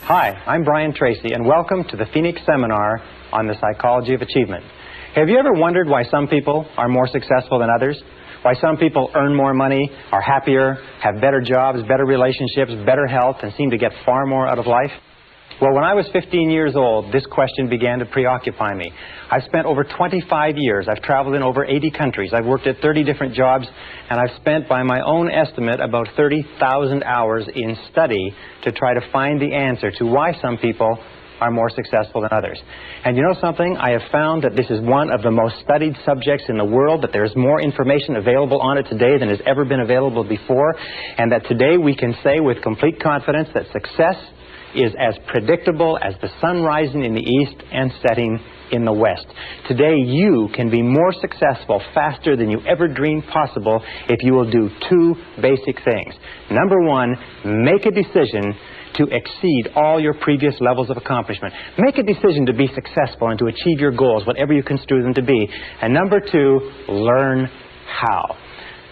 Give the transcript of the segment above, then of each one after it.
Hi, I'm Tracy, and welcome to the Phoenix Seminar on the Psychology of Achievement. Have you ever wondered why some people are more successful than others? Why some people earn more money, are happier, have better jobs, better relationships, better health, and seem to get far more out of life? Well, when I was 15 years old, this question began to preoccupy me. I've spent over 25 years. I've traveled in over 80 countries. I've worked at 30 different jobs, and I've spent, by my own estimate, about 30,000 hours in study to try to find the answer to why some people are more successful than others. And you know something? I have found that this is one of the most studied subjects in the world, that there's more information available on it today than has ever been available before, and that today we can say with complete confidence that success is as predictable as the sun rising in the east and setting in the west. Today you can be more successful faster than you ever dreamed possible if you will do two basic things. Number one, make a decision to exceed all your previous levels of accomplishment. Make a decision to be successful and to achieve your goals, whatever you construe them to be. And number two, learn how.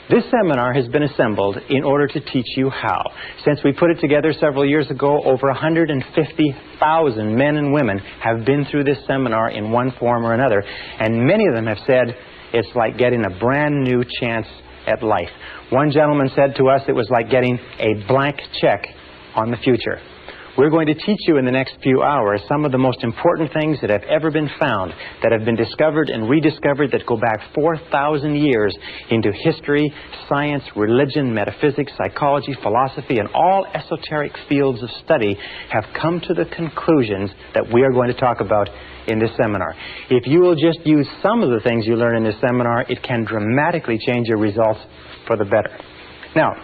This seminar has been assembled in order to teach you how. Since we put it together several years ago, over 150,000 men and women have been through this seminar in one form or another, and many of them have said it's like getting a brand new chance at life. One gentleman said to us it was like getting a blank check on the future. We're going to teach you in the next few hours some of the most important things that have ever been found, that have been discovered and rediscovered, that go back 4,000 years into history, science, religion, metaphysics, psychology, philosophy, and all esoteric fields of study have come to the conclusions that we are going to talk about in this seminar. If you will just use some of the things you learn in this seminar, it can dramatically change your results for the better. Now,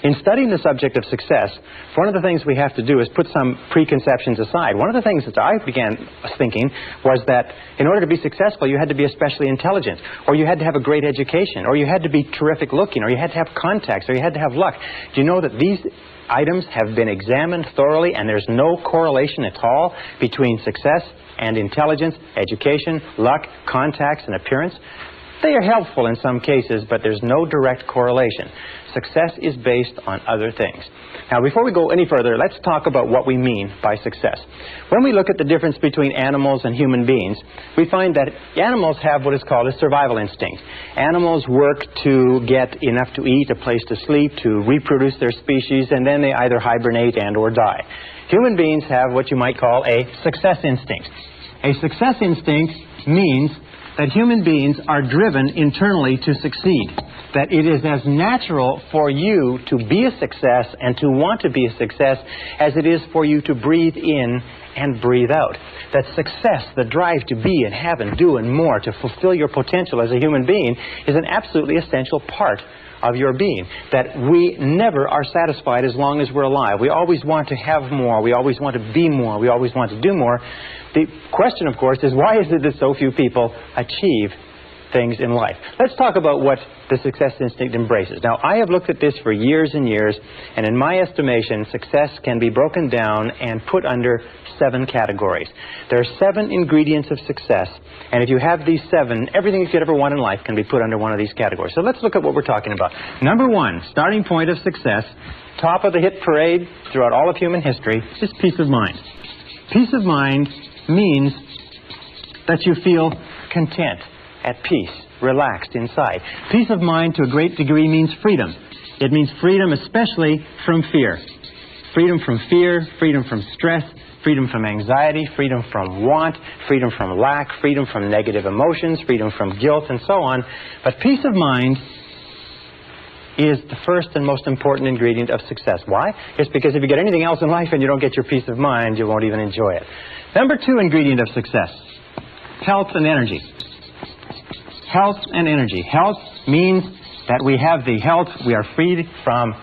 in studying the subject of success, one of the things we have to do is put some preconceptions aside. One of the things that I began thinking was that in order to be successful, you had to be especially intelligent, or you had to have a great education, or you had to be terrific looking, or you had to have contacts, or you had to have luck. Do you know that these items have been examined thoroughly, and there's no correlation at all between success and intelligence, education, luck, contacts, and appearance? They are helpful in some cases, but there's no direct correlation. Success is based on other things. Now, before we go any further, let's talk about what we mean by success. When we look at the difference between animals and human beings, we find that animals have what is called a survival instinct. Animals work to get enough to eat, a place to sleep, to reproduce their species, and then they either hibernate and or die. Human beings have what you might call a success instinct. A success instinct means that human beings are driven internally to succeed, that it is as natural for you to be a success and to want to be a success as it is for you to breathe in and breathe out. That success, the drive to be and have and do and more, to fulfill your potential as a human being, is an absolutely essential part of your being, that we never are satisfied as long as we're alive. We always want to have more. We always want to be more. We always want to do more. The question, of course, is why is it that so few people achieve things in life? Let's talk about what the success instinct embraces. Now, I have looked at this for years and years, and in my estimation, success can be broken down and put under 7 categories. There are 7 ingredients of success, and if you have these 7, everything you could ever want in life can be put under one of these categories. So let's look at what we're talking about. Number 1, starting point of success, top of the hit parade throughout all of human history, is peace of mind. Peace of mind means that you feel content, at peace, relaxed inside. Peace of mind to a great degree means freedom. It means freedom especially from fear. Freedom from fear, freedom from stress, freedom from anxiety, freedom from want, freedom from lack, freedom from negative emotions, freedom from guilt, and so on. But peace of mind is the first and most important ingredient of success. Why? It's because if you get anything else in life and you don't get your peace of mind, you won't even enjoy it. Number 2 ingredient of success, health and energy. Health and energy. Health means that we have the health, we are freed from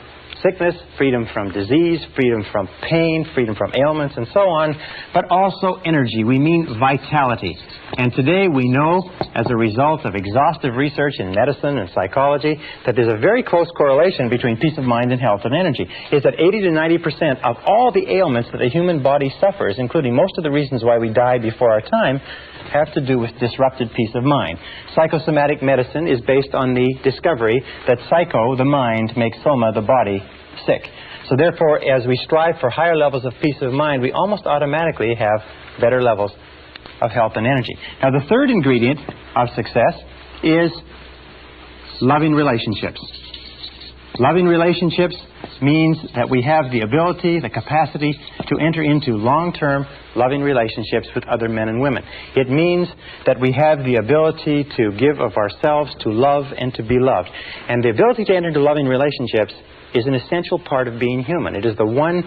sickness, freedom from disease, freedom from pain, freedom from ailments, and so on, but also energy. We mean vitality. And today we know, as a result of exhaustive research in medicine and psychology, that there's a very close correlation between peace of mind and health and energy. It's that 80 to 90% of all the ailments that the human body suffers, including most of the reasons why we die before our time, have to do with disrupted peace of mind. Psychosomatic medicine is based on the discovery that psycho, the mind, makes soma, the body, sick. So therefore, as we strive for higher levels of peace of mind, we almost automatically have better levels of health and energy. Now, the third ingredient of success is loving relationships. Loving relationships means that we have the ability, the capacity to enter into long-term loving relationships with other men and women. It means that we have the ability to give of ourselves, to love, and to be loved. And the ability to enter into loving relationships is an essential part of being human. It is the one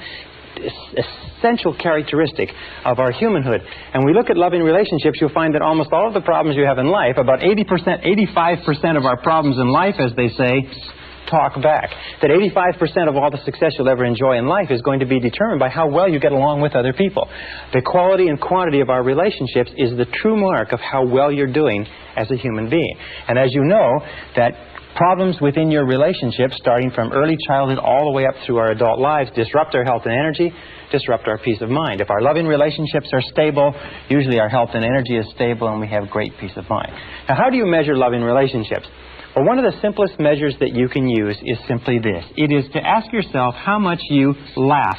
essential characteristic of our humanhood. And we look at loving relationships, you'll find that almost all of the problems you have in life, about 80%, 85% of our problems in life, as they say, talk back. That 85% of all the success you'll ever enjoy in life is going to be determined by how well you get along with other people. The quality and quantity of our relationships is the true mark of how well you're doing as a human being. And as you know, that problems within your relationship, starting from early childhood all the way up through our adult lives, disrupt our health and energy, disrupt our peace of mind. If our loving relationships are stable, usually our health and energy is stable and we have great peace of mind. Now, how do you measure loving relationships? Well, one of the simplest measures that you can use is simply this. It is to ask yourself how much you laugh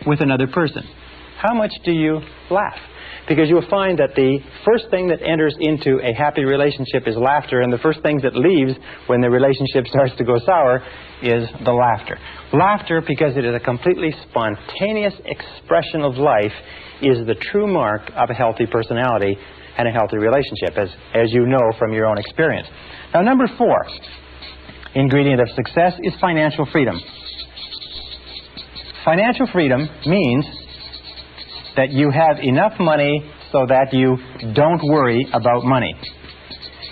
with another person. How much do you laugh? Because you'll find that the first thing that enters into a happy relationship is laughter, and the first thing that leaves when the relationship starts to go sour is the laughter. Laughter, because it is a completely spontaneous expression of life, is the true mark of a healthy personality and a healthy relationship, as you know from your own experience. Now, number 4 ingredient of success is financial freedom. Financial freedom means that you have enough money so that you don't worry about money.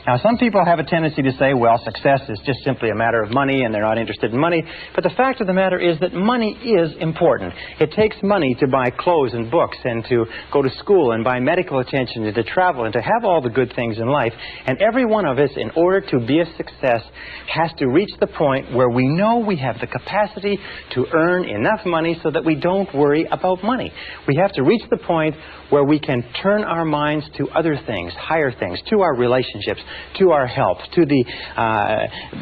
Now, some people have a tendency to say, well, success is just simply a matter of money and they're not interested in money. But the fact of the matter is that money is important. It takes money to buy clothes and books and to go to school and buy medical attention and to travel and to have all the good things in life. And every one of us, in order to be a success, has to reach the point where we know we have the capacity to earn enough money so that we don't worry about money. We have to reach the point where we can turn our minds to other things, higher things, to our relationships, to our health, to the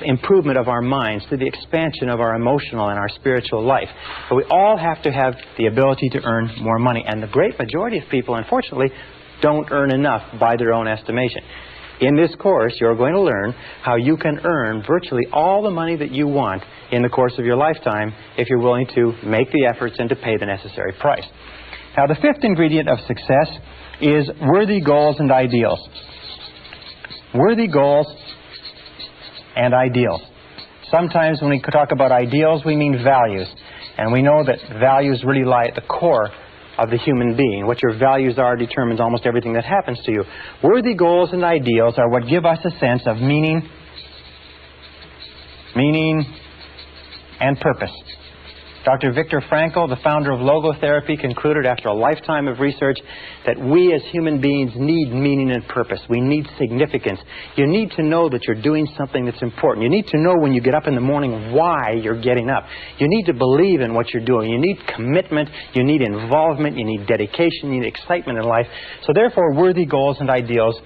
improvement of our minds, to the expansion of our emotional and our spiritual life. But we all have to have the ability to earn more money. And the great majority of people, unfortunately, don't earn enough by their own estimation. In this course, you're going to learn how you can earn virtually all the money that you want in the course of your lifetime if you're willing to make the efforts and to pay the necessary price. Now, the 5th ingredient of success is worthy goals and ideals. Worthy goals and ideals. Sometimes when we talk about ideals, we mean values. And we know that values really lie at the core of the human being. What your values are determines almost everything that happens to you. Worthy goals and ideals are what give us a sense of meaning and purpose. Dr. Viktor Frankl, the founder of logotherapy, concluded after a lifetime of research that we as human beings need meaning and purpose. We need significance. You need to know that you're doing something that's important. You need to know when you get up in the morning why you're getting up. You need to believe in what you're doing. You need commitment. You need involvement. You need dedication. You need excitement in life. So therefore, worthy goals and ideals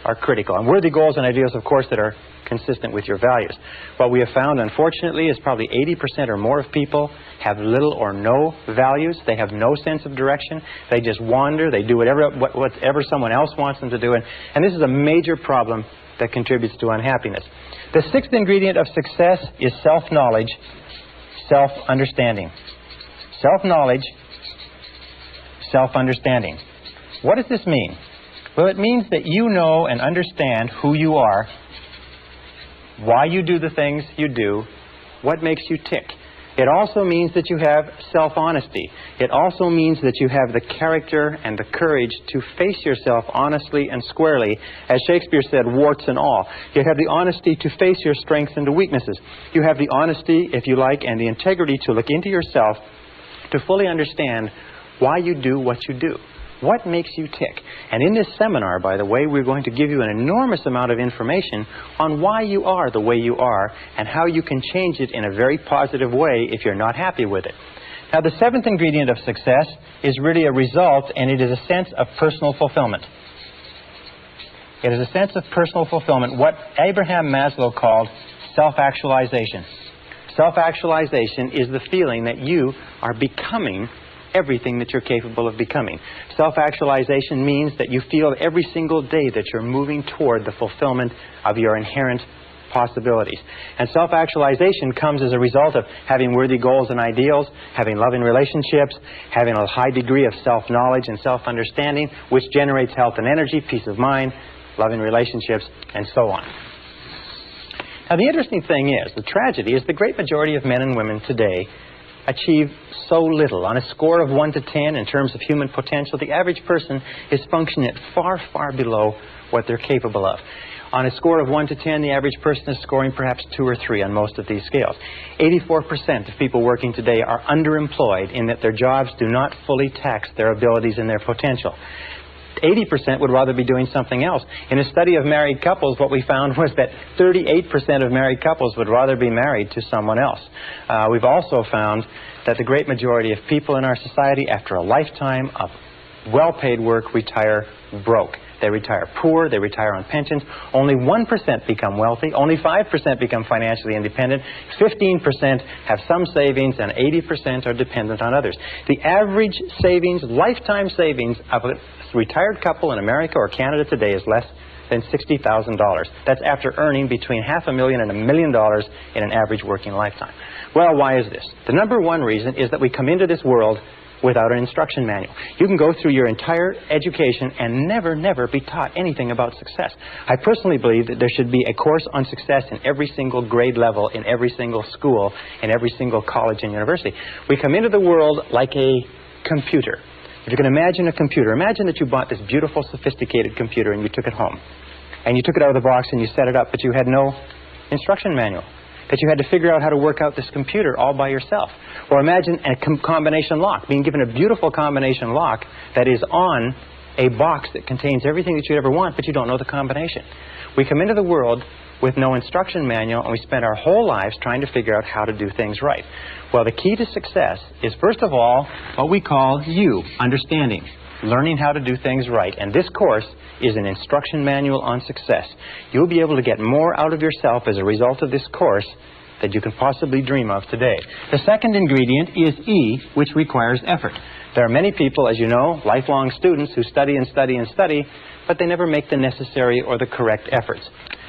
are critical. And worthy goals and ideals, of course, that are consistent with your values. What we have found, unfortunately, is probably 80% or more of people have little or no values. They have no sense of direction. They just wander. They do whatever someone else wants them to do. And this is a major problem that contributes to unhappiness. The 6th ingredient of success is self-knowledge, self-understanding. Self-knowledge, self-understanding. What does this mean? Well, it means that you know and understand who you are, why you do the things you do, what makes you tick. It also means that you have self-honesty. It also means that you have the character and the courage to face yourself honestly and squarely. As Shakespeare said, warts and all. You have the honesty to face your strengths and weaknesses. You have the honesty, if you like, and the integrity to look into yourself to fully understand why you do what you do. What makes you tick? And in this seminar, by the way, we're going to give you an enormous amount of information on why you are the way you are and how you can change it in a very positive way if you're not happy with it. Now, the 7th ingredient of success is really a result, and it is a sense of personal fulfillment. It is a sense of personal fulfillment, what Abraham Maslow called self-actualization. Self-actualization is the feeling that you are becoming everything that you're capable of becoming. Self-actualization means that you feel every single day that you're moving toward the fulfillment of your inherent possibilities. And self-actualization comes as a result of having worthy goals and ideals, having loving relationships, having a high degree of self-knowledge and self-understanding, which generates health and energy, peace of mind, loving relationships, and so on. Now, the interesting thing is, the tragedy is the great majority of men and women today achieve so little. On a score of 1 to 10 in terms of human potential, the average person is functioning at far, far below what they're capable of. On a score of 1 to 10, the average person is scoring perhaps 2 or 3 on most of these scales. 84% of people working today are underemployed in that their jobs do not fully tax their abilities and their potential. 80% would rather be doing something else. In a study of married couples, what we found was that 38% of married couples would rather be married to someone else. We've also found that the great majority of people in our society, after a lifetime of well-paid work, retire broke. They retire poor, they retire on pensions. Only 1% become wealthy, only 5% become financially independent, 15% have some savings, and 80% are dependent on others. The average savings, lifetime savings of a retired couple in America or Canada today is less than $60,000. That's after earning between $500,000 and $1 million in an average working lifetime. Well, why is this? The number one reason is that we come into this world without an instruction manual. You can go through your entire education and never be taught anything about success. I personally believe that there should be a course on success in every single grade level, in every single school, in every single college and university. We come into the world like a computer. If you can imagine a computer, imagine that you bought this beautiful, sophisticated computer and you took it home. And you took it out of the box and you set it up, but you had no instruction manual. That you had to figure out how to work out this computer all by yourself. Or imagine a combination lock, being given a beautiful combination lock that is on a box that contains everything that you'd ever want, but you don't know the combination. We come into the world with no instruction manual, and we spend our whole lives trying to figure out how to do things right. Well, the key to success is, first of all, what we call understanding, learning how to do things right. And this course is an instruction manual on success. You'll be able to get more out of yourself as a result of this course that you can possibly dream of today. The second ingredient is E, which requires effort. There are many people, as you know, lifelong students who study and study and study, but they never make the necessary or the correct efforts.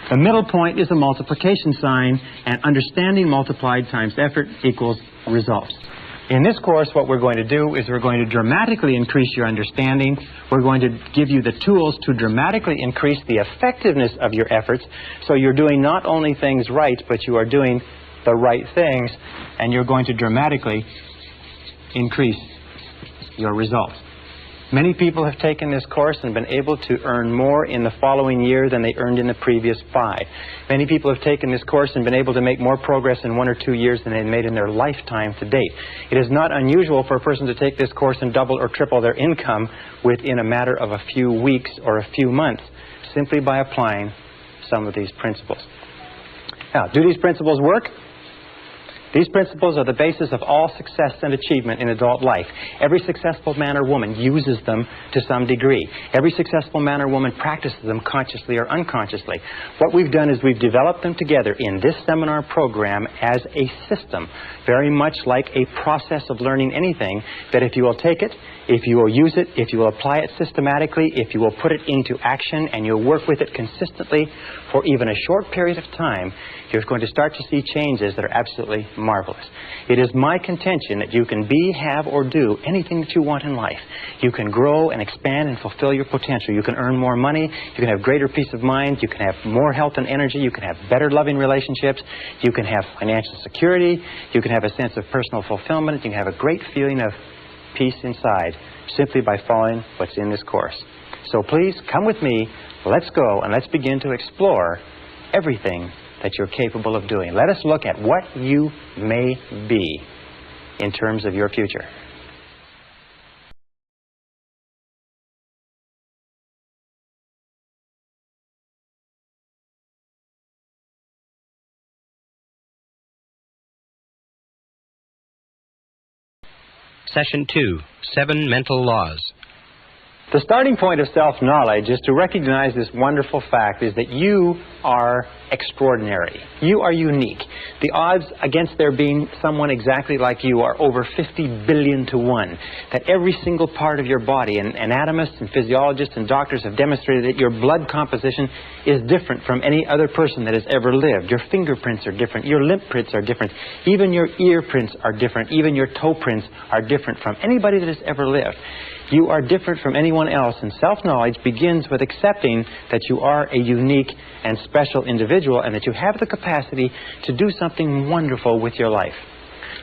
The middle point is a multiplication sign, and understanding multiplied times effort equals results. In this course, what we're going to do is we're going to dramatically increase your understanding. We're going to give you the tools to dramatically increase the effectiveness of your efforts, so you're doing not only things right, but you are doing the right things, and you're going to dramatically increase your results. Many people have taken this course and been able to earn more in the following year than they earned in the previous 5. Many people have taken this course and been able to make more progress in 1 or 2 years than they've made in their lifetime to date. It is not unusual for a person to take this course and double or triple their income within a matter of a few weeks or a few months, simply by applying some of these principles. Now, do these principles work? These principles are the basis of all success and achievement in adult life. Every successful man or woman uses them to some degree. Every successful man or woman practices them consciously or unconsciously. What we've done is we've developed them together in this seminar program as a system, very much like a process of learning anything, that if you will take it, if you will use it, if you will apply it systematically, if you will put it into action and you'll work with it consistently for even a short period of time, you're going to start to see changes that are absolutely marvelous. It is my contention that you can be, have, or do anything that you want in life. You can grow and expand and fulfill your potential. You can earn more money. You can have greater peace of mind. You can have more health and energy. You can have better loving relationships. You can have financial security. You can have a sense of personal fulfillment. You can have a great feeling of peace inside simply by following what's in this course. So please come with me. Let's go and let's begin to explore everything that you're capable of doing. Let us look at what you may be in terms of your future. Session 2, 7 Mental Laws. The starting point of self-knowledge is to recognize this wonderful fact is that you are extraordinary. You are unique. The odds against there being someone exactly like you are over 50 billion to 1. That every single part of your body, and anatomists and physiologists and doctors have demonstrated that your blood composition is different from any other person that has ever lived. Your fingerprints are different. Your lip prints are different. Even your ear prints are different. Even your toe prints are different from anybody that has ever lived. You are different from anyone else, and self-knowledge begins with accepting that you are a unique and special individual and that you have the capacity to do something wonderful with your life.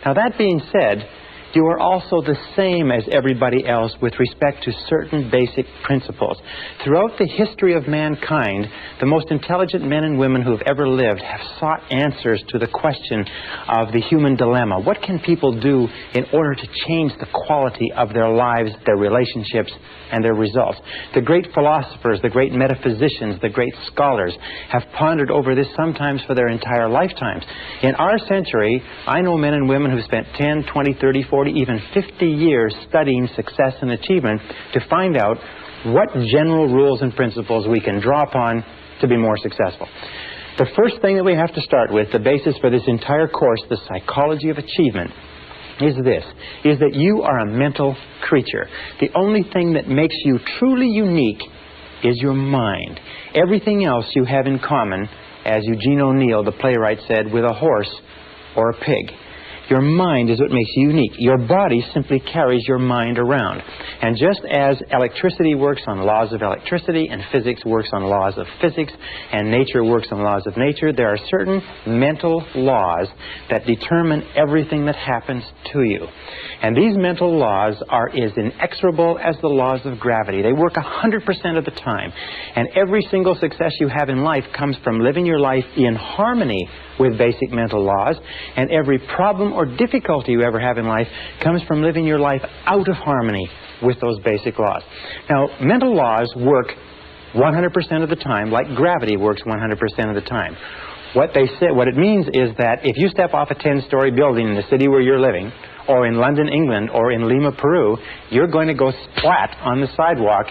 Now, that being said, you are also the same as everybody else with respect to certain basic principles. Throughout the history of mankind, the most intelligent men and women who have ever lived have sought answers to the question of the human dilemma. What can people do in order to change the quality of their lives, their relationships, and their results? The great philosophers, the great metaphysicians, the great scholars have pondered over this sometimes for their entire lifetimes. In our century, I know men and women who spent 10, 20, 30, 40, even 50 years studying success and achievement to find out what general rules and principles we can draw upon to be more successful. The first thing that we have to start with, the basis for this entire course, the psychology of achievement, is this, is that you are a mental creature. The only thing that makes you truly unique is your mind. Everything else you have in common, as Eugene O'Neill, the playwright, said, with a horse or a pig. Your mind is what makes you unique. Your body simply carries your mind around. And just as electricity works on laws of electricity, and physics works on laws of physics, and nature works on laws of nature, there are certain mental laws that determine everything that happens to you. And these mental laws are as inexorable as the laws of gravity. They work 100% of the time. And every single success you have in life comes from living your life in harmony with basic mental laws, and every problem or difficulty you ever have in life comes from living your life out of harmony with those basic laws. Now, mental laws work 100% of the time, like gravity works 100% of the time. What it means is that if you step off a 10-story building in the city where you're living, or in London, England, or in Lima, Peru, you're going to go splat on the sidewalk,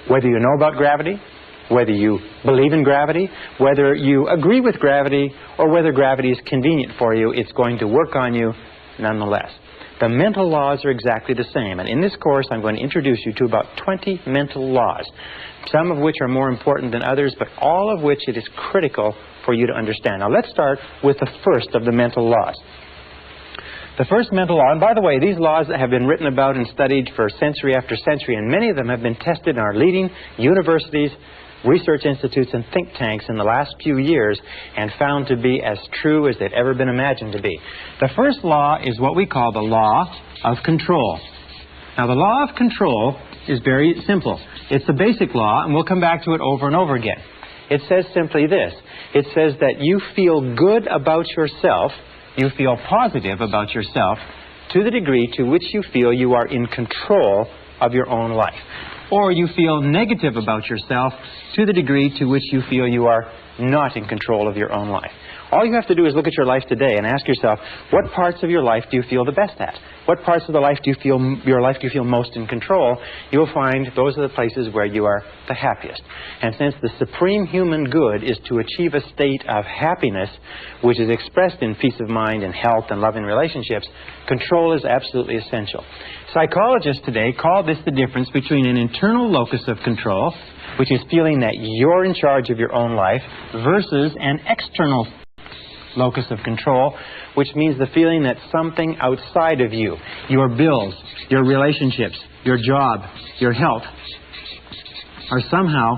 whether you know about gravity, whether you believe in gravity, whether you agree with gravity, or whether gravity is convenient for you, it's going to work on you nonetheless. The mental laws are exactly the same, and in this course I'm going to introduce you to about 20 mental laws, some of which are more important than others, but all of which it is critical for you to understand. Now let's start with the first of the mental laws. The first mental law, and by the way, these laws have been written about and studied for century after century, and many of them have been tested in our leading universities, research institutes, and think tanks in the last few years and found to be as true as they've ever been imagined to be. The first law is what we call the law of control. Now, the law of control is very simple. It's the basic law, and we'll come back to it over and over again. It says simply this. It says that you feel good about yourself, you feel positive about yourself to the degree to which you feel you are in control of your own life. Or you feel negative about yourself to the degree to which you feel you are not in control of your own life. All you have to do is look at your life today and ask yourself, what parts of your life do you feel the best at? What parts of the life do you feel, your life do you feel most in control? You'll find those are the places where you are the happiest. And since the supreme human good is to achieve a state of happiness, which is expressed in peace of mind and health and loving relationships, control is absolutely essential. Psychologists today call this the difference between an internal locus of control, which is feeling that you're in charge of your own life, versus an external locus of control, which means the feeling that something outside of you, your bills, your relationships, your job, your health, are somehow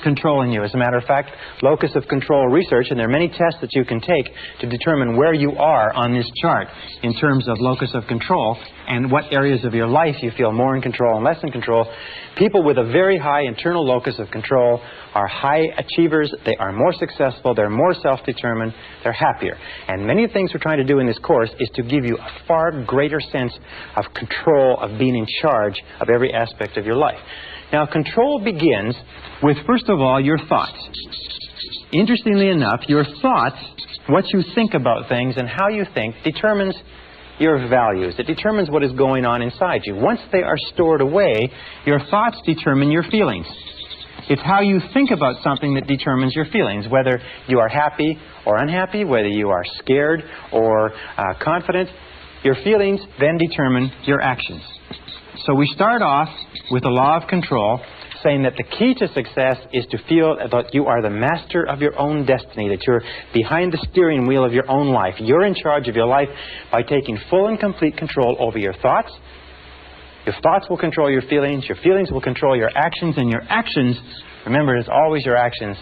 controlling you. As a matter of fact, locus of control research, and there are many tests that you can take to determine where you are on this chart in terms of locus of control and what areas of your life you feel more in control and less in control. People with a very high internal locus of control are high achievers, they are more successful, they're more self-determined, they're happier. And many of the things we're trying to do in this course is to give you a far greater sense of control, of being in charge of every aspect of your life. Now, control begins with, first of all, your thoughts. Interestingly enough, your thoughts, what you think about things and how you think, determines your values. It determines what is going on inside you. Once they are stored away, your thoughts determine your feelings. It's how you think about something that determines your feelings, whether you are happy or unhappy, whether you are scared or confident. Your feelings then determine your actions. So we start off with the law of control, saying that the key to success is to feel that you are the master of your own destiny, that you're behind the steering wheel of your own life. You're in charge of your life by taking full and complete control over your thoughts. Your thoughts will control your feelings will control your actions, and your actions, remember, as always, your actions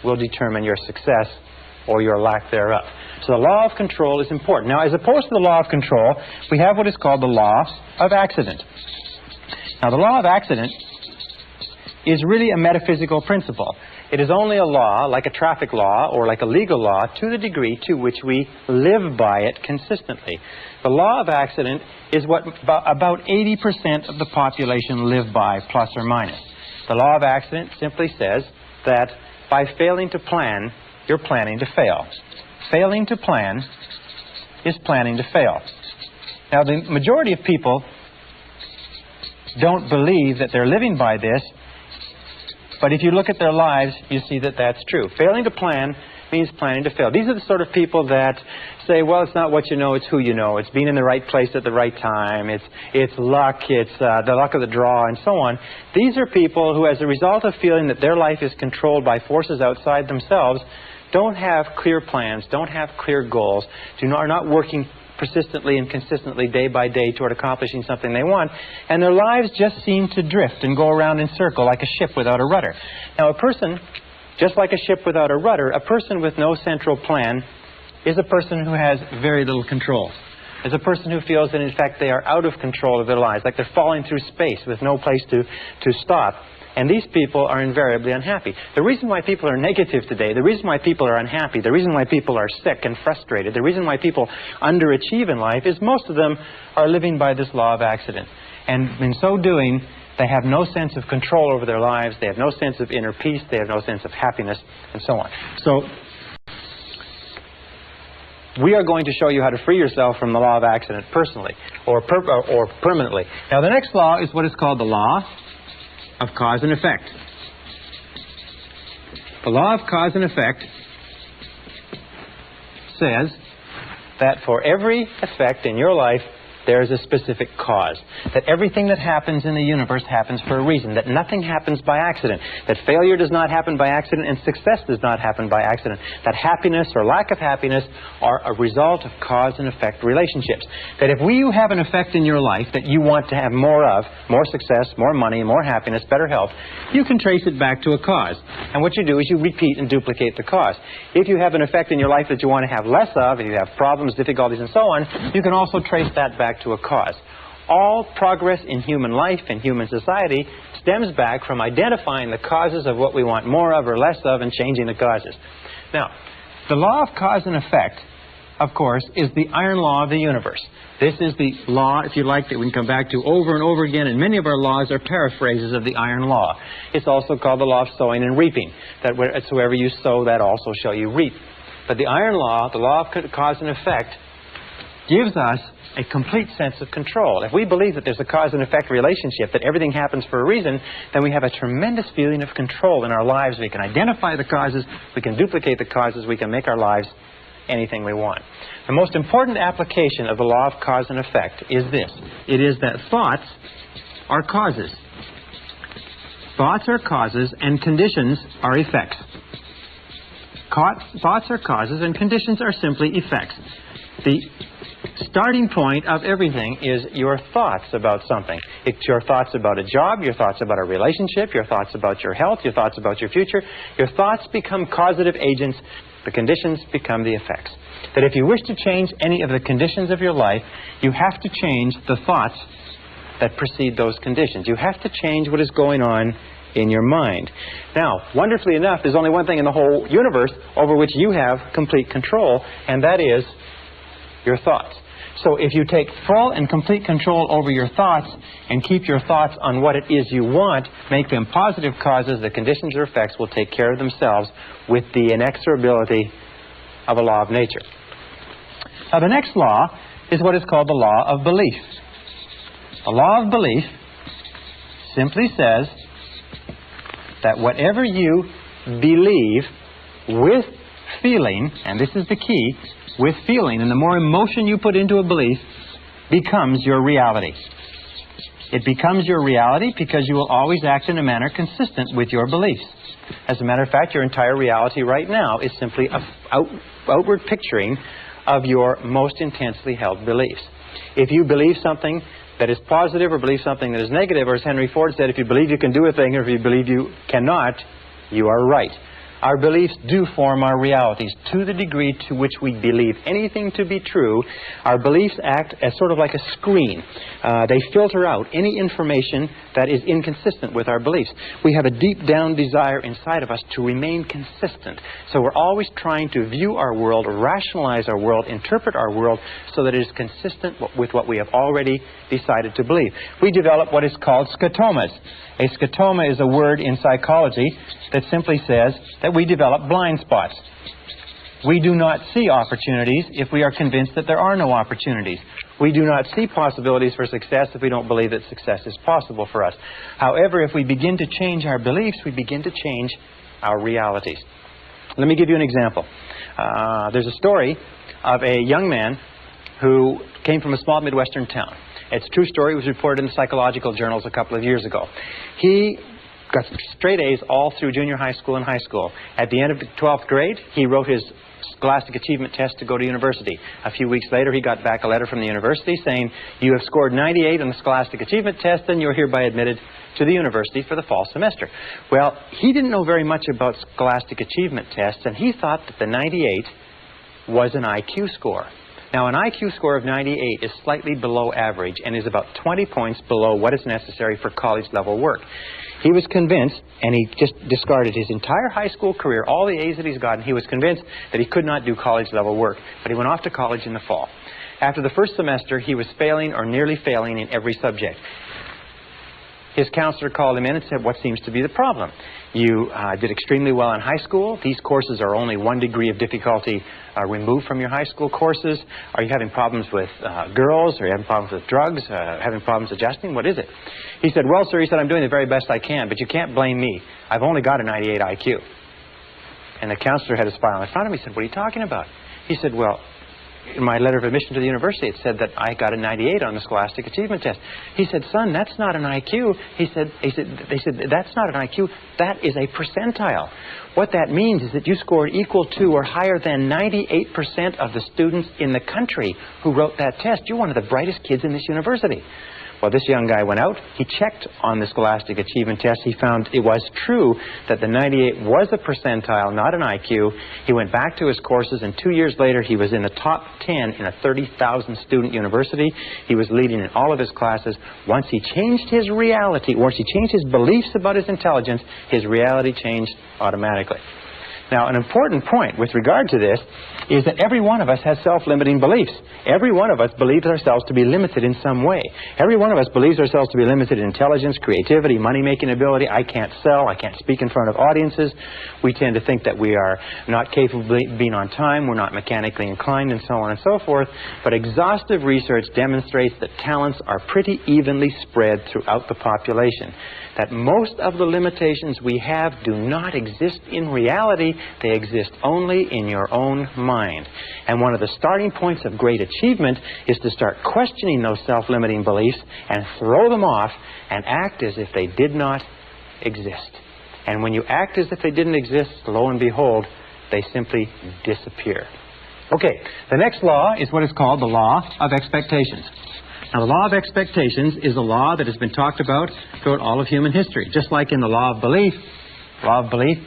will determine your success or your lack thereof. So the law of control is important. Now, as opposed to the law of control, we have what is called the law of accident. Now, the law of accident is really a metaphysical principle. It is only a law, like a traffic law or like a legal law, to the degree to which we live by it consistently. The law of accident is what about 80% of the population live by, plus or minus. The law of accident simply says that by failing to plan, you're planning to fail. Failing to plan is planning to fail. Now, the majority of people don't believe that they're living by this, but if you look at their lives, you see that that's true. Failing to plan means planning to fail. These are the sort of people that say, well, it's not what you know, it's who you know. It's being in the right place at the right time. It's luck. It's the luck of the draw, and so on. These are people who, as a result of feeling that their life is controlled by forces outside themselves, don't have clear plans, don't have clear goals, are not working persistently and consistently day by day toward accomplishing something they want, and their lives just seem to drift and go around in circle like a ship without a rudder. Now, a person, just like a ship without a rudder, a person with no central plan is a person who has very little control. Is a person who feels that, in fact, they are out of control of their lives, like they're falling through space with no place to stop. And these people are invariably unhappy. The reason why people are negative today, the reason why people are unhappy, the reason why people are sick and frustrated, the reason why people underachieve in life is most of them are living by this law of accident. And in so doing, they have no sense of control over their lives, they have no sense of inner peace, they have no sense of happiness, and so on. So, we are going to show you how to free yourself from the law of accident personally or permanently. Now, the next law is what is called the law of cause and effect. The law of cause and effect says that for every effect in your life, there is a specific cause. That everything that happens in the universe happens for a reason. That nothing happens by accident. That failure does not happen by accident and success does not happen by accident. That happiness or lack of happiness are a result of cause and effect relationships. That if you have an effect in your life that you want to have more of, more success, more money, more happiness, better health, you can trace it back to a cause. And what you do is you repeat and duplicate the cause. If you have an effect in your life that you want to have less of, if you have problems, difficulties, and so on, you can also trace that back to a cause. All progress in human life and human society stems back from identifying the causes of what we want more of or less of and changing the causes. Now, the law of cause and effect, of course, is the iron law of the universe. This is the law, if you like, that we can come back to over and over again, and many of our laws are paraphrases of the iron law. It's also called the law of sowing and reaping, that wherever you sow, that also shall you reap. But the iron law, the law of cause and effect, gives us a complete sense of control. If we believe that there's a cause and effect relationship, that everything happens for a reason, then we have a tremendous feeling of control in our lives. We can identify the causes, we can duplicate the causes, we can make our lives anything we want. The most important application of the law of cause and effect is this. It is that thoughts are causes. Thoughts are causes and conditions are effects. Thoughts are causes and conditions are simply effects. The starting point of everything is your thoughts about something. It's your thoughts about a job, your thoughts about a relationship, your thoughts about your health, your thoughts about your future. Your thoughts become causative agents. The conditions become the effects. That if you wish to change any of the conditions of your life, you have to change the thoughts that precede those conditions. You have to change what is going on in your mind. Now, wonderfully enough, there's only one thing in the whole universe over which you have complete control, and that is your thoughts. So if you take full and complete control over your thoughts and keep your thoughts on what it is you want, make them positive causes, the conditions or effects will take care of themselves with the inexorability of a law of nature. Now, the next law is what is called the law of belief. The law of belief simply says that whatever you believe with feeling, and this is the key, with feeling, and the more emotion you put into a belief, becomes your reality. It becomes your reality because you will always act in a manner consistent with your beliefs. As a matter of fact, your entire reality right now is simply an outward picturing of your most intensely held beliefs. If you believe something that is positive or believe something that is negative, or as Henry Ford said, if you believe you can do a thing or if you believe you cannot, you are right. Our beliefs do form our realities. To the degree to which we believe anything to be true, our beliefs act as sort of like a screen. They filter out any information that is inconsistent with our beliefs. We have a deep down desire inside of us to remain consistent. So we're always trying to view our world, rationalize our world, interpret our world so that it is consistent with what we have already decided to believe. We develop what is called scotomas. A scotoma is a word in psychology that simply says that we develop blind spots. We do not see opportunities if we are convinced that there are no opportunities. We do not see possibilities for success if we don't believe that success is possible for us. However, if we begin to change our beliefs, we begin to change our realities. Let me give you an example. There's a story of a young man who came from a small Midwestern town. It's a true story. It was reported in the psychological journals a couple of years ago. He got straight A's all through junior high school and high school. At the end of the 12th grade, he wrote his Scholastic Achievement Test to go to university. A few weeks later, he got back a letter from the university saying, "You have scored 98 on the Scholastic Achievement Test, and you're hereby admitted to the university for the fall semester." Well, he didn't know very much about Scholastic Achievement Tests, and he thought that the 98 was an IQ score. Now, an IQ score of 98 is slightly below average and is about 20 points below what is necessary for college-level work. He was convinced, and he just discarded his entire high school career, all the A's that he's gotten. He was convinced that he could not do college-level work, but he went off to college in the fall. After the first semester, he was failing or nearly failing in every subject. His counselor called him in and said, "What seems to be the problem? You did extremely well in high school. These courses are only 1 degree of difficulty removed from your high school courses. Are you having problems with girls? Are you having problems with drugs? Having problems adjusting? What is it?" He said, "Well, sir," he said, "I'm doing the very best I can, but you can't blame me. I've only got a 98 IQ. And the counselor had his file in front of him. He said, "What are you talking about?" He said, "Well, in my letter of admission to the university, it said that I got a 98 on the Scholastic Achievement Test." He said, "Son, that's not an IQ." They said, "That's not an IQ. That is a percentile. What that means is that you scored equal to or higher than 98% of the students in the country who wrote that test. You're one of the brightest kids in this university." Well, this young guy went out. He checked on the Scholastic Achievement Test. He found it was true that the 98 was a percentile, not an IQ. He went back to his courses, and 2 years later, he was in the top 10 in a 30,000 student university. He was leading in all of his classes. Once he changed his reality, once he changed his beliefs about his intelligence, his reality changed automatically. Now, an important point with regard to this is that every one of us has self-limiting beliefs. Every one of us believes ourselves to be limited in some way. Every one of us believes ourselves to be limited in intelligence, creativity, money-making ability. I can't sell. I can't speak in front of audiences. We tend to think that we are not capable of being on time. We're not mechanically inclined, and so on and so forth. But exhaustive research demonstrates that talents are pretty evenly spread throughout the population. That most of the limitations we have do not exist in reality. They exist only in your own mind. And one of the starting points of great achievement is to start questioning those self-limiting beliefs and throw them off and act as if they did not exist. And when you act as if they didn't exist, lo and behold, they simply disappear. Okay, the next law is what is called the law of expectations. Now, the law of expectations is a law that has been talked about throughout all of human history. Just like in the law of belief,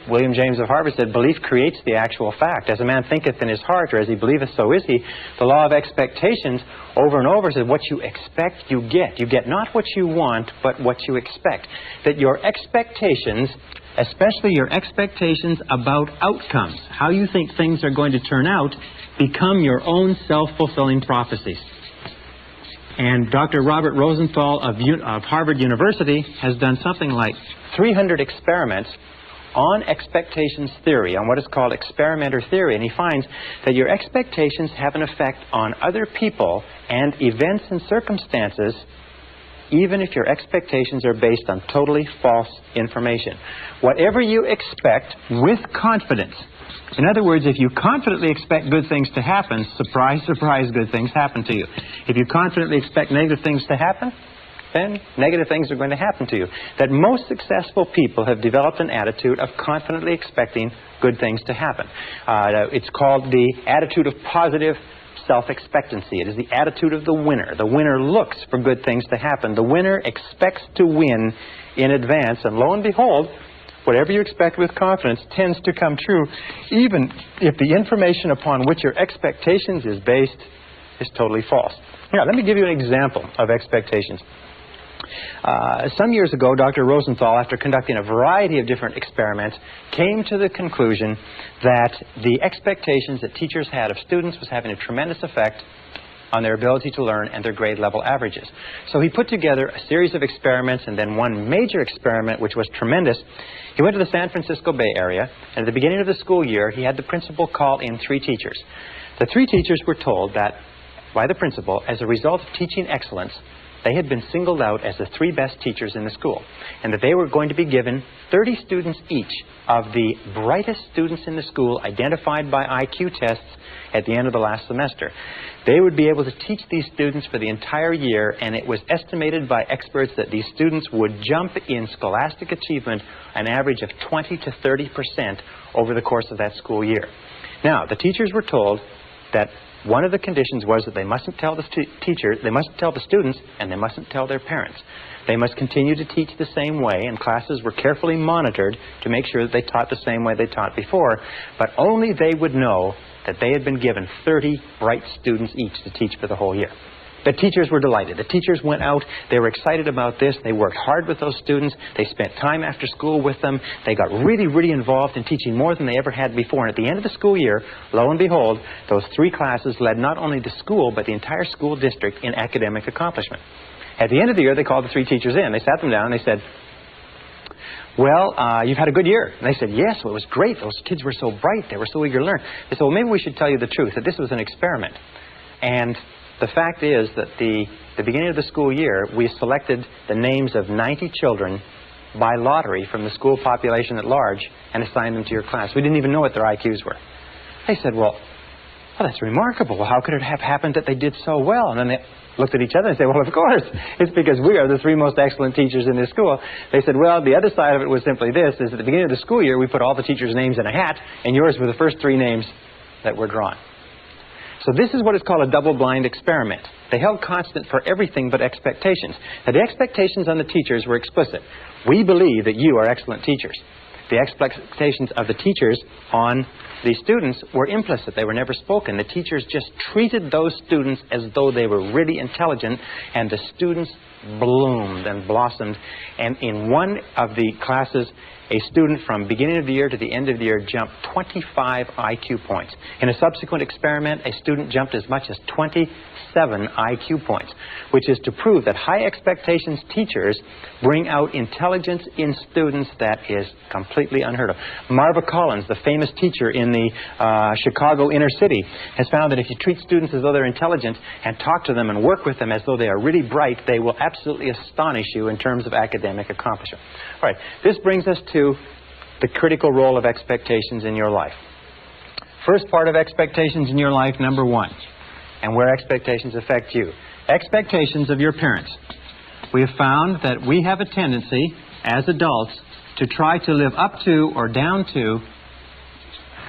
William James of Harvard said, "Belief creates the actual fact. As a man thinketh in his heart, or as he believeth, so is he." The law of expectations over and over says, what you expect, you get. You get not what you want, but what you expect. That your expectations, especially your expectations about outcomes, how you think things are going to turn out, become your own self-fulfilling prophecies. And Dr. Robert Rosenthal of Harvard University has done something like 300 experiments on expectations theory, on what is called experimenter theory, and he finds that your expectations have an effect on other people and events and circumstances, even if your expectations are based on totally false information. Whatever you expect with confidence. In other words, if you confidently expect good things to happen, surprise, surprise, good things happen to you. If you confidently expect negative things to happen, then negative things are going to happen to you. That most successful people have developed an attitude of confidently expecting good things to happen. It's called the attitude of positive self-expectancy. It is the attitude of the winner. The winner looks for good things to happen. The winner expects to win in advance, and lo and behold, whatever you expect with confidence tends to come true, even if the information upon which your expectations is based is totally false. Now, let me give you an example of expectations. Some years ago, Dr. Rosenthal, after conducting a variety of different experiments, came to the conclusion that the expectations that teachers had of students was having a tremendous effect on their ability to learn and their grade level averages. So he put together a series of experiments, and then one major experiment which was tremendous. He went to the San Francisco Bay Area, and at the beginning of the school year, he had the principal call in 3 teachers. The 3 teachers were told that, by the principal, as a result of teaching excellence, they had been singled out as the 3 best teachers in the school, and that they were going to be given 30 students each of the brightest students in the school identified by IQ tests at the end of the last semester. They would be able to teach these students for the entire year, and it was estimated by experts that these students would jump in scholastic achievement an average of 20 to 30% over the course of that school year. Now, the teachers were told that one of the conditions was that they mustn't tell the teacher, they mustn't tell the students, and they mustn't tell their parents. They must continue to teach the same way, and classes were carefully monitored to make sure that they taught the same way they taught before, but only they would know that they had been given 30 bright students each to teach for the whole year. The teachers were delighted. The teachers went out. They were excited about this. They worked hard with those students. They spent time after school with them. They got really, really involved in teaching more than they ever had before. And at the end of the school year, lo and behold, those 3 classes led not only the school, but the entire school district in academic accomplishment. At the end of the year, they called the 3 teachers in. They sat them down and they said, well, you've had a good year. And they said, yes, well, it was great. Those kids were so bright. They were so eager to learn. They said, well, maybe we should tell you the truth, that this was an experiment. And the fact is that the beginning of the school year, we selected the names of 90 children by lottery from the school population at large and assigned them to your class. We didn't even know what their IQs were. They said, well, that's remarkable. Well, how could it have happened that they did so well? And then they looked at each other and said, well, of course, it's because we are the 3 most excellent teachers in this school. They said, well, the other side of it was simply this, is at the beginning of the school year, we put all the teachers' names in a hat, and yours were the first 3 names that were drawn. So this is what is called a double-blind experiment. They held constant for everything but expectations. Now, the expectations on the teachers were explicit. We believe that you are excellent teachers. The expectations of the teachers on the students were implicit. They were never spoken. The teachers just treated those students as though they were really intelligent, and the students bloomed and blossomed. And in one of the classes, a student from beginning of the year to the end of the year jumped 25 IQ points. In a subsequent experiment, a student jumped as much as 27 IQ points, which is to prove that high expectations teachers bring out intelligence in students that is completely unheard of. Marva Collins, the famous teacher in the Chicago inner city, has found that if you treat students as though they're intelligent and talk to them and work with them as though they are really bright, they will absolutely astonish you in terms of academic accomplishment. All right, this brings us to the critical role of expectations in your life. First part of expectations in your life, number 1, and where expectations affect you. Expectations of your parents. We have found that we have a tendency as adults to try to live up to or down to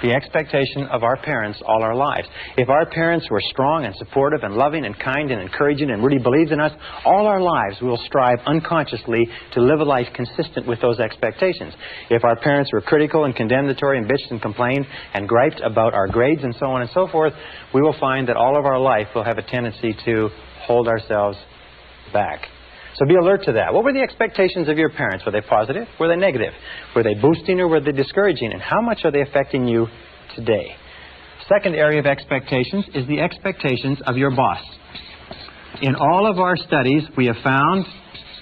the expectation of our parents all our lives. If our parents were strong and supportive and loving and kind and encouraging and really believed in us, all our lives we will strive unconsciously to live a life consistent with those expectations. If our parents were critical and condemnatory and bitched and complained and griped about our grades and so on and so forth, we will find that all of our life we'll have a tendency to hold ourselves back. So be alert to that. What were the expectations of your parents? Were they positive? Were they negative? Were they boosting or were they discouraging? And how much are they affecting you today? Second area of expectations is the expectations of your boss. In all of our studies, we have found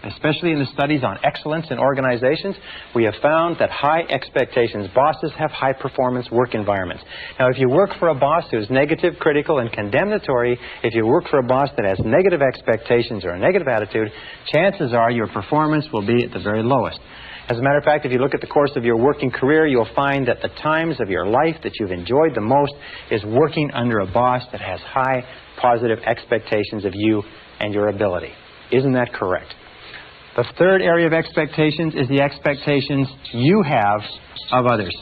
especially in the studies on excellence in organizations, we have found that high expectations, bosses have high-performance work environments. Now, if you work for a boss who's negative, critical, and condemnatory, if you work for a boss that has negative expectations or a negative attitude, chances are your performance will be at the very lowest. As a matter of fact, if you look at the course of your working career, you'll find that the times of your life that you've enjoyed the most is working under a boss that has high positive expectations of you and your ability. Isn't that correct? The third area of expectations is the expectations you have of others,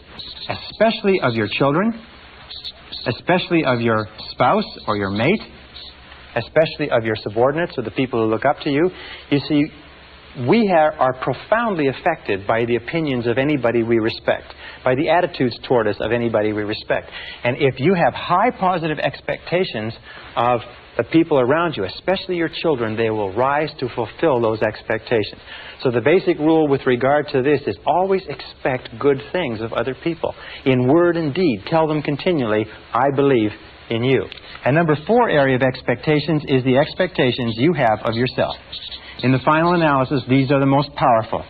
especially of your children, especially of your spouse or your mate, especially of your subordinates or the people who look up to you. You see, we are profoundly affected by the opinions of anybody we respect, by the attitudes toward us of anybody we respect. And if you have high positive expectations of the people around you, especially your children, they will rise to fulfill those expectations. So the basic rule with regard to this is always expect good things of other people. In word and deed, tell them continually, I believe in you. And number 4 area of expectations is the expectations you have of yourself. In the final analysis, these are the most powerful.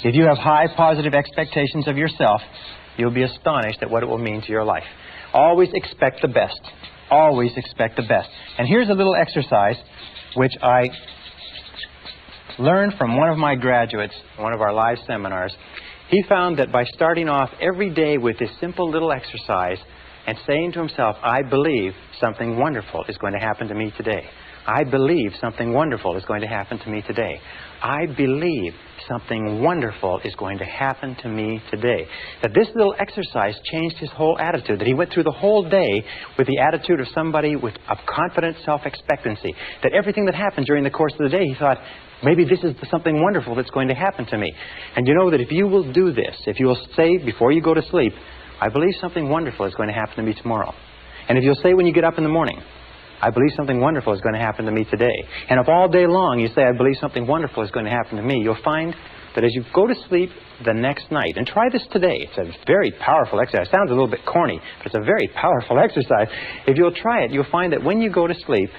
If you have high positive expectations of yourself, you'll be astonished at what it will mean to your life. Always expect the best. Always expect the best. And here's a little exercise which I learned from one of my graduates, one of our live seminars. He found that by starting off every day with this simple little exercise and saying to himself, I believe something wonderful is going to happen to me today. I believe something wonderful is going to happen to me today. I believe something wonderful is going to happen to me today. That this little exercise changed his whole attitude. That he went through the whole day with the attitude of somebody with a confident self-expectancy. That everything that happened during the course of the day, he thought, maybe this is something wonderful that's going to happen to me. And you know that if you will do this, if you will say before you go to sleep, I believe something wonderful is going to happen to me tomorrow. And if you'll say when you get up in the morning, I believe something wonderful is going to happen to me today. And if all day long you say, I believe something wonderful is going to happen to me, you'll find that as you go to sleep the next night, and try this today, it's a very powerful exercise. It sounds a little bit corny, but it's a very powerful exercise. If you'll try it, you'll find that when you go to sleep,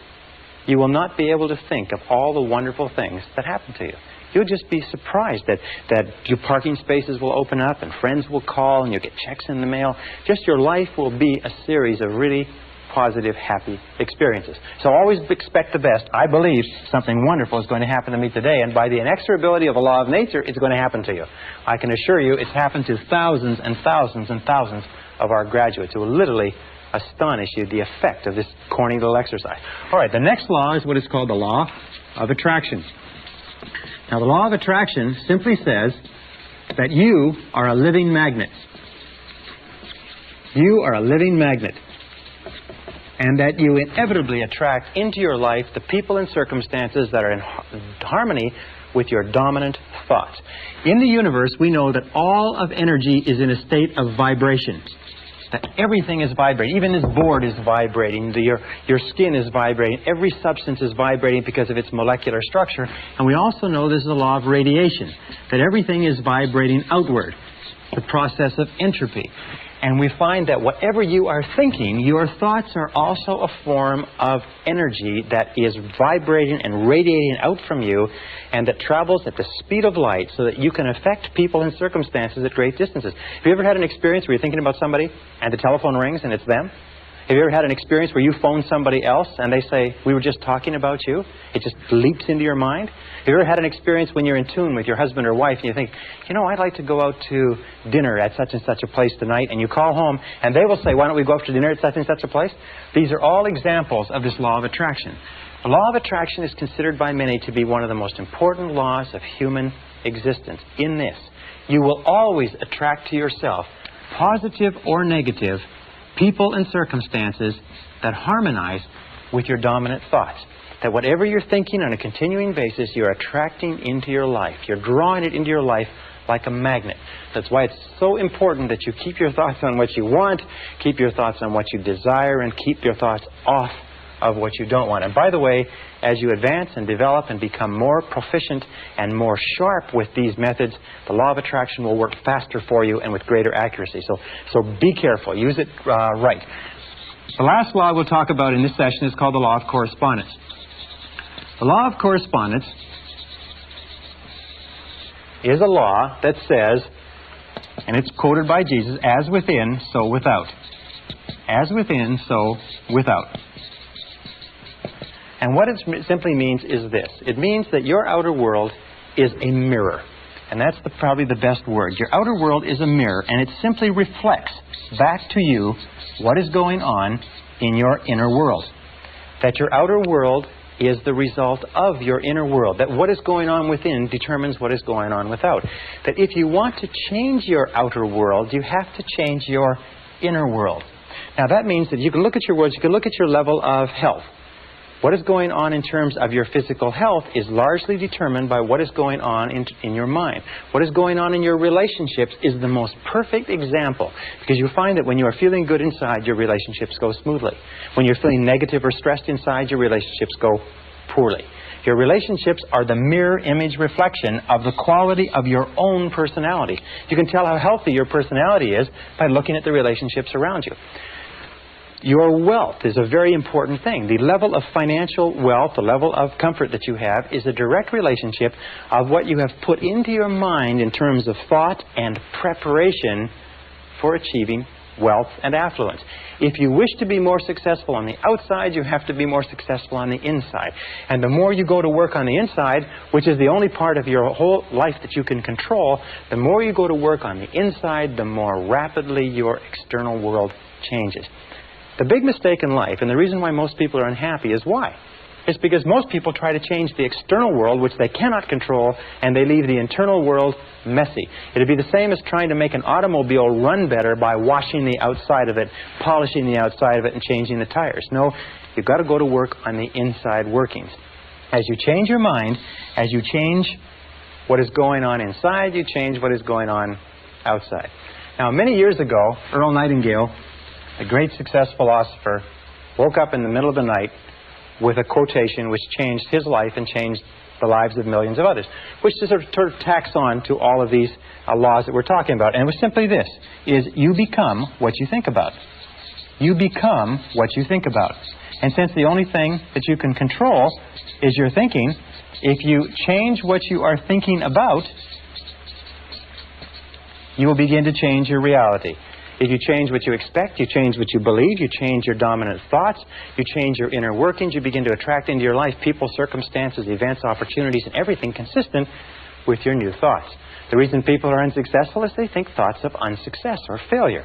you will not be able to think of all the wonderful things that happen to you. You'll just be surprised that your parking spaces will open up and friends will call and you'll get checks in the mail. Just your life will be a series of really positive, happy experiences. So always expect the best. I believe something wonderful is going to happen to me today, and by the inexorability of a law of nature, it's going to happen to you. I can assure you it's happened to thousands and thousands and thousands of our graduates who will literally astonish you, the effect of this corny little exercise. All right, the next law is what is called the law of attraction. Now, the law of attraction simply says that you are a living magnet. You are a living magnet. And that you inevitably attract into your life the people and circumstances that are in harmony with your dominant thoughts. In the universe, we know that all of energy is in a state of vibration. That everything is vibrating. Even this board is vibrating. Your skin is vibrating. Every substance is vibrating because of its molecular structure. And we also know this is a law of radiation. That everything is vibrating outward. The process of entropy. And we find that whatever you are thinking, your thoughts are also a form of energy that is vibrating and radiating out from you and that travels at the speed of light so that you can affect people and circumstances at great distances. Have you ever had an experience where you're thinking about somebody and the telephone rings and it's them? Have you ever had an experience where you phone somebody else and they say, we were just talking about you? It just leaps into your mind. Have you ever had an experience when you're in tune with your husband or wife and you think, you know, I'd like to go out to dinner at such and such a place tonight, and you call home and they will say, why don't we go out to dinner at such and such a place? These are all examples of this law of attraction. The law of attraction is considered by many to be one of the most important laws of human existence. In this, you will always attract to yourself, positive or negative, people and circumstances that harmonize with your dominant thoughts. That whatever you're thinking on a continuing basis, you're attracting into your life. You're drawing it into your life like a magnet. That's why it's so important that you keep your thoughts on what you want, keep your thoughts on what you desire, and keep your thoughts off of what you don't want. And by the way, as you advance and develop and become more proficient and more sharp with these methods, the law of attraction will work faster for you and with greater accuracy. So be careful. Use it right. The last law we'll talk about in this session is called the law of correspondence. The law of correspondence is a law that says, and it's quoted by Jesus, as within, so without. As within, so without. And what it simply means is this. It means that your outer world is a mirror. And that's probably the best word. Your outer world is a mirror, and it simply reflects back to you what is going on in your inner world. That your outer world is the result of your inner world. That what is going on within determines what is going on without. That if you want to change your outer world, you have to change your inner world. Now that means that you can look at your world, you can look at your level of health. What is going on in terms of your physical health is largely determined by what is going on in your mind. What is going on in your relationships is the most perfect example, because you find that when you are feeling good inside, your relationships go smoothly. When you're feeling negative or stressed inside, your relationships go poorly. Your relationships are the mirror image reflection of the quality of your own personality. You can tell how healthy your personality is by looking at the relationships around you. Your wealth is a very important thing. The level of financial wealth, the level of comfort that you have, is a direct relationship of what you have put into your mind in terms of thought and preparation for achieving wealth and affluence. If you wish to be more successful on the outside, you have to be more successful on the inside. And the more you go to work on the inside, which is the only part of your whole life that you can control, the more you go to work on the inside, the more rapidly your external world changes. The big mistake in life, and the reason why most people are unhappy, is why? It's because most people try to change the external world, which they cannot control, and they leave the internal world messy. It'd be the same as trying to make an automobile run better by washing the outside of it, polishing the outside of it, and changing the tires. No, you've got to go to work on the inside workings. As you change your mind, as you change what is going on inside, you change what is going on outside. Now, many years ago, Earl Nightingale, a great success philosopher, woke up in the middle of the night with a quotation which changed his life and changed the lives of millions of others, which is sort of tacks on to all of these laws that we're talking about. And it was simply this, is you become what you think about. You become what you think about. And since the only thing that you can control is your thinking, if you change what you are thinking about, you will begin to change your reality. If you change what you expect, you change what you believe, you change your dominant thoughts, you change your inner workings, you begin to attract into your life people, circumstances, events, opportunities, and everything consistent with your new thoughts. The reason people are unsuccessful is they think thoughts of unsuccess or failure.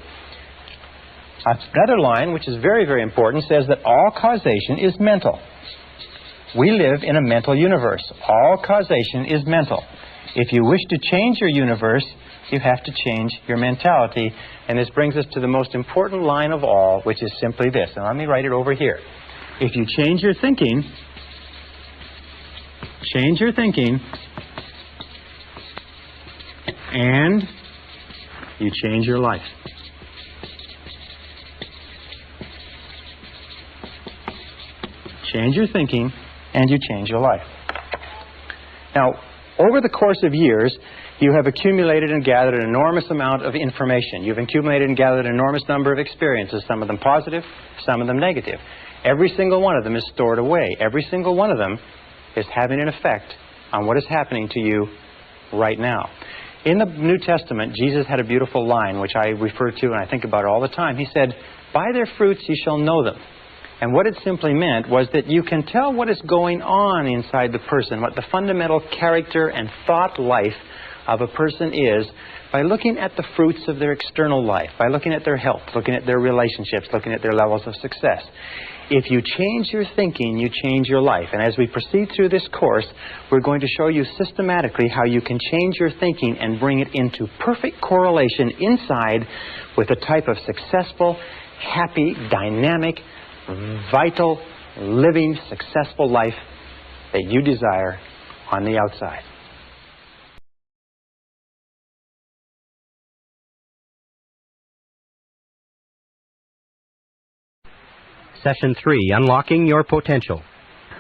Another line, which is very, very important, says that all causation is mental. We live in a mental universe. All causation is mental. If you wish to change your universe, you have to change your mentality. And this brings us to the most important line of all, which is simply this. And let me write it over here. If you change your thinking, and you change your life. Change your thinking, and you change your life. Now, over the course of years, you have accumulated and gathered an enormous amount of information. You've accumulated and gathered an enormous number of experiences, some of them positive, some of them negative. Every single one of them is stored away. Every single one of them is having an effect on what is happening to you right now. In the New Testament, Jesus had a beautiful line, which I refer to and I think about all the time. He said, "By their fruits you shall know them." And what it simply meant was that you can tell what is going on inside the person, what the fundamental character and thought life of a person is, by looking at the fruits of their external life, by looking at their health, looking at their relationships, looking at their levels of success. If you change your thinking, you change your life. And as we proceed through this course, we're going to show you systematically how you can change your thinking and bring it into perfect correlation inside with the type of successful, happy, dynamic, vital, living, successful life that you desire on the outside. Session 3, Unlocking Your Potential.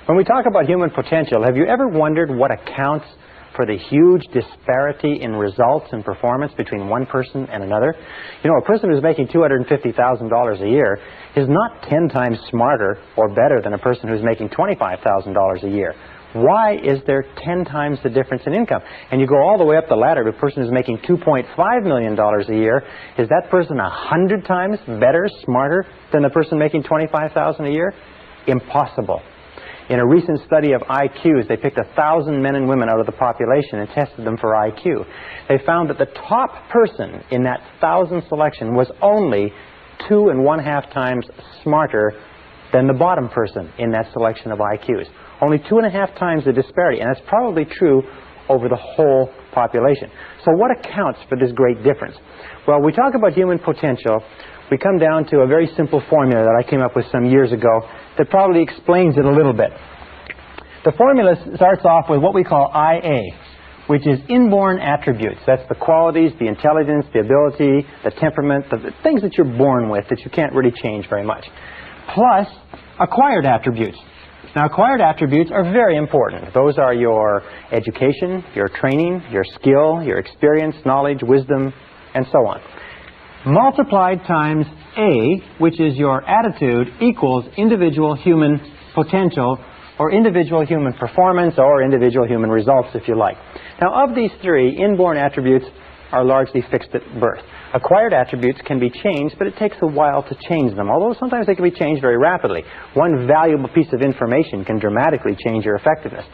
When we talk about human potential, have you ever wondered what accounts for the huge disparity in results and performance between one person and another? You know, a person who's making $250,000 a year is not 10 times smarter or better than a person who's making $25,000 a year. Why is there 10 times the difference in income? And you go all the way up the ladder. The person who's making $2.5 million a year, is that person 100 times better, smarter than the person making $25,000 a year? Impossible. In a recent study of IQs, they picked 1,000 men and women out of the population and tested them for IQ. They found that the top person in that 1,000 selection was only 2.5 times smarter than the bottom person in that selection of IQs. Only 2.5 times the disparity, and that's probably true over the whole population. So what accounts for this great difference? Well, we talk about human potential. We come down to a very simple formula that I came up with some years ago that probably explains it a little bit. The formula starts off with what we call IA, which is inborn attributes. That's the qualities, the intelligence, the ability, the temperament, the things that you're born with that you can't really change very much, plus acquired attributes. Now, acquired attributes are very important. Those are your education, your training, your skill, your experience, knowledge, wisdom, and so on. Multiplied times A, which is your attitude, equals individual human potential, or individual human performance, or individual human results, if you like. Now, of these three, inborn attributes are largely fixed at birth. Acquired attributes can be changed, but it takes a while to change them, although sometimes they can be changed very rapidly. One valuable piece of information can dramatically change your effectiveness.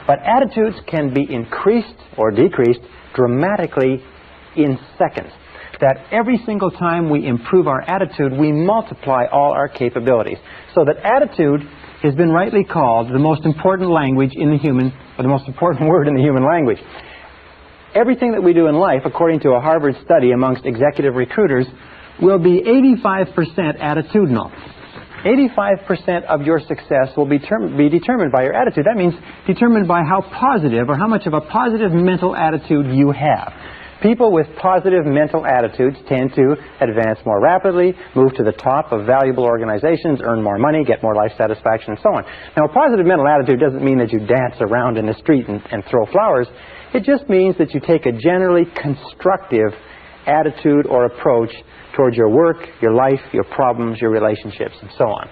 But attitudes can be increased or decreased dramatically in seconds. That every single time we improve our attitude, we multiply all our capabilities. So that attitude has been rightly called the most important language in the human, or the most important word in the human language. Everything that we do in life, according to a Harvard study amongst executive recruiters, will be 85% attitudinal. 85% of your success will be determined by your attitude. That means determined by how positive or how much of a positive mental attitude you have. People with positive mental attitudes tend to advance more rapidly, move to the top of valuable organizations, earn more money, get more life satisfaction, and so on. Now, a positive mental attitude doesn't mean that you dance around in the street and throw flowers. It just means that you take a generally constructive attitude or approach towards your work, your life, your problems, your relationships, and so on.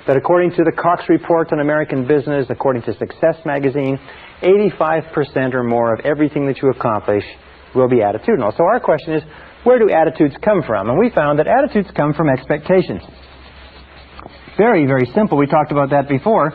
That according to the Cox Report on American Business, according to Success Magazine, 85% or more of everything that you accomplish will be attitudinal. So our question is, where do attitudes come from? And we found that attitudes come from expectations. Very, very simple. We talked about that before.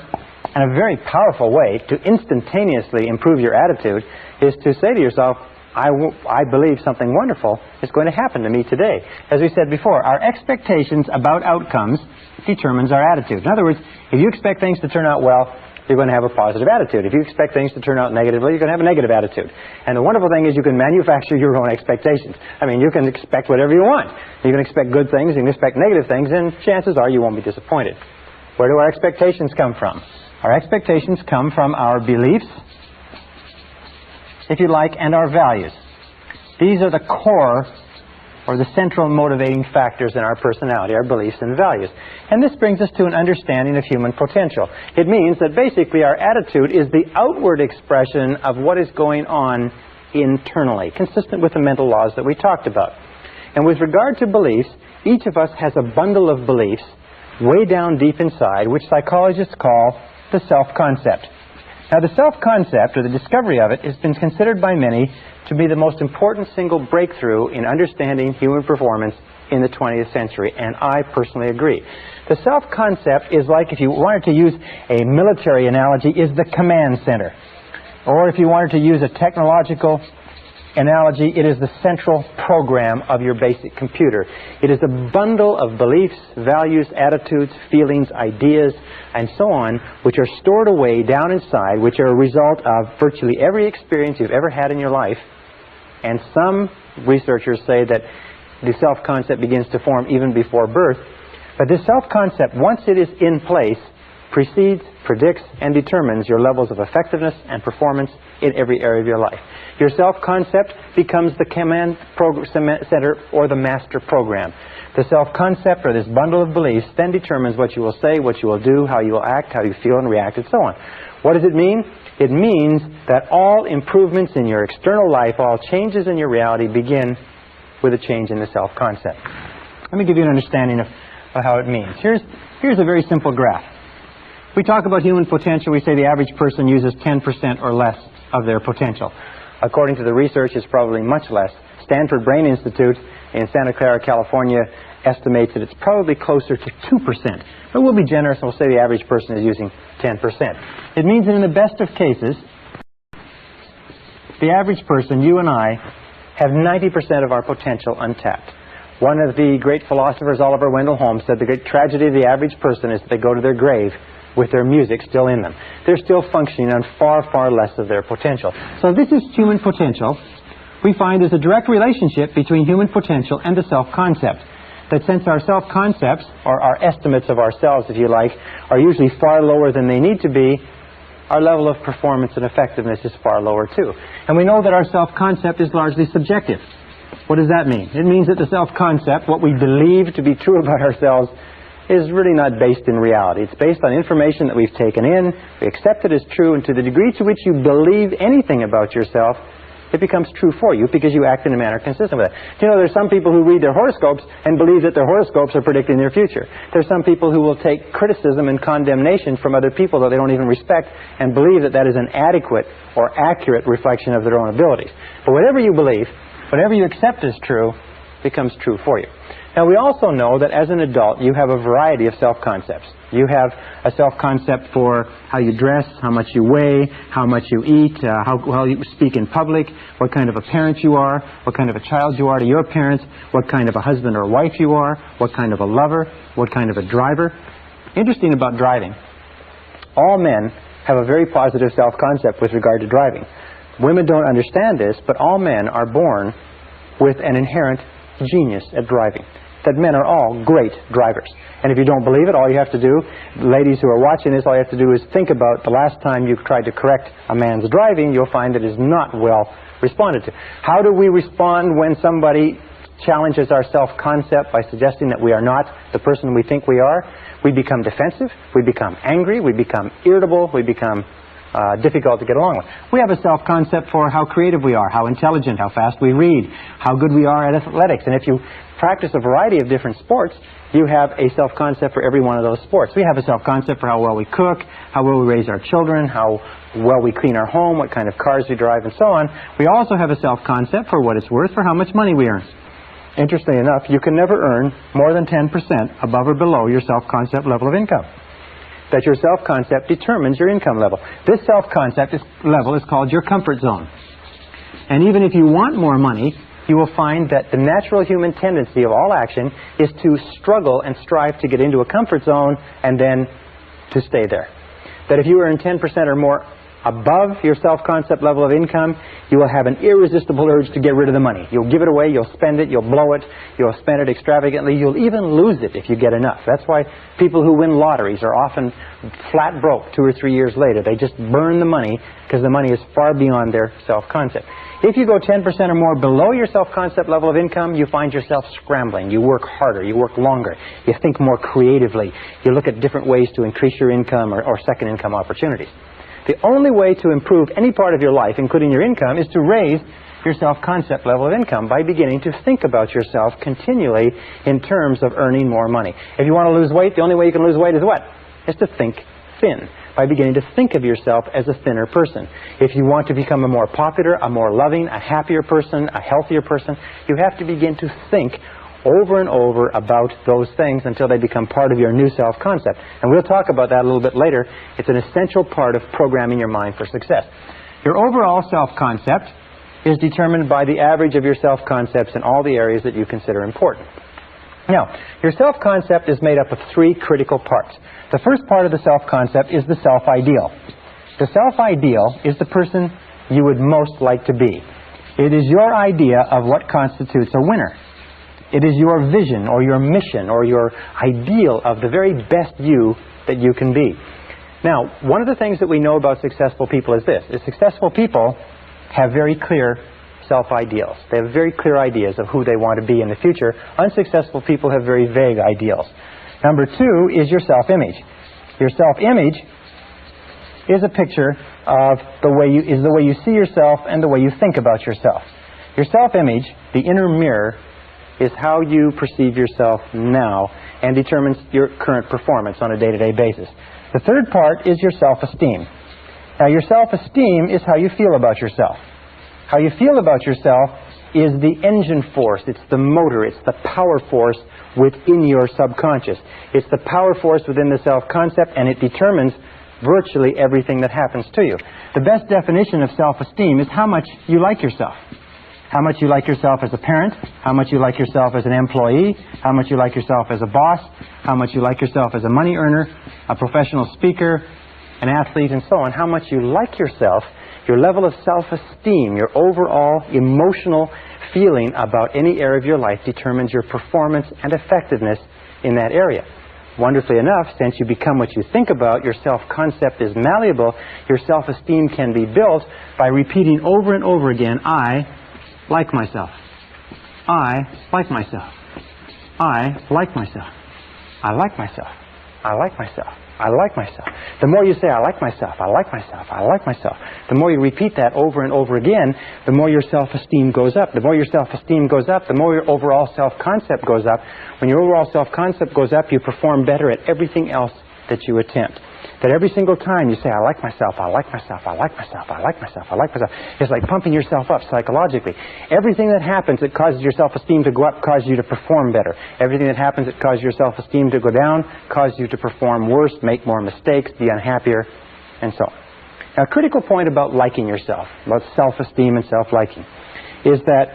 And a very powerful way to instantaneously improve your attitude is to say to yourself, I believe something wonderful is going to happen to me today. As we said before, our expectations about outcomes determines our attitude. In other words, if you expect things to turn out well, you're going to have a positive attitude. If you expect things to turn out negatively, you're going to have a negative attitude. And the wonderful thing is you can manufacture your own expectations. I mean, you can expect whatever you want. You can expect good things, you can expect negative things, and chances are you won't be disappointed. Where do our expectations come from? Our expectations come from our beliefs, if you like, and our values. These are the core or the central motivating factors in our personality, our beliefs and values. And this brings us to an understanding of human potential. It means that basically our attitude is the outward expression of what is going on internally, consistent with the mental laws that we talked about. And with regard to beliefs, each of us has a bundle of beliefs way down deep inside, which psychologists call the self-concept. Now, the self-concept, or the discovery of it, has been considered by many to be the most important single breakthrough in understanding human performance in the 20th century, and I personally agree. The self-concept is like, if you wanted to use a military analogy, is the command center. Or if you wanted to use a technological analogy, it is the central program of your basic computer. It is a bundle of beliefs, values, attitudes, feelings, ideas, and so on, which are stored away down inside, which are a result of virtually every experience you've ever had in your life. And some researchers say that the self-concept begins to form even before birth. But this self-concept, once it is in place, precedes, predicts, and determines your levels of effectiveness and performance in every area of your life. Your self-concept becomes the command center or the master program. The self-concept, or this bundle of beliefs, then determines what you will say, what you will do, how you will act, how you feel and react, and so on. What does it mean? It means that all improvements in your external life, all changes in your reality, begin with a change in the self-concept. Let me give you an understanding of how it means. Here's a very simple graph. We talk about human potential, we say the average person uses 10% or less of their potential. According to the research, it's probably much less. Stanford Brain Institute in Santa Clara, California, estimates that it's probably closer to 2%. But we'll be generous and we'll say the average person is using 10%. It means that in the best of cases, the average person, you and I, have 90% of our potential untapped. One of the great philosophers, Oliver Wendell Holmes, said the great tragedy of the average person is that they go to their grave with their music still in them. They're still functioning on far, far less of their potential. So this is human potential. We find there's a direct relationship between human potential and the self-concept. That since our self-concepts, or our estimates of ourselves, if you like, are usually far lower than they need to be, our level of performance and effectiveness is far lower too. And we know that our self-concept is largely subjective. What does that mean? It means that the self-concept, what we believe to be true about ourselves, is really not based in reality. It's based on information that we've taken in, we accept it as true, and to the degree to which you believe anything about yourself, it becomes true for you because you act in a manner consistent with it. You know, there's some people who read their horoscopes and believe that their horoscopes are predicting their future. There's some people who will take criticism and condemnation from other people that they don't even respect and believe that that is an adequate or accurate reflection of their own abilities. But whatever you believe, whatever you accept as true, becomes true for you. Now, we also know that as an adult, you have a variety of self-concepts. You have a self-concept for how you dress, how much you weigh, how much you eat, how well you speak in public, what kind of a parent you are, what kind of a child you are to your parents, what kind of a husband or wife you are, what kind of a lover, what kind of a driver. Interesting about driving. All men have a very positive self-concept with regard to driving. Women don't understand this, but all men are born with an inherent genius at driving. That men are all great drivers. And if you don't believe it, all you have to do, ladies who are watching this, all you have to do is think about the last time you tried to correct a man's driving. You'll find that it is not well responded to. How do we respond when somebody challenges our self-concept by suggesting that we are not the person we think we are? We become defensive, we become angry, we become irritable, we become difficult to get along with. We have a self-concept for how creative we are, how intelligent, how fast we read, how good we are at athletics. And if you practice a variety of different sports, you have a self-concept for every one of those sports. We have a self-concept for how well we cook, how well we raise our children, how well we clean our home, what kind of cars we drive, and so on. We also have a self-concept for what it's worth, for how much money we earn. Interestingly enough, you can never earn more than 10% above or below your self-concept level of income. That your self-concept determines your income level. This self-concept level is called your comfort zone. And even if you want more money, you will find that the natural human tendency of all action is to struggle and strive to get into a comfort zone and then to stay there. That if you earn 10% or more above your self-concept level of income, you will have an irresistible urge to get rid of the money. You'll give it away, you'll spend it, you'll blow it, you'll spend it extravagantly, you'll even lose it if you get enough. That's why people who win lotteries are often flat broke 2 or 3 years later. They just burn the money because the money is far beyond their self-concept. If you go 10% or more below your self-concept level of income, you find yourself scrambling. You work harder, you work longer, you think more creatively, you look at different ways to increase your income or second income opportunities. The only way to improve any part of your life, including your income, is to raise your self-concept level of income by beginning to think about yourself continually in terms of earning more money. If you want to lose weight, the only way you can lose weight is what? Is to think thin, by beginning to think of yourself as a thinner person. If you want to become a more popular, a more loving, a happier person, a healthier person, you have to begin to think over and over about those things until they become part of your new self-concept. And we'll talk about that a little bit later. It's an essential part of programming your mind for success. Your overall self-concept is determined by the average of your self-concepts in all the areas that you consider important. Now, your self-concept is made up of 3 critical parts. The first part of the self-concept is the self-ideal. The self-ideal is the person you would most like to be. It is your idea of what constitutes a winner. It is your vision or your mission or your ideal of the very best you that you can be. Now, one of the things that we know about successful people is this. Successful people have very clear self-ideals. They have very clear ideas of who they want to be in the future. Unsuccessful people have very vague ideals. Number 2 is your self-image. Your self-image is a picture of the way you see yourself and the way you think about yourself. Your self-image, the inner mirror, is how you perceive yourself now and determines your current performance on a day-to-day basis. The third part is your self-esteem. Now, your self-esteem is how you feel about yourself. How you feel about yourself is the engine force, it's the motor, it's the power force within your subconscious. It's the power force within the self-concept, and it determines virtually everything that happens to you. The best definition of self-esteem is how much you like yourself. How much you like yourself as a parent, how much you like yourself as an employee, how much you like yourself as a boss, how much you like yourself as a money earner, a professional speaker, an athlete, and so on. How much you like yourself, your level of self-esteem, your overall emotional feeling about any area of your life determines your performance and effectiveness in that area. Wonderfully enough, since you become what you think about, your self-concept is malleable, your self-esteem can be built by repeating over and over again, I like myself. I like myself. I like myself. I like myself. I like myself. I like myself. The more you say, I like myself, I like myself, I like myself, the more you repeat that over and over again, the more your self-esteem goes up. The more your self-esteem goes up, the more your overall self-concept goes up. When your overall self-concept goes up, you perform better at everything else that you attempt. That every single time you say, I like myself, I like myself, I like myself, I like myself, I like myself, it's like pumping yourself up psychologically. Everything that happens that causes your self-esteem to go up causes you to perform better. Everything that happens that causes your self-esteem to go down causes you to perform worse, make more mistakes, be unhappier, and so on. Now, a critical point about liking yourself, about self-esteem and self-liking, is that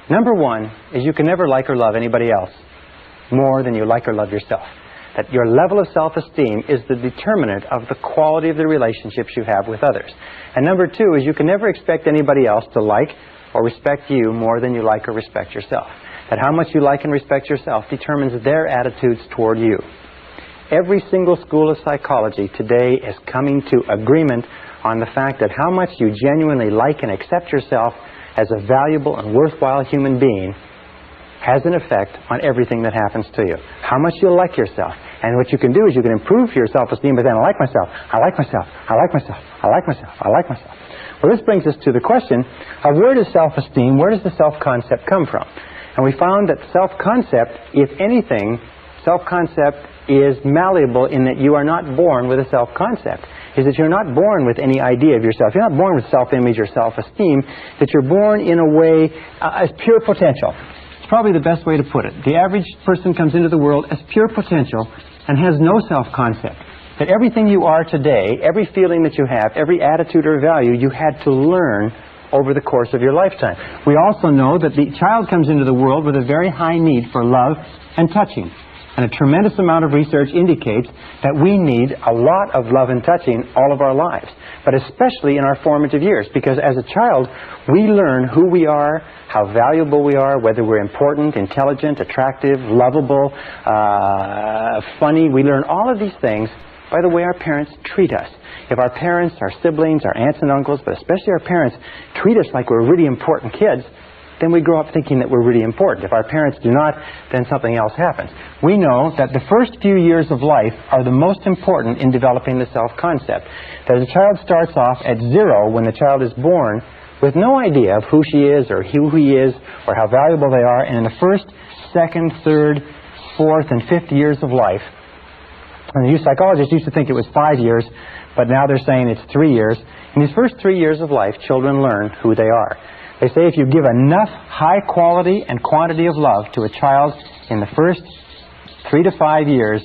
number one is you can never like or love anybody else more than you like or love yourself. That your level of self-esteem is the determinant of the quality of the relationships you have with others. And number two is you can never expect anybody else to like or respect you more than you like or respect yourself. That how much you like and respect yourself determines their attitudes toward you. Every single school of psychology today is coming to agreement on the fact that how much you genuinely like and accept yourself as a valuable and worthwhile human being has an effect on everything that happens to you. How much you like yourself. And what you can do is you can improve your self-esteem by saying, I like myself, I like myself, I like myself, I like myself, I like myself. Well, this brings us to the question of where does self-esteem, where does the self-concept come from? And we found that self-concept, if anything, self-concept is malleable in that you are not born with a self-concept. Is that you're not born with any idea of yourself. You're not born with self-image or self-esteem. That you're born in a way as pure potential. It's probably the best way to put it. The average person comes into the world as pure potential and has no self-concept. That everything you are today, every feeling that you have, every attitude or value, you had to learn over the course of your lifetime. We also know that the child comes into the world with a very high need for love and touching. And a tremendous amount of research indicates that we need a lot of love and touching all of our lives, but especially in our formative years, because as a child, we learn who we are, how valuable we are, whether we're important, intelligent, attractive, lovable, funny. We learn all of these things by the way our parents treat us. If our parents, our siblings, our aunts and uncles, but especially our parents, treat us like we're really important kids, then we grow up thinking that we're really important. If our parents do not, then something else happens. We know that the first few years of life are the most important in developing the self-concept. That a child starts off at zero when the child is born with no idea of who she is or who he is or how valuable they are. And in the first, second, third, fourth, and fifth years of life, and the psychologists used to think it was 5 years, but now they're saying it's 3 years. In these first 3 years of life, children learn who they are. They say if you give enough high quality and quantity of love to a child in the first 3 to 5 years,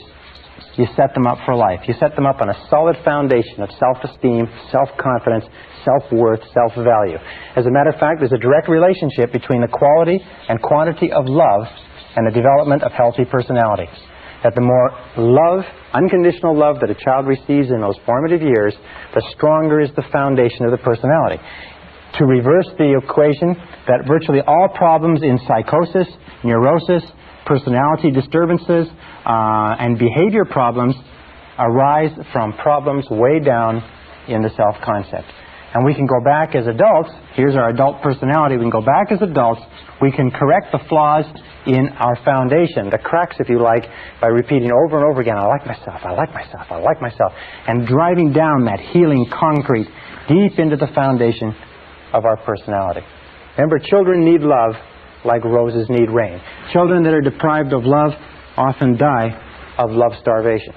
you set them up for life. You set them up on a solid foundation of self-esteem, self-confidence, self-worth, self-value. As a matter of fact, there's a direct relationship between the quality and quantity of love and the development of healthy personality. That the more love, unconditional love that a child receives in those formative years, the stronger is the foundation of the personality. To reverse the equation, that virtually all problems in psychosis, neurosis, personality disturbances, and behavior problems arise from problems way down in the self-concept. And we can go back as adults. Here's our adult personality. We can go back as adults. We can correct the flaws in our foundation, the cracks, if you like, by repeating over and over again, I like myself, I like myself, I like myself, and driving down that healing concrete deep into the foundation of our personality. Remember, children need love like roses need rain. Children that are deprived of love often die of love starvation.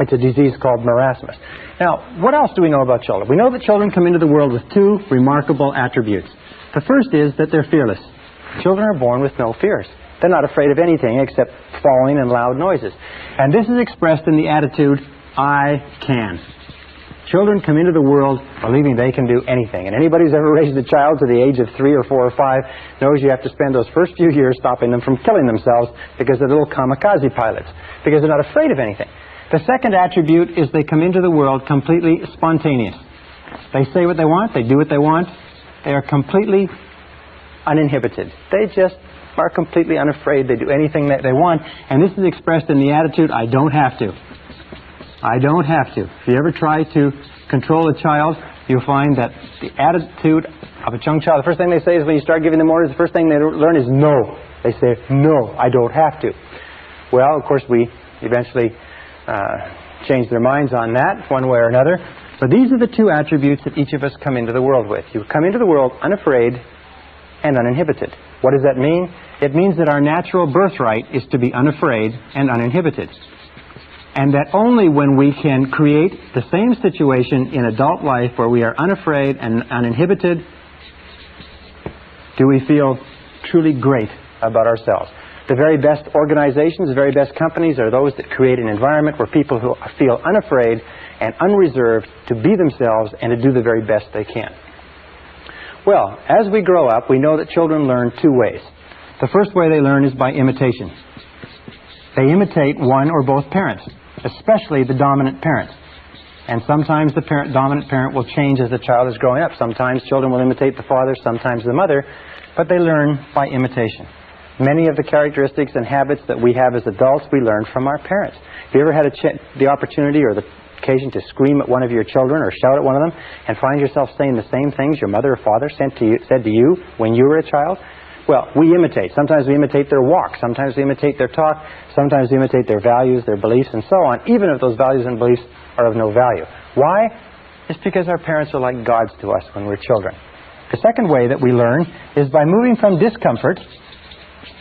It's a disease called marasmus. Now, what else do we know about children? We know that children come into the world with two remarkable attributes. The first is that they're fearless. Children are born with no fears. They're not afraid of anything except falling and loud noises. And this is expressed in the attitude, I can. Children come into the world believing they can do anything. And anybody who's ever raised a child to the age of 3 or 4 or 5 knows you have to spend those first few years stopping them from killing themselves because they're little kamikaze pilots, because they're not afraid of anything. The second attribute is they come into the world completely spontaneous. They say what they want, they do what they want. They are completely uninhibited. They just are completely unafraid. They do anything that they want. And this is expressed in the attitude, I don't have to. I don't have to. If you ever try to control a child, you'll find that the attitude of a young child, the first thing they say is when you start giving them orders, the first thing they learn is no. They say, no, I don't have to. Well, of course, we eventually change their minds on that one way or another. But these are the two attributes that each of us come into the world with. You come into the world unafraid and uninhibited. What does that mean? It means that our natural birthright is to be unafraid and uninhibited. And that only when we can create the same situation in adult life where we are unafraid and uninhibited do we feel truly great about ourselves. The very best organizations, the very best companies are those that create an environment where people who feel unafraid and unreserved to be themselves and to do the very best they can. Well, as we grow up, we know that children learn two ways. The first way they learn is by imitation. They imitate one or both parents, especially the dominant parent. And sometimes the dominant parent will change as the child is growing up. Sometimes children will imitate the father, sometimes the mother, but they learn by imitation. Many of the characteristics and habits that we have as adults, we learn from our parents. Have you ever had the opportunity or the occasion to scream at one of your children or shout at one of them and find yourself saying the same things your mother or father said to you when you were a child? Well, we imitate. Sometimes we imitate their walk. Sometimes we imitate their talk. Sometimes we imitate their values, their beliefs, and so on, even if those values and beliefs are of no value. Why? It's because our parents are like gods to us when we're children. The second way that we learn is by moving from discomfort,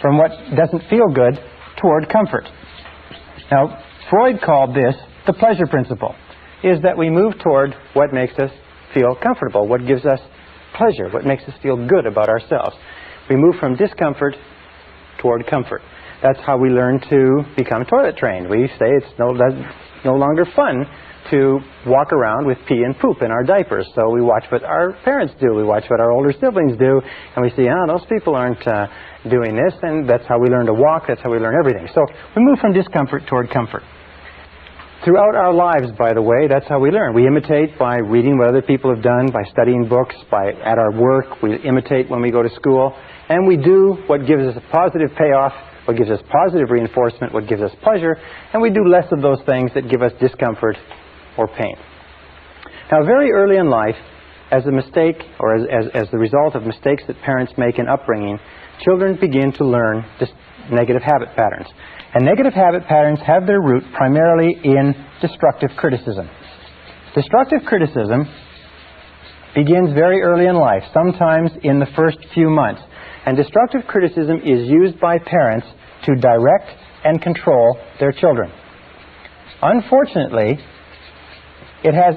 from what doesn't feel good, toward comfort. Now, Freud called this the pleasure principle, is that we move toward what makes us feel comfortable, what gives us pleasure, what makes us feel good about ourselves. We move from discomfort toward comfort. That's how we learn to become toilet trained. We say it's no longer fun to walk around with pee and poop in our diapers. So we watch what our parents do. We watch what our older siblings do. And we see, those people aren't doing this. And that's how we learn to walk. That's how we learn everything. So we move from discomfort toward comfort. Throughout our lives, by the way, that's how we learn. We imitate by reading what other people have done, by studying books, at our work. We imitate when we go to school. And we do what gives us a positive payoff, what gives us positive reinforcement, what gives us pleasure. And we do less of those things that give us discomfort or pain. Now, very early in life, as a mistake or as the result of mistakes that parents make in upbringing, children begin to learn negative habit patterns. And negative habit patterns have their root primarily in destructive criticism. Destructive criticism begins very early in life, sometimes in the first few months. And destructive criticism is used by parents to direct and control their children. Unfortunately, it has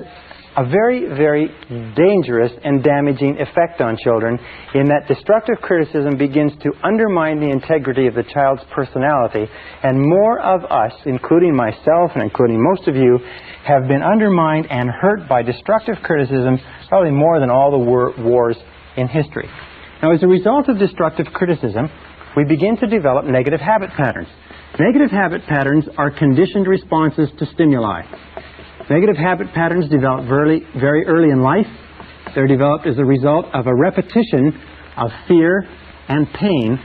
a very, very dangerous and damaging effect on children in that destructive criticism begins to undermine the integrity of the child's personality, and more of us, including myself and including most of you, have been undermined and hurt by destructive criticism probably more than all the wars in history. Now, as a result of destructive criticism, we begin to develop negative habit patterns. Negative habit patterns are conditioned responses to stimuli. Negative habit patterns develop very early in life. They're developed as a result of a repetition of fear and pain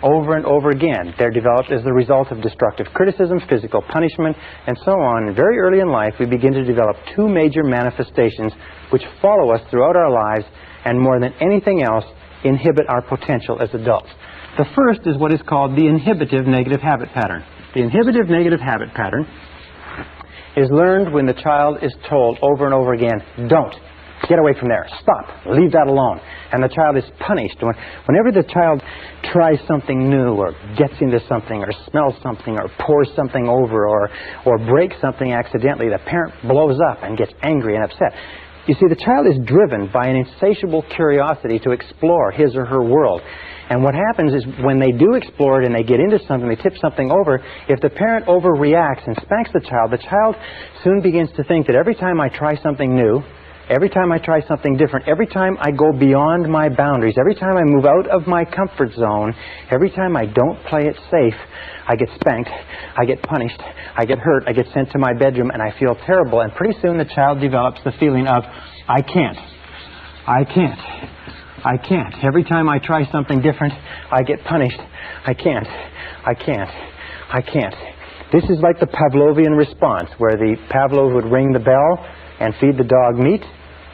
over and over again. They're developed as the result of destructive criticism, physical punishment, and so on. And very early in life, we begin to develop two major manifestations which follow us throughout our lives and, more than anything else, inhibit our potential as adults. The first is what is called the inhibitive negative habit pattern. The inhibitive negative habit pattern is learned when the child is told over and over again, don't, Get away from there. Stop. Leave that alone. And the child is punished. Whenever the child tries something new or gets into something or smells something or pours something over or breaks something accidentally, the parent blows up and gets angry and upset. You see, the child is driven by an insatiable curiosity to explore his or her world. And what happens is when they do explore it and they get into something, they tip something over, if the parent overreacts and spanks the child soon begins to think that every time I try something new, every time I try something different, every time I go beyond my boundaries, every time I move out of my comfort zone, every time I don't play it safe, I get spanked, I get punished, I get hurt, I get sent to my bedroom, and I feel terrible. And pretty soon the child develops the feeling of, I can't. Every time I try something different, I get punished. I can't. This is like the Pavlovian response, where the Pavlov would ring the bell and feed the dog meat,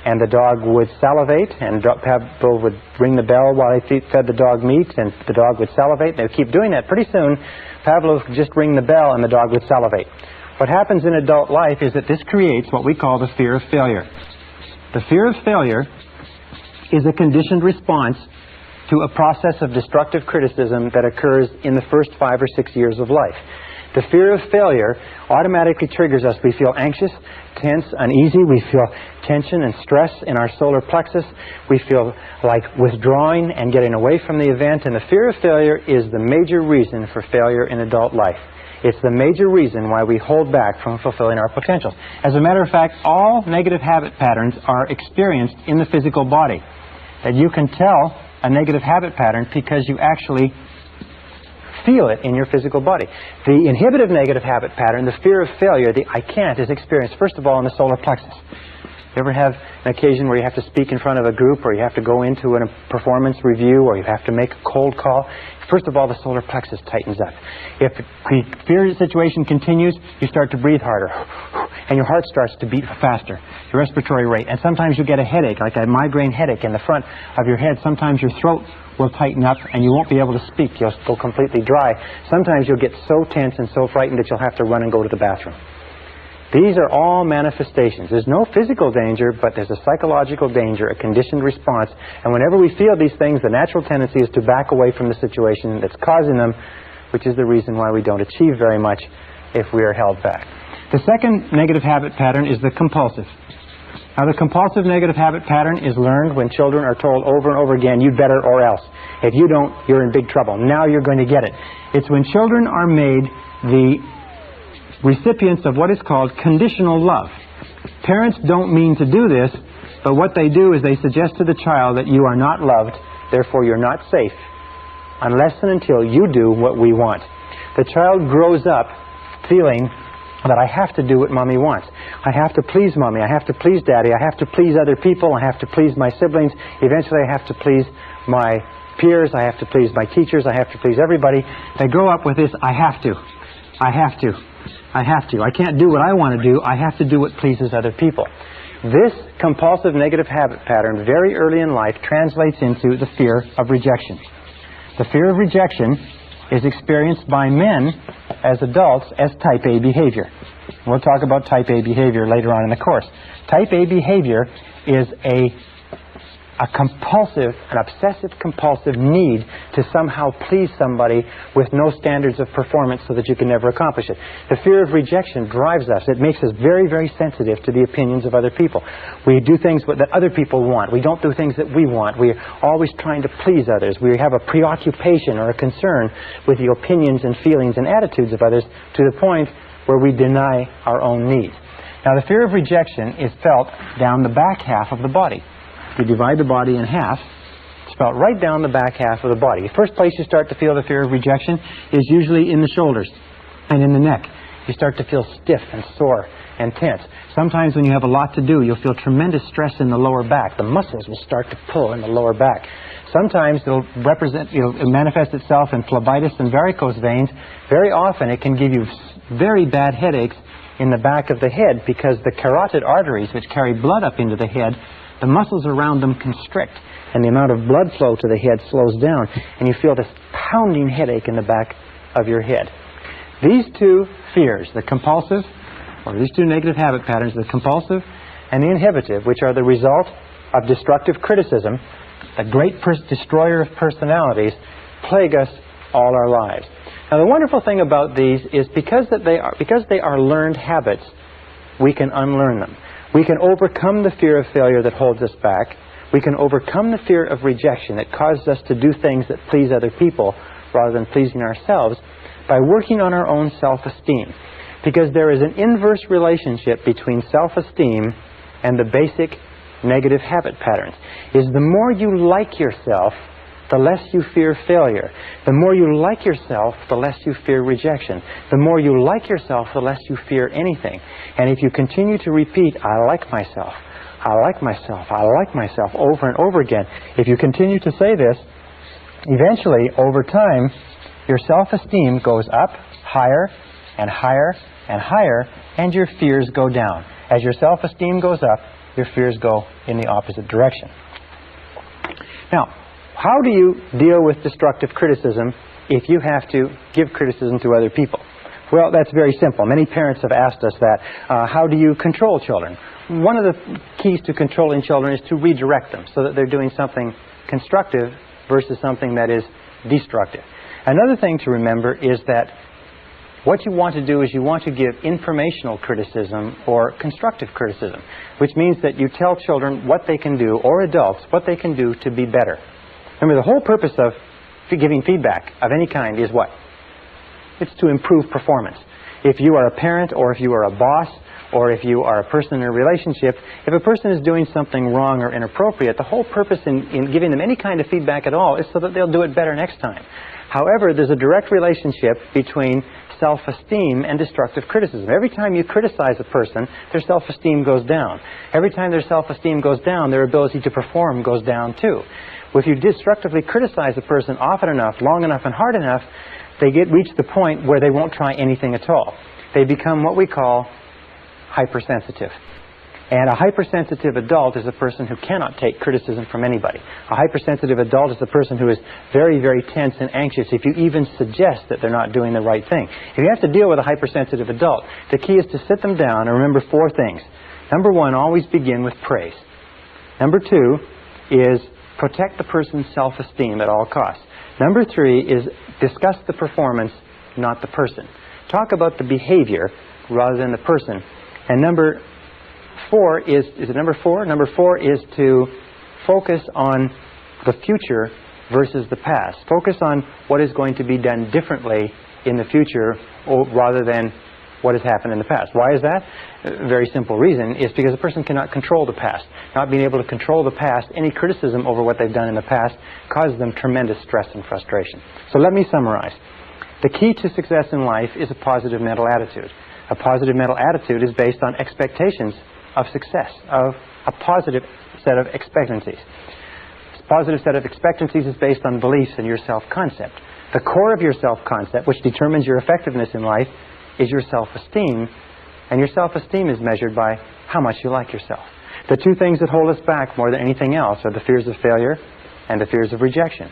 and the dog would salivate, and Pavlov would ring the bell while he fed the dog meat, and the dog would salivate. They would keep doing that. Pretty soon, Pavlov would just ring the bell and the dog would salivate. What happens in adult life is that this creates what we call the fear of failure. The fear of failure is a conditioned response to a process of destructive criticism that occurs in the first 5 or 6 years of life. The fear of failure automatically triggers us. We feel anxious, tense, uneasy. We feel tension and stress in our solar plexus. We feel like withdrawing and getting away from the event. And the fear of failure is the major reason for failure in adult life. It's the major reason why we hold back from fulfilling our potential. As a matter of fact, all negative habit patterns are experienced in the physical body. That you can tell a negative habit pattern because you actually feel it in your physical body. The inhibitive negative habit pattern, the fear of failure, the I can't, is experienced first of all in the solar plexus. You ever have an occasion where you have to speak in front of a group, or you have to go into a performance review, or you have to make a cold call? First of all, the solar plexus tightens up. If the fear situation continues, you start to breathe harder, and your heart starts to beat faster, your respiratory rate. And sometimes you get a headache, like a migraine headache in the front of your head. Sometimes your throat will tighten up and you won't be able to speak. You'll go completely dry. Sometimes you'll get so tense and so frightened that you'll have to run and go to the bathroom. These are all manifestations. There's no physical danger, but there's a psychological danger, a conditioned response. And whenever we feel these things, the natural tendency is to back away from the situation that's causing them, which is the reason why we don't achieve very much if we are held back. The second negative habit pattern is the compulsive. Now, the compulsive negative habit pattern is learned when children are told over and over again, you'd better or else. If you don't, you're in big trouble. Now you're going to get it. It's when children are made the recipients of what is called conditional love. Parents don't mean to do this, but what they do is they suggest to the child that you are not loved, therefore you're not safe, unless and until you do what we want. The child grows up feeling that I have to do what Mommy wants. I have to please Mommy. I have to please Daddy. I have to please other people. I have to please my siblings. Eventually I have to please my peers. I have to please my teachers. I have to please everybody. They grow up with this, I have to. I can't do what I want to do. I have to do what pleases other people. This compulsive negative habit pattern very early in life translates into the fear of rejection. The fear of rejection is experienced by men as adults as type A behavior. We'll talk about type A behavior later on in the course. Type A behavior is a compulsive, an obsessive-compulsive need to somehow please somebody with no standards of performance so that you can never accomplish it. The fear of rejection drives us. It makes us very, very sensitive to the opinions of other people. We do things that other people want. We don't do things that we want. We're always trying to please others. We have a preoccupation or a concern with the opinions and feelings and attitudes of others to the point where we deny our own needs. Now, the fear of rejection is felt down the back half of the body. If you divide the body in half, it's felt right down the back half of the body. The first place you start to feel the fear of rejection is usually in the shoulders and in the neck. You start to feel stiff and sore and tense. Sometimes when you have a lot to do, you'll feel tremendous stress in the lower back. The muscles will start to pull in the lower back. Sometimes it'll manifest itself in phlebitis and varicose veins. Very often it can give you very bad headaches in the back of the head because the carotid arteries, which carry blood up into the head, the muscles around them constrict, and the amount of blood flow to the head slows down, and you feel this pounding headache in the back of your head. These two fears, the compulsive, or these two negative habit patterns, the compulsive and the inhibitive, which are the result of destructive criticism, the great destroyer of personalities, plague us all our lives. Now, the wonderful thing about these is because they are learned habits, we can unlearn them. We can overcome the fear of failure that holds us back. We can overcome the fear of rejection that causes us to do things that please other people rather than pleasing ourselves by working on our own self-esteem. Because there is an inverse relationship between self-esteem and the basic negative habit patterns. Is the more you like yourself, the less you fear failure. The more you like yourself, the less you fear rejection. The more you like yourself, the less you fear anything. And if you continue to repeat, I like myself, I like myself, I like myself, over and over again, if you continue to say this, eventually, over time, your self-esteem goes up higher and higher and higher, and your fears go down. As your self-esteem goes up, your fears go in the opposite direction. Now, how do you deal with destructive criticism if you have to give criticism to other people? Well, that's very simple. Many parents have asked us that. How do you control children? One of the keys to controlling children is to redirect them so that they're doing something constructive versus something that is destructive. Another thing to remember is that what you want to do is you want to give informational criticism or constructive criticism, which means that you tell children what they can do, or adults, what they can do to be better. Remember, the whole purpose of giving feedback of any kind is what? It's to improve performance. If you are a parent, or if you are a boss, or if you are a person in a relationship, if a person is doing something wrong or inappropriate, the whole purpose in giving them any kind of feedback at all is so that they'll do it better next time. However, there's a direct relationship between self-esteem and destructive criticism. Every time you criticize a person, their self-esteem goes down. Every time their self-esteem goes down, their ability to perform goes down too. If you destructively criticize a person often enough, long enough, and hard enough, they reach the point where they won't try anything at all. They become what we call hypersensitive. And a hypersensitive adult is a person who cannot take criticism from anybody. A hypersensitive adult is a person who is very, very tense and anxious if you even suggest that they're not doing the right thing. If you have to deal with a hypersensitive adult, the key is to sit them down and remember 4 things. Number 1, always begin with praise. Number 2 is protect the person's self-esteem at all costs. Number 3 is discuss the performance, not the person. Talk about the behavior rather than the person. And number 4 is it number 4? Number 4 is to focus on the future versus the past. Focus on what is going to be done differently in the future rather than what has happened in the past. Why is that? A very simple reason is because a person cannot control the past. Not being able to control the past, any criticism over what they've done in the past causes them tremendous stress and frustration. So let me summarize. The key to success in life is a positive mental attitude. A positive mental attitude is based on expectations of success, of a positive set of expectancies. This positive set of expectancies is based on beliefs in your self-concept. The core of your self-concept, which determines your effectiveness in life, is your self-esteem, and your self-esteem is measured by how much you like yourself. The 2 things that hold us back more than anything else are the fears of failure and the fears of rejection.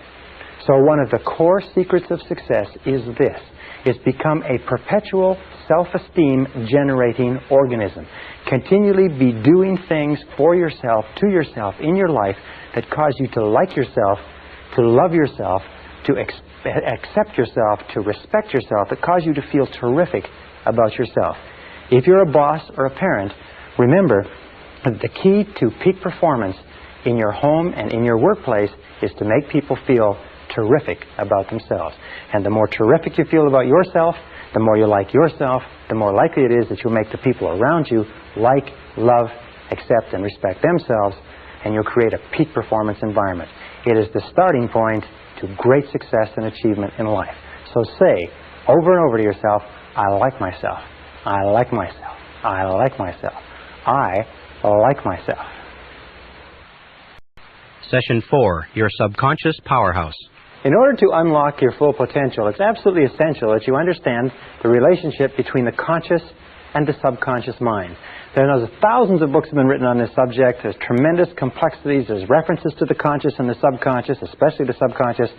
So one of the core secrets of success is this. It's become a perpetual self-esteem generating organism. Continually be doing things for yourself, to yourself, in your life that cause you to like yourself, to love yourself, to accept yourself, to respect yourself, that cause you to feel terrific about yourself. If you're a boss or a parent, remember that the key to peak performance in your home and in your workplace is to make people feel terrific about themselves. And the more terrific you feel about yourself, the more you like yourself, the more likely it is that you'll make the people around you like, love, accept, and respect themselves, and you'll create a peak performance environment. It is the starting point to great success and achievement in life. So say over and over to yourself, I like myself, I like myself, I like myself, I like myself. Session 4, Your Subconscious Powerhouse. In order to unlock your full potential, it's absolutely essential that you understand the relationship between the conscious and the subconscious mind. There are thousands of books have been written on this subject. There's tremendous complexities. There's references to the conscious and the subconscious, especially the subconscious,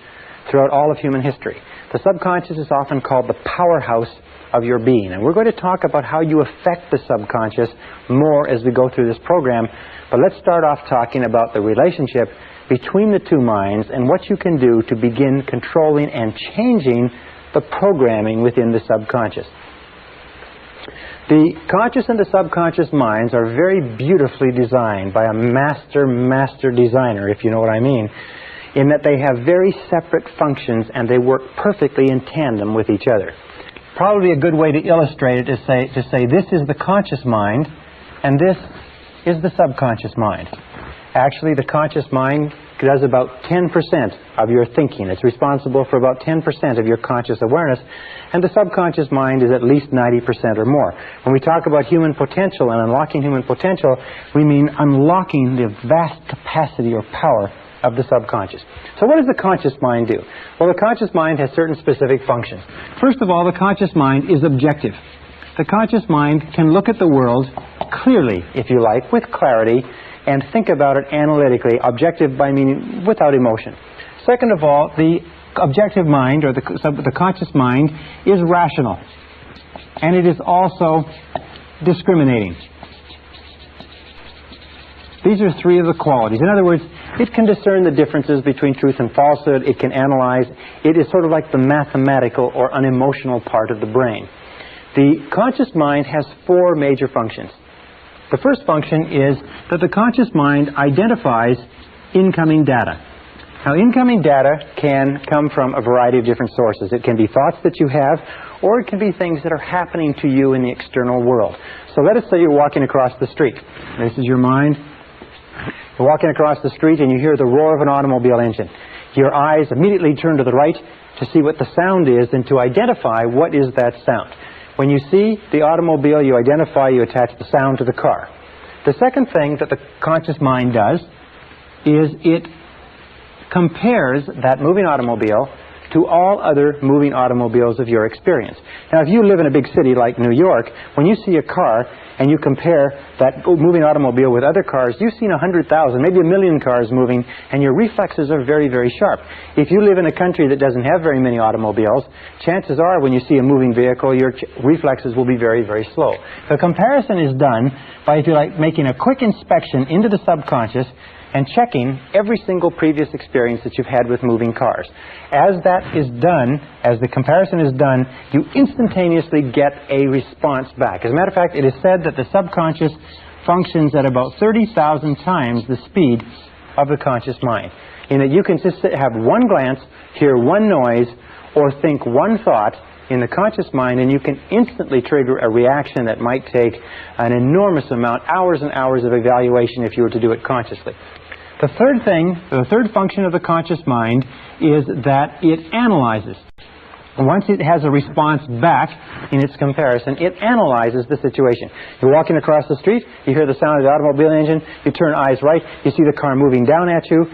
throughout all of human history. The subconscious is often called the powerhouse of your being. And we're going to talk about how you affect the subconscious more as we go through this program. But let's start off talking about the relationship between the two minds and what you can do to begin controlling and changing the programming within the subconscious. The conscious and the subconscious minds are very beautifully designed by a master designer, if you know what I mean, in that they have very separate functions and they work perfectly in tandem with each other. Probably a good way to illustrate it is to say this is the conscious mind and this is the subconscious mind. Actually, the conscious mind does about 10% of your thinking. It's responsible for about 10% of your conscious awareness, and the subconscious mind is at least 90% or more. When we talk about human potential and unlocking human potential, we mean unlocking the vast capacity or power of the subconscious. So what does the conscious mind do? Well, the conscious mind has certain specific functions. First of all, the conscious mind is objective. The conscious mind can look at the world clearly, if you like, with clarity, and think about it analytically. Objective by meaning without emotion. Second of all, the objective mind, or the conscious mind, is rational. And it is also discriminating. These are three of the qualities. In other words, it can discern the differences between truth and falsehood. It can analyze. It is sort of like the mathematical or unemotional part of the brain. The conscious mind has four major functions. The first function is that the conscious mind identifies incoming data. Now, incoming data can come from a variety of different sources. It can be thoughts that you have, or it can be things that are happening to you in the external world. So let us say you're walking across the street. This is your mind. You're walking across the street and you hear the roar of an automobile engine. Your eyes immediately turn to the right to see what the sound is and to identify what is that sound. When you see the automobile, you identify, you attach the sound to the car. The second thing that the conscious mind does is it compares that moving automobile to all other moving automobiles of your experience. Now, if you live in a big city like New York, when you see a car and you compare that moving automobile with other cars, you've seen 100,000, maybe 1 million cars moving, and your reflexes are very, very sharp. If you live in a country that doesn't have very many automobiles, chances are when you see a moving vehicle, your reflexes will be very, very slow. The comparison is done by, if you like, making a quick inspection into the subconscious and checking every single previous experience that you've had with moving cars. As that is done, as the comparison is done, you instantaneously get a response back. As a matter of fact, it is said that the subconscious functions at about 30,000 times the speed of the conscious mind. In that you can just have one glance, hear one noise, or think one thought in the conscious mind, and you can instantly trigger a reaction that might take an enormous amount, hours and hours of evaluation if you were to do it consciously. The third function of the conscious mind is that it analyzes. Once it has a response back in its comparison, it analyzes the situation. You're walking across the street, you hear the sound of the automobile engine, you turn eyes right, you see the car moving down at you.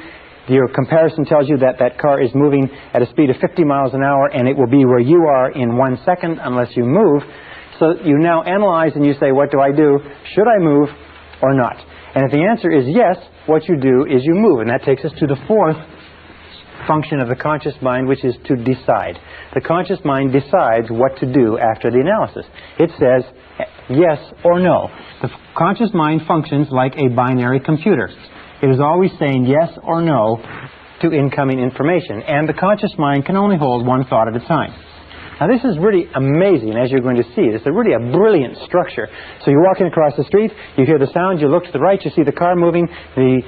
Your comparison tells you that that car is moving at a speed of 50 miles an hour, and it will be where you are in 1 second unless you move. So you now analyze and you say, what do I do? Should I move or not? And if the answer is yes, what you do is you move. And that takes us to the fourth function of the conscious mind, which is to decide. The conscious mind decides what to do after the analysis. It says yes or no. The conscious mind functions like a binary computer. It is always saying yes or no to incoming information. And the conscious mind can only hold one thought at a time. Now, this is really amazing, as you're going to see. It's really a brilliant structure. So you're walking across the street, you hear the sound, you look to the right, you see the car moving. The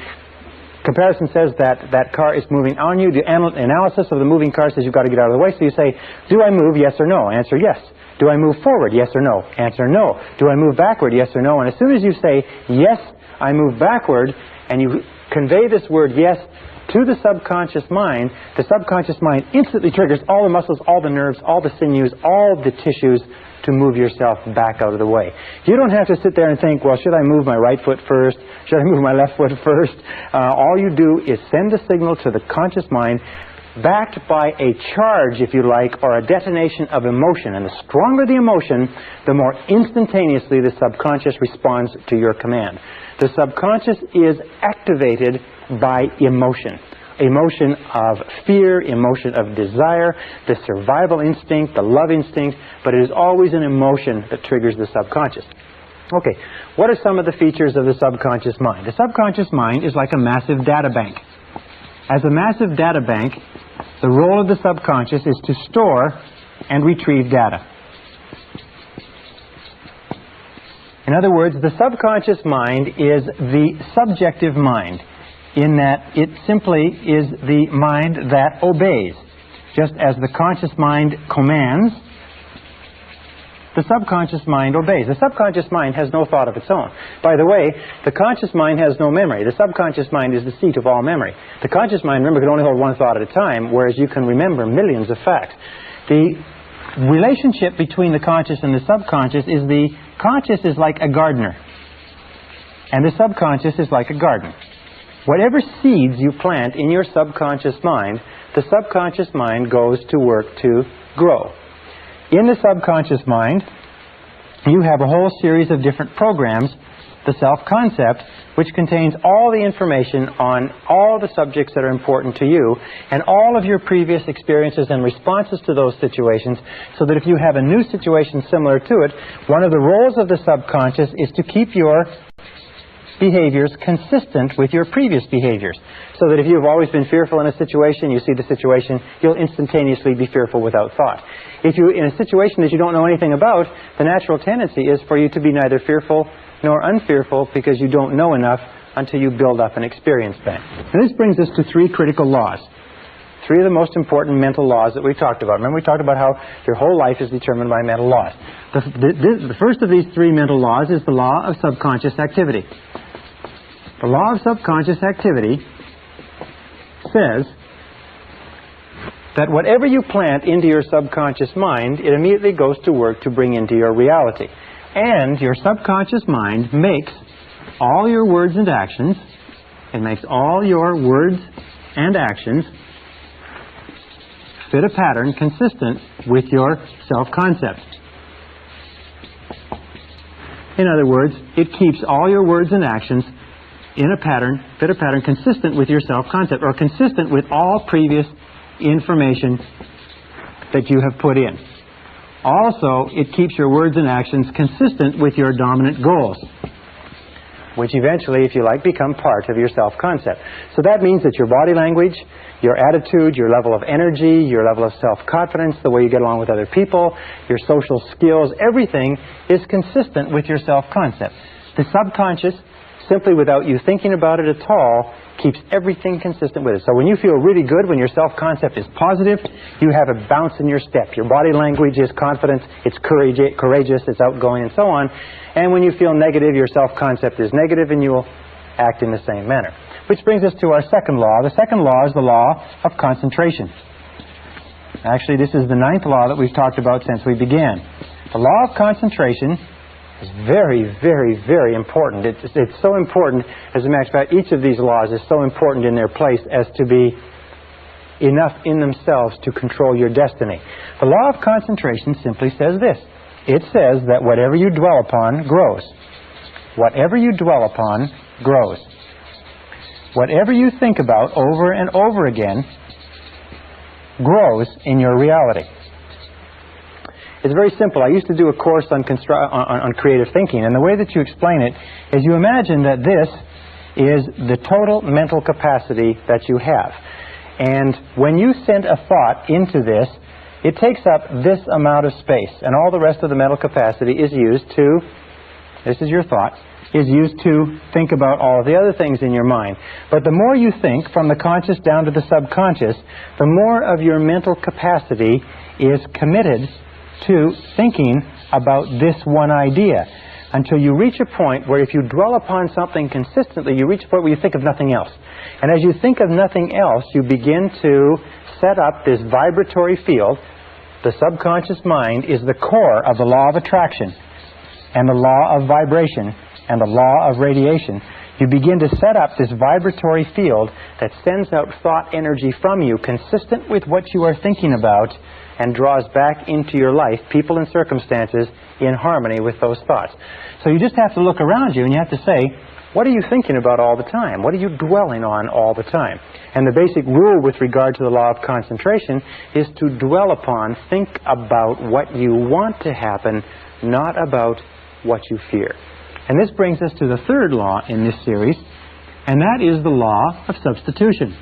comparison says that that car is moving on you. The analysis of the moving car says you've got to get out of the way. So you say, do I move, yes or no? Answer, yes. Do I move forward, yes or no? Answer, no. Do I move backward, yes or no? And as soon as you say, yes, I move backward, and you convey this word yes to the subconscious mind instantly triggers all the muscles, all the nerves, all the sinews, all the tissues to move yourself back out of the way. You don't have to sit there and think, well, should I move my right foot first? Should I move my left foot first? All you do is send a signal to the conscious mind backed by a charge, if you like, or a detonation of emotion. And the stronger the emotion, the more instantaneously the subconscious responds to your command. The subconscious is activated by emotion. emotion of fear, emotion of desire, the survival instinct, the love instinct, but it is always an emotion that triggers the subconscious. Okay, what are some of the features of the subconscious mind? The subconscious mind is like a massive data bank. As a massive data bank, the role of the subconscious is to store and retrieve data. In other words, the subconscious mind is the subjective mind, in that it simply is the mind that obeys. Just as the conscious mind commands, the subconscious mind obeys. The subconscious mind has no thought of its own. By the way, the conscious mind has no memory. The subconscious mind is the seat of all memory. The conscious mind, remember, can only hold one thought at a time, whereas you can remember millions of facts. The relationship between the conscious and the subconscious is the conscious is like a gardener, and the subconscious is like a garden. Whatever seeds you plant in your subconscious mind, the subconscious mind goes to work to grow. In the subconscious mind, you have a whole series of different programs, the self-concept, which contains all the information on all the subjects that are important to you and all of your previous experiences and responses to those situations, so that if you have a new situation similar to it, one of the roles of the subconscious is to keep your behaviors consistent with your previous behaviors. So that if you've always been fearful in a situation, you see the situation, you'll instantaneously be fearful without thought. If you're in a situation that you don't know anything about, the natural tendency is for you to be neither fearful nor unfearful, because you don't know enough until you build up an experience bank. And this brings us to three critical laws. Three of the most important mental laws that we talked about. Remember, we talked about how your whole life is determined by mental laws. The first of these three mental laws is the law of subconscious activity. The law of subconscious activity says that whatever you plant into your subconscious mind, it immediately goes to work to bring into your reality. And your subconscious mind makes all your words and actions, it makes all your words and actions fit a pattern consistent with your self-concept. In other words, it keeps all your words and actions in a pattern, fit a pattern consistent with your self-concept, or consistent with all previous information that you have put in. Also, it keeps your words and actions consistent with your dominant goals, which eventually, if you like, become part of your self-concept. So that means that your body language, your attitude, your level of energy, your level of self-confidence, the way you get along with other people, your social skills, everything is consistent with your self-concept. The subconscious, simply without you thinking about it at all, keeps everything consistent with it. So when you feel really good, when your self-concept is positive, you have a bounce in your step. Your body language is confident, it's courageous, it's outgoing, and so on. And when you feel negative, your self-concept is negative, and you will act in the same manner. Which brings us to our second law. The second law is the law of concentration. Actually, this is the ninth law that we've talked about since we began. The law of concentration is very, very, very important. It's so important, as a matter of fact, each of these laws is so important in their place as to be enough in themselves to control your destiny. The law of concentration simply says this. It says that whatever you dwell upon grows. Whatever you dwell upon grows. Whatever you think about over and over again grows in your reality. It's very simple. I used to do a course on creative thinking, and the way that you explain it is you imagine that this is the total mental capacity that you have. And when you send a thought into this, it takes up this amount of space, and all the rest of the mental capacity is used to, this is your thought, is used to think about all of the other things in your mind. But the more you think, from the conscious down to the subconscious, the more of your mental capacity is committed to thinking about this one idea, until you reach a point where if you dwell upon something consistently, you reach a point where you think of nothing else. And as you think of nothing else, you begin to set up this vibratory field. The subconscious mind is the core of the law of attraction and the law of vibration and the law of radiation. You begin to set up this vibratory field that sends out thought energy from you consistent with what you are thinking about, and draws back into your life people and circumstances in harmony with those thoughts. So you just have to look around you and you have to say, What are you thinking about all the time? What are you dwelling on all the time? And the basic rule with regard to the law of concentration is to dwell upon, think about what you want to happen, not about what you fear. And this brings us to the third law in this series, and that is the law of substitution.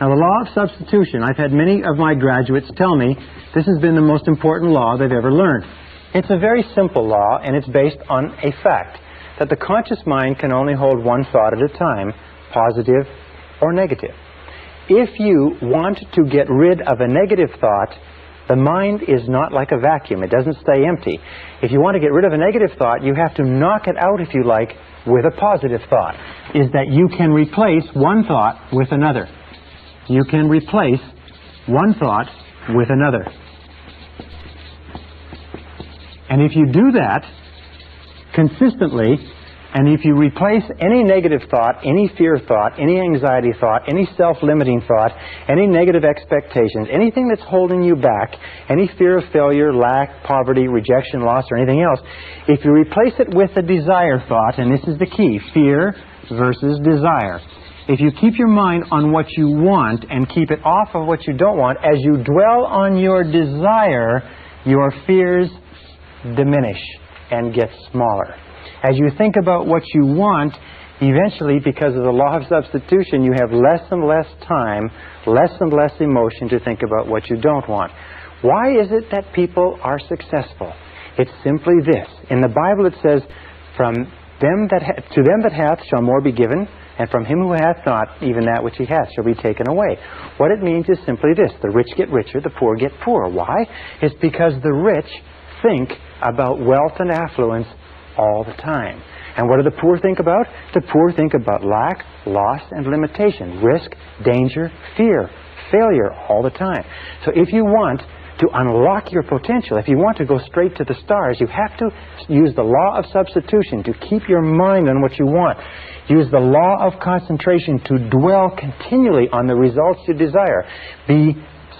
Now, the law of substitution, I've had many of my graduates tell me this has been the most important law they've ever learned. It's a very simple law, and it's based on a fact that the conscious mind can only hold one thought at a time, positive or negative. If you want to get rid of a negative thought, the mind is not like a vacuum. It doesn't stay empty. If you want to get rid of a negative thought, you have to knock it out, if you like, with a positive thought. Is that you can replace one thought with another. You can replace one thought with another. And if you do that consistently, and if you replace any negative thought, any fear thought, any anxiety thought, any self-limiting thought, any negative expectations, anything that's holding you back, any fear of failure, lack, poverty, rejection, loss, or anything else, if you replace it with a desire thought, and this is the key, fear versus desire. If you keep your mind on what you want and keep it off of what you don't want, as you dwell on your desire, your fears diminish and get smaller. As you think about what you want, eventually, because of the law of substitution, you have less and less time, less and less emotion to think about what you don't want. Why is it that people are successful? It's simply this. In the Bible it says, to them that hath shall more be given, and from him who hath not, even that which he hath shall be taken away. What it means is simply this. The rich get richer, the poor get poorer. Why? It's because the rich think about wealth and affluence all the time. And what do the poor think about? The poor think about lack, loss, and limitation, risk, danger, fear, failure all the time. So if you want to unlock your potential, if you want to go straight to the stars, you have to use the law of substitution to keep your mind on what you want. Use the law of concentration to dwell continually on the results you desire. Be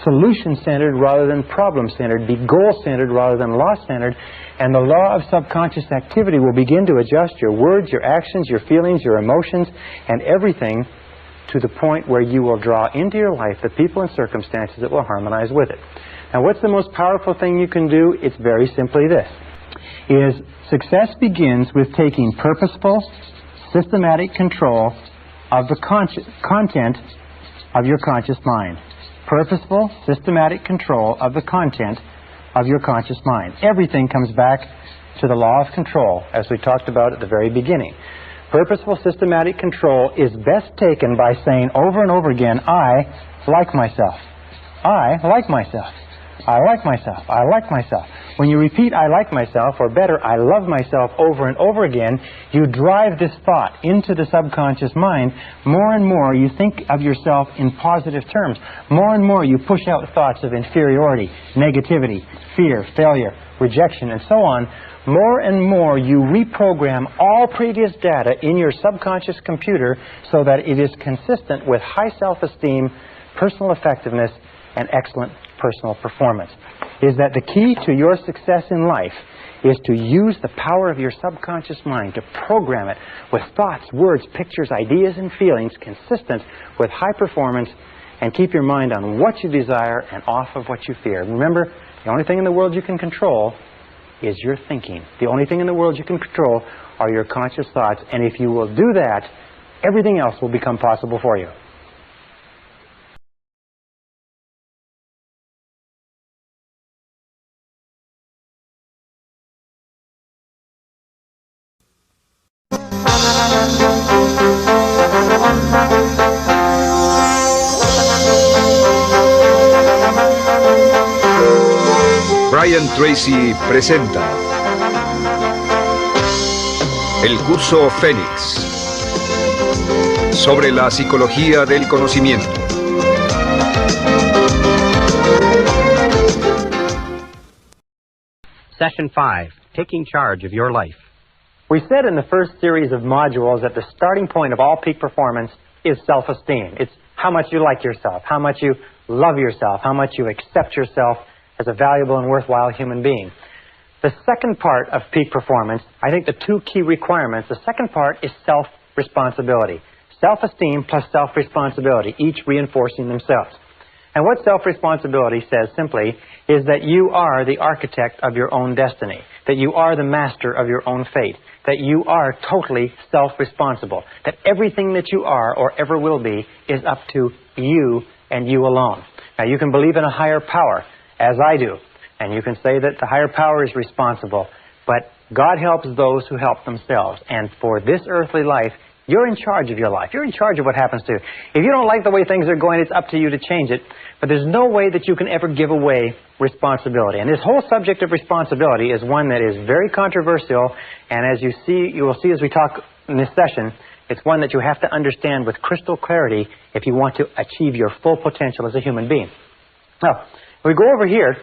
solution-centered rather than problem-centered. Be goal-centered rather than loss-centered. And the law of subconscious activity will begin to adjust your words, your actions, your feelings, your emotions, and everything to the point where you will draw into your life the people and circumstances that will harmonize with it. Now, what's the most powerful thing you can do? It's very simply this. Success begins with taking purposeful, systematic control of the content of your conscious mind. Purposeful, systematic control of the content of your conscious mind. Everything comes back to the law of control, as we talked about at the very beginning. Purposeful, systematic control is best taken by saying over and over again, I like myself. I like myself. I like myself. I like myself. When you repeat, I like myself, or better, I love myself over and over again, you drive this thought into the subconscious mind. More and more you think of yourself in positive terms. More and more you push out thoughts of inferiority, negativity, fear, failure, rejection, and so on. More and more you reprogram all previous data in your subconscious computer so that it is consistent with high self-esteem, personal effectiveness, and excellent personal performance. Is that the key to your success in life is to use the power of your subconscious mind to program it with thoughts, words, pictures, ideas, and feelings consistent with high performance, and keep your mind on what you desire and off of what you fear. Remember, the only thing in the world you can control is your thinking. The only thing in the world you can control are your conscious thoughts, and if you will do that, everything else will become possible for you. Brian Tracy presenta el curso Fénix sobre la psicología del conocimiento. Session 5, Taking Charge of Your Life. We said in the first series of modules that the starting point of all peak performance is self-esteem. It's how much you like yourself, how much you love yourself, how much you accept yourself as a valuable and worthwhile human being. The second part of peak performance, I think the two key requirements, the second part is self-responsibility. Self-esteem plus self-responsibility, each reinforcing themselves. And what self-responsibility says simply is that you are the architect of your own destiny, that you are the master of your own fate, that you are totally self-responsible, that everything that you are or ever will be is up to you and you alone. Now, you can believe in a higher power, as I do, and you can say that the higher power is responsible, but God helps those who help themselves. And for this earthly life, you're in charge of your life. You're in charge of what happens to you. If you don't like the way things are going, it's up to you to change it. But there's no way that you can ever give away responsibility. And this whole subject of responsibility is one that is very controversial. And as you will see as we talk in this session, it's one that you have to understand with crystal clarity if you want to achieve your full potential as a human being. Now, we go over here.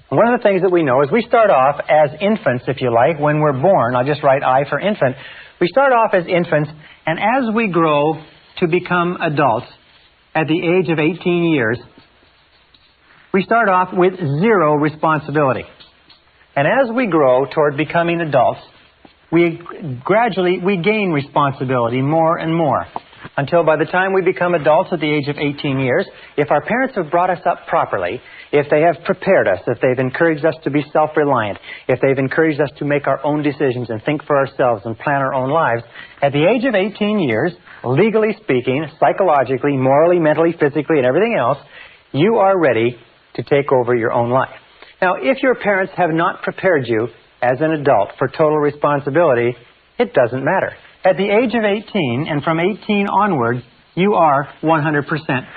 One of the things that we know is we start off as infants, if you like, when we're born. I'll just write I for infant. We start off as infants, and as we grow to become adults at the age of 18 years, we start off with zero responsibility. And as we grow toward becoming adults, we gain responsibility more and more, until by the time we become adults at the age of 18 years, if our parents have brought us up properly, if they have prepared us, if they've encouraged us to be self-reliant, if they've encouraged us to make our own decisions and think for ourselves and plan our own lives, at the age of 18 years, legally speaking, psychologically, morally, mentally, physically, and everything else, you are ready to take over your own life. Now, if your parents have not prepared you as an adult for total responsibility, it doesn't matter. At the age of 18, and from 18 onward, you are 100%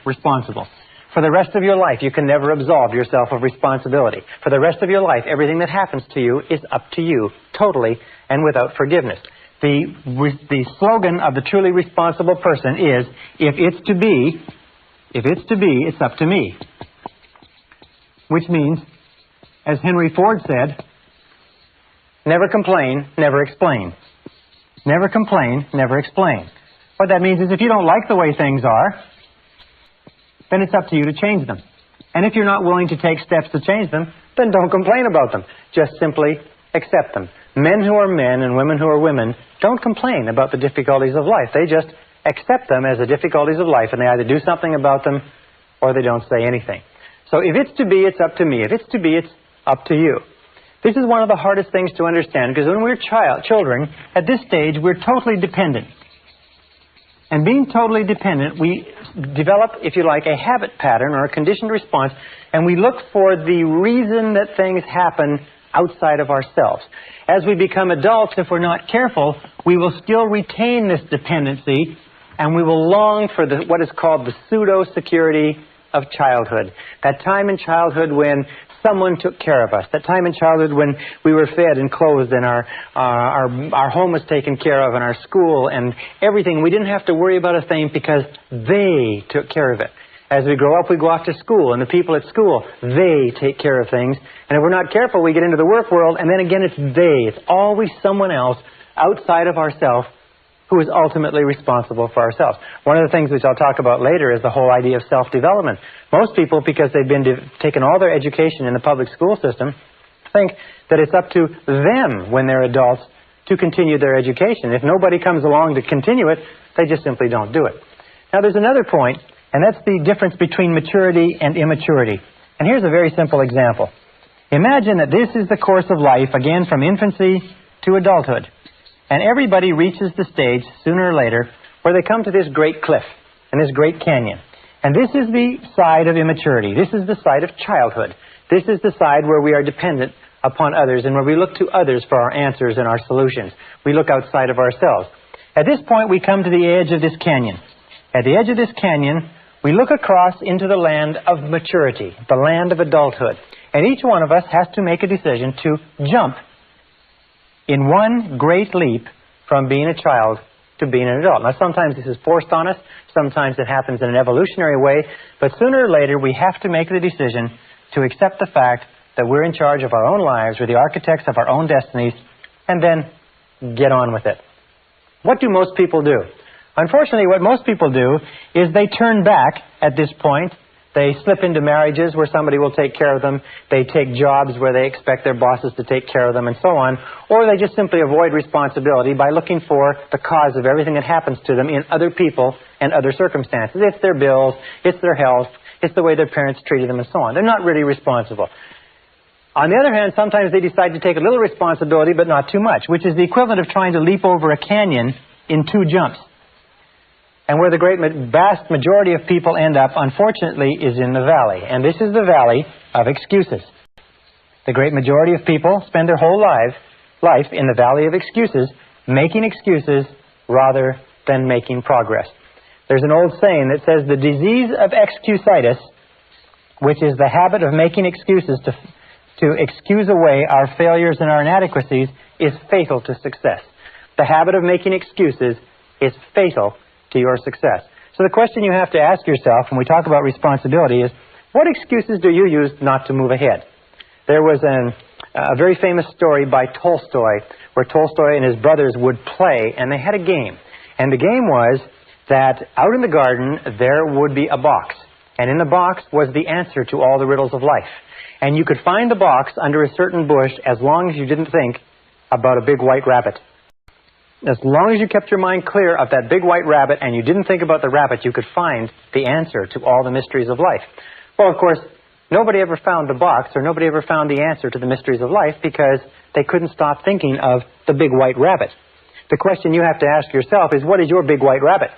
responsible. For the rest of your life, you can never absolve yourself of responsibility. For the rest of your life, everything that happens to you is up to you, totally and without forgiveness. The slogan of the truly responsible person is, if it's to be, it's up to me. Which means, as Henry Ford said, never complain, never explain. Never complain, never explain. What that means is if you don't like the way things are, then it's up to you to change them. And if you're not willing to take steps to change them, then don't complain about them. Just simply accept them. Men who are men and women who are women don't complain about the difficulties of life. They just accept them as the difficulties of life, and they either do something about them or they don't say anything. So if it's to be, it's up to me. If it's to be, it's up to you. This is one of the hardest things to understand, because when we're children, at this stage, we're totally dependent. And being totally dependent, we develop, if you like, a habit pattern or a conditioned response, and we look for the reason that things happen outside of ourselves. As we become adults, if we're not careful, we will still retain this dependency, and we will long for what is called the pseudo-security of childhood. That time in childhood when someone took care of us. That time in childhood when we were fed and clothed and our home was taken care of and our school and everything. We didn't have to worry about a thing because they took care of it. As we grow up, we go off to school, and the people at school, they take care of things. And if we're not careful, we get into the work world, and then again it's they. It's always someone else outside of ourselves who is ultimately responsible for ourselves. One of the things which I'll talk about later is the whole idea of self-development. Most people, because they've been taken all their education in the public school system, think that it's up to them when they're adults to continue their education. If nobody comes along to continue it, they just simply don't do it. Now there's another point, and that's the difference between maturity and immaturity. And here's a very simple example. Imagine that this is the course of life, again from infancy to adulthood. And everybody reaches the stage, sooner or later, where they come to this great cliff and this great canyon. And this is the side of immaturity. This is the side of childhood. This is the side where we are dependent upon others and where we look to others for our answers and our solutions. We look outside of ourselves. At this point, we come to the edge of this canyon. At the edge of this canyon, we look across into the land of maturity, the land of adulthood. And each one of us has to make a decision to jump in one great leap from being a child to being an adult. Now, sometimes this is forced on us. Sometimes it happens in an evolutionary way. But sooner or later, we have to make the decision to accept the fact that we're in charge of our own lives, we're the architects of our own destinies, and then get on with it. What do most people do? Unfortunately, what most people do is they turn back at this point They slip into marriages where somebody will take care of them. They take jobs where they expect their bosses to take care of them and so on. Or they just simply avoid responsibility by looking for the cause of everything that happens to them in other people and other circumstances. It's their bills, it's their health, it's the way their parents treated them and so on. They're not really responsible. On the other hand, sometimes they decide to take a little responsibility but not too much, which is the equivalent of trying to leap over a canyon in 2 jumps. And where the vast majority of people end up, unfortunately, is in the valley. And this is the valley of excuses. The great majority of people spend their whole life in the valley of excuses, making excuses rather than making progress. There's an old saying that says the disease of excusitis, which is the habit of making excuses to excuse away our failures and our inadequacies, is fatal to success. The habit of making excuses is fatal to your success. So the question you have to ask yourself when we talk about responsibility is, what excuses do you use not to move ahead? There was a very famous story by Tolstoy, where Tolstoy and his brothers would play, and they had a game. And the game was that out in the garden there would be a box, and in the box was the answer to all the riddles of life. And you could find the box under a certain bush as long as you didn't think about a big white rabbit. As long as you kept your mind clear of that big white rabbit and you didn't think about the rabbit, you could find the answer to all the mysteries of life. Well, of course, nobody ever found the box, or nobody ever found the answer to the mysteries of life, because they couldn't stop thinking of the big white rabbit. The question you have to ask yourself is, what is your big white rabbit?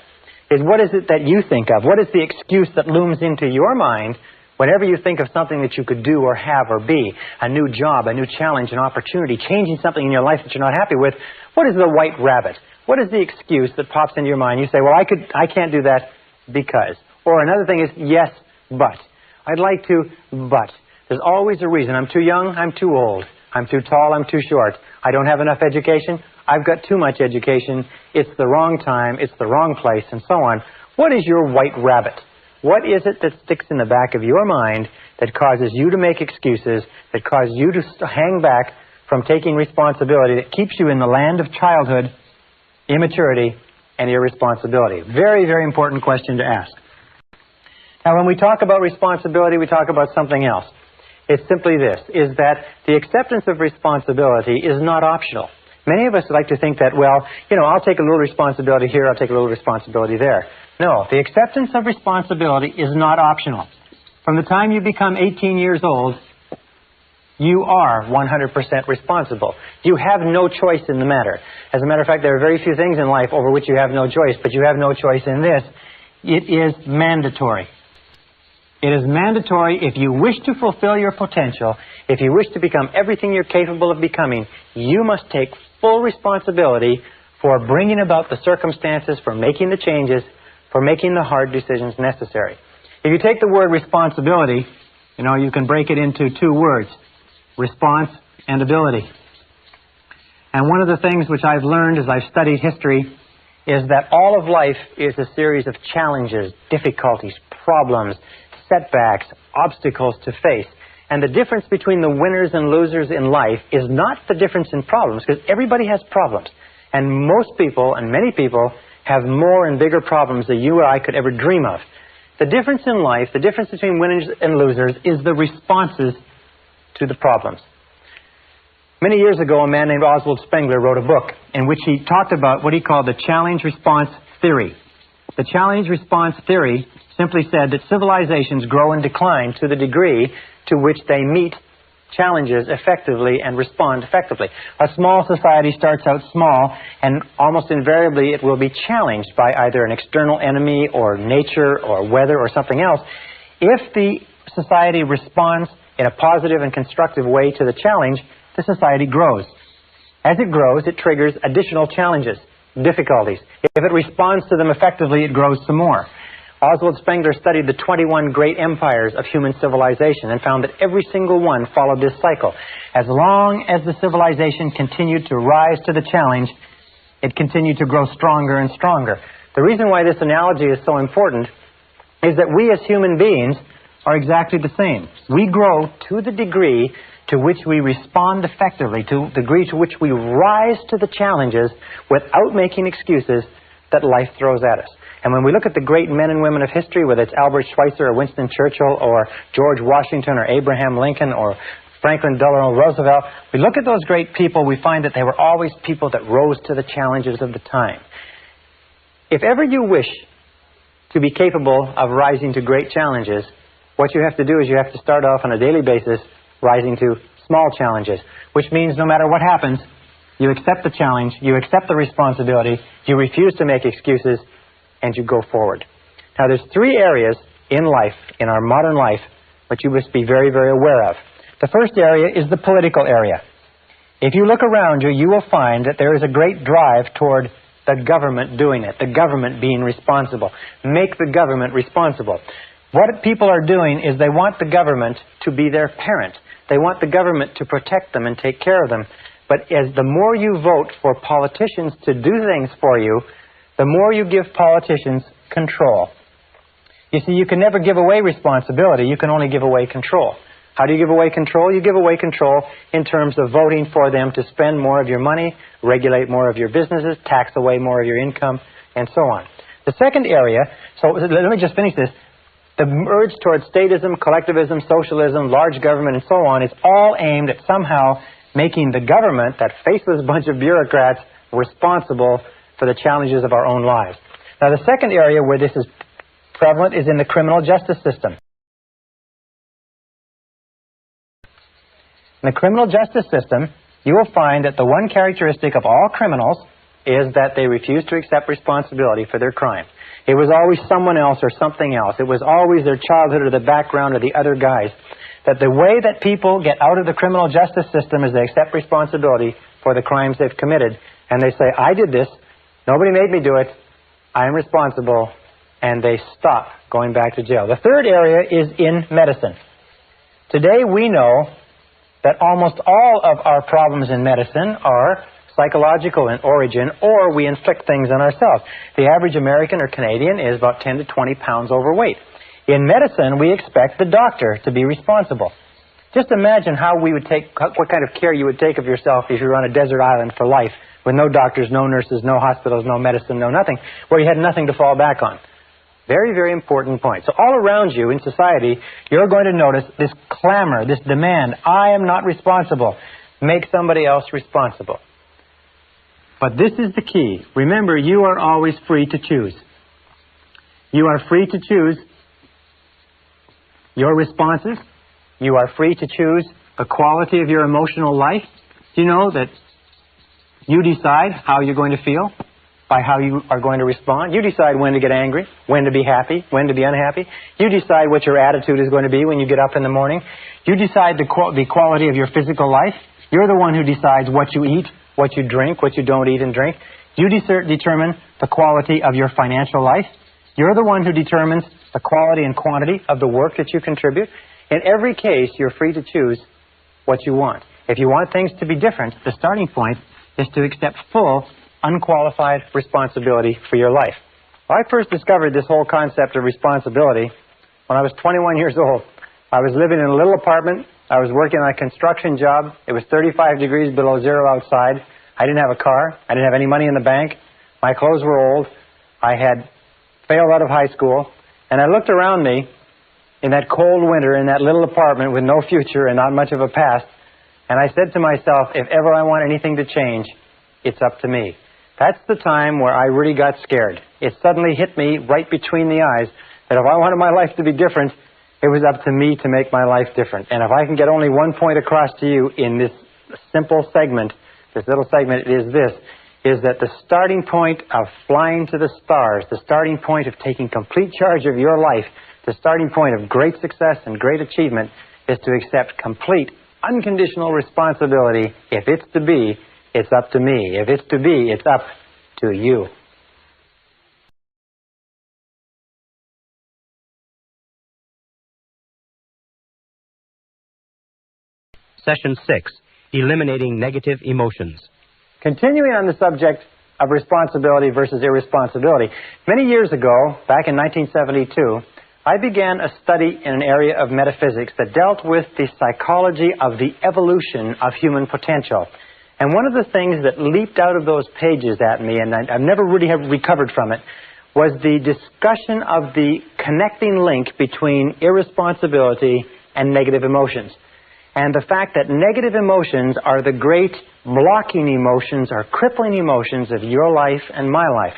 What is it that you think of? What is the excuse that looms into your mind whenever you think of something that you could do or have or be? A new job, a new challenge, an opportunity, changing something in your life that you're not happy with. What is the white rabbit? What is the excuse that pops into your mind? You say, well, I can't do that because. Or another thing is, yes, but. I'd like to, but. There's always a reason. I'm too young, I'm too old. I'm too tall, I'm too short. I don't have enough education, I've got too much education. It's the wrong time, it's the wrong place, and so on. What is your white rabbit? What is it that sticks in the back of your mind that causes you to make excuses, that causes you to hang back from taking responsibility, that keeps you in the land of childhood, immaturity, and irresponsibility? Very, very important question to ask. Now, when we talk about responsibility, we talk about something else. It's simply this, is that the acceptance of responsibility is not optional. Many of us like to think that, well, I'll take a little responsibility here, I'll take a little responsibility there. No, the acceptance of responsibility is not optional. From the time you become 18 years old, you are 100% responsible. You have no choice in the matter. As a matter of fact, there are very few things in life over which you have no choice, but you have no choice in this. It is mandatory. It is mandatory if you wish to fulfill your potential, if you wish to become everything you're capable of becoming, you must take full responsibility for bringing about the circumstances, for making the changes, for making the hard decisions necessary. If you take the word responsibility, you can break it into 2 words, response and ability. And one of the things which I've learned as I've studied history is that all of life is a series of challenges, difficulties, problems, setbacks, obstacles to face. And the difference between the winners and losers in life is not the difference in problems, because everybody has problems. And most people, and many people, have more and bigger problems than you or I could ever dream of. The difference in life, the difference between winners and losers, is the responses to the problems. Many years ago, a man named Oswald Spengler wrote a book in which he talked about what he called the challenge-response theory. The challenge-response theory simply said that civilizations grow and decline to the degree to which they meet challenges effectively and respond effectively. A small society starts out small, and almost invariably it will be challenged by either an external enemy or nature or weather or something else. If the society responds in a positive and constructive way to the challenge, the society grows. As it grows, it triggers additional challenges, difficulties. If it responds to them effectively, it grows some more. Oswald Spengler studied the 21 great empires of human civilization and found that every single one followed this cycle. As long as the civilization continued to rise to the challenge, it continued to grow stronger and stronger. The reason why this analogy is so important is that we as human beings are exactly the same. We grow to the degree to which we respond effectively, to the degree to which we rise to the challenges without making excuses that life throws at us. And when we look at the great men and women of history, whether it's Albert Schweitzer or Winston Churchill or George Washington or Abraham Lincoln or Franklin Delano Roosevelt, we look at those great people, we find that they were always people that rose to the challenges of the time. If ever you wish to be capable of rising to great challenges, what you have to do is you have to start off on a daily basis rising to small challenges, which means no matter what happens, you accept the challenge, you accept the responsibility, you refuse to make excuses, and you go forward. Now, there's three areas in life, in our modern life, which you must be very, very aware of. The first area is the political area. If you look around you, you will find that there is a great drive toward the government doing it, the government being responsible. Make the government responsible. What people are doing is they want the government to be their parent. They want the government to protect them and take care of them. But as the more you vote for politicians to do things for you, the more you give politicians control. You see, you can never give away responsibility. You can only give away control. How do you give away control? You give away control in terms of voting for them to spend more of your money, regulate more of your businesses, tax away more of your income, and so on. The second area, so let me just finish this. The urge towards statism, collectivism, socialism, large government, and so on is all aimed at somehow making the government, that faceless bunch of bureaucrats, responsible for the challenges of our own lives. Now, the second area where this is prevalent is in the criminal justice system. In the criminal justice system, you will find that the one characteristic of all criminals is that they refuse to accept responsibility for their crime. It was always someone else or something else. It was always their childhood or the background or the other guys. That the way that people get out of the criminal justice system is they accept responsibility for the crimes they've committed. And they say, I did this, nobody made me do it, I am responsible, and they stop going back to jail. The third area is in medicine. Today we know that almost all of our problems in medicine are psychological in origin, or we inflict things on ourselves. The average American or Canadian is about 10 to 20 pounds overweight. In medicine, we expect the doctor to be responsible. Just imagine how we would take, what kind of care you would take of yourself if you were on a desert island for life, with no doctors, no nurses, no hospitals, no medicine, no nothing, where you had nothing to fall back on. Very, very important point. So all around you in society, you're going to notice this clamor, this demand, I am not responsible. Make somebody else responsible. But this is the key. Remember, you are always free to choose. You are free to choose your responses. You are free to choose the quality of your emotional life. Do you know that you decide how you're going to feel by how you are going to respond? You decide when to get angry, when to be happy, when to be unhappy. You decide what your attitude is going to be when you get up in the morning. You decide the quality of your physical life. You're the one who decides what you eat, what you drink, what you don't eat and drink. You determine the quality of your financial life. You're the one who determines the quality and quantity of the work that you contribute. In every case, you're free to choose what you want. If you want things to be different, the starting point is to accept full, unqualified responsibility for your life. Well, I first discovered this whole concept of responsibility when I was 21 years old. I was living in a little apartment. I was working on a construction job. It was 35 degrees below zero outside. I didn't have a car. I didn't have any money in the bank. My clothes were old. I had failed out of high school. And I looked around me in that cold winter in that little apartment with no future and not much of a past. And I said to myself, if ever I want anything to change, it's up to me. That's the time where I really got scared. It suddenly hit me right between the eyes that if I wanted my life to be different, it was up to me to make my life different. And if I can get only one point across to you in this simple segment, this little segment, it is this, is that the starting point of flying to the stars, the starting point of taking complete charge of your life, the starting point of great success and great achievement is to accept complete, unconditional responsibility. If it's to be, it's up to me. If it's to be, it's up to you. Session 6, Eliminating Negative Emotions. Continuing on the subject of responsibility versus irresponsibility, many years ago, back in 1972, I began a study in an area of metaphysics that dealt with the psychology of the evolution of human potential. And one of the things that leaped out of those pages at me, and I've never really have recovered from it, was the discussion of the connecting link between irresponsibility and negative emotions. And the fact that negative emotions are the great blocking emotions or crippling emotions of your life and my life.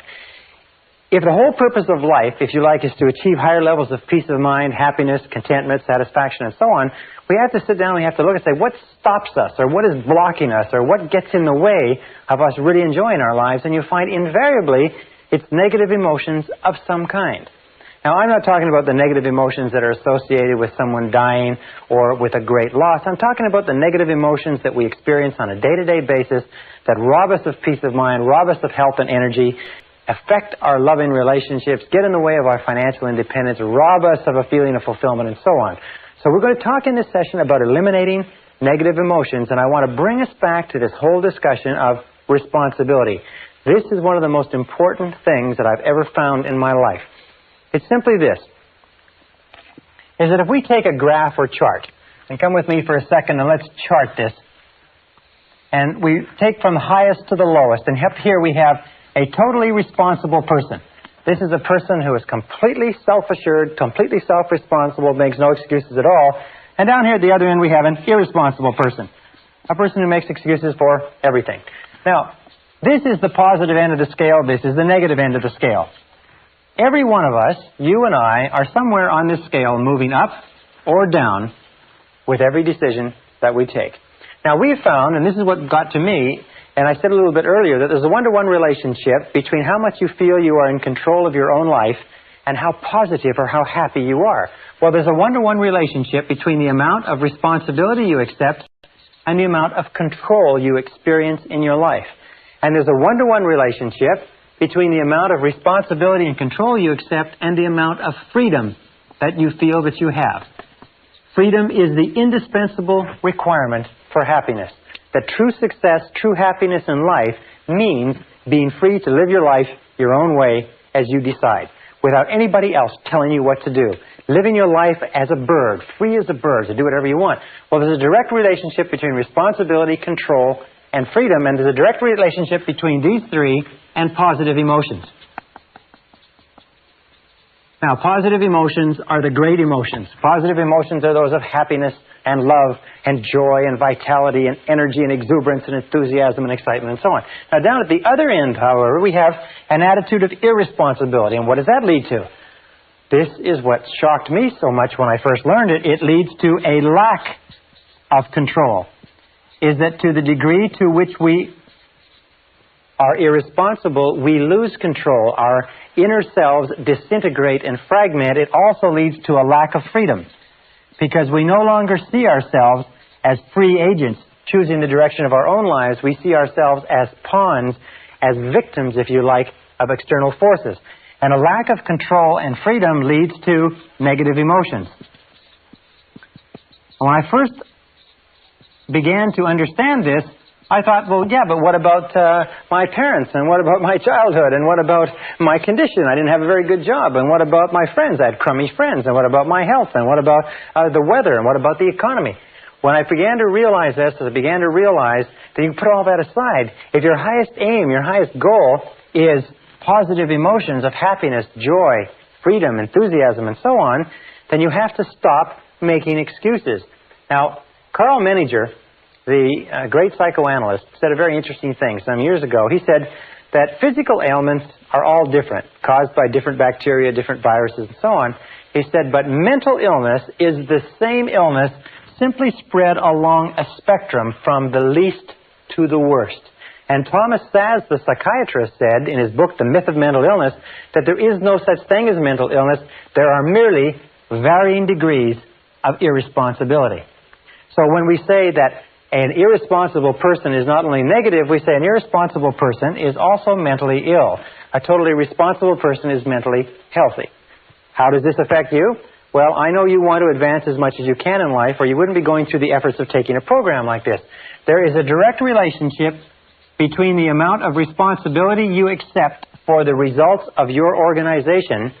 If the whole purpose of life, if you like, is to achieve higher levels of peace of mind, happiness, contentment, satisfaction, and so on, we have to sit down and we have to look and say, what stops us, or what is blocking us, or what gets in the way of us really enjoying our lives? And you find invariably it's negative emotions of some kind. Now, I'm not talking about the negative emotions that are associated with someone dying or with a great loss. I'm talking about the negative emotions that we experience on a day-to-day basis that rob us of peace of mind, rob us of health and energy, affect our loving relationships, get in the way of our financial independence, rob us of a feeling of fulfillment, and so on. So we're going to talk in this session about eliminating negative emotions, and I want to bring us back to this whole discussion of responsibility. This is one of the most important things that I've ever found in my life. It's simply this, is that if we take a graph or chart, and come with me for a second and let's chart this, and we take from the highest to the lowest, and up here we have a totally responsible person. This is a person who is completely self-assured, completely self-responsible, makes no excuses at all. And down here at the other end we have an irresponsible person, a person who makes excuses for everything. Now, this is the positive end of the scale, this is the negative end of the scale. Every one of us, you and I, are somewhere on this scale moving up or down with every decision that we take. Now, we have found, and this is what got to me, and I said a little bit earlier, that there's a one-to-one relationship between how much you feel you are in control of your own life and how positive or how happy you are. Well, there's a one-to-one relationship between the amount of responsibility you accept and the amount of control you experience in your life. And there's a one-to-one relationship between the amount of responsibility and control you accept and the amount of freedom that you feel that you have. Freedom is the indispensable requirement for happiness. That true success, true happiness in life means being free to live your life your own way as you decide, without anybody else telling you what to do. Living your life as a bird, free as a bird, to do whatever you want. Well, there's a direct relationship between responsibility, control, and freedom, and there's a direct relationship between these three and positive emotions. Now, positive emotions are the great emotions. Positive emotions are those of happiness and love and joy and vitality and energy and exuberance and enthusiasm and excitement and so on. Now, down at the other end, however, we have an attitude of irresponsibility. And what does that lead to? This is what shocked me so much when I first learned it. It leads to a lack of control. Is that to the degree to which we are irresponsible, we lose control. Our inner selves disintegrate and fragment. It also leads to a lack of freedom, because we no longer see ourselves as free agents choosing the direction of our own lives. We see ourselves as pawns, as victims, if you like, of external forces. And a lack of control and freedom leads to negative emotions. When I first began to understand this, I thought, well, yeah, but what about my parents, and what about my childhood, and what about my condition? I didn't have a very good job, and what about my friends? I had crummy friends, and what about my health, and what about the weather, and what about the economy? When I began to realize this, I began to realize that you can put all that aside. If your highest aim, your highest goal is positive emotions of happiness, joy, freedom, enthusiasm, and so on, then you have to stop making excuses. Now, Carl Menninger, the great psychoanalyst, said a very interesting thing some years ago. He said that physical ailments are all different, caused by different bacteria, different viruses, and so on. He said, but mental illness is the same illness, simply spread along a spectrum from the least to the worst. And Thomas Szasz, the psychiatrist, said in his book, The Myth of Mental Illness, that there is no such thing as mental illness. There are merely varying degrees of irresponsibility. So when we say that an irresponsible person is not only negative, we say an irresponsible person is also mentally ill. A totally responsible person is mentally healthy. How does this affect you? Well, I know you want to advance as much as you can in life, or you wouldn't be going through the efforts of taking a program like this. There is a direct relationship between the amount of responsibility you accept for the results of your organization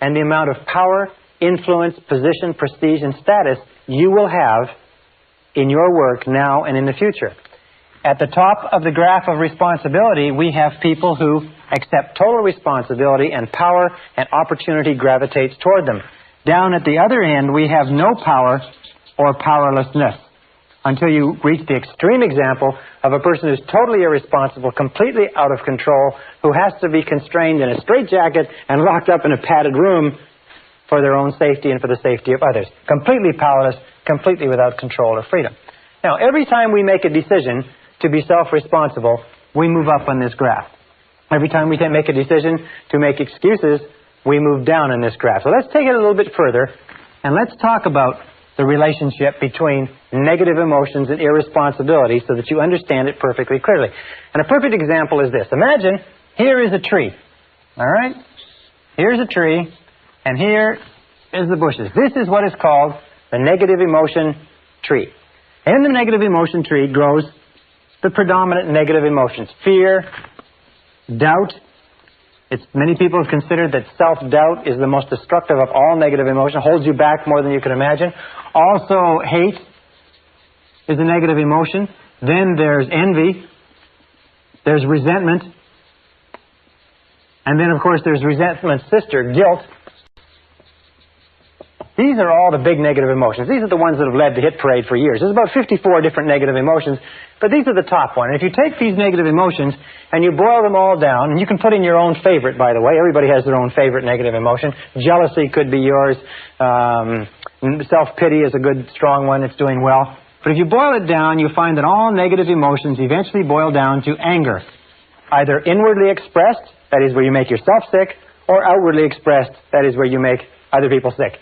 and the amount of power, influence, position, prestige, and status you will have in your work now and in the future. At the top of the graph of responsibility, we have people who accept total responsibility, and power and opportunity gravitates toward them. Down at the other end, we have no power or powerlessness, until you reach the extreme example of a person who's totally irresponsible, completely out of control, who has to be constrained in a straitjacket and locked up in a padded room for their own safety and for the safety of others. Completely powerless, completely without control or freedom. Now, every time we make a decision to be self-responsible, we move up on this graph. Every time we make a decision to make excuses, we move down on this graph. So let's take it a little bit further, and let's talk about the relationship between negative emotions and irresponsibility so that you understand it perfectly clearly. And a perfect example is this. Imagine here is a tree. All right? Here's a tree, and here is the bushes. This is what is called the negative emotion tree. In the negative emotion tree grows the predominant negative emotions: fear, doubt. Many people have considered that self-doubt is the most destructive of all negative emotion, holds you back more than you can imagine. Also, hate is a negative emotion. Then there's envy. There's resentment. And then, of course, there's resentment's sister, guilt. These are all the big negative emotions. These are the ones that have led the hit parade for years. There's about 54 different negative emotions, but these are the top one. And if you take these negative emotions and you boil them all down, and you can put in your own favorite, by the way. Everybody has their own favorite negative emotion. Jealousy could be yours. Self-pity is a good, strong one. It's doing well. But if you boil it down, you find that all negative emotions eventually boil down to anger. Either inwardly expressed, that is where you make yourself sick, or outwardly expressed, that is where you make other people sick.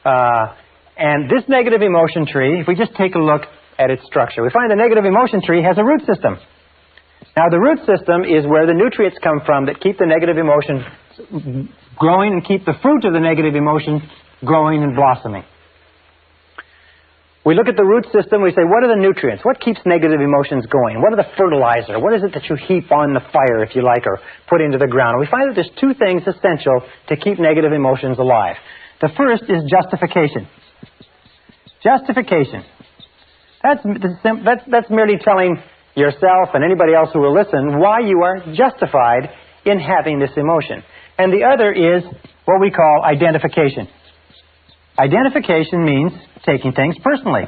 And this negative emotion tree, if we just take a look at its structure, we find the negative emotion tree has a root system. Now, the root system is where the nutrients come from that keep the negative emotion growing and keep the fruit of the negative emotion growing and blossoming. We look at the root system, we say, what are the nutrients? What keeps negative emotions going? What are the fertilizer? What is it that you heap on the fire, if you like, or put into the ground? And we find that there's two things essential to keep negative emotions alive. The first is justification. Justification. That's merely telling yourself and anybody else who will listen why you are justified in having this emotion. And the other is what we call identification. Identification means taking things personally.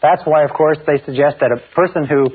That's why, of course, they suggest that a person who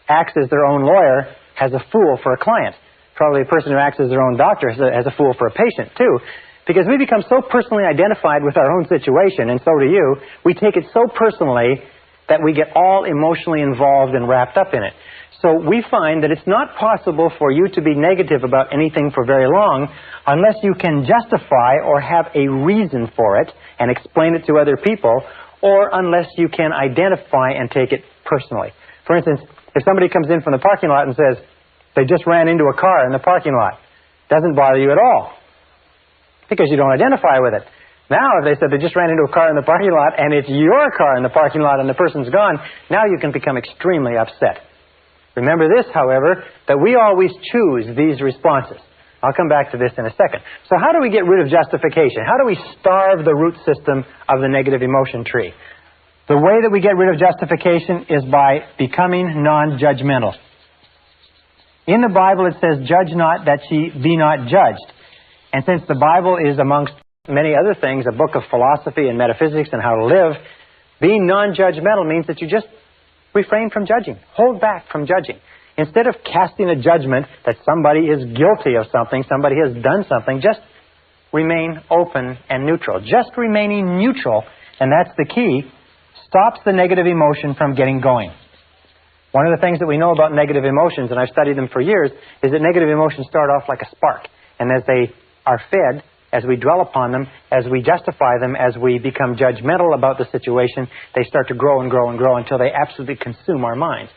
acts as their own lawyer has a fool for a client. Probably a person who acts as their own doctor has a fool for a patient, too. Because we become so personally identified with our own situation, and so do you, we take it so personally that we get all emotionally involved and wrapped up in it. So we find that it's not possible for you to be negative about anything for very long unless you can justify or have a reason for it and explain it to other people, or unless you can identify and take it personally. For instance, if somebody comes in from the parking lot and says, they just ran into a car in the parking lot, doesn't bother you at all, because you don't identify with it. Now, if they said they just ran into a car in the parking lot and it's your car in the parking lot and the person's gone, now you can become extremely upset. Remember this, however, that we always choose these responses. I'll come back to this in a second. So how do we get rid of justification? How do we starve the root system of the negative emotion tree? The way that we get rid of justification is by becoming non-judgmental. In the Bible it says, "Judge not that ye be not judged." And since the Bible is, amongst many other things, a book of philosophy and metaphysics and how to live, being non-judgmental means that you just refrain from judging. Hold back from judging. Instead of casting a judgment that somebody is guilty of something, somebody has done something, just remain open and neutral. Just remaining neutral, and that's the key, stops the negative emotion from getting going. One of the things that we know about negative emotions, and I've studied them for years, is that negative emotions start off like a spark. And as they are fed, as we dwell upon them, as we justify them, as we become judgmental about the situation, they start to grow and grow and grow until they absolutely consume our minds.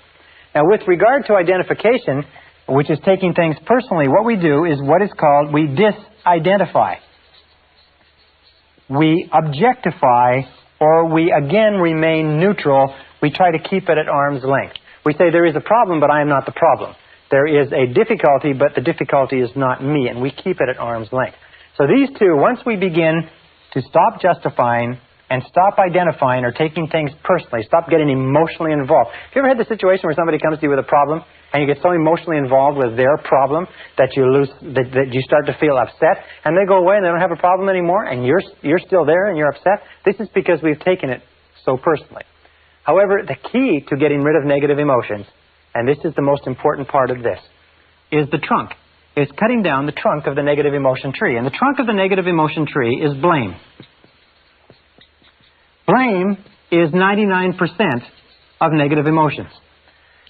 Now, with regard to identification, which is taking things personally, what we do is what is called, we disidentify. We objectify, or we again remain neutral. We try to keep it at arm's length. We say there is a problem, but I am not the problem. There is a difficulty, but the difficulty is not me, and we keep it at arm's length. So these two, once we begin to stop justifying and stop identifying or taking things personally. Stop getting emotionally involved. Have you ever had the situation where somebody comes to you with a problem and you get so emotionally involved with their problem that that you start to feel upset, and they go away and they don't have a problem anymore, and you're still there and you're upset? This is because we've taken it so personally. However, the key to getting rid of negative emotions, and this is the most important part of this, is the trunk. It's cutting down the trunk of the negative emotion tree. And the trunk of the negative emotion tree is blame. Blame is 99% of negative emotions.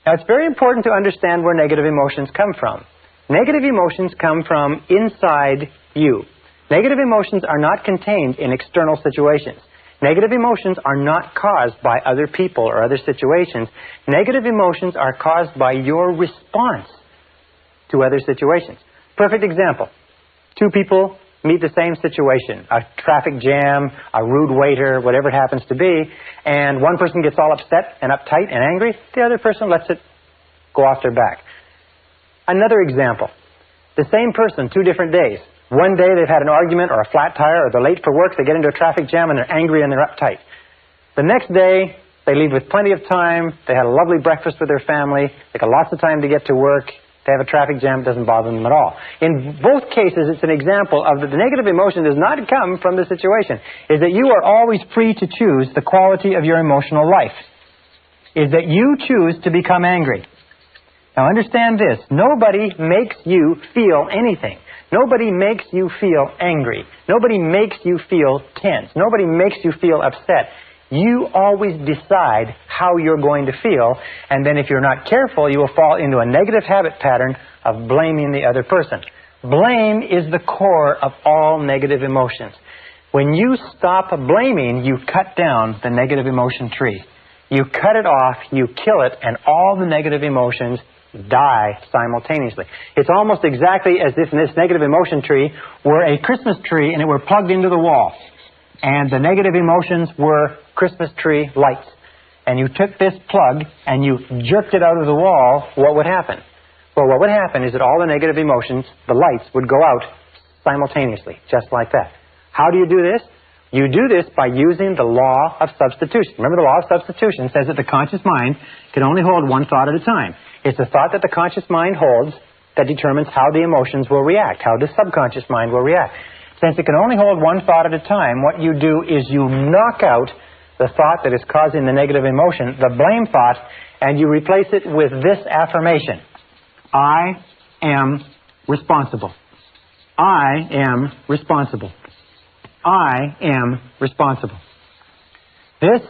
Now, it's very important to understand where negative emotions come from. Negative emotions come from inside you. Negative emotions are not contained in external situations. Negative emotions are not caused by other people or other situations. Negative emotions are caused by your response to other situations. Perfect example. Two people meet the same situation, a traffic jam, a rude waiter, whatever it happens to be, and one person gets all upset and uptight and angry, the other person lets it go off their back. Another example. The same person, 2 different days. One day they've had an argument or a flat tire or they're late for work, they get into a traffic jam and they're angry and they're uptight. The next day, they leave with plenty of time, they had a lovely breakfast with their family, they got lots of time to get to work, they have a traffic jam, it doesn't bother them at all. In both cases, it's an example of that the negative emotion does not come from the situation. Is that you are always free to choose the quality of your emotional life. Is that you choose to become angry. Now understand this, nobody makes you feel anything. Nobody makes you feel angry. Nobody makes you feel tense. Nobody makes you feel upset. You always decide how you're going to feel, and then if you're not careful, you will fall into a negative habit pattern of blaming the other person. Blame is the core of all negative emotions. When you stop blaming, you cut down the negative emotion tree. You cut it off, you kill it, and all the negative emotions die simultaneously. It's almost exactly as if this negative emotion tree were a Christmas tree and it were plugged into the wall. And the negative emotions were Christmas tree lights. And you took this plug and you jerked it out of the wall, what would happen? Well, what would happen is that all the negative emotions, the lights, would go out simultaneously, just like that. How do you do this? You do this by using the law of substitution. Remember, the law of substitution says that the conscious mind can only hold one thought at a time. It's the thought that the conscious mind holds that determines how the emotions will react, how the subconscious mind will react. Since it can only hold one thought at a time, what you do is you knock out the thought that is causing the negative emotion, the blame thought, and you replace it with this affirmation. I am responsible. I am responsible. I am responsible. This,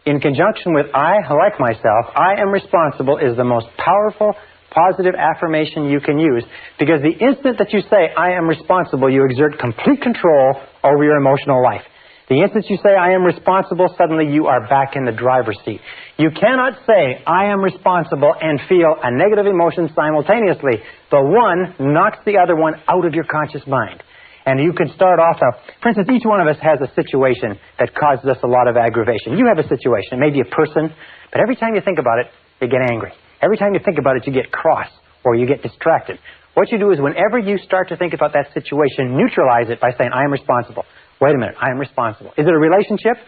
in conjunction with I like myself, I am responsible, is the most powerful, positive affirmation you can use, because the instant that you say, I am responsible, you exert complete control over your emotional life. The instant you say, I am responsible, suddenly you are back in the driver's seat. You cannot say, I am responsible, and feel a negative emotion simultaneously. The one knocks the other one out of your conscious mind. And you can start off, for instance, each one of us has a situation that causes us a lot of aggravation. You have a situation, it may be a person, but every time you think about it, you get angry. Every time you think about it, you get cross or you get distracted. What you do is whenever you start to think about that situation, neutralize it by saying, I am responsible. Wait a minute, I am responsible. Is it a relationship?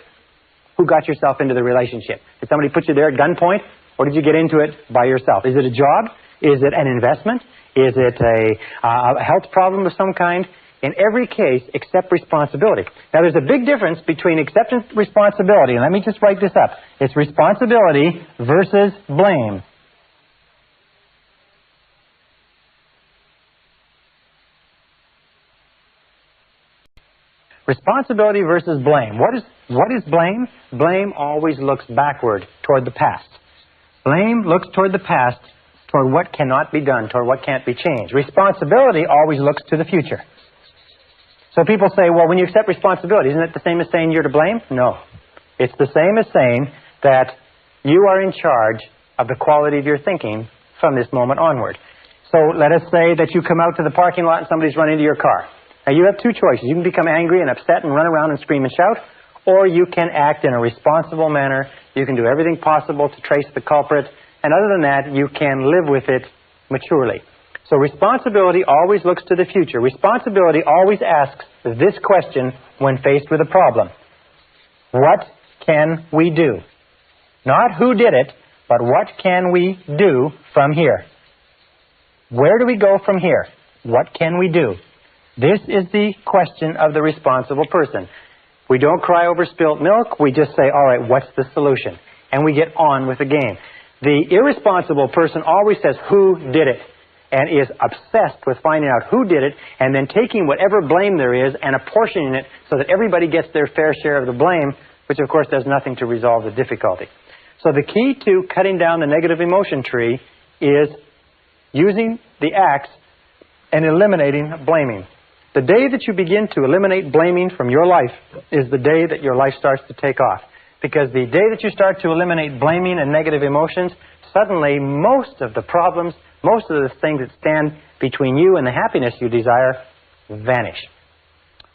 Who got yourself into the relationship? Did somebody put you there at gunpoint, or did you get into it by yourself? Is it a job? Is it an investment? Is it a health problem of some kind? In every case, accept responsibility. Now, there's a big difference between acceptance and responsibility, and let me just write this up. It's responsibility versus blame. Responsibility versus blame. What is blame? Blame always looks backward toward the past. Blame looks toward the past, toward what cannot be done, toward what can't be changed. Responsibility always looks to the future. So people say, well, when you accept responsibility, isn't it the same as saying you're to blame? No. It's the same as saying that you are in charge of the quality of your thinking from this moment onward. So let us say that you come out to the parking lot and somebody's run into your car. Now, you have two choices. You can become angry and upset and run around and scream and shout, or you can act in a responsible manner. You can do everything possible to trace the culprit, and other than that, you can live with it maturely. So responsibility always looks to the future. Responsibility always asks this question when faced with a problem. What can we do? Not who did it, but what can we do from here? Where do we go from here? What can we do? This is the question of the responsible person. We don't cry over spilt milk. We just say, all right, what's the solution? And we get on with the game. The irresponsible person always says, who did it? And is obsessed with finding out who did it and then taking whatever blame there is and apportioning it so that everybody gets their fair share of the blame, which of course does nothing to resolve the difficulty. So the key to cutting down the negative emotion tree is using the axe and eliminating blaming. The day that you begin to eliminate blaming from your life is the day that your life starts to take off. Because the day that you start to eliminate blaming and negative emotions, suddenly most of the problems, most of the things that stand between you and the happiness you desire vanish.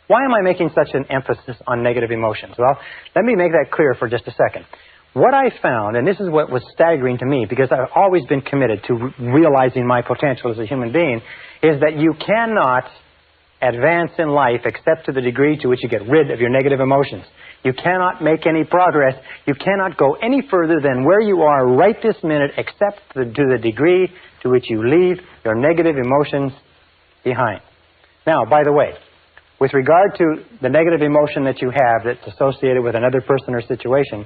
Why am I making such an emphasis on negative emotions? Well, let me make that clear for just a second. What I found, and this is what was staggering to me, because I've always been committed to realizing my potential as a human being, is that you cannot advance in life except to the degree to which you get rid of your negative emotions. You cannot make any progress. You cannot go any further than where you are right this minute except to the degree to which you leave your negative emotions behind. Now, by the way, with regard to the negative emotion that you have that's associated with another person or situation,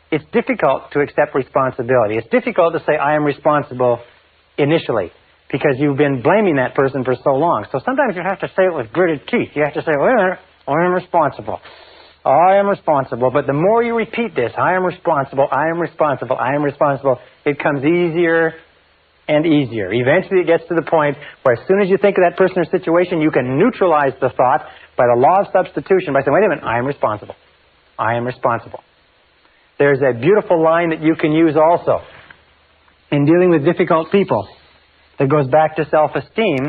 it's difficult to accept responsibility. It's difficult to say, I am responsible initially, because you've been blaming that person for so long. So sometimes you have to say it with gritted teeth. You have to say, wait a minute, I am responsible. I am responsible. But the more you repeat this, I am responsible, I am responsible, I am responsible, it comes easier and easier. Eventually it gets to the point where as soon as you think of that person or situation, you can neutralize the thought by the law of substitution by saying, wait a minute, I am responsible. I am responsible. There's a beautiful line that you can use also in dealing with difficult people that goes back to self-esteem,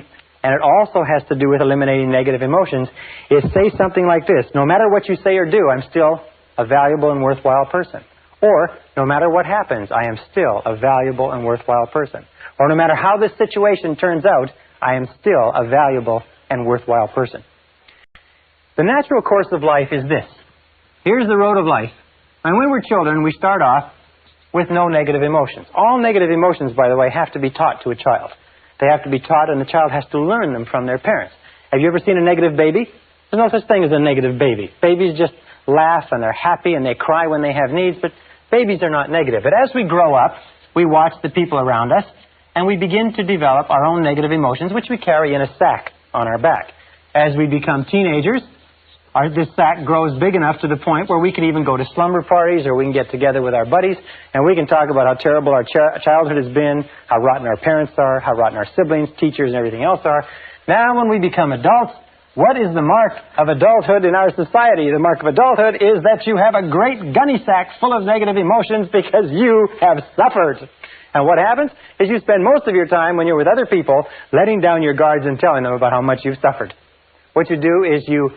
and it also has to do with eliminating negative emotions, is say something like this: no matter what you say or do, I'm still a valuable and worthwhile person. Or, no matter what happens, I am still a valuable and worthwhile person. Or, no matter how this situation turns out, I am still a valuable and worthwhile person. The natural course of life is this. Here's the road of life. And when we're children, we start off with no negative emotions. All negative emotions, by the way, have to be taught to a child. They have to be taught, and the child has to learn them from their parents. Have you ever seen a negative baby? There's no such thing as a negative baby. Babies just laugh, and they're happy, and they cry when they have needs, but babies are not negative. But as we grow up, we watch the people around us, and we begin to develop our own negative emotions, which we carry in a sack on our back. As we become teenagers, this sack grows big enough to the point where we can even go to slumber parties, or we can get together with our buddies and we can talk about how terrible our childhood has been, how rotten our parents are, how rotten our siblings, teachers, and everything else are. Now, when we become adults, what is the mark of adulthood in our society? The mark of adulthood is that you have a great gunny sack full of negative emotions because you have suffered. And what happens is you spend most of your time when you're with other people letting down your guards and telling them about how much you've suffered. What you do is you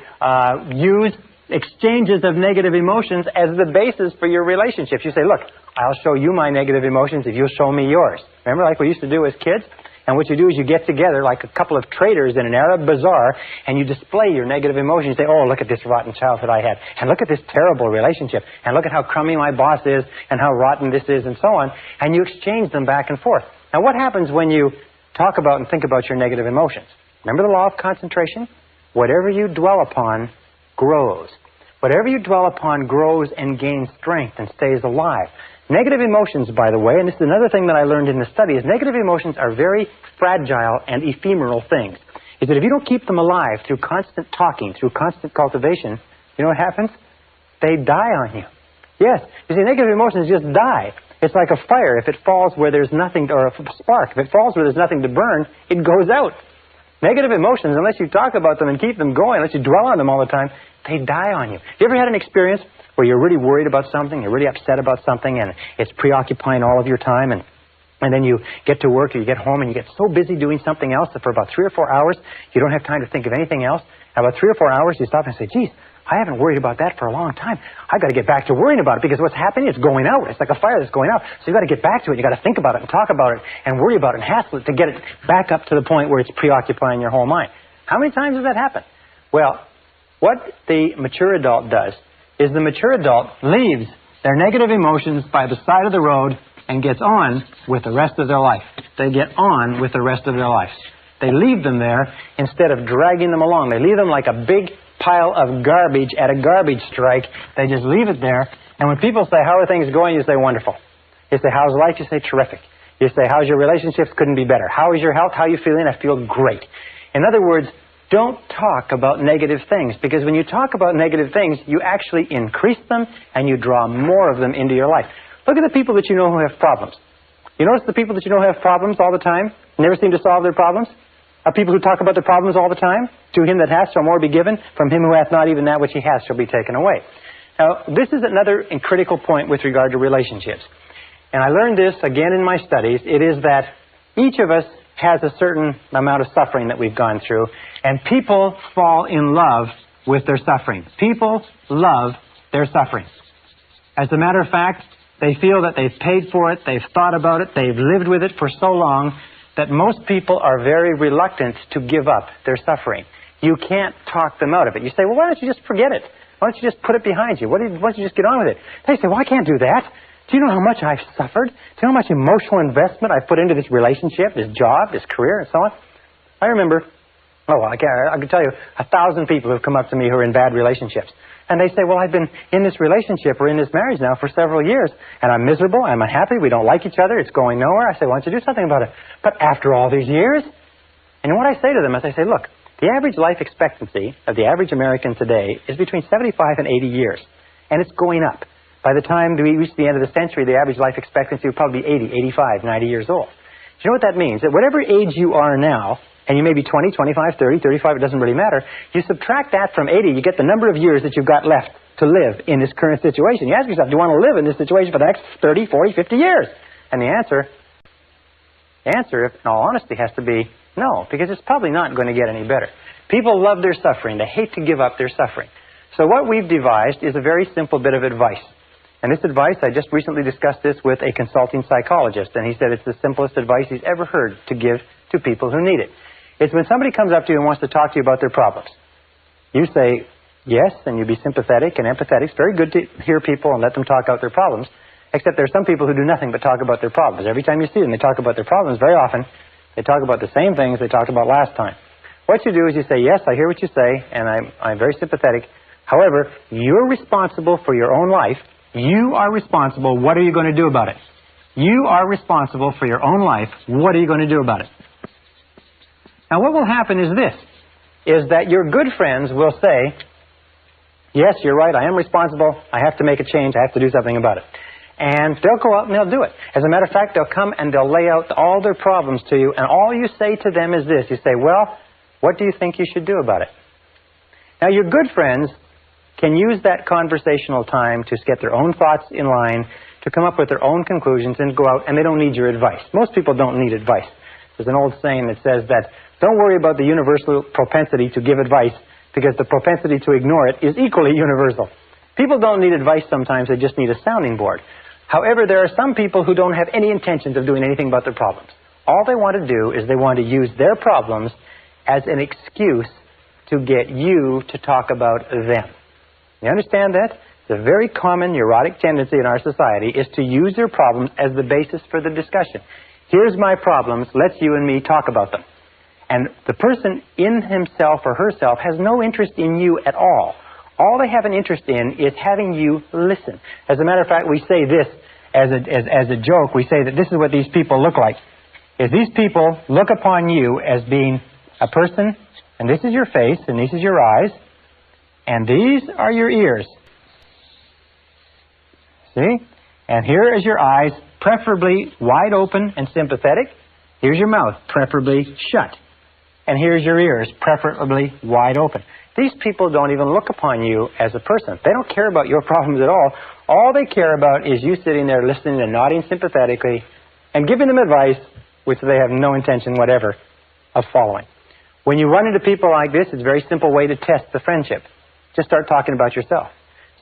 use exchanges of negative emotions as the basis for your relationships. You say, look, I'll show you my negative emotions if you'll show me yours. Remember, like we used to do as kids? And what you do is you get together like a couple of traders in an Arab bazaar, and you display your negative emotions. You say, oh, look at this rotten childhood I had, and look at this terrible relationship, and look at how crummy my boss is, and how rotten this is, and so on. And you exchange them back and forth. Now, what happens when you talk about and think about your negative emotions? Remember the law of concentration? Whatever you dwell upon grows. Whatever you dwell upon grows and gains strength and stays alive. Negative emotions, by the way, and this is another thing that I learned in the study, is negative emotions are very fragile and ephemeral things. Is that if you don't keep them alive through constant talking, through constant cultivation, you know what happens? They die on you. Yes, you see, negative emotions just die. It's like a fire. If it falls where there's nothing, or a spark, if it falls where there's nothing to burn, it goes out. Negative emotions, unless you talk about them and keep them going, unless you dwell on them all the time, they die on you. You ever had an experience where you're really worried about something, you're really upset about something, and it's preoccupying all of your time, and then you get to work or you get home and you get so busy doing something else that for about 3 or 4 hours, you don't have time to think of anything else. And about 3 or 4 hours, you stop and say, geez, I haven't worried about that for a long time. I've got to get back to worrying about it because what's happening is going out. It's like a fire that's going out. So you've got to get back to it. You've got to think about it and talk about it and worry about it and hassle it to get it back up to the point where it's preoccupying your whole mind. How many times does that happen? Well, what the mature adult does is the mature adult leaves their negative emotions by the side of the road and gets on with the rest of their life. They get on with the rest of their life. They leave them there instead of dragging them along. They leave them like a big pile of garbage at a garbage strike. They just leave it there. And when people say, how are things going? You say, wonderful. You say, how's life? You say, terrific. You say, how's your relationships? Couldn't be better. How is your health? How are you feeling? I feel great. In other words, don't talk about negative things, because when you talk about negative things, you actually increase them and you draw more of them into your life. Look at the people that you know who have problems. You notice the people that you know who have problems all the time, never seem to solve their problems, are people who talk about their problems all the time. To him that hath shall more be given, from him who hath not, even that which he hath shall be taken away. Now, this is another critical point with regard to relationships. And I learned this again in my studies. It is that each of us has a certain amount of suffering that we've gone through, and people fall in love with their suffering. People love their suffering. As a matter of fact, they feel that they've paid for it, they've thought about it, they've lived with it for so long that most people are very reluctant to give up their suffering. You can't talk them out of it. You say, well, why don't you just forget it? Why don't you just put it behind you? Why don't you just get on with it? They say, well, I can't do that. Do you know how much I've suffered? Do you know how much emotional investment I've put into this relationship, this job, this career, and so on? I remember, I can tell you 1,000 people who have come up to me who are in bad relationships. And they say, well, I've been in this relationship or in this marriage now for several years, and I'm miserable, I'm unhappy, we don't like each other, it's going nowhere. I say, why don't you do something about it? But after all these years? And what I say to them is, I say, look, the average life expectancy of the average American today is between 75 and 80 years, and it's going up. By the time we reach the end of the century, the average life expectancy will probably be 80, 85, 90 years old. Do you know what that means? That whatever age you are now, and you may be 20, 25, 30, 35, it doesn't really matter, you subtract that from 80, you get the number of years that you've got left to live in this current situation. You ask yourself, do you want to live in this situation for the next 30, 40, 50 years? And the answer, in all honesty, has to be no, because it's probably not going to get any better. People love their suffering. They hate to give up their suffering. So what we've devised is a very simple bit of advice. And this advice, I just recently discussed this with a consulting psychologist, and he said it's the simplest advice he's ever heard to give to people who need it. It's when somebody comes up to you and wants to talk to you about their problems. You say yes, and you be sympathetic and empathetic. It's very good to hear people and let them talk out their problems, except there are some people who do nothing but talk about their problems. Every time you see them, they talk about their problems. Very often, they talk about the same things they talked about last time. What you do is you say, yes, I hear what you say, and I'm very sympathetic. However, you're responsible for your own life. You are responsible. What are you going to do about it? You are responsible for your own life. What are you going to do about it? Now, what will happen is this, is that your good friends will say, yes, you're right, I am responsible. I have to make a change. I have to do something about it. And they'll go out and they'll do it. As a matter of fact, they'll come and they'll lay out all their problems to you, and all you say to them is this. You say, well, what do you think you should do about it? Now, your good friends can use that conversational time to get their own thoughts in line, to come up with their own conclusions and go out, and they don't need your advice. Most people don't need advice. There's an old saying that says that don't worry about the universal propensity to give advice, because the propensity to ignore it is equally universal. People don't need advice sometimes, they just need a sounding board. However, there are some people who don't have any intentions of doing anything about their problems. All they want to do is they want to use their problems as an excuse to get you to talk about them. You understand that? It's a very common neurotic tendency in our society is to use your problems as the basis for the discussion. Here's my problems, let's you and me talk about them. And the person in himself or herself has no interest in you at all. All they have an interest in is having you listen. As a matter of fact, we say this as a joke. We say that this is what these people look like. Is these people look upon you as being a person, and this is your face, and this is your eyes, and these are your ears. See? And here is your eyes, preferably wide open and sympathetic. Here's your mouth, preferably shut. And here's your ears, preferably wide open. These people don't even look upon you as a person. They don't care about your problems at all. All they care about is you sitting there listening and nodding sympathetically and giving them advice which they have no intention whatever of following. When you run into people like this, it's a very simple way to test the friendship. Just start talking about yourself.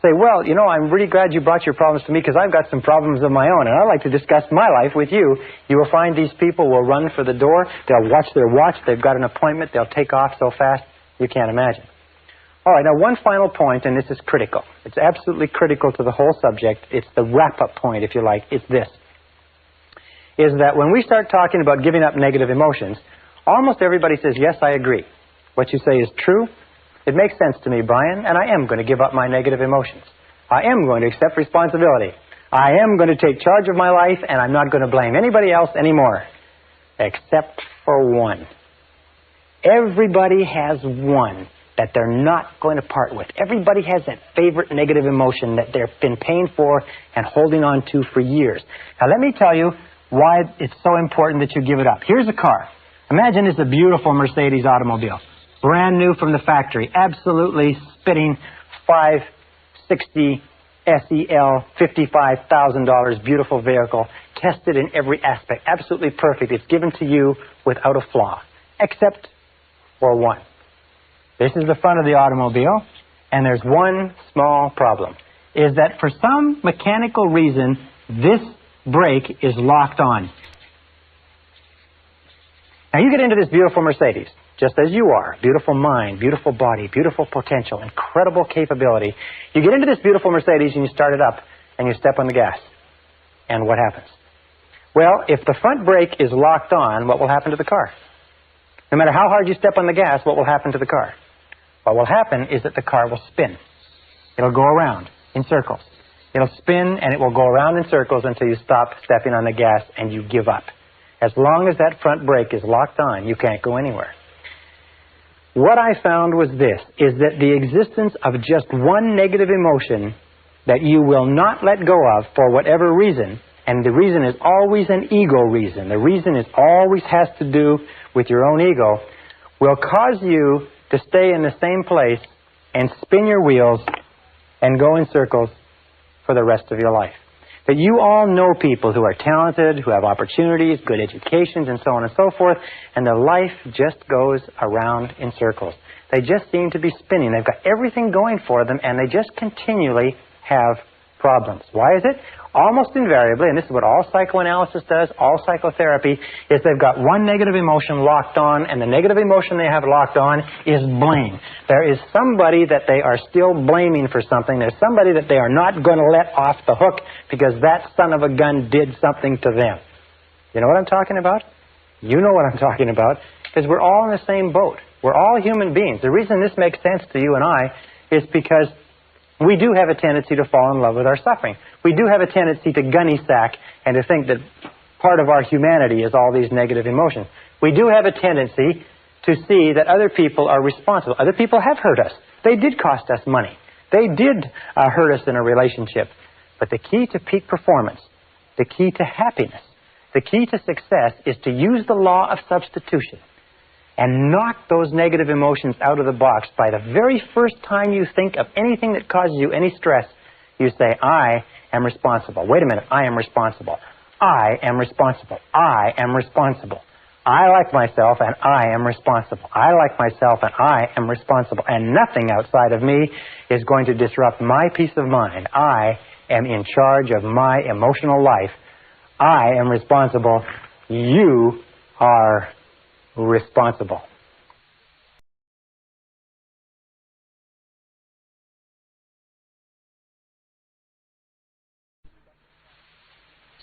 Say, well, you know, I'm really glad you brought your problems to me because I've got some problems of my own, and I'd like to discuss my life with you. You will find these people will run for the door. They'll watch their watch. They've got an appointment. They'll take off so fast you can't imagine. All right, now one final point, and this is critical. It's absolutely critical to the whole subject. It's the wrap-up point, if you like. It's this, is that when we start talking about giving up negative emotions, almost everybody says, yes, I agree. What you say is true. It makes sense to me, Brian, and I am going to give up my negative emotions. I am going to accept responsibility. I am going to take charge of my life, and I'm not going to blame anybody else anymore, except for one. Everybody has one that they're not going to part with. Everybody has that favorite negative emotion that they've been paying for and holding on to for years. Now, let me tell you why it's so important that you give it up. Here's a car. Imagine it's a beautiful Mercedes automobile. Brand new from the factory. Absolutely spitting 560 SEL, $55,000, beautiful vehicle. Tested in every aspect. Absolutely perfect. It's given to you without a flaw. Except for one. This is the front of the automobile, and there's one small problem. Is that for some mechanical reason, this brake is locked on. Now you get into this beautiful Mercedes, just as you are. Beautiful mind, beautiful body, beautiful potential, incredible capability. You get into this beautiful Mercedes and you start it up and you step on the gas. And what happens? Well, if the front brake is locked on, what will happen to the car? No matter how hard you step on the gas, what will happen to the car? What will happen is that the car will spin. It'll go around in circles. It'll spin and it will go around in circles until you stop stepping on the gas and you give up. As long as that front brake is locked on, you can't go anywhere. What I found was this, is that the existence of just one negative emotion that you will not let go of for whatever reason, and the reason is always an ego reason, the reason is always has to do with your own ego, will cause you to stay in the same place and spin your wheels and go in circles for the rest of your life. That you all know people who are talented, who have opportunities, good educations, and so on and so forth, and their life just goes around in circles. They just seem to be spinning. They've got everything going for them, and they just continually have problems. Why is it? Almost invariably, and this is what all psychoanalysis does, all psychotherapy, is they've got one negative emotion locked on, and the negative emotion they have locked on is blame. There is somebody that they are still blaming for something. There's somebody that they are not going to let off the hook because that son of a gun did something to them. You know what I'm talking about? You know what I'm talking about, because we're all in the same boat. We're all human beings. The reason this makes sense to you and I is because we do have a tendency to fall in love with our suffering. We do have a tendency to gunny sack and to think that part of our humanity is all these negative emotions. We do have a tendency to see that other people are responsible. Other people have hurt us. They did cost us money. They did hurt us in a relationship. But the key to peak performance, the key to happiness, the key to success is to use the law of substitution and knock those negative emotions out of the box. By the very first time you think of anything that causes you any stress, you say, I am responsible. Wait a minute, I am responsible. I am responsible. I am responsible. I like myself and I am responsible. I like myself and I am responsible. And nothing outside of me is going to disrupt my peace of mind. I am in charge of my emotional life. I am responsible. You are responsible.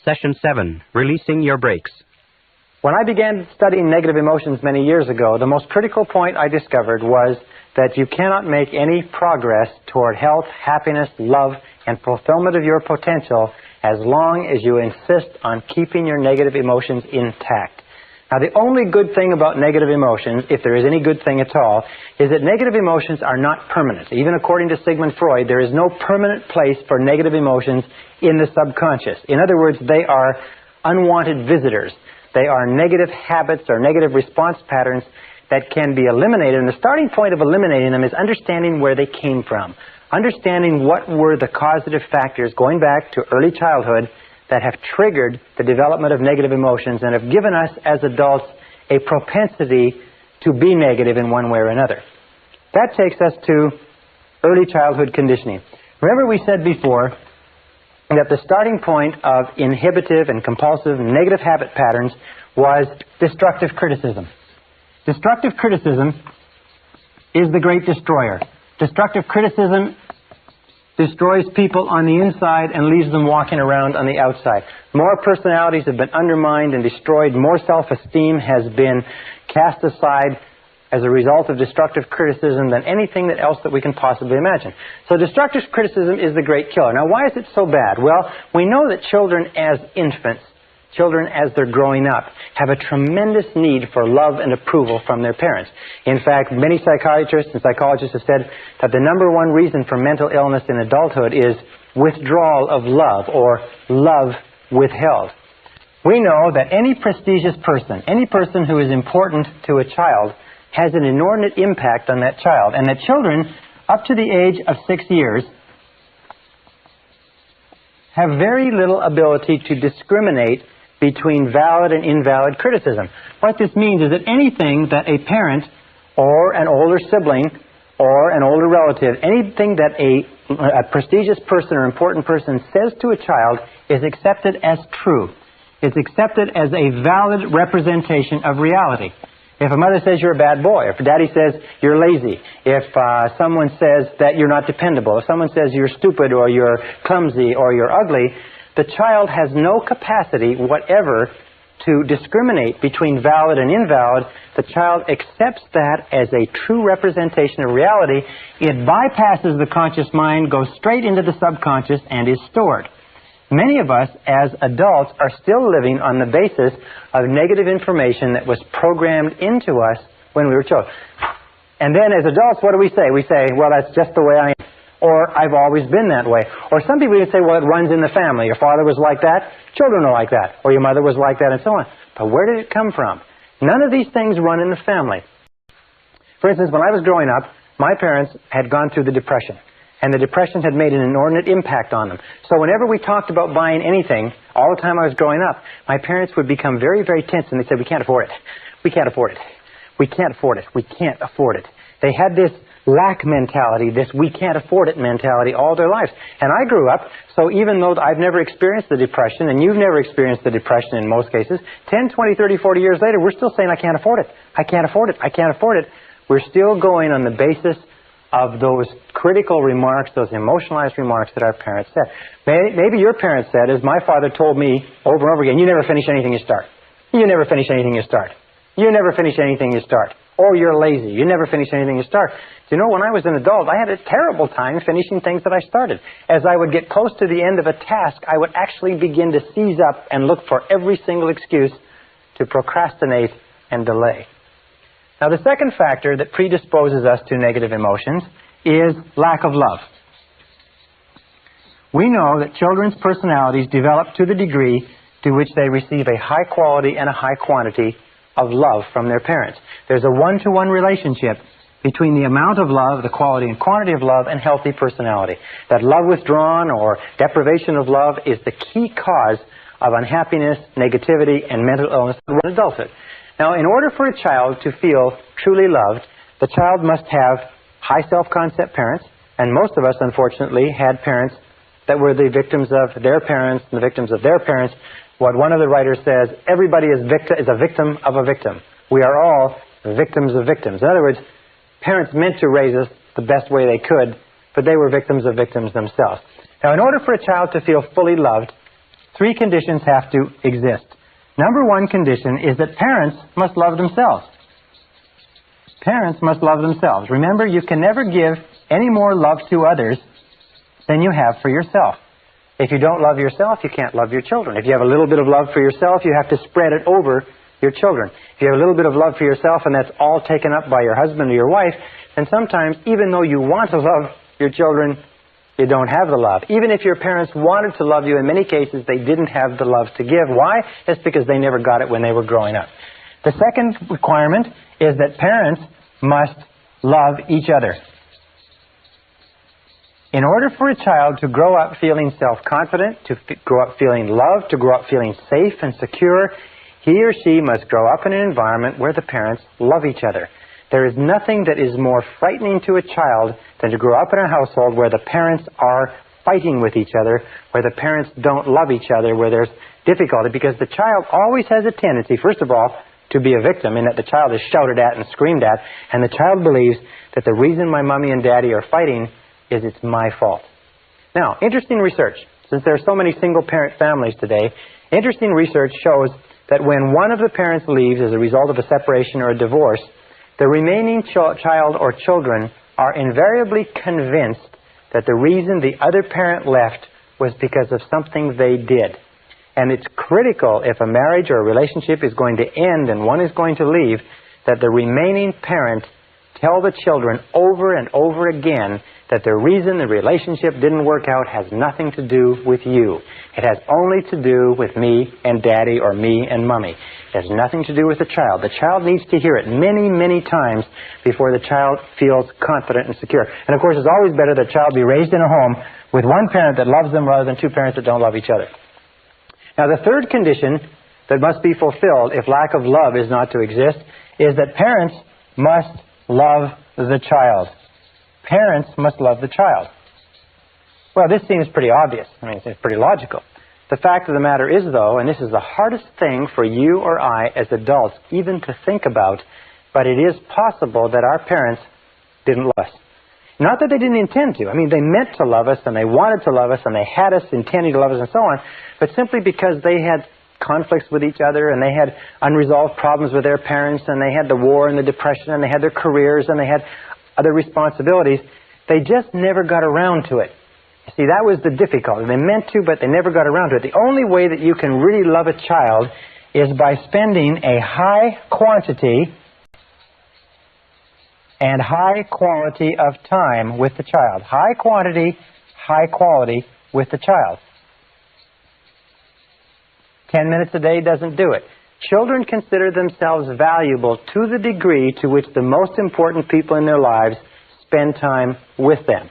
Session 7, Releasing Your Brakes. When I began studying negative emotions many years ago, the most critical point I discovered was that you cannot make any progress toward health, happiness, love, and fulfillment of your potential as long as you insist on keeping your negative emotions intact. Now, the only good thing about negative emotions, if there is any good thing at all, is that negative emotions are not permanent. Even according to Sigmund Freud, there is no permanent place for negative emotions in the subconscious. In other words, they are unwanted visitors. They are negative habits or negative response patterns that can be eliminated. And the starting point of eliminating them is understanding where they came from. Understanding what were the causative factors going back to early childhood that have triggered the development of negative emotions and have given us as adults a propensity to be negative in one way or another. That takes us to early childhood conditioning. Remember we said before that the starting point of inhibitive and compulsive negative habit patterns was destructive criticism. Destructive criticism is the great destroyer. Destructive criticism destroys people on the inside and leaves them walking around on the outside. More personalities have been undermined and destroyed. More self-esteem has been cast aside as a result of destructive criticism than anything else that we can possibly imagine. So destructive criticism is the great killer. Now, why is it so bad? Well, we know that children as infants, children as they're growing up, have a tremendous need for love and approval from their parents. In fact, many psychiatrists and psychologists have said that the number one reason for mental illness in adulthood is withdrawal of love, or love withheld. We know that any prestigious person, any person who is important to a child, has an inordinate impact on that child, and that children up to the age of 6 years have very little ability to discriminate between valid and invalid criticism. What this means is that anything that a parent or an older sibling or an older relative, anything that a prestigious person or important person says to a child is accepted as true. It's accepted as a valid representation of reality. If a mother says you're a bad boy, if daddy says you're lazy, if someone says that you're not dependable, if someone says you're stupid or you're clumsy or you're ugly, the child has no capacity whatever to discriminate between valid and invalid. The child accepts that as a true representation of reality. It bypasses the conscious mind, goes straight into the subconscious, and is stored. Many of us, as adults, are still living on the basis of negative information that was programmed into us when we were children. And then as adults, what do we say? We say, well, that's just the way I am. Or, I've always been that way. Or some people even say, well, it runs in the family. Your father was like that, children are like that. Or your mother was like that, and so on. But where did it come from? None of these things run in the family. For instance, when I was growing up, my parents had gone through the Depression. And the Depression had made an inordinate impact on them. So whenever we talked about buying anything, all the time I was growing up, my parents would become very, very tense, and they said, we can't afford it. We can't afford it. We can't afford it. We can't afford it. They had this lack mentality, this we can't afford it mentality all their lives. And I grew up, so even though I've never experienced the Depression, and you've never experienced the Depression in most cases, 10, 20, 30, 40 years later, we're still saying, I can't afford it. I can't afford it. I can't afford it. We're still going on the basis of those critical remarks, those emotionalized remarks that our parents said. Maybe your parents said, as my father told me over and over again, you never finish anything you start. You never finish anything you start. You never finish anything you start. Or you're lazy. You never finish anything you start. You know, when I was an adult, I had a terrible time finishing things that I started. As I would get close to the end of a task, I would actually begin to seize up and look for every single excuse to procrastinate and delay. Now, the second factor that predisposes us to negative emotions is lack of love. We know that children's personalities develop to the degree to which they receive a high quality and a high quantity of love from their parents. There's a one-to-one relationship between the amount of love, the quality and quantity of love, and healthy personality. That love withdrawn or deprivation of love is the key cause of unhappiness, negativity, and mental illness in adulthood. Now, in order for a child to feel truly loved, the child must have high self-concept parents, and most of us, unfortunately, had parents that were the victims of their parents and the victims of their parents. What one of the writers says, everybody is a victim of a victim. We are all victims of victims. In other words, parents meant to raise us the best way they could, but they were victims of victims themselves. Now, in order for a child to feel fully loved, 3 conditions have to exist. Number 1 condition is that parents must love themselves. Parents must love themselves. Remember, you can never give any more love to others than you have for yourself. If you don't love yourself, you can't love your children. If you have a little bit of love for yourself, you have to spread it over your children. If you have a little bit of love for yourself and that's all taken up by your husband or your wife, then sometimes, even though you want to love your children, you don't have the love. Even if your parents wanted to love you, in many cases, they didn't have the love to give. Why? It's because they never got it when they were growing up. The second requirement is that parents must love each other. In order for a child to grow up feeling self-confident, to grow up feeling loved, to grow up feeling safe and secure, he or she must grow up in an environment where the parents love each other. There is nothing that is more frightening to a child than to grow up in a household where the parents are fighting with each other, where the parents don't love each other, where there's difficulty, because the child always has a tendency, first of all, to be a victim in that the child is shouted at and screamed at, and the child believes that the reason my mommy and daddy are fighting is it's my fault. Now, interesting research. Since there are so many single-parent families today, interesting research shows that when one of the parents leaves as a result of a separation or a divorce, the remaining child or children are invariably convinced that the reason the other parent left was because of something they did. And it's critical, if a marriage or a relationship is going to end and one is going to leave, that the remaining parent tell the children over and over again that the reason the relationship didn't work out has nothing to do with you. It has only to do with me and daddy or me and mommy. It has nothing to do with the child. The child needs to hear it many, many times before the child feels confident and secure. And of course, it's always better that a child be raised in a home with one parent that loves them rather than two parents that don't love each other. Now, the third condition that must be fulfilled if lack of love is not to exist is that parents must love the child. Parents must love the child. Well, this seems pretty obvious. I mean, it's pretty logical. The fact of the matter is, though, and this is the hardest thing for you or I as adults even to think about, but it is possible that our parents didn't love us. Not that they didn't intend to. I mean, they meant to love us, and they wanted to love us, and they had us intending to love us, and so on, but simply because they had conflicts with each other, and they had unresolved problems with their parents, and they had the war and the depression, and they had their careers, and they had other responsibilities, they just never got around to it. You see, that was the difficulty. They meant to, but they never got around to it. The only way that you can really love a child is by spending a high quantity and high quality of time with the child. High quantity, high quality with the child. 10 minutes a day doesn't do it. Children consider themselves valuable to the degree to which the most important people in their lives spend time with them.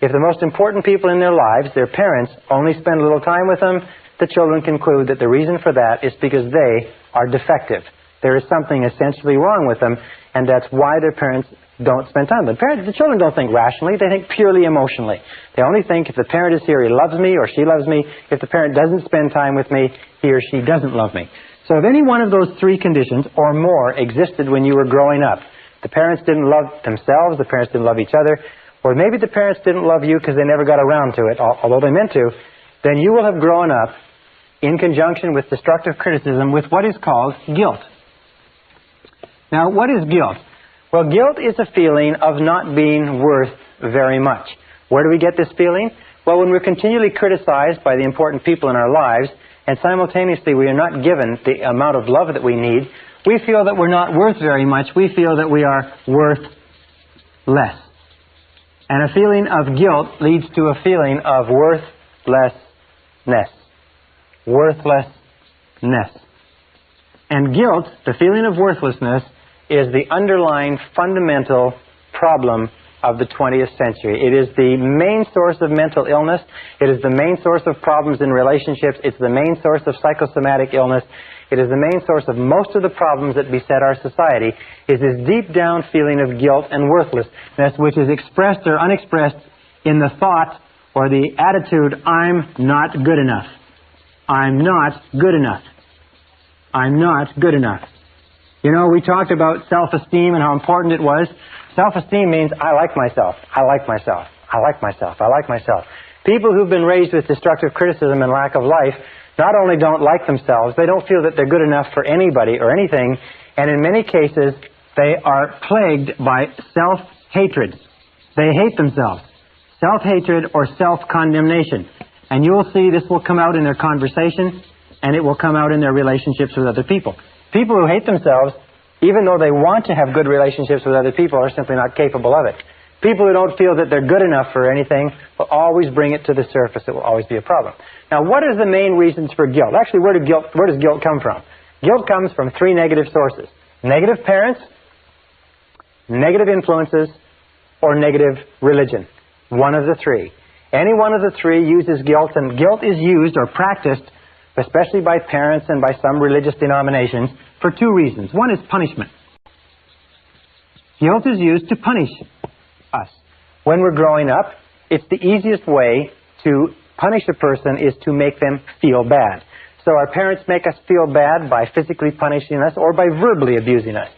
If the most important people in their lives, their parents, only spend a little time with them, the children conclude that the reason for that is because they are defective. There is something essentially wrong with them, and that's why their parents don't spend time with them. The children don't think rationally, they think purely emotionally. They only think if the parent is here, he loves me or she loves me. If the parent doesn't spend time with me, he or she doesn't love me. So if any one of those three conditions or more existed when you were growing up, the parents didn't love themselves, the parents didn't love each other, or maybe the parents didn't love you because they never got around to it, although they meant to, then you will have grown up in conjunction with destructive criticism with what is called guilt. Now, what is guilt? Well, guilt is a feeling of not being worth very much. Where do we get this feeling? Well, when we're continually criticized by the important people in our lives, and simultaneously we are not given the amount of love that we need, we feel that we're not worth very much. We feel that we are worth less. And a feeling of guilt leads to a feeling of worthlessness. Worthlessness. And guilt, the feeling of worthlessness, is the underlying fundamental problem of the 20th century. It is the main source of mental illness. It is the main source of problems in relationships. It's the main source of psychosomatic illness. It is the main source of most of the problems that beset our society, is this deep down feeling of guilt and worthlessness, which is expressed or unexpressed in the thought or the attitude, I'm not good enough. I'm not good enough. I'm not good enough. You know, we talked about self-esteem and how important it was. Self-esteem means I like myself. I like myself. I like myself. I like myself. People who've been raised with destructive criticism and lack of life not only don't like themselves, they don't feel that they're good enough for anybody or anything, and in many cases, they are plagued by self-hatred. They hate themselves. Self-hatred or self-condemnation. And you will see this will come out in their conversation, and it will come out in their relationships with other people. People who hate themselves, even though they want to have good relationships with other people, are simply not capable of it. People who don't feel that they're good enough for anything will always bring it to the surface. It will always be a problem. Now, what are the main reasons for guilt? Actually, where does guilt come from? Guilt comes from three negative sources. Negative parents, negative influences, or negative religion. One of the three. Any one of the three uses guilt, and guilt is used or practiced, especially by parents and by some religious denominations, for two reasons. One is punishment. Guilt is used to punish us. When we're growing up, it's the easiest way to punish a person is to make them feel bad. So our parents make us feel bad by physically punishing us or by verbally abusing us.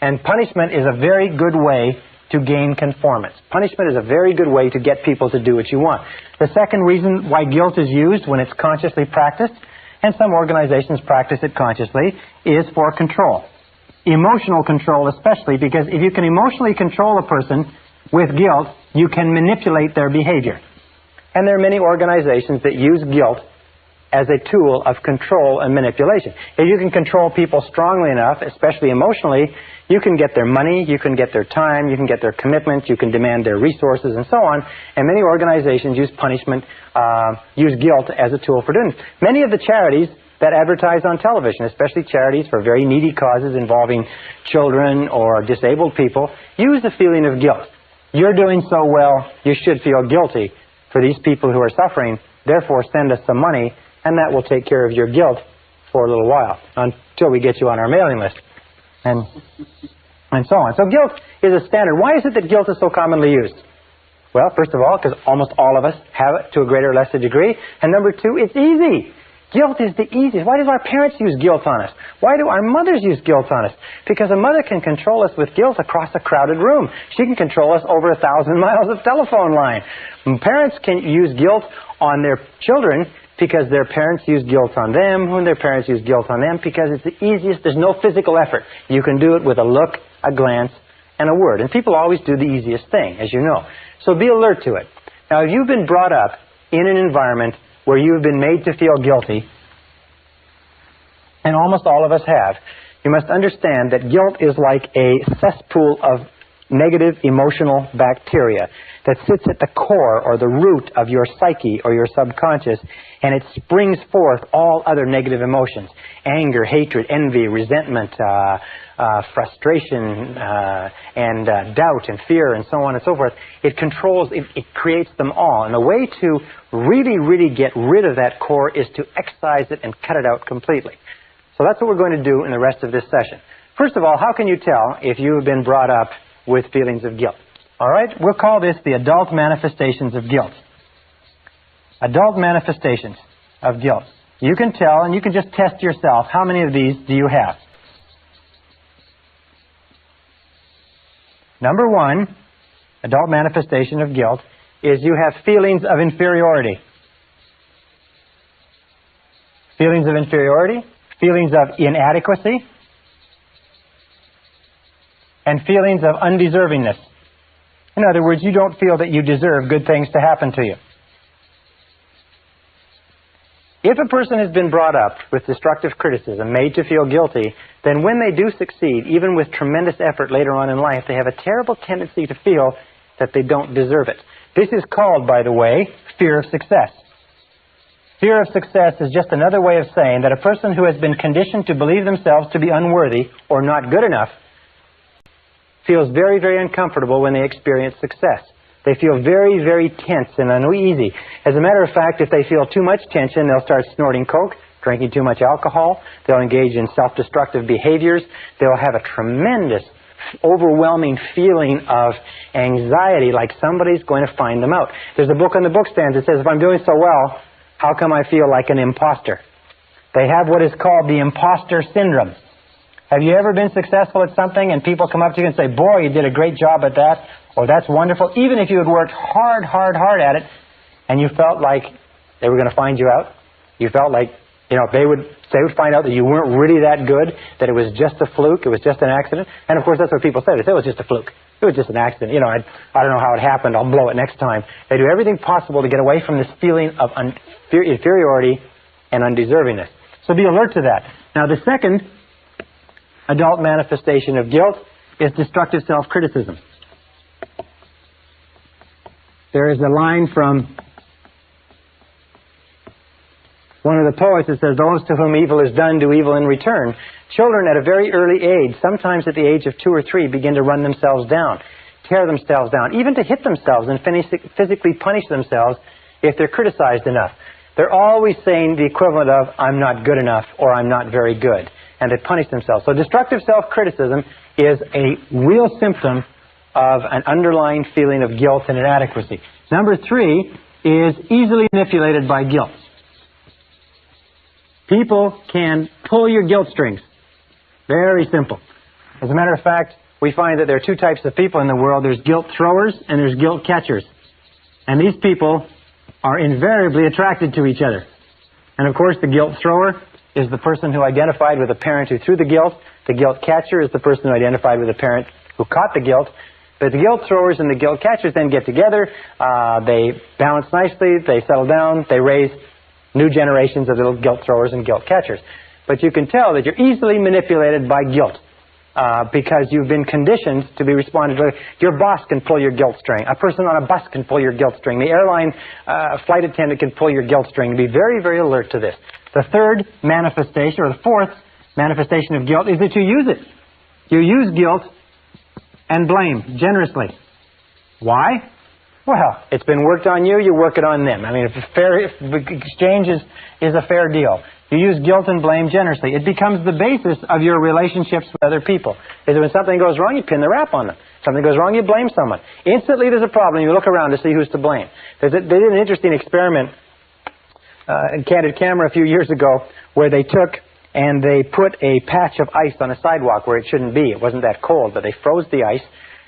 And punishment is a very good way to gain conformance. Punishment is a very good way to get people to do what you want. The second reason why guilt is used when it's consciously practiced, and some organizations practice it consciously, is for control. Emotional control especially, because if you can emotionally control a person with guilt, you can manipulate their behavior. And there are many organizations that use guilt as a tool of control and manipulation. If you can control people strongly enough, especially emotionally, you can get their money, you can get their time, you can get their commitment, you can demand their resources, and so on. And many organizations use punishment, use guilt as a tool for doing this. Many of the charities that advertise on television, especially charities for very needy causes involving children or disabled people, use the feeling of guilt. You're doing so well, you should feel guilty for these people who are suffering, therefore send us some money, and that will take care of your guilt for a little while, until we get you on our mailing list, and so on. So guilt is a standard. Why is it that guilt is so commonly used? Well, first of all, because almost all of us have it to a greater or lesser degree, and number two, it's easy. Guilt is the easiest. Why do our parents use guilt on us? Why do our mothers use guilt on us? Because a mother can control us with guilt across a crowded room. She can control us over 1,000 miles of telephone line. Parents can use guilt on their children because their parents use guilt on them, when their parents use guilt on them, because it's the easiest. There's no physical effort. You can do it with a look, a glance, and a word. And people always do the easiest thing, as you know. So be alert to it. Now, if you've been brought up in an environment where you've been made to feel guilty, and almost all of us have, you must understand that guilt is like a cesspool of negative emotional bacteria that sits at the core or the root of your psyche or your subconscious, and it springs forth all other negative emotions: anger, hatred, envy, resentment, frustration, and doubt and fear, and so on and so forth. It controls, it creates them all. And the way to really, really get rid of that core is to excise it and cut it out completely. So that's what we're going to do in the rest of this session. First of all, how can you tell if you have been brought up with feelings of guilt? All right, we'll call this the adult manifestations of guilt. Adult manifestations of guilt. You can tell, and you can just test yourself, how many of these do you have? Number one, adult manifestation of guilt, is you have feelings of inferiority. Feelings of inferiority, feelings of inadequacy, and feelings of undeservingness. In other words, you don't feel that you deserve good things to happen to you. If a person has been brought up with destructive criticism, made to feel guilty, then when they do succeed, even with tremendous effort later on in life, they have a terrible tendency to feel that they don't deserve it. This is called, by the way, fear of success. Fear of success is just another way of saying that a person who has been conditioned to believe themselves to be unworthy or not good enough feels very, very uncomfortable when they experience success. They feel very, very tense and uneasy. As a matter of fact, if they feel too much tension, they'll start snorting coke, drinking too much alcohol, they'll engage in self-destructive behaviors, they'll have a tremendous, overwhelming feeling of anxiety, like somebody's going to find them out. There's a book on the bookstand that says, if I'm doing so well, how come I feel like an imposter? They have what is called the imposter syndrome. Have you ever been successful at something and people come up to you and say, boy, you did a great job at that, or that's wonderful, even if you had worked hard at it, and you felt like they were going to find you out? You felt like, you know, they would find out that you weren't really that good, that it was just a fluke, it was just an accident. And of course, that's what people say. They say it was just a fluke. It was just an accident. You know, I don't know how it happened. I'll blow it next time. They do everything possible to get away from this feeling of inferiority and undeservingness. So be alert to that. Now, the second adult manifestation of guilt is destructive self-criticism. There is a line from one of the poets that says, those to whom evil is done do evil in return. Children at a very early age, sometimes at the age of 2 or 3, begin to run themselves down, tear themselves down, even to hit themselves and physically punish themselves if they're criticized enough. They're always saying the equivalent of, I'm not good enough, or I'm not very good. And they punish themselves. So destructive self-criticism is a real symptom of an underlying feeling of guilt and inadequacy. Number 3 is easily manipulated by guilt. People can pull your guilt strings. Very simple. As a matter of fact, we find that there are two types of people in the world. There's guilt throwers and there's guilt catchers. And these people are invariably attracted to each other. And of course, the guilt thrower is the person who identified with the parent who threw the guilt. The guilt catcher is the person who identified with the parent who caught the guilt. But the guilt throwers and the guilt catchers then get together. They balance nicely. They settle down. They raise new generations of little guilt throwers and guilt catchers. But you can tell that you're easily manipulated by guilt. Because you've been conditioned to be responded to. Your boss can pull your guilt string. A person on a bus can pull your guilt string. The airline flight attendant can pull your guilt string. Be very, very alert to this. The third manifestation, or the fourth manifestation of guilt, is that you use it. You use guilt and blame generously. Why? Well, it's been worked on you, you work it on them. I mean, if exchange is a fair deal. You use guilt and blame generously. It becomes the basis of your relationships with other people. Because when something goes wrong, you pin the rap on them. Something goes wrong, you blame someone. Instantly there's a problem, you look around to see who's to blame. They did an interesting experiment in Candid Camera a few years ago where they took and they put a patch of ice on a sidewalk where it shouldn't be. It wasn't that cold, but they froze the ice.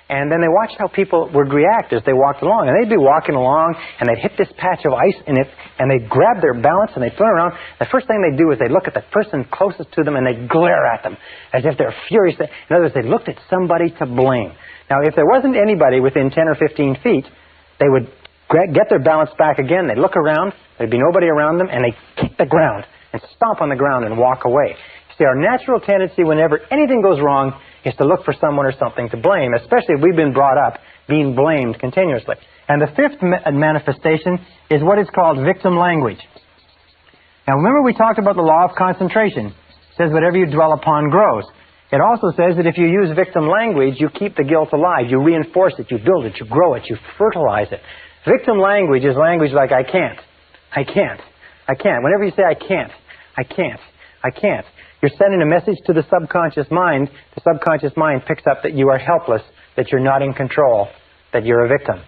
And then they watched how people would react as they walked along. And they'd be walking along, and they'd hit this patch of ice, and they'd grab their balance, and they'd turn around. The first thing they'd do is they'd look at the person closest to them, and they'd glare at them, as if they're furious. In other words, they looked at somebody to blame. Now, if there wasn't anybody within 10 or 15 feet, they would get their balance back again. They'd look around. There'd be nobody around them, and they'd kick the ground and stomp on the ground and walk away. See, our natural tendency whenever anything goes wrong is to look for someone or something to blame, especially if we've been brought up being blamed continuously. And the fifth manifestation is what is called victim language. Now, remember we talked about the law of concentration. It says whatever you dwell upon grows. It also says that if you use victim language, you keep the guilt alive. You reinforce it, you build it, you grow it, you fertilize it. Victim language is language like I can't, I can't, I can't. Whenever you say I can't, I can't, I can't, you're sending a message to the subconscious mind. The subconscious mind picks up that you are helpless, that you're not in control, that you're a victim.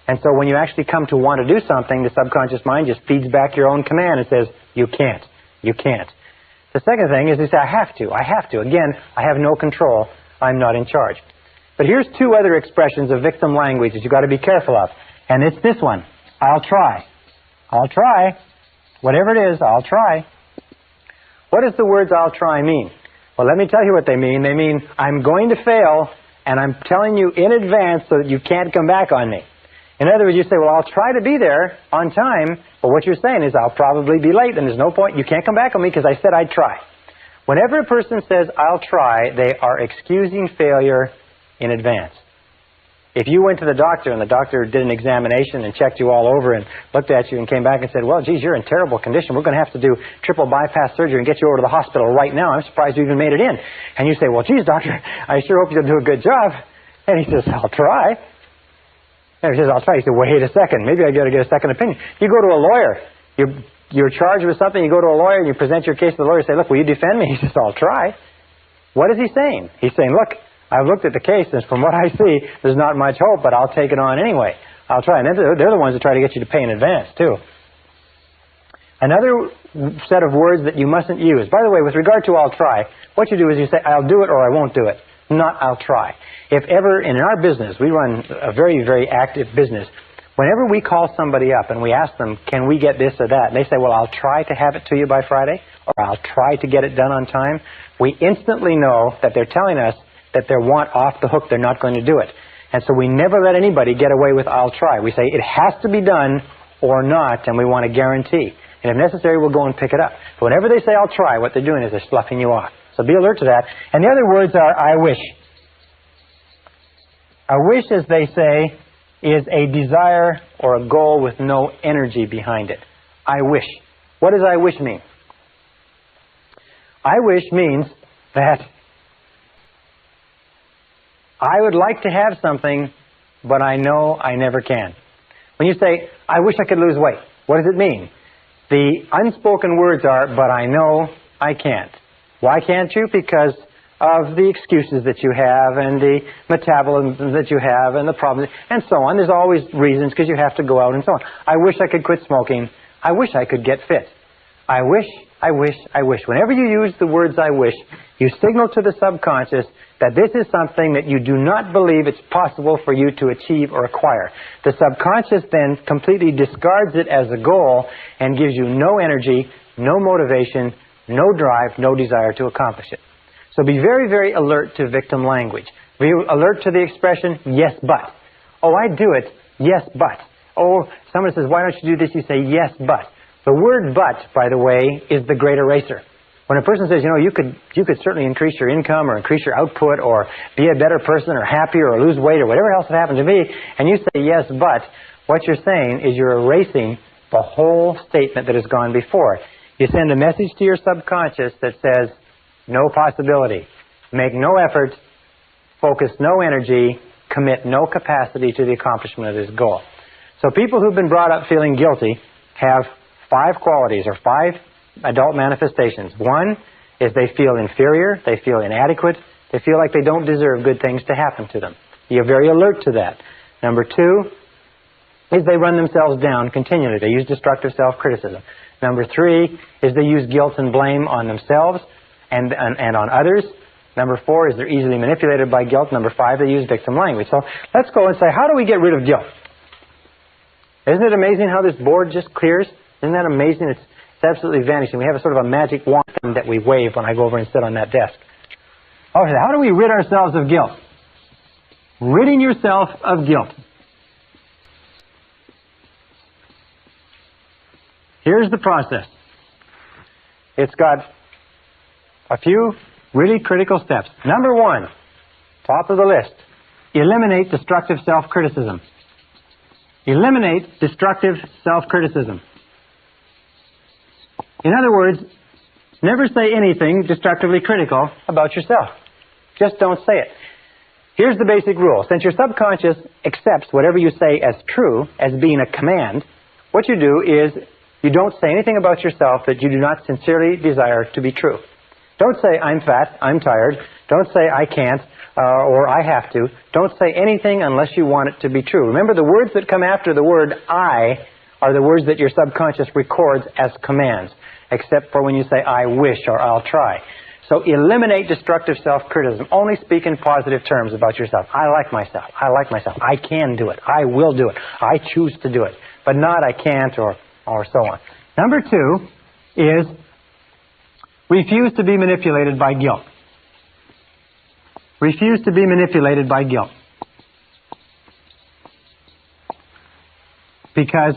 And so when you actually come to want to do something, the subconscious mind just feeds back your own command and says, you can't, you can't. The second thing is you say, I have to, I have to. Again, I have no control, I'm not in charge. But here's two other expressions of victim language that you've got to be careful of. And it's this one, I'll try. I'll try. Whatever it is, I'll try. What does the words I'll try mean? Well, let me tell you what they mean. They mean I'm going to fail, and I'm telling you in advance so that you can't come back on me. In other words, you say, well, I'll try to be there on time, but what you're saying is I'll probably be late, and there's no point. You can't come back on me because I said I'd try. Whenever a person says I'll try, they are excusing failure in advance. If you went to the doctor and the doctor did an examination and checked you all over and looked at you and came back and said, well, geez, you're in terrible condition. We're going to have to do triple bypass surgery and get you over to the hospital right now. I'm surprised you even made it in. And you say, well, geez, doctor, I sure hope you'll do a good job. And he says, I'll try. And he says, I'll try. He said, wait a second. Maybe I got to get a second opinion. You go to a lawyer. You're charged with something. You go to a lawyer and you present your case to the lawyer and say, look, will you defend me? He says, I'll try. What is he saying? He's saying, look, I've looked at the case, and from what I see, there's not much hope, but I'll take it on anyway. I'll try. And they're the ones that try to get you to pay in advance, too. Another set of words that you mustn't use. By the way, with regard to I'll try, what you do is you say, I'll do it or I won't do it, not I'll try. If ever, in our business, we run a very, very active business. Whenever we call somebody up and we ask them, can we get this or that, and they say, well, I'll try to have it to you by Friday, or I'll try to get it done on time, we instantly know that they're telling us that they want off the hook, they're not going to do it. And so we never let anybody get away with I'll try. We say it has to be done or not, and we want a guarantee. And if necessary, we'll go and pick it up. But whenever they say I'll try, what they're doing is they're sloughing you off. So be alert to that. And the other words are I wish. A wish, as they say, is a desire or a goal with no energy behind it. I wish. What does I wish mean? I wish means that I would like to have something, but I know I never can. When you say, I wish I could lose weight, what does it mean? The unspoken words are, but I know I can't. Why can't you? Because of the excuses that you have and the metabolism that you have and the problems and so on. There's always reasons because you have to go out and so on. I wish I could quit smoking. I wish I could get fit. I wish, I wish, I wish. Whenever you use the words I wish, you signal to the subconscious that this is something that you do not believe it's possible for you to achieve or acquire. The subconscious then completely discards it as a goal and gives you no energy, no motivation, no drive, no desire to accomplish it. So be very, very alert to victim language. Be alert to the expression, yes, but. Oh, I do it, yes, but. Oh, someone says, why don't you do this? You say, yes, but. The word but, by the way, is the great eraser. When a person says, you know, you could certainly increase your income or increase your output or be a better person or happier or lose weight or whatever else it happens to be, and you say yes, but, what you're saying is you're erasing the whole statement that has gone before. You send a message to your subconscious that says, no possibility, make no effort, focus no energy, commit no capacity to the accomplishment of this goal. So people who've been brought up feeling guilty have 5 qualities or 5 adult manifestations. One is they feel inferior, they feel inadequate, they feel like they don't deserve good things to happen to them. You're very alert to that. Number 2 is they run themselves down continually. They use destructive self-criticism. Number 3 is they use guilt and blame on themselves and on others. Number 4 is they're easily manipulated by guilt. Number 5, they use victim language. So let's go and say, how do we get rid of guilt? Isn't it amazing how this board just clears? Isn't that amazing? It's absolutely vanishing. We have a sort of a magic wand that we wave when I go over and sit on that desk. Okay, how do we rid ourselves of guilt? Ridding yourself of guilt. Here's the process. It's got a few really critical steps. Number 1, top of the list, eliminate destructive self-criticism. Eliminate destructive self-criticism. In other words, never say anything destructively critical about yourself. Just don't say it. Here's the basic rule. Since your subconscious accepts whatever you say as true, as being a command, what you do is you don't say anything about yourself that you do not sincerely desire to be true. Don't say, I'm fat, I'm tired. Don't say, I can't, or I have to. Don't say anything unless you want it to be true. Remember, the words that come after the word I are the words that your subconscious records as commands, except for when you say, I wish or I'll try. So eliminate destructive self-criticism. Only speak in positive terms about yourself. I like myself. I like myself. I can do it. I will do it. I choose to do it. But not I can't or so on. Number 2 is refuse to be manipulated by guilt. Refuse to be manipulated by guilt. Because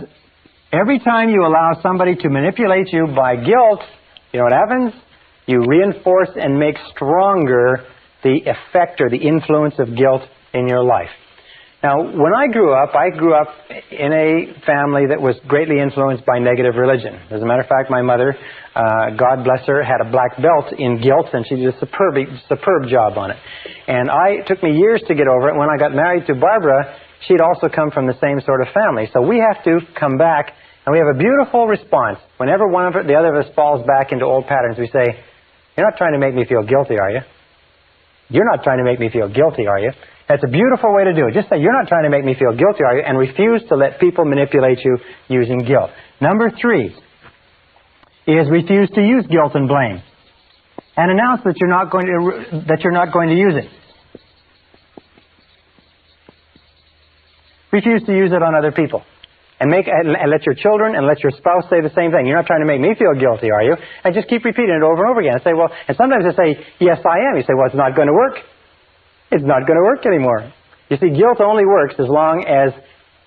every time you allow somebody to manipulate you by guilt, you know what happens? You reinforce and make stronger the effect or the influence of guilt in your life. Now, when I grew up in a family that was greatly influenced by negative religion. As a matter of fact, my mother, God bless her, had a black belt in guilt, and she did a superb job on it. And it took me years to get over it. When I got married to Barbara, she'd also come from the same sort of family. So we have to come back, and we have a beautiful response. Whenever the other of us falls back into old patterns, we say, you're not trying to make me feel guilty, are you? You're not trying to make me feel guilty, are you? That's a beautiful way to do it. Just say, you're not trying to make me feel guilty, are you? And refuse to let people manipulate you using guilt. Number 3 is refuse to use guilt and blame. And announce that you're not going to use it. Refuse to use it on other people. And let your children and let your spouse say the same thing. You're not trying to make me feel guilty, are you? And just keep repeating it over and over again. And say, well, and sometimes they say, yes, I am. You say, well, it's not going to work. It's not going to work anymore. You see, guilt only works as long as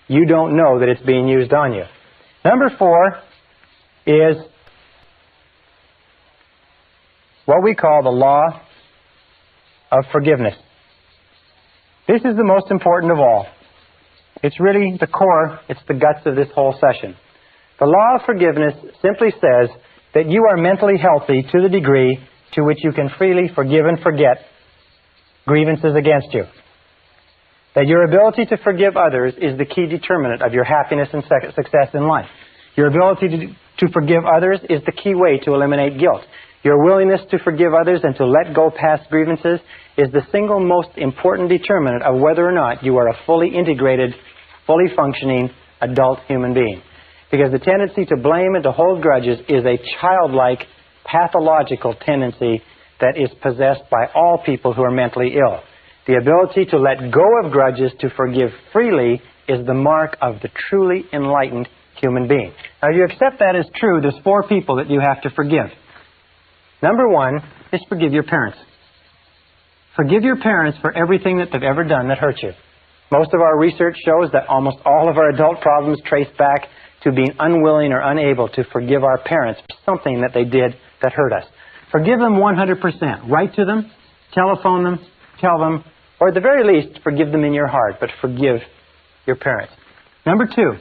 you don't know that it's being used on you. Number 4 is what we call the law of forgiveness. This is the most important of all. It's really the core, it's the guts of this whole session. The law of forgiveness simply says that you are mentally healthy to the degree to which you can freely forgive and forget grievances against you. That your ability to forgive others is the key determinant of your happiness and success in life. Your ability to forgive others is the key way to eliminate guilt. Your willingness to forgive others and to let go past grievances is the single most important determinant of whether or not you are a fully integrated, fully functioning adult human being. Because the tendency to blame and to hold grudges is a childlike, pathological tendency that is possessed by all people who are mentally ill. The ability to let go of grudges, to forgive freely, is the mark of the truly enlightened human being. Now, if you accept that as true, there's 4 people that you have to forgive. Number 1 is forgive your parents. Forgive your parents for everything that they've ever done that hurt you. Most of our research shows that almost all of our adult problems trace back to being unwilling or unable to forgive our parents for something that they did that hurt us. Forgive them 100%. Write to them, telephone them, tell them, or at the very least, forgive them in your heart, but forgive your parents. Number 2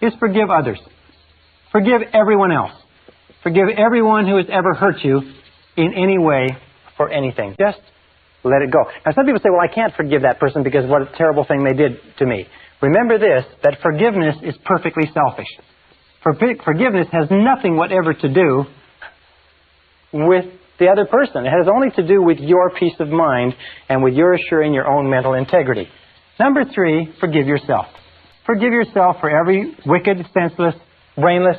is forgive others. Forgive everyone else. Forgive everyone who has ever hurt you in any way for anything. Just let it go. Now, some people say, well, I can't forgive that person because what a terrible thing they did to me. Remember this, that forgiveness is perfectly selfish. Forgiveness has nothing whatever to do with the other person. It has only to do with your peace of mind and with your assuring your own mental integrity. Number 3, forgive yourself. Forgive yourself for every wicked, senseless, brainless,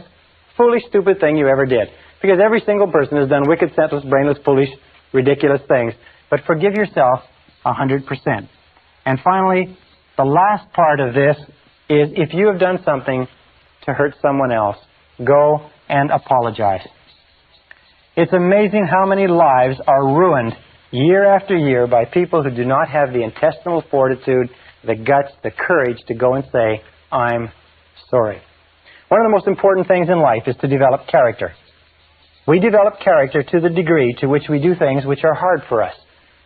foolish, stupid thing you ever did. Because every single person has done wicked, senseless, brainless, foolish, ridiculous things. But forgive yourself 100%. And finally, the last part of this is if you have done something to hurt someone else, go and apologize. It's amazing how many lives are ruined year after year by people who do not have the intestinal fortitude, the guts, the courage to go and say, I'm sorry. One of the most important things in life is to develop character. We develop character to the degree to which we do things which are hard for us,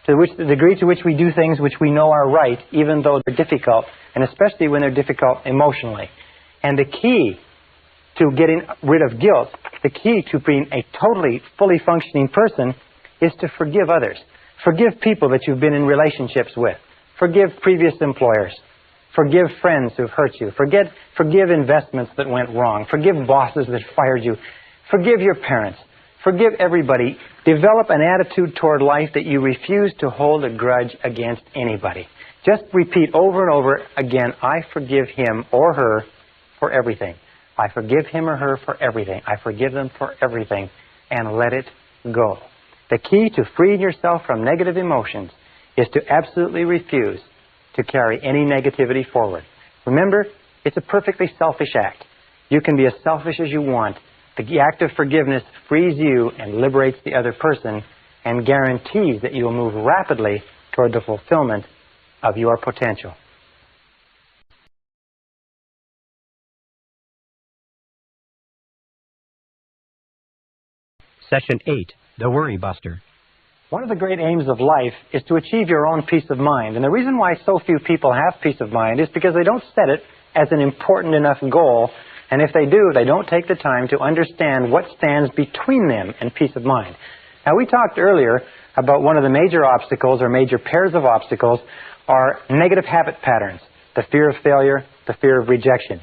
the degree to which we do things which we know are right, even though they're difficult, and especially when they're difficult emotionally. And the key to getting rid of guilt, the key to being a totally, fully functioning person, is to forgive others. Forgive people that you've been in relationships with. Forgive previous employers. Forgive friends who've hurt you. Forgive investments that went wrong. Forgive bosses that fired you. Forgive your parents. Forgive everybody. Develop an attitude toward life that you refuse to hold a grudge against anybody. Just repeat over and over again, I forgive him or her for everything. I forgive him or her for everything. I forgive them for everything. And let it go. The key to freeing yourself from negative emotions is to absolutely refuse to carry any negativity forward. Remember, it's a perfectly selfish act. You can be as selfish as you want. The act of forgiveness frees you and liberates the other person and guarantees that you will move rapidly toward the fulfillment of your potential. Session 8, The Worry Buster. One of the great aims of life is to achieve your own peace of mind. And the reason why so few people have peace of mind is because they don't set it as an important enough goal. And if they do, they don't take the time to understand what stands between them and peace of mind. Now, we talked earlier about one of the major obstacles or major pairs of obstacles are negative habit patterns, the fear of failure, the fear of rejection.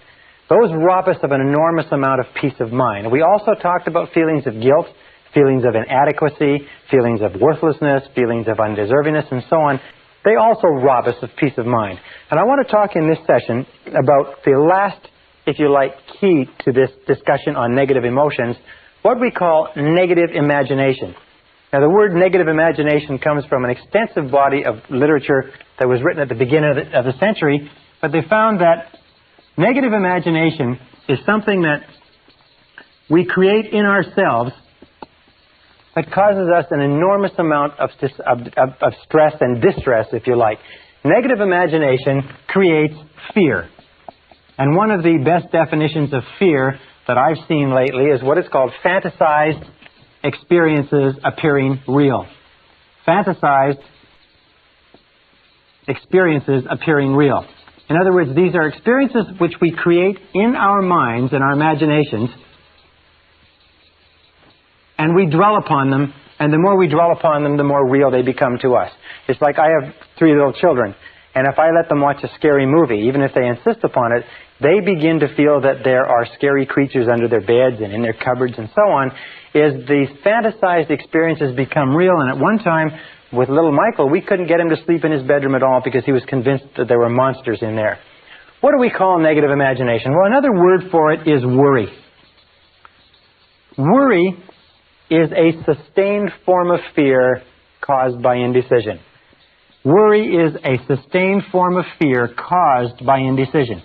Those rob us of an enormous amount of peace of mind. We also talked about feelings of guilt, feelings of inadequacy, feelings of worthlessness, feelings of undeservingness, and so on. They also rob us of peace of mind. And I want to talk in this session about the last, if you like, key to this discussion on negative emotions, what we call negative imagination. Now, the word negative imagination comes from an extensive body of literature that was written at the beginning of the century, but they found that negative imagination is something that we create in ourselves that causes us an enormous amount of stress and distress, if you like. Negative imagination creates fear. And one of the best definitions of fear that I've seen lately is what is called fantasized experiences appearing real. Fantasized experiences appearing real. In other words, these are experiences which we create in our minds and our imaginations, and we dwell upon them, and the more we dwell upon them, the more real they become to us. It's like I have 3 little children, and if I let them watch a scary movie, even if they insist upon it, they begin to feel that there are scary creatures under their beds and in their cupboards and so on, is these fantasized experiences become real. And at one time, with little Michael, we couldn't get him to sleep in his bedroom at all because he was convinced that there were monsters in there. What do we call negative imagination? Well, another word for it is worry. Worry is a sustained form of fear caused by indecision. Worry is a sustained form of fear caused by indecision.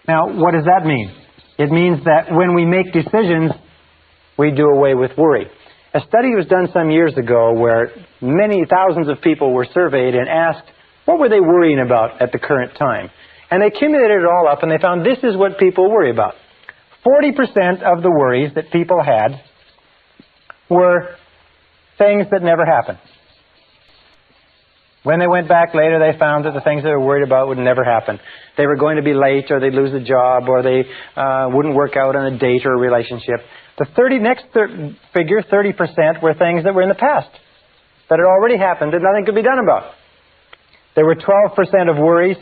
Now, what does that mean? It means that when we make decisions, we do away with worry. A study was done some years ago where many thousands of people were surveyed and asked what were they worrying about at the current time. And they accumulated it all up and they found this is what people worry about. 40% of the worries that people had were things that never happened. When they went back later, they found that the things they were worried about would never happen. They were going to be late, or they'd lose a job, or they wouldn't work out on a date or a relationship. The next figure, 30%, were things that were in the past, that had already happened, that nothing could be done about. There were 12% of worries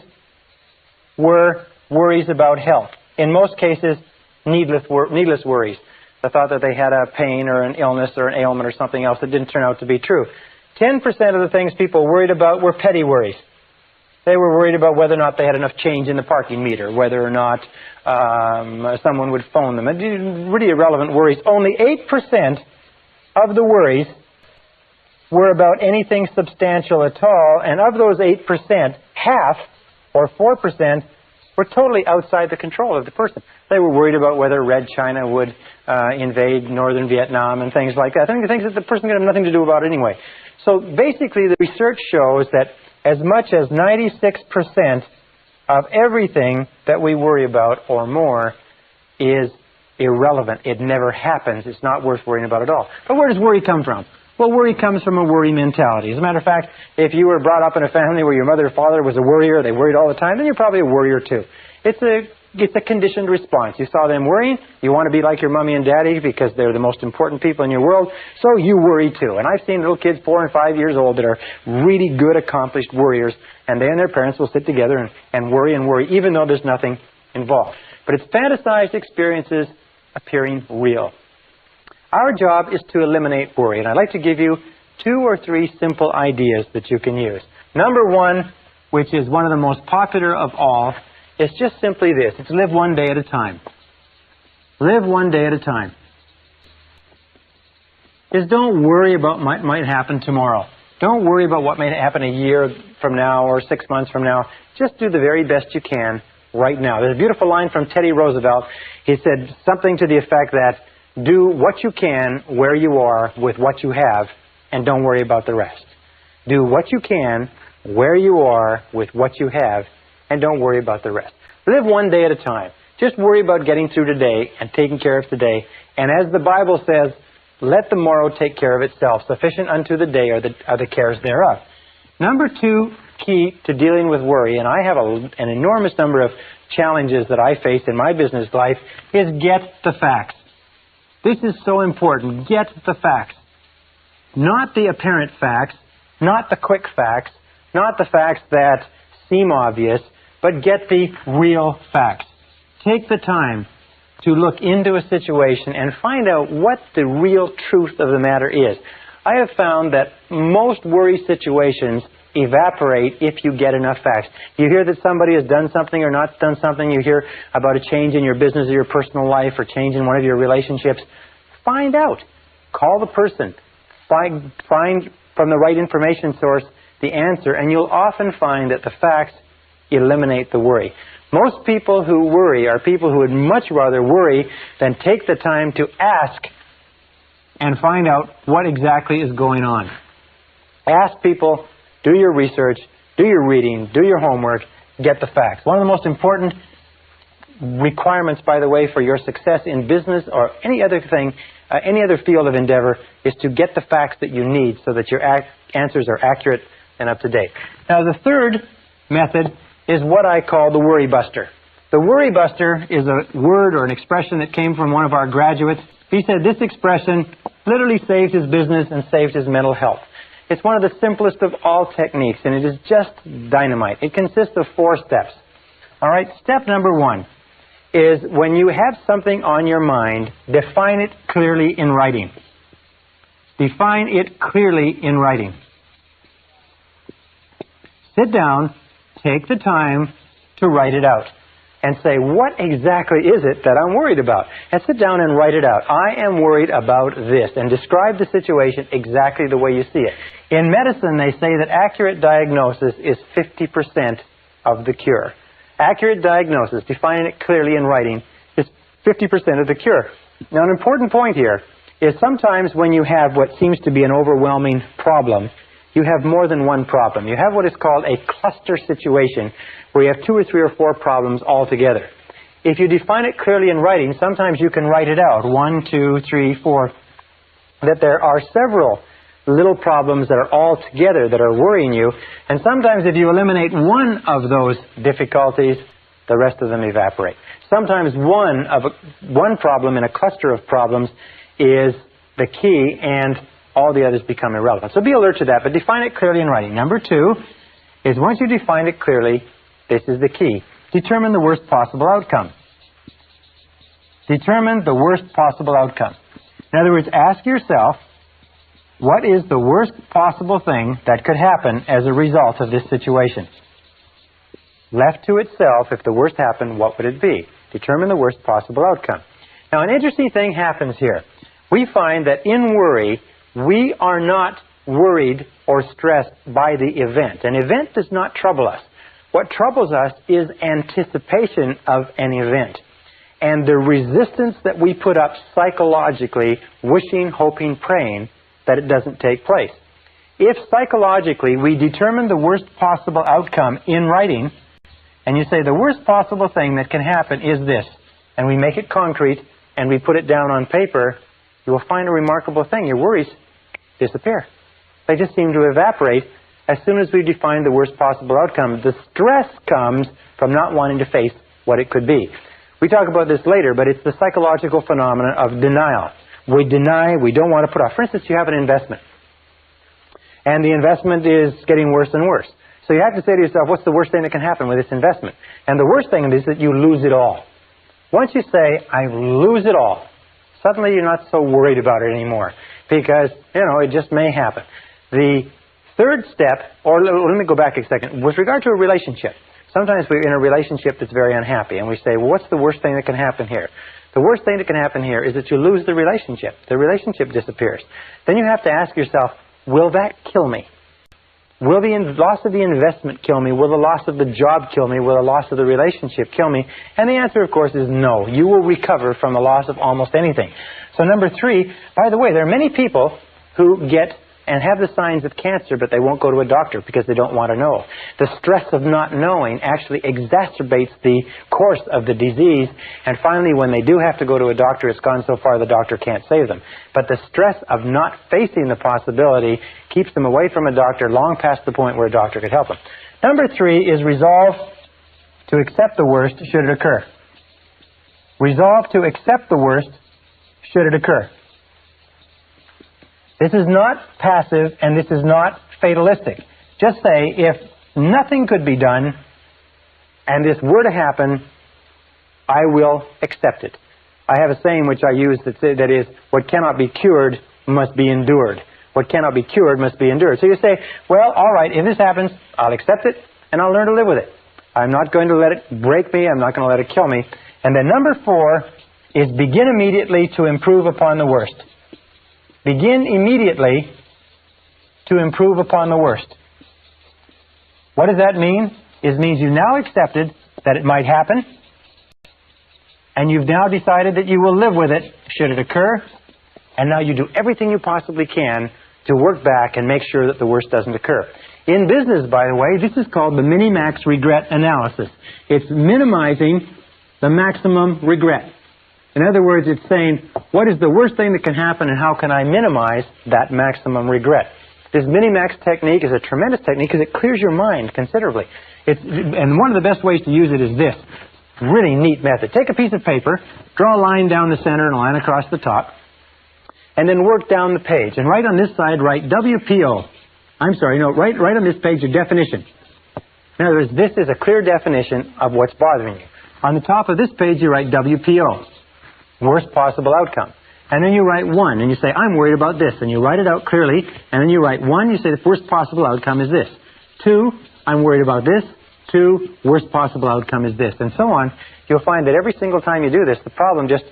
were worries about health. In most cases, needless worries. The thought that they had a pain or an illness or an ailment or something else that didn't turn out to be true. 10% of the things people worried about were petty worries. They were worried about whether or not they had enough change in the parking meter, whether or not someone would phone them. Really irrelevant worries. Only 8% of the worries were about anything substantial at all, and of those 8%, half, or 4%, were totally outside the control of the person. They were worried about whether Red China would invade northern Vietnam and things like that. Things that the person could have nothing to do about anyway. So basically, the research shows that as much as 96% of everything that we worry about or more is irrelevant. It never happens. It's not worth worrying about at all. But where does worry come from? Well, worry comes from a worry mentality. As a matter of fact, if you were brought up in a family where your mother or father was a worrier, they worried all the time, then you're probably a worrier too. It's a conditioned response. You saw them worrying, you want to be like your mommy and daddy because they're the most important people in your world, so you worry too. And I've seen little kids 4 and 5 years old that are really good, accomplished worriers, and they and their parents will sit together and worry, even though there's nothing involved. But it's fantasized experiences appearing real. Our job is to eliminate worry, and I'd like to give you 2 or 3 simple ideas that you can use. Number 1, which is one of the most popular of all, is just simply this. It's live one day at a time. Live one day at a time. Just don't worry about what might happen tomorrow. Don't worry about what may happen a year from now or 6 months from now. Just do the very best you can right now. There's a beautiful line from Teddy Roosevelt. He said something to the effect that do what you can where you are with what you have and don't worry about the rest. Do what you can where you are with what you have and don't worry about the rest. Live one day at a time. Just worry about getting through today and taking care of today. And as the Bible says, let the morrow take care of itself. Sufficient unto the day are the cares thereof. Number 2 key to dealing with worry, and I have an enormous number of challenges that I face in my business life, is get the facts. This is so important. Get the facts. Not the apparent facts, not the quick facts, not the facts that seem obvious, but get the real facts. Take the time to look into a situation and find out what the real truth of the matter is. I have found that most worry situations evaporate if you get enough facts. You hear that somebody has done something or not done something. You hear about a change in your business or your personal life or change in one of your relationships. Find out. Call the person. Find from the right information source the answer, and you'll often find that the facts eliminate the worry. Most people who worry are people who would much rather worry than take the time to ask and find out what exactly is going on. Ask people, do your research, do your reading, do your homework, get the facts. One of the most important requirements, by the way, for your success in business or any other thing, any other field of endeavor, is to get the facts that you need so that your answers are accurate and up to date. Now, the third method is what I call the worry buster. The worry buster is a word or an expression that came from one of our graduates. He said this expression literally saved his business and saved his mental health. It's one of the simplest of all techniques, and it is just dynamite. It consists of 4 steps. All right, step number 1 is when you have something on your mind, define it clearly in writing. Define it clearly in writing. Sit down, take the time to write it out and say, what exactly is it that I'm worried about? And sit down and write it out. I am worried about this, and describe the situation exactly the way you see it. In medicine, they say that accurate diagnosis is 50% of the cure. Accurate diagnosis, defining it clearly in writing, is 50% of the cure. Now, an important point here is sometimes when you have what seems to be an overwhelming problem, you have more than one problem. You have what is called a cluster situation, where you have 2 or 3 or 4 problems all together. If you define it clearly in writing, sometimes you can write it out, 1, 2, 3, 4, that there are several little problems that are all together that are worrying you, and sometimes if you eliminate one of those difficulties, the rest of them evaporate. Sometimes one problem in a cluster of problems is the key, and all the others become irrelevant. So be alert to that, but define it clearly in writing. Number 2 is, once you define it clearly, this is the key. Determine the worst possible outcome. Determine the worst possible outcome. In other words, ask yourself, what is the worst possible thing that could happen as a result of this situation? Left to itself, if the worst happened, what would it be? Determine the worst possible outcome. Now, an interesting thing happens here. We find that in worry, we are not worried or stressed by the event. An event does not trouble us. What troubles us is anticipation of an event, and the resistance that we put up psychologically, wishing, hoping, praying that it doesn't take place. If psychologically we determine the worst possible outcome in writing, and you say the worst possible thing that can happen is this, and we make it concrete and we put it down on paper, you will find a remarkable thing. Your worries disappear. They just seem to evaporate as soon as we define the worst possible outcome. The stress comes from not wanting to face what it could be. We talk about this later, but it's the psychological phenomenon of denial. We deny, we don't want to put off. For instance, you have an investment, and the investment is getting worse and worse. So you have to say to yourself, what's the worst thing that can happen with this investment? And the worst thing is that you lose it all. Once you say, I lose it all, suddenly you're not so worried about it anymore, because, it just may happen. The third step, or let me go back a second, with regard to a relationship. Sometimes we're in a relationship that's very unhappy, and we say, well, what's the worst thing that can happen here? The worst thing that can happen here is that you lose the relationship. The relationship disappears. Then you have to ask yourself, will that kill me? Will the loss of the investment kill me? Will the loss of the job kill me? Will the loss of the relationship kill me? And the answer, of course, is no. You will recover from the loss of almost anything. So number 3, by the way, there are many people who get and have the signs of cancer, but they won't go to a doctor because they don't want to know. The stress of not knowing actually exacerbates the course of the disease, and finally when they do have to go to a doctor, it's gone so far the doctor can't save them. But the stress of not facing the possibility keeps them away from a doctor long past the point where a doctor could help them. Number 3 is resolve to accept the worst should it occur. Resolve to accept the worst should it occur. This is not passive, and this is not fatalistic. Just say, if nothing could be done, and this were to happen, I will accept it. I have a saying which I use that is, what cannot be cured must be endured. What cannot be cured must be endured. So you say, well, all right, if this happens, I'll accept it, and I'll learn to live with it. I'm not going to let it break me. I'm not going to let it kill me. And then number 4 is begin immediately to improve upon the worst. Begin immediately to improve upon the worst. What does that mean? It means you've now accepted that it might happen, and you've now decided that you will live with it should it occur, and now you do everything you possibly can to work back and make sure that the worst doesn't occur. In business, by the way, this is called the minimax regret analysis. It's minimizing the maximum regret. In other words, it's saying, what is the worst thing that can happen and how can I minimize that maximum regret? This minimax technique is a tremendous technique because it clears your mind considerably. And one of the best ways to use it is this. Really neat method. Take a piece of paper, draw a line down the center and a line across the top, and then work down the page. And right on this side, write WPO. Right on this page, your definition. In other words, this is a clear definition of what's bothering you. On the top of this page, you write WPO. Worst possible outcome. And then you write 1, and you say, I'm worried about this. And you write it out clearly, and then you write 1, you say the worst possible outcome is this. 2, I'm worried about this. 2, worst possible outcome is this, and so on. You'll find that every single time you do this, the problem just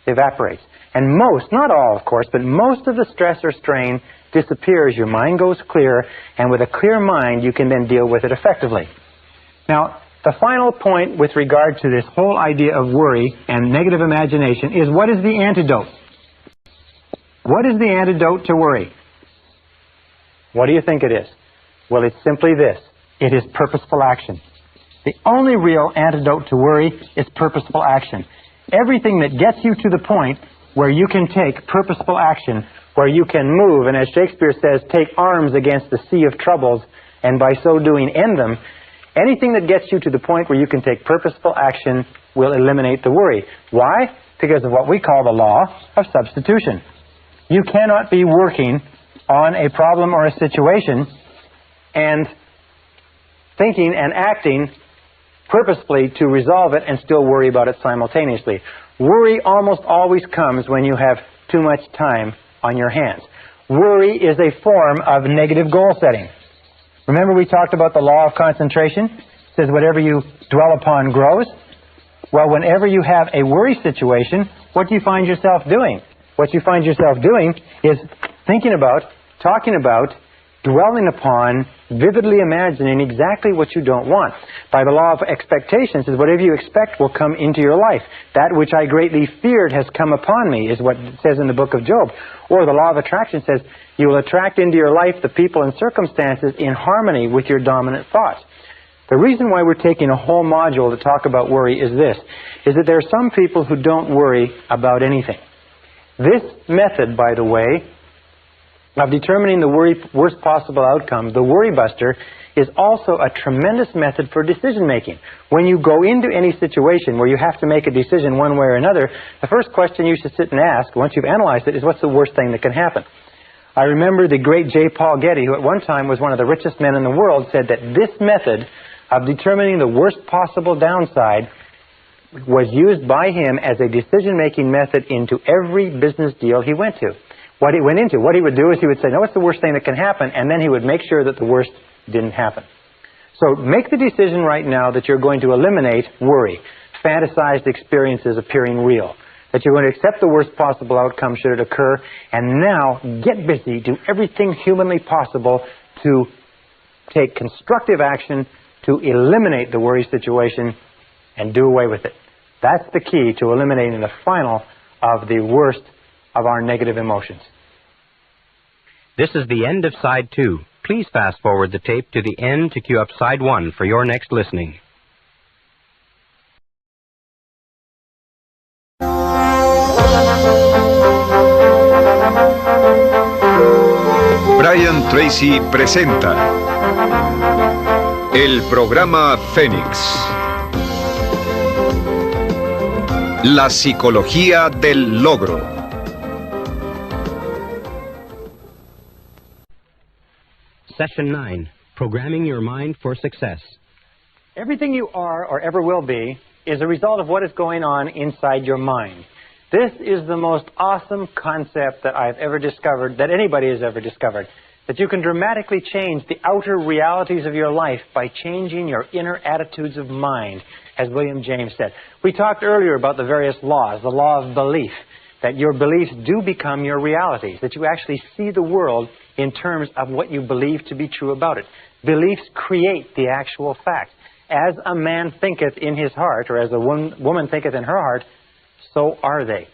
evaporates. And most, not all of course, but most of the stress or strain disappears. Your mind goes clear, and with a clear mind, you can then deal with it effectively. Now, the final point with regard to this whole idea of worry and negative imagination is, what is the antidote? What is the antidote to worry? What do you think it is? Well, it's simply this. It is purposeful action. The only real antidote to worry is purposeful action. Everything that gets you to the point where you can take purposeful action, where you can move, and as Shakespeare says, take arms against the sea of troubles, and by so doing end them, anything that gets you to the point where you can take purposeful action will eliminate the worry. Why? Because of what we call the law of substitution. You cannot be working on a problem or a situation and thinking and acting purposefully to resolve it and still worry about it simultaneously. Worry almost always comes when you have too much time on your hands. Worry is a form of negative goal setting. Remember we talked about the law of concentration? It says whatever you dwell upon grows. Well, whenever you have a worry situation, what do you find yourself doing? What you find yourself doing is thinking about, talking about, dwelling upon, vividly imagining exactly what you don't want. By the law of expectations, is whatever you expect will come into your life. That which I greatly feared has come upon me, is what it says in the book of Job. Or the law of attraction says, you will attract into your life the people and circumstances in harmony with your dominant thoughts. The reason why we're taking a whole module to talk about worry is this, is that there are some people who don't worry about anything. This method, by the way, of determining the worst possible outcome, the worry buster, is also a tremendous method for decision making. When you go into any situation where you have to make a decision one way or another, the first question you should sit and ask, once you've analyzed it, is what's the worst thing that can happen? I remember the great J. Paul Getty, who at one time was one of the richest men in the world, said that this method of determining the worst possible downside was used by him as a decision-making method into every business deal he went to. What he went into, what he would do is he would say, no, what's the worst thing that can happen? And then he would make sure that the worst didn't happen. So make the decision right now that you're going to eliminate worry, fantasized experiences appearing real, that you're going to accept the worst possible outcome should it occur, and now get busy, do everything humanly possible to take constructive action to eliminate the worry situation and do away with it. That's the key to eliminating the final of the worst of our negative emotions. This is the end of Side 2. Please fast forward the tape to the end to cue up Side 1 for your next listening. Brian Tracy presenta el programa Fénix. La psicología del logro. Session 9, Programming Your Mind for Success. Everything you are or ever will be is a result of what is going on inside your mind. This is the most awesome concept that I've ever discovered, that anybody has ever discovered, that you can dramatically change the outer realities of your life by changing your inner attitudes of mind, as William James said. We talked earlier about the various laws, the law of belief, that your beliefs do become your realities, that you actually see the world in terms of what you believe to be true about it. Beliefs create the actual fact. As a man thinketh in his heart, or as a woman thinketh in her heart, so are they.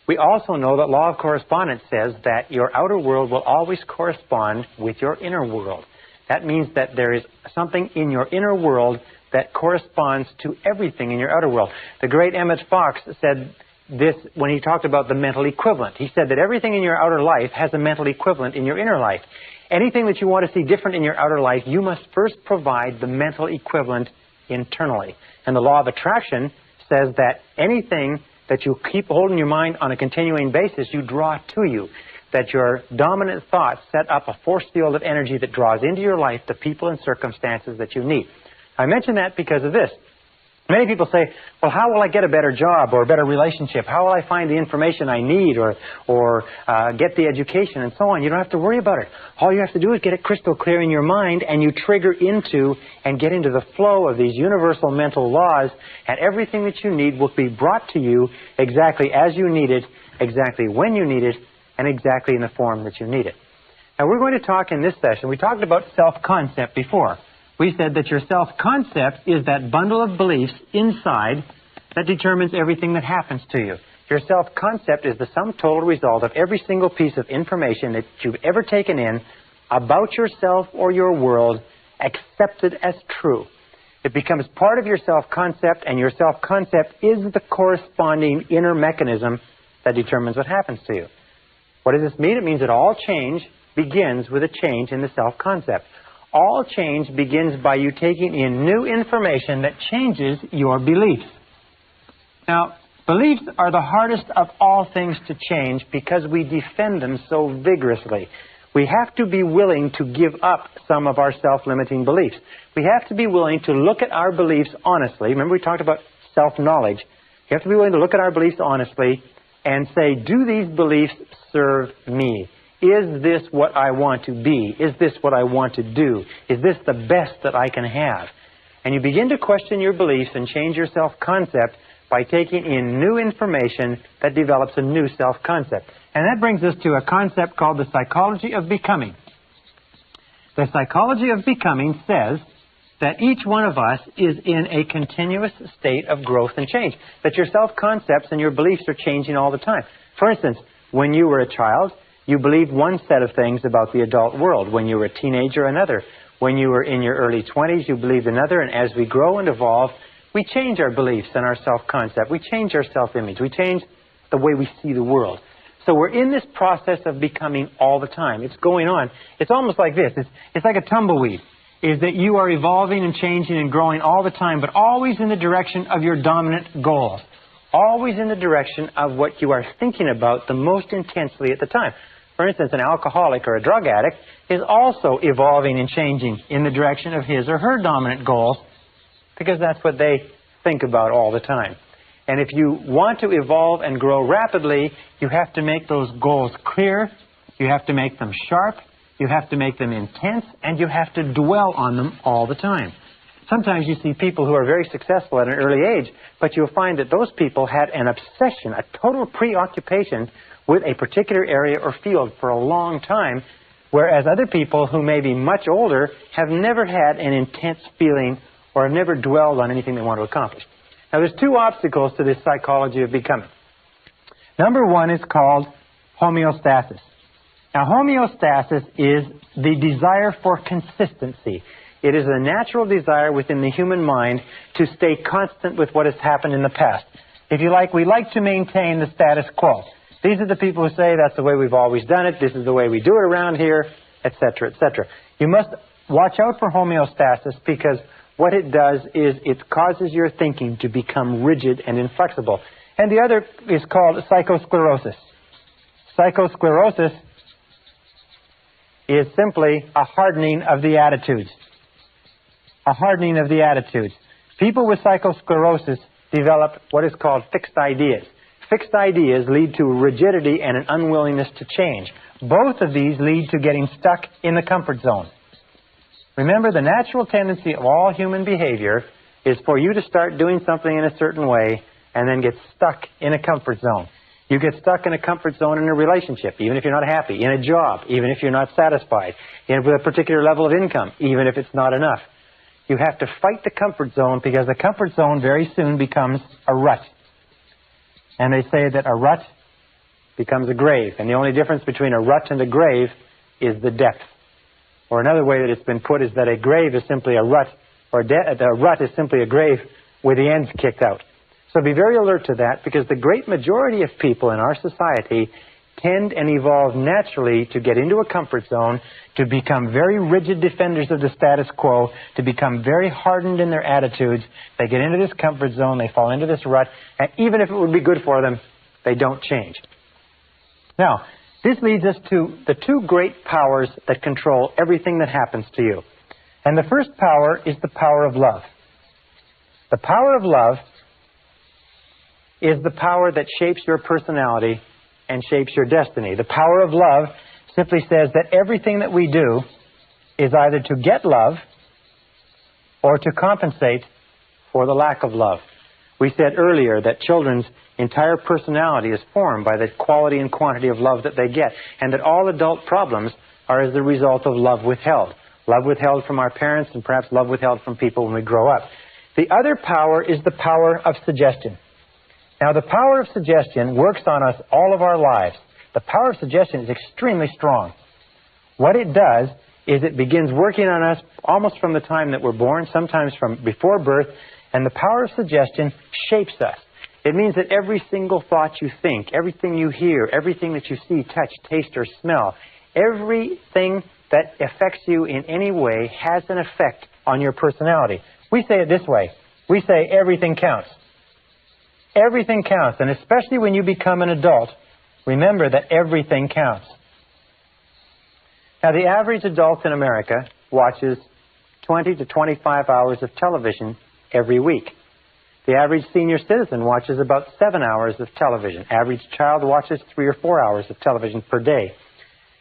We also know that law of correspondence says that your outer world will always correspond with your inner world. That means that there is something in your inner world that corresponds to everything in your outer world. The great Emmett Fox said this when he talked about the mental equivalent. He said that everything in your outer life has a mental equivalent in your inner life. Anything that you want to see different in your outer life, you must first provide the mental equivalent internally. And the law of attraction says that anything that you keep holding your mind on a continuing basis, you draw to you. That your dominant thoughts set up a force field of energy that draws into your life the people and circumstances that you need. I mention that because of this. Many people say, well, how will I get a better job or a better relationship? How will I find the information I need or get the education and so on? You don't have to worry about it. All you have to do is get it crystal clear in your mind, and you trigger into and get into the flow of these universal mental laws, and everything that you need will be brought to you exactly as you need it, exactly when you need it, and exactly in the form that you need it. Now, we're going to talk in this session. We talked about self-concept before. We said that your self-concept is that bundle of beliefs inside that determines everything that happens to you. Your self-concept is the sum total result of every single piece of information that you've ever taken in about yourself or your world, accepted as true. It becomes part of your self-concept, and your self-concept is the corresponding inner mechanism that determines what happens to you. What does this mean? It means that all change begins with a change in the self-concept. All change begins by you taking in new information that changes your beliefs. Now, beliefs are the hardest of all things to change because we defend them so vigorously. We have to be willing to give up some of our self-limiting beliefs. We have to be willing to look at our beliefs honestly. Remember, we talked about self-knowledge. You have to be willing to look at our beliefs honestly and say, do these beliefs serve me? Is this what I want to be? Is this what I want to do? Is this the best that I can have? And you begin to question your beliefs and change your self-concept by taking in new information that develops a new self-concept. And that brings us to a concept called the psychology of becoming. The psychology of becoming says that each one of us is in a continuous state of growth and change, that your self-concepts and your beliefs are changing all the time. For instance, when you were a child, you believed one set of things about the adult world. When you were a teenager, another. When you were in your early 20s, you believed another. And as we grow and evolve, we change our beliefs and our self-concept. We change our self-image. We change the way we see the world. So we're in this process of becoming all the time. It's going on. It's almost like this. It's like a tumbleweed, is that you are evolving and changing and growing all the time, but always in the direction of your dominant goals. Always in the direction of what you are thinking about the most intensely at the time. For instance, an alcoholic or a drug addict is also evolving and changing in the direction of his or her dominant goals, because that's what they think about all the time. And if you want to evolve and grow rapidly, you have to make those goals clear, you have to make them sharp, you have to make them intense, and you have to dwell on them all the time. Sometimes you see people who are very successful at an early age, but you'll find that those people had an obsession, a total preoccupation with a particular area or field for a long time, whereas other people who may be much older have never had an intense feeling or have never dwelled on anything they want to accomplish. Now, there's two obstacles to this psychology of becoming. Number one is called homeostasis. Now, homeostasis is the desire for consistency. It is a natural desire within the human mind to stay constant with what has happened in the past. If you like, we like to maintain the status quo. These are the people who say that's the way we've always done it, this is the way we do it around here, etc., etc. You must watch out for homeostasis, because what it does is it causes your thinking to become rigid and inflexible. And the other is called psychosclerosis. Psychosclerosis is simply a hardening of the attitudes. A hardening of the attitudes. People with psychosclerosis develop what is called fixed ideas. Fixed ideas lead to rigidity and an unwillingness to change. Both of these lead to getting stuck in the comfort zone. Remember, the natural tendency of all human behavior is for you to start doing something in a certain way and then get stuck in a comfort zone. You get stuck in a comfort zone in a relationship, even if you're not happy, in a job, even if you're not satisfied, with a particular level of income, even if it's not enough. You have to fight the comfort zone, because the comfort zone very soon becomes a rut. And they say that a rut becomes a grave. And the only difference between a rut and a grave is the depth. Or another way that it's been put is that a grave is simply a rut, or a rut is simply a grave with the ends kicked out. So be very alert to that, because the great majority of people in our society tend and evolve naturally to get into a comfort zone, to become very rigid defenders of the status quo, to become very hardened in their attitudes. They get into this comfort zone, they fall into this rut, and even if it would be good for them, they don't change. Now, this leads us to the two great powers that control everything that happens to you. And the first power is the power of love. The power of love is the power that shapes your personality and shapes your destiny. The power of love simply says that everything that we do is either to get love or to compensate for the lack of love. We said earlier that children's entire personality is formed by the quality and quantity of love that they get, and that all adult problems are as the result of love withheld. Love withheld from our parents, and perhaps love withheld from people when we grow up. The other power is the power of suggestion. Now, the power of suggestion works on us all of our lives. The power of suggestion is extremely strong. What it does is it begins working on us almost from the time that we're born, sometimes from before birth, and the power of suggestion shapes us. It means that every single thought you think, everything you hear, everything that you see, touch, taste, or smell, everything that affects you in any way has an effect on your personality. We say it this way. We say everything counts. Everything counts, and especially when you become an adult, remember that everything counts. Now, the average adult in America watches 20 to 25 hours of television every week. The average senior citizen watches about 7 hours of television. Average child watches 3 or 4 hours of television per day.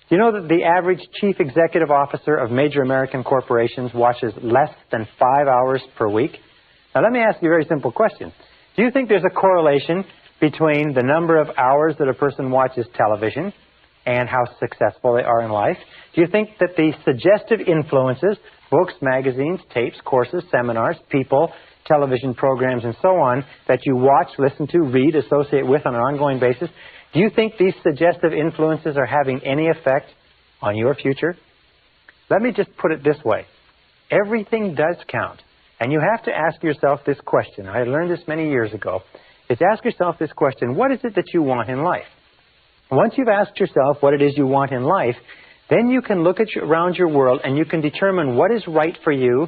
Do you know that the average chief executive officer of major American corporations watches less than 5 hours per week? Now, let me ask you a very simple question. Do you think there's a correlation between the number of hours that a person watches television and how successful they are in life? Do you think that the suggestive influences, books, magazines, tapes, courses, seminars, people, television programs, and so on, that you watch, listen to, read, associate with on an ongoing basis, do you think these suggestive influences are having any effect on your future? Let me just put it this way. Everything does count. And you have to ask yourself this question. I learned this many years ago. Is ask yourself this question: what is it that you want in life? Once you've asked yourself what it is you want in life, then you can look at around your world and you can determine what is right for you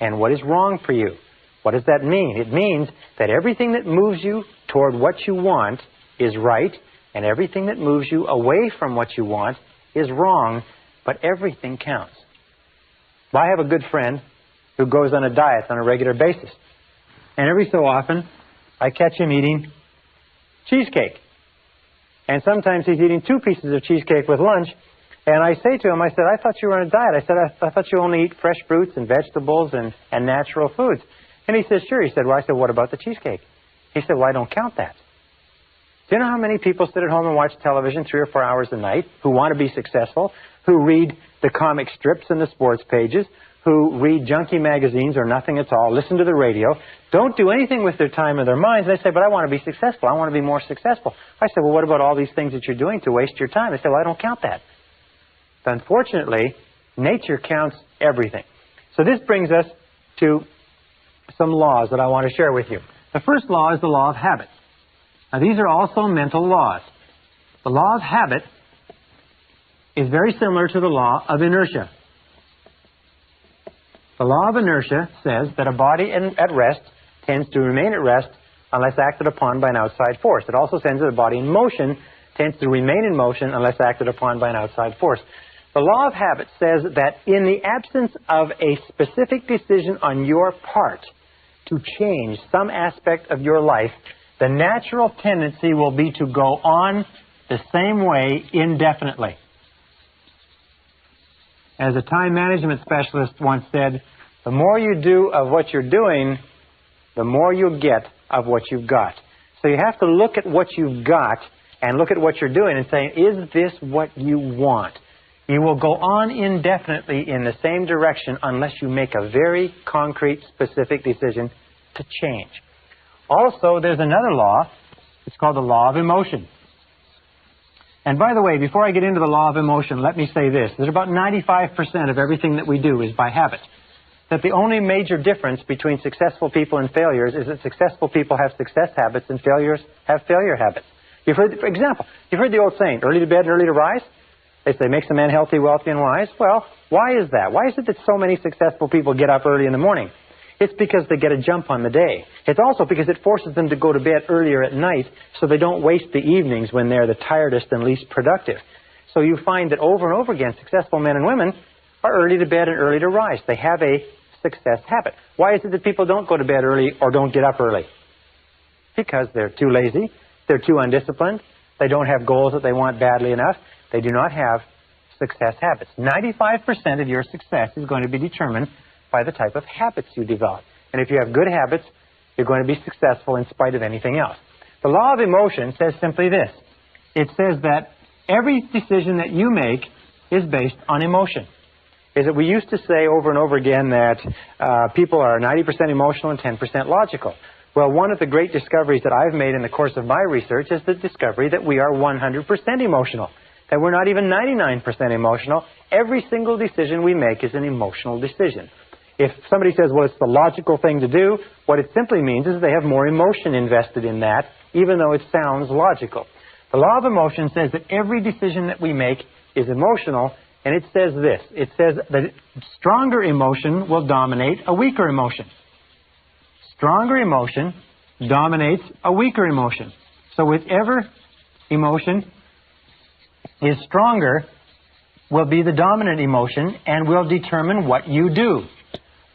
and what is wrong for you. What does that mean? It means that everything that moves you toward what you want is right, and everything that moves you away from what you want is wrong, but everything counts. I have a good friend who goes on a diet on a regular basis. And every so often, I catch him eating cheesecake. And sometimes he's eating 2 pieces of cheesecake with lunch. And I say to him, I said, I thought you were on a diet. I said, I thought you only eat fresh fruits and vegetables and natural foods. And he says, sure. He said, well, I said, what about the cheesecake? He said, well, I don't count that. Do you know how many people sit at home and watch television 3 or 4 hours a night, who want to be successful, who read the comic strips and the sports pages, who read junky magazines or nothing at all, listen to the radio, don't do anything with their time or their minds? They say, but I want to be successful. I want to be more successful. I said, well, what about all these things that you're doing to waste your time? They say, well, I don't count that. But unfortunately, nature counts everything. So this brings us to some laws that I want to share with you. The first law is the law of habit. Now, these are also mental laws. The law of habit is very similar to the law of inertia. The law of inertia says that a body at rest tends to remain at rest unless acted upon by an outside force. It also says that a body in motion tends to remain in motion unless acted upon by an outside force. The law of habit says that in the absence of a specific decision on your part to change some aspect of your life, the natural tendency will be to go on the same way indefinitely. As a time management specialist once said, the more you do of what you're doing, the more you'll get of what you've got. So you have to look at what you've got and look at what you're doing and say, is this what you want? You will go on indefinitely in the same direction unless you make a very concrete, specific decision to change. Also, there's another law. It's called the law of emotion. And by the way, before I get into the law of emotion, let me say this. That about 95% of everything that we do is by habit. That the only major difference between successful people and failures is that successful people have success habits and failures have failure habits. You've heard, for example, you've heard the old saying, early to bed and early to rise? They say, makes a man healthy, wealthy, and wise. Well, why is that? Why is it that so many successful people get up early in the morning? It's because they get a jump on the day. It's also because it forces them to go to bed earlier at night so they don't waste the evenings when they're the tiredest and least productive. So you find that over and over again, successful men and women are early to bed and early to rise. They have a success habit. Why is it that people don't go to bed early or don't get up early? Because they're too lazy, they're too undisciplined, they don't have goals that they want badly enough, they do not have success habits. 95% of your success is going to be determined by the type of habits you develop. And if you have good habits, you're going to be successful in spite of anything else. The law of emotion says simply this. It says that every decision that you make is based on emotion. Is that we used to say over and over again that people are 90% emotional and 10% logical. Well, one of the great discoveries that I've made in the course of my research is the discovery that we are 100% emotional, that we're not even 99% emotional. Every single decision we make is an emotional decision. If somebody says, well, it's the logical thing to do, what it simply means is they have more emotion invested in that, even though it sounds logical. The law of emotion says that every decision that we make is emotional, and it says this. It says that stronger emotion will dominate a weaker emotion. Stronger emotion dominates a weaker emotion. So whichever emotion is stronger will be the dominant emotion and will determine what you do.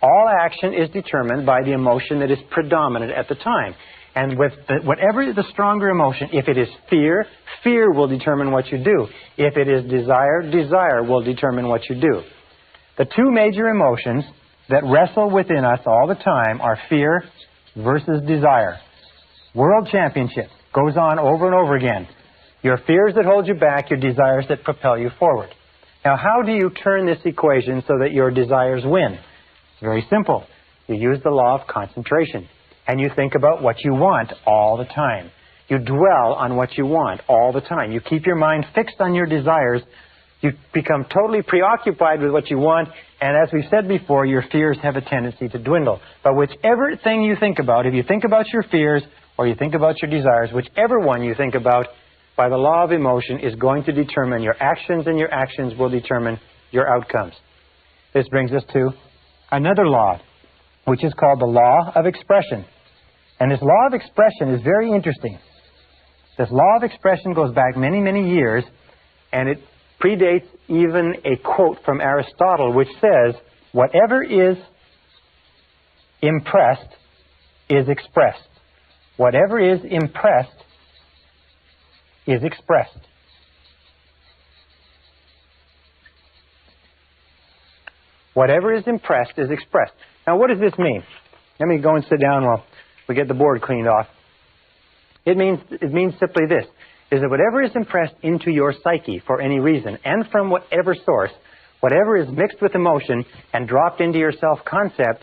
All action is determined by the emotion that is predominant at the time. And with whatever is the stronger emotion, if it is fear, fear will determine what you do. If it is desire, desire will determine what you do. The two major emotions that wrestle within us all the time are fear versus desire. World Championship goes on over and over again. Your fears that hold you back, your desires that propel you forward. Now, how do you turn this equation so that your desires win? It's very simple. You use the law of concentration, and you think about what you want all the time. You dwell on what you want all the time. You keep your mind fixed on your desires. You become totally preoccupied with what you want, and as we've said before, your fears have a tendency to dwindle. But whichever thing you think about, if you think about your fears or you think about your desires, whichever one you think about, by the law of emotion, is going to determine your actions, and your actions will determine your outcomes. This brings us to another law, which is called the law of expression. And this law of expression is very interesting. This law of expression goes back many, many years, and it predates even a quote from Aristotle, which says, whatever is impressed is expressed. Whatever is impressed is expressed. Whatever is impressed is expressed. Now, what does this mean? Let me go and sit down while we get the board cleaned off. It means simply this, is that whatever is impressed into your psyche for any reason, and from whatever source, whatever is mixed with emotion and dropped into your self-concept,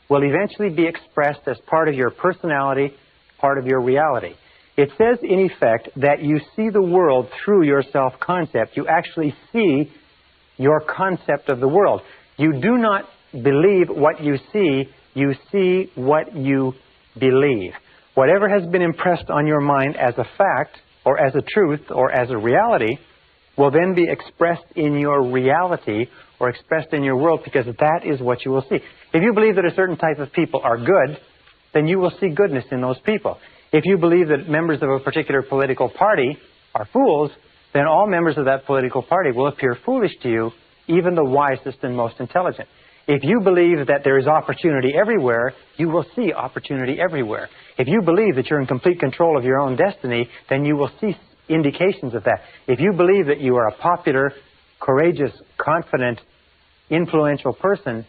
will eventually be expressed as part of your personality, part of your reality. It says, in effect, that you see the world through your self-concept. You actually see your concept of the world. You do not believe what you see what you believe. Whatever has been impressed on your mind as a fact, or as a truth, or as a reality, will then be expressed in your reality, or expressed in your world, because that is what you will see. If you believe that a certain type of people are good, then you will see goodness in those people. If you believe that members of a particular political party are fools, then all members of that political party will appear foolish to you, even the wisest and most intelligent. If you believe that there is opportunity everywhere, you will see opportunity everywhere. If you believe that you're in complete control of your own destiny, then you will see indications of that. If you believe that you are a popular, courageous, confident, influential person,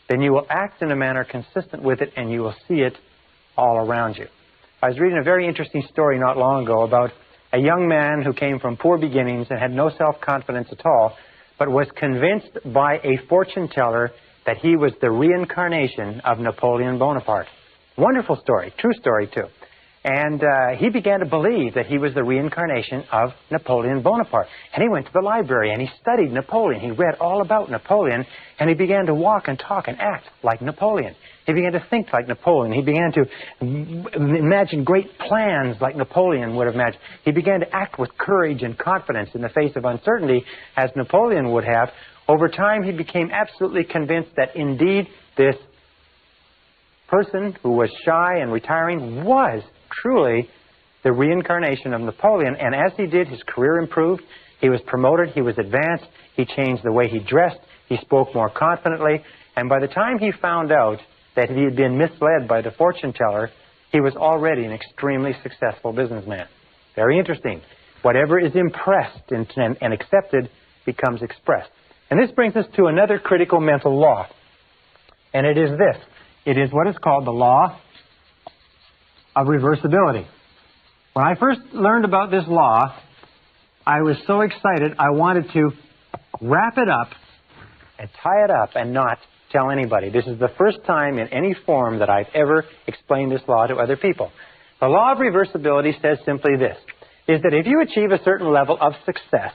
then you will act in a manner consistent with it, and you will see it all around you. I was reading a very interesting story not long ago about a young man who came from poor beginnings and had no self-confidence at all, but was convinced by a fortune teller that he was the reincarnation of Napoleon Bonaparte. Wonderful story, true story too. And he began to believe that he was the reincarnation of Napoleon Bonaparte. And he went to the library and he studied Napoleon. He read all about Napoleon, and he began to walk and talk and act like Napoleon. He began to think like Napoleon. He began to imagine great plans like Napoleon would have imagined. He began to act with courage and confidence in the face of uncertainty as Napoleon would have. Over time, he became absolutely convinced that indeed this person who was shy and retiring was truly the reincarnation of Napoleon. And as he did, his career improved. He was promoted. He was advanced. He changed the way he dressed. He spoke more confidently. And by the time he found out that he had been misled by the fortune teller, he was already an extremely successful businessman. Very interesting. Whatever is impressed and accepted becomes expressed. And this brings us to another critical mental law. And it is this. It is what is called the law of reversibility. When I first learned about this law, I was so excited I wanted to wrap it up and tie it up and not tell anybody. This is the first time in any form that I've ever explained this law to other people. The law of reversibility says simply this, is that if you achieve a certain level of success,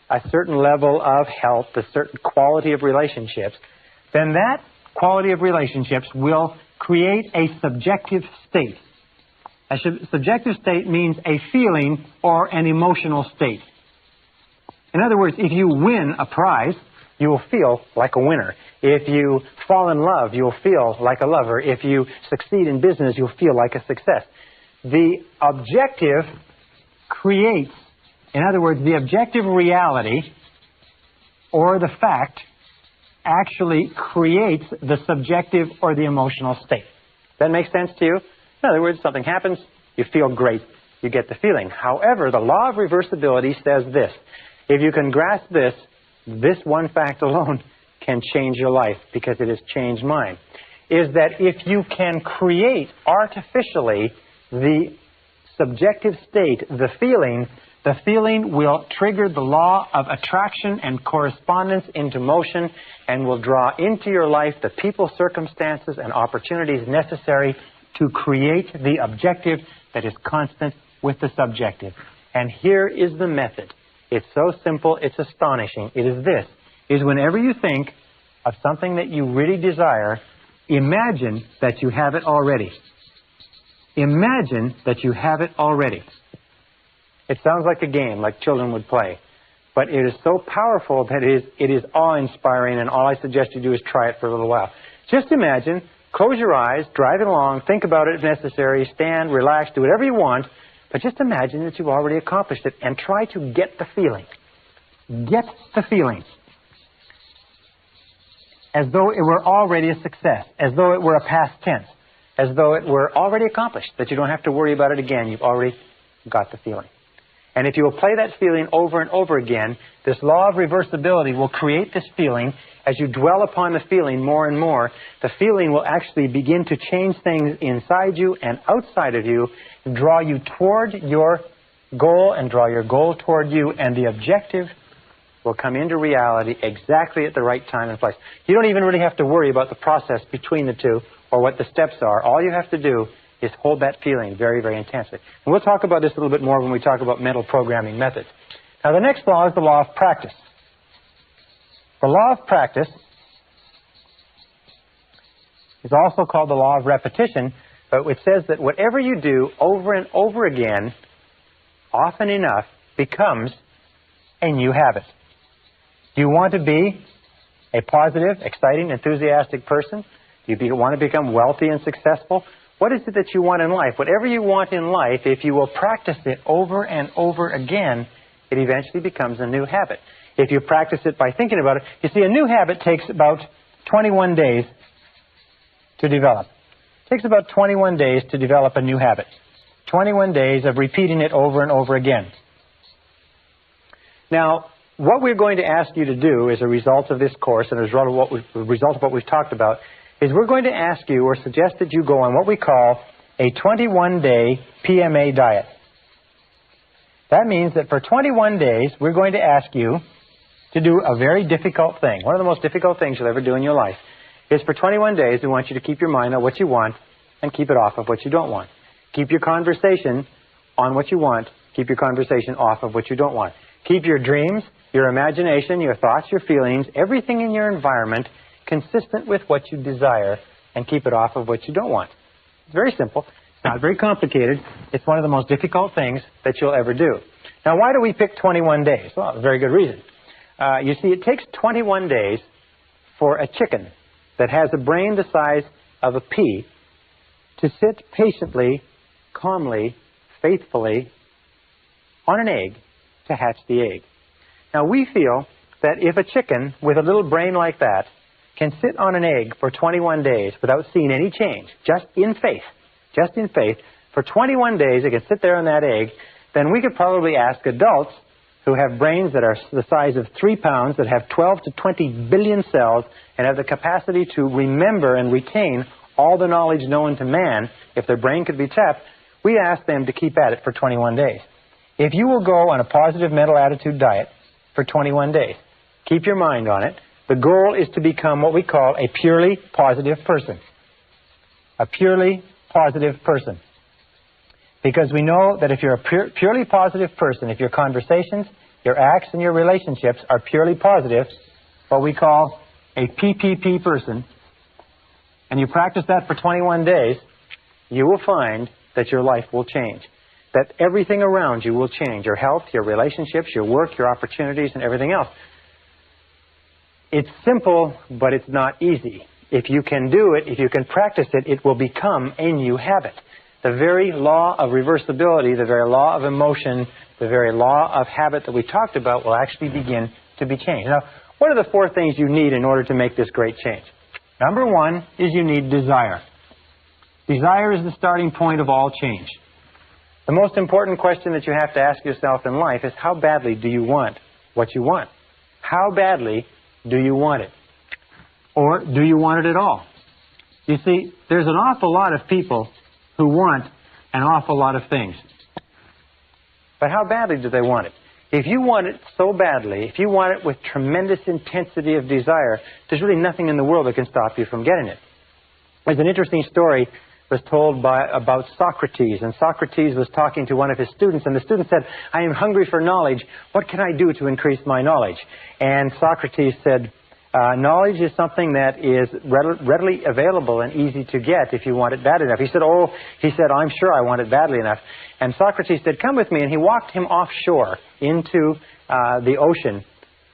a certain level of health, a certain quality of relationships, then that quality of relationships will create a subjective state. A subjective state means a feeling or an emotional state. In other words, if you win a prize, you will feel like a winner. If you fall in love, you'll feel like a lover. If you succeed in business, you'll feel like a success. The objective creates, in other words, the objective reality or the fact actually creates the subjective or the emotional state. That makes sense to you? In other words, something happens, you feel great, you get the feeling. However, the law of reversibility says this. If you can grasp this, this one fact alone can change your life because it has changed mine. Is that if you can create artificially the subjective state, the feeling will trigger the law of attraction and correspondence into motion and will draw into your life the people, circumstances, and opportunities necessary to create the objective that is constant with the subjective. And here is the method. It's so simple, it's astonishing. It is this, is whenever you think of something that you really desire, imagine that you have it already. Imagine that you have it already. It sounds like a game, like children would play. But it is so powerful that it is awe-inspiring, and all I suggest you do is try it for a little while. Just imagine, close your eyes, drive it along, think about it if necessary, stand, relax, do whatever you want, but just imagine that you've already accomplished it and try to get the feeling. Get the feeling. As though it were already a success, as though it were a past tense, as though it were already accomplished, that you don't have to worry about it again. You've already got the feeling. And if you will play that feeling over and over again, this law of reversibility will create this feeling. As you dwell upon the feeling more and more, the feeling will actually begin to change things inside you and outside of you, draw you toward your goal and draw your goal toward you, and the objective will come into reality exactly at the right time and place. You don't even really have to worry about the process between the two or what the steps are. All you have to do is hold that feeling very, very intensely. And we'll talk about this a little bit more when we talk about mental programming methods. Now, the next law is the law of practice. The law of practice is also called the law of repetition, but it says that whatever you do over and over again, often enough, becomes a new habit. Do you want to be a positive, exciting, enthusiastic person? Do you want to become wealthy and successful? What is it that you want in life? Whatever you want in life, if you will practice it over and over again, it eventually becomes a new habit. If you practice it by thinking about it, you see, a new habit takes about 21 days to develop. It takes about 21 days to develop a new habit. 21 days of repeating it over and over again. Now, what we're going to ask you to do as a result of this course and as a result of what we've talked about is we're going to ask you or suggest that you go on what we call a 21-day PMA diet. That means that for 21 days, we're going to ask you to do a very difficult thing. One of the most difficult things you'll ever do in your life is for 21 days, we want you to keep your mind on what you want and keep it off of what you don't want. Keep your conversation on what you want. Keep your conversation off of what you don't want. Keep your dreams, your imagination, your thoughts, your feelings, everything in your environment consistent with what you desire, and keep it off of what you don't want. It's very simple. It's not very complicated. It's one of the most difficult things that you'll ever do. Now, why do we pick 21 days? Well, a very good reason. You see, it takes 21 days for a chicken that has a brain the size of a pea to sit patiently, calmly, faithfully on an egg to hatch the egg. Now, we feel that if a chicken with a little brain like that can sit on an egg for 21 days without seeing any change, just in faith, for 21 days, it can sit there on that egg, then we could probably ask adults who have brains that are the size of 3 pounds, that have 12 to 20 billion cells, and have the capacity to remember and retain all the knowledge known to man, if their brain could be tapped, we ask them to keep at it for 21 days. If you will go on a positive mental attitude diet for 21 days, keep your mind on it, the goal is to become what we call a purely positive person. A purely positive person. Because we know that if you're a purely positive person, if your conversations, your acts, and your relationships are purely positive, what we call a PPP person, and you practice that for 21 days, you will find that your life will change. That everything around you will change. Your health, your relationships, your work, your opportunities, and everything else. It's simple, but it's not easy. If you can do it, if you can practice it, it will become a new habit. The very law of reversibility, the very law of emotion, the very law of habit that we talked about will actually begin to be changed. Now, what are the 4 things you need in order to make this great change? Number 1 is you need desire. Desire is the starting point of all change. The most important question that you have to ask yourself in life is, how badly do you want what you want? How badly do you want it? Or do you want it at all? You see, there's an awful lot of people who want an awful lot of things. But how badly do they want it? If you want it so badly, if you want it with tremendous intensity of desire, there's really nothing in the world that can stop you from getting it. There's an interesting story was told about Socrates, and Socrates was talking to one of his students, and the student said, I am hungry for knowledge. What can I do to increase my knowledge? And Socrates said, knowledge is something that is readily available and easy to get if you want it bad enough. He said, I'm sure I want it badly enough. And Socrates said, come with me. And he walked him offshore into the ocean,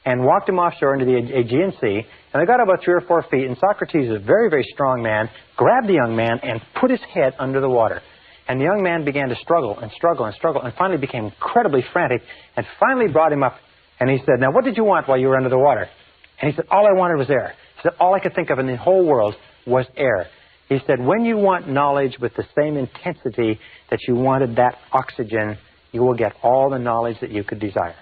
and walked him offshore into the Aegean Sea. And they got about 3 or 4 feet, and Socrates, a very, very strong man, grabbed the young man and put his head under the water. And the young man began to struggle and struggle and struggle, and finally became incredibly frantic, and finally brought him up. And he said, now what did you want while you were under the water? And he said, all I wanted was air. He said, all I could think of in the whole world was air. He said, when you want knowledge with the same intensity that you wanted that oxygen, you will get all the knowledge that you could desire.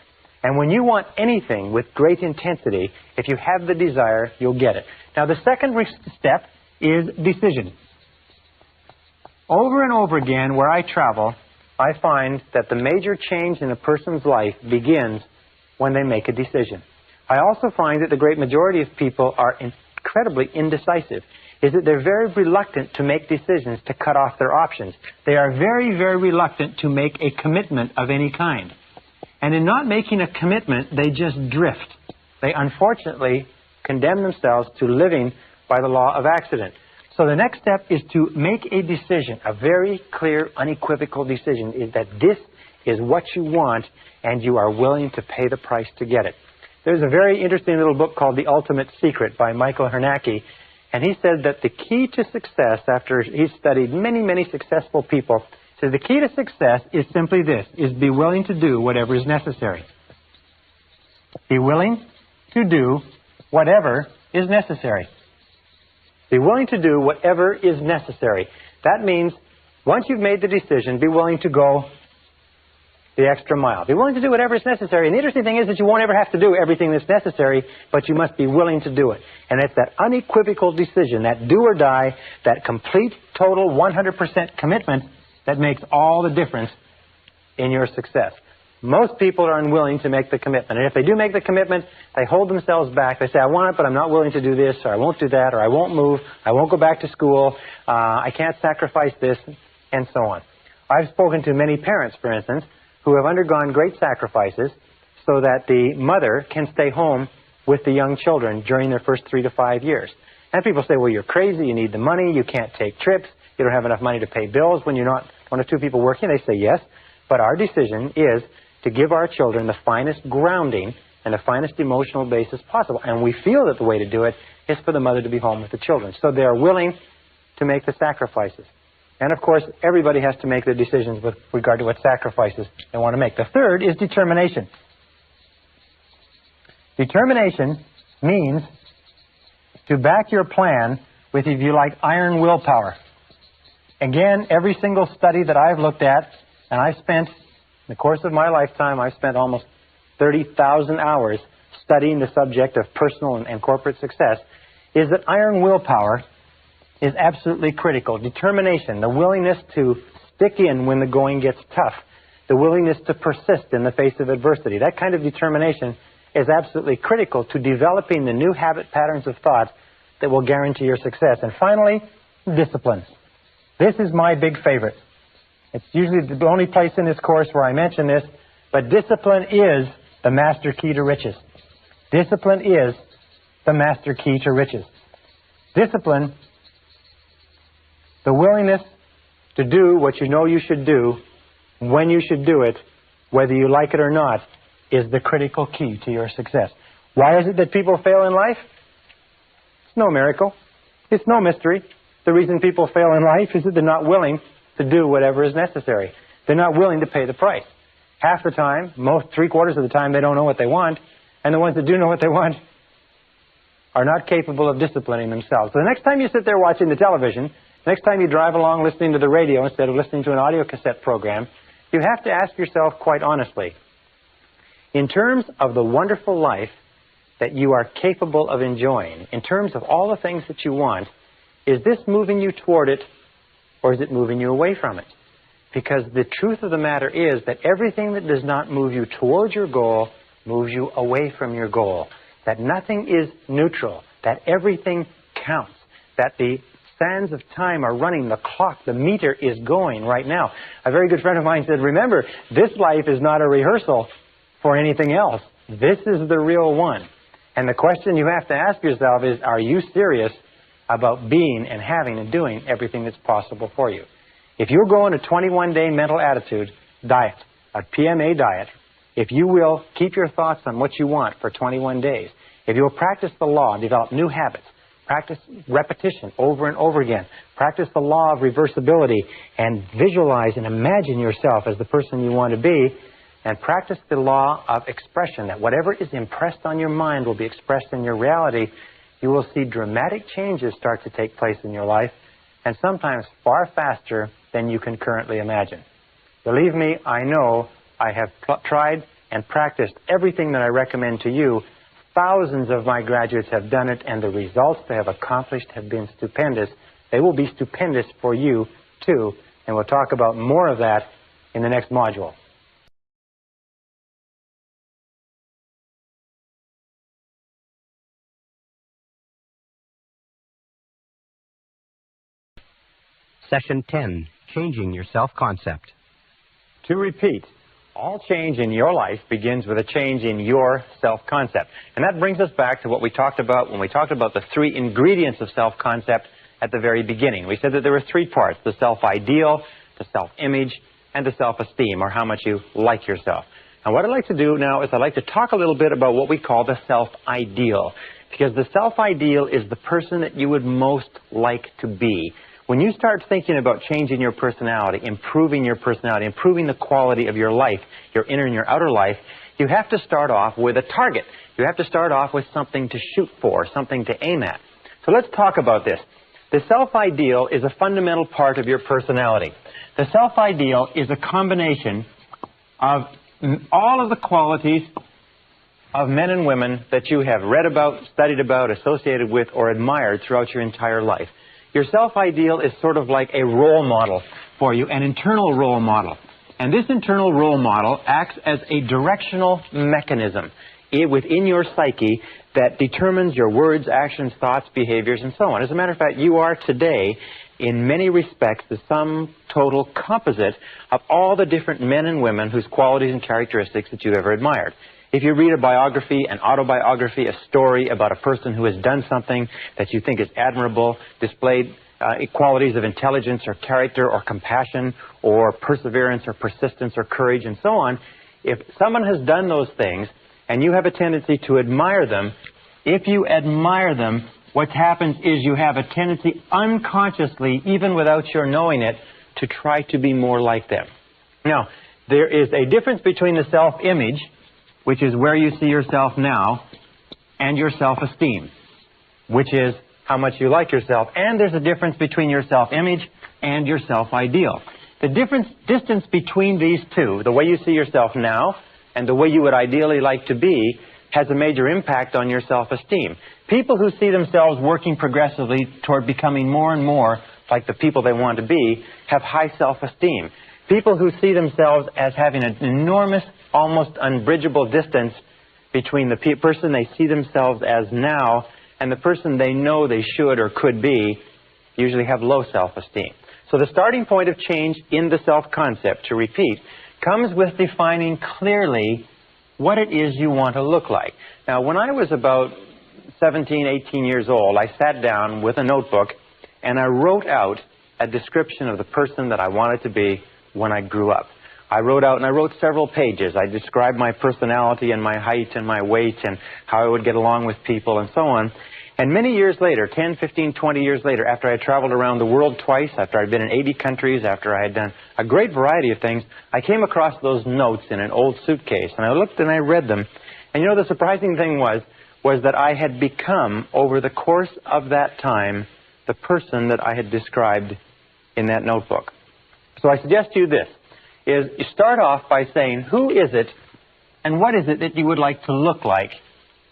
And when you want anything with great intensity, if you have the desire, you'll get it. Now, the second step is decision. Over and over again, where I travel, I find that the major change in a person's life begins when they make a decision. I also find that the great majority of people are incredibly indecisive, is that they're very reluctant to make decisions to cut off their options. They are very, very reluctant to make a commitment of any kind. And in not making a commitment, they just drift. They unfortunately condemn themselves to living by the law of accident. So the next step is to make a decision, a very clear, unequivocal decision, is that this is what you want and you are willing to pay the price to get it. There's a very interesting little book called The Ultimate Secret by Michael Hernacki, and he said that the key to success, after he studied many, many successful people, says the key to success is simply this, is be willing to do whatever is necessary. Be willing to do whatever is necessary. Be willing to do whatever is necessary. That means once you've made the decision, be willing to go the extra mile. Be willing to do whatever is necessary. And the interesting thing is that you won't ever have to do everything that's necessary, but you must be willing to do it. And it's that unequivocal decision, that do or die, that complete, total, 100% commitment that makes all the difference in your success. Most people are unwilling to make the commitment. And if they do make the commitment, they hold themselves back. They say, I want it, but I'm not willing to do this, or I won't do that, or I won't move, I won't go back to school, I can't sacrifice this, and so on. I've spoken to many parents, for instance, who have undergone great sacrifices so that the mother can stay home with the young children during their first 3 to 5 years. And people say, well, you're crazy, you need the money, you can't take trips, you don't have enough money to pay bills when you're not one or two people working. They say yes, but our decision is to give our children the finest grounding and the finest emotional basis possible. And we feel that the way to do it is for the mother to be home with the children. So they are willing to make the sacrifices. And of course, everybody has to make their decisions with regard to what sacrifices they want to make. The third is determination. Determination means to back your plan with, if you like, iron willpower. Again, every single study that I've looked at, and I spent, in the course of my lifetime, I spent almost 30,000 hours studying the subject of personal and corporate success, is that iron willpower is absolutely critical. Determination, the willingness to stick in when the going gets tough, the willingness to persist in the face of adversity, that kind of determination is absolutely critical to developing the new habit patterns of thought that will guarantee your success. And finally, discipline. This is my big favorite. It's usually the only place in this course where I mention this, but discipline is the master key to riches. Discipline is the master key to riches. Discipline, the willingness to do what you know you should do, when you should do it, whether you like it or not, is the critical key to your success. Why is it that people fail in life? It's no miracle. It's no mystery. The reason people fail in life is that they're not willing to do whatever is necessary. They're not willing to pay the price. Half the time, three-quarters of the time, they don't know what they want, and the ones that do know what they want are not capable of disciplining themselves. So the next time you sit there watching the television, next time you drive along listening to the radio instead of listening to an audio cassette program, you have to ask yourself quite honestly, in terms of the wonderful life that you are capable of enjoying, in terms of all the things that you want, is this moving you toward it, or is it moving you away from it? Because the truth of the matter is that everything that does not move you towards your goal moves you away from your goal. That nothing is neutral, that everything counts, that the sands of time are running, the clock, the meter is going right now. A very good friend of mine said, remember, this life is not a rehearsal for anything else. This is the real one. And the question you have to ask yourself is, are you serious about being and having and doing everything that's possible for you? If you're going a 21-day mental attitude diet, a PMA diet, if you will keep your thoughts on what you want for 21 days, if you'll practice the law, develop new habits, practice repetition over and over again, practice the law of reversibility, and visualize and imagine yourself as the person you want to be, and practice the law of expression, that whatever is impressed on your mind will be expressed in your reality, you will see dramatic changes start to take place in your life, and sometimes far faster than you can currently imagine. Believe me, I know I have tried and practiced everything that I recommend to you. Thousands of my graduates have done it, and the results they have accomplished have been stupendous. They will be stupendous for you, too, and we'll talk about more of that in the next module. Session 10, Changing Your Self-Concept. To repeat, all change in your life begins with a change in your self-concept. And that brings us back to what we talked about when we talked about the three ingredients of self-concept at the very beginning. We said that there were three parts: the self-ideal, the self-image, and the self-esteem, or how much you like yourself. And what I'd like to do now is I'd like to talk a little bit about what we call the self-ideal. Because the self-ideal is the person that you would most like to be. When you start thinking about changing your personality, improving the quality of your life, your inner and your outer life, you have to start off with a target. You have to start off with something to shoot for, something to aim at. So let's talk about this. The self-ideal is a fundamental part of your personality. The self-ideal is a combination of all of the qualities of men and women that you have read about, studied about, associated with, or admired throughout your entire life. Your self-ideal is sort of like a role model for you, an internal role model. And this internal role model acts as a directional mechanism within your psyche that determines your words, actions, thoughts, behaviors, and so on. As a matter of fact, you are today, in many respects, the sum total composite of all the different men and women whose qualities and characteristics that you've ever admired. If you read a biography, an autobiography, a story about a person who has done something that you think is admirable, displayed qualities of intelligence or character or compassion or perseverance or persistence or courage and so on, if someone has done those things and you have a tendency to admire them, if you admire them, what happens is you have a tendency unconsciously, even without your knowing it, to try to be more like them. Now, there is a difference between the self-image, which is where you see yourself now, and your self-esteem. which is how much you like yourself. And there's a difference between your self-image and your self-ideal. The distance between these two, the way you see yourself now and the way you would ideally like to be, has a major impact on your self-esteem. People who see themselves working progressively toward becoming more and more like the people they want to be have high self-esteem. People who see themselves as having an enormous, almost unbridgeable distance between the person they see themselves as now and the person they know they should or could be usually have low self-esteem. So the starting point of change in the self-concept, to repeat, comes with defining clearly what it is you want to look like. Now, when I was about 17, 18 years old, I sat down with a notebook and I wrote out a description of the person that I wanted to be when I grew up. I wrote several pages. I described my personality and my height and my weight and how I would get along with people and so on. And many years later, 10, 15, 20 years later, after I had traveled around the world twice, after I'd been in 80 countries, after I had done a great variety of things, I came across those notes in an old suitcase. And I looked and I read them. And you know, the surprising thing was that I had become, over the course of that time, the person that I had described in that notebook. So I suggest to you this, is you start off by saying, who is it and what is it that you would like to look like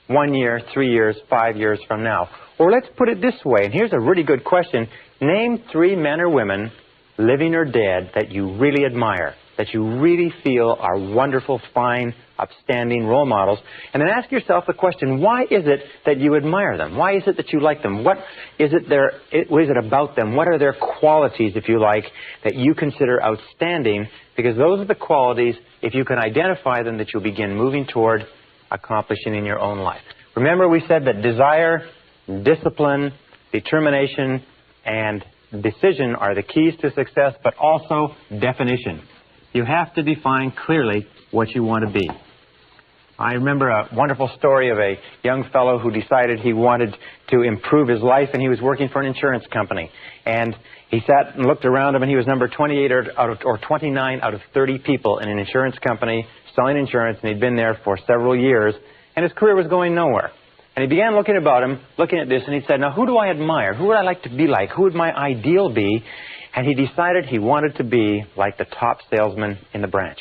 1 year, 3 years, 5 years from now? Or let's put it this way, and here's a really good question. Name 3 men or women, living or dead, that you really admire, that you really feel are wonderful, fine, upstanding role models. And then ask yourself the question, why is it that you admire them? Why is it that you like them? What is it about them? What are their qualities, if you like, that you consider outstanding? Because those are the qualities, if you can identify them, that you'll begin moving toward accomplishing in your own life. Remember, we said that desire, discipline, determination, and decision are the keys to success, but also definition. You have to define clearly what you want to be. I remember a wonderful story of a young fellow who decided he wanted to improve his life, and he was working for an insurance company. And he sat and looked around him, and he was number 28 or 29 out of 30 people in an insurance company selling insurance, and he'd been there for several years, and his career was going nowhere. And he began looking about him, looking at this, and he said, now, who do I admire? Who would I like to be like? Who would my ideal be? And he decided he wanted to be like the top salesman in the branch.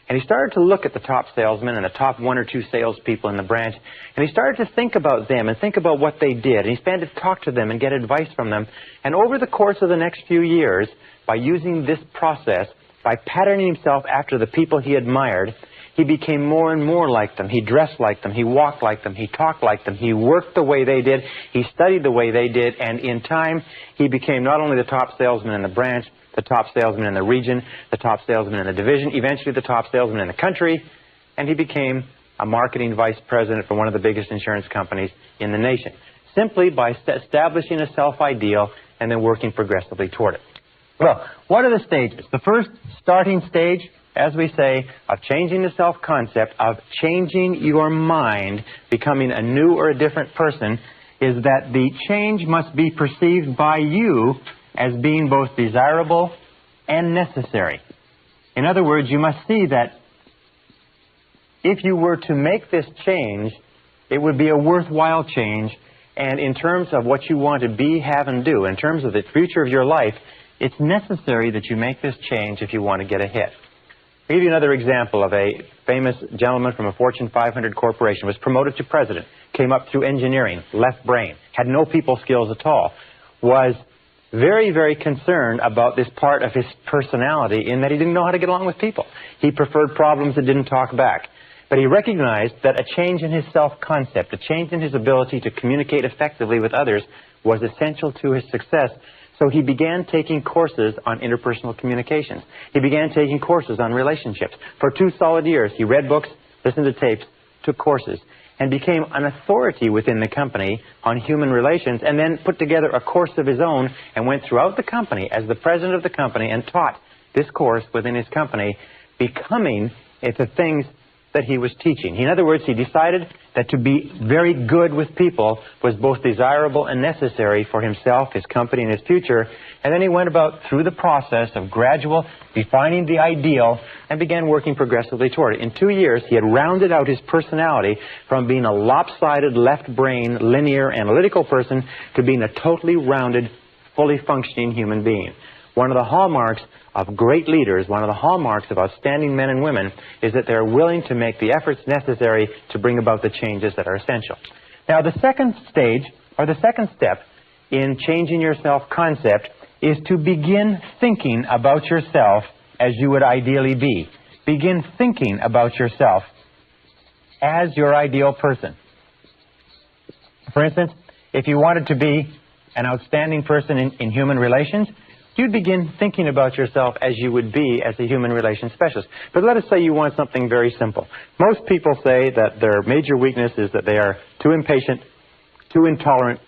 And he started to look at the top salesmen and the top 1 or 2 salespeople in the branch, and he started to think about them and think about what they did. And he began to talk to them and get advice from them. And over the course of the next few years, by using this process, by patterning himself after the people he admired, he became more and more like them. He dressed like them. He walked like them. He talked like them. He worked the way they did. He studied the way they did. And in time, he became not only the top salesman in the branch, the top salesman in the region, the top salesman in the division, eventually the top salesman in the country, and he became a marketing vice president for one of the biggest insurance companies in the nation, simply by establishing a self-ideal and then working progressively toward it. Well, what are the stages? The first starting stage, as we say, of changing the self-concept, of changing your mind, becoming a new or a different person, is that the change must be perceived by you as being both desirable and necessary. In other words, you must see that if you were to make this change, it would be a worthwhile change, and in terms of what you want to be, have, and do, in terms of the future of your life, it's necessary that you make this change if you want to get ahead. I'll give you another example of a famous gentleman from a Fortune 500 corporation, was promoted to president, came up through engineering, left brain, had no people skills at all, was very, very concerned about this part of his personality in that he didn't know how to get along with people. He preferred problems that didn't talk back. But he recognized that a change in his self-concept, a change in his ability to communicate effectively with others was essential to his success. So he began taking courses on interpersonal communications. He began taking courses on relationships. For 2 solid years, he read books, listened to tapes, took courses, and became an authority within the company on human relations, and then put together a course of his own and went throughout the company as the president of the company and taught this course within his company, becoming the things that he was teaching. In other words, he decided that to be very good with people was both desirable and necessary for himself, his company, and his future. And then he went about through the process of gradual defining the ideal and began working progressively toward it. In 2 years, he had rounded out his personality from being a lopsided, left-brain, linear, analytical person to being a totally rounded, fully functioning human being. One of the hallmarks of great leaders, one of the hallmarks of outstanding men and women, is that they're willing to make the efforts necessary to bring about the changes that are essential. Now, the second stage, or the second step in changing your self-concept, is to begin thinking about yourself as you would ideally be. Begin thinking about yourself as your ideal person. For instance, if you wanted to be an outstanding person in human relations, you'd begin thinking about yourself as you would be as a human relations specialist. But let us say you want something very simple. Most people say that their major weakness is that they are too impatient, too intolerant,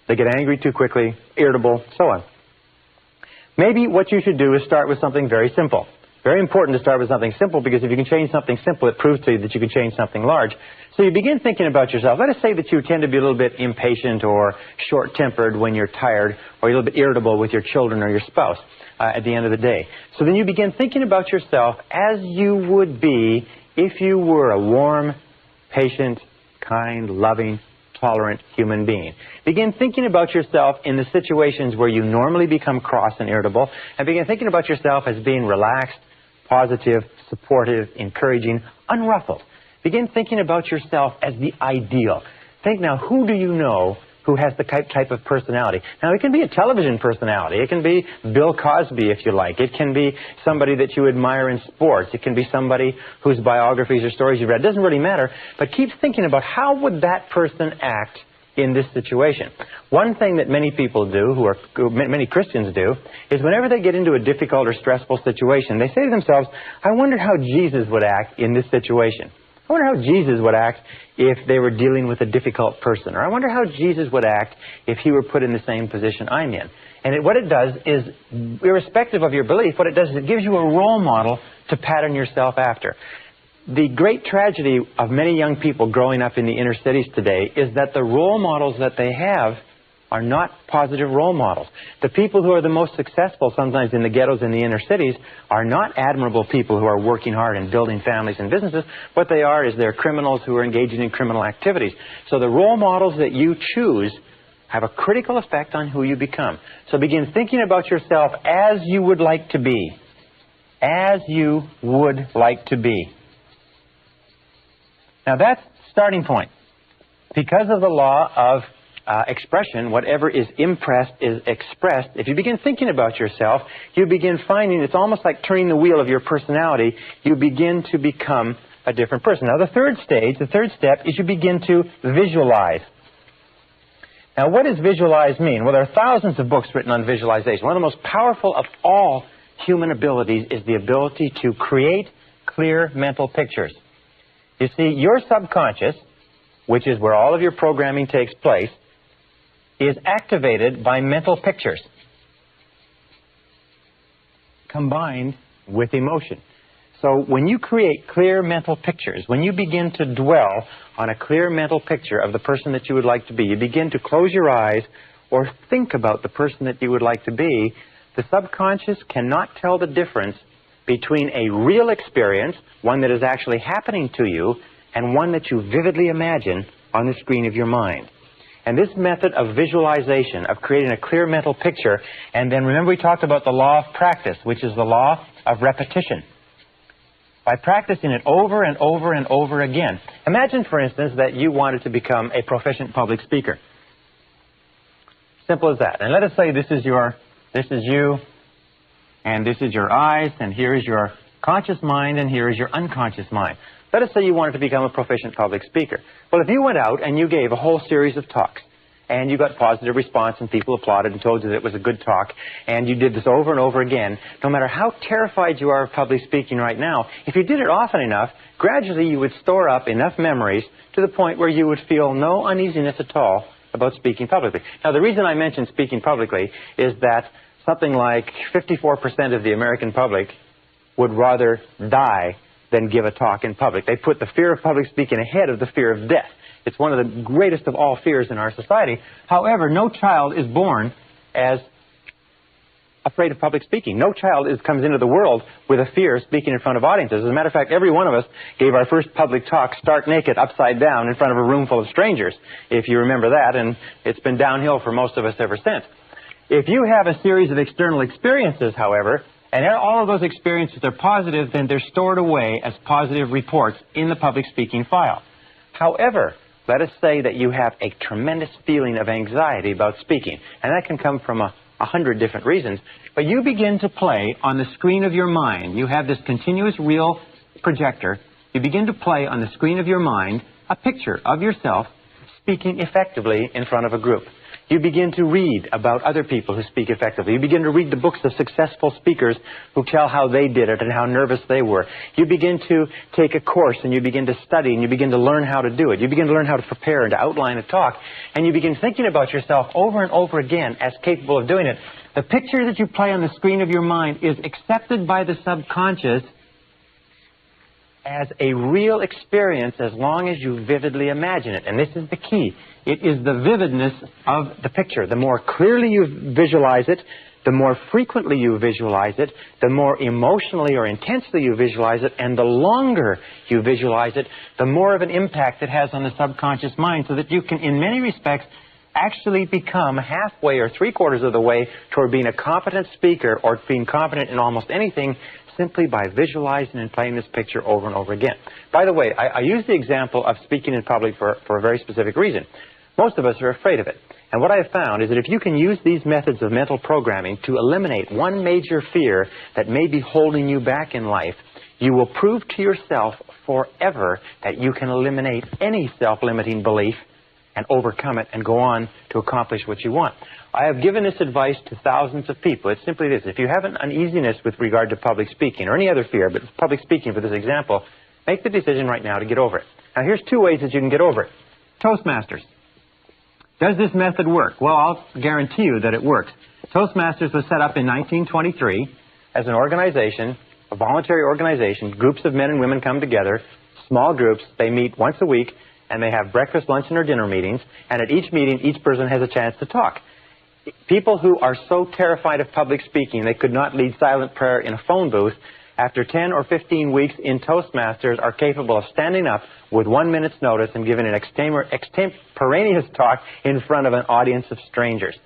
they get angry too quickly, irritable, so on. Maybe what you should do is start with something very simple. Very important to start with something simple, because if you can change something simple, it proves to you that you can change something large. So you begin thinking about yourself. Let us say that you tend to be a little bit impatient or short-tempered when you're tired, or you're a little bit irritable with your children or your spouse at the end of the day. So then you begin thinking about yourself as you would be if you were a warm, patient, kind, loving, tolerant human being. Begin thinking about yourself in the situations where you normally become cross and irritable, and begin thinking about yourself as being relaxed, positive, supportive, encouraging, unruffled. Begin thinking about yourself as the ideal. Think now, who do you know who has the type of personality? Now, it can be a television personality. It can be Bill Cosby, if you like. It can be somebody that you admire in sports. It can be somebody whose biographies or stories you've read. It doesn't really matter, but keep thinking about how would that person act in this situation. One thing that many people do, many Christians do, is whenever they get into a difficult or stressful situation, they say to themselves, I wonder how Jesus would act in this situation. I wonder how Jesus would act if they were dealing with a difficult person. Or I wonder how Jesus would act if he were put in the same position I'm in. And what it does is, irrespective of your belief, what it does is it gives you a role model to pattern yourself after. The great tragedy of many young people growing up in the inner cities today is that the role models that they have are not positive role models. The people who are the most successful sometimes in the ghettos in the inner cities are not admirable people who are working hard and building families and businesses. What they are is they're criminals who are engaging in criminal activities. So the role models that you choose have a critical effect on who you become. So begin thinking about yourself as you would like to be. As you would like to be. Now that's the starting point. Because of the law of expression, whatever is impressed is expressed. If you begin thinking about yourself, you begin finding it's almost like turning the wheel of your personality. You begin to become a different person. Now the third step is you begin to visualize. Now what does visualize mean? Well, there are thousands of books written on visualization. One of the most powerful of all human abilities is the ability to create clear mental pictures. You see, your subconscious, which is where all of your programming takes place, is activated by mental pictures combined with emotion. So when you create clear mental pictures, when you begin to dwell on a clear mental picture of the person that you would like to be, you begin to close your eyes or think about the person that you would like to be, the subconscious cannot tell the difference between a real experience, one that is actually happening to you, and one that you vividly imagine on the screen of your mind. And this method of visualization, of creating a clear mental picture, and then remember we talked about the law of practice, which is the law of repetition. By practicing it over and over and over again. Imagine, for instance, that you wanted to become a proficient public speaker. Simple as that. And let us say this is you, and this is your eyes, and here is your conscious mind, and here is your unconscious mind. Let us say you wanted to become a proficient public speaker. Well, if you went out and you gave a whole series of talks, and you got positive response, and people applauded and told you that it was a good talk, and you did this over and over again, no matter how terrified you are of public speaking right now, if you did it often enough, gradually you would store up enough memories to the point where you would feel no uneasiness at all about speaking publicly. Now, the reason I mention speaking publicly is that something like 54% of the American public would rather die than give a talk in public. They put the fear of public speaking ahead of the fear of death. It's one of the greatest of all fears in our society. However, no child is born as afraid of public speaking. No child comes into the world with a fear of speaking in front of audiences. As a matter of fact, every one of us gave our first public talk stark naked, upside down, in front of a room full of strangers, if you remember that, and it's been downhill for most of us ever since. If you have a series of external experiences, however, and all of those experiences are positive, then they're stored away as positive reports in the public speaking file. However, let us say that you have a tremendous feeling of anxiety about speaking, and that can come from 100 different reasons, but you begin to play on the screen of your mind. You have this continuous real projector. You begin to play on the screen of your mind a picture of yourself speaking effectively in front of a group. You begin to read about other people who speak effectively. You begin to read the books of successful speakers who tell how they did it and how nervous they were. You begin to take a course and you begin to study and you begin to learn how to do it. You begin to learn how to prepare and to outline a talk. And you begin thinking about yourself over and over again as capable of doing it. The picture that you play on the screen of your mind is accepted by the subconscious as a real experience as long as you vividly imagine it. And this is the key. It is the vividness of the picture. The more clearly you visualize it, the more frequently you visualize it, the more emotionally or intensely you visualize it, and the longer you visualize it, the more of an impact it has on the subconscious mind, so that you can, in many respects, actually become halfway or three-quarters of the way toward being a competent speaker or being competent in almost anything simply by visualizing and playing this picture over and over again. By the way, I use the example of speaking in public for a very specific reason. Most of us are afraid of it. And what I have found is that if you can use these methods of mental programming to eliminate one major fear that may be holding you back in life, you will prove to yourself forever that you can eliminate any self-limiting belief and overcome it and go on to accomplish what you want. I have given this advice to thousands of people. It's simply this. If you have an uneasiness with regard to public speaking or any other fear, but public speaking for this example, make the decision right now to get over it. Now, here's two ways that you can get over it. Toastmasters. Does this method work? Well, I'll guarantee you that it works. Toastmasters was set up in 1923 as an organization, a voluntary organization. Groups of men and women come together, small groups. They meet once a week, and they have breakfast, lunch, and or dinner meetings. And at each meeting, each person has a chance to talk. People who are so terrified of public speaking they could not lead silent prayer in a phone booth, after 10 or 15 weeks in Toastmasters are capable of standing up with 1 minute's notice and giving an extemporaneous talk in front of an audience of strangers.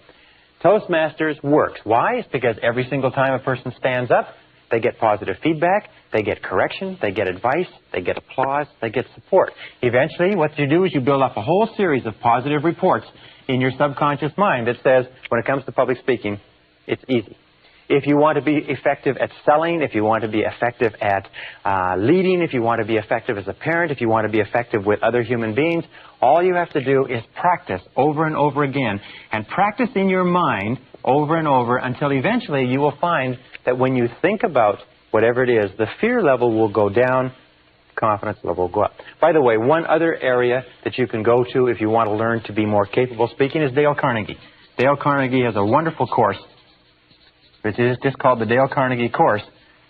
Toastmasters works. Why? It's because every single time a person stands up, they get positive feedback, they get correction, they get advice, they get applause, they get support. Eventually, what you do is you build up a whole series of positive reports in your subconscious mind that says, when it comes to public speaking, it's easy. If you want to be effective at selling, if you want to be effective at leading, if you want to be effective as a parent, if you want to be effective with other human beings, all you have to do is practice over and over again, and practice in your mind over and over until eventually you will find that when you think about whatever it is, the fear level will go down, confidence level will go up. By the way, one other area that you can go to if you want to learn to be more capable speaking is Dale Carnegie. Dale Carnegie has a wonderful course, which is just called the Dale Carnegie course,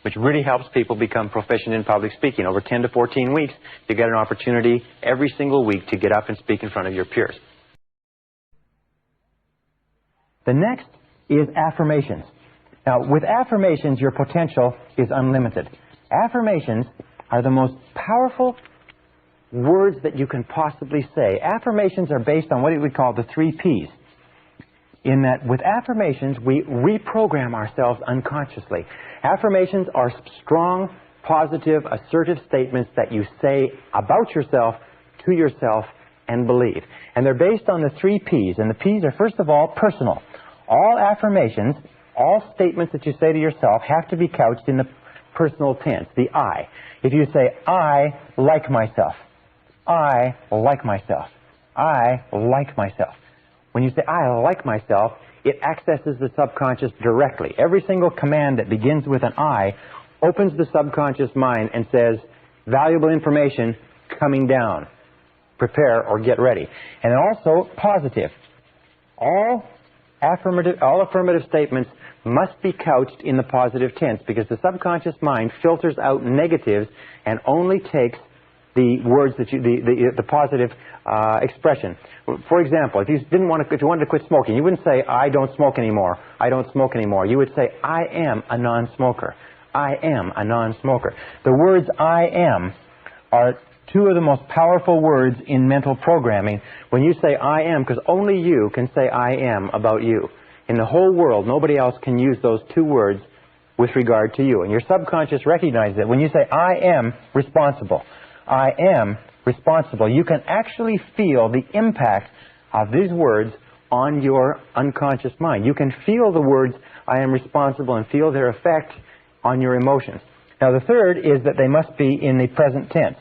which really helps people become proficient in public speaking. Over 10 to 14 weeks, you get an opportunity every single week to get up and speak in front of your peers. The next is affirmations. Now, with affirmations, your potential is unlimited. Affirmations are the most powerful words that you can possibly say. Affirmations are based on what we call the 3 Ps. In that with affirmations, we reprogram ourselves unconsciously. Affirmations are strong, positive, assertive statements that you say about yourself, to yourself, and believe. And they're based on the 3 Ps. And the Ps are, first of all, personal. All affirmations, all statements that you say to yourself have to be couched in the personal tense, the I. If you say, I like myself, I like myself, I like myself. When you say, I like myself, it accesses the subconscious directly. Every single command that begins with an I opens the subconscious mind and says, valuable information coming down. Prepare or get ready. And also, positive. All all affirmative statements must be couched in the positive tense, because the subconscious mind filters out negatives and only takes the words that the positive expression. For example, if you wanted to quit smoking, you wouldn't say, I don't smoke anymore. I don't smoke anymore. You would say, I am a non-smoker. I am a non-smoker. The words I am are two of the most powerful words in mental programming. When you say I am, because only you can say I am about you. In the whole world, nobody else can use those two words with regard to you. And your subconscious recognizes it. When you say I am responsible, I am responsible, you can actually feel the impact of these words on your unconscious mind. You can feel the words I am responsible and feel their effect on your emotions. Now the third is that they must be in the present tense.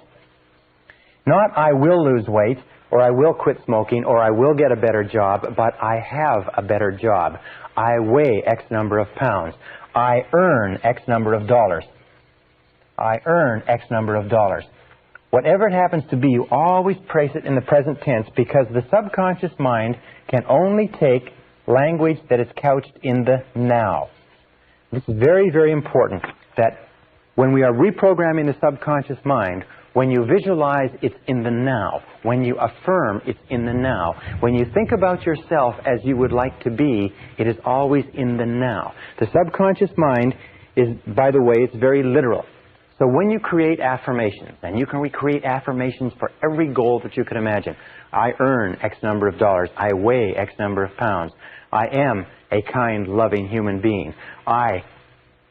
Not I will lose weight, or I will quit smoking, or I will get a better job, but I have a better job. I weigh X number of pounds. I earn X number of dollars. I earn X number of dollars. Whatever it happens to be, you always place it in the present tense, because the subconscious mind can only take language that is couched in the now. This is very, very important, that when we are reprogramming the subconscious mind, when you visualize, it's in the now. When you affirm, it's in the now. When you think about yourself as you would like to be, it is always in the now. The subconscious mind is, by the way, it's very literal. So when you create affirmations, and you can recreate affirmations for every goal that you can imagine. I earn X number of dollars. I weigh X number of pounds. I am a kind, loving human being. I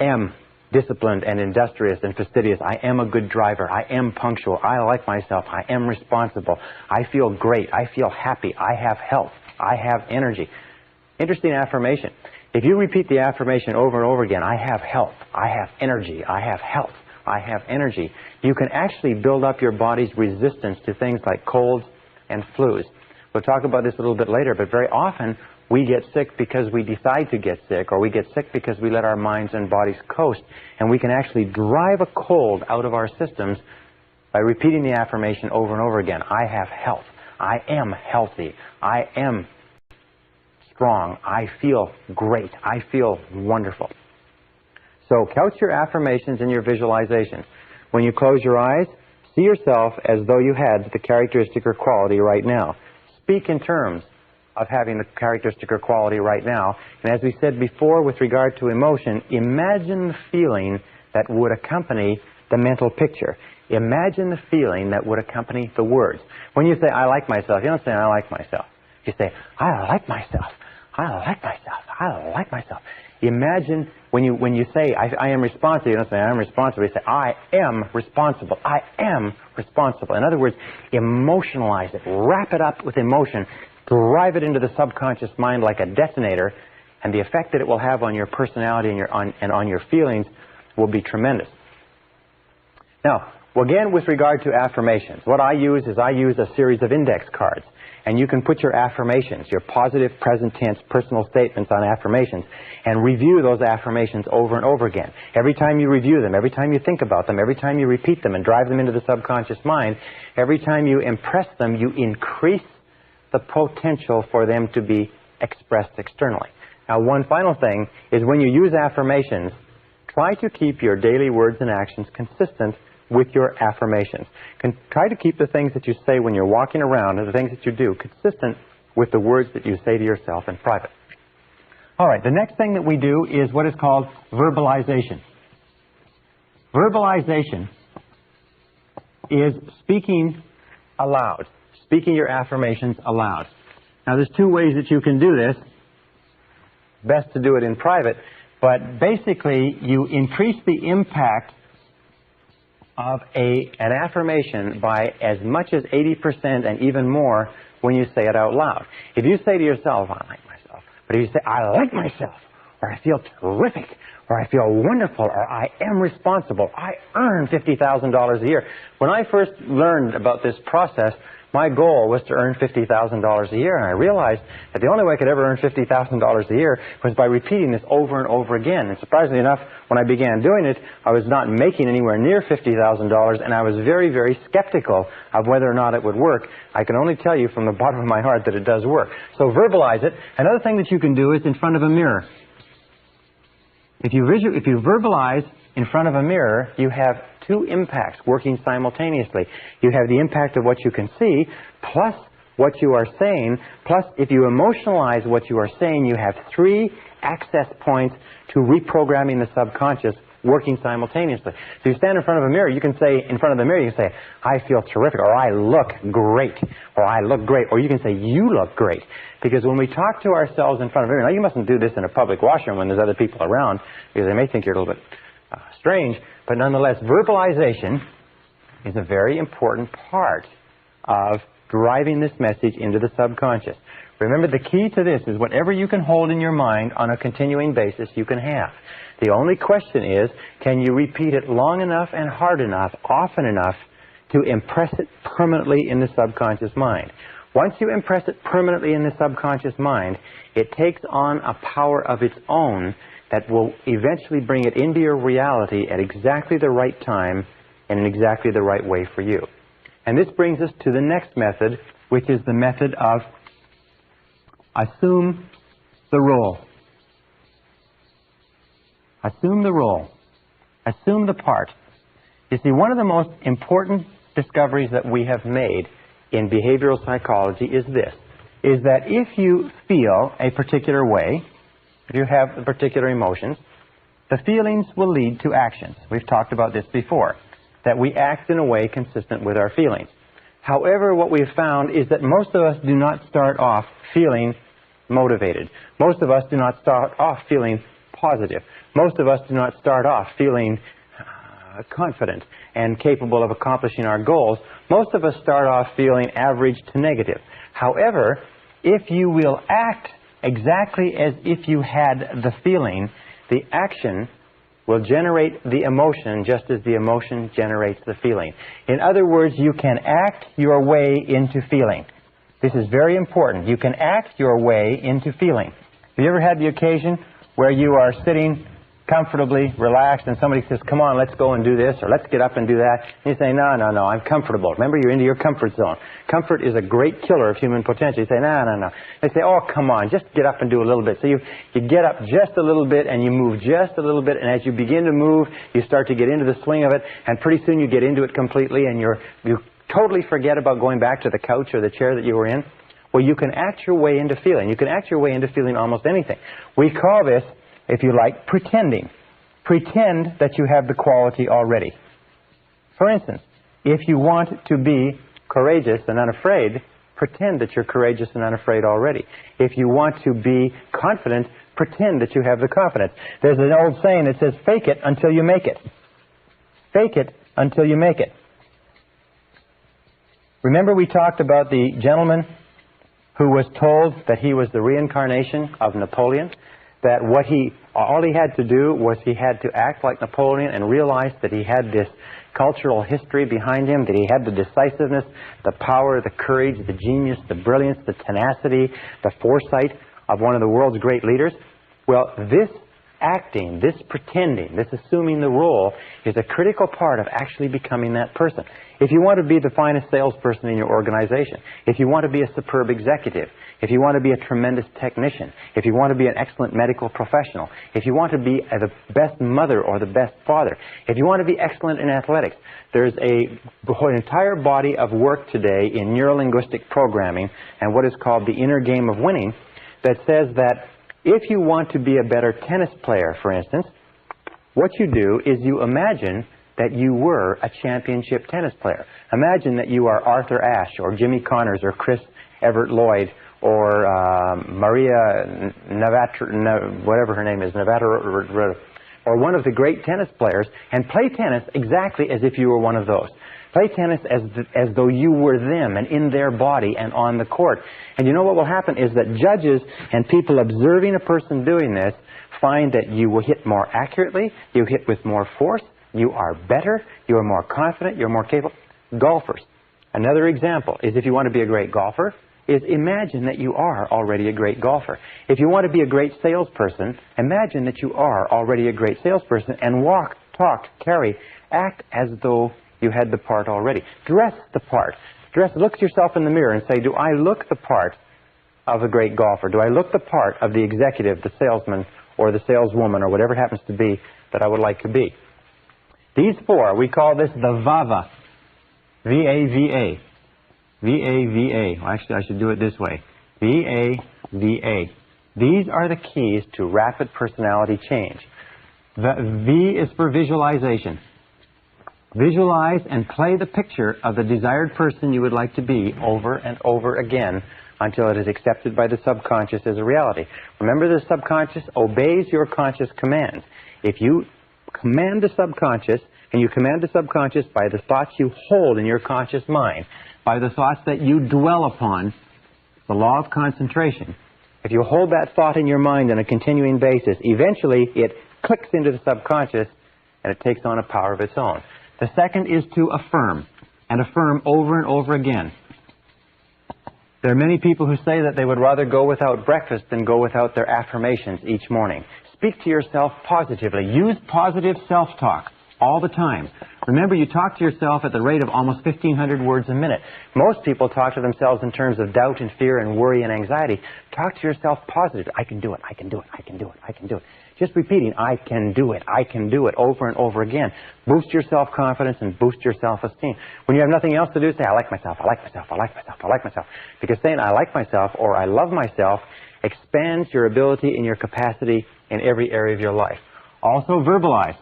am disciplined and industrious and fastidious. I am a good driver. I am punctual. I like myself. I am responsible. I feel great. I feel happy. I have health. I have energy. Interesting affirmation. If you repeat the affirmation over and over again, I have health. I have energy. I have health. I have energy. You can actually build up your body's resistance to things like colds and flus. We'll talk about this a little bit later, but very often we get sick because we decide to get sick, or we get sick because we let our minds and bodies coast. And we can actually drive a cold out of our systems by repeating the affirmation over and over again. I have health. I am healthy. I am strong. I feel great. I feel wonderful. So couch your affirmations and your visualizations. When you close your eyes, see yourself as though you had the characteristic or quality right now. Speak in terms of having the characteristic or quality right now. And as we said before with regard to emotion, imagine the feeling that would accompany the mental picture. Imagine the feeling that would accompany the words. When you say, I like myself, you don't say, I like myself. You say, I like myself. I like myself. I like myself. Imagine when you say, I am responsible, you don't say, I am responsible. You say, I am responsible. I am responsible. In other words, emotionalize it. Wrap it up with emotion. Drive it into the subconscious mind like a detonator, and the effect that it will have on your personality and on your feelings will be tremendous. Now, again, with regard to affirmations, what I use is a series of index cards. And you can put your affirmations, your positive, present tense, personal statements on affirmations, and review those affirmations over and over again. Every time you review them, every time you think about them, every time you repeat them and drive them into the subconscious mind, every time you impress them, you increase the potential for them to be expressed externally. Now, one final thing is when you use affirmations, try to keep your daily words and actions consistent with your affirmations. Try to keep the things that you say when you're walking around and the things that you do consistent with the words that you say to yourself in private. All right, the next thing that we do is what is called verbalization. Verbalization is speaking aloud. Speaking your affirmations aloud. Now, there's two ways that you can do this. Best to do it in private, but basically you increase the impact of an affirmation by as much as 80% and even more when you say it out loud. If you say to yourself, I like myself, but if you say, I like myself, or I feel terrific, or I feel wonderful, or I am responsible, I earn $50,000 a year. When I first learned about this process, My goal was to earn $50,000 a year, and I realized that the only way I could ever earn $50,000 a year was by repeating this over and over again. And surprisingly enough, when I began doing it, I was not making anywhere near $50,000, and I was very, very skeptical of whether or not it would work. I can only tell you from the bottom of my heart that it does work. So verbalize it. Another thing that you can do is in front of a mirror. If you verbalize in front of a mirror, you have two impacts working simultaneously. You have the impact of what you can see, plus what you are saying, plus if you emotionalize what you are saying, you have three access points to reprogramming the subconscious working simultaneously. So you stand in front of a mirror, you can say, in front of the mirror, you can say, I feel terrific, or I look great, or I look great, or you can say, you look great. Because when we talk to ourselves in front of a mirror, now you mustn't do this in a public washroom when there's other people around, because they may think you're a little bit strange, but nonetheless, verbalization is a very important part of driving this message into the subconscious. Remember, the key to this is whatever you can hold in your mind on a continuing basis, you can have. The only question is, can you repeat it long enough and hard enough, often enough, to impress it permanently in the subconscious mind? Once you impress it permanently in the subconscious mind, it takes on a power of its own that will eventually bring it into your reality at exactly the right time and in exactly the right way for you. And this brings us to the next method, which is the method of assume the role. Assume the role. Assume the part. You see, one of the most important discoveries that we have made in behavioral psychology is this, is that if you feel a particular way, if you have particular emotions, the feelings will lead to actions. We've talked about this before, that we act in a way consistent with our feelings. However, what we've found is that most of us do not start off feeling motivated. Most of us do not start off feeling positive. Most of us do not start off feeling confident and capable of accomplishing our goals. Most of us start off feeling average to negative. However, if you will act exactly as if you had the feeling, the action will generate the emotion just as the emotion generates the feeling. In other words, you can act your way into feeling. This is very important. You can act your way into feeling. Have you ever had the occasion where you are sitting comfortably, relaxed, and somebody says, come on, let's go and do this, or let's get up and do that, and you say, no, I'm comfortable. Remember, you're into your comfort zone. Comfort is a great killer of human potential. You say, no. They say, oh, come on, just get up and do a little bit. So you get up just a little bit, and you move just a little bit, and as you begin to move, you start to get into the swing of it, and pretty soon you get into it completely, and you totally forget about going back to the couch or the chair that you were in. Well, you can act your way into feeling. You can act your way into feeling almost anything. We call this, if you like, pretending. Pretend that you have the quality already. For instance, if you want to be courageous and unafraid, pretend that you're courageous and unafraid already. If you want to be confident, pretend that you have the confidence. There's an old saying that says, fake it until you make it. Fake it until you make it. Remember we talked about the gentleman who was told that he was the reincarnation of Napoleon? That all he had to do was he had to act like Napoleon and realize that he had this cultural history behind him, that he had the decisiveness, the power, the courage, the genius, the brilliance, the tenacity, the foresight of one of the world's great leaders. Well, this acting, this pretending, this assuming the role is a critical part of actually becoming that person. If you want to be the finest salesperson in your organization, if you want to be a superb executive, if you want to be a tremendous technician, if you want to be an excellent medical professional, if you want to be the best mother or the best father, if you want to be excellent in athletics, there's an entire body of work today in neurolinguistic programming and what is called the inner game of winning that says that if you want to be a better tennis player, for instance, what you do is you imagine that you were a championship tennis player. Imagine that you are Arthur Ashe or Jimmy Connors or Chris Everett Lloyd or Maria Navatra, whatever her name is, Navatra, or one of the great tennis players, and play tennis exactly as if you were one of those. Play tennis as though you were them and in their body and on the court. And you know what will happen is that judges and people observing a person doing this find that you will hit more accurately, you hit with more force, you are better, you are more confident, you're more capable. Golfers. Another example is if you want to be a great golfer, is imagine that you are already a great golfer. If you want to be a great salesperson, imagine that you are already a great salesperson and walk, talk, carry, act as though you had the part already. Dress the part. Look at yourself in the mirror and say, do I look the part of a great golfer? Do I look the part of the executive, the salesman, or the saleswoman, or whatever it happens to be that I would like to be? These four, we call this the VAVA. V-A-V-A. V-A-V-A. Well, actually, I should do it this way. V-A-V-A. These are the keys to rapid personality change. The V is for visualization. Visualize and play the picture of the desired person you would like to be over and over again until it is accepted by the subconscious as a reality. Remember, the subconscious obeys your conscious commands. If you command the subconscious, and you command the subconscious by the thoughts you hold in your conscious mind, by the thoughts that you dwell upon, the law of concentration. If you hold that thought in your mind on a continuing basis, eventually it clicks into the subconscious and it takes on a power of its own. The second is to affirm, and affirm over and over again. There are many people who say that they would rather go without breakfast than go without their affirmations each morning. Speak to yourself positively. Use positive self-talk all the time. Remember, you talk to yourself at the rate of almost 1,500 words a minute. Most people talk to themselves in terms of doubt and fear and worry and anxiety. Talk to yourself positively. I can do it, I can do it, I can do it, I can do it. Just repeating, I can do it, over and over again. Boost your self-confidence and boost your self-esteem. When you have nothing else to do, say, I like myself, I like myself, I like myself, I like myself. Because saying I like myself or I love myself expands your ability and your capacity in every area of your life. Also, verbalize.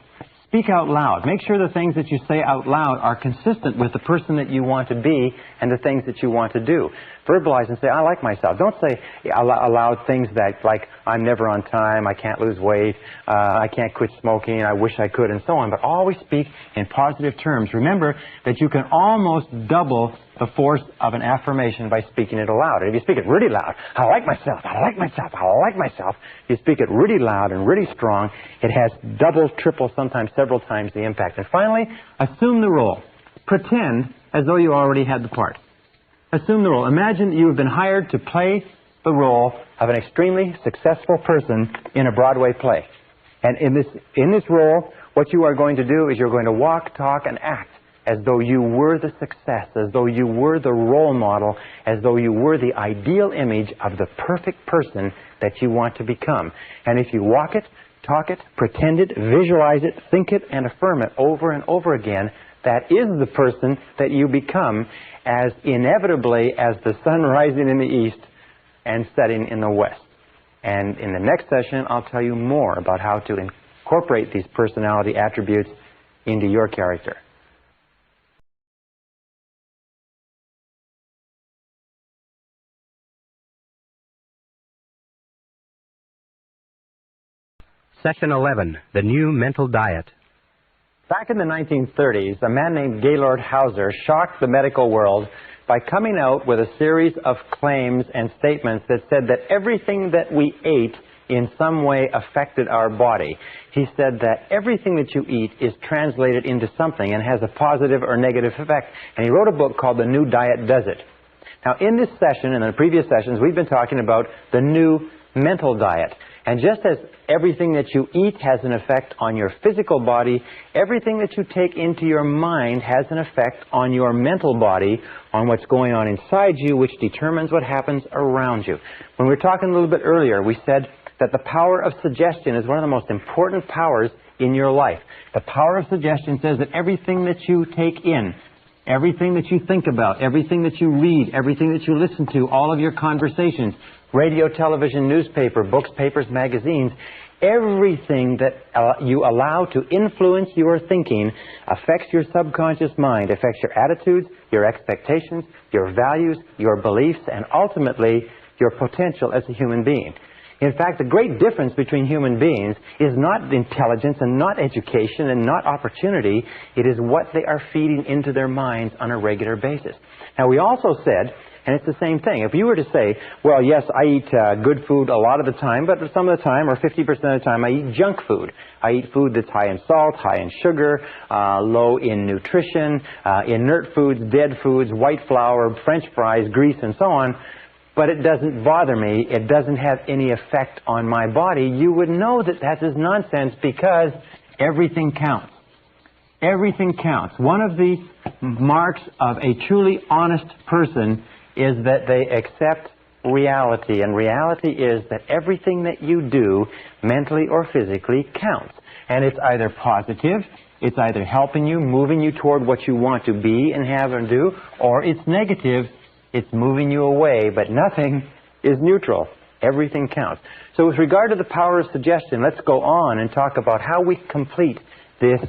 Speak out loud. Make sure the things that you say out loud are consistent with the person that you want to be and the things that you want to do. Verbalize and say, I like myself. Don't say aloud things that, like, I'm never on time, I can't lose weight, I can't quit smoking, I wish I could, and so on. But always speak in positive terms. Remember that you can almost double the force of an affirmation by speaking it aloud. And if you speak it really loud, I like myself, I like myself, I like myself. If you speak it really loud and really strong, it has double, triple, sometimes several times the impact. And finally, assume the role. Pretend as though you already had the part. Assume the role. Imagine that you have been hired to play the role of an extremely successful person in a Broadway play. And in this role, what you are going to do is you're going to walk, talk, and act as though you were the success, as though you were the role model, as though you were the ideal image of the perfect person that you want to become. And if you walk it, talk it, pretend it, visualize it, think it, and affirm it over and over again, that is the person that you become as inevitably as the sun rising in the east and setting in the west. And in the next session, I'll tell you more about how to incorporate these personality attributes into your character. Section 11, the new mental diet. Back in the 1930s, a man named Gaylord Hauser shocked the medical world by coming out with a series of claims and statements that said that everything that we ate in some way affected our body. He said that everything that you eat is translated into something and has a positive or negative effect. And he wrote a book called The New Diet Does It. Now, in this session and in the previous sessions, we've been talking about the new mental diet. And just as everything that you eat has an effect on your physical body, everything that you take into your mind has an effect on your mental body, on what's going on inside you, which determines what happens around you. When we were talking a little bit earlier, we said that the power of suggestion is one of the most important powers in your life. The power of suggestion says that everything that you take in, everything that you think about, everything that you read, everything that you listen to, all of your conversations, radio, television, newspaper, books, papers, magazines, everything that you allow to influence your thinking affects your subconscious mind, affects your attitudes, your expectations, your values, your beliefs, and ultimately your potential as a human being. In fact, the great difference between human beings is not intelligence and not education and not opportunity. It is what they are feeding into their minds on a regular basis. Now, we also said And it's the same thing. If you were to say, well, yes, I eat good food a lot of the time, but some of the time, or 50% of the time, I eat junk food. I eat food that's high in salt, high in sugar, low in nutrition, inert foods, dead foods, white flour, French fries, grease, and so on. But it doesn't bother me. It doesn't have any effect on my body. You would know that that is nonsense because everything counts. Everything counts. One of the marks of a truly honest person is that they accept reality. And reality is that everything that you do, mentally or physically, counts. And it's either positive, it's either helping you, moving you toward what you want to be and have and do, or it's negative, it's moving you away. But nothing is neutral. Everything counts. So with regard to the power of suggestion, let's go on and talk about how we complete this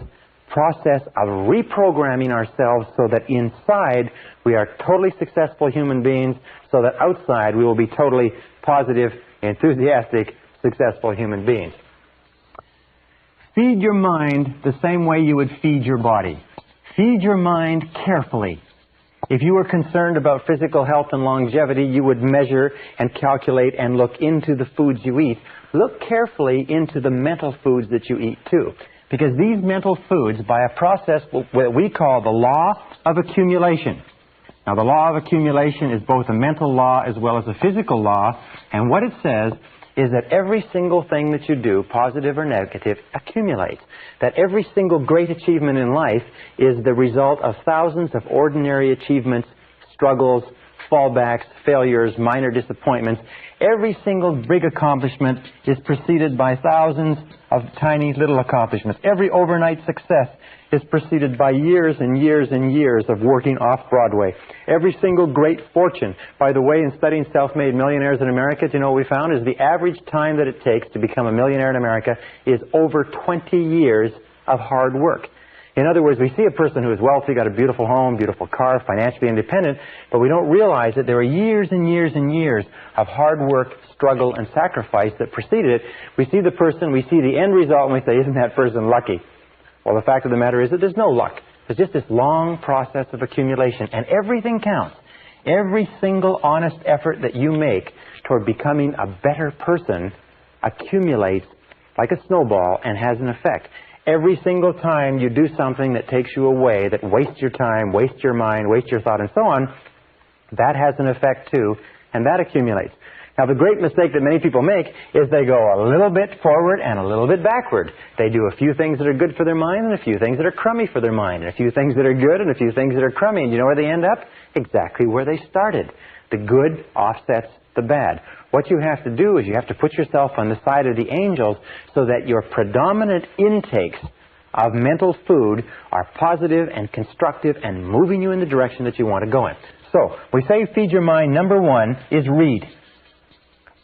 process of reprogramming ourselves so that inside we are totally successful human beings, so that outside we will be totally positive, enthusiastic, successful human beings. Feed your mind the same way you would feed your body. Feed your mind carefully. If you were concerned about physical health and longevity, you would measure and calculate and look into the foods you eat. Look carefully into the mental foods that you eat too. Because these mental foods, by a process that we call the law of accumulation. Now, the law of accumulation is both a mental law as well as a physical law. And what it says is that every single thing that you do, positive or negative, accumulates. That every single great achievement in life is the result of thousands of ordinary achievements, struggles, fallbacks, failures, minor disappointments. Every single big accomplishment is preceded by thousands of tiny little accomplishments. Every overnight success is preceded by years and years and years of working off-Broadway. Every single great fortune. By the way, in studying self-made millionaires in America, do you know what we found? Is the average time that it takes to become a millionaire in America is over 20 years of hard work. In other words, we see a person who is wealthy, got a beautiful home, beautiful car, financially independent, but we don't realize that there are years and years and years of hard work, struggle, and sacrifice that preceded it. We see the person, we see the end result, and we say, isn't that person lucky? Well, the fact of the matter is that there's no luck. There's just this long process of accumulation, and everything counts. Every single honest effort that you make toward becoming a better person accumulates like a snowball and has an effect. Every single time you do something that takes you away, that wastes your time, wastes your mind, wastes your thought, and so on, that has an effect too, and that accumulates. Now, the great mistake that many people make is they go a little bit forward and a little bit backward. They do a few things that are good for their mind and a few things that are crummy for their mind, and a few things that are good and a few things that are crummy. And you know where they end up? Exactly where they started. The good offsets the bad. What you have to do is you have to put yourself on the side of the angels so that your predominant intakes of mental food are positive and constructive and moving you in the direction that you want to go in. So, we say feed your mind. Number one is read.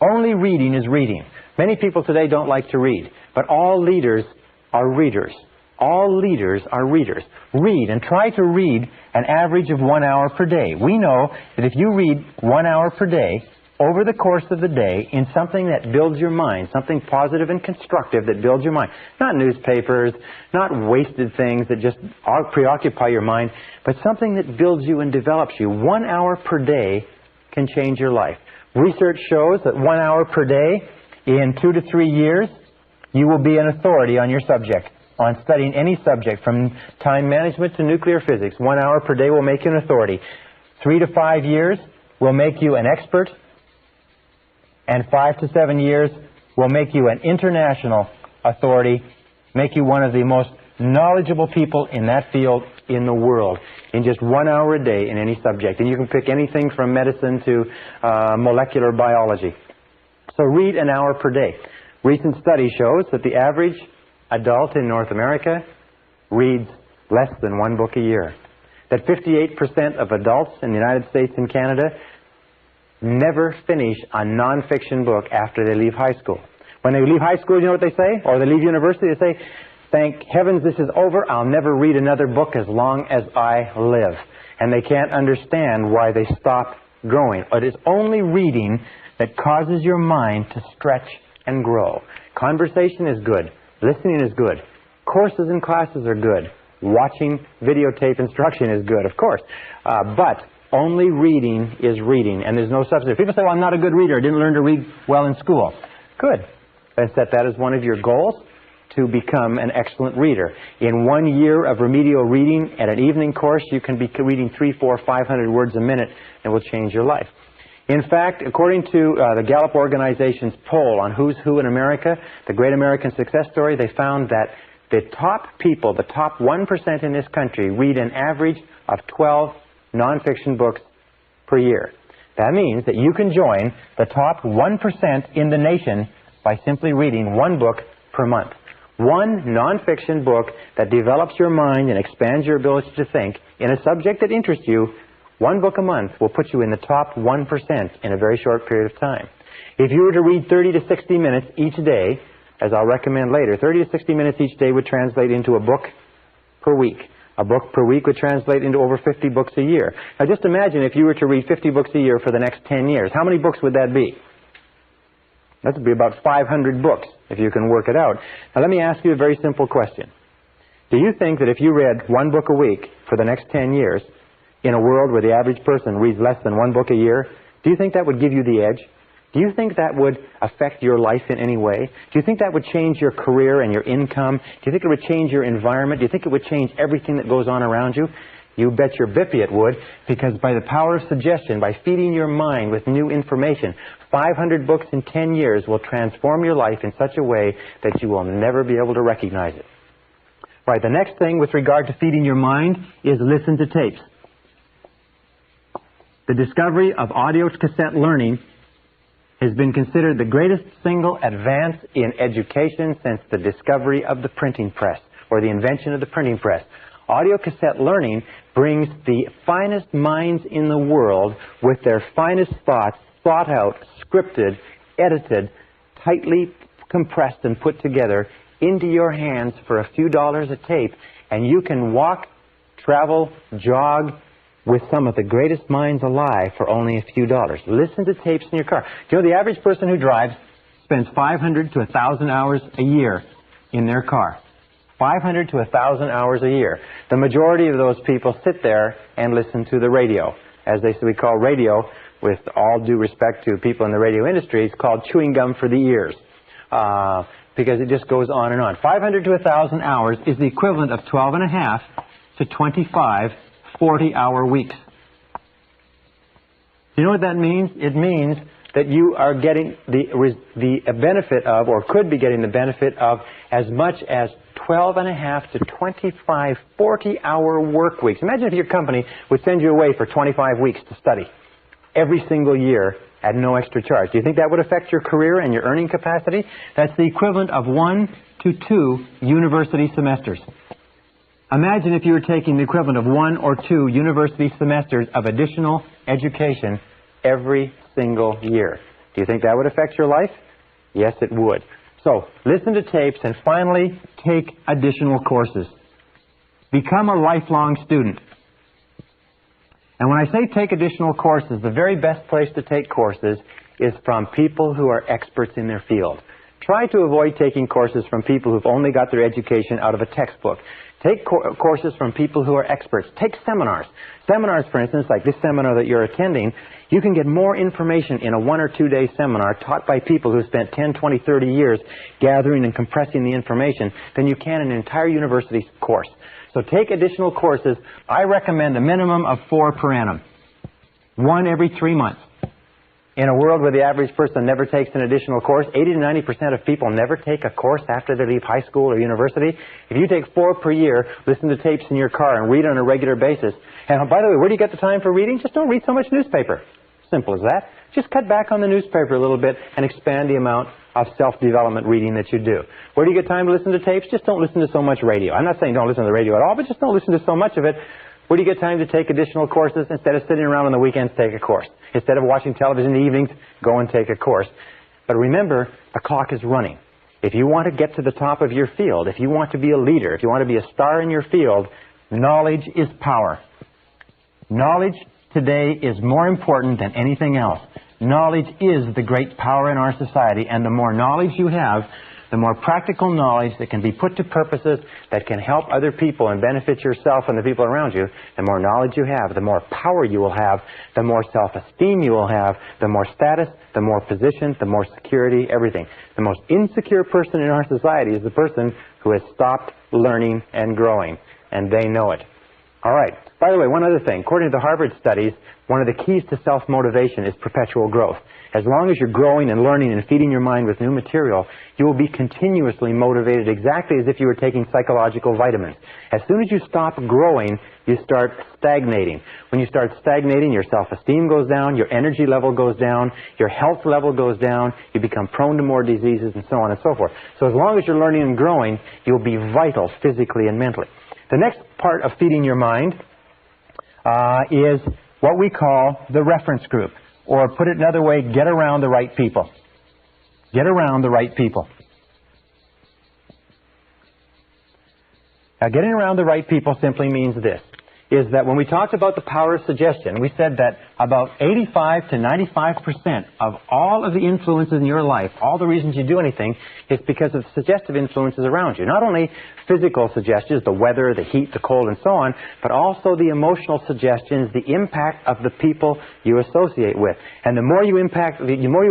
Only reading is reading. Many people today don't like to read, but all leaders are readers. All leaders are readers. Read, and try to read an average of 1 hour per day. We know that if you read 1 hour per day, over the course of the day, in something that builds your mind, something positive and constructive that builds your mind, not newspapers, not wasted things that just preoccupy your mind, but something that builds you and develops you. 1 hour per day can change your life. Research shows that 1 hour per day, in 2 to 3 years, you will be an authority on your subject, on studying any subject, from time management to nuclear physics. 1 hour per day will make you an authority. 3 to 5 years will make you an expert, and 5 to 7 years will make you an international authority, make you one of the most knowledgeable people in that field in the world, in just 1 hour a day in any subject. And you can pick anything from medicine to molecular biology. So read an hour per day. Recent study shows that the average adult in North America reads less than 1 book a year. That 58% of adults in the United States and Canada never finish a non-fiction book after they leave high school. When they leave high school, you know what they say? Or they leave university, they say, thank heavens this is over. I'll never read another book as long as I live. And they can't understand why they stop growing. It is only reading that causes your mind to stretch and grow. Conversation is good. Listening is good. Courses and classes are good. Watching videotape instruction is good, of course. But Only reading is reading, and there's no substitute. People say, well, I'm not a good reader. I didn't learn to read well in school. Good. Then set that as one of your goals, to become an excellent reader. In 1 year of remedial reading at an evening course, you can be reading 300, 400, 500 words a minute, and it will change your life. In fact, according to the Gallup organization's poll on who's who in America, the Great American Success Story, they found that the top people, the top 1% in this country, read an average of 12 nonfiction books per year. That means that you can join the top 1% in the nation by simply reading one book per month. One nonfiction book that develops your mind and expands your ability to think in a subject that interests you. One book a month will put you in the top 1% in a very short period of time. If you were to read 30 to 60 minutes each day, as I'll recommend later, 30 to 60 minutes each day would translate into a book per week. A book per week would translate into over 50 books a year. Now just imagine if you were to read 50 books a year for the next 10 years. How many books would that be? That would be about 500 books, if you can work it out. Now let me ask you a very simple question. Do you think that if you read one book a week for the next 10 years, in a world where the average person reads less than one book a year, do you think that would give you the edge? Do you think that would affect your life in any way? Do you think that would change your career and your income? Do you think it would change your environment? Do you think it would change everything that goes on around you? You bet your bippy it would, because by the power of suggestion, by feeding your mind with new information, 500 books in 10 years will transform your life in such a way that you will never be able to recognize it. Right, the next thing with regard to feeding your mind is listen to tapes. The discovery of audio cassette learning has been considered the greatest single advance in education since the discovery of the printing press, or the invention of the printing press. Audio cassette learning brings the finest minds in the world with their finest thoughts thought out, scripted, edited, tightly compressed and put together into your hands for a few dollars a tape, and you can walk, travel, jog with some of the greatest minds alive for only a few dollars. Listen to tapes in your car. Do you know the average person who drives spends 500 to 1,000 hours a year in their car? 500 to 1,000 hours a year. The majority of those people sit there and listen to the radio. As we call radio, with all due respect to people in the radio industry, it's called chewing gum for the ears. Because it just goes on and on. 500 to 1,000 hours is the equivalent of 12 and a half to 25 40-hour weeks. You know what that means? It means that you are getting the benefit of, or could be getting the benefit of, as much as 12 and a half to 25 40-hour work weeks. Imagine if your company would send you away for 25 weeks to study every single year at no extra charge. Do you think that would affect your career and your earning capacity? That's the equivalent of 1 to 2 university semesters. Imagine if you were taking the equivalent of 1 or 2 university semesters of additional education every single year. Do you think that would affect your life? Yes, it would. So, listen to tapes and finally take additional courses. Become a lifelong student. And when I say take additional courses, the very best place to take courses is from people who are experts in their field. Try to avoid taking courses from people who've only got their education out of a textbook. Take courses from people who are experts. Take seminars. Seminars, for instance, like this seminar that you're attending, you can get more information in a 1 or 2 day seminar taught by people who spent 10, 20, 30 years gathering and compressing the information than you can in an entire university course. So take additional courses. I recommend a minimum of 4 per annum. 1 every 3 months. In a world where the average person never takes an additional course, 80 to 90% of people never take a course after they leave high school or university. If you take 4 per year, listen to tapes in your car and read on a regular basis. And by the way, where do you get the time for reading? Just don't read so much newspaper. Simple as that. Just cut back on the newspaper a little bit and expand the amount of self-development reading that you do. Where do you get time to listen to tapes? Just don't listen to so much radio. I'm not saying don't listen to the radio at all, but just don't listen to so much of it. Where do you get time to take additional courses? Instead of sitting around on the weekends, take a course. Instead of watching television in the evenings, go and take a course. But remember, the clock is running. If you want to get to the top of your field, if you want to be a leader, if you want to be a star in your field, knowledge is power. Knowledge today is more important than anything else. Knowledge is the great power in our society, and the more knowledge you have, the more practical knowledge that can be put to purposes that can help other people and benefit yourself and the people around you, the more knowledge you have, the more power you will have, the more self-esteem you will have, the more status, the more position, the more security, everything. The most insecure person in our society is the person who has stopped learning and growing, and they know it. All right. By the way, one other thing. According to the Harvard studies, one of the keys to self-motivation is perpetual growth. As long as you're growing and learning and feeding your mind with new material, you will be continuously motivated exactly as if you were taking psychological vitamins. As soon as you stop growing, you start stagnating. When you start stagnating, your self-esteem goes down, your energy level goes down, your health level goes down, you become prone to more diseases, and so on and so forth. So as long as you're learning and growing, you'll be vital physically and mentally. The next part of feeding your mind is what we call the reference group. Or put it another way, get around the right people. Get around the right people. Now, getting around the right people simply means this, is that when we talked about the power of suggestion, we said that about 85 to 95% of all of the influences in your life, all the reasons you do anything, is because of suggestive influences around you. Not only physical suggestions, the weather, the heat, the cold, and so on, but also the emotional suggestions, the impact of the people you associate with. And the more you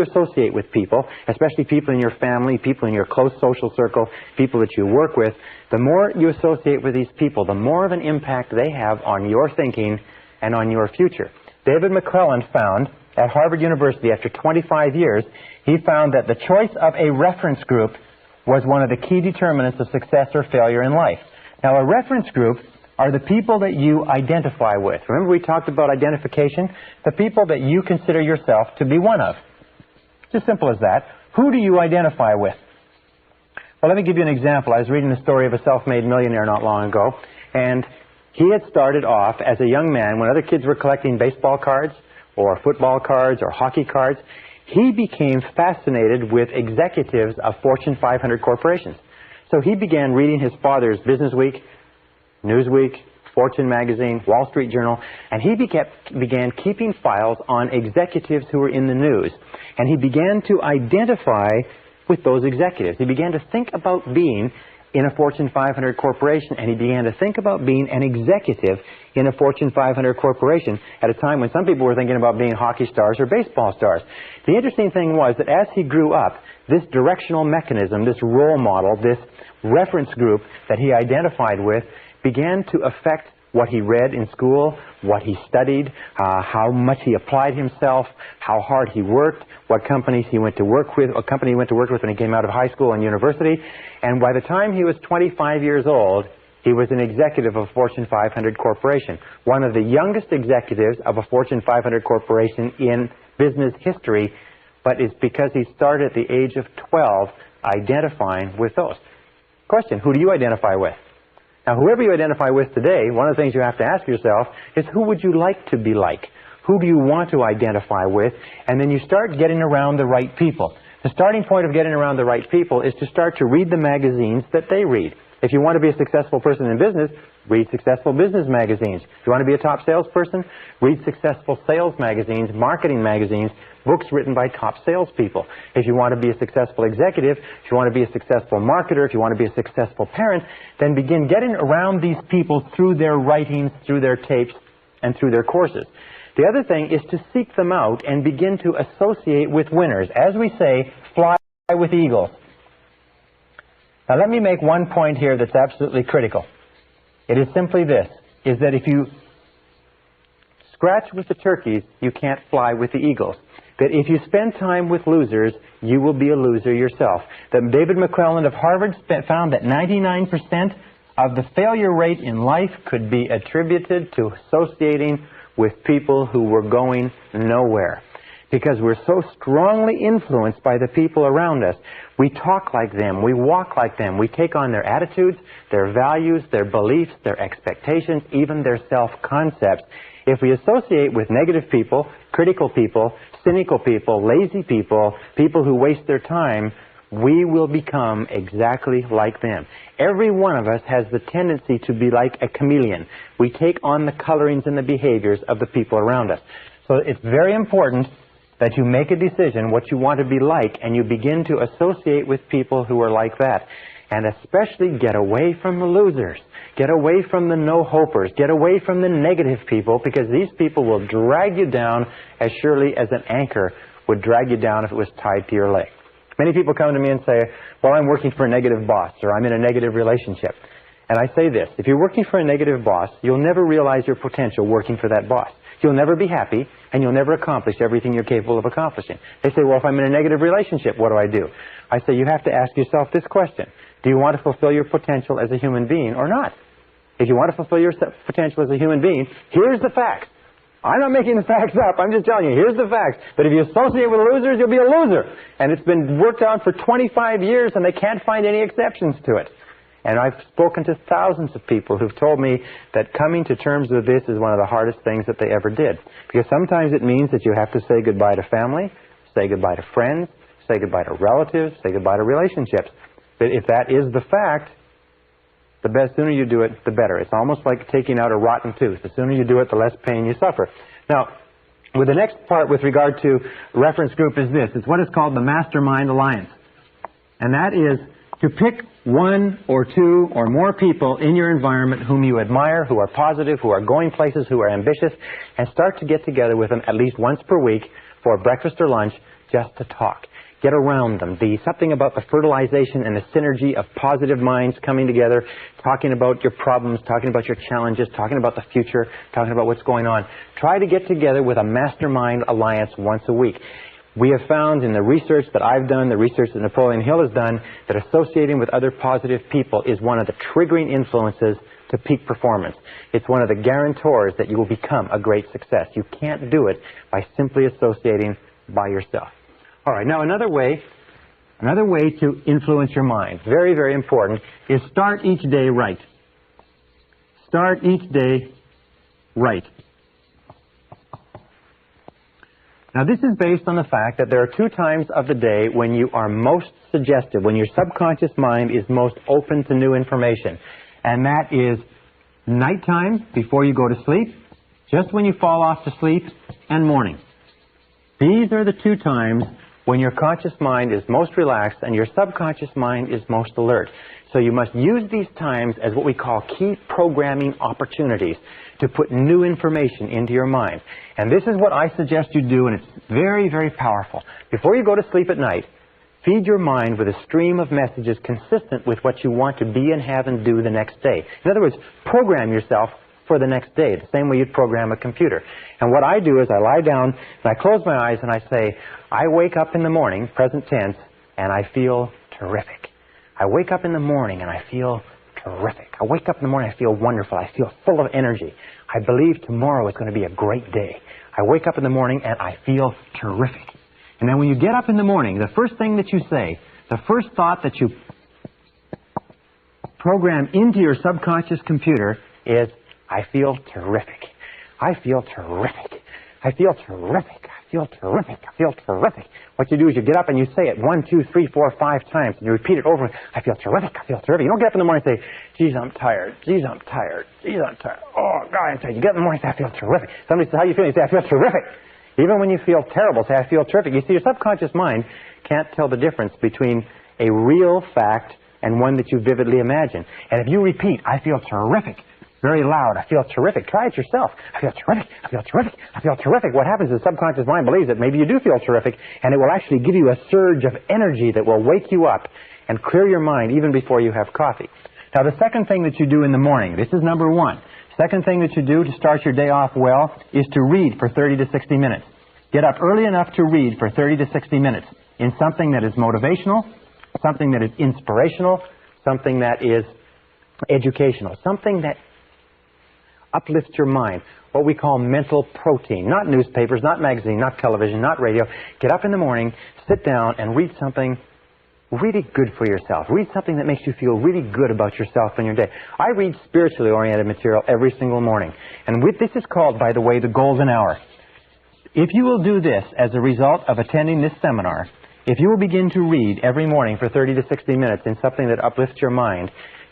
associate with people, especially people in your family, people in your close social circle, people that you work with, the more you associate with these people, the more of an impact they have on your thinking and on your future. David McClelland found at Harvard University, after 25 years, he found that the choice of a reference group was one of the key determinants of success or failure in life. Now, a reference group are the people that you identify with. Remember we talked about identification? The people that you consider yourself to be one of. It's as simple as that. Who do you identify with? Well, let me give you an example. I was reading the story of a self-made millionaire not long ago, and he had started off as a young man when other kids were collecting baseball cards or football cards or hockey cards. He became fascinated with executives of Fortune 500 corporations. So he began reading his father's Business Week, Newsweek, Fortune magazine, Wall Street Journal, and he began keeping files on executives who were in the news. And he began to identify with those executives. He began to think about being in a Fortune 500 corporation, and he began to think about being an executive in a Fortune 500 corporation at a time when some people were thinking about being hockey stars or baseball stars. The interesting thing was that as he grew up, this directional mechanism, this role model, this reference group that he identified with began to affect what he read in school, what he studied, how much he applied himself, how hard he worked, what companies he went to work with, what company he went to work with when he came out of high school and university. And by the time he was 25 years old, he was an executive of a Fortune 500 corporation, one of the youngest executives of a Fortune 500 corporation in business history, but it's because he started at the age of 12 identifying with those. Question, who do you identify with? Now, whoever you identify with today, one of the things you have to ask yourself is, who would you like to be like? Who do you want to identify with? And then you start getting around the right people. The starting point of getting around the right people is to start to read the magazines that they read. If you want to be a successful person in business, read successful business magazines. If you want to be a top salesperson, read successful sales magazines, marketing magazines, books written by top salespeople. If you want to be a successful executive, if you want to be a successful marketer, if you want to be a successful parent, then begin getting around these people through their writings, through their tapes, and through their courses. The other thing is to seek them out and begin to associate with winners. As we say, fly with eagles. Now let me make one point here that's absolutely critical. It is simply this, is that if you scratch with the turkeys, you can't fly with the eagles. That if you spend time with losers, you will be a loser yourself. That David McClelland of Harvard found that 99% of the failure rate in life could be attributed to associating with people who were going nowhere. Because we're so strongly influenced by the people around us. We talk like them, we walk like them, we take on their attitudes, their values, their beliefs, their expectations, even their self-concepts. If we associate with negative people, critical people, cynical people, lazy people, people who waste their time, we will become exactly like them. Every one of us has the tendency to be like a chameleon. We take on the colorings and the behaviors of the people around us. So it's very important that you make a decision what you want to be like, and you begin to associate with people who are like that. And especially get away from the losers. Get away from the no-hopers. Get away from the negative people, because these people will drag you down as surely as an anchor would drag you down if it was tied to your leg. Many people come to me and say, well, I'm working for a negative boss, or I'm in a negative relationship. And I say this, if you're working for a negative boss, you'll never realize your potential working for that boss. You'll never be happy, and you'll never accomplish everything you're capable of accomplishing. They say, well, if I'm in a negative relationship, what do I do? I say, you have to ask yourself this question. Do you want to fulfill your potential as a human being or not? If you want to fulfill your potential as a human being, here's the facts. I'm not making the facts up. I'm just telling you, here's the facts. But if you associate with losers, you'll be a loser. And it's been worked out for 25 years, and they can't find any exceptions to it. And I've spoken to thousands of people who've told me that coming to terms with this is one of the hardest things that they ever did. Because sometimes it means that you have to say goodbye to family, say goodbye to friends, say goodbye to relatives, say goodbye to relationships. But if that is the fact, the sooner you do it, the better. It's almost like taking out a rotten tooth. The sooner you do it, the less pain you suffer. Now, with the next part with regard to reference group is this. It's what is called the Mastermind Alliance. And that is to pick one or two or more people in your environment whom you admire, who are positive, who are going places, who are ambitious, and start to get together with them at least once per week for breakfast or lunch just to talk. Get around them. Be something about the fertilization and the synergy of positive minds coming together, talking about your problems, talking about your challenges, talking about the future, talking about what's going on. Try to get together with a mastermind alliance once a week. We have found in the research that I've done, the research that Napoleon Hill has done, that associating with other positive people is one of the triggering influences to peak performance. It's one of the guarantors that you will become a great success. You can't do it by simply associating by yourself. All right, now another way to influence your mind, very, very important, is start each day right. Start each day right. Now this is based on the fact that there are two times of the day when you are most suggestive, when your subconscious mind is most open to new information. And that is nighttime before you go to sleep, just when you fall off to sleep, and morning. These are the two times when your conscious mind is most relaxed and your subconscious mind is most alert. So you must use these times as what we call key programming opportunities to put new information into your mind. And this is what I suggest you do, and it's very, very powerful. Before you go to sleep at night, feed your mind with a stream of messages consistent with what you want to be and have and do the next day. In other words, program yourself for the next day, the same way you'd program a computer. And what I do is I lie down and I close my eyes and I say, I wake up in the morning, present tense, and I feel terrific. I wake up in the morning and I feel terrific. I wake up in the morning, I feel wonderful. I feel full of energy. I believe tomorrow is going to be a great day. I wake up in the morning and I feel terrific. And then when you get up in the morning, the first thing that you say, the first thought that you program into your subconscious computer is, I feel terrific. I feel terrific. I feel terrific. I feel terrific. I feel terrific. What you do is you get up and you say it 1, 2, 3, 4, 5 times, and you repeat it over. I feel terrific. I feel terrific. You don't get up in the morning and say, geez, I'm tired. Geez, I'm tired. Geez, I'm tired. Oh, God, I'm tired. You get up in the morning and say, I feel terrific. Somebody says, how do you feel? You say, I feel terrific. Even when you feel terrible, say, I feel terrific. You see, your subconscious mind can't tell the difference between a real fact and one that you vividly imagine. And if you repeat, I feel terrific, very loud, I feel terrific. Try it yourself. I feel terrific. I feel terrific. I feel terrific. What happens is the subconscious mind believes that maybe you do feel terrific, and it will actually give you a surge of energy that will wake you up and clear your mind even before you have coffee. Now, the second thing that you do in the morning, this is number one. Second thing that you do to start your day off well is to read for 30 to 60 minutes. Get up early enough to read for 30 to 60 minutes in something that is motivational, something that is inspirational, something that is educational, something that uplifts your mind, what we call mental protein. Not newspapers, not magazine, not television, not radio. Get up in the morning, sit down, and read something really good for yourself. Read something that makes you feel really good about yourself and your day. I read spiritually oriented material every single morning. And this is called, by the way, the golden hour. If you will do this as a result of attending this seminar, if you will begin to read every morning for 30 to 60 minutes in something that uplifts your mind,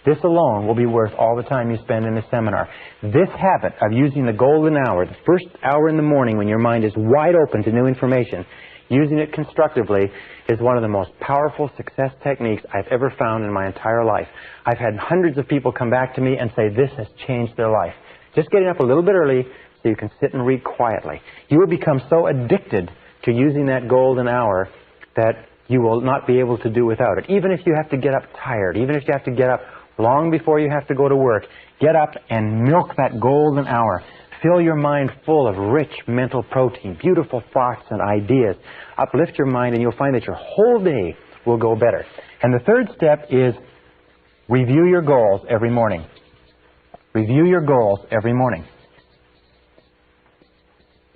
This alone will be worth all the time you spend in the seminar. This habit of using the golden hour, the first hour in the morning when your mind is wide open to new information, using it constructively, is one of the most powerful success techniques I've ever found in my entire life. I've had hundreds of people come back to me and say this has changed their life. Just getting up a little bit early so you can sit and read quietly. You will become so addicted to using that golden hour that you will not be able to do without it. Even if you have to get up tired, even if you have to get up long before you have to go to work, get up and milk that golden hour. Fill your mind full of rich mental protein, beautiful thoughts and ideas. Uplift your mind and you'll find that your whole day will go better. And the third step is review your goals every morning. Review your goals every morning.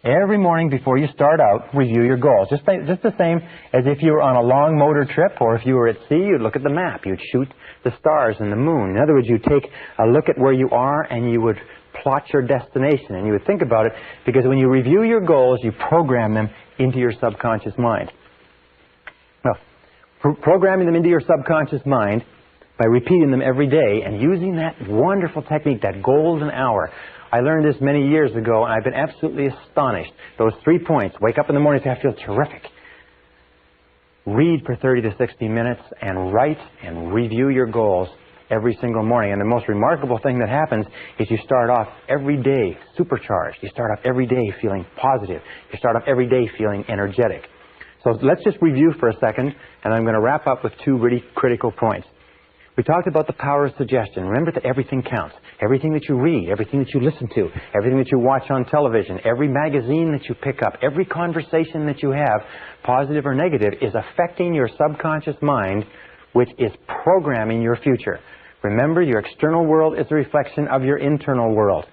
Every morning before you start out, review your goals. Just the same as if you were on a long motor trip, or if you were at sea, you'd look at the map. You'd shoot the stars and the moon. In other words, you'd take a look at where you are and you would plot your destination, and you would think about it, because when you review your goals, you program them into your subconscious mind. Well, programming them into your subconscious mind by repeating them every day and using that wonderful technique, that golden hour. I learned this many years ago, and I've been absolutely astonished. Those 3 points: wake up in the morning and say, I feel terrific. Read for 30 to 60 minutes and write and review your goals every single morning. And the most remarkable thing that happens is you start off every day supercharged. You start off every day feeling positive. You start off every day feeling energetic. So let's just review for a second, and I'm going to wrap up with 2 really critical points. We talked about the power of suggestion. Remember that everything counts. Everything that you read, everything that you listen to, everything that you watch on television, every magazine that you pick up, every conversation that you have, positive or negative, is affecting your subconscious mind, which is programming your future. Remember, your external world is a reflection of your internal world.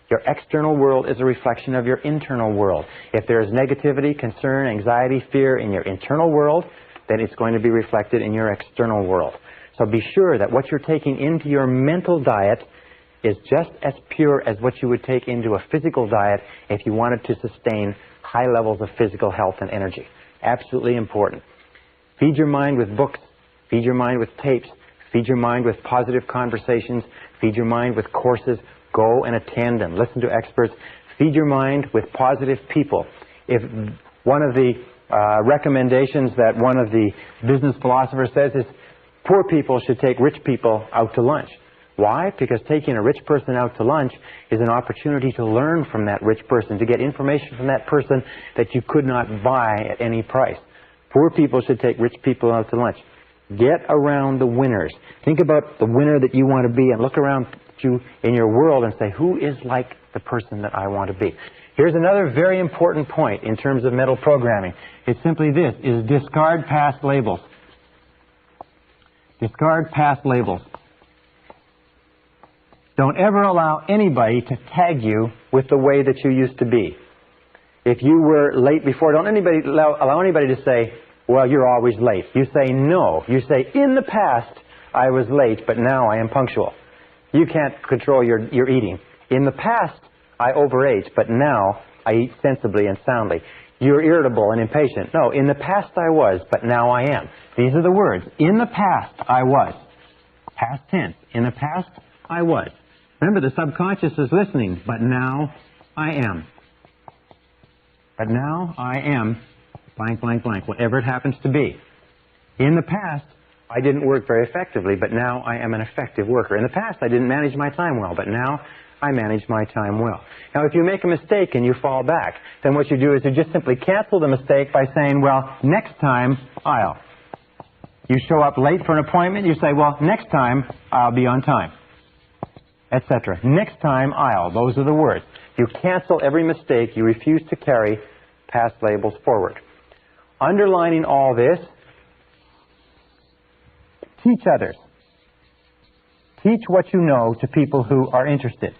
Your external world is a reflection of your internal world. If there is negativity, concern, anxiety, fear in your internal world, then it's going to be reflected in your external world. So be sure that what you're taking into your mental diet is just as pure as what you would take into a physical diet if you wanted to sustain high levels of physical health and energy. Absolutely important. Feed your mind with books. Feed your mind with tapes. Feed your mind with positive conversations. Feed your mind with courses. Go and attend them. Listen to experts. Feed your mind with positive people. If one of the recommendations that one of the business philosophers says is poor people should take rich people out to lunch. Why? Because taking a rich person out to lunch is an opportunity to learn from that rich person, to get information from that person that you could not buy at any price. Poor people should take rich people out to lunch. Get around the winners. Think about the winner that you want to be and look around you in your world and say, who is like the person that I want to be? Here's another very important point in terms of mental programming. It's simply this, is discard past labels. Discard past labels. Don't ever allow anybody to tag you with the way that you used to be. If you were late before, don't allow anybody to say, well, you're always late. You say no. You say, in the past, I was late, but now I am punctual. You can't control your eating. In the past, I overate, but now I eat sensibly and soundly. You're irritable and impatient. No, in the past I was, but now I am. These are the words. In the past, I was. Past tense. In the past, I was. Remember, the subconscious is listening, but now I am. But now I am blank, blank, blank, whatever it happens to be. In the past, I didn't work very effectively, but now I am an effective worker. In the past, I didn't manage my time well, but now I manage my time well. Now, if you make a mistake and you fall back, then what you do is you just simply cancel the mistake by saying, well, next time, I'll. You show up late for an appointment, you say, well, next time, I'll be on time, etc. Next time, I'll. Those are the words. You cancel every mistake. You refuse to carry past labels forward. Underlining all this, teach others. Teach what you know to people who are interested.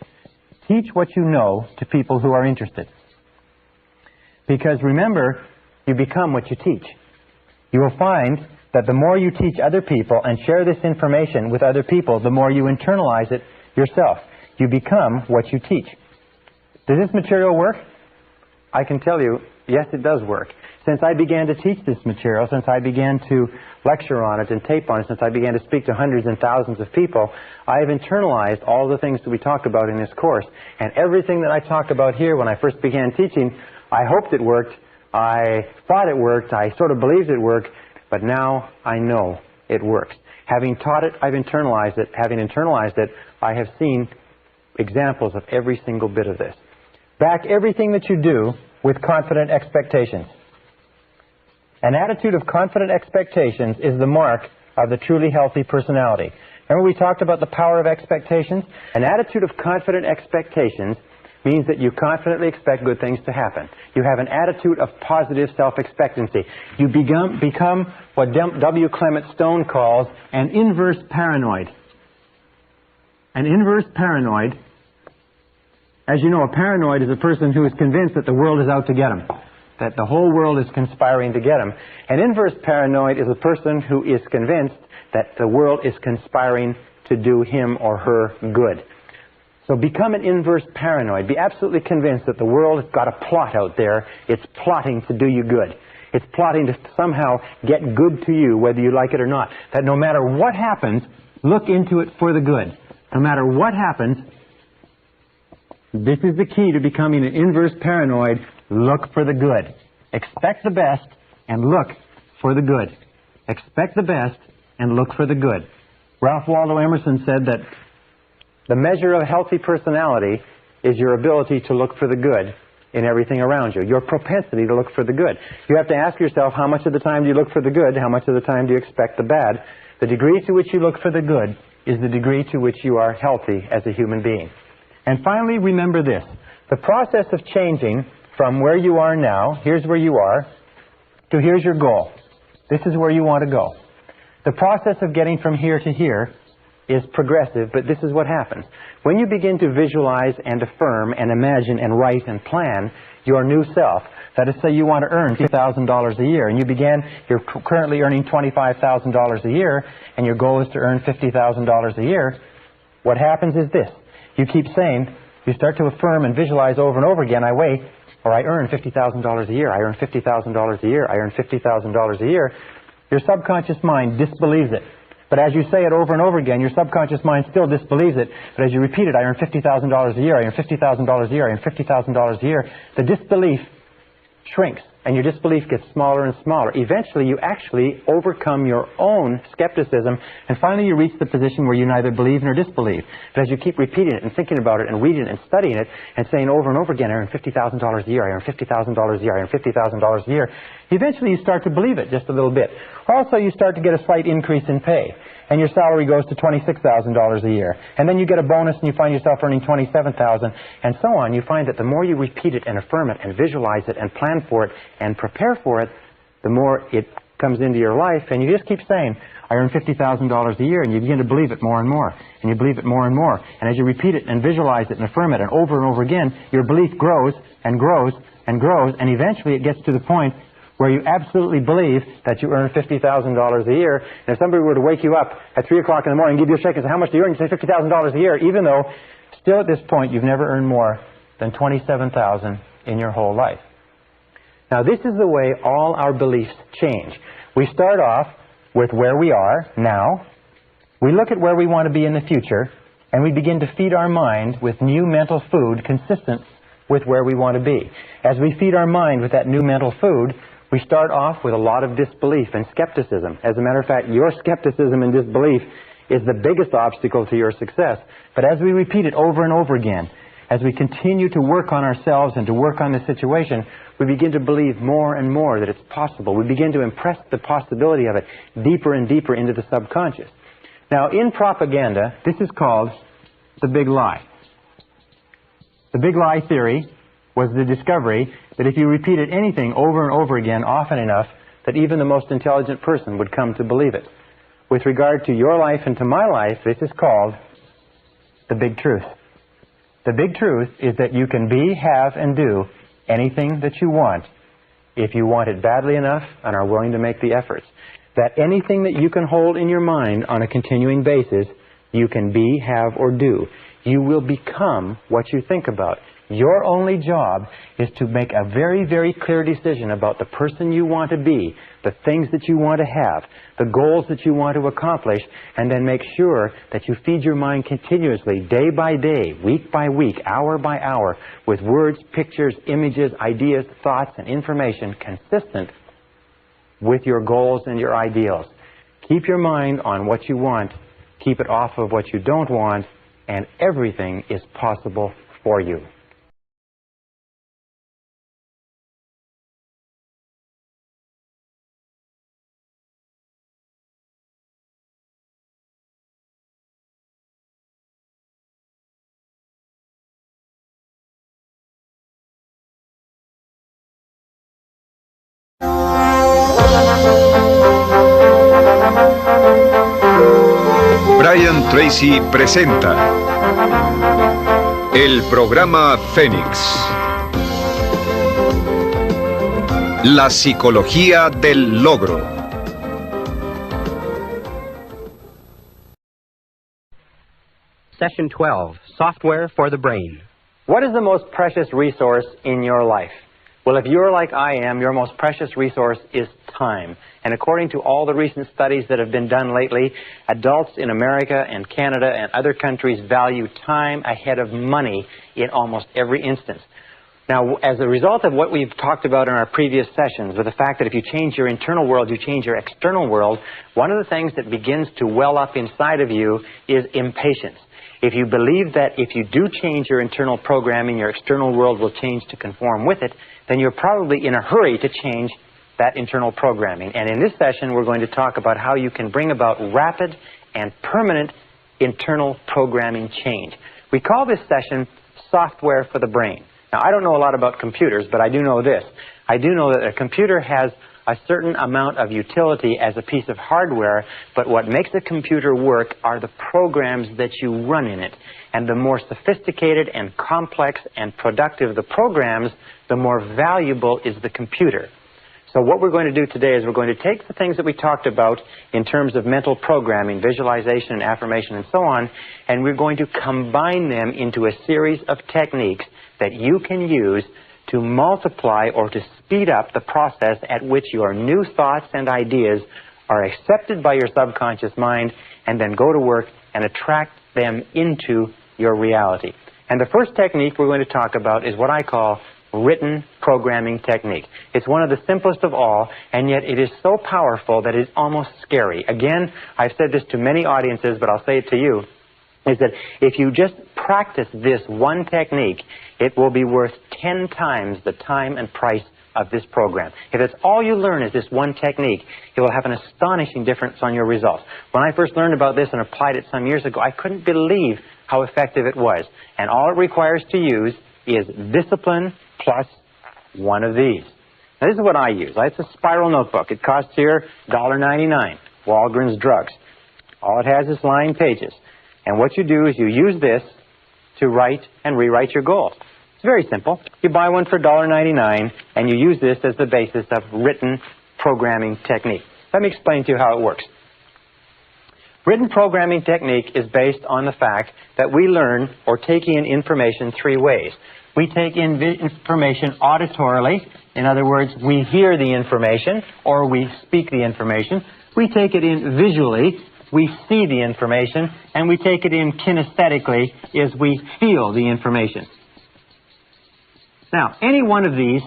Teach what you know to people who are interested. Because remember, you become what you teach. You will find that the more you teach other people and share this information with other people, the more you internalize it yourself. You become what you teach. Does this material work? I can tell you, yes, it does work. Since I began to teach this material, since I began to lecture on it and tape on it, since I began to speak to hundreds and thousands of people, I have internalized all the things that we talk about in this course. And everything that I talk about here when I first began teaching, I hoped it worked, I thought it worked, I sort of believed it worked, but now I know it works. Having taught it, I've internalized it. Having internalized it, I have seen examples of every single bit of this. Back everything that you do with confident expectations. An attitude of confident expectations is the mark of the truly healthy personality. Remember we talked about the power of expectations? An attitude of confident expectations means that you confidently expect good things to happen. You have an attitude of positive self-expectancy. You become what W. Clement Stone calls an inverse paranoid. An inverse paranoid, as you know, a paranoid is a person who is convinced that the world is out to get him, that the whole world is conspiring to get him. An inverse paranoid is a person who is convinced that the world is conspiring to do him or her good. So become an inverse paranoid. Be absolutely convinced that the world has got a plot out there. It's plotting to do you good. It's plotting to somehow get good to you, whether you like it or not. That no matter what happens, look into it for the good. No matter what happens, this is the key to becoming an inverse paranoid. Look for the good. Expect the best and look for the good. Expect the best and look for the good. Ralph Waldo Emerson said that the measure of a healthy personality is your ability to look for the good in everything around you, your propensity to look for the good. You have to ask yourself, how much of the time do you look for the good? How much of the time do you expect the bad? The degree to which you look for the good is the degree to which you are healthy as a human being. And finally, remember this. The process of changing from where you are now, here's where you are, to here's your goal. This is where you want to go. The process of getting from here to here is progressive, but this is what happens. When you begin to visualize and affirm and imagine and write and plan your new self, that is, say you want to earn $50,000 a year, and you're currently earning $25,000 a year, and your goal is to earn $50,000 a year, what happens is this. You keep saying, you start to affirm and visualize over and over again, I earn $50,000 a year, I earn $50,000 a year, I earn $50,000 a year. Your subconscious mind disbelieves it. But as you say it over and over again, your subconscious mind still disbelieves it. But as you repeat it, I earn $50,000 a year, I earn $50,000 a year, I earn $50,000 a year, the disbelief shrinks, and your disbelief gets smaller and smaller. Eventually, you actually overcome your own skepticism, and finally you reach the position where you neither believe nor disbelieve. But as you keep repeating it and thinking about it and reading it and studying it and saying over and over again, I earn $50,000 a year, I earn $50,000 a year, I earn $50,000 a year, eventually you start to believe it just a little bit. Also, you start to get a slight increase in pay, and your salary goes to $26,000 a year. And then you get a bonus and you find yourself earning $27,000, and so on. You find that the more you repeat it and affirm it and visualize it and plan for it and prepare for it, the more it comes into your life, and you just keep saying, I earn $50,000 a year, and you begin to believe it more and more, and you believe it more and more. And as you repeat it and visualize it and affirm it and over again, your belief grows and grows and grows, and eventually it gets to the point where you absolutely believe that you earn $50,000 a year. And if somebody were to wake you up at 3 o'clock in the morning and give you a check and say, how much do you earn? You say $50,000 a year, even though still at this point you've never earned more than $27,000 in your whole life. Now this is the way all our beliefs change. We start off with where we are now. We look at where we want to be in the future, and we begin to feed our mind with new mental food consistent with where we want to be. As we feed our mind with that new mental food, we start off with a lot of disbelief and skepticism. As a matter of fact, your skepticism and disbelief is the biggest obstacle to your success. But as we repeat it over and over again, as we continue to work on ourselves and to work on the situation, we begin to believe more and more that it's possible. We begin to impress the possibility of it deeper and deeper into the subconscious. Now, in propaganda, this is called the big lie. The big lie theory was the discovery that if you repeated anything over and over again often enough, that even the most intelligent person would come to believe it. With regard to your life and to my life, this is called the big truth. The big truth is that you can be, have, and do anything that you want if you want it badly enough and are willing to make the efforts. That anything that you can hold in your mind on a continuing basis, you can be, have, or do. You will become what you think about. Your only job is to make a very, very clear decision about the person you want to be, the things that you want to have, the goals that you want to accomplish, and then make sure that you feed your mind continuously, day by day, week by week, hour by hour, with words, pictures, images, ideas, thoughts, and information consistent with your goals and your ideals. Keep your mind on what you want, keep it off of what you don't want, and everything is possible for you. Brian Tracy presenta el programa Fénix. La psicología del logro. Session 12, Software for the Brain. What is the most precious resource in your life? Well, if you're like I am, your most precious resource is time. And according to all the recent studies that have been done lately, adults in America and Canada and other countries value time ahead of money in almost every instance. Now, as a result of what we've talked about in our previous sessions, with the fact that if you change your internal world, you change your external world, one of the things that begins to well up inside of you is impatience. If you believe that if you do change your internal programming, your external world will change to conform with it, then you're probably in a hurry to change that internal programming. And in this session, we're going to talk about how you can bring about rapid and permanent internal programming change. We call this session Software for the Brain. Now, I don't know a lot about computers, but I do know this. I do know that a computer has a certain amount of utility as a piece of hardware, but what makes a computer work are the programs that you run in it. And the more sophisticated and complex and productive the programs, the more valuable is the computer. So what we're going to do today is we're going to take the things that we talked about in terms of mental programming, visualization, and affirmation, and so on, and we're going to combine them into a series of techniques that you can use to multiply or to speed up the process at which your new thoughts and ideas are accepted by your subconscious mind and then go to work and attract them into your reality. And the first technique we're going to talk about is what I call written programming technique. It's one of the simplest of all, and yet it is so powerful that it's almost scary. Again, I've said this to many audiences, but I'll say it to you, is that if you just practice this one technique, it will be worth 10 times the time and price of this program. If it's all you learn is this one technique, it will have an astonishing difference on your results. When I first learned about this and applied it some years ago, I couldn't believe how effective it was. And all it requires to use is discipline plus one of these. Now, this is what I use. It's a spiral notebook. It costs here $1.99, Walgreens Drugs. All it has is lined pages. And what you do is you use this to write and rewrite your goals. It's very simple. You buy one for $1.99, and you use this as the basis of written programming technique. Let me explain to you how it works. Written programming technique is based on the fact that we learn or take in information three ways. We take in information auditorily. In other words, we hear the information or we speak the information. We take it in visually. We see the information. And we take it in kinesthetically as we feel the information. Now, any one of these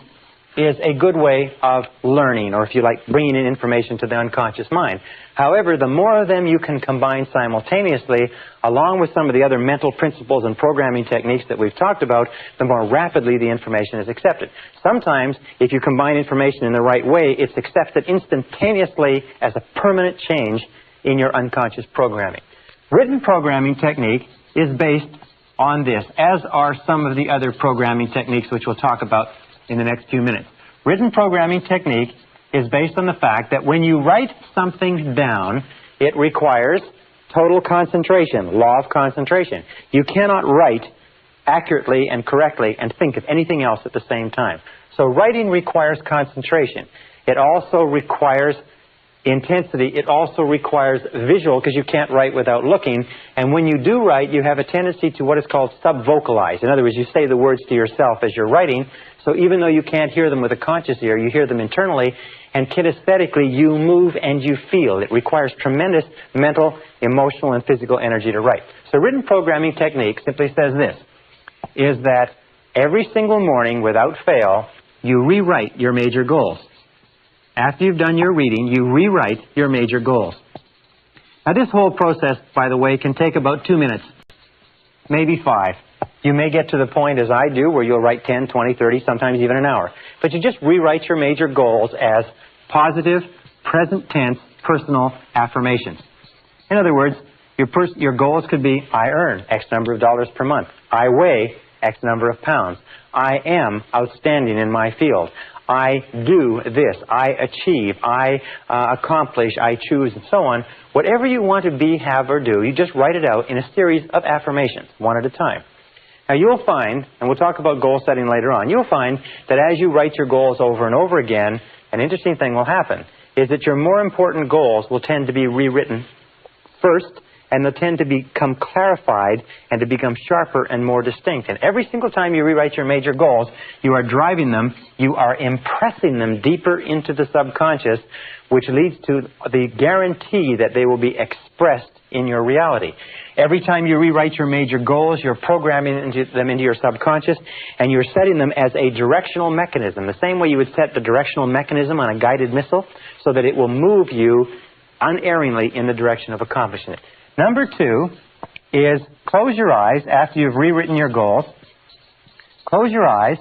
is a good way of learning, or if you like, bringing in information to the unconscious mind. However, the more of them you can combine simultaneously, along with some of the other mental principles and programming techniques that we've talked about, the more rapidly the information is accepted. Sometimes, if you combine information in the right way, it's accepted instantaneously as a permanent change in your unconscious programming. Written programming technique is based on this, as are some of the other programming techniques which we'll talk about in the next few minutes. Written programming technique is based on the fact that when you write something down, it requires total concentration, law of concentration. You cannot write accurately and correctly and think of anything else at the same time. So writing requires concentration. It also requires intensity, it also requires visual, because you can't write without looking. And when you do write, you have a tendency to what is called sub-vocalize. In other words, you say the words to yourself as you're writing. So even though you can't hear them with a conscious ear, you hear them internally. And kinesthetically, you move and you feel. It requires tremendous mental, emotional, and physical energy to write. So written programming technique simply says this, is that every single morning, without fail, you rewrite your major goals. After you've done your reading, you rewrite your major goals. Now, this whole process, by the way, can take about 2 minutes, maybe 5. You may get to the point, as I do, where you'll write 10, 20, 30, sometimes even an hour. But you just rewrite your major goals as positive, present tense, personal affirmations. In other words, your goals could be, I earn X number of dollars per month. I weigh X number of pounds. I am outstanding in my field. I do this. I achieve. I accomplish. I choose, and so on. Whatever you want to be, have, or do, you just write it out in a series of affirmations, one at a time. Now, you'll find, and we'll talk about goal setting later on, you'll find that as you write your goals over and over again, an interesting thing will happen, is that your more important goals will tend to be rewritten first, and they'll tend to become clarified and to become sharper and more distinct. And every single time you rewrite your major goals, you are driving them, you are impressing them deeper into the subconscious, which leads to the guarantee that they will be expressed in your reality. Every time you rewrite your major goals, you're programming them into your subconscious, and you're setting them as a directional mechanism, the same way you would set the directional mechanism on a guided missile, so that it will move you unerringly in the direction of accomplishing it. Number 2 is close your eyes after you've rewritten your goals. Close your eyes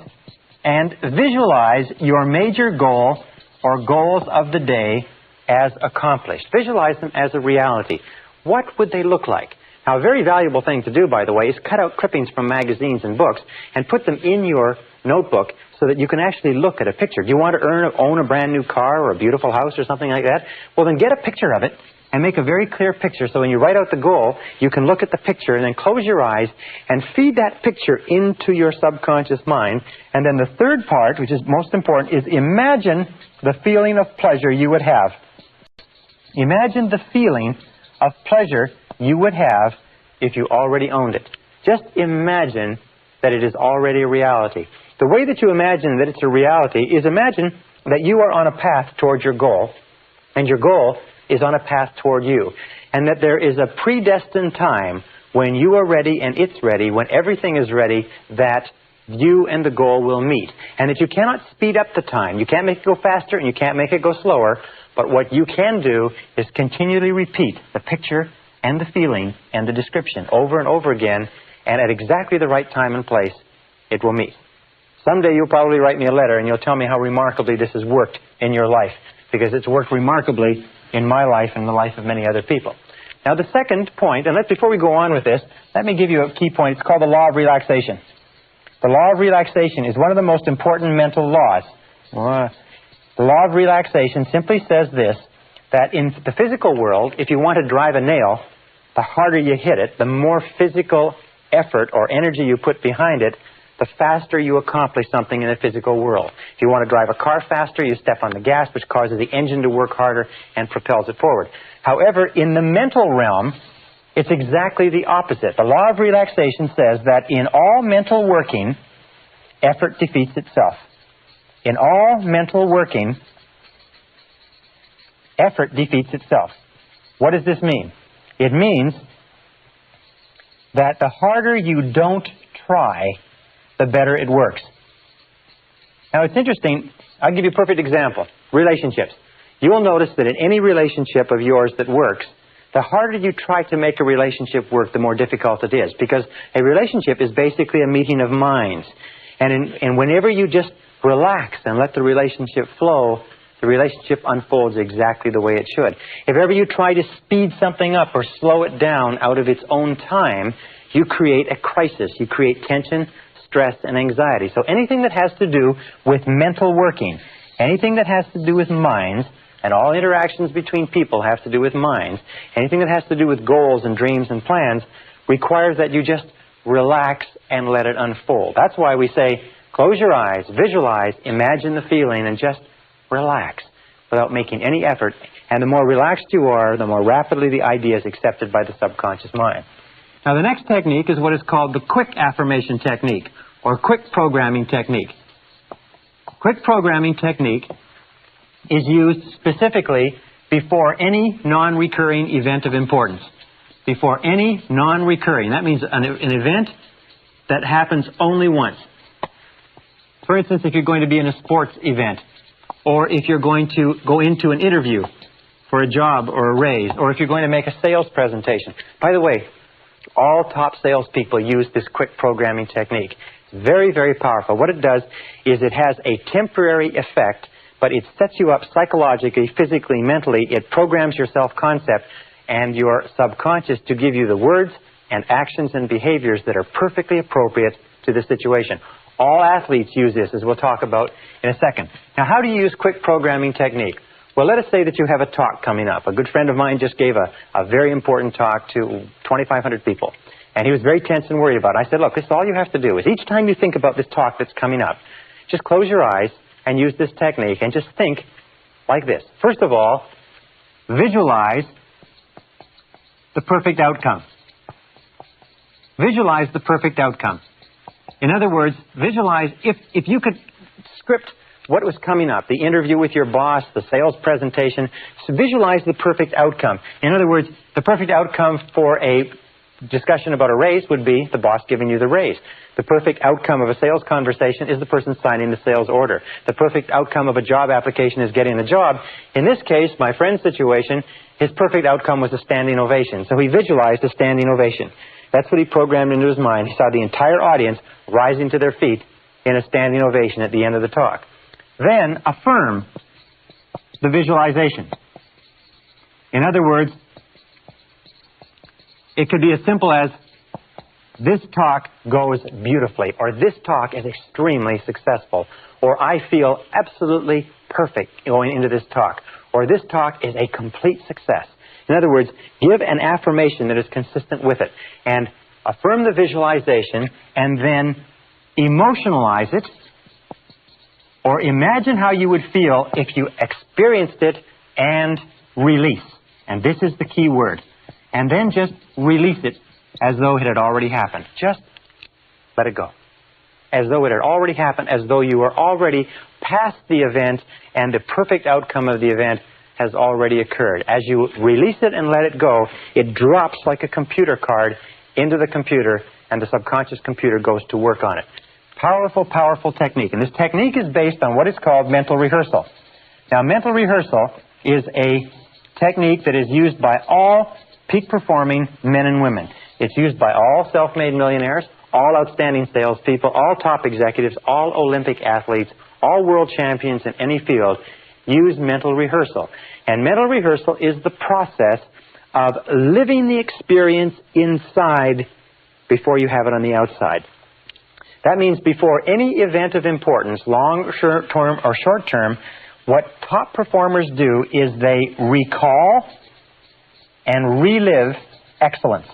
and visualize your major goal or goals of the day as accomplished. Visualize them as a reality. What would they look like? Now, a very valuable thing to do, by the way, is cut out clippings from magazines and books and put them in your notebook so that you can actually look at a picture. Do you want to own a brand new car or a beautiful house or something like that? Well, then get a picture of it and make a very clear picture, so when you write out the goal, you can look at the picture and then close your eyes and feed that picture into your subconscious mind. And then the third part, which is most important, is imagine the feeling of pleasure you would have. Imagine the feeling of pleasure you would have if you already owned it. Just imagine that it is already a reality. The way that you imagine that it's a reality is imagine that you are on a path towards your goal, and your goal is on a path toward you, and that there is a predestined time when you are ready and it's ready, when everything is ready, that you and the goal will meet. And that you cannot speed up the time. You can't make it go faster and you can't make it go slower, but what you can do is continually repeat the picture and the feeling and the description over and over again, and at exactly the right time and place, it will meet. Someday you'll probably write me a letter and you'll tell me how remarkably this has worked in your life, because it's worked remarkably in my life and the life of many other people. Now, the second point, and before we go on with this, let me give you a key point. It's called the law of relaxation. The law of relaxation is one of the most important mental laws. The law of relaxation simply says this, that in the physical world, if you want to drive a nail, the harder you hit it, the more physical effort or energy you put behind it, the faster you accomplish something in the physical world. If you want to drive a car faster, you step on the gas, which causes the engine to work harder and propels it forward. However, in the mental realm, it's exactly the opposite. The law of relaxation says that in all mental working, effort defeats itself. In all mental working, effort defeats itself. What does this mean? It means that the harder you don't try, the better it works. Now, it's interesting. I'll give you a perfect example. Relationships. You will notice that in any relationship of yours that works, the harder you try to make a relationship work, the more difficult it is. Because a relationship is basically a meeting of minds. And whenever you just relax and let the relationship flow, the relationship unfolds exactly the way it should. If ever you try to speed something up or slow it down out of its own time, you create a crisis. You create tension, stress, and anxiety. So anything that has to do with mental working, anything that has to do with minds, and all interactions between people have to do with minds, anything that has to do with goals and dreams and plans requires that you just relax and let it unfold. That's why we say, close your eyes, visualize, imagine the feeling, and just relax. without making any effort. And the more relaxed you are, the more rapidly the idea is accepted by the subconscious mind. Now, the next technique is what is called the quick affirmation technique, or quick programming technique. Quick programming technique is used specifically before any non-recurring event of importance. Before any non-recurring. That means an event that happens only once. For instance, if you're going to be in a sports event, or if you're going to go into an interview for a job or a raise, or if you're going to make a sales presentation. By the way, all top salespeople use this quick programming technique. It's very, very powerful. What it does is it has a temporary effect, but it sets you up psychologically, physically, mentally. It programs your self-concept and your subconscious to give you the words and actions and behaviors that are perfectly appropriate to the situation. All athletes use this, as we'll talk about in a second. Now, how do you use quick programming technique? Well, let us say that you have a talk coming up. A good friend of mine just gave a very important talk to 2,500 people. And he was very tense and worried about it. I said, look, this is all you have to do is each time you think about this talk that's coming up, just close your eyes and use this technique and just think like this. First of all, visualize the perfect outcome. Visualize the perfect outcome. In other words, visualize if you could script what was coming up, the interview with your boss, the sales presentation, so visualize the perfect outcome. In other words, the perfect outcome for a discussion about a raise would be the boss giving you the raise. The perfect outcome of a sales conversation is the person signing the sales order. The perfect outcome of a job application is getting the job. In this case, my friend's situation, his perfect outcome was a standing ovation. So he visualized a standing ovation. That's what he programmed into his mind. He saw the entire audience rising to their feet in a standing ovation at the end of the talk. Then affirm the visualization. In other words, it could be as simple as, this talk goes beautifully, or this talk is extremely successful, or I feel absolutely perfect going into this talk, or this talk is a complete success. In other words, give an affirmation that is consistent with it, and affirm the visualization, and then emotionalize it, or imagine how you would feel if you experienced it and release. And this is the key word. And then just release it as though it had already happened. Just let it go. As though it had already happened, as though you were already past the event and the perfect outcome of the event has already occurred. As you release it and let it go, it drops like a computer card into the computer, and the subconscious computer goes to work on it. Powerful, powerful technique. And this technique is based on what is called mental rehearsal. Now, mental rehearsal is a technique that is used by all peak-performing men and women. It's used by all self-made millionaires, all outstanding salespeople, all top executives, all Olympic athletes, all world champions in any field use mental rehearsal. And mental rehearsal is the process of living the experience inside before you have it on the outside. That means before any event of importance, long, short-term, or short-term, what top performers do is they recall and relive excellence.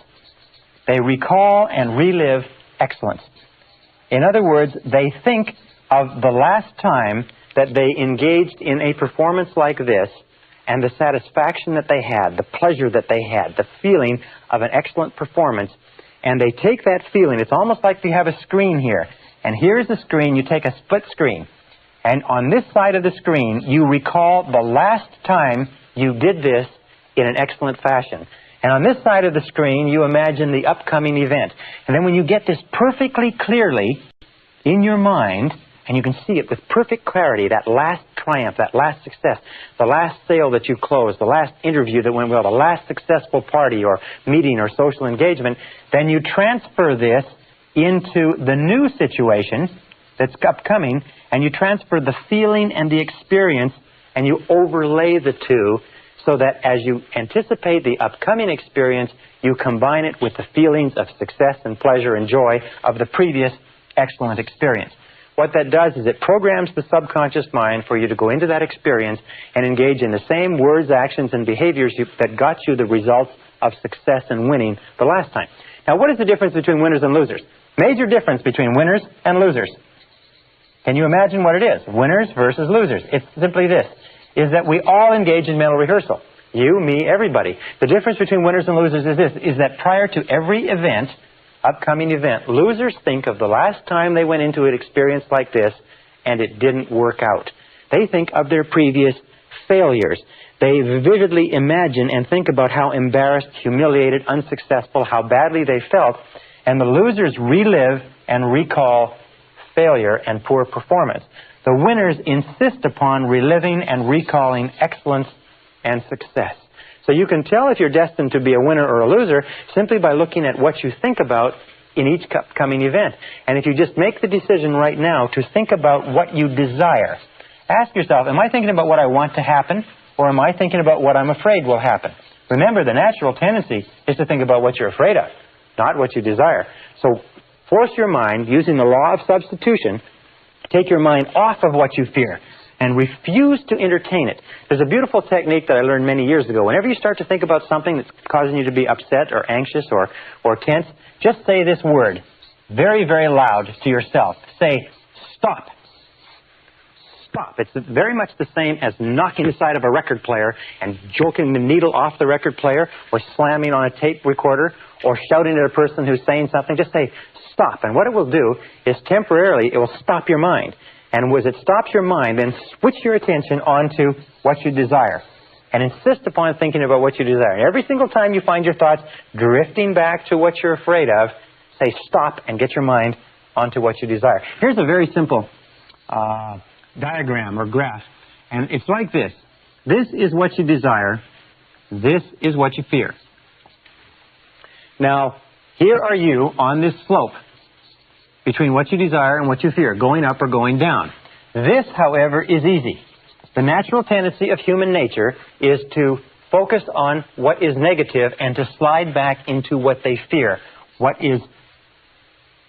They recall and relive excellence. In other words, they think of the last time that they engaged in a performance like this and the satisfaction that they had, the pleasure that they had, the feeling of an excellent performance, and they take that feeling. It's almost like you have a screen here, and here's the screen. You take a split screen, and on this side of the screen, you recall the last time you did this in an excellent fashion. And on this side of the screen, you imagine the upcoming event. And then when you get this perfectly clearly in your mind, and you can see it with perfect clarity, that last triumph, that last success, the last sale that you closed, the last interview that went well, the last successful party or meeting or social engagement, then you transfer this into the new situation that's upcoming, and you transfer the feeling and the experience, and you overlay the two so that as you anticipate the upcoming experience, you combine it with the feelings of success and pleasure and joy of the previous excellent experience. What that does is it programs the subconscious mind for you to go into that experience and engage in the same words, actions, and behaviors that got you the results of success and winning the last time. Now, what is the difference between winners and losers? Major difference between winners and losers. Can you imagine what it is? Winners versus losers. It's simply this. is that we all engage in mental rehearsal. You, me, everybody. The difference between winners and losers is this, is that prior to every event, upcoming event, losers think of the last time they went into an experience like this and it didn't work out. They think of their previous failures. They vividly imagine and think about how embarrassed, humiliated, unsuccessful, how badly they felt, and the losers relive and recall failure and poor performance. The winners insist upon reliving and recalling excellence and success. So you can tell if you're destined to be a winner or a loser simply by looking at what you think about in each upcoming event. And if you just make the decision right now to think about what you desire, ask yourself, am I thinking about what I want to happen, or am I thinking about what I'm afraid will happen? Remember, the natural tendency is to think about what you're afraid of, not what you desire. So force your mind, using the law of substitution, take your mind off of what you fear and refuse to entertain it. There's a beautiful technique that I learned many years ago. Whenever you start to think about something that's causing you to be upset or anxious or tense, just say this word very, very loud to yourself. Say, stop. Stop. It's very much the same as knocking the side of a record player and joking the needle off the record player, or slamming on a tape recorder, or shouting at a person who's saying something. Just say, stop. And what it will do is temporarily, it will stop your mind. And as it stops your mind, then switch your attention onto what you desire. And insist upon thinking about what you desire. And every single time you find your thoughts drifting back to what you're afraid of, say stop and get your mind onto what you desire. Here's a very simple diagram or graph. And it's like this. This is what you desire. This is what you fear. Now, here are you on this slope between what you desire and what you fear, going up or going down. This, however, is easy. The natural tendency of human nature is to focus on what is negative and to slide back into what they fear, what is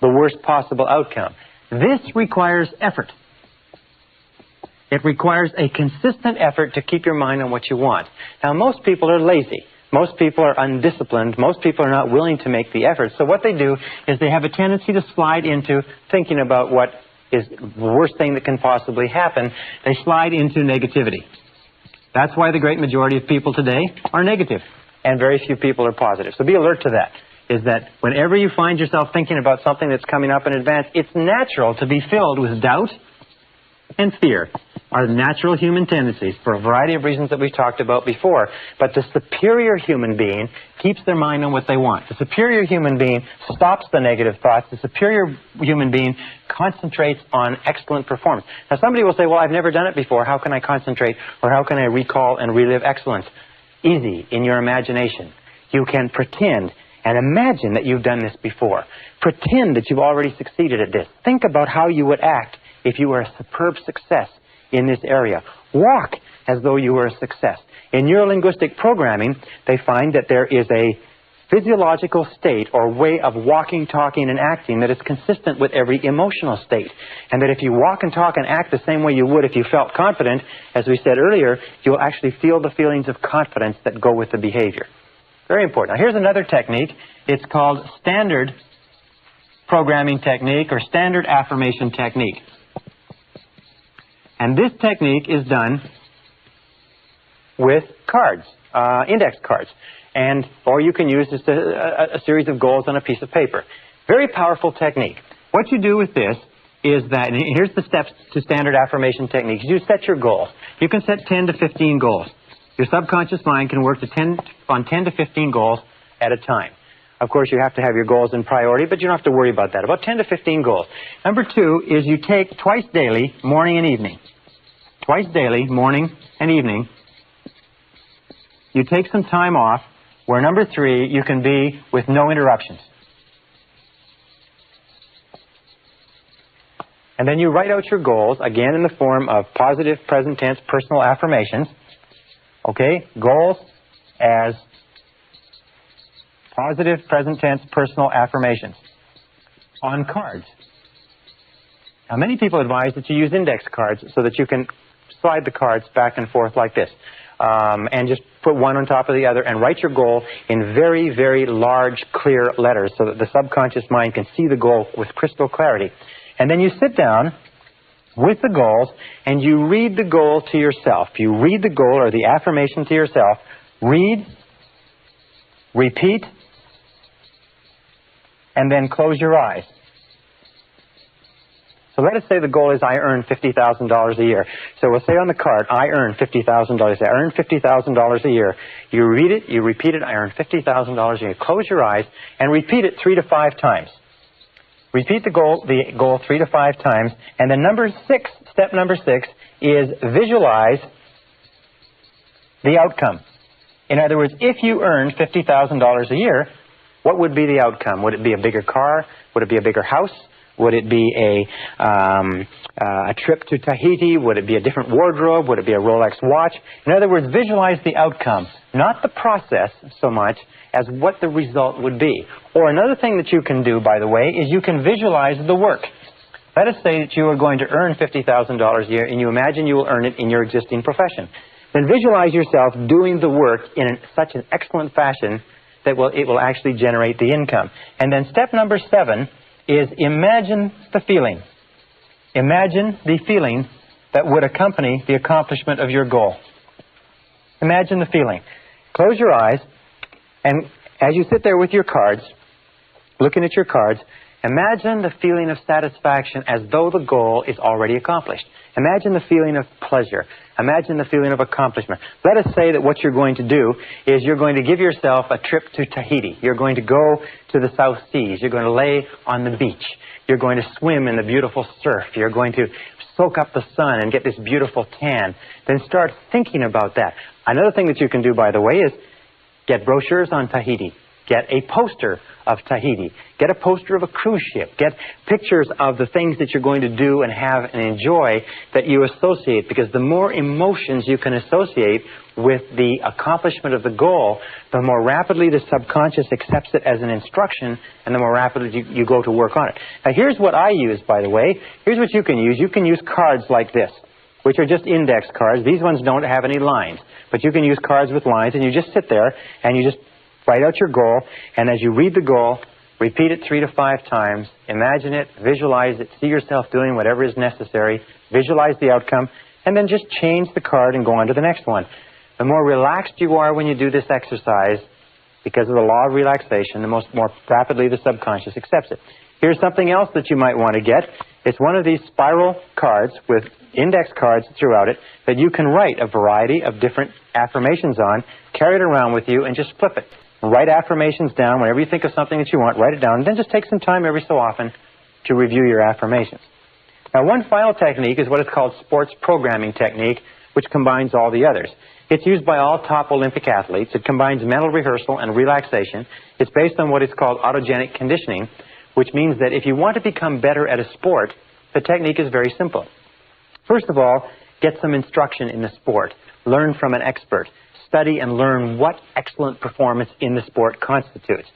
the worst possible outcome. This requires effort. It requires a consistent effort to keep your mind on what you want. Now, most people are lazy. Most people are undisciplined. Most people are not willing to make the effort. So what they do is they have a tendency to slide into thinking about what is the worst thing that can possibly happen. They slide into negativity. That's why the great majority of people today are negative, and very few people are positive. So be alert to that, is that whenever you find yourself thinking about something that's coming up in advance, it's natural to be filled with doubt and fear. Are natural human tendencies for a variety of reasons that we've talked about before. But the superior human being keeps their mind on what they want. The superior human being stops the negative thoughts. The superior human being concentrates on excellent performance. Now, somebody will say, well, I've never done it before. How can I concentrate, or how can I recall and relive excellence? Easy, in your imagination. You can pretend and imagine that you've done this before. Pretend that you've already succeeded at this. Think about how you would act if you were a superb success in this area. Walk as though you were a success. In neurolinguistic programming, they find that there is a physiological state or way of walking, talking, and acting that is consistent with every emotional state. And that if you walk and talk and act the same way you would if you felt confident, as we said earlier, you'll actually feel the feelings of confidence that go with the behavior. Very important. Now, here's another technique. It's called standard programming technique or standard affirmation technique. And this technique is done with cards, index cards. Or you can use just a series of goals on a piece of paper. Very powerful technique. What you do with this is that, and here's the steps to standard affirmation techniques. You set your goals. You can set 10 to 15 goals. Your subconscious mind can work on 10 to 15 goals at a time. Of course, you have to have your goals in priority, but you don't have to worry about that. About 10 to 15 goals. Number 2 is you take twice daily, morning and evening. Twice daily, morning and evening. You take some time off, where number 3, you can be with no interruptions. And then you write out your goals, again in the form of positive present tense personal affirmations. Okay? Goals as positive present tense personal affirmations on cards. Now, many people advise that you use index cards so that you can slide the cards back and forth like this. And just put one on top of the other and write your goal in very, very large, clear letters so that the subconscious mind can see the goal with crystal clarity. And then you sit down with the goals, and you read the goal to yourself. You read the goal or the affirmation to yourself. Read, repeat, and then close your eyes. So let us say the goal is I earn $50,000 a year. So we'll say on the card, I earn $50,000. I earn $50,000 a year. You read it, you repeat it, I earn $50,000 a year. Close your eyes and repeat it 3 to 5 times. Repeat the goal 3 to 5 times. And then step number 6 is visualize the outcome. In other words, if you earned $50,000 a year, what would be the outcome? Would it be a bigger car? Would it be a bigger house? Would it be a trip to Tahiti? Would it be a different wardrobe? Would it be a Rolex watch? In other words, visualize the outcome, not the process so much as what the result would be. Or another thing that you can do, by the way, is you can visualize the work. Let us say that you are going to earn $50,000 a year and you imagine you will earn it in your existing profession. Then visualize yourself doing the work in such an excellent fashion that it will actually generate the income. And then step number 7 is imagine the feeling. Imagine the feeling that would accompany the accomplishment of your goal. Imagine the feeling. Close your eyes, and as you sit there with your cards, looking at your cards, imagine the feeling of satisfaction as though the goal is already accomplished. Imagine the feeling of pleasure. Imagine the feeling of accomplishment. Let us say that what you're going to do is you're going to give yourself a trip to Tahiti. You're going to go to the South Seas. You're going to lay on the beach. You're going to swim in the beautiful surf. You're going to soak up the sun and get this beautiful tan. Then start thinking about that. Another thing that you can do, by the way, is get brochures on Tahiti. Get a poster of Tahiti. Get a poster of a cruise ship. Get pictures of the things that you're going to do and have and enjoy that you associate, because the more emotions you can associate with the accomplishment of the goal, the more rapidly the subconscious accepts it as an instruction and the more rapidly you go to work on it. Now here's what I use, by the way. Here's what you can use. You can use cards like this, which are just index cards. These ones don't have any lines, but you can use cards with lines, and you just sit there and you just write out your goal, and as you read the goal, repeat it 3 to 5 times, imagine it, visualize it, see yourself doing whatever is necessary, visualize the outcome, and then just change the card and go on to the next one. The more relaxed you are when you do this exercise, because of the law of relaxation, the more rapidly the subconscious accepts it. Here's something else that you might want to get. It's one of these spiral cards with index cards throughout it that you can write a variety of different affirmations on, carry it around with you, and just flip it. Write affirmations down. Whenever you think of something that you want, write it down, and then just take some time every so often to review your affirmations. Now, one final technique is what is called sports programming technique, which combines all the others. It's used by all top Olympic athletes. It combines mental rehearsal and relaxation. It's based on what is called autogenic conditioning, which means that if you want to become better at a sport, the technique is very simple. First of all, get some instruction in the sport. Learn from an expert. Study and learn what excellent performance in the sport constitutes.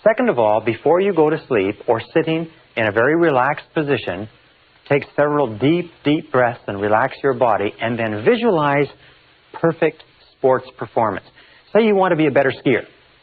Second of all, before you go to sleep or sitting in a very relaxed position, take several deep, deep breaths and relax your body, and then visualize perfect sports performance. Say you want to be a better skier.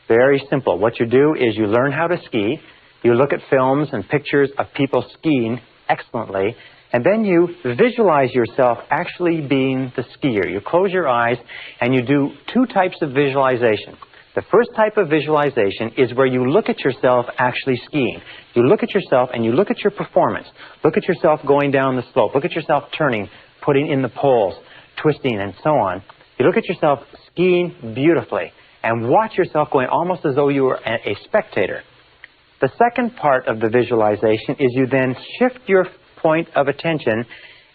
Very simple. What you do is you learn how to ski, you look at films and pictures of people skiing excellently, and then you visualize yourself actually being the skier. You close your eyes and you do 2 types of visualization. The first type of visualization is where you look at yourself actually skiing. You look at yourself and you look at your performance. Look at yourself going down the slope. Look at yourself turning, putting in the poles, twisting, and so on. You look at yourself skiing beautifully and watch yourself going almost as though you were a spectator. The second part of the visualization is you then shift your point of attention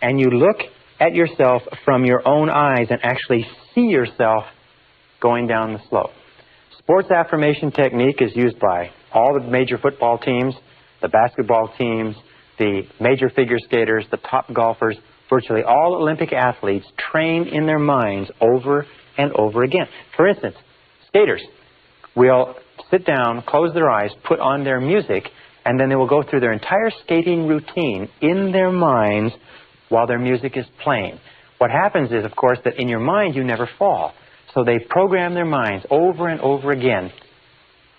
and you look at yourself from your own eyes and actually see yourself going down the slope. Sports affirmation technique is used by all the major football teams, the basketball teams, the major figure skaters, the top golfers. Virtually all Olympic athletes train in their minds over and over again. For instance, skaters will sit down, close their eyes, put on their music, and then they will go through their entire skating routine in their minds while their music is playing. What happens is, of course, that in your mind you never fall. So they program their minds over and over again.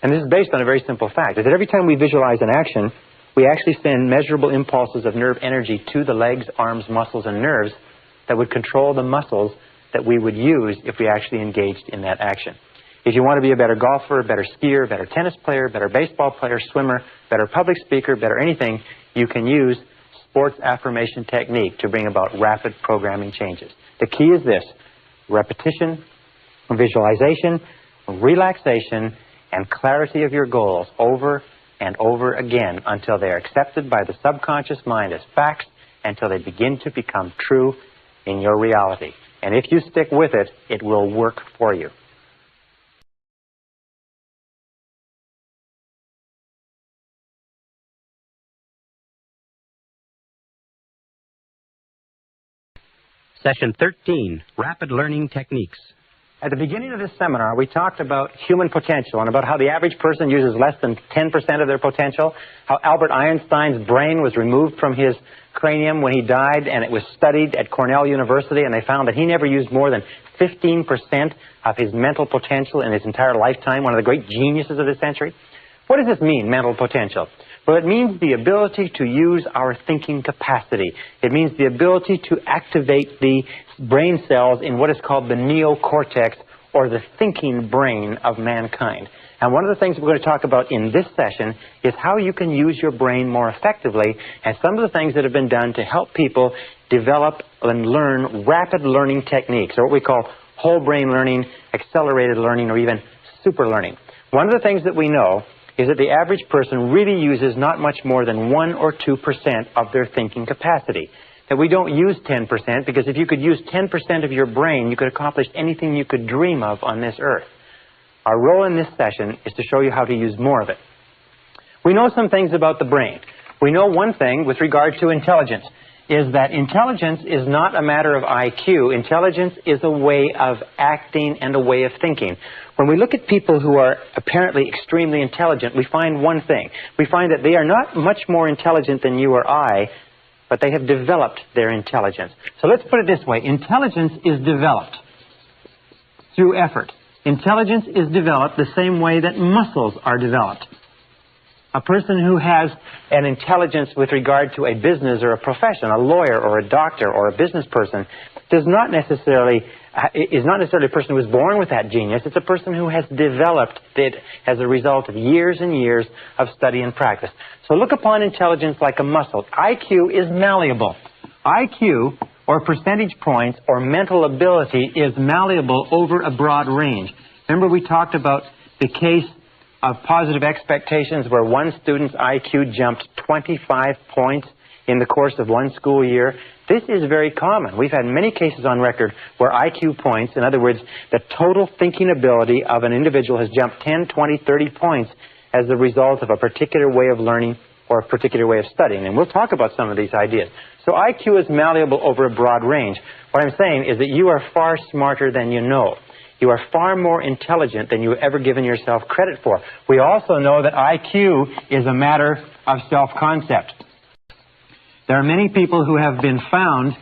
And this is based on a very simple fact, is that every time we visualize an action, we actually send measurable impulses of nerve energy to the legs, arms, muscles, and nerves that would control the muscles that we would use if we actually engaged in that action. If you want to be a better golfer, better skier, better tennis player, better baseball player, swimmer, better public speaker, better anything, you can use sports affirmation technique to bring about rapid programming changes. The key is this: repetition, visualization, relaxation, and clarity of your goals over and over again until they are accepted by the subconscious mind as facts, until they begin to become true in your reality. And if you stick with it, it will work for you. Session 13, Rapid Learning Techniques. At the beginning of this seminar, we talked about human potential and about how the average person uses less than 10% of their potential, how Albert Einstein's brain was removed from his cranium when he died, and it was studied at Cornell University, and they found that he never used more than 15% of his mental potential in his entire lifetime, one of the great geniuses of this century. What does this mean, mental potential? Well, it means the ability to use our thinking capacity. It means the ability to activate the brain cells in what is called the neocortex, or the thinking brain of mankind. And one of the things we're going to talk about in this session is how you can use your brain more effectively, and some of the things that have been done to help people develop and learn rapid learning techniques, or what we call whole brain learning, accelerated learning, or even super learning. One of the things that we know is that the average person really uses not much more than 1 or 2% of their thinking capacity. That we don't use 10%, because if you could use 10% of your brain, you could accomplish anything you could dream of on this earth. Our role in this session is to show you how to use more of it. We know some things about the brain. We know one thing with regard to intelligence, is that intelligence is not a matter of IQ. Intelligence is a way of acting and a way of thinking. When we look at people who are apparently extremely intelligent, we find one thing. We find that they are not much more intelligent than you or I, but they have developed their intelligence. So let's put it this way. Intelligence is developed through effort. Intelligence is developed the same way that muscles are developed. A person who has an intelligence with regard to a business or a profession, a lawyer or a doctor or a business person, is not necessarily a person who was born with that genius. It's a person who has developed it as a result of years and years of study and practice. So look upon intelligence like a muscle. IQ is malleable. IQ, or percentage points, or mental ability, is malleable over a broad range. Remember, we talked about the case of positive expectations where one student's IQ jumped 25 points in the course of one school year. This is very common. We've had many cases on record where IQ points, in other words, the total thinking ability of an individual, has jumped 10, 20, 30 points as a result of a particular way of learning or a particular way of studying. And we'll talk about some of these ideas. So IQ is malleable over a broad range. What I'm saying is that you are far smarter than you know. You are far more intelligent than you've ever given yourself credit for. We also know that IQ is a matter of self-concept. There are many people who have been found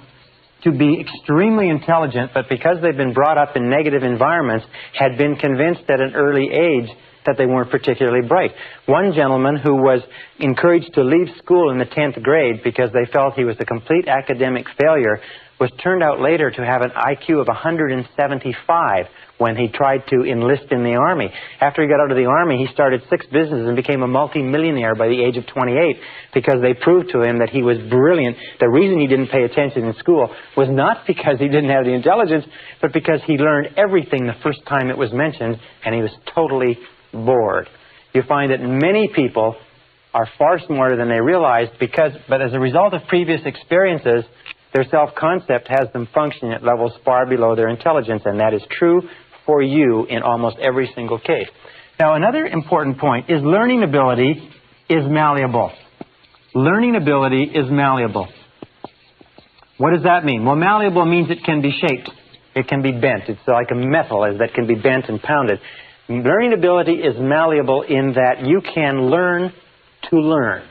to be extremely intelligent, but because they've been brought up in negative environments, had been convinced at an early age that they weren't particularly bright. One gentleman who was encouraged to leave school in the 10th grade because they felt he was a complete academic failure was turned out later to have an IQ of 175 when he tried to enlist in the Army. After he got out of the Army, he started 6 businesses and became a multi-millionaire by the age of 28 because they proved to him that he was brilliant. The reason he didn't pay attention in school was not because he didn't have the intelligence, but because he learned everything the first time it was mentioned, and he was totally bored. You find that many people are far smarter than they realized but as a result of previous experiences, their self-concept has them functioning at levels far below their intelligence, and that is true for you in almost every single case. Now, another important point is learning ability is malleable. Learning ability is malleable. What does that mean? Well, malleable means it can be shaped. It can be bent. It's like a metal that can be bent and pounded. Learning ability is malleable in that you can learn to learn.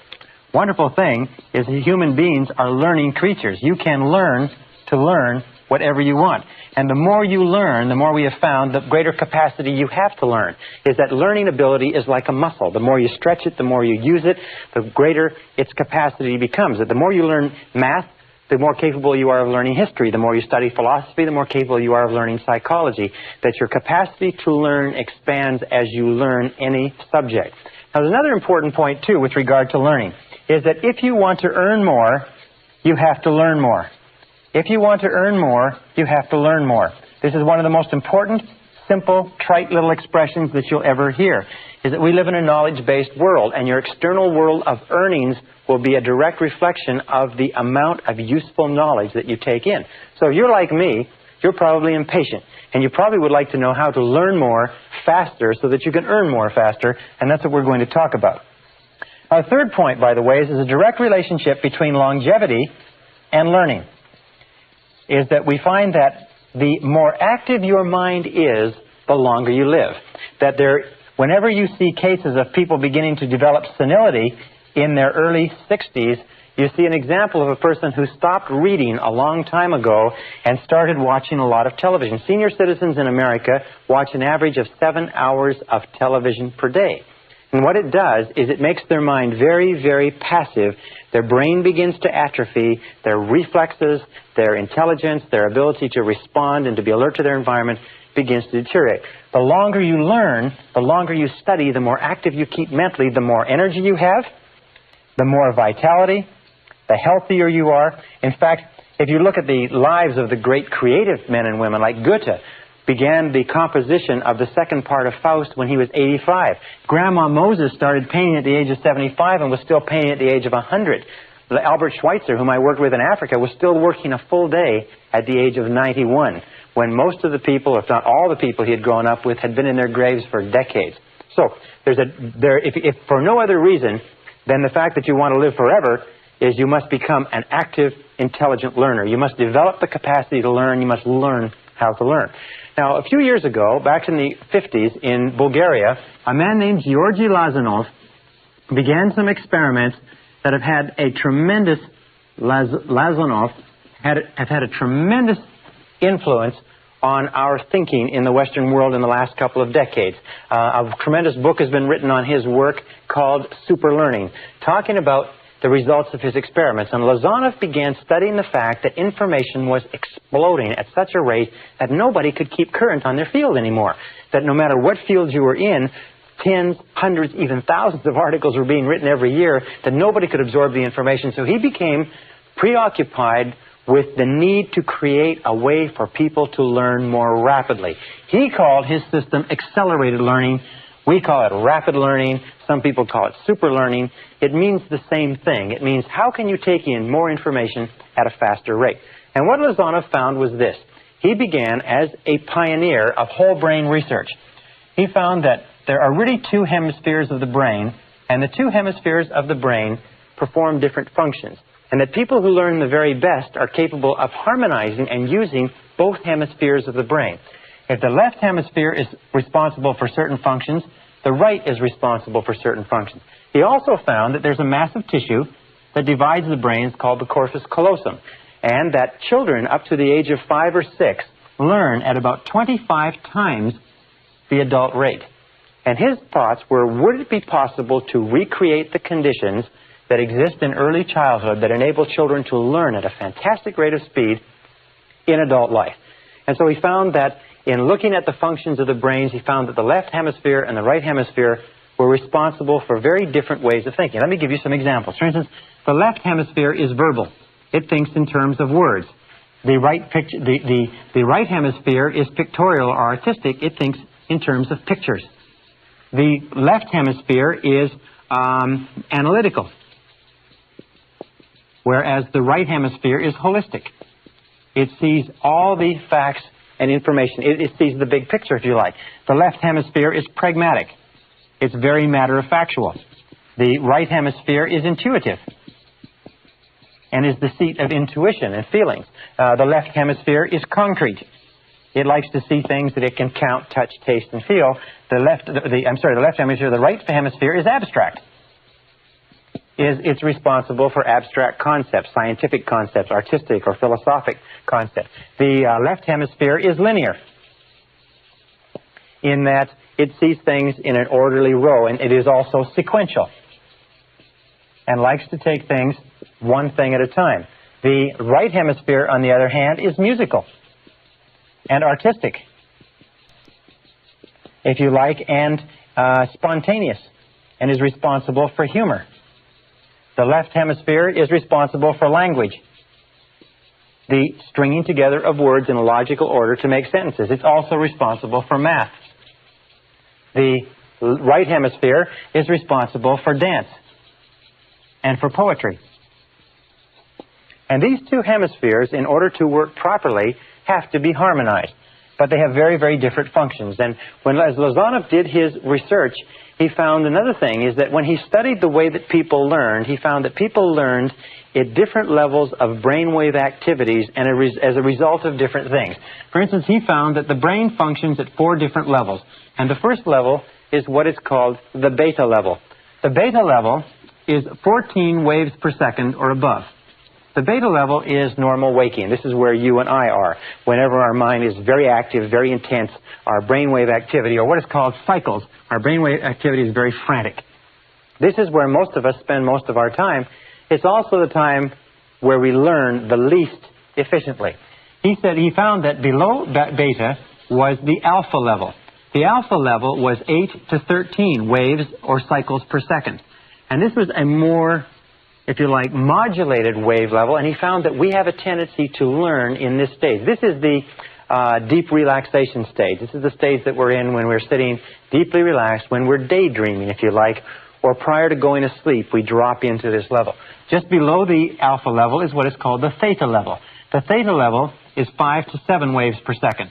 Wonderful thing is that human beings are learning creatures. You can learn to learn whatever you want. And the more you learn, the more we have found, the greater capacity you have to learn. Is that learning ability is like a muscle. The more you stretch it, the more you use it, the greater its capacity becomes. The more you learn math, the more capable you are of learning history. The more you study philosophy, the more capable you are of learning psychology. That your capacity to learn expands as you learn any subject. Now, there's another important point, too, with regard to learning, is that if you want to earn more, you have to learn more. If you want to earn more, you have to learn more. This is one of the most important, simple, trite little expressions that you'll ever hear, is that we live in a knowledge-based world, and your external world of earnings will be a direct reflection of the amount of useful knowledge that you take in. So if you're like me, you're probably impatient, and you probably would like to know how to learn more faster so that you can earn more faster, and that's what we're going to talk about. Our third point, by the way, is a direct relationship between longevity and learning. Is that we find that the more active your mind is, the longer you live. That whenever you see cases of people beginning to develop senility in their early 60s, you see an example of a person who stopped reading a long time ago and started watching a lot of television. Senior citizens in America watch an average of 7 hours of television per day. And what it does is it makes their mind very, very passive. Their brain begins to atrophy. Their reflexes, their intelligence, their ability to respond and to be alert to their environment begins to deteriorate. The longer you learn, the longer you study, the more active you keep mentally, the more energy you have, the more vitality, the healthier you are. In fact, if you look at the lives of the great creative men and women like Goethe, began the composition of the second part of Faust when he was 85. Grandma Moses started painting at the age of 75 and was still painting at the age of 100. Albert Schweitzer, whom I worked with in Africa, was still working a full day at the age of 91, when most of the people, if not all the people he had grown up with, had been in their graves for decades. So, if for no other reason than the fact that you want to live forever, is you must become an active, intelligent learner. You must develop the capacity to learn. You must learn how to learn. Now, a few years ago, back in the 50s in Bulgaria, a man named Georgy Lazanov began some experiments that have had a tremendous influence on our thinking in the Western world in the last couple of decades. A tremendous book has been written on his work called Super Learning, talking about the results of his experiments. And Lazanov began studying the fact that information was exploding at such a rate that nobody could keep current on their field anymore. That no matter what field you were in, tens, hundreds, even thousands of articles were being written every year, that nobody could absorb the information. So he became preoccupied with the need to create a way for people to learn more rapidly. He called his system accelerated learning. We call it rapid learning. Some people call it super learning. It means the same thing. It means how can you take in more information at a faster rate? And what Lazanov found was this. He began as a pioneer of whole brain research. He found that there are really two hemispheres of the brain, and the two hemispheres of the brain perform different functions. And that people who learn the very best are capable of harmonizing and using both hemispheres of the brain. If the left hemisphere is responsible for certain functions, the right is responsible for certain functions. He also found that there's a massive tissue that divides the brain called the corpus callosum, and that children up to the age of 5 or 6 learn at about 25 times the adult rate. And his thoughts were, would it be possible to recreate the conditions that exist in early childhood that enable children to learn at a fantastic rate of speed in adult life? And so he found that in looking at the functions of the brains, he found that the left hemisphere and the right hemisphere were responsible for very different ways of thinking. Let me give you some examples. For instance, the left hemisphere is verbal. It thinks in terms of words. The right hemisphere is pictorial or artistic. It thinks in terms of pictures. The left hemisphere is analytical, whereas the right hemisphere is holistic. It sees all the facts and information. It sees the big picture, if you like. The left hemisphere is pragmatic. It's very matter-of-factual. The right hemisphere is intuitive and is the seat of intuition and feelings. The left hemisphere is concrete. It likes to see things that it can count, touch, taste, and feel. The right hemisphere is abstract. is it's responsible for abstract concepts, scientific concepts, artistic or philosophic concepts. The left hemisphere is linear in that it sees things in an orderly row, and it is also sequential and likes to take things one thing at a time. The right hemisphere, on the other hand, is musical and artistic, if you like, and spontaneous, and is responsible for humor. The left hemisphere is responsible for language, the stringing together of words in a logical order to make sentences. It's also responsible for math. The right hemisphere is responsible for dance and for poetry. And these two hemispheres, in order to work properly, have to be harmonized. But they have very, very different functions. And as Lozanov did his research, he found another thing, is that when he studied the way that people learned, he found that people learned at different levels of brainwave activities and as a result of different things. For instance, he found that the brain functions at 4 different levels. And the first level is what is called the beta level. The beta level is 14 waves per second or above. The beta level is normal waking. This is where you and I are. Whenever our mind is very active, very intense, our brainwave activity, or what is called cycles, our brainwave activity is very frantic. This is where most of us spend most of our time. It's also the time where we learn the least efficiently. He said he found that below that beta was the alpha level. The alpha level was 8 to 13 waves or cycles per second. And this was a more, if you like, modulated wave level, and he found that we have a tendency to learn in this stage. This is the deep relaxation stage. This is the stage that we're in when we're sitting deeply relaxed, when we're daydreaming, if you like, or prior to going to sleep, we drop into this level. Just below the alpha level is what is called the theta level. The theta level is 5 to 7 waves per second.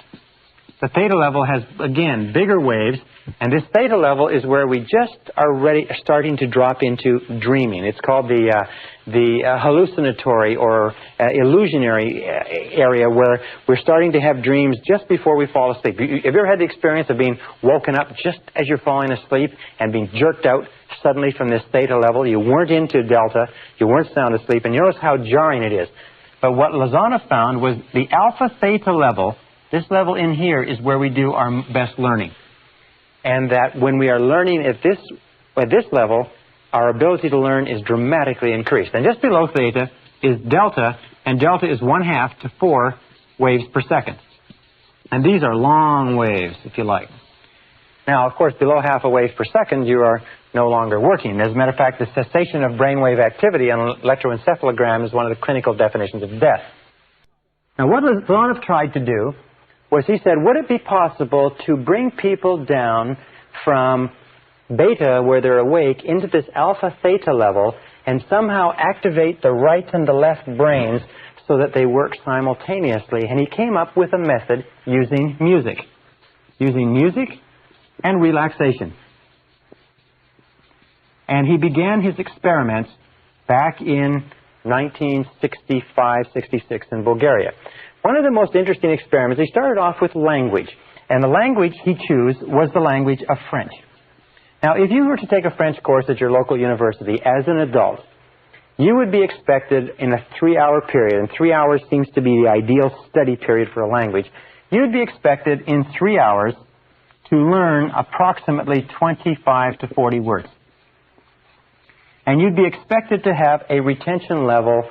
The theta level has, again, bigger waves, and this theta level is where we just are starting to drop into dreaming. It's called the hallucinatory or illusionary area, where we're starting to have dreams just before we fall asleep. Have you ever had the experience of being woken up just as you're falling asleep and being jerked out suddenly from this theta level? You weren't into delta, you weren't sound asleep, and you notice how jarring it is. But what Lozanov found was the alpha theta level. This level in here is where we do our best learning. And that when we are learning at this level, our ability to learn is dramatically increased. And just below theta is delta, and delta is 1/2 to 4 waves per second. And these are long waves, if you like. Now, of course, below half a wave per second, you are no longer working. As a matter of fact, the cessation of brainwave activity on electroencephalogram is one of the clinical definitions of death. Now, what Lozanov tried to do was he said, would it be possible to bring people down from beta, where they're awake, into this alpha theta level and somehow activate the right and the left brains so that they work simultaneously? And he came up with a method using music and relaxation. And he began his experiments back in 1965-66 in Bulgaria. One of the most interesting experiments, he started off with language. And the language he chose was the language of French. Now, if you were to take a French course at your local university as an adult, you would be expected in a 3-hour period, and 3 hours seems to be the ideal study period for a language, you would be expected in 3 hours to learn approximately 25 to 40 words. And you'd be expected to have a retention level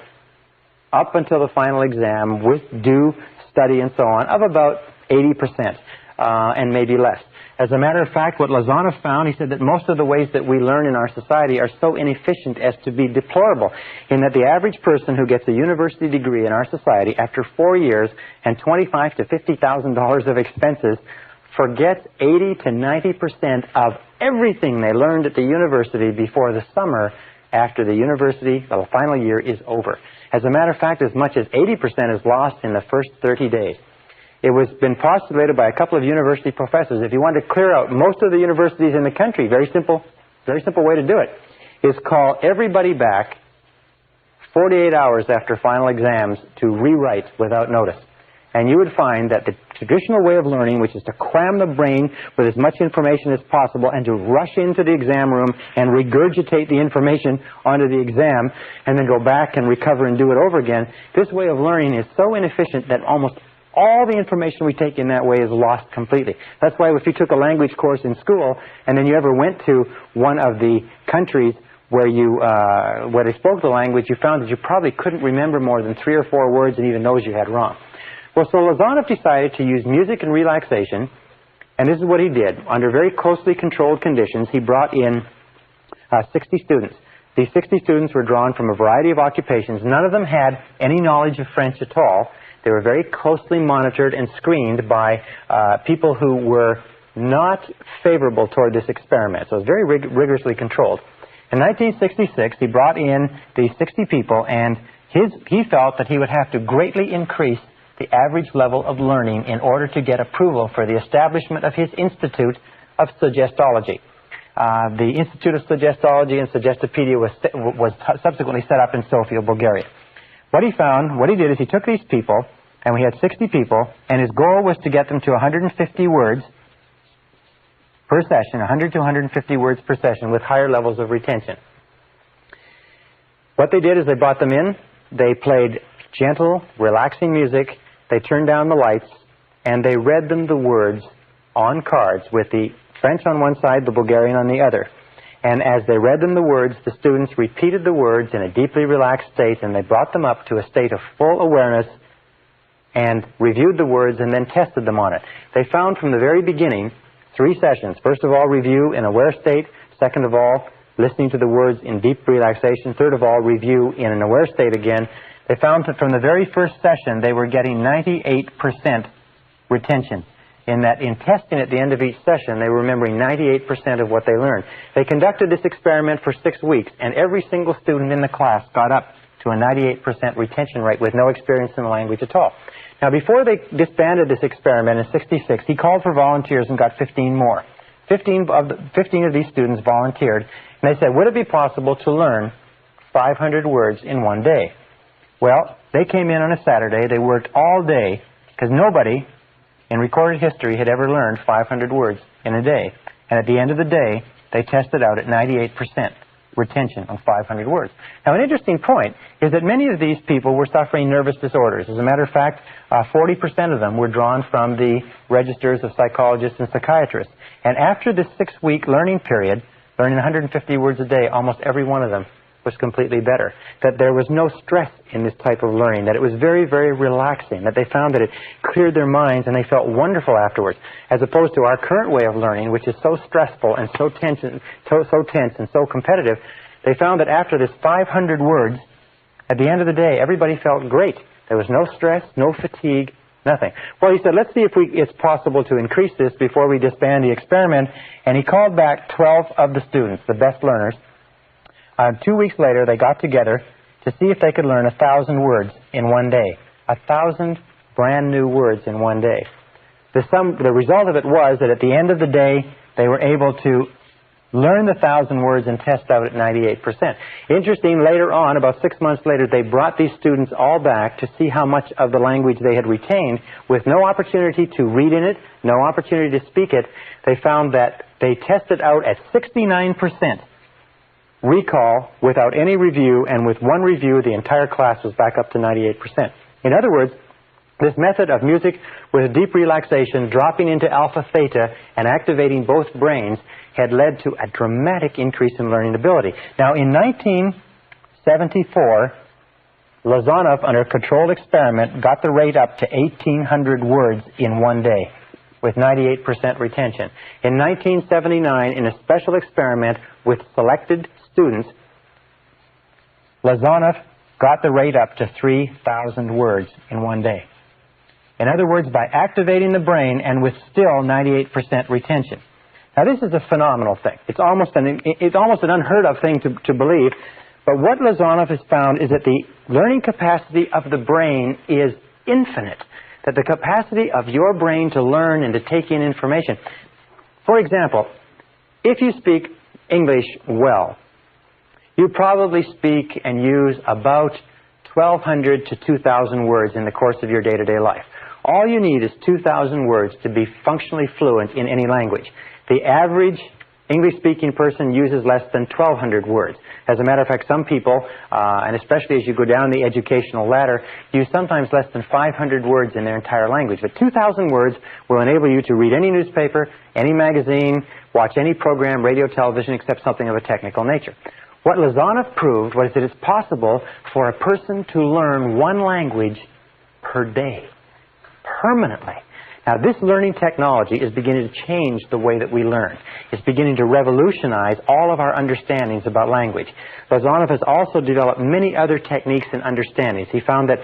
up until the final exam with due study and so on of about 80% and maybe less. As a matter of fact, what Lozanov found, he said that most of the ways that we learn in our society are so inefficient as to be deplorable, in that the average person who gets a university degree in our society after 4 years and $25,000 to $50,000 of expenses forgets 80 to 90% of everything they learned at the university before the summer after the university, the final year, is over. As a matter of fact, as much as 80% is lost in the first 30 days. It was been postulated by a couple of university professors. If you want to clear out most of the universities in the country, very simple way to do it, is call everybody back 48 hours after final exams to rewrite without notice. and you would find that the traditional way of learning, which is to cram the brain with as much information as possible and to rush into the exam room and regurgitate the information onto the exam and then go back and recover and do it over again, this way of learning is so inefficient that almost all the information we take in that way is lost completely. That's why if you took a language course in school and then you ever went to one of the countries where they spoke the language, you found that you probably couldn't remember more than 3 or 4 words and even those you had wrong. Well, so Lazanov decided to use music and relaxation, and this is what he did. Under very closely controlled conditions, he brought in 60 students. These 60 students were drawn from a variety of occupations. None of them had any knowledge of French at all. They were very closely monitored and screened by people who were not favorable toward this experiment. So it was very rigorously controlled. In 1966, he brought in these 60 people, and he felt that he would have to greatly increase the average level of learning in order to get approval for the establishment of his Institute of Suggestology. The Institute of Suggestology and Suggestopedia was subsequently set up in Sofia, Bulgaria. What he did is he took these people, and we had 60 people, and his goal was to get them to 150 words per session, 100 to 150 words per session with higher levels of retention. What they did is they brought them in, they played gentle, relaxing music, they turned down the lights, and they read them the words on cards with the French on one side, the Bulgarian on the other. And as they read them the words, the students repeated the words in a deeply relaxed state, and they brought them up to a state of full awareness and reviewed the words and then tested them on it. They found from the very beginning 3 sessions. First of all, review in aware state. Second of all, listening to the words in deep relaxation. Third of all, review in an aware state again. They found that from the very first session, they were getting 98% retention. In that, in testing at the end of each session, they were remembering 98% of what they learned. They conducted this experiment for 6 weeks, and every single student in the class got up to a 98% retention rate with no experience in the language at all. Now, before they disbanded this experiment in '66, he called for volunteers and got 15 more. 15 of these students volunteered, and they said, would it be possible to learn 500 words in one day? Well, they came in on a Saturday. They worked all day because nobody in recorded history had ever learned 500 words in a day. And at the end of the day, they tested out at 98% retention on 500 words. Now, an interesting point is that many of these people were suffering nervous disorders. As a matter of fact, 40% of them were drawn from the registers of psychologists and psychiatrists. And after this 6-week learning period, learning 150 words a day, almost every one of them was completely better. That there was no stress in this type of learning, that it was very, very relaxing, that they found that it cleared their minds and they felt wonderful afterwards, as opposed to our current way of learning, which is so stressful and so tense and so competitive. They found that after this 500 words, at the end of the day, everybody felt great. There was no stress, no fatigue, nothing. Well, he said, let's see if it's possible to increase this before we disband the experiment, and he called back 12 of the students, the best learners. 2 weeks later, they got together to see if they could learn 1,000 words in one day. 1,000 brand new words in one day. The result of it was that at the end of the day, they were able to learn the 1,000 words and test out at 98%. Interesting, later on, about 6 months later, they brought these students all back to see how much of the language they had retained with no opportunity to read in it, no opportunity to speak it. They found that they tested out at 69% recall without any review, and with one review, the entire class was back up to 98%. In other words, this method of music with deep relaxation, dropping into alpha theta and activating both brains had led to a dramatic increase in learning ability. Now, in 1974, Lazanov, under a controlled experiment, got the rate up to 1,800 words in one day with 98% retention. In 1979, in a special experiment with selected students, Lazanov got the rate up to 3,000 words in one day. In other words, by activating the brain and with still 98% retention. Now, this is a phenomenal thing. It's almost an unheard of thing to believe, but what Lazanov has found is that the learning capacity of the brain is infinite, that the capacity of your brain to learn and to take in information. For example, if you speak English well, you probably speak and use about 1,200 to 2,000 words in the course of your day-to-day life. All you need is 2,000 words to be functionally fluent in any language. The average English-speaking person uses less than 1,200 words. As a matter of fact, some people, and especially as you go down the educational ladder, use sometimes less than 500 words in their entire language. But 2,000 words will enable you to read any newspaper, any magazine, watch any program, radio, television, except something of a technical nature. What Lazanov proved was that it's possible for a person to learn one language per day, permanently. Now, this learning technology is beginning to change the way that we learn. It's beginning to revolutionize all of our understandings about language. Lazanov has also developed many other techniques and understandings. He found that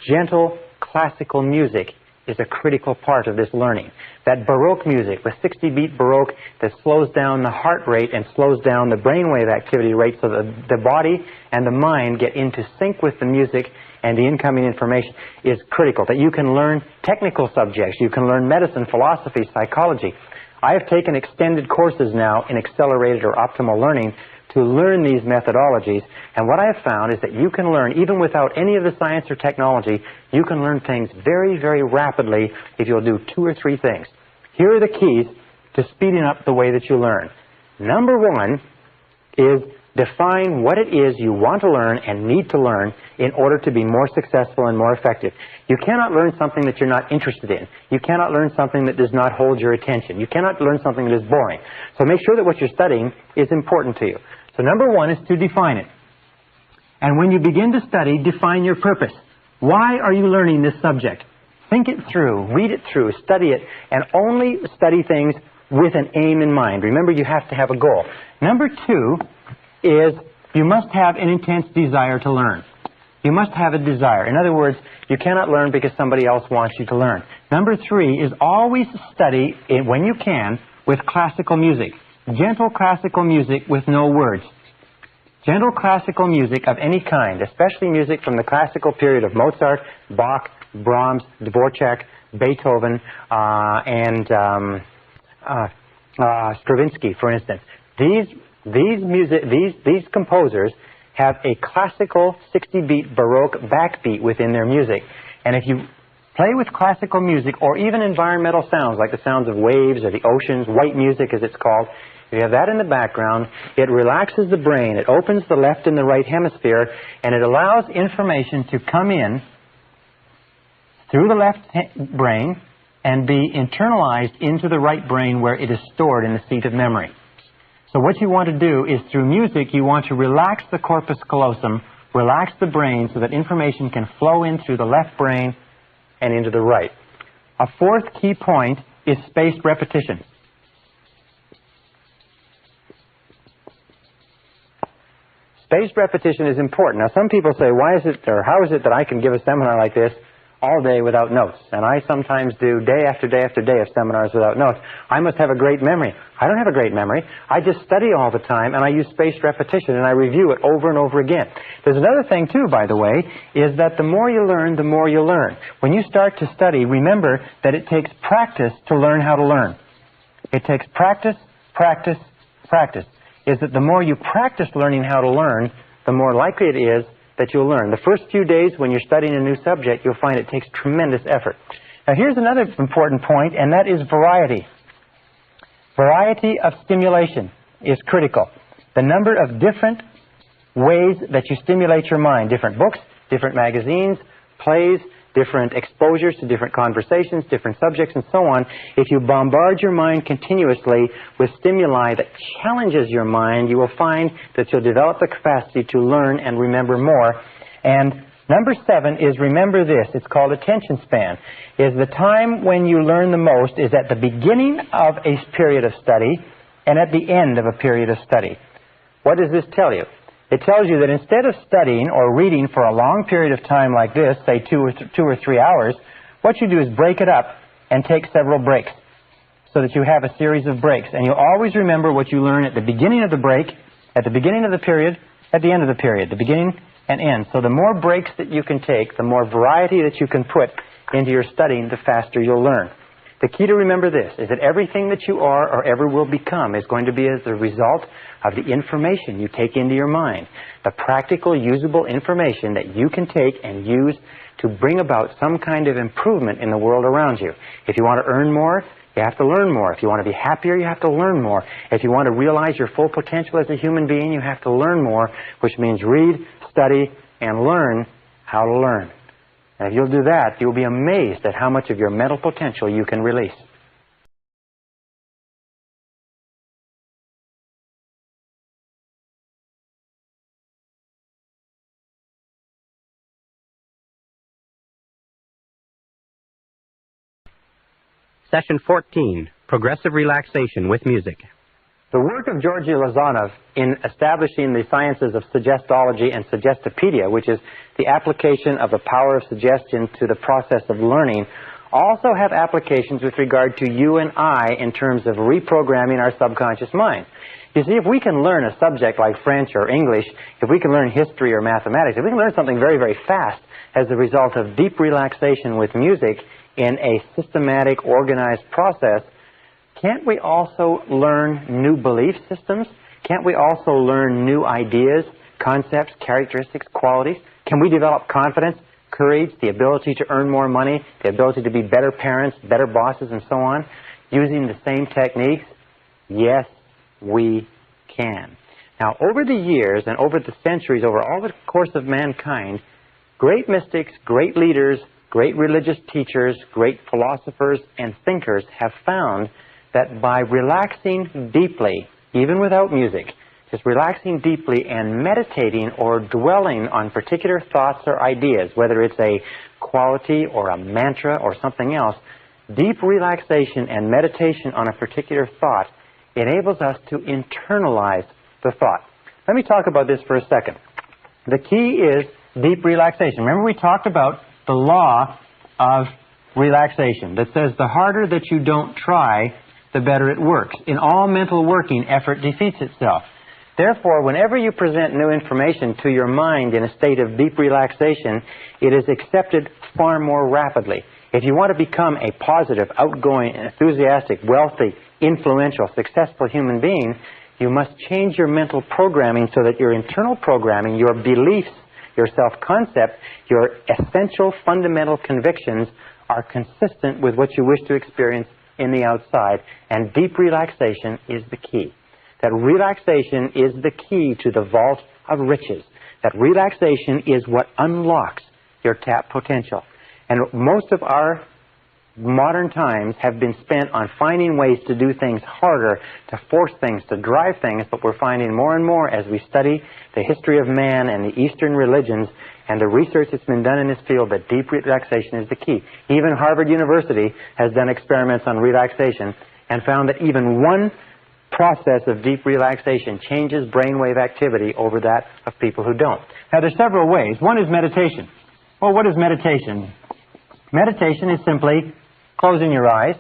gentle classical music is a critical part of this learning. That Baroque music, the 60-beat Baroque that slows down the heart rate and slows down the brainwave activity rate so that the body and the mind get into sync with the music and the incoming information, is critical. That you can learn technical subjects, you can learn medicine, philosophy, psychology. I have taken extended courses now in accelerated or optimal learning to learn these methodologies, and what I have found is that you can learn, even without any of the science or technology, you can learn things very, very rapidly if you'll do 2 or 3 things. Here are the keys to speeding up the way that you learn. Number 1 is define what it is you want to learn and need to learn in order to be more successful and more effective. You cannot learn something that you're not interested in. You cannot learn something that does not hold your attention. You cannot learn something that is boring. So make sure that what you're studying is important to you. So number 1 is to define it. And when you begin to study, define your purpose. Why are you learning this subject? Think it through, read it through, study it, and only study things with an aim in mind. Remember, you have to have a goal. Number 2 is you must have an intense desire to learn. You must have a desire. In other words, you cannot learn because somebody else wants you to learn. Number 3 is always study, when you can, with classical music. Gentle classical music with no words. Gentle classical music of any kind, especially music from the classical period of Mozart, Bach, Brahms, Dvorak, Beethoven, and Stravinsky, for instance. These composers have a classical 60-beat Baroque backbeat within their music. And if you play with classical music or even environmental sounds like the sounds of waves or the oceans, white music as it's called, if you have that in the background, it relaxes the brain, it opens the left and the right hemisphere, and it allows information to come in through the left brain and be internalized into the right brain where it is stored in the seat of memory. So what you want to do is through music, you want to relax the corpus callosum, relax the brain so that information can flow in through the left brain and into the right. A 4th key point is spaced repetition. Spaced repetition is important. Now, some people say, why is it, or how is it that I can give a seminar like this all day without notes? And I sometimes do day after day after day of seminars without notes. I must have a great memory. I don't have a great memory. I just study all the time, and I use spaced repetition, and I review it over and over again. There's another thing, too, by the way, is that the more you learn, the more you learn. When you start to study, remember that it takes practice to learn how to learn. It takes practice, practice, practice. Is that the more you practice learning how to learn, the more likely it is that you'll learn. The first few days when you're studying a new subject, you'll find it takes tremendous effort. Now, here's another important point, and that is variety. Variety of stimulation is critical. The number of different ways that you stimulate your mind, different books, different magazines, plays, different exposures to different conversations, different subjects, and so on. If you bombard your mind continuously with stimuli that challenges your mind, you will find that you'll develop the capacity to learn and remember more. And number 7 is, remember this, it's called attention span, is the time when you learn the most is at the beginning of a period of study and at the end of a period of study. What does this tell you? It tells you that instead of studying or reading for a long period of time like this, say 2 or 3 hours, what you do is break it up and take several breaks so that you have a series of breaks. And you'll always remember what you learn at the beginning of the break, at the beginning of the period, at the end of the period, the beginning and end. So the more breaks that you can take, the more variety that you can put into your studying, the faster you'll learn. The key to remember this is that everything that you are or ever will become is going to be as a result of the information you take into your mind. The practical, usable information that you can take and use to bring about some kind of improvement in the world around you. If you want to earn more, you have to learn more. If you want to be happier, you have to learn more. If you want to realize your full potential as a human being, you have to learn more, which means read, study, and learn how to learn. And if you'll do that, you'll be amazed at how much of your mental potential you can release. Session 14, Progressive Relaxation with Music. The work of Georgy Lozanov in establishing the sciences of suggestology and suggestopedia, which is the application of the power of suggestion to the process of learning, also have applications with regard to you and I in terms of reprogramming our subconscious mind. You see, if we can learn a subject like French or English, if we can learn history or mathematics, if we can learn something very, very fast as a result of deep relaxation with music in a systematic, organized process, can't we also learn new belief systems? Can't we also learn new ideas, concepts, characteristics, qualities? Can we develop confidence, courage, the ability to earn more money, the ability to be better parents, better bosses, and so on, using the same techniques? Yes, we can. Now, over the years and over the centuries, over all the course of mankind, great mystics, great leaders, great religious teachers, great philosophers and thinkers have found that by relaxing deeply, even without music, just relaxing deeply and meditating or dwelling on particular thoughts or ideas, whether it's a quality or a mantra or something else, deep relaxation and meditation on a particular thought enables us to internalize the thought. Let me talk about this for a second. The key is deep relaxation. Remember, we talked about the law of relaxation that says the harder that you don't try, the better it works. In all mental working, effort defeats itself. Therefore, whenever you present new information to your mind in a state of deep relaxation, it is accepted far more rapidly. If you want to become a positive, outgoing, enthusiastic, wealthy, influential, successful human being, you must change your mental programming so that your internal programming, your beliefs, your self-concept, your essential fundamental convictions are consistent with what you wish to experience in the outside. And deep relaxation is the key. That relaxation is the key to the vault of riches. That relaxation is what unlocks your tapped potential. And most of our modern times have been spent on finding ways to do things harder, to force things, to drive things, but we're finding more and more as we study the history of man and the Eastern religions and the research that's been done in this field that deep relaxation is the key. Even Harvard University has done experiments on relaxation and found that even one process of deep relaxation changes brainwave activity over that of people who don't. Now, there's several ways. One is meditation. Well, what is meditation? Meditation is simply closing your eyes,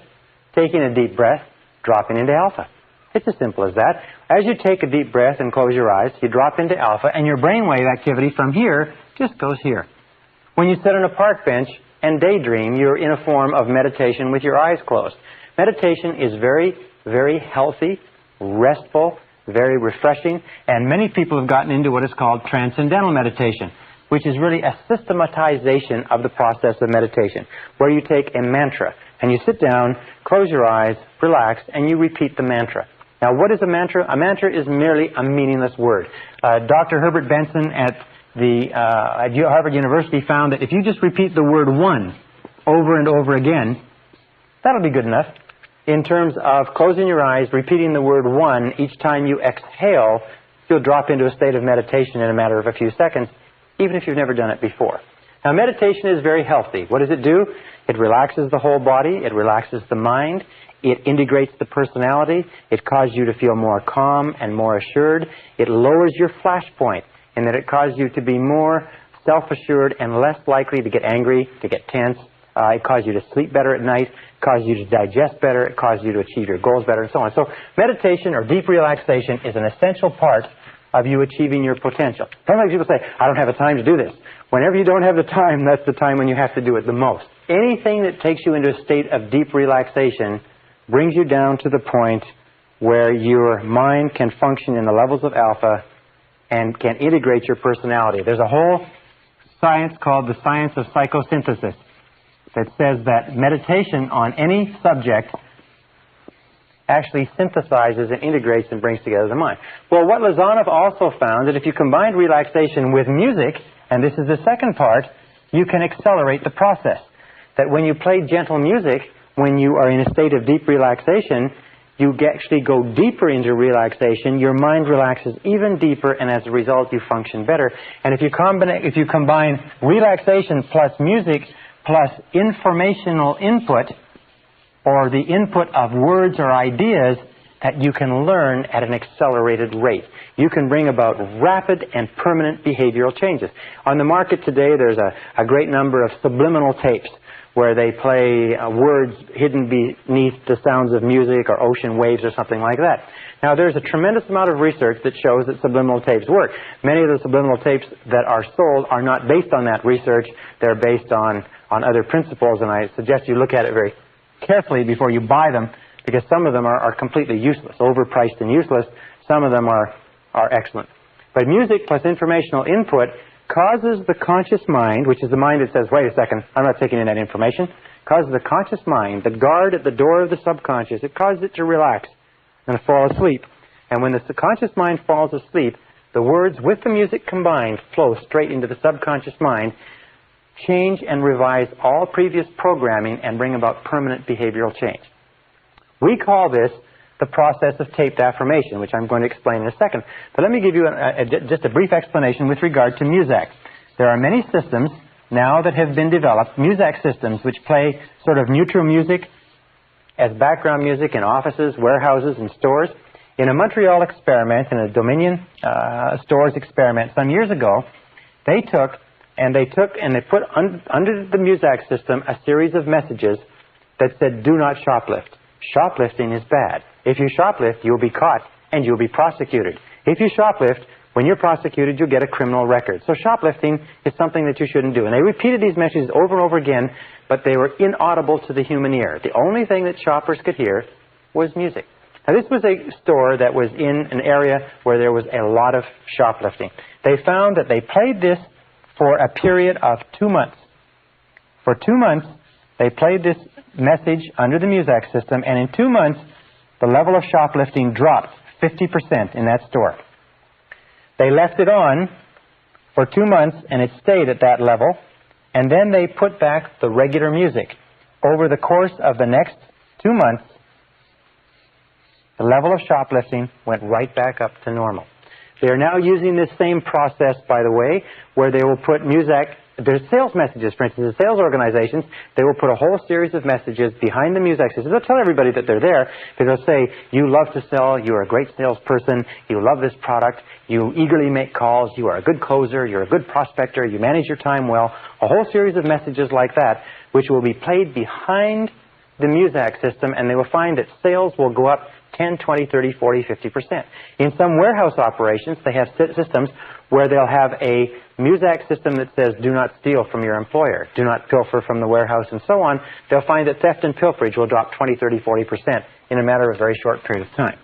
taking a deep breath, dropping into alpha. It's as simple as that. As you take a deep breath and close your eyes, you drop into alpha, and your brainwave activity from here just goes here. When you sit on a park bench and daydream, you're in a form of meditation with your eyes closed. Meditation is very, very healthy, restful, very refreshing, and many people have gotten into what is called transcendental meditation, which is really a systematization of the process of meditation, where you take a mantra and you sit down, close your eyes, relax, and you repeat the mantra. Now, what is a mantra? A mantra is merely a meaningless word. Dr. Herbert Benson at Harvard University found that if you just repeat the word one over and over again, that'll be good enough. In terms of closing your eyes, repeating the word one each time you exhale, you'll drop into a state of meditation in a matter of a few seconds, even if you've never done it before. Now, meditation is very healthy. What does it do? It relaxes the whole body. It relaxes the mind. It integrates the personality. It causes you to feel more calm and more assured. It lowers your flash point in that it causes you to be more self-assured and less likely to get angry, to get tense. It causes you to sleep better at night. It causes you to digest better. It causes you to achieve your goals better, and so on. So meditation or deep relaxation is an essential part of you achieving your potential. Sometimes people say, I don't have the time to do this. Whenever you don't have the time, that's the time when you have to do it the most. Anything that takes you into a state of deep relaxation brings you down to the point where your mind can function in the levels of alpha and can integrate your personality. There's a whole science called the science of psychosynthesis that says that meditation on any subject actually synthesizes and integrates and brings together the mind. Well, what Lazanov also found that if you combine relaxation with music, and this is the second part, you can accelerate the process. That when you play gentle music, when you are in a state of deep relaxation, you actually go deeper into relaxation, your mind relaxes even deeper, and as a result you function better. And if you combine relaxation plus music plus informational input, or the input of words or ideas, that you can learn at an accelerated rate. You can bring about rapid and permanent behavioral changes. On the market today, there's a great number of subliminal tapes where they play words hidden beneath the sounds of music or ocean waves or something like that. Now, there's a tremendous amount of research that shows that subliminal tapes work. Many of the subliminal tapes that are sold are not based on that research. They're based on other principles, and I suggest you look at it very carefully before you buy them, because some of them are completely useless, overpriced and useless. Some of them are excellent. But music plus informational input causes the conscious mind, which is the mind that says, wait a second, I'm not taking in that information, causes the conscious mind, the guard at the door of the subconscious, it causes it to relax and fall asleep. And when the subconscious mind falls asleep, the words with the music combined flow straight into the subconscious mind, change and revise all previous programming, and bring about permanent behavioral change. We call this the process of taped affirmation, which I'm going to explain in a second. But let me give you just a brief explanation with regard to Muzak. There are many systems now that have been developed, Muzak systems, which play sort of neutral music as background music in offices, warehouses, and stores. In a Montreal experiment, in a Dominion stores experiment some years ago, they put under the Muzak system a series of messages that said, do not shoplift. Shoplifting is bad. If you shoplift, you'll be caught and you'll be prosecuted. If you shoplift, when you're prosecuted, you'll get a criminal record. So shoplifting is something that you shouldn't do. And they repeated these messages over and over again, but they were inaudible to the human ear. The only thing that shoppers could hear was music. Now, this was a store that was in an area where there was a lot of shoplifting. They found that they played this for a period of 2 months. For 2 months, they played this message under the Muzak system, and in 2 months, the level of shoplifting dropped 50% in that store. They left it on for 2 months, and it stayed at that level, and then they put back the regular music. Over the course of the next 2 months, the level of shoplifting went right back up to normal. They are now using this same process, by the way, where they will put Muzak. There's sales messages, for instance, in sales organizations, they will put a whole series of messages behind the Muzak system. They'll tell everybody that they're there, because they'll say, you love to sell, you're a great salesperson, you love this product, you eagerly make calls, you are a good closer, you're a good prospector, you manage your time well. A whole series of messages like that, which will be played behind the Muzak system, and they will find that sales will go up 10, 20, 30, 40, 50%. In some warehouse operations, they have systems where they'll have a Muzak system that says, do not steal from your employer, do not pilfer from the warehouse, and so on. They'll find that theft and pilferage will drop 20, 30, 40% in a matter of a very short period of time.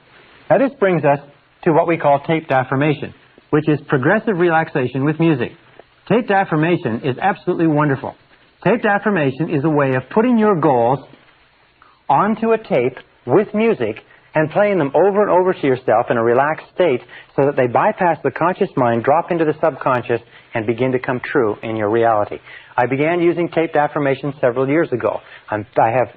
Now, this brings us to what we call taped affirmation, which is progressive relaxation with music. Taped affirmation is absolutely wonderful. Taped affirmation is a way of putting your goals onto a tape with music and playing them over and over to yourself in a relaxed state so that they bypass the conscious mind, drop into the subconscious, and begin to come true in your reality. I began using taped affirmation several years ago. I have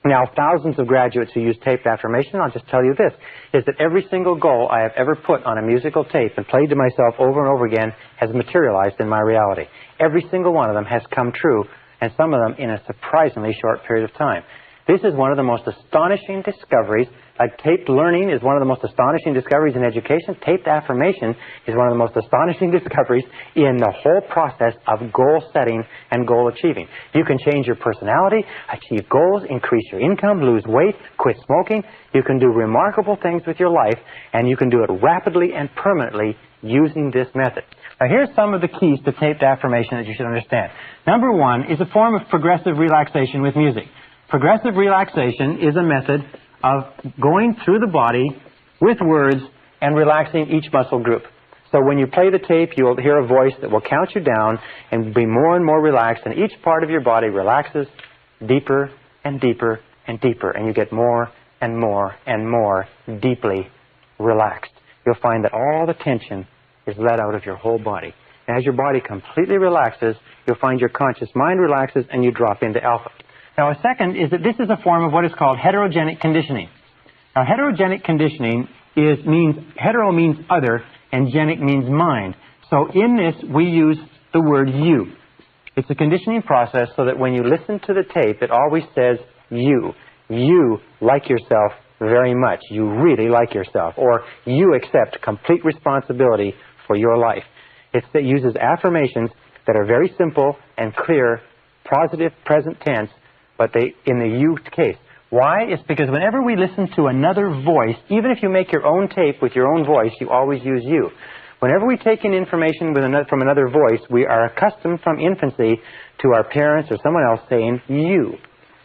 now thousands of graduates who use taped affirmation. I'll just tell you this, is that every single goal I have ever put on a musical tape and played to myself over and over again has materialized in my reality. Every single one of them has come true, and some of them in a surprisingly short period of time. This is one of the most astonishing discoveries. Like taped learning is one of the most astonishing discoveries in education. Taped affirmation is one of the most astonishing discoveries in the whole process of goal setting and goal achieving. You can change your personality, achieve goals, increase your income, lose weight, quit smoking. You can do remarkable things with your life, and you can do it rapidly and permanently using this method. Now, here's some of the keys to taped affirmation that you should understand. Number one is a form of progressive relaxation with music. Progressive relaxation is a method of going through the body with words and relaxing each muscle group. So when you play the tape, you'll hear a voice that will count you down and be more and more relaxed, and each part of your body relaxes deeper and deeper and deeper, and you get more and more and more deeply relaxed. You'll find that all the tension is let out of your whole body. And as your body completely relaxes, you'll find your conscious mind relaxes and you drop into alpha. Now, a second is that this is a form of what is called heterogenic conditioning. Now, heterogenic conditioning means hetero means other, and genic means mind. So in this, we use the word you. It's a conditioning process so that when you listen to the tape, it always says you. You like yourself very much. You really like yourself. Or you accept complete responsibility for your life. It uses affirmations that are very simple and clear, positive, present tense, but they in the you case. Why? It's because whenever we listen to another voice, even if you make your own tape with your own voice, you always use you. Whenever we take in information from another voice, we are accustomed from infancy to our parents or someone else saying you.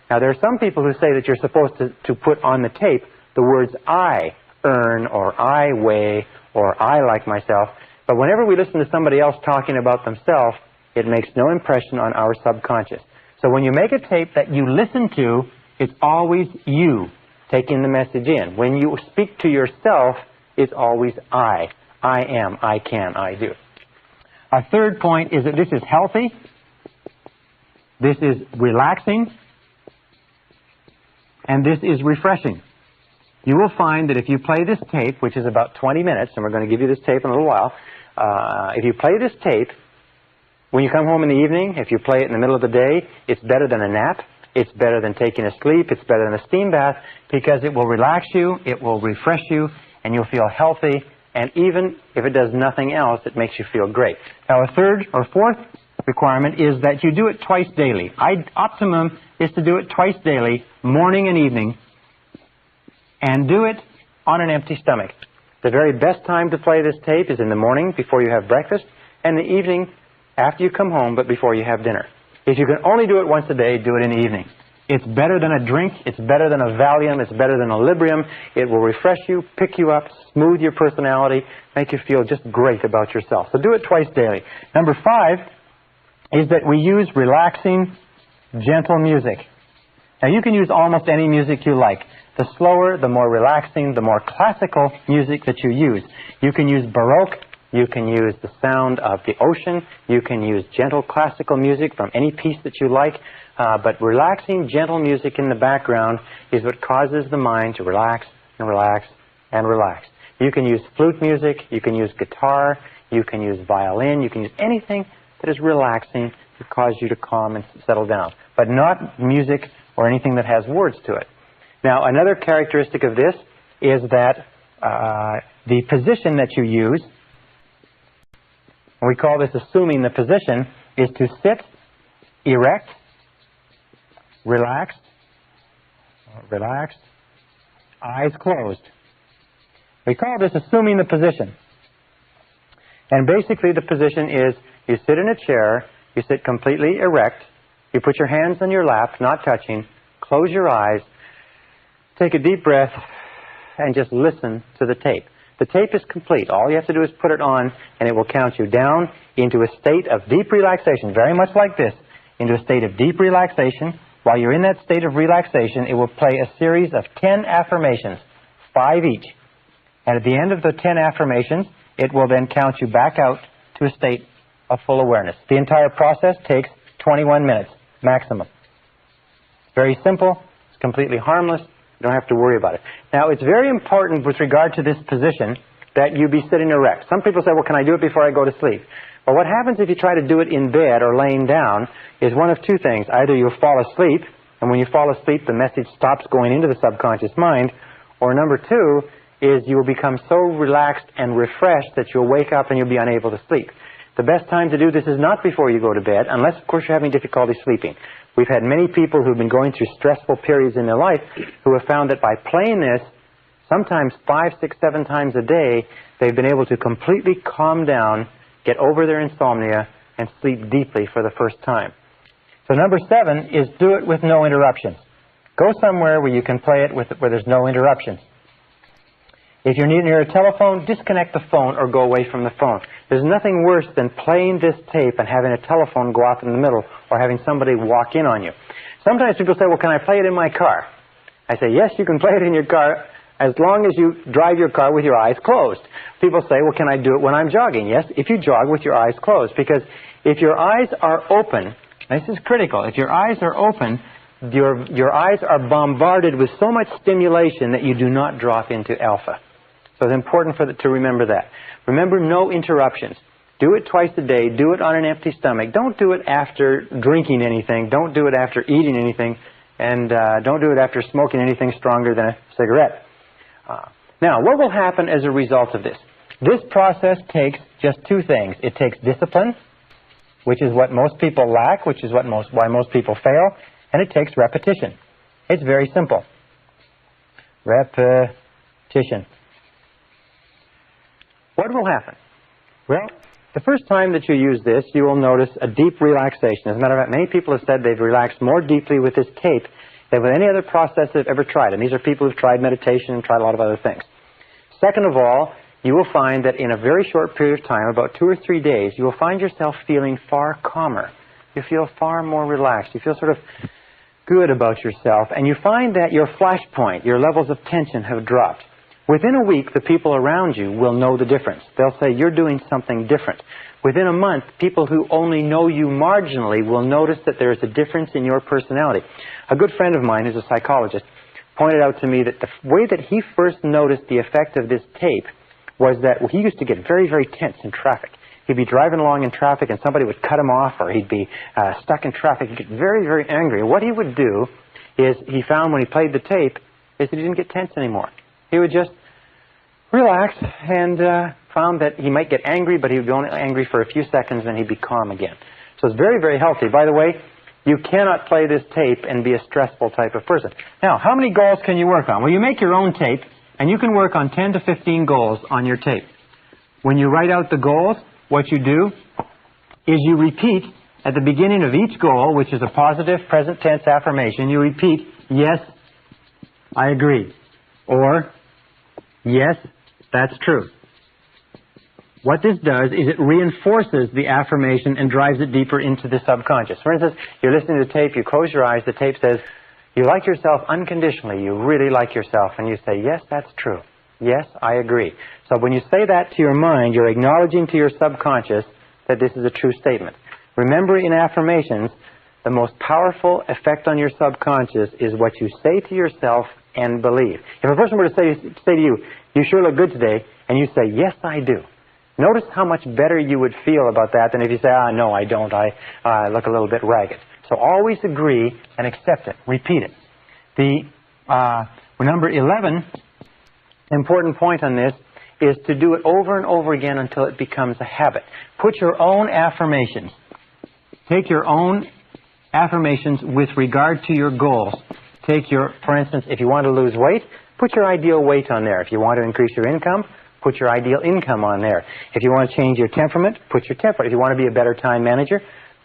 Now, there are some people who say that you're supposed to put on the tape the words I earn or I weigh or I like myself. But whenever we listen to somebody else talking about themselves, it makes no impression on our subconscious. So when you make a tape that you listen to, it's always you taking the message in. When you speak to yourself, it's always I. I am, I can, I do. A third point is that this is healthy. This is relaxing. And this is refreshing. You will find that if you play this tape, which is about 20 minutes, and we're going to give you this tape in a little while, if you play this tape, when you come home in the evening, if you play it in the middle of the day, it's better than a nap. It's better than taking a sleep. It's better than a steam bath because it will relax you, it will refresh you, and you'll feel healthy. And even if it does nothing else, it makes you feel great. Now, a third or fourth requirement is that you do it twice daily. Optimum is to do it twice daily, morning and evening, and do it on an empty stomach. The very best time to play this tape is in the morning before you have breakfast, and the evening after you come home but before you have dinner. If you can only do it once a day, do it in the evening. It's better than a drink. It's better than a Valium. It's better than a Librium. It will refresh you, pick you up, smooth your personality, make you feel just great about yourself. So do it twice daily. Number 5 is that we use relaxing, gentle music. Now, you can use almost any music you like. The slower, the more relaxing, the more classical music that you use. You can use Baroque. You can use the sound of the ocean. You can use gentle classical music from any piece that you like. But relaxing, gentle music in the background is what causes the mind to relax and relax and relax. You can use flute music. You can use guitar. You can use violin. You can use anything that is relaxing to cause you to calm and settle down. But not music or anything that has words to it. Now, another characteristic of this is that the position that you use, and we call this assuming the position, is to sit erect, relaxed, eyes closed. We call this assuming the position. And basically the position is you sit in a chair, you sit completely erect, you put your hands on your lap, not touching, close your eyes, take a deep breath, and just listen to the tape. The tape is complete. All you have to do is put it on, and it will count you down into a state of deep relaxation, very much like this, into a state of deep relaxation. While you're in that state of relaxation, it will play a series of 10 affirmations, 5 each. And at the end of the 10 affirmations, it will then count you back out to a state of full awareness. The entire process takes 21 minutes, maximum. Very simple. It's completely harmless. You don't have to worry about it. Now, it's very important with regard to this position that you be sitting erect. Some people say, well, can I do it before I go to sleep? Well, what happens if you try to do it in bed or laying down is one of two things. Either you'll fall asleep, and when you fall asleep, the message stops going into the subconscious mind, or number 2 is you will become so relaxed and refreshed that you'll wake up and you'll be unable to sleep. The best time to do this is not before you go to bed, unless, of course, you're having difficulty sleeping. We've had many people who've been going through stressful periods in their life who have found that by playing this, sometimes 5, 6, 7 times a day, they've been able to completely calm down, get over their insomnia, and sleep deeply for the first time. So number 7 is do it with no interruptions. Go somewhere where you can play it where there's no interruptions. If you're near a telephone, disconnect the phone or go away from the phone. There's nothing worse than playing this tape and having a telephone go off in the middle or having somebody walk in on you. Sometimes people say, well, can I play it in my car? I say, yes, you can play it in your car as long as you drive your car with your eyes closed. People say, well, can I do it when I'm jogging? Yes, if you jog with your eyes closed. Because if your eyes are open, this is critical, if your eyes are open, your eyes are bombarded with so much stimulation that you do not drop into alpha. So it's important to remember that. Remember, no interruptions. Do it twice a day. Do it on an empty stomach. Don't do it after drinking anything. Don't do it after eating anything. And don't do it after smoking anything stronger than a cigarette. Now, what will happen as a result of this? This process takes just two things. It takes discipline, which is what most people lack, which is why most people fail, and it takes repetition. It's very simple. Repetition. What will happen? Well, the first time that you use this, you will notice a deep relaxation. As a matter of fact, many people have said they've relaxed more deeply with this tape than with any other process they've ever tried. And these are people who've tried meditation and tried a lot of other things. Second of all, you will find that in a very short period of time, about 2 or 3 days, you will find yourself feeling far calmer. You feel far more relaxed. You feel sort of good about yourself. And you find that your flash point, your levels of tension have dropped. Within a week, the people around you will know the difference. They'll say, you're doing something different. Within a month, people who only know you marginally will notice that there is a difference in your personality. A good friend of mine, who's a psychologist, pointed out to me that the way that he first noticed the effect of this tape was that he used to get very, very tense in traffic. He'd be driving along in traffic and somebody would cut him off, or he'd be stuck in traffic. He'd get very, very angry. What he would do is, he found when he played the tape, is that he didn't get tense anymore. He would just relax and found that he might get angry, but he would be only angry for a few seconds, and he'd be calm again. So it's very, very healthy. By the way, you cannot play this tape and be a stressful type of person. Now, how many goals can you work on? Well, you make your own tape, and you can work on 10 to 15 goals on your tape. When you write out the goals, what you do is you repeat at the beginning of each goal, which is a positive present tense affirmation, you repeat, yes, I agree, or yes, that's true. What this does is it reinforces the affirmation and drives it deeper into the subconscious. For instance, you're listening to the tape, you close your eyes, the tape says, you like yourself unconditionally, you really like yourself, and you say, yes, that's true. Yes, I agree. So when you say that to your mind, you're acknowledging to your subconscious that this is a true statement. Remember, in affirmations, the most powerful effect on your subconscious is what you say to yourself and believe. If a person were to say to you, you sure look good today, and you say, yes, I do. Notice how much better you would feel about that than if you say, no, I don't. I look a little bit ragged. So always agree and accept it. Repeat it. The number 11 important point on this is to do it over and over again until it becomes a habit. Put your own affirmations. Take your own affirmations with regard to your goals. For instance, if you want to lose weight, put your ideal weight on there. If you want to increase your income, put your ideal income on there. If you want to change your temperament, put your temperament. If you want to be a better time manager,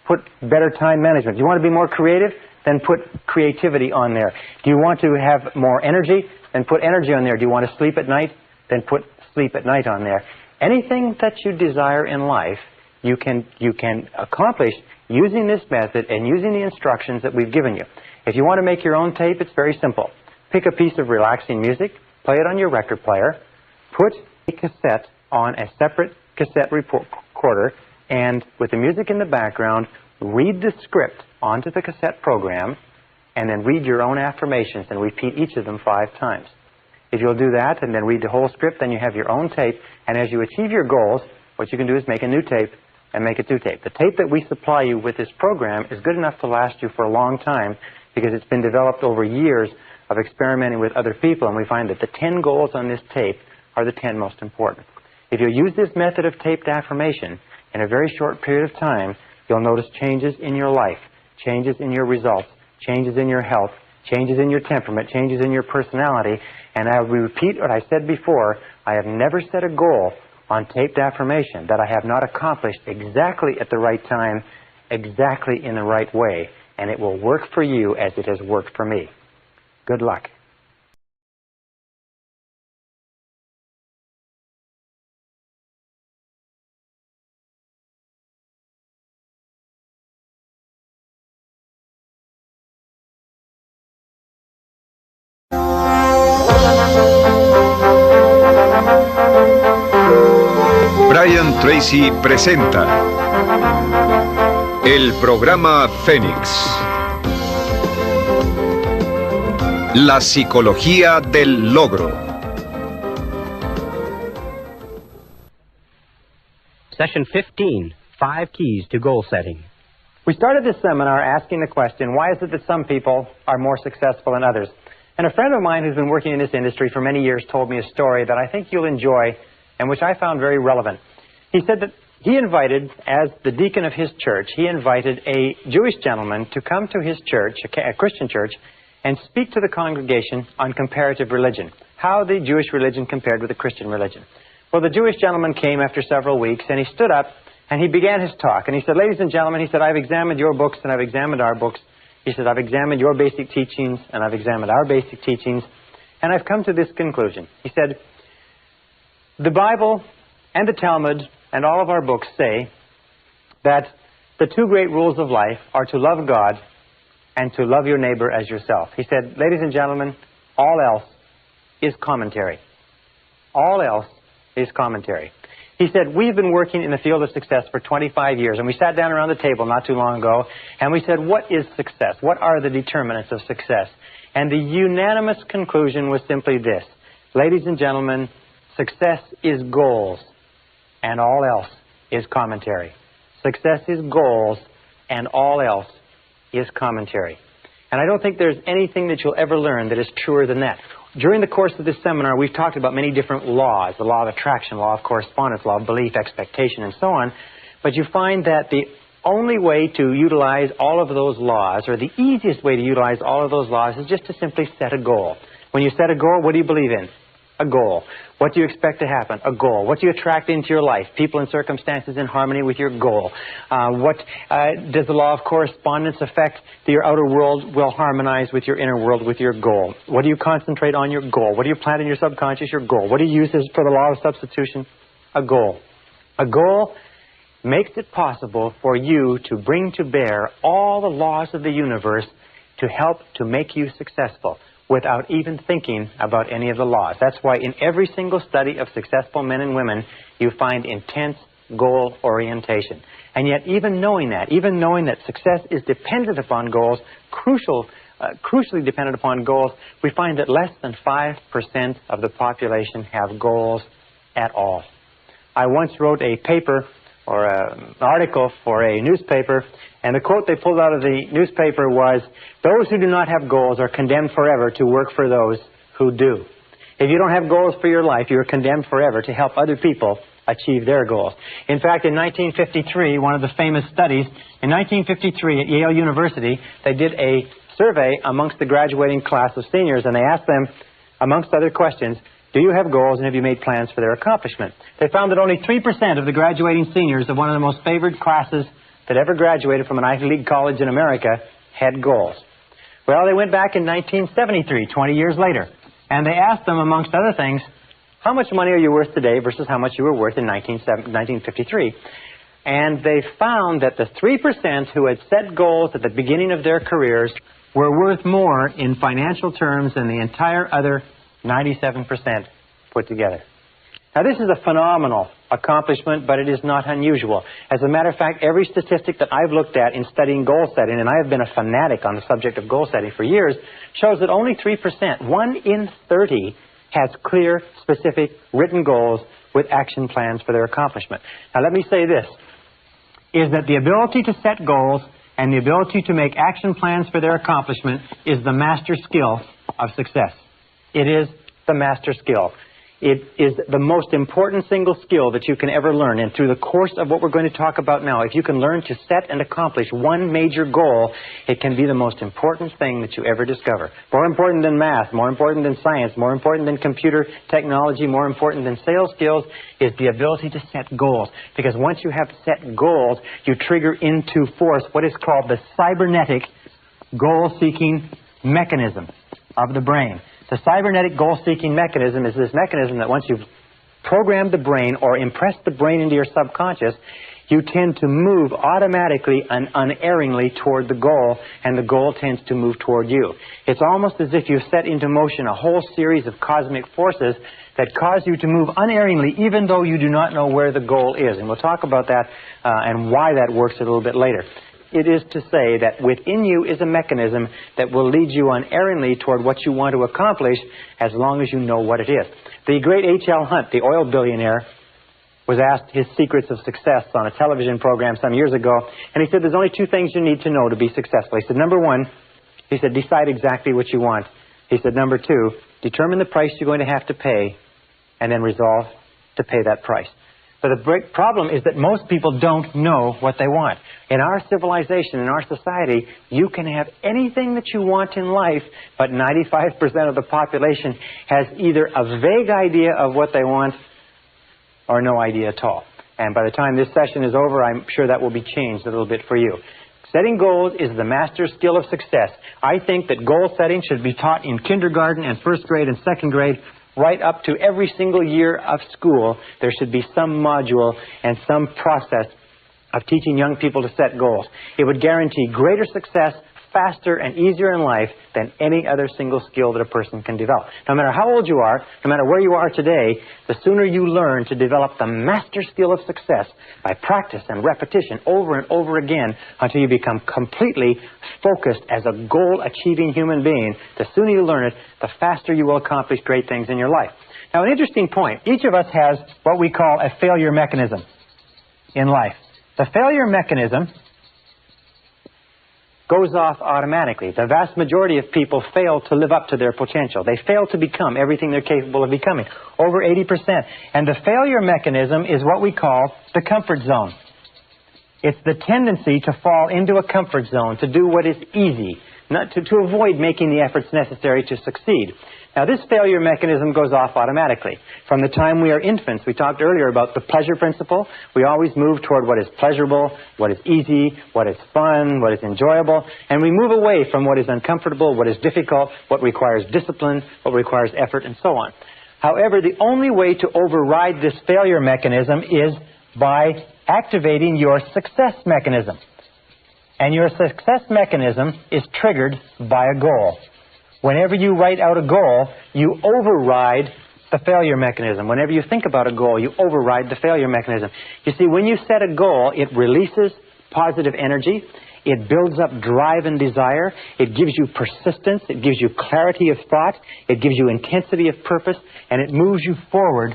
put better time management. If you want to be more creative, then put creativity on there. Do you want to have more energy? Then put energy on there. Do you want to sleep at night? Then put sleep at night on there. Anything that you desire in life, you can accomplish using this method and using the instructions that we've given you. If you want to make your own tape, it's very simple. Pick a piece of relaxing music, play it on your record player, put a cassette on a separate cassette recorder, and with the music in the background, read the script onto the cassette program, and then read your own affirmations and repeat each of them 5 times. If you'll do that and then read the whole script, then you have your own tape, and as you achieve your goals, what you can do is make a new tape and make a new tape. The tape that we supply you with this program is good enough to last you for a long time because it's been developed over years of experimenting with other people, and we find that the 10 goals on this tape are the 10 most important. If you use this method of taped affirmation in a very short period of time, you'll notice changes in your life, changes in your results, changes in your health, changes in your temperament, changes in your personality. And I will repeat what I said before, I have never set a goal on taped affirmation that I have not accomplished exactly at the right time, exactly in the right way. And it will work for you as it has worked for me. Good luck. Brian Tracy presenta el programa Fénix. La psicología del logro. Session 15, 5 Keys to Goal Setting. We started this seminar asking the question, why is it that some people are more successful than others? And a friend of mine who's been working in this industry for many years told me a story that I think you'll enjoy and which I found very relevant. He said that he invited, as the deacon of his church, he invited a Jewish gentleman to come to his church, a Christian church, and speak to the congregation on comparative religion, how the Jewish religion compared with the Christian religion. Well, the Jewish gentleman came after several weeks, and he stood up, and he began his talk. And he said, ladies and gentlemen, he said, I've examined your books, and I've examined our books. He said, I've examined your basic teachings, and I've examined our basic teachings, and I've come to this conclusion. He said, the Bible and the Talmud and all of our books say that the two great rules of life are to love God and to love your neighbor as yourself. He said, ladies and gentlemen, all else is commentary. All else is commentary. He said, we've been working in the field of success for 25 years, and we sat down around the table not too long ago, and we said, what is success? What are the determinants of success? And the unanimous conclusion was simply this. Ladies and gentlemen, success is goals, and all else is commentary. Success is goals, and all else is commentary. And I don't think there's anything that you'll ever learn that is truer than that. During the course of this seminar, we've talked about many different laws, the law of attraction, law of correspondence, law of belief, expectation, and so on. But you find that the only way to utilize all of those laws, or the easiest way to utilize all of those laws, is just to simply set a goal. When you set a goal, what do you believe in? A goal. What do you expect to happen? A goal. What do you attract into your life? People and circumstances in harmony with your goal. What does the law of correspondence affect? That your outer world will harmonize with your inner world with your goal. What do you concentrate on? Your goal. What do you plant in your subconscious? Your goal. What do you use for the law of substitution? A goal. A goal makes it possible for you to bring to bear all the laws of the universe to help to make you successful, without even thinking about any of the laws. That's why in every single study of successful men and women, you find intense goal orientation. And yet, even knowing that success is dependent upon goals, crucially dependent upon goals, we find that less than 5% of the population have goals at all. I once wrote a paper or an article for a newspaper, and the quote they pulled out of the newspaper was, those who do not have goals are condemned forever to work for those who do. If you don't have goals for your life, you're condemned forever to help other people achieve their goals. In fact, in 1953, one of the famous studies, in 1953 at Yale University, they did a survey amongst the graduating class of seniors, and they asked them, amongst other questions, do you have goals and have you made plans for their accomplishment? They found that only 3% of the graduating seniors of one of the most favored classes that ever graduated from an Ivy League college in America had goals. Well, they went back in 1973, 20 years later, and they asked them, amongst other things, how much money are you worth today versus how much you were worth in 1953? And they found that the 3% who had set goals at the beginning of their careers were worth more in financial terms than the entire other 97% put together. Now, this is a phenomenal accomplishment, but it is not unusual. As a matter of fact, every statistic that I've looked at in studying goal setting, and I have been a fanatic on the subject of goal setting for years, shows that only 3%, 1 in 30, has clear, specific, written goals with action plans for their accomplishment. Now, let me say this, is that the ability to set goals and the ability to make action plans for their accomplishment is the master skill of success. It is the master skill. It is the most important single skill that you can ever learn. And through the course of what we're going to talk about now, if you can learn to set and accomplish one major goal, it can be the most important thing that you ever discover. More important than math, more important than science, more important than computer technology, more important than sales skills is the ability to set goals. Because once you have set goals, you trigger into force what is called the cybernetic goal-seeking mechanism of the brain. The cybernetic goal-seeking mechanism is this mechanism that once you've programmed the brain or impressed the brain into your subconscious, you tend to move automatically and unerringly toward the goal, and the goal tends to move toward you. It's almost as if you set into motion a whole series of cosmic forces that cause you to move unerringly, even though you do not know where the goal is. And we'll talk about that and why that works a little bit later. It is to say that within you is a mechanism that will lead you unerringly toward what you want to accomplish as long as you know what it is. The great H.L. Hunt, the oil billionaire, was asked his secrets of success on a television program some years ago, and he said there's only two things you need to know to be successful. He said, number one, he said, decide exactly what you want. He said, number two, determine the price you're going to have to pay, and then resolve to pay that price. But the big problem is that most people don't know what they want. In our civilization, in our society, you can have anything that you want in life, but 95% of the population has either a vague idea of what they want or no idea at all. And by the time this session is over, I'm sure that will be changed a little bit for you. Setting goals is the master skill of success. I think that goal setting should be taught in kindergarten and first grade and second grade, right up to every single year of school. There should be some module and some process of teaching young people to set goals. It would guarantee greater success, faster and easier in life than any other single skill that a person can develop. No matter how old you are, no matter where you are today, the sooner you learn to develop the master skill of success by practice and repetition over and over again until you become completely focused as a goal-achieving human being, the sooner you learn it, the faster you will accomplish great things in your life. Now, an interesting point. Each of us has what we call a failure mechanism in life. The failure mechanism goes off automatically. The vast majority of people fail to live up to their potential. They fail to become everything they're capable of becoming, over 80%. And the failure mechanism is what we call the comfort zone. It's the tendency to fall into a comfort zone, to do what is easy, not to avoid making the efforts necessary to succeed. Now, this failure mechanism goes off automatically. From the time we are infants, we talked earlier about the pleasure principle. We always move toward what is pleasurable, what is easy, what is fun, what is enjoyable, and we move away from what is uncomfortable, what is difficult, what requires discipline, what requires effort, and so on. However, the only way to override this failure mechanism is by activating your success mechanism. And your success mechanism is triggered by a goal. Whenever you write out a goal, you override the failure mechanism. Whenever you think about a goal, you override the failure mechanism. You see, when you set a goal, it releases positive energy. It builds up drive and desire. It gives you persistence. It gives you clarity of thought. It gives you intensity of purpose. And it moves you forward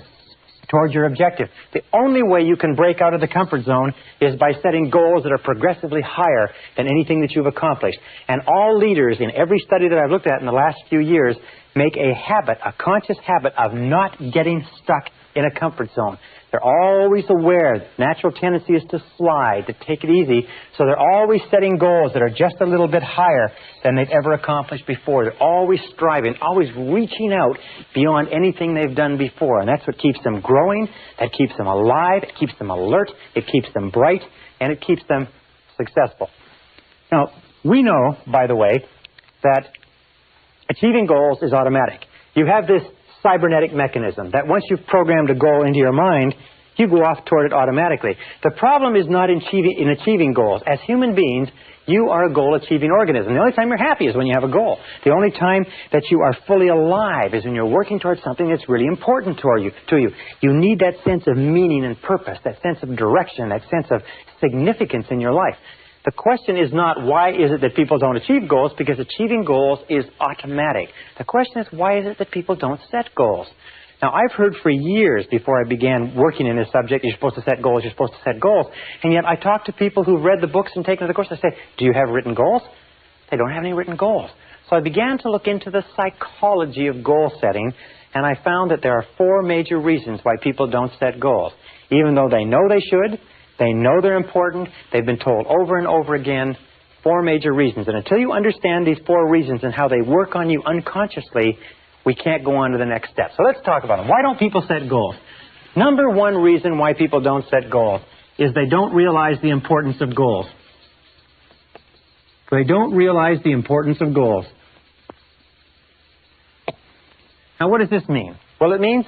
towards your objective. The only way you can break out of the comfort zone is by setting goals that are progressively higher than anything that you've accomplished. And all leaders in every study that I've looked at in the last few years make a habit, a conscious habit of not getting stuck in a comfort zone. They're always aware. Natural tendency is to slide, to take it easy. So they're always setting goals that are just a little bit higher than they've ever accomplished before. They're always striving, always reaching out beyond anything they've done before. And that's what keeps them growing. That keeps them alive. It keeps them alert. It keeps them bright. And it keeps them successful. Now, we know, by the way, that achieving goals is automatic. You have this cybernetic mechanism that once you've programmed a goal into your mind, you go off toward it automatically. The problem is not in achieving goals. As human beings, you are a goal-achieving organism. The only time you're happy is when you have a goal. The only time that you are fully alive is when you're working towards something that's really important to you. You need that sense of meaning and purpose, that sense of direction, that sense of significance in your life. The question is not why is it that people don't achieve goals, because achieving goals is automatic. The question is why is it that people don't set goals? Now, I've heard for years before I began working in this subject, you're supposed to set goals, you're supposed to set goals. And yet I talk to people who've read the books and taken the course. I say, do you have written goals? They don't have any written goals. So I began to look into the psychology of goal setting, and I found that there are 4 major reasons why people don't set goals. Even though they know they should, they know they're important, they've been told over and over again, 4 major reasons. And until you understand these 4 reasons and how they work on you unconsciously, we can't go on to the next step. So let's talk about them. Why don't people set goals? Number 1 reason why people don't set goals is they don't realize the importance of goals. They don't realize the importance of goals. Now, what does this mean? Well, it means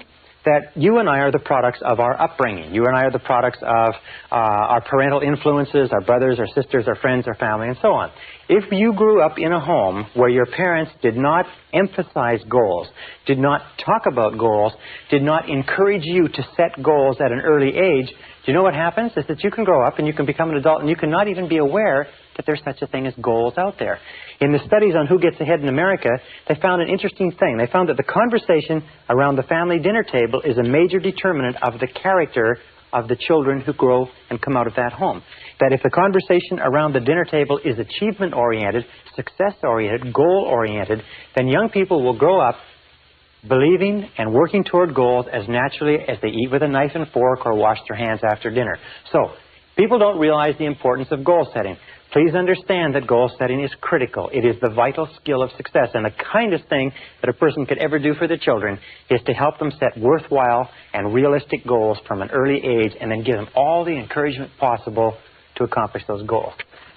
that you and I are the products of our upbringing. You and I are the products of our parental influences, our brothers, our sisters, our friends, our family, and so on. If you grew up in a home where your parents did not emphasize goals, did not talk about goals, did not encourage you to set goals at an early age, do you know what happens? Is that you can grow up and you can become an adult and you can not even be aware that there's such a thing as goals out there. In the studies on who gets ahead in America, they found an interesting thing. They found that the conversation around the family dinner table is a major determinant of the character of the children who grow and come out of that home. That if the conversation around the dinner table is achievement-oriented, success-oriented, goal-oriented, then young people will grow up believing and working toward goals as naturally as they eat with a knife and fork or wash their hands after dinner. So, people don't realize the importance of goal setting. Please understand that goal setting is critical. It is the vital skill of success, and the kindest thing that a person could ever do for their children is to help them set worthwhile and realistic goals from an early age and then give them all the encouragement possible to accomplish those goals.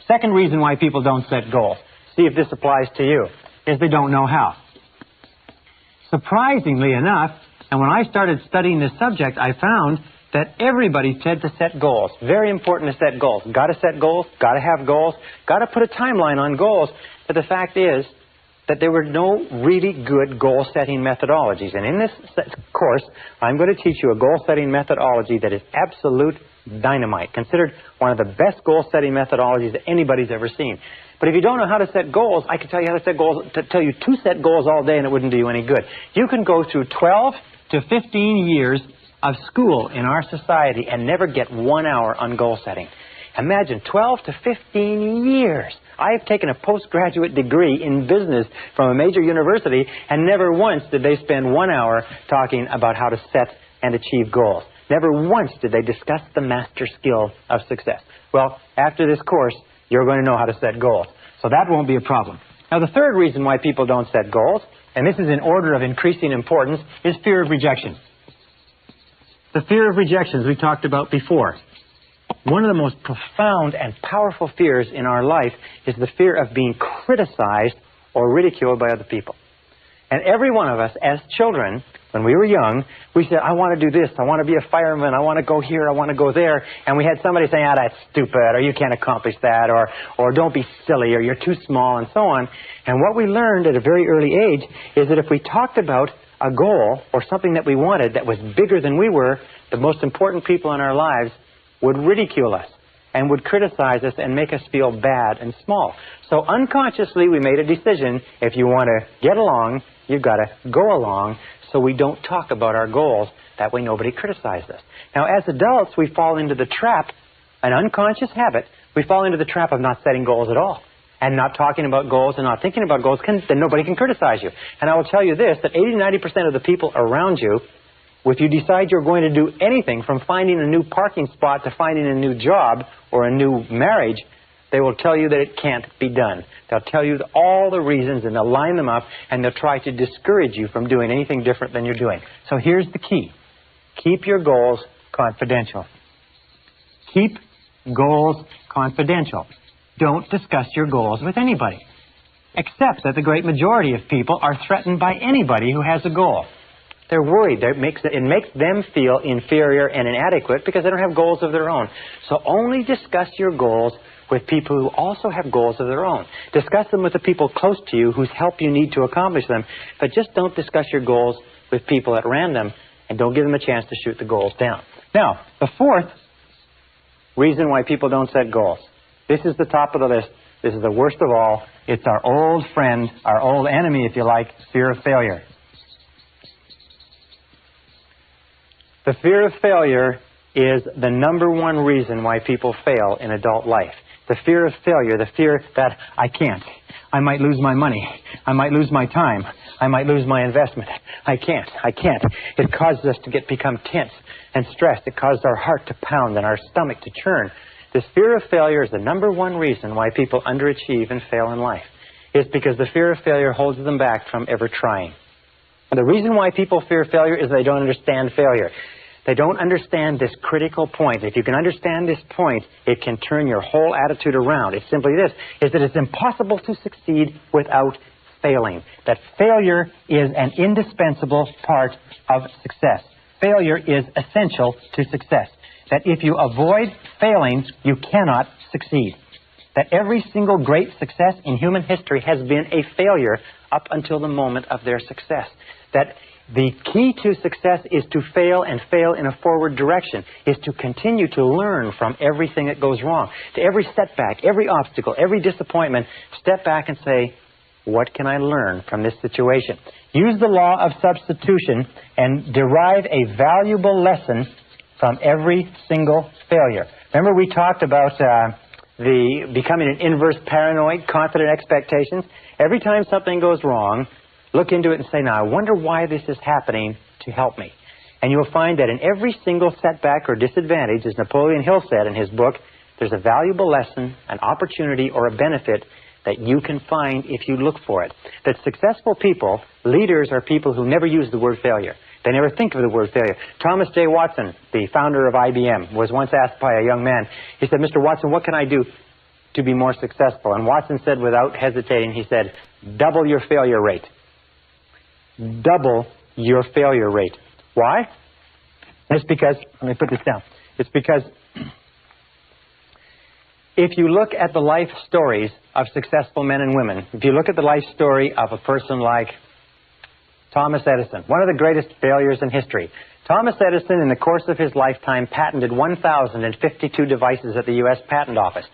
Second reason why people don't set goals, see if this applies to you, is they don't know how. Surprisingly enough, and when I started studying this subject, I found that everybody said to set goals. Very important to set goals. Got to set goals, got to have goals, got to put a timeline on goals. But the fact is that there were no really good goal-setting methodologies. And in this course, I'm going to teach you a goal-setting methodology that is absolute dynamite, considered one of the best goal-setting methodologies that anybody's ever seen. But if you don't know how to set goals, I could tell you how to set goals, tell you to set goals all day, and it wouldn't do you any good. You can go through 12 to 15 years of school in our society and never get 1 hour on goal setting. Imagine 12 to 15 years. I have taken a postgraduate degree in business from a major university, and never once did they spend 1 hour talking about how to set and achieve goals. Never once did they discuss the master skill of success. Well, after this course, you're going to know how to set goals. So that won't be a problem. Now, the third reason why people don't set goals, and this is in order of increasing importance, is fear of rejection. The fear of rejection, as we talked about before. One of the most profound and powerful fears in our life is the fear of being criticized or ridiculed by other people. And every one of us, as children, when we were young, we said, I want to do this, I want to be a fireman, I want to go here, I want to go there. And we had somebody saying, that's stupid, or you can't accomplish that, or don't be silly, or you're too small, and so on. And what we learned at a very early age is that if we talked about a goal or something that we wanted that was bigger than we were, the most important people in our lives would ridicule us and would criticize us and make us feel bad and small. So unconsciously we made a decision, if you want to get along, you've got to go along, so we don't talk about our goals. That way nobody criticizes us. Now as adults we fall into the trap, an unconscious habit, we fall into the trap of not setting goals at all. And not talking about goals and not thinking about goals, then nobody can criticize you. And I will tell you this, that 80-90% of the people around you, if you decide you're going to do anything from finding a new parking spot to finding a new job or a new marriage, they will tell you that it can't be done. They'll tell you all the reasons and they'll line them up and they'll try to discourage you from doing anything different than you're doing. So here's the key. Keep your goals confidential. Keep goals confidential. Don't discuss your goals with anybody, except that the great majority of people are threatened by anybody who has a goal. They're worried. It makes them feel inferior and inadequate because they don't have goals of their own. So only discuss your goals with people who also have goals of their own. Discuss them with the people close to you whose help you need to accomplish them, but just don't discuss your goals with people at random and don't give them a chance to shoot the goals down. Now, the fourth reason why people don't set goals. This is the top of the list. This is the worst of all. It's our old friend, our old enemy, if you like, fear of failure. The fear of failure is the number one reason why people fail in adult life. The fear of failure, the fear that I can't. I might lose my money. I might lose my time. I might lose my investment. I can't. It causes us to become tense and stressed. It causes our heart to pound and our stomach to churn. This fear of failure is the number one reason why people underachieve and fail in life. It's because the fear of failure holds them back from ever trying. And the reason why people fear failure is they don't understand failure. They don't understand this critical point. If you can understand this point, it can turn your whole attitude around. It's simply this, is that it's impossible to succeed without failing. That failure is an indispensable part of success. failure is essential to success. That if you avoid failing, you cannot succeed. That every single great success in human history has been a failure up until the moment of their success. That the key to success is to fail and fail in a forward direction, is to continue to learn from everything that goes wrong. To every setback, every obstacle, every disappointment, step back and say, what can I learn from this situation? Use the law of substitution and derive a valuable lesson from every single failure. Remember we talked about the becoming an inverse paranoid, confident expectations? Every time something goes wrong, look into it and say, now I wonder why this is happening to help me. And you'll find that in every single setback or disadvantage, as Napoleon Hill said in his book, there's a valuable lesson, an opportunity, or a benefit that you can find if you look for it. That successful people, leaders, are people who never use the word failure. They never think of the word failure. Thomas J. Watson, the founder of IBM, was once asked by a young man, he said, Mr. Watson, what can I do to be more successful? And Watson said without hesitating, he said, double your failure rate. Double your failure rate. Why? It's because, let me put this down. It's because if you look at the life stories of successful men and women, if you look at the life story of a person like Thomas Edison, one of the greatest failures in history. Thomas Edison, in the course of his lifetime, patented 1,052 devices at the U.S. Patent Office.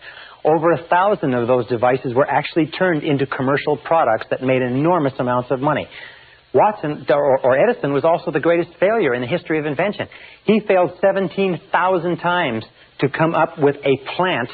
Over 1,000 of those devices were actually turned into commercial products that made enormous amounts of money. Watson, or Edison, was also the greatest failure in the history of invention. He failed 17,000 times to come up with a plant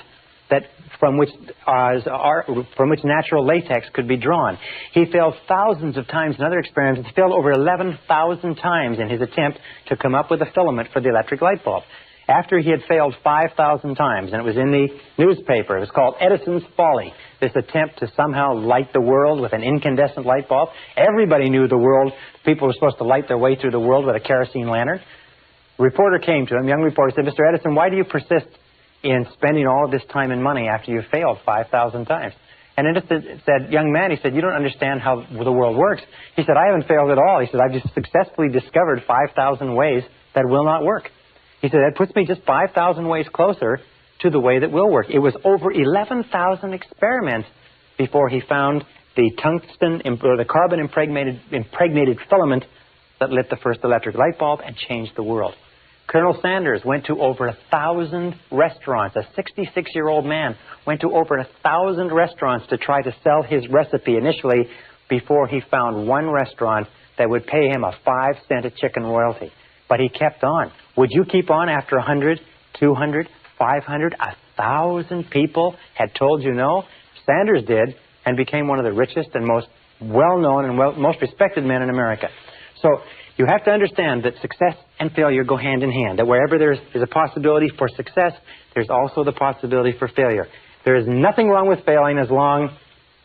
that from which natural latex could be drawn. He failed thousands of times in other experiments. He failed over 11,000 times in his attempt to come up with a filament for the electric light bulb. After he had failed 5,000 times, and it was in the newspaper, it was called Edison's Folly, this attempt to somehow light the world with an incandescent light bulb. Everybody knew the world, people were supposed to light their way through the world with a kerosene lantern. A reporter came to him, young reporter, said, Mr. Edison, why do you persist in spending all of this time and money after you failed 5,000 times? And Edison said, young man, he said, you don't understand how the world works. He said, I haven't failed at all. He said, I've just successfully discovered 5,000 ways that will not work. He said, that puts me just 5,000 ways closer to the way that will work. It was over 11,000 experiments before he found the tungsten or the carbon impregnated filament that lit the first electric light bulb and changed the world. Colonel Sanders went to over 1,000 restaurants. A 66-year-old man went to over 1,000 restaurants to try to sell his recipe initially before he found one restaurant that would pay him a 5-cent a chicken royalty. But he kept on. Would you keep on after 100, 200, 500, 1,000 people had told you no? Sanders did, and became one of the richest and most well-known and most respected men in America. So you have to understand that success and failure go hand in hand, that wherever there's a possibility for success, there's also the possibility for failure. There is nothing wrong with failing as long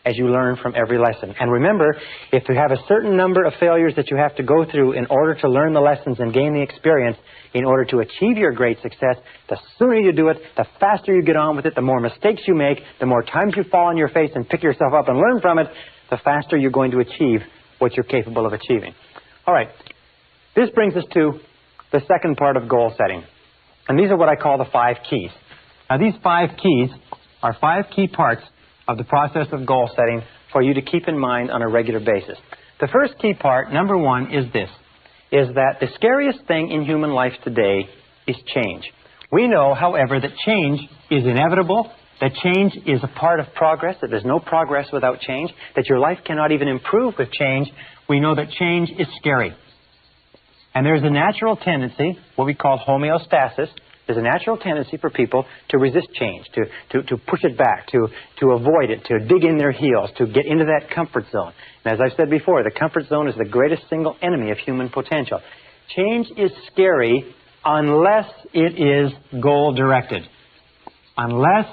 as you learn from every lesson. And remember, if you have a certain number of failures that you have to go through in order to learn the lessons and gain the experience in order to achieve your great success, the sooner you do it, the faster you get on with it, the more mistakes you make, the more times you fall on your face and pick yourself up and learn from it, the faster you're going to achieve what you're capable of achieving. All right. This brings us to the second part of goal setting. And these are what I call the 5 keys. Now, these 5 keys are 5 key parts of the process of goal setting for you to keep in mind on a regular basis. The first key part, number 1, is this, is that the scariest thing in human life today is change. We know, however, that change is inevitable, that change is a part of progress, that there's no progress without change, that your life cannot even improve with change. We know that change is scary. And there's a natural tendency, what we call homeostasis. There's a natural tendency for people to resist change, to push it back, to avoid it, to dig in their heels, to get into that comfort zone. And as I've said before, the comfort zone is the greatest single enemy of human potential. Change is scary unless it is goal-directed. Unless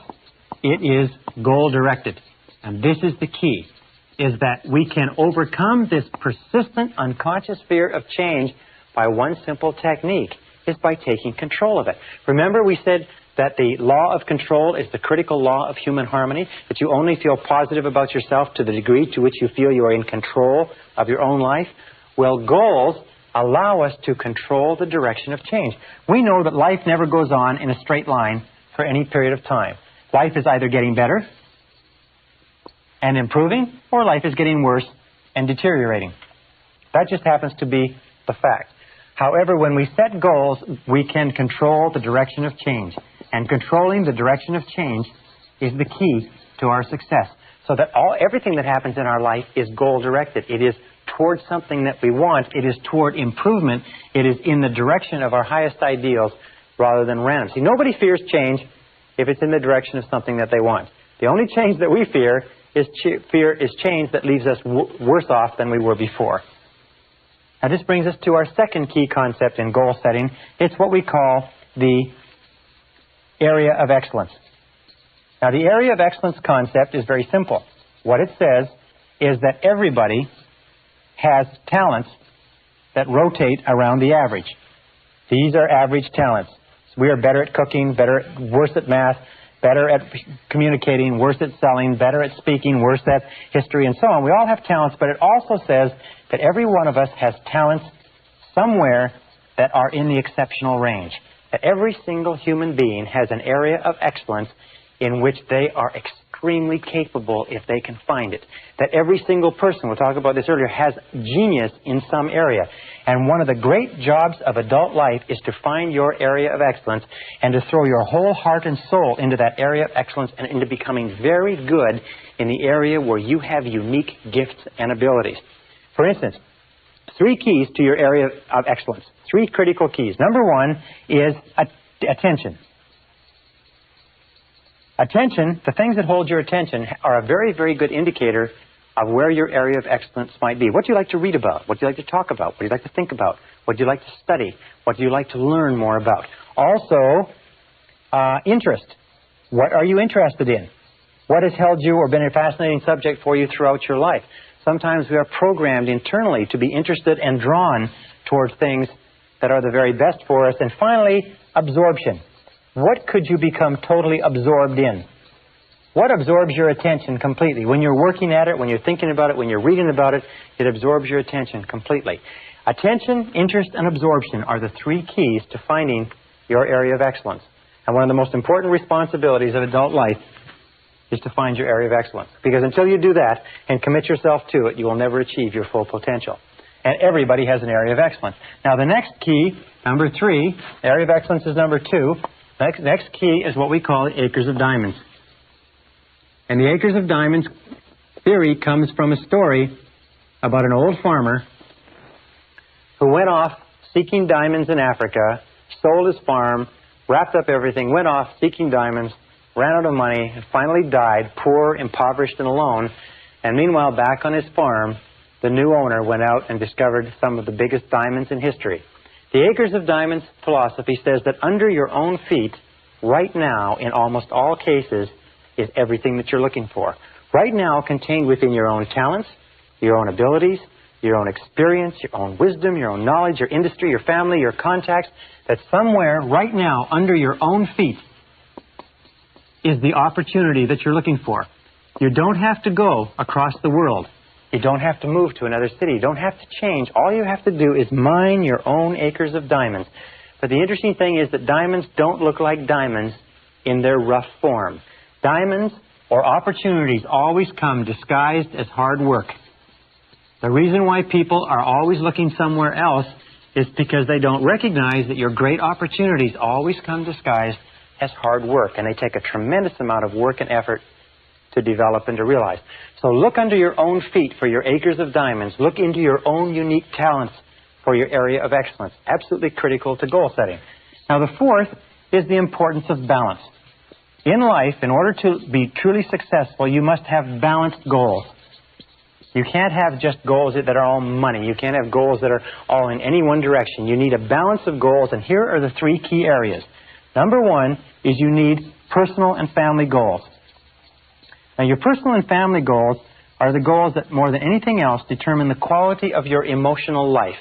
it is goal-directed. And this is the key, is that we can overcome this persistent unconscious fear of change by one simple technique, is by taking control of it. Remember, we said that the law of control is the critical law of human harmony, that you only feel positive about yourself to the degree to which you feel you are in control of your own life. Well, goals allow us to control the direction of change. We know that life never goes on in a straight line for any period of time. Life is either getting better and improving, or life is getting worse and deteriorating. That just happens to be the fact. However, when we set goals, we can control the direction of change. And controlling the direction of change is the key to our success. So that everything that happens in our life is goal-directed. It is toward something that we want. It is toward improvement. It is in the direction of our highest ideals rather than random. See, nobody fears change if it's in the direction of something that they want. The only change that we fear is change that leaves us worse off than we were before. Now, this brings us to our second key concept in goal setting. It's what we call the area of excellence. Now, the area of excellence concept is very simple. What it says is that everybody has talents that rotate around the average. These are average talents. So we are better at cooking, worse at math, better at communicating, worse at selling, better at speaking, worse at history, and so on. We all have talents, but it also says that every one of us has talents somewhere that are in the exceptional range. That every single human being has an area of excellence in which they are extremely capable if they can find it. That every single person, we'll talk about this earlier, has genius in some area. And one of the great jobs of adult life is to find your area of excellence and to throw your whole heart and soul into that area of excellence and into becoming very good in the area where you have unique gifts and abilities. For instance, 3 keys to your area of excellence. 3 critical keys. Number 1 is attention. Attention, the things that hold your attention are a very, very good indicator of where your area of excellence might be. What do you like to read about? What do you like to talk about? What do you like to think about? What do you like to study? What do you like to learn more about? Also, interest. What are you interested in? What has held you or been a fascinating subject for you throughout your life? Sometimes we are programmed internally to be interested and drawn towards things that are the very best for us. And finally, absorption. What could you become totally absorbed in? What absorbs your attention completely? When you're working at it, when you're thinking about it, when you're reading about it, it absorbs your attention completely. Attention, interest, and absorption are the 3 keys to finding your area of excellence. And one of the most important responsibilities of adult life is to find your area of excellence. Because until you do that and commit yourself to it, you will never achieve your full potential. And everybody has an area of excellence. Now, the next key, number 3, area of excellence is number 2. Next key is what we call the acres of diamonds. And the acres of diamonds theory comes from a story about an old farmer who went off seeking diamonds in Africa, sold his farm, wrapped up everything, went off seeking diamonds, ran out of money, and finally died, poor, impoverished, and alone. And meanwhile, back on his farm, the new owner went out and discovered some of the biggest diamonds in history. The Acres of Diamonds philosophy says that under your own feet, right now, in almost all cases, is everything that you're looking for. Right now, contained within your own talents, your own abilities, your own experience, your own wisdom, your own knowledge, your industry, your family, your contacts, that somewhere right now under your own feet is the opportunity that you're looking for. You don't have to go across the world. You don't have to move to another city. You don't have to change. All you have to do is mine your own acres of diamonds. But the interesting thing is that diamonds don't look like diamonds in their rough form. Diamonds or opportunities always come disguised as hard work. The reason why people are always looking somewhere else is because they don't recognize that your great opportunities always come disguised as hard work, and they take a tremendous amount of work and effort to develop and to realize. So look under your own feet for your acres of diamonds. Look into your own unique talents for your area of excellence. Absolutely critical to goal setting. Now, the fourth is the importance of balance. In life, in order to be truly successful, you must have balanced goals. You can't have just goals that are all money. You can't have goals that are all in any one direction. You need a balance of goals, and here are the 3 key areas. Number 1 is you need personal and family goals. Now, your personal and family goals are the goals that, more than anything else, determine the quality of your emotional life,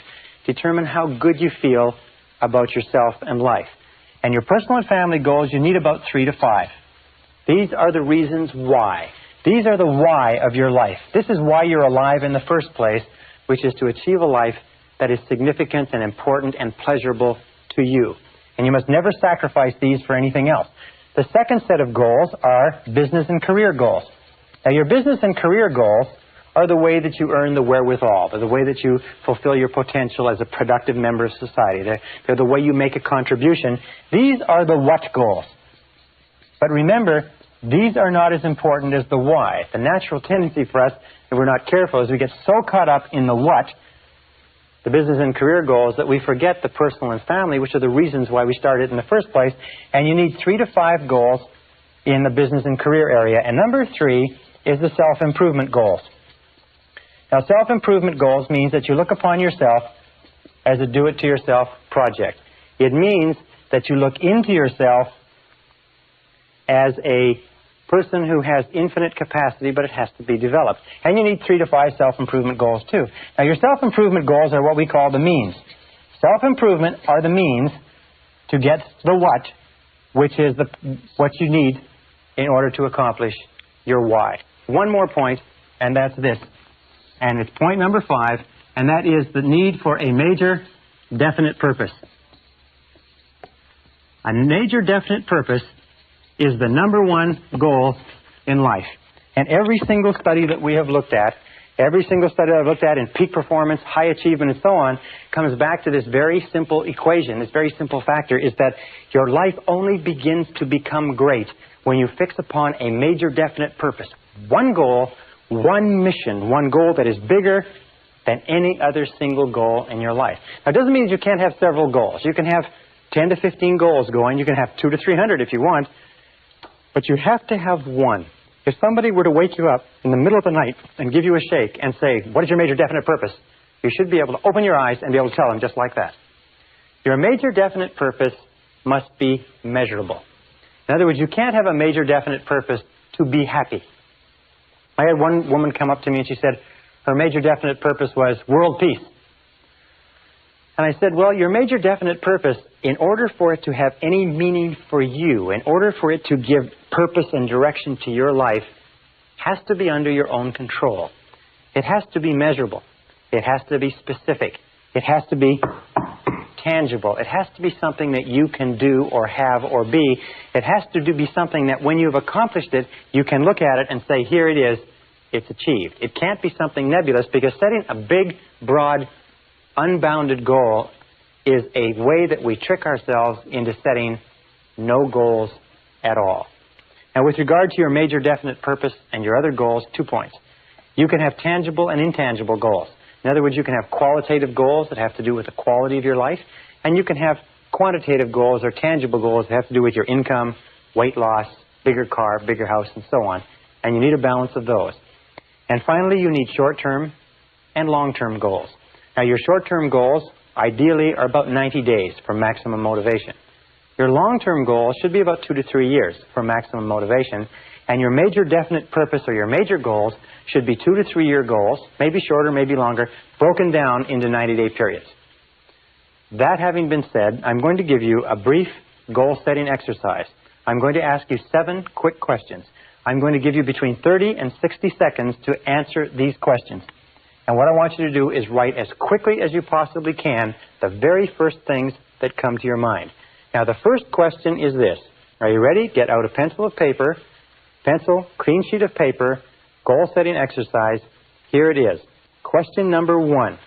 determine how good you feel about yourself and life. And your personal and family goals, you need about 3 to 5. These are the reasons why. These are the why of your life. This is why you're alive in the first place, which is to achieve a life that is significant and important and pleasurable to you. And you must never sacrifice these for anything else. The second set of goals are business and career goals. Now, your business and career goals are the way that you earn the wherewithal. They're the way that you fulfill your potential as a productive member of society. They're the way you make a contribution. These are the what goals. But remember, these are not as important as the why. The natural tendency for us, if we're not careful, is we get so caught up in the what, the business and career goals, that we forget the personal and family, which are the reasons why we started in the first place. And you need 3 to 5 goals in the business and career area. And number 3 is the self-improvement goals. Now, self-improvement goals means that you look upon yourself as a do-it-to-yourself project. It means that you look into yourself as a person who has infinite capacity, but it has to be developed. And you need 3 to 5 self-improvement goals, too. Now, your self-improvement goals are what we call the means. Self-improvement are the means to get the what, which is what you need in order to accomplish your why. One more point, and that's this. And it's point number 5, and that is the need for a major definite purpose. A major definite purpose is the number 1 goal in life. And every single study that we have looked at, every single study I've looked at in peak performance, high achievement, and so on, comes back to this very simple equation, this very simple factor, is that your life only begins to become great when you fix upon a major definite purpose. One goal, one mission, one goal that is bigger than any other single goal in your life. Now, it doesn't mean that you can't have several goals. You can have 10 to 15 goals going. You can have 200 to 300 if you want. But you have to have one. If somebody were to wake you up in the middle of the night and give you a shake and say, what is your major definite purpose? You should be able to open your eyes and be able to tell them just like that. Your major definite purpose must be measurable. In other words, you can't have a major definite purpose to be happy. I had one woman come up to me and she said her major definite purpose was world peace. And I said, well, your major definite purpose, in order for it to have any meaning for you, in order for it to give purpose and direction to your life, has to be under your own control. It has to be measurable. It has to be specific. It has to be tangible. It has to be something that you can do or have or be. It has to be something that when you've accomplished it, you can look at it and say, here it is, it's achieved. It can't be something nebulous, because setting a big, broad, unbounded goal is a way that we trick ourselves into setting no goals at all. Now, with regard to your major definite purpose and your other goals, 2 points. You can have tangible and intangible goals. In other words, you can have qualitative goals that have to do with the quality of your life, and you can have quantitative goals or tangible goals that have to do with your income, weight loss, bigger car, bigger house, and so on. And you need a balance of those. And finally, you need short-term and long-term goals. Now, your short-term goals, ideally, are about 90 days for maximum motivation. Your long-term goals should be about 2 to 3 years for maximum motivation. And your major definite purpose or your major goals should be 2 to 3 year goals, maybe shorter, maybe longer, broken down into 90-day periods. That having been said, I'm going to give you a brief goal-setting exercise. I'm going to ask you 7 quick questions. I'm going to give you between 30 and 60 seconds to answer these questions. And what I want you to do is write as quickly as you possibly can the very first things that come to your mind. Now, the first question is this. Are you ready? Get out a pencil of paper. Pencil, clean sheet of paper, goal-setting exercise. Here it is. Question number 1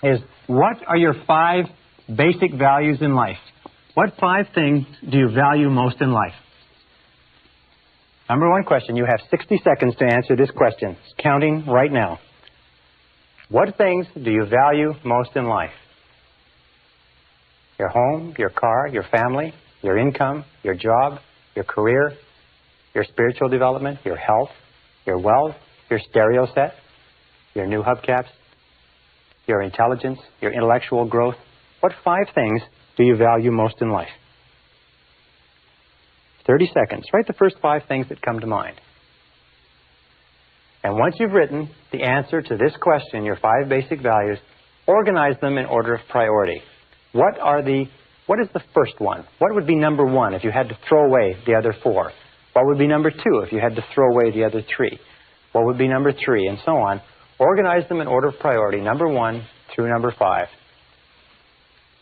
is, what are your 5 basic values in life? What 5 things do you value most in life? Number 1 question. You have 60 seconds to answer this question. It's counting right now. What things do you value most in life? Your home, your car, your family, your income, your job, your career, your spiritual development, your health, your wealth, your stereo set, your new hubcaps, your intelligence, your intellectual growth. What 5 things do you value most in life? 30 seconds. Write the first 5 things that come to mind. And once you've written the answer to this question, your 5 basic values, organize them in order of priority. What is the first one? What would be number 1 if you had to throw away the other 4? What would be number 2 if you had to throw away the other 3? What would be number 3? And so on. Organize them in order of priority, number 1 through number 5.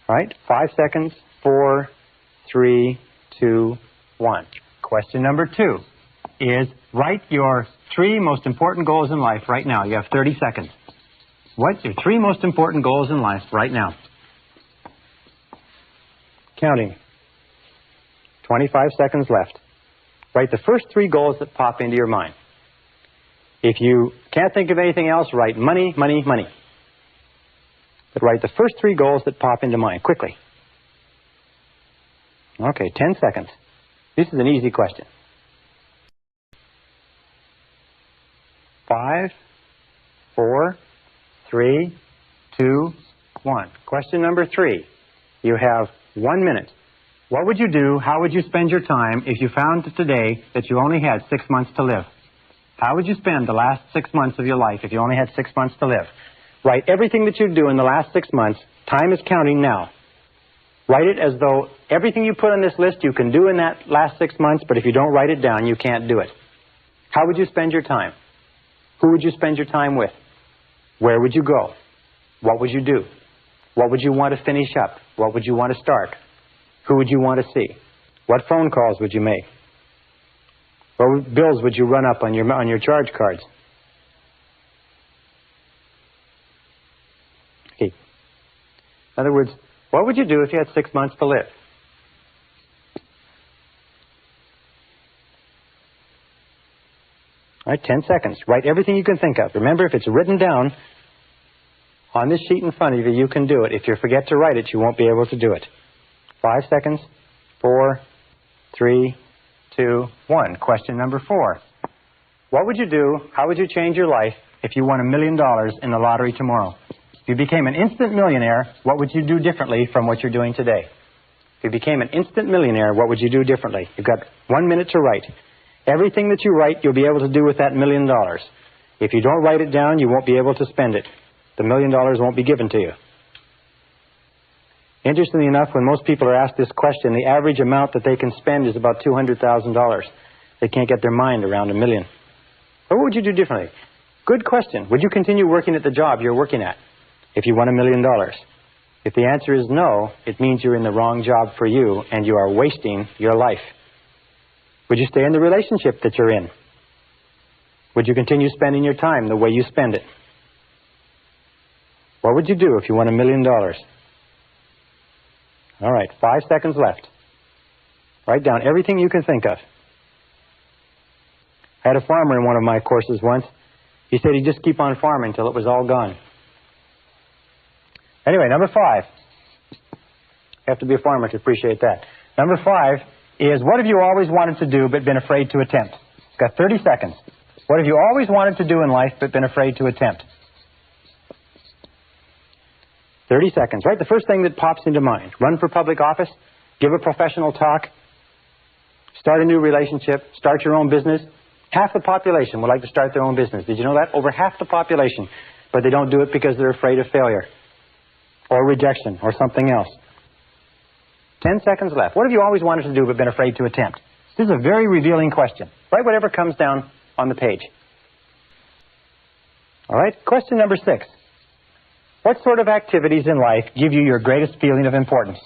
All right, 5 seconds, 4, 3, 2, 1. Question number 2 is write your 3 most important goals in life right now. You have 30 seconds. What's your 3 most important goals in life right now? Counting. 25 seconds left. Write the first 3 goals that pop into your mind. If you can't think of anything else, write money, money, money. But write the first 3 goals that pop into mind, quickly. Okay, 10 seconds. This is an easy question. 5, 4, 3, 2, 1. Question number 3. You have 1 minute. What would you do, how would you spend your time if you found today that you only had 6 months to live? How would you spend the last 6 months of your life if you only had 6 months to live? Write everything that you do in the last 6 months. Time is counting now. Write it as though everything you put on this list you can do in that last 6 months, but if you don't write it down, you can't do it. How would you spend your time? Who would you spend your time with? Where would you go? What would you do? What would you want to finish up? What would you want to start? Who would you want to see? What phone calls would you make? What bills would you run up on your charge cards? Okay. In other words, what would you do if you had 6 months to live? All right, 10 seconds. Write everything you can think of. Remember, if it's written down on this sheet in front of you, you can do it. If you forget to write it, you won't be able to do it. 5 seconds. 4, 3, 2, 1. Question number 4. What would you do, how would you change your life if you won $1 million in the lottery tomorrow? If you became an instant millionaire, what would you do differently from what you're doing today? If you became an instant millionaire, what would you do differently? You've got 1 minute to write. Everything that you write, you'll be able to do with that $1 million. If you don't write it down, you won't be able to spend it. The $1 million won't be given to you. Interestingly enough, when most people are asked this question, the average amount that they can spend is about $200,000. They can't get their mind around $1 million. What would you do differently? Good question. Would you continue working at the job you're working at if you won $1 million? If the answer is no, it means you're in the wrong job for you and you are wasting your life. Would you stay in the relationship that you're in? Would you continue spending your time the way you spend it? What would you do if you won $1 million? All right, 5 seconds left. Write down everything you can think of. I had a farmer in one of my courses once. He said he'd just keep on farming until it was all gone. Anyway, number 5. You have to be a farmer to appreciate that. Number 5 is, what have you always wanted to do but been afraid to attempt? You've got 30 seconds. What have you always wanted to do in life but been afraid to attempt? 30 seconds. Right? The first thing that pops into mind. Run for public office, give a professional talk, start a new relationship, start your own business. Half the population would like to start their own business. Did you know that? Over half the population. But they don't do it because they're afraid of failure or rejection or something else. 10 seconds left. What have you always wanted to do but been afraid to attempt? This is a very revealing question. Write whatever comes down on the page. All right? Question number 6. What sort of activities in life give you your greatest feeling of importance?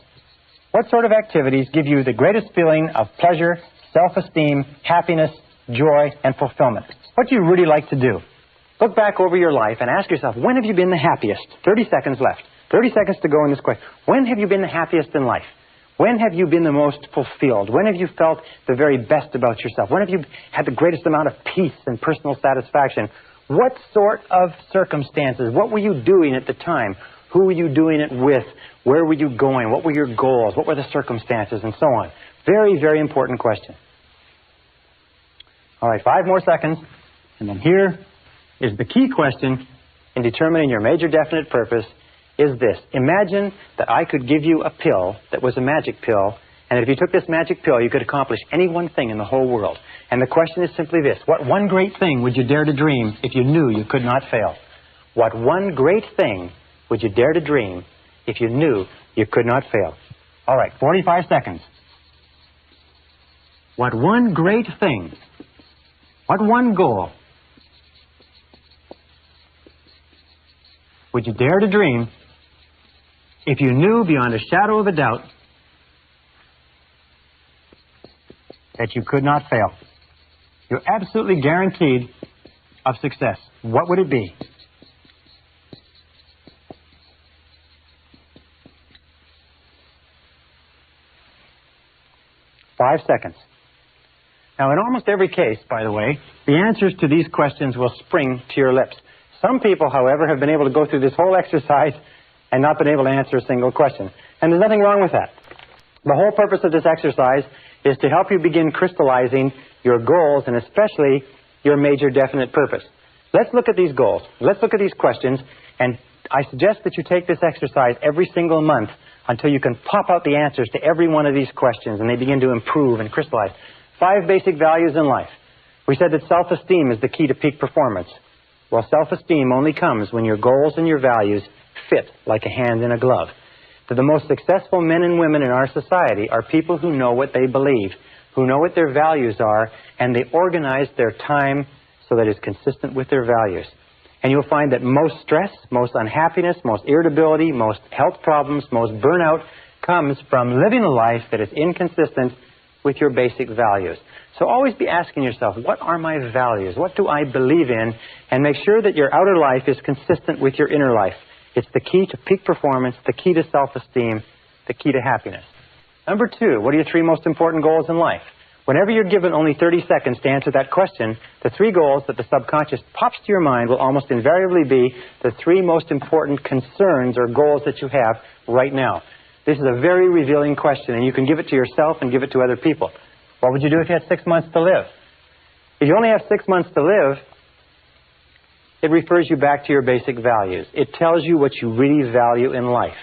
What sort of activities give you the greatest feeling of pleasure, self-esteem, happiness, joy, and fulfillment? What do you really like to do? Look back over your life and ask yourself, when have you been the happiest? 30 seconds left. 30 seconds to go in this question. When have you been the happiest in life? When have you been the most fulfilled? When have you felt the very best about yourself? When have you had the greatest amount of peace and personal satisfaction? What sort of circumstances? What were you doing at the time? Who were you doing it with? Where were you going? What were your goals? What were the circumstances? And so on. Very, very important question. All right, 5 more seconds. And then here is the key question in determining your major definite purpose is this. Imagine that I could give you a pill that was a magic pill, and if you took this magic pill, you could accomplish any one thing in the whole world. And the question is simply this. What one great thing would you dare to dream if you knew you could not fail? What one great thing would you dare to dream if you knew you could not fail? All right, 45 seconds. What one great thing, what one goal would you dare to dream if you knew beyond a shadow of a doubt that you could not fail? You're absolutely guaranteed of success. What would it be? Five seconds. Now, in almost every case, by the way, the answers to these questions will spring to your lips. Some people, however, have been able to go through this whole exercise and not been able to answer a single question. And there's nothing wrong with that. The whole purpose of this exercise is to help you begin crystallizing your goals and especially your major definite purpose. Let's look at these goals. Let's look at these questions, and I suggest that you take this exercise every single month until you can pop out the answers to every one of these questions and they begin to improve and crystallize. 5 basic values in life. We said that self-esteem is the key to peak performance. Well, self-esteem only comes when your goals and your values fit like a hand in a glove. That the most successful men and women in our society are people who know what they believe, who know what their values are, and they organize their time so that it's consistent with their values. And you'll find that most stress, most unhappiness, most irritability, most health problems, most burnout comes from living a life that is inconsistent with your basic values. So always be asking yourself, what are my values? What do I believe in? And make sure that your outer life is consistent with your inner life. It's the key to peak performance, the key to self-esteem, the key to happiness. Number 2, what are your 3 most important goals in life? Whenever you're given only 30 seconds to answer that question, the 3 goals that the subconscious pops to your mind will almost invariably be the 3 most important concerns or goals that you have right now. This is a very revealing question, and you can give it to yourself and give it to other people. What would you do if you had 6 months to live? If you only have 6 months to live, it refers you back to your basic values. It tells you what you really value in life.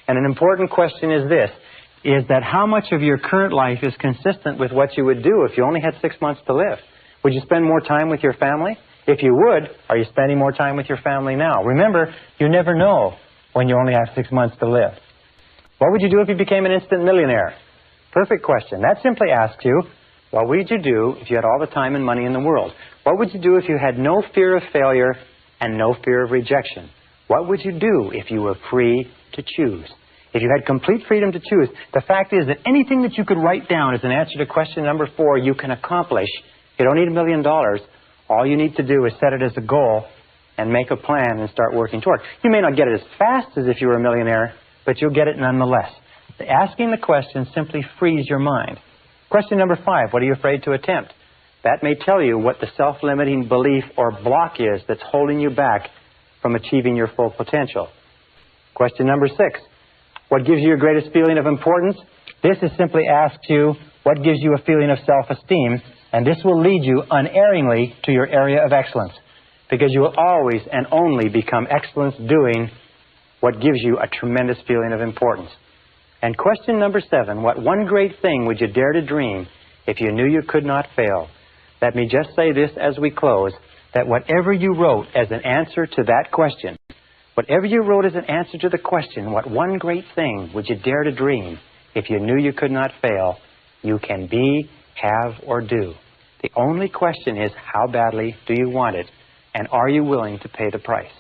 And an important question is this, is that how much of your current life is consistent with what you would do if you only had 6 months to live? Would you spend more time with your family? If you would, are you spending more time with your family now? Remember, you never know when you only have 6 months to live. What would you do if you became an instant millionaire? Perfect question. That simply asks you, what would you do if you had all the time and money in the world? What would you do if you had no fear of failure and no fear of rejection? What would you do if you were free to choose? If you had complete freedom to choose, the fact is that anything that you could write down as an answer to question number 4, you can accomplish. You don't need $1 million. All you need to do is set it as a goal and make a plan and start working toward it. You may not get it as fast as if you were a millionaire, but you'll get it nonetheless. Asking the question simply frees your mind. Question number 5, what are you afraid to attempt? That may tell you what the self-limiting belief or block is that's holding you back from achieving your full potential. Question number 6, what gives you your greatest feeling of importance? This is simply asks you, what gives you a feeling of self-esteem? And this will lead you unerringly to your area of excellence, because you will always and only become excellence doing what gives you a tremendous feeling of importance. And question number 7, what one great thing would you dare to dream if you knew you could not fail? Let me just say this as we close, that whatever you wrote as an answer to that question, whatever you wrote as an answer to the question, what one great thing would you dare to dream if you knew you could not fail, you can be, have, or do. The only question is, how badly do you want it, and are you willing to pay the price?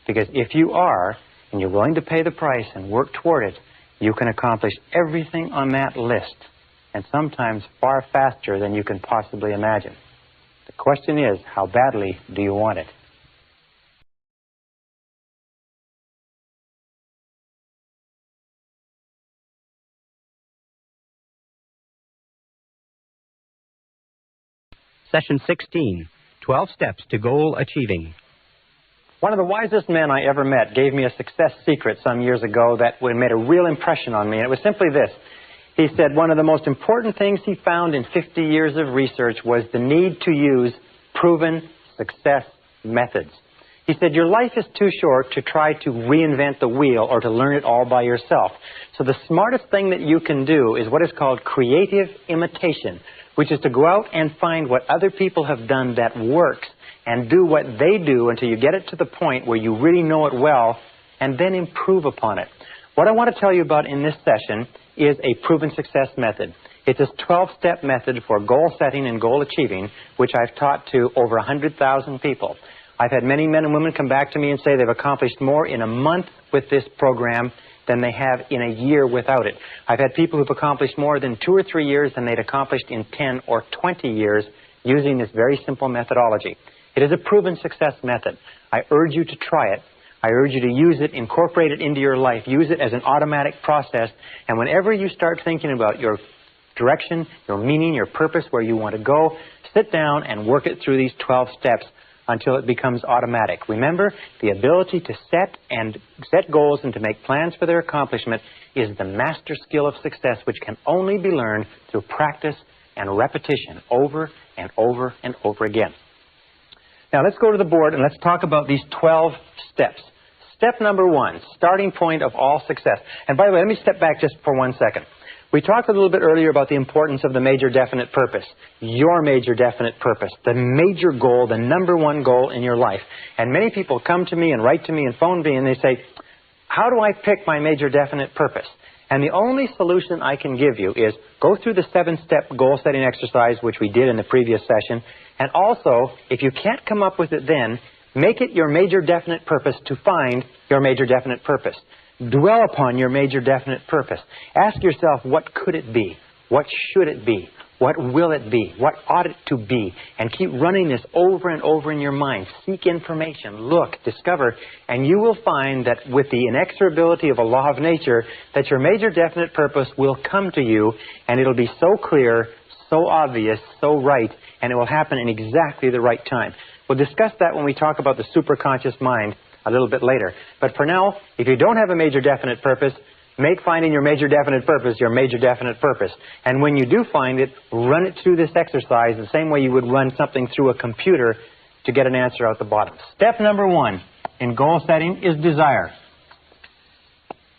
Because if you are, and you're willing to pay the price and work toward it, you can accomplish everything on that list, and sometimes far faster than you can possibly imagine. The question is, how badly do you want it? Session 16, 12 Steps to Goal Achieving. One of the wisest men I ever met gave me a success secret some years ago that made a real impression on me, and it was simply this. He said one of the most important things he found in 50 years of research was the need to use proven success methods. He said, your life is too short to try to reinvent the wheel or to learn it all by yourself. So the smartest thing that you can do is what is called creative imitation, which is to go out and find what other people have done that works and do what they do until you get it to the point where you really know it well and then improve upon it. What I want to tell you about in this session is a proven success method. It's a 12-step method for goal setting and goal achieving, which I've taught to over 100,000 people. I've had many men and women come back to me and say they've accomplished more in a month with this program than they have in a year without it. I've had people who've accomplished more than 2 or 3 years than they'd accomplished in 10 or 20 years using this very simple methodology. It is a proven success method. I urge you to try it. I urge you to use it, incorporate it into your life, use it as an automatic process, and whenever you start thinking about your direction, your meaning, your purpose, where you want to go, sit down and work it through these 12 steps until it becomes automatic. Remember, the ability to set goals and to make plans for their accomplishment is the master skill of success, which can only be learned through practice and repetition over and over and over again. Now let's go to the board and let's talk about these 12 steps. Step number 1, starting point of all success. And by the way, let me step back just for 1 second. We talked a little bit earlier about the importance of the major definite purpose, your major definite purpose, the major goal, the number 1 goal in your life. And many people come to me and write to me and phone me and they say, how do I pick my major definite purpose? And the only solution I can give you is go through the 7-step goal setting exercise, which we did in the previous session. And also, if you can't come up with it then, make it your major definite purpose to find your major definite purpose. Dwell upon your major definite purpose. Ask yourself, what could it be? What should it be? What will it be? What ought it to be? And keep running this over and over in your mind. Seek information, look, discover, and you will find that with the inexorability of a law of nature, that your major definite purpose will come to you, and it'll be so clear, so obvious, so right, and it will happen in exactly the right time. We'll discuss that when we talk about the superconscious mind a little bit later. But for now, if you don't have a major definite purpose, make finding your major definite purpose your major definite purpose. And when you do find it, run it through this exercise the same way you would run something through a computer to get an answer out the bottom. Step number 1 in goal setting is desire.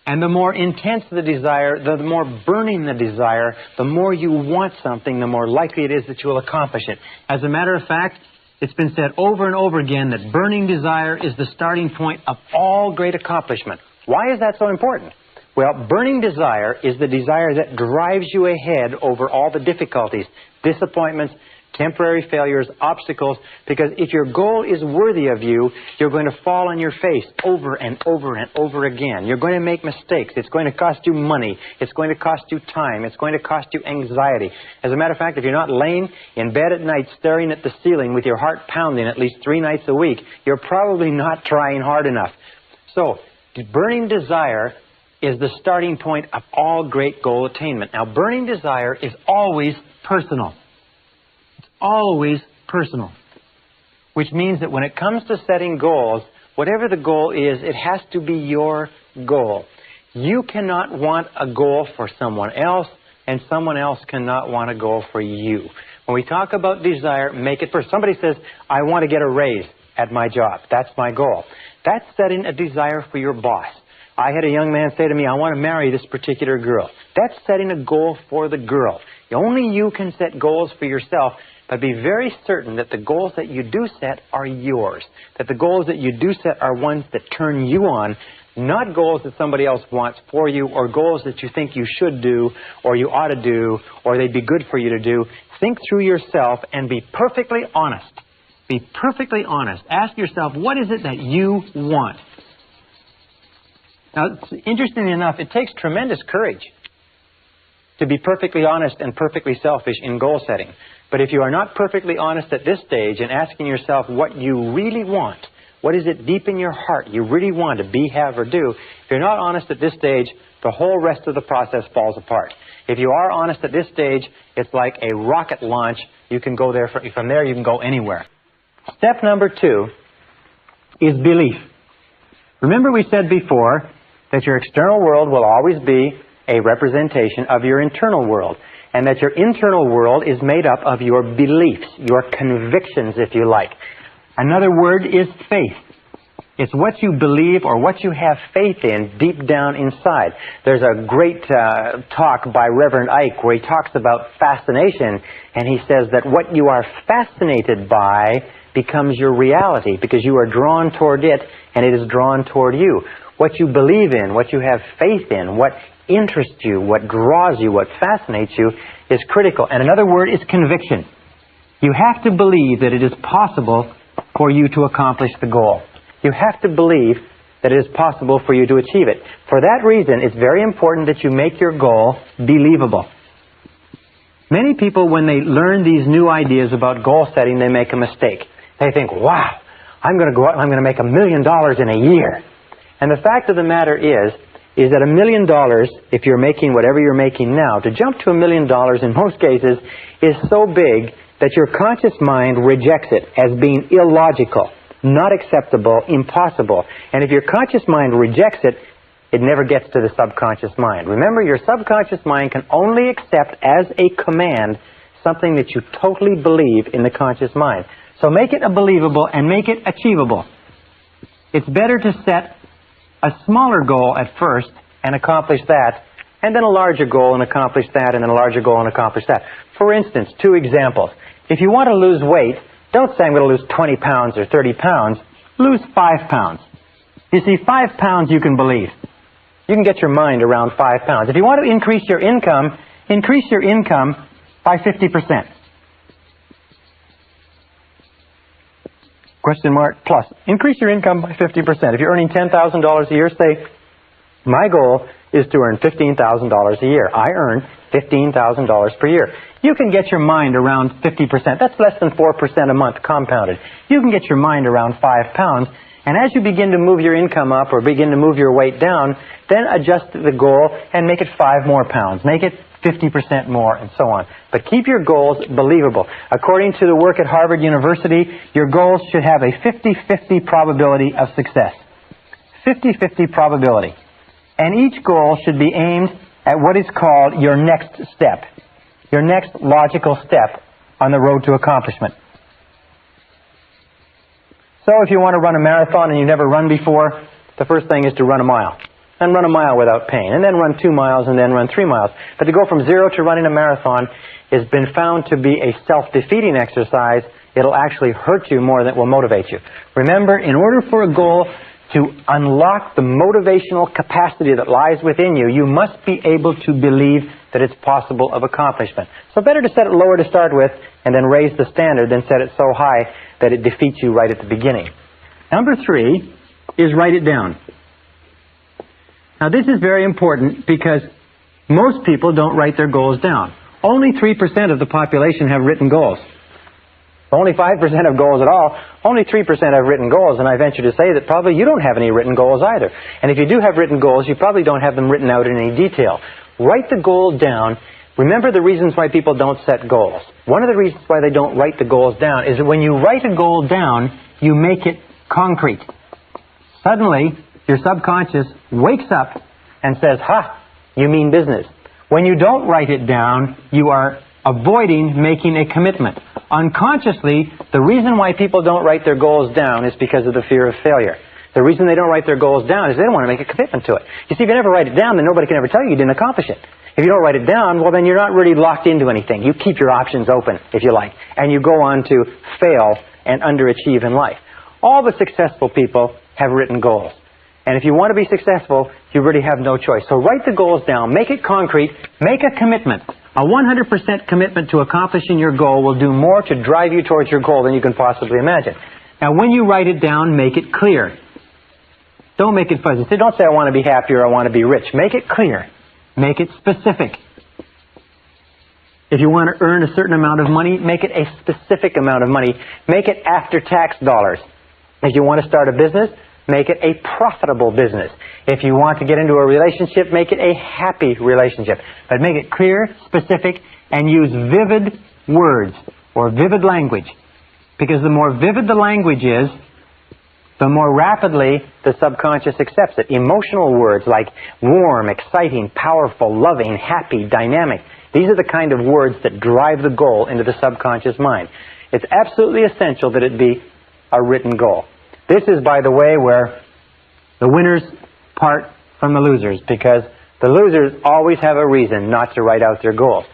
And the more intense the desire, the more burning the desire, the more you want something, the more likely it is that you will accomplish it. As a matter of fact, it's been said over and over again that burning desire is the starting point of all great accomplishment. Why is that so important? Well, burning desire is the desire that drives you ahead over all the difficulties, disappointments, temporary failures, obstacles, because if your goal is worthy of you, you're going to fall on your face over and over and over again. You're going to make mistakes. It's going to cost you money. It's going to cost you time. It's going to cost you anxiety. As a matter of fact, if you're not laying in bed at night staring at the ceiling with your heart pounding at least 3 nights a week, you're probably not trying hard enough. So, burning desire is the starting point of all great goal attainment. Now, burning desire is always personal. Always personal, which means that when it comes to setting goals, whatever the goal is, it has to be your goal. You cannot want a goal for someone else, and someone else cannot want a goal for you. When we talk about desire, make it personal. Somebody says, I want to get a raise at my job. That's my goal. That's setting a desire for your boss. I had a young man say to me, I want to marry this particular girl. That's setting a goal for the girl. Only you can set goals for yourself. But be very certain that the goals that you do set are yours. That the goals that you do set are ones that turn you on, not goals that somebody else wants for you, or goals that you think you should do, or you ought to do, or they'd be good for you to do. Think through yourself and be perfectly honest. Be perfectly honest. Ask yourself, what is it that you want? Now, interestingly enough, it takes tremendous courage to be perfectly honest and perfectly selfish in goal setting. But if you are not perfectly honest at this stage and asking yourself what you really want, what is it deep in your heart you really want to be, have, or do, if you're not honest at this stage, the whole rest of the process falls apart. If you are honest at this stage, it's like a rocket launch. You can go there, from there you can go anywhere. Step number 2 is belief. Remember we said before that your external world will always be a representation of your internal world, and that your internal world is made up of your beliefs, your convictions, if you like. Another word is faith. It's what you believe or what you have faith in deep down inside. There's a great talk by Reverend Ike where he talks about fascination, and he says that what you are fascinated by becomes your reality because you are drawn toward it and it is drawn toward you. What you believe in, what you have faith in, what interests you, what draws you, what fascinates you is critical. And another word is conviction. You have to believe that it is possible for you to accomplish the goal. You have to believe that it is possible for you to achieve it. For that reason, it's very important that you make your goal believable. Many people, when they learn these new ideas about goal setting, they make a mistake. They think, wow, I'm going to go out and I'm going to make $1 million in a year. And the fact of the matter is that $1 million, if you're making whatever you're making now, to jump to $1 million in most cases is so big that your conscious mind rejects it as being illogical, not acceptable, impossible. And if your conscious mind rejects it, it never gets to the subconscious mind. Remember, your subconscious mind can only accept as a command something that you totally believe in the conscious mind. So make it believable and make it achievable. It's better to set a smaller goal at first and accomplish that, and then a larger goal and accomplish that, and then a larger goal and accomplish that. For instance, 2 examples. If you want to lose weight, don't say I'm going to lose 20 pounds or 30 pounds. Lose 5 pounds. You see, 5 pounds you can believe. You can get your mind around 5 pounds. If you want to increase your income by 50%. Question mark plus. Increase your income by 50%. If you're earning $10,000 a year, say, my goal is to earn $15,000 a year. I earn $15,000 per year. You can get your mind around 50%. That's less than 4% a month compounded. You can get your mind around 5 pounds. And as you begin to move your income up or begin to move your weight down, then adjust the goal and make it 5 more pounds. Make it 50% more, and so on. But keep your goals believable. According to the work at Harvard University, your goals should have a 50-50 probability of success. 50-50 probability. And each goal should be aimed at what is called your next step. Your next logical step on the road to accomplishment. So if you want to run a marathon and you've never run before, the first thing is to run a mile. And run a mile without pain. And then run 2 miles and then run 3 miles. But to go from 0 to running a marathon has been found to be a self-defeating exercise. It'll actually hurt you more than it will motivate you. Remember, in order for a goal to unlock the motivational capacity that lies within you, you must be able to believe that it's possible of accomplishment. So better to set it lower to start with and then raise the standard than set it so high that it defeats you right at the beginning. Number 3 is write it down. Now this is very important because most people don't write their goals down. Only 3% of the population have written goals. Only 5% have goals at all. Only 3% have written goals, and I venture to say that probably you don't have any written goals either. And if you do have written goals, you probably don't have them written out in any detail. Write the goal down. Remember the reasons why people don't set goals. One of the reasons why they don't write the goals down is that when you write a goal down, you make it concrete. Suddenly, your subconscious wakes up and says, ha, you mean business. When you don't write it down, you are avoiding making a commitment. Unconsciously, the reason why people don't write their goals down is because of the fear of failure. The reason they don't write their goals down is they don't want to make a commitment to it. You see, if you never write it down, then nobody can ever tell you didn't accomplish it. If you don't write it down, well, then you're not really locked into anything. You keep your options open, if you like, and you go on to fail and underachieve in life. All the successful people have written goals. And if you want to be successful, you really have no choice. So write the goals down, make it concrete, make a commitment. A 100% commitment to accomplishing your goal will do more to drive you towards your goal than you can possibly imagine. Now, when you write it down, make it clear. Don't make it fuzzy. Don't say, I want to be happy or I want to be rich. Make it clear. Make it specific. If you want to earn a certain amount of money, make it a specific amount of money. Make it after-tax dollars. If you want to start a business, make it a profitable business. If you want to get into a relationship, make it a happy relationship. But make it clear, specific, and use vivid words or vivid language. Because the more vivid the language is, the more rapidly the subconscious accepts it. Emotional words like warm, exciting, powerful, loving, happy, dynamic. These are the kind of words that drive the goal into the subconscious mind. It's absolutely essential that it be a written goal. This is, by the way, where the winners part from the losers, because the losers always have a reason not to write out their goals.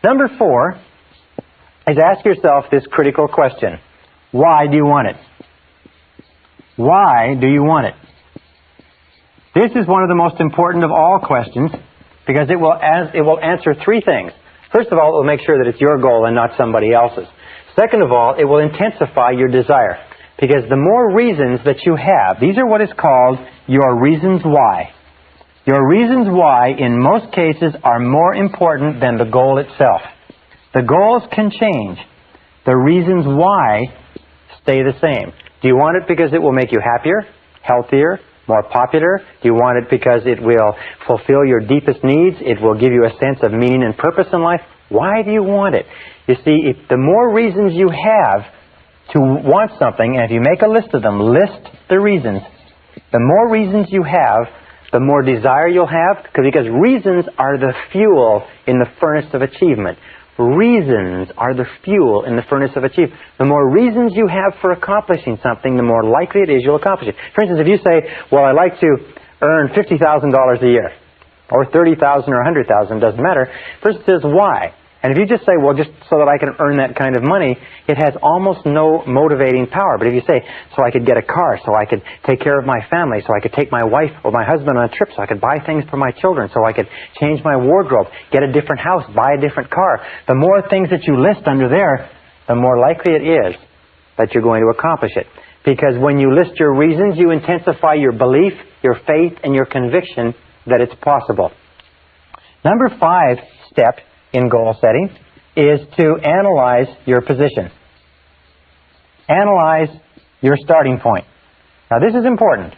Number 4 is ask yourself this critical question. Why do you want it? Why do you want it? This is one of the most important of all questions because it will answer 3 things. First of all, it will make sure that it's your goal and not somebody else's. Second of all, it will intensify your desire. Because the more reasons that you have, these are what is called your reasons why. Your reasons why, in most cases, are more important than the goal itself. The goals can change. The reasons why stay the same. Do you want it because it will make you happier, healthier, more popular? Do you want it because it will fulfill your deepest needs? It will give you a sense of meaning and purpose in life? Why do you want it? You see, if the more reasons you have to want something, and if you make a list of them, list the reasons. The more reasons you have, the more desire you'll have, because reasons are the fuel in the furnace of achievement. Reasons are the fuel in the furnace of achievement. The more reasons you have for accomplishing something, the more likely it is you'll accomplish it. For instance, if you say, well, I'd like to earn $50,000 a year, or $30,000 or $100,000, doesn't matter. First it says, why? And if you just say, well, just so that I can earn that kind of money, it has almost no motivating power. But if you say, so I could get a car, so I could take care of my family, so I could take my wife or my husband on a trip, so I could buy things for my children, so I could change my wardrobe, get a different house, buy a different car. The more things that you list under there, the more likely it is that you're going to accomplish it. Because when you list your reasons, you intensify your belief, your faith, and your conviction that it's possible. Number 5 step in goal setting is to analyze your position. Analyze your starting point. Now this is important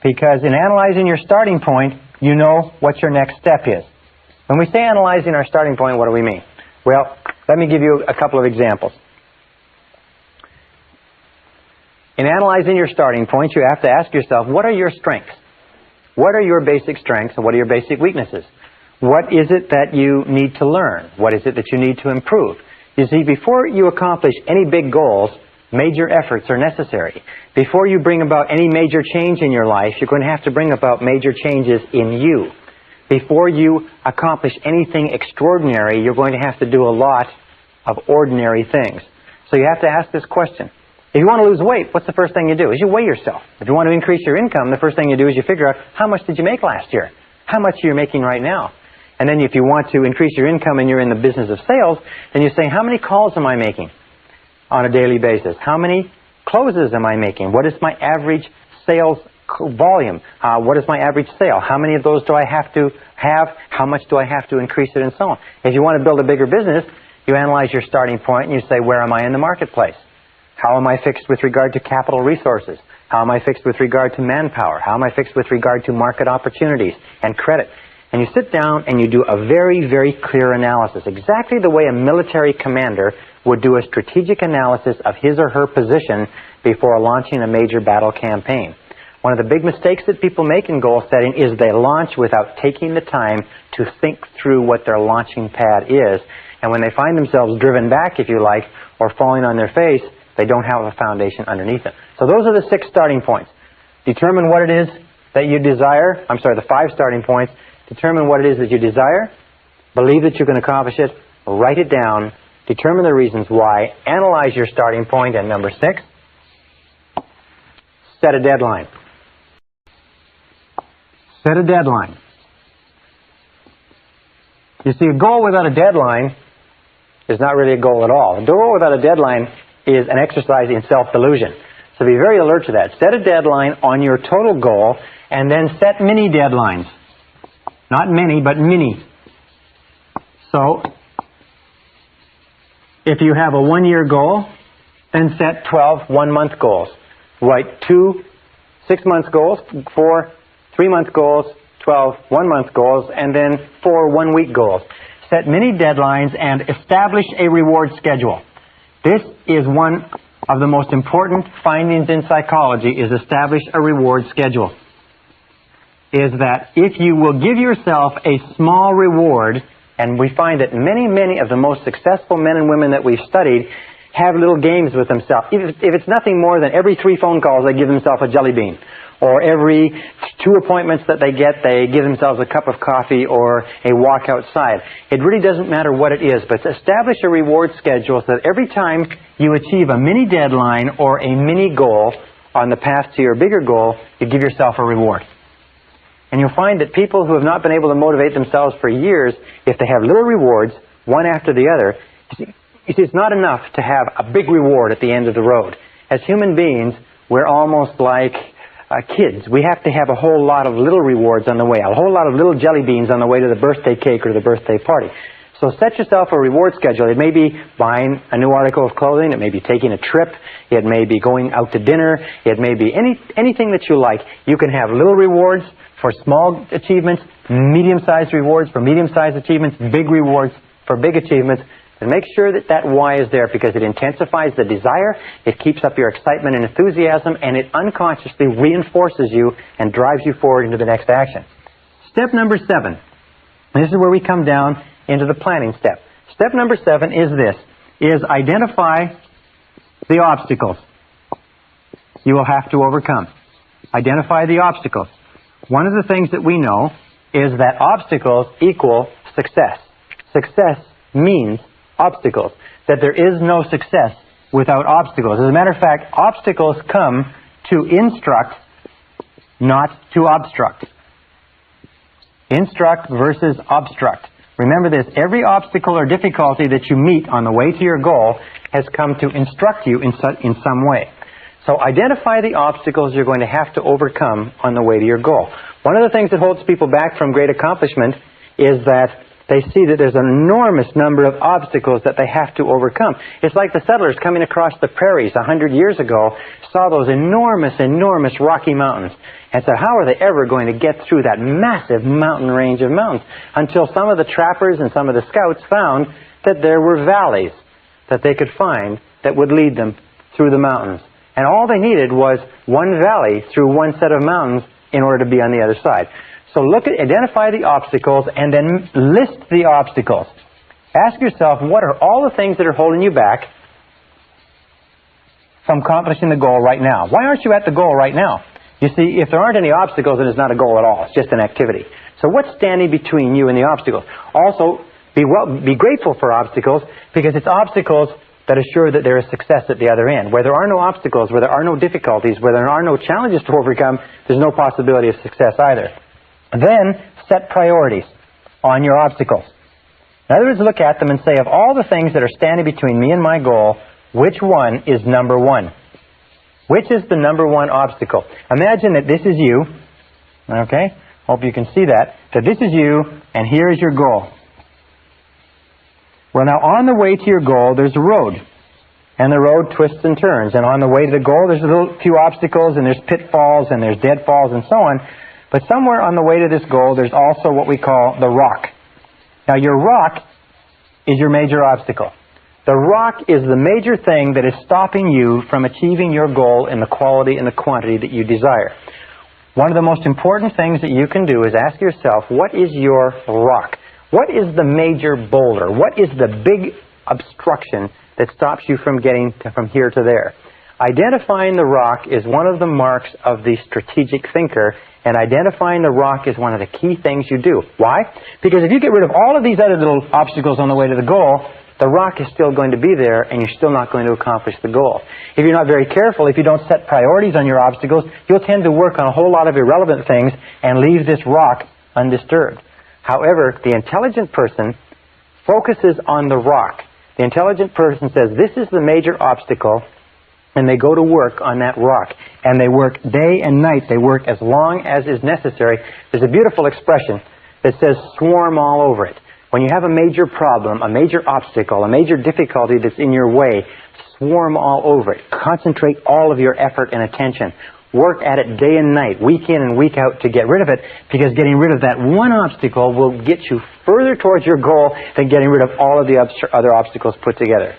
because in analyzing your starting point, you know what your next step is. When we say analyzing our starting point, what do we mean? Well, let me give you a couple of examples. In analyzing your starting point, you have to ask yourself, what are your strengths? What are your basic strengths and what are your basic weaknesses? What is it that you need to learn? What is it that you need to improve? You see, before you accomplish any big goals, major efforts are necessary. Before you bring about any major change in your life, you're going to have to bring about major changes in you. Before you accomplish anything extraordinary, you're going to have to do a lot of ordinary things. So you have to ask this question. If you want to lose weight, what's the first thing you do? Is you weigh yourself. If you want to increase your income, the first thing you do is you figure out how much did you make last year? How much are you making right now? And then if you want to increase your income and you're in the business of sales, then you say, how many calls am I making on a daily basis? How many closes am I making? What is my average sales volume? What is my average sale? How many of those do I have to have? How much do I have to increase it, and so on? If you want to build a bigger business, you analyze your starting point and you say, where am I in the marketplace? How am I fixed with regard to capital resources? How am I fixed with regard to manpower? How am I fixed with regard to market opportunities and credit? And you sit down and you do a very, very clear analysis, exactly the way a military commander would do a strategic analysis of his or her position before launching a major battle campaign. One of the big mistakes that people make in goal setting is they launch without taking the time to think through what their launching pad is. And when they find themselves driven back, if you like, or falling on their face, they don't have a foundation underneath them. So those are the 6 starting points. Determine what it is that you desire. The 5 starting points. Determine what it is that you desire. Believe that you can accomplish it. Write it down. Determine the reasons why. Analyze your starting point. And number 6, set a deadline. Set a deadline. You see, a goal without a deadline is not really a goal at all. A goal without a deadline is an exercise in self-delusion. So be very alert to that. Set a deadline on your total goal and then set mini deadlines. Not many, but mini. So, if you have a 1-year goal, then set 12 one-month goals. Write 2 6-month goals, 4 3-month goals, 12 one-month goals, and then 4 one-week goals. Set mini deadlines and establish a reward schedule. This is one of the most important findings in psychology, is establish a reward schedule. Is that if you will give yourself a small reward, and we find that many of the most successful men and women that we've studied have little games with themselves. If it's nothing more than every 3 phone calls, they give themselves a jelly bean. Or every 2 appointments that they get, they give themselves a cup of coffee or a walk outside. It really doesn't matter what it is, but establish a reward schedule so that every time you achieve a mini deadline or a mini goal on the path to your bigger goal, you give yourself a reward. And you'll find that people who have not been able to motivate themselves for years, if they have little rewards, one after the other, you see, it's not enough to have a big reward at the end of the road. As human beings, we're almost like kids. We have to have a whole lot of little rewards on the way, a whole lot of little jelly beans on the way to the birthday cake or the birthday party. So set yourself a reward schedule. It may be buying a new article of clothing. It may be taking a trip. It may be going out to dinner. It may be anything that you like. You can have little rewards for small achievements, medium-sized rewards for medium-sized achievements, big rewards for big achievements. And make sure that that why is there, because it intensifies the desire, it keeps up your excitement and enthusiasm, and it unconsciously reinforces you and drives you forward into the next action. Step number 7. This is where we come down into the planning step. Step number 7 is this, is identify the obstacles you will have to overcome. Identify the obstacles. One of the things that we know is that obstacles equal success. Success means obstacles. That there is no success without obstacles. As a matter of fact, obstacles come to instruct, not to obstruct. Instruct versus obstruct. Remember this, every obstacle or difficulty that you meet on the way to your goal has come to instruct you in some way. So identify the obstacles you're going to have to overcome on the way to your goal. One of the things that holds people back from great accomplishment is that they see that there's an enormous number of obstacles that they have to overcome. It's like the settlers coming across the prairies 100 years ago saw those enormous Rocky Mountains and said, how are they ever going to get through that massive mountain range of mountains? Until some of the trappers and some of the scouts found that there were valleys that they could find that would lead them through the mountains. And all they needed was one valley through one set of mountains in order to be on the other side. So identify the obstacles and then list the obstacles. Ask yourself, what are all the things that are holding you back from accomplishing the goal right now? Why aren't you at the goal right now? You see, if there aren't any obstacles, then it's not a goal at all. It's just an activity. So what's standing between you and the obstacles? Also, be grateful for obstacles, because it's obstacles that assure that there is success at the other end. Where there are no obstacles, where there are no difficulties, where there are no challenges to overcome, there's no possibility of success either. Then, set priorities on your obstacles. In other words, look at them and say, of all the things that are standing between me and my goal, which one is number one? Which is the number one obstacle? Imagine that this is you, okay? Hope you can see that this is you, and here is your goal. Well, now, on the way to your goal, there's a road. And the road twists and turns. And on the way to the goal, there's a few obstacles, and there's pitfalls, and there's deadfalls, and so on. But somewhere on the way to this goal, there's also what we call the rock. Now, your rock is your major obstacle. The rock is the major thing that is stopping you from achieving your goal in the quality and the quantity that you desire. One of the most important things that you can do is ask yourself, what is your rock? What is the major boulder? What is the big obstruction that stops you from getting from here to there? Identifying the rock is one of the marks of the strategic thinker, and identifying the rock is one of the key things you do. Why? Because if you get rid of all of these other little obstacles on the way to the goal, the rock is still going to be there, and you're still not going to accomplish the goal. If you're not very careful, if you don't set priorities on your obstacles, you'll tend to work on a whole lot of irrelevant things and leave this rock undisturbed. However, the intelligent person focuses on the rock. The intelligent person says, this is the major obstacle, and they go to work on that rock. And they work day and night. They work as long as is necessary. There's a beautiful expression that says, swarm all over it. When you have a major problem, a major obstacle, a major difficulty that's in your way, swarm all over it. Concentrate all of your effort and attention. Work at it day and night, week in and week out, to get rid of it, because getting rid of that one obstacle will get you further towards your goal than getting rid of all of the other obstacles put together.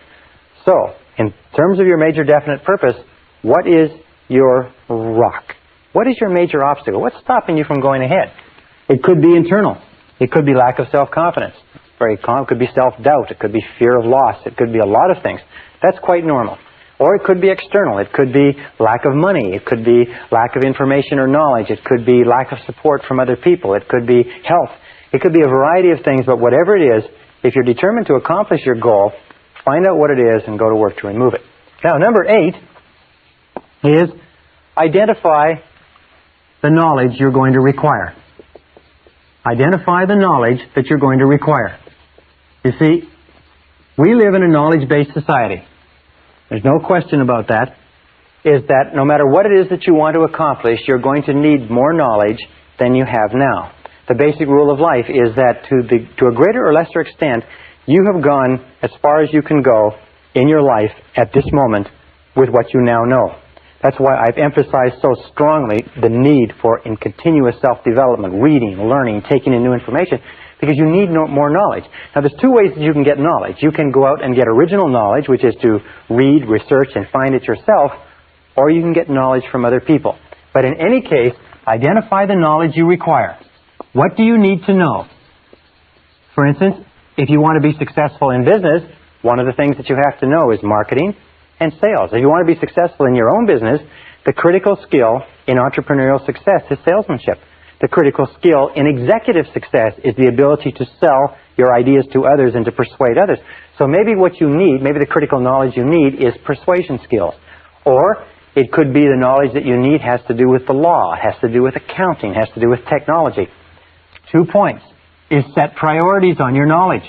So, in terms of your major definite purpose, what is your rock? What is your major obstacle? What's stopping you from going ahead? It could be internal. It could be lack of self-confidence. Very common. It could be self-doubt. It could be fear of loss. It could be a lot of things. That's quite normal. Or it could be external. It could be lack of money. It could be lack of information or knowledge. It could be lack of support from other people. It could be health. It could be a variety of things, but whatever it is, if you're determined to accomplish your goal, find out what it is and go to work to remove it. Now, number 8 is identify the knowledge you're going to require. Identify the knowledge that you're going to require. You see, we live in a knowledge-based society. There's no question about that. is that no matter what it is that you want to accomplish, you're going to need more knowledge than you have now. The basic rule of life is that to a greater or lesser extent, you have gone as far as you can go in your life at this moment with what you now know. That's why I've emphasized so strongly the need for continuous self-development, reading, learning, taking in new information, because you need more knowledge. Now, there's two ways that you can get knowledge. You can go out and get original knowledge, which is to read, research, and find it yourself, or you can get knowledge from other people. But in any case, identify the knowledge you require. What do you need to know? For instance, if you want to be successful in business, one of the things that you have to know is marketing and sales. If you want to be successful in your own business, the critical skill in entrepreneurial success is salesmanship. The critical skill in executive success is the ability to sell your ideas to others and to persuade others. So maybe what you need, maybe the critical knowledge you need is persuasion skills. Or it could be the knowledge that you need has to do with the law, it has to do with accounting, it has to do with technology. 2 points is set priorities on your knowledge.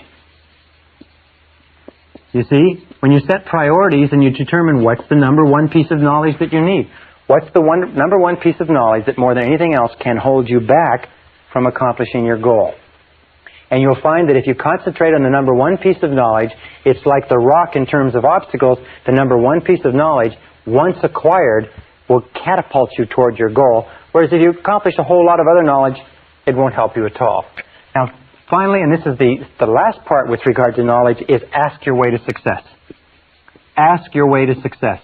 You see, when you set priorities and you determine what's the number one piece of knowledge that you need, what's the number one piece of knowledge that more than anything else can hold you back from accomplishing your goal. And you'll find that if you concentrate on the number one piece of knowledge, it's like the rock in terms of obstacles. The number one piece of knowledge, once acquired, will catapult you toward your goal. Whereas if you accomplish a whole lot of other knowledge, it won't help you at all. Now, finally, and this is the last part with regard to knowledge, is ask your way to success. Ask your way to success.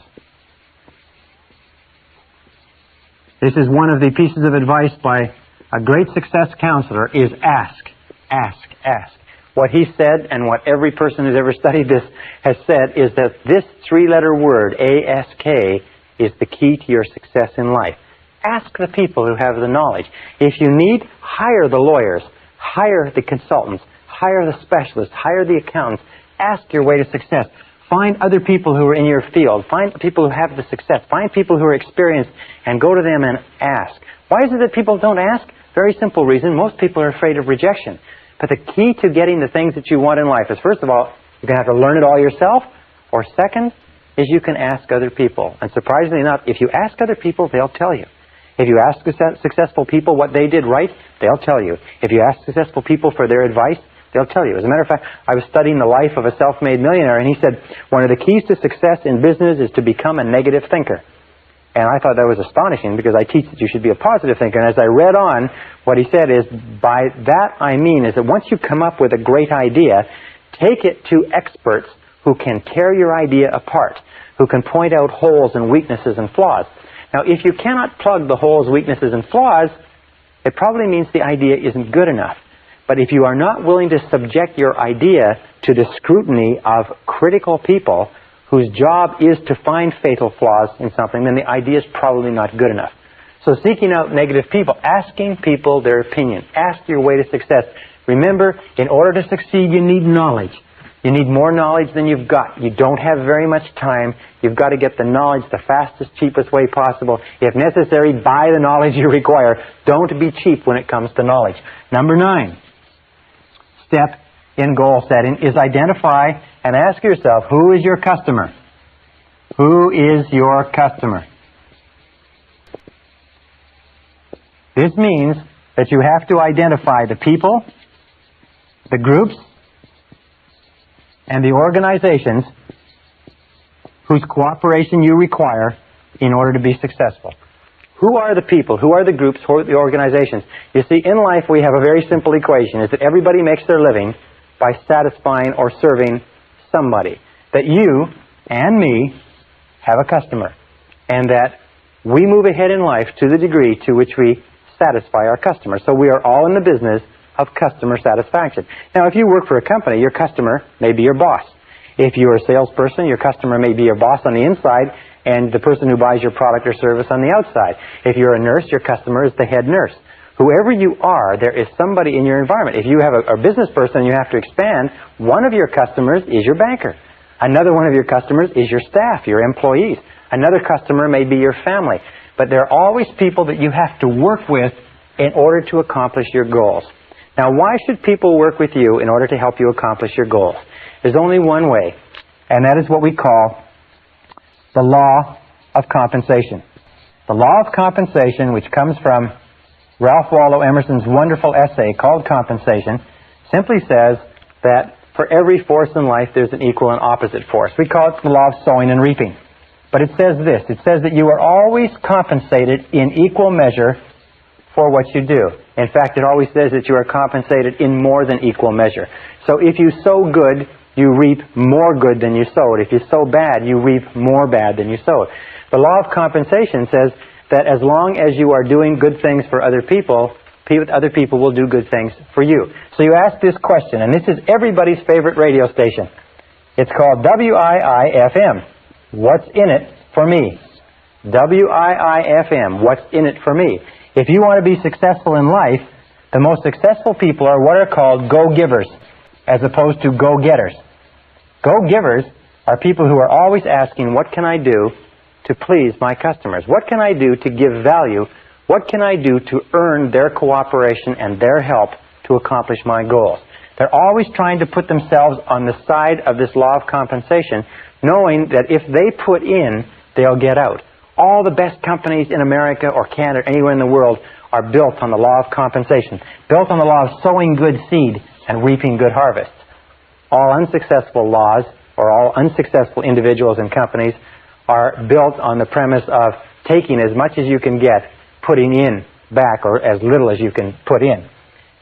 This is one of the pieces of advice by a great success counselor, is ask, ask, ask. What he said, and what every person who's ever studied this has said, is that this three-letter word, ASK, is the key to your success in life. Ask the people who have the knowledge. If you need, hire the lawyers, hire the consultants, hire the specialists, hire the accountants. Ask your way to success. Find other people who are in your field. Find people who have the success. Find people who are experienced and go to them and ask. Why is it that people don't ask? Very simple reason. Most people are afraid of rejection. But the key to getting the things that you want in life is, first of all, you're going to have to learn it all yourself. Or second, is you can ask other people. And surprisingly enough, if you ask other people, they'll tell you. If you ask successful people what they did right, they'll tell you. If you ask successful people for their advice, they'll tell you. As a matter of fact, I was studying the life of a self-made millionaire, and he said, one of the keys to success in business is to become a negative thinker. And I thought that was astonishing, because I teach that you should be a positive thinker. And as I read on, what he said is, by that I mean is that once you come up with a great idea, take it to experts who can tear your idea apart, who can point out holes and weaknesses and flaws. Now, if you cannot plug the holes, weaknesses, and flaws, it probably means the idea isn't good enough. But if you are not willing to subject your idea to the scrutiny of critical people whose job is to find fatal flaws in something, then the idea is probably not good enough. So seeking out negative people, asking people their opinion, ask your way to success. Remember, in order to succeed, you need knowledge. You need more knowledge than you've got. You don't have very much time. You've got to get the knowledge the fastest, cheapest way possible. If necessary, buy the knowledge you require. Don't be cheap when it comes to knowledge. Number 9 step in goal setting is identify and ask yourself, who is your customer? Who is your customer? This means that you have to identify the people, the groups, and the organizations whose cooperation you require in order to be successful. Who are the people? Who are the groups? Who are the organizations? You see, in life we have a very simple equation, is that everybody makes their living by satisfying or serving somebody. That you and me have a customer. And that we move ahead in life to the degree to which we satisfy our customer. So we are all in the business of customer satisfaction. Now, if you work for a company, your customer may be your boss. If you're a salesperson, your customer may be your boss on the inside and the person who buys your product or service on the outside. If you're a nurse, your customer is the head nurse. Whoever you are, there is somebody in your environment. If you have a business person and you have to expand, one of your customers is your banker. Another one of your customers is your staff, your employees. Another customer may be your family. But there are always people that you have to work with in order to accomplish your goals. Now, why should people work with you in order to help you accomplish your goals? There's only one way, and that is what we call the law of compensation. The law of compensation, which comes from Ralph Waldo Emerson's wonderful essay called Compensation, simply says that for every force in life, there's an equal and opposite force. We call it the law of sowing and reaping. But it says this. It says that you are always compensated in equal measure for what you do. In fact, it always says that you are compensated in more than equal measure. So if you sow good, you reap more good than you sowed. If you sow bad, you reap more bad than you sowed. The law of compensation says that as long as you are doing good things for other people will do good things for you. So you ask this question, and this is everybody's favorite radio station. It's called WIIFM. What's in it for me? WIIFM. What's in it for me? If you want to be successful in life, the most successful people are what are called go-givers, as opposed to go-getters. Go-givers are people who are always asking, what can I do to please my customers? What can I do to give value? What can I do to earn their cooperation and their help to accomplish my goals? They're always trying to put themselves on the side of this law of compensation, knowing that if they put in, they'll get out. All the best companies in America or Canada, anywhere in the world, are built on the law of compensation, built on the law of sowing good seed and reaping good harvests. All unsuccessful laws, or all unsuccessful individuals and companies, are built on the premise of taking as much as you can get, putting in back, or as little as you can put in.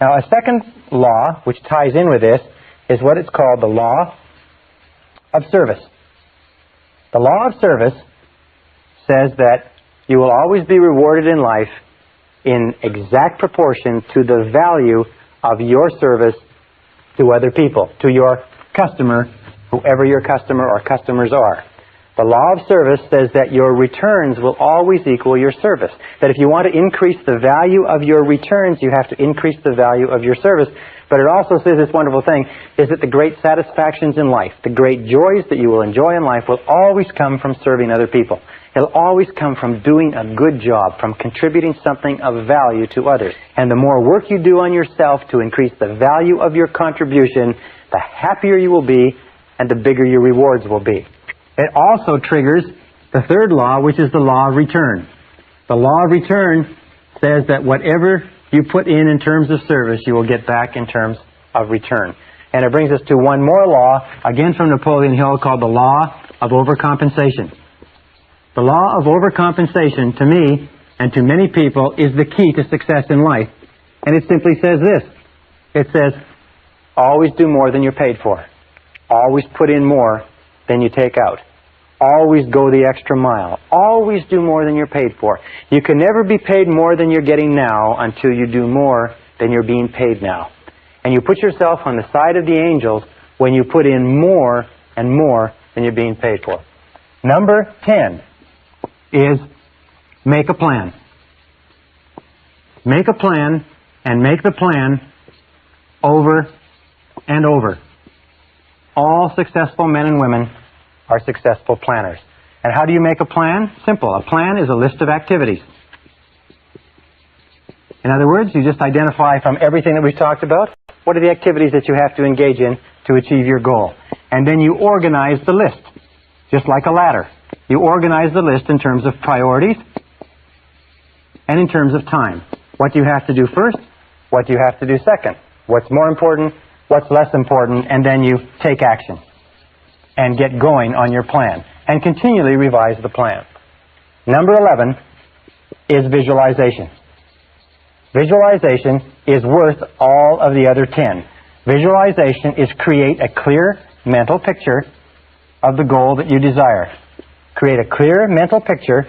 Now, a second law, which ties in with this, is what it's called the law of service. The law of service says that you will always be rewarded in life in exact proportion to the value of your service to other people, to your customer, whoever your customer or customers are. The law of service says that your returns will always equal your service. That if you want to increase the value of your returns, you have to increase the value of your service. But it also says this wonderful thing, is that the great satisfactions in life, the great joys that you will enjoy in life will always come from serving other people. It'll always come from doing a good job, from contributing something of value to others. And the more work you do on yourself to increase the value of your contribution, the happier you will be and the bigger your rewards will be. It also triggers the third law, which is the law of return. The law of return says that whatever you put in terms of service, you will get back in terms of return. And it brings us to one more law, again from Napoleon Hill, called the law of overcompensation. The law of overcompensation, to me and to many people, is the key to success in life. And it simply says this. It says, always do more than you're paid for. Always put in more than you take out. Always go the extra mile. Always do more than you're paid for. You can never be paid more than you're getting now until you do more than you're being paid now. And you put yourself on the side of the angels when you put in more and more than you're being paid for. Number 10 is make a plan. Make a plan, and make the plan over and over. All successful men and women are successful planners. And how do you make a plan? Simple. A plan is a list of activities. In other words, you just identify from everything that we've talked about, what are the activities that you have to engage in to achieve your goal. And then you organize the list, just like a ladder. You organize the list in terms of priorities and in terms of time. What do you have to do first? What do you have to do second? What's more important? What's less important? And then you take action and get going on your plan and continually revise the plan. Number 11 is visualization. Visualization is worth all of the other 10. Visualization is create a clear mental picture of the goal that you desire. Create a clear mental picture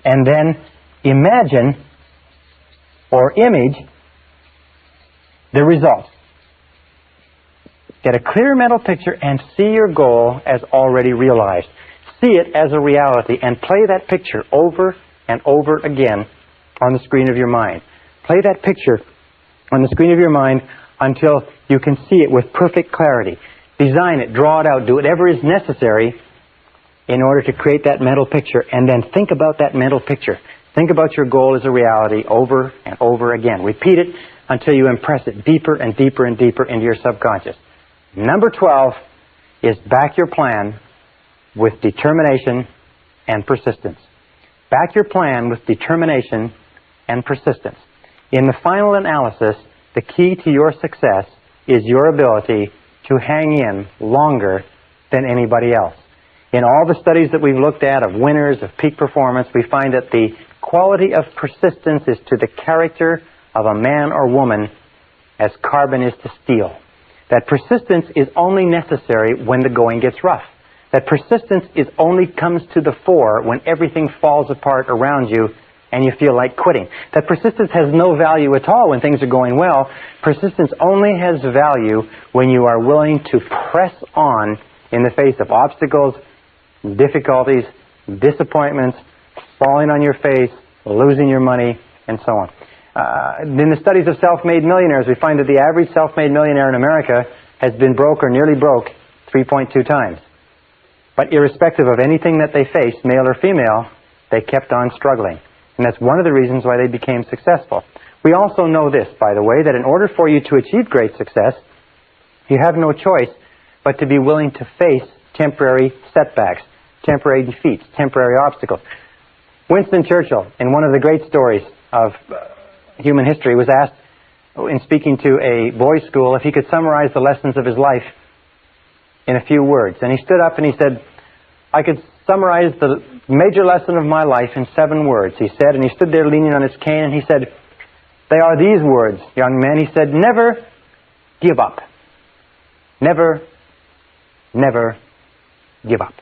and then imagine or image the result. Get a clear mental picture and see your goal as already realized. See it as a reality and play that picture over and over again on the screen of your mind. Play that picture on the screen of your mind until you can see it with perfect clarity. Design it, draw it out, do whatever is necessary in order to create that mental picture, and then think about that mental picture. Think about your goal as a reality over and over again. Repeat it until you impress it deeper and deeper and deeper into your subconscious. Number 12 is back your plan with determination and persistence. Back your plan with determination and persistence. In the final analysis, the key to your success is your ability to hang in longer than anybody else. In all the studies that we've looked at of winners, of peak performance, we find that the quality of persistence is to the character of a man or woman as carbon is to steel. That persistence is only necessary when the going gets rough. That persistence only comes to the fore when everything falls apart around you and you feel like quitting. That persistence has no value at all when things are going well. Persistence only has value when you are willing to press on in the face of obstacles, difficulties, disappointments, falling on your face, losing your money, and so on. In the studies of self-made millionaires, we find that the average self-made millionaire in America has been broke or nearly broke 3.2 times. But irrespective of anything that they faced, male or female, they kept on struggling. And that's one of the reasons why they became successful. We also know this, by the way, that in order for you to achieve great success, you have no choice but to be willing to face temporary setbacks, temporary defeats, temporary obstacles. Winston Churchill, in one of the great stories of human history, was asked, in speaking to a boys' school, if he could summarize the lessons of his life in a few words. And he stood up and he said, I could summarize the major lesson of my life in 7 words, he said. And he stood there leaning on his cane and he said, they are these words, young man. He said, never give up. Never, never give up.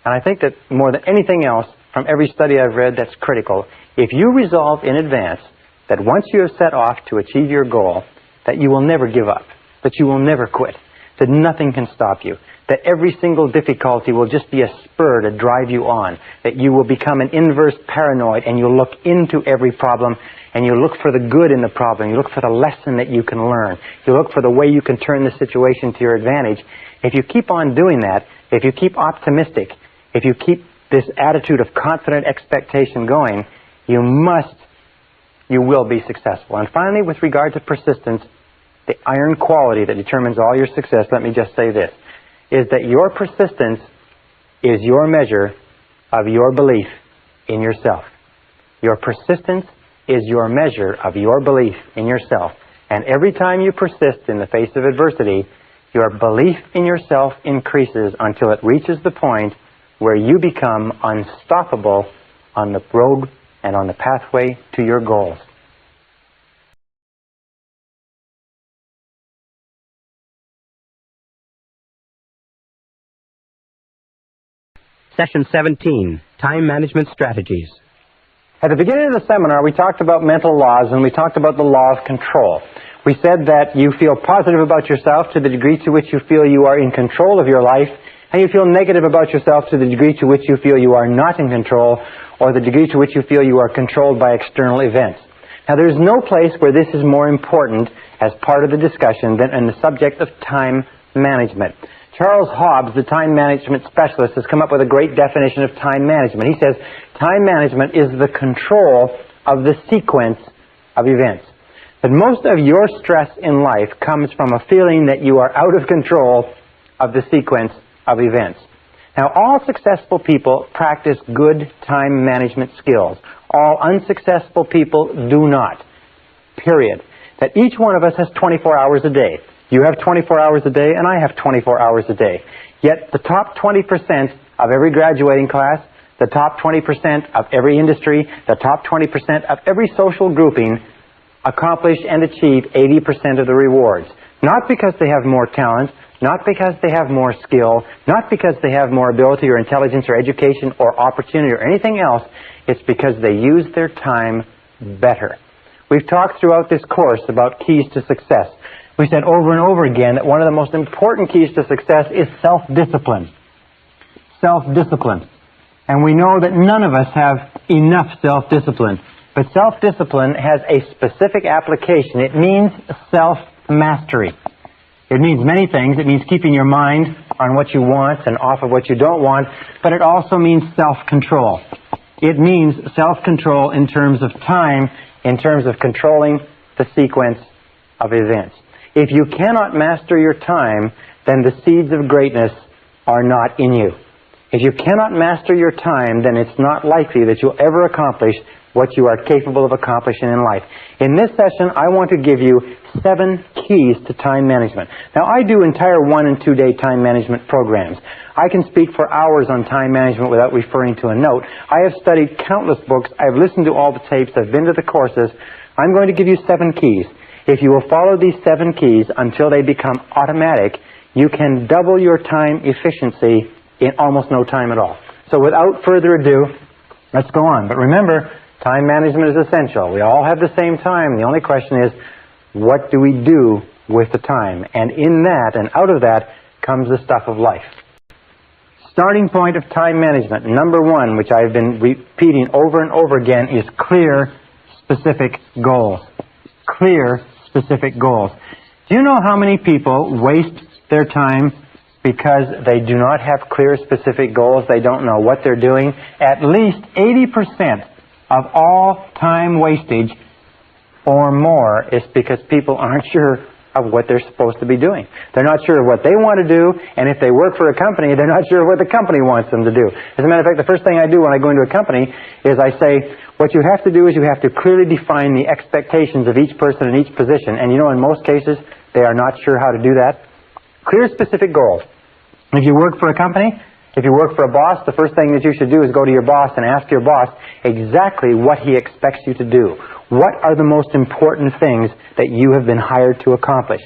And I think that more than anything else, from every study I've read, that's critical. If you resolve in advance that once you have set off to achieve your goal, that you will never give up, that you will never quit, that nothing can stop you, that every single difficulty will just be a spur to drive you on, that you will become an inverse paranoid and you'll look into every problem and you look for the good in the problem, you look for the lesson that you can learn, you look for the way you can turn the situation to your advantage. If you keep on doing that, if you keep optimistic, if you keep this attitude of confident expectation going, you will be successful. And finally, with regard to persistence, the iron quality that determines all your success, let me just say this, is that your persistence is your measure of your belief in yourself. Your persistence is your measure of your belief in yourself. And every time you persist in the face of adversity, your belief in yourself increases until it reaches the point where you become unstoppable on the road and on the pathway to your goals. Session 17, Time Management Strategies. At the beginning of the seminar, we talked about mental laws and we talked about the law of control. We said that you feel positive about yourself to the degree to which you feel you are in control of your life, and you feel negative about yourself to the degree to which you feel you are not in control, or the degree to which you feel you are controlled by external events. Now, there is no place where this is more important as part of the discussion than in the subject of time management. Charles Hobbs, the time management specialist, has come up with a great definition of time management. He says, time management is the control of the sequence of events. But most of your stress in life comes from a feeling that you are out of control of the sequence of events. Now, all successful people practice good time management skills. All unsuccessful people do not. Period. That each one of us has 24 hours a day. You have 24 hours a day, and I have 24 hours a day. Yet the top 20% of every graduating class, the top 20% of every industry, the top 20% of every social grouping accomplish and achieve 80% of the rewards. Not because they have more talent, not because they have more skill, not because they have more ability or intelligence or education or opportunity or anything else. It's because they use their time better. We've talked throughout this course about keys to success. We said over and over again that one of the most important keys to success is self-discipline. Self-discipline. And we know that none of us have enough self-discipline. But self-discipline has a specific application. It means self-mastery. It means many things. It means keeping your mind on what you want and off of what you don't want. But it also means self-control. It means self-control in terms of time, in terms of controlling the sequence of events. If you cannot master your time, then the seeds of greatness are not in you. If you cannot master your time, then it's not likely that you'll ever accomplish what you are capable of accomplishing in life. In this session, I want to give you 7 keys to time management. Now, I do entire 1- and 2-day time management programs. I can speak for hours on time management without referring to a note. I have studied countless books. I've listened to all the tapes. I've been to the courses. I'm going to give you 7 keys. If you will follow these 7 keys until they become automatic, you can double your time efficiency in almost no time at all. So without further ado, let's go on. But remember, time management is essential. We all have the same time. The only question is, what do we do with the time? And in that and out of that comes the stuff of life. Starting point of time management, number 1, which I've been repeating over and over again, is clear, specific goals. Clear, specific goals. Do you know how many people waste their time because they do not have clear, specific goals? They don't know what they're doing. At least 80% of all time wastage or more is because people aren't sure of what they're supposed to be doing. They're not sure of what they want to do, and if they work for a company, they're not sure of what the company wants them to do. As a matter of fact, the first thing I do when I go into a company is I say, what you have to do is you have to clearly define the expectations of each person in each position. And you know, in most cases, they are not sure how to do that. Clear, specific goals. If you work for a company, if you work for a boss, the first thing that you should do is go to your boss and ask your boss exactly what he expects you to do. What are the most important things that you have been hired to accomplish?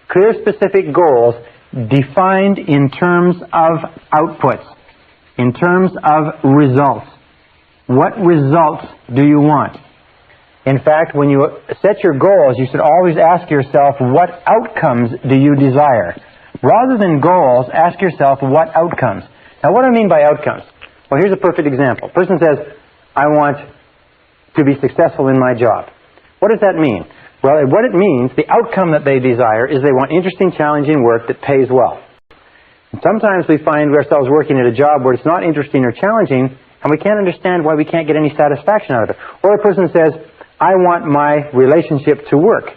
Clear, specific goals defined in terms of outputs, in terms of results. What results do you want? In fact, when you set your goals, you should always ask yourself, what outcomes do you desire? Rather than goals, ask yourself, what outcomes? Now, what do I mean by outcomes? Well, here's a perfect example. A person says, I want to be successful in my job. What does that mean? Well, what it means, the outcome that they desire is they want interesting, challenging work that pays well. And sometimes we find ourselves working at a job where it's not interesting or challenging, and we can't understand why we can't get any satisfaction out of it. Or a person says, I want my relationship to work.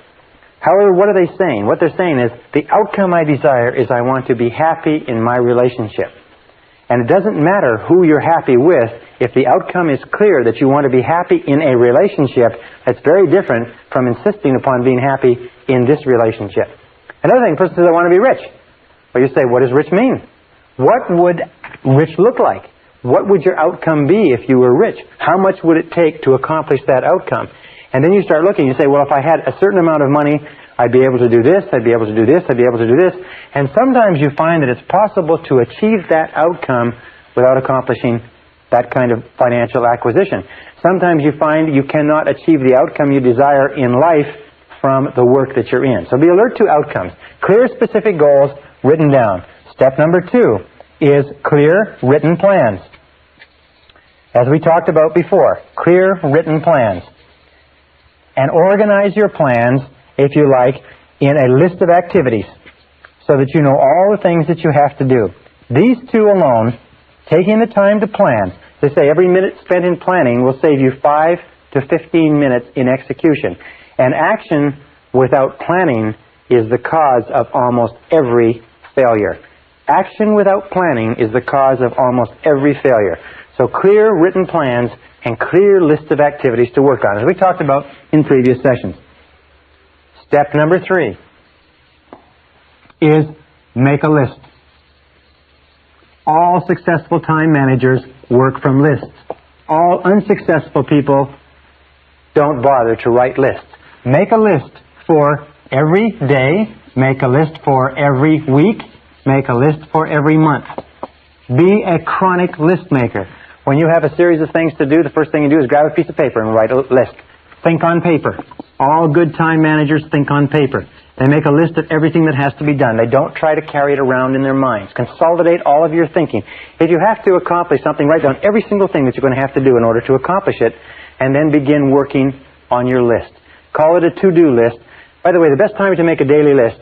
However, what are they saying? What they're saying is, the outcome I desire is I want to be happy in my relationship. And it doesn't matter who you're happy with. If the outcome is clear that you want to be happy in a relationship, that's very different from insisting upon being happy in this relationship. Another thing, a person says, I want to be rich. Well, you say, what does rich mean? What would rich look like? What would your outcome be if you were rich? How much would it take to accomplish that outcome? And then you start looking, you say, well, if I had a certain amount of money, I'd be able to do this, I'd be able to do this, I'd be able to do this. And sometimes you find that it's possible to achieve that outcome without accomplishing that kind of financial acquisition. Sometimes you find you cannot achieve the outcome you desire in life from the work that you're in. So be alert to outcomes. Clear, specific goals written down. Step number 2 is clear, written plans. As we talked about before, clear, written plans. And organize your plans, if you like, in a list of activities so that you know all the things that you have to do. These 2 alone, taking the time to plan, they say every minute spent in planning will save you 5 to 15 minutes in execution. And action without planning is the cause of almost every failure. Action without planning is the cause of almost every failure. So clear written plans and clear list of activities to work on, as we talked about in previous sessions. Step number 3 is make a list. All successful time managers work from lists. All unsuccessful people don't bother to write lists. Make a list for every day. Make a list for every week. Make a list for every month. Be a chronic list maker. When you have a series of things to do, the first thing you do is grab a piece of paper and write a list. Think on paper. All good time managers think on paper. They make a list of everything that has to be done. They don't try to carry it around in their minds. Consolidate all of your thinking. If you have to accomplish something, write down every single thing that you're going to have to do in order to accomplish it, and then begin working on your list. Call it a to-do list. By the way, the best time to make a daily list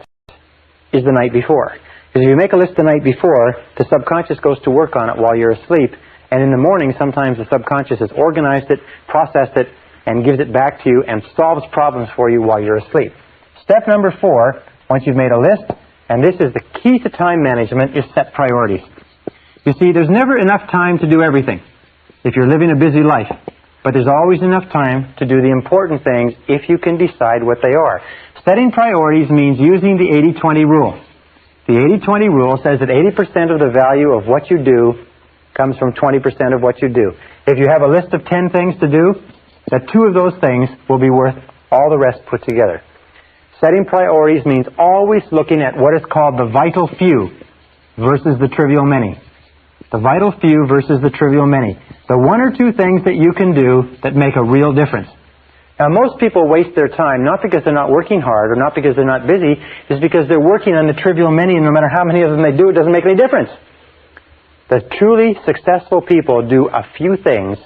is the night before. Because if you make a list the night before, the subconscious goes to work on it while you're asleep, and in the morning, sometimes the subconscious has organized it, processed it, and gives it back to you and solves problems for you while you're asleep. Step number 4, once you've made a list, and this is the key to time management, is set priorities. You see, there's never enough time to do everything if you're living a busy life. But there's always enough time to do the important things if you can decide what they are. Setting priorities means using the 80-20 rule. The 80-20 rule says that 80% of the value of what you do comes from 20% of what you do. If you have a list of 10 things to do, that 2 of those things will be worth all the rest put together. Setting priorities means always looking at what is called the vital few versus the trivial many. The vital few versus the trivial many. The 1 or 2 things that you can do that make a real difference. Now, most people waste their time not because they're not working hard or not because they're not busy, it's because they're working on the trivial many, and no matter how many of them they do, it doesn't make any difference. The truly successful people do a few things,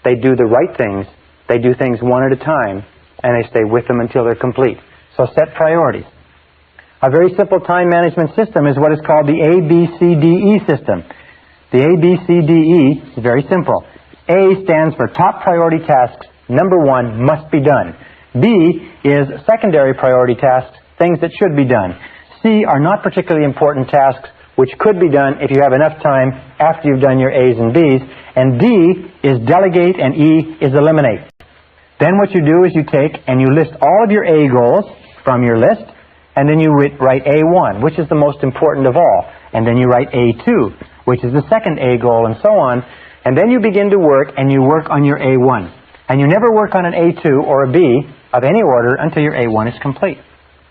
they do the right things, they do things one at a time, and they stay with them until they're complete. So set priorities. A very simple time management system is what is called the ABCDE system. The ABCDE is very simple. A stands for top priority tasks. Number 1 must be done. B is secondary priority tasks, things that should be done. C are not particularly important tasks, which could be done if you have enough time after you've done your A's and B's. And D is delegate, and E is eliminate. Then what you do is you take and you list all of your A goals from your list, and then you write A1, which is the most important of all. And then you write A2, which is the second A goal, and so on. And then you begin to work, and you work on your A1. And you never work on an A2 or a B of any order until your A1 is complete.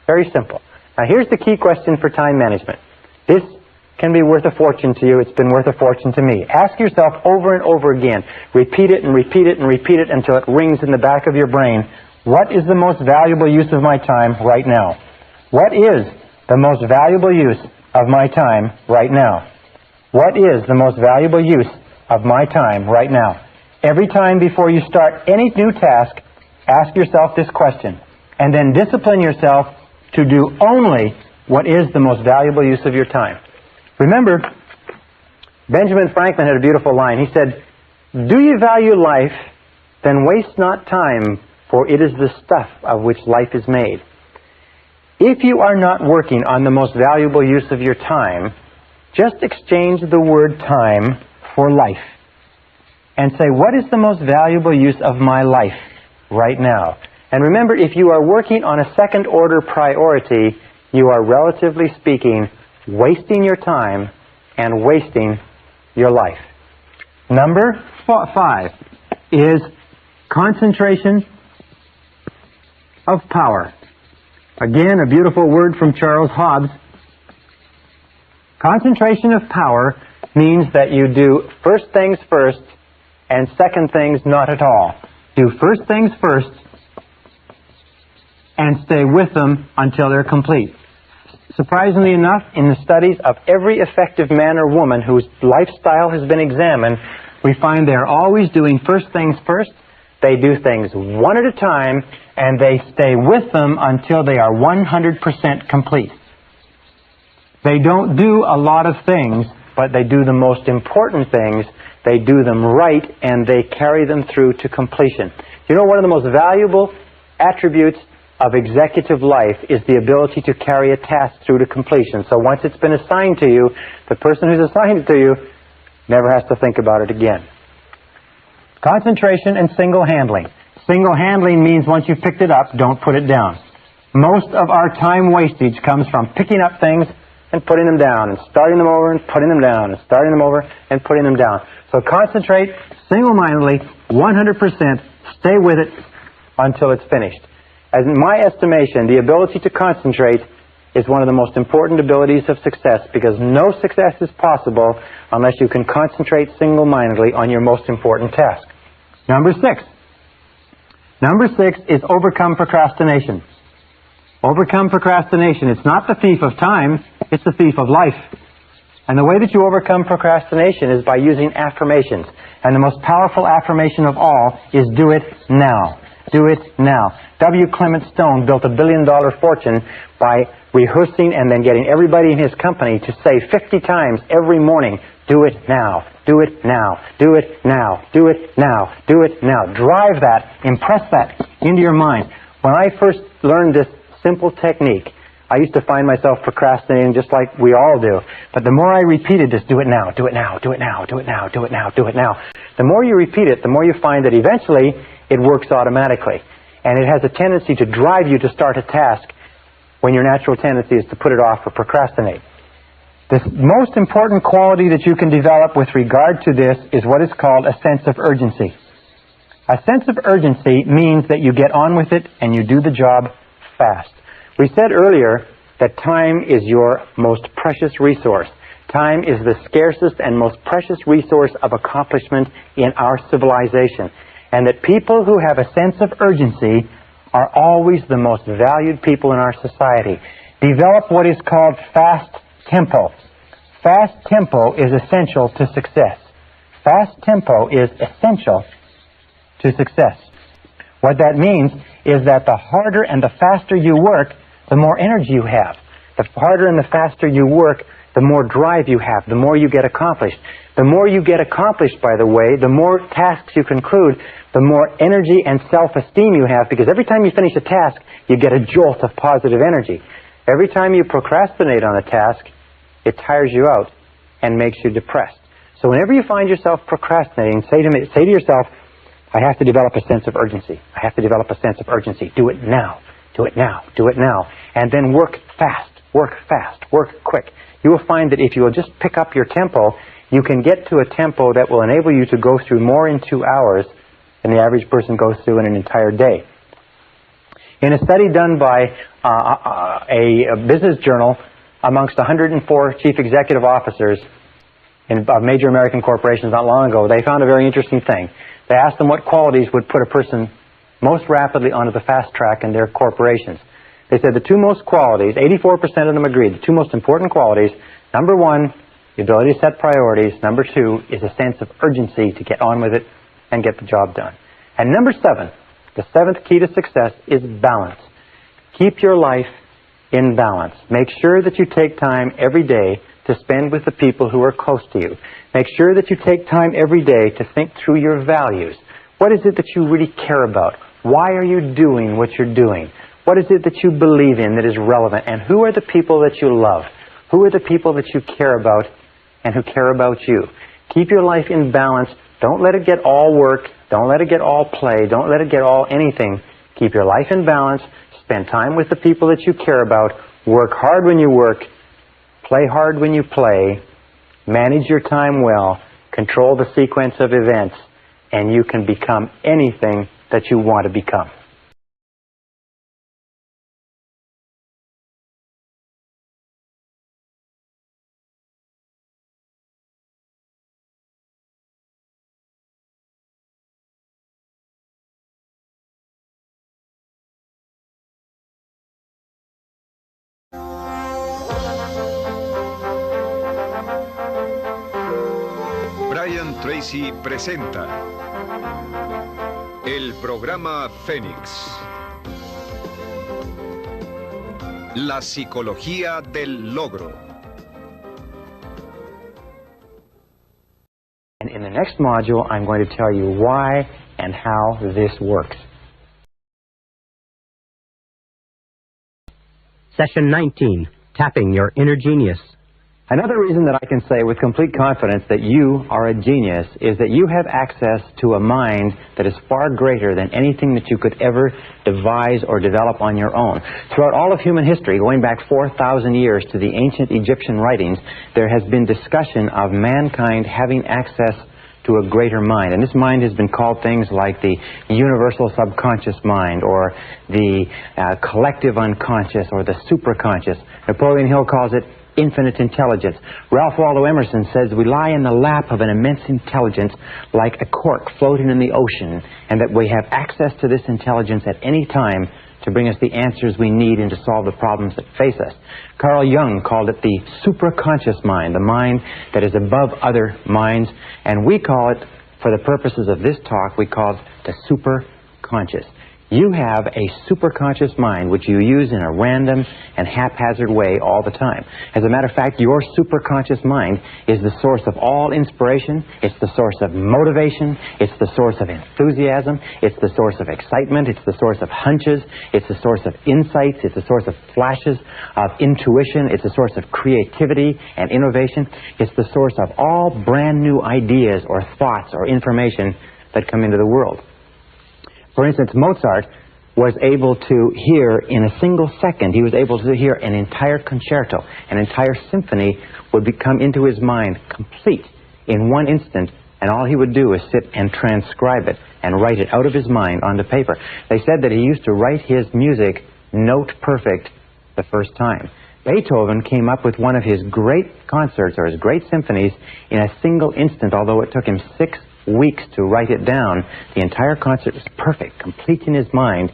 Very simple. Now here's the key question for time management. This can be worth a fortune to you. It's been worth a fortune to me. Ask yourself over and over again. Repeat it and repeat it and repeat it until it rings in the back of your brain. What is the most valuable use of my time right now? What is the most valuable use of my time right now? What is the most valuable use of my time right now? Every time before you start any new task, ask yourself this question, and then discipline yourself to do only what is the most valuable use of your time. Remember, Benjamin Franklin had a beautiful line. He said, "Do you value life, then waste not time, for it is the stuff of which life is made." If you are not working on the most valuable use of your time, just exchange the word time for life. And say, what is the most valuable use of my life right now? And remember, if you are working on a second-order priority, you are, relatively speaking, wasting your time and wasting your life. Number 5 is concentration of power. Again, a beautiful word from Charles Hobbes. Concentration of power means that you do first things first and second things not at all. Do first things first and stay with them until they're complete. Surprisingly enough, in the studies of every effective man or woman whose lifestyle has been examined, we find they're always doing first things first. They do things one at a time, and they stay with them until they are 100% complete. They don't do a lot of things, but they do the most important things. They do them right, and they carry them through to completion. You know, one of the most valuable attributes of executive life is the ability to carry a task through to completion. So once it's been assigned to you, the person who's assigned it to you never has to think about it again. Concentration and single-handling. Single-handling means once you've picked it up, don't put it down. Most of our time wastage comes from picking up things and putting them down, and starting them over and putting them down, and starting them over and putting them down. So concentrate single-mindedly, 100%, stay with it until it's finished. As in my estimation, the ability to concentrate is one of the most important abilities of success, because no success is possible unless you can concentrate single-mindedly on your most important task. Number 6. Number 6 is overcome procrastination. Overcome procrastination. It's not the thief of time, it's the thief of life. And the way that you overcome procrastination is by using affirmations. And the most powerful affirmation of all is do it now. Do it now. W. Clement Stone built $1 billion fortune by rehearsing and then getting everybody in his company to say 50 times every morning, do it now, do it now, do it now, do it now, do it now. Drive that, impress that into your mind. When I first learned this simple technique, I used to find myself procrastinating just like we all do. But the more I repeated this, do it now, do it now, do it now, do it now, do it now, do it now, the more you repeat it, the more you find that eventually it works automatically. And it has a tendency to drive you to start a task when your natural tendency is to put it off or procrastinate. The most important quality that you can develop with regard to this is what is called a sense of urgency. A sense of urgency means that you get on with it and you do the job fast. We said earlier that time is your most precious resource. Time is the scarcest and most precious resource of accomplishment in our civilization. And that people who have a sense of urgency are always the most valued people in our society. Develop what is called fast tempo. Fast tempo is essential to success. Fast tempo is essential to success. What that means is that the harder and the faster you work, the more energy you have. The harder and the faster you work, the more drive you have, the more you get accomplished. The more you get accomplished, by the way, the more tasks you conclude, the more energy and self-esteem you have, because every time you finish a task, you get a jolt of positive energy. Every time you procrastinate on a task, it tires you out and makes you depressed. So whenever you find yourself procrastinating, say to yourself, I have to develop a sense of urgency. I have to develop a sense of urgency. Do it now. Do it now. Do it now. And then work fast. Work fast. Work quick. You will find that if you will just pick up your tempo, you can get to a tempo that will enable you to go through more in 2 hours than the average person goes through in an entire day. In a study done by a business journal amongst 104 chief executive officers of major American corporations not long ago, they found a very interesting thing. They asked them what qualities would put a person most rapidly onto the fast track in their corporations. They said the two most qualities, 84% of them agreed, the two most important qualities, number one, the ability to set priorities. Number two is a sense of urgency to get on with it and get the job done. And number seven, the seventh key to success is balance. Keep your life in balance. Make sure that you take time every day to spend with the people who are close to you. Make sure that you take time every day to think through your values. What is it that you really care about? Why are you doing what you're doing? What is it that you believe in that is relevant? And who are the people that you love? Who are the people that you care about and who care about you? Keep your life in balance. Don't let it get all work. Don't let it get all play. Don't let it get all anything. Keep your life in balance. Spend time with the people that you care about. Work hard when you work. Play hard when you play. Manage your time well. Control the sequence of events. And you can become anything that you want to become. Tracy presenta el programa Fénix. La psicología del logro. And in the next module, I'm going to tell you why and how this works. Session 19, Tapping Your Inner Genius. Another reason that I can say with complete confidence that you are a genius is that you have access to a mind that is far greater than anything that you could ever devise or develop on your own. Throughout all of human history, going back 4,000 years to the ancient Egyptian writings, there has been discussion of mankind having access to a greater mind. And this mind has been called things like the universal subconscious mind, or the collective unconscious, or the superconscious. Napoleon Hill calls it infinite intelligence. Ralph Waldo Emerson says we lie in the lap of an immense intelligence like a cork floating in the ocean, and that we have access to this intelligence at any time to bring us the answers we need and to solve the problems that face us. Carl Jung called it the supraconscious mind, the mind that is above other minds, and we call it, for the purposes of this talk, we call it the superconscious. You have a superconscious mind which you use in a random and haphazard way all the time. As a matter of fact, your superconscious mind is the source of all inspiration. It's the source of motivation. It's the source of enthusiasm. It's the source of excitement. It's the source of hunches. It's the source of insights. It's the source of flashes of intuition. It's the source of creativity and innovation. It's the source of all brand new ideas or thoughts or information that come into the world. For instance, Mozart was able to hear in a single second, he was able to hear an entire concerto, an entire symphony would come into his mind complete in one instant, and all he would do is sit and transcribe it and write it out of his mind onto paper. They said that he used to write his music note perfect the first time. Beethoven came up with one of his great concerts or his great symphonies in a single instant, although it took him 6 weeks to write it down. The entire concert was perfect, complete in his mind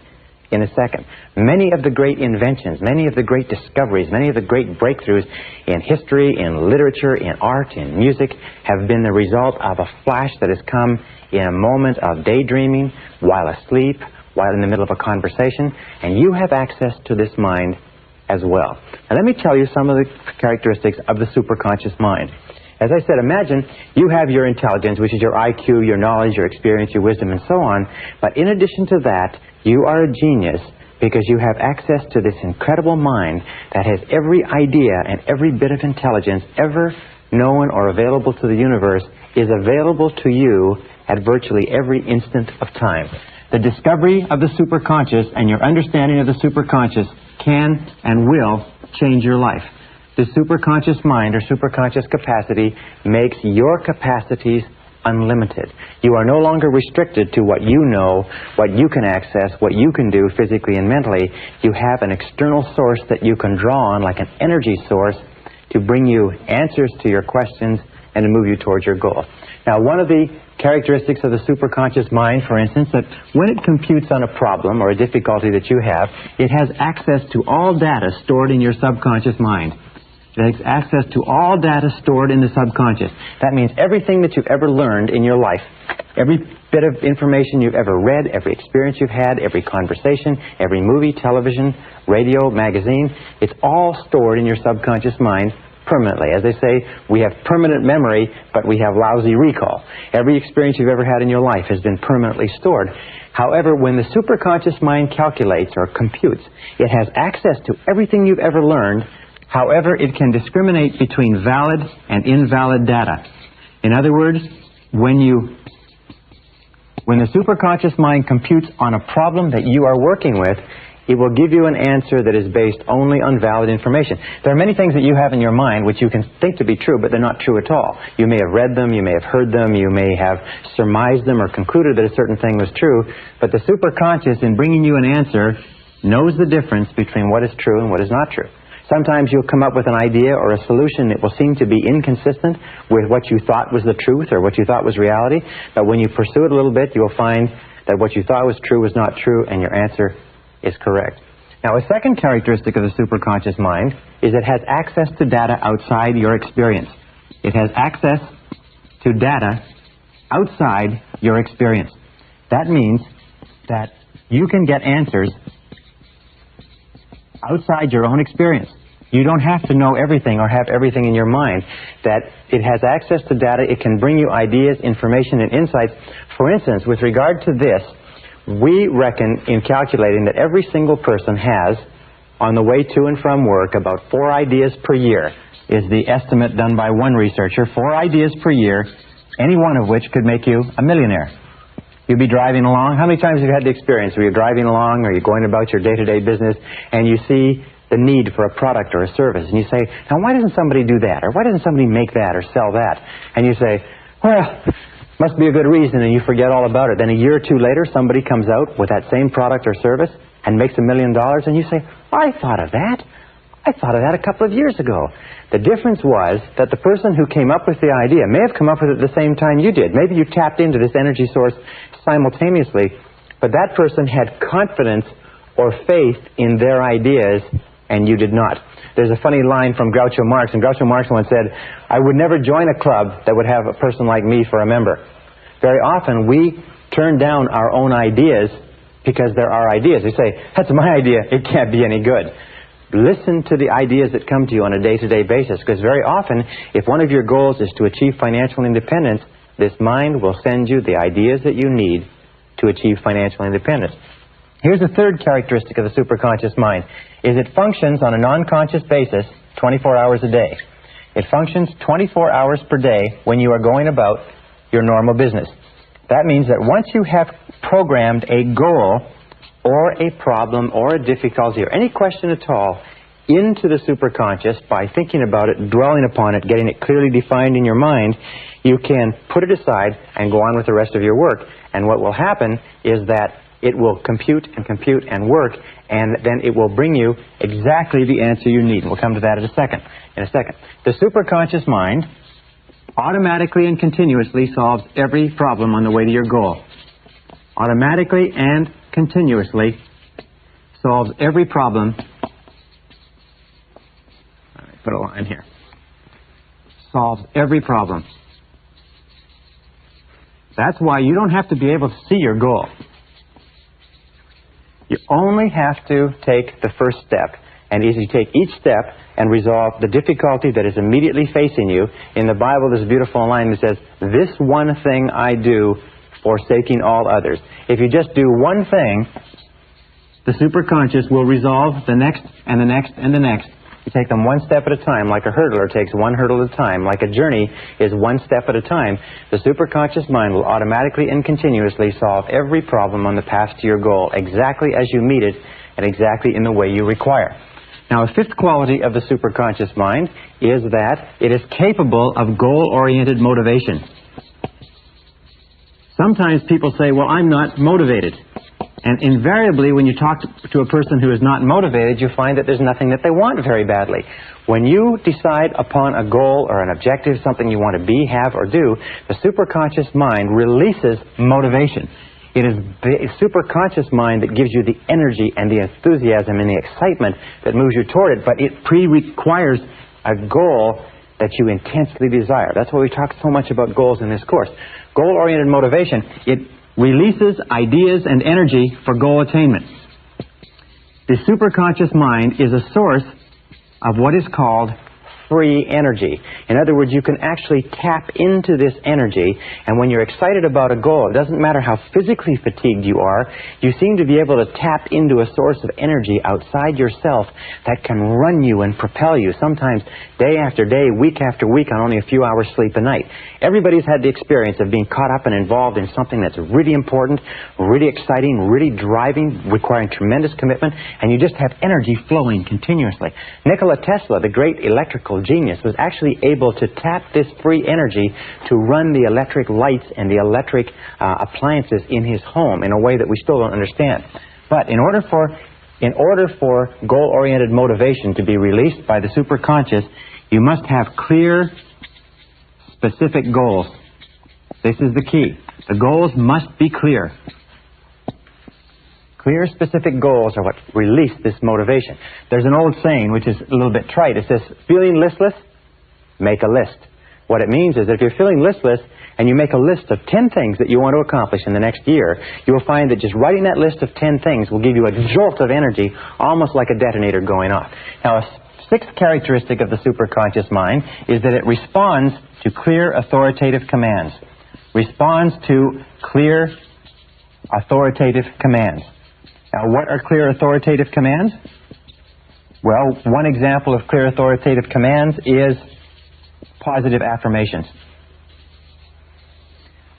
in a second. Many of the great inventions, many of the great discoveries, many of the great breakthroughs in history, in literature, in art, in music have been the result of a flash that has come in a moment of daydreaming, while asleep, while in the middle of a conversation, and you have access to this mind as well. Now let me tell you some of the characteristics of the superconscious mind. As I said, imagine you have your intelligence, which is your IQ, your knowledge, your experience, your wisdom, and so on. But in addition to that, you are a genius because you have access to this incredible mind that has every idea and every bit of intelligence ever known or available to the universe is available to you at virtually every instant of time. The discovery of the superconscious and your understanding of the superconscious can and will change your life. The superconscious mind or superconscious capacity makes your capacities unlimited. You are no longer restricted to what you know, what you can access, what you can do physically and mentally. You have an external source that you can draw on, like an energy source, to bring you answers to your questions and to move you towards your goal. Now, one of the characteristics of the superconscious mind, for instance, that when it computes on a problem or a difficulty that you have, it has access to all data stored in your subconscious mind. It has access to all data stored in the subconscious. That means everything that you've ever learned in your life, every bit of information you've ever read, every experience you've had, every conversation, every movie, television, radio, magazine, it's all stored in your subconscious mind permanently. As they say, we have permanent memory, but we have lousy recall. Every experience you've ever had in your life has been permanently stored. However, when the superconscious mind calculates or computes, it has access to everything you've ever learned. However, it can discriminate between valid and invalid data. In other words, when the superconscious mind computes on a problem that you are working with, it will give you an answer that is based only on valid information. There are many things that you have in your mind which you can think to be true, but they're not true at all. You may have read them, you may have heard them, you may have surmised them or concluded that a certain thing was true, but the superconscious, in bringing you an answer, knows the difference between what is true and what is not true. Sometimes you'll come up with an idea or a solution that will seem to be inconsistent with what you thought was the truth or what you thought was reality, but when you pursue it a little bit, you'll find that what you thought was true was not true, and your answer is correct. Now, a second characteristic of the superconscious mind is it has access to data outside your experience. It has access to data outside your experience. That means that you can get answers outside your own experience. You don't have to know everything or have everything in your mind. That it has access to data, it can bring you ideas, information, and insights. For instance, with regard to this, we reckon in calculating that every single person has, on the way to and from work, about 4 ideas per year is the estimate done by one researcher. 4 ideas per year, any one of which could make you a millionaire. You'd be driving along. How many times have you had the experience where you're driving along or you're going about your day-to-day business and you see the need for a product or a service and you say, now why doesn't somebody do that? Or why doesn't somebody make that or sell that? And you say, well, must be a good reason, and you forget all about it. Then a year or two later, somebody comes out with that same product or service and makes $1 million, and you say, I thought of that. I thought of that a couple of years ago. The difference was that the person who came up with the idea may have come up with it at the same time you did. Maybe you tapped into this energy source simultaneously, but that person had confidence or faith in their ideas, and you did not. There's a funny line from Groucho Marx, and Groucho Marx once said, I would never join a club that would have a person like me for a member. Very often we turn down our own ideas because there are ideas. You say, that's my idea, it can't be any good. Listen to the ideas that come to you on a day-to-day basis, because very often, if one of your goals is to achieve financial independence, this mind will send you the ideas that you need to achieve financial independence. Here's the third characteristic of the superconscious mind, is it functions on a non-conscious basis 24 hours a day. It functions 24 hours per day when you are going about your normal business. That means that once you have programmed a goal or a problem or a difficulty or any question at all into the superconscious by thinking about it, dwelling upon it, getting it clearly defined in your mind, you can put it aside and go on with the rest of your work. And what will happen is that it will compute and work, and then it will bring you exactly the answer you need. And we'll come to that in a second. The superconscious mind automatically and continuously solves every problem on the way to your goal. Automatically and continuously solves every problem. All right, put a line here. Solves every problem. That's why you don't have to be able to see your goal. You only have to take the first step. And as you take each step and resolve the difficulty that is immediately facing you, in the Bible there's a beautiful line that says, this one thing I do, forsaking all others. If you just do one thing, the superconscious will resolve the next and the next and the next. You take them one step at a time, like a hurdler takes one hurdle at a time, like a journey is one step at a time. The superconscious mind will automatically and continuously solve every problem on the path to your goal, exactly as you meet it and exactly in the way you require. Now, a fifth quality of the superconscious mind is that it is capable of goal-oriented motivation. Sometimes people say, well, I'm not motivated. And invariably, when you talk to a person who is not motivated, you find that there's nothing that they want very badly. When you decide upon a goal or an objective, something you want to be, have, or do, the superconscious mind releases motivation. It is the superconscious mind that gives you the energy and the enthusiasm and the excitement that moves you toward it, but it requires a goal that you intensely desire. That's why we talk so much about goals in this course. Goal-oriented motivation, it releases ideas and energy for goal attainment. The superconscious mind is a source of what is called free energy. In other words, you can actually tap into this energy, and when you're excited about a goal, it doesn't matter how physically fatigued you are, you seem to be able to tap into a source of energy outside yourself that can run you and propel you, sometimes day after day, week after week, on only a few hours sleep a night. Everybody's had the experience of being caught up and involved in something that's really important, really exciting, really driving, requiring tremendous commitment, and you just have energy flowing continuously. Nikola Tesla, the great electrical genius, was actually able to tap this free energy to run the electric lights and the electric appliances in his home in a way that we still don't understand. But in order for goal-oriented motivation to be released by the superconscious, you must have clear, specific goals. This is the key. The goals must be clear. Clear, specific goals are what release this motivation. There's an old saying, which is a little bit trite. It says, feeling listless, make a list. What it means is that if you're feeling listless and you make a list of 10 things that you want to accomplish in the next year, you will find that just writing that list of 10 things will give you a jolt of energy, almost like a detonator going off. Now, a sixth characteristic of the superconscious mind is that it responds to clear, authoritative commands. Responds to clear, authoritative commands. Now, what are clear authoritative commands? Well, one example of clear authoritative commands is positive affirmations.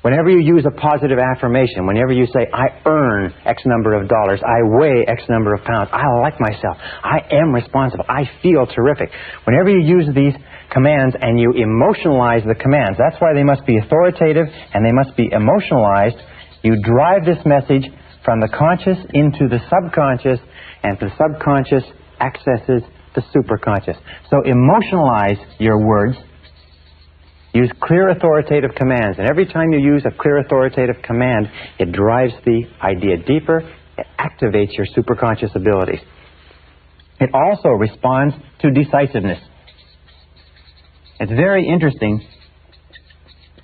Whenever you use a positive affirmation, whenever you say, I earn X number of dollars, I weigh X number of pounds, I like myself, I am responsible, I feel terrific. Whenever you use these commands and you emotionalize the commands, that's why they must be authoritative and they must be emotionalized. You drive this message from the conscious into the subconscious, and the subconscious accesses the superconscious. So emotionalize your words. Use clear authoritative commands. And every time you use a clear authoritative command, it drives the idea deeper. It activates your superconscious abilities. It also responds to decisiveness. It's very interesting.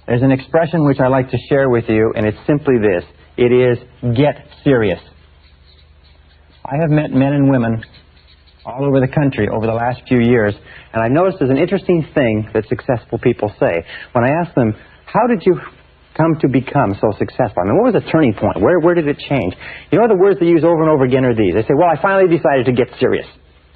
There's an expression which I like to share with you, and it's simply this. It is, get serious. I have met men and women all over the country over the last few years, and I've noticed there's an interesting thing that successful people say. When I ask them, how did you come to become so successful? I mean, what was the turning point? Where did it change? You know, the words they use over and over again are these. They say, well, I finally decided to get serious.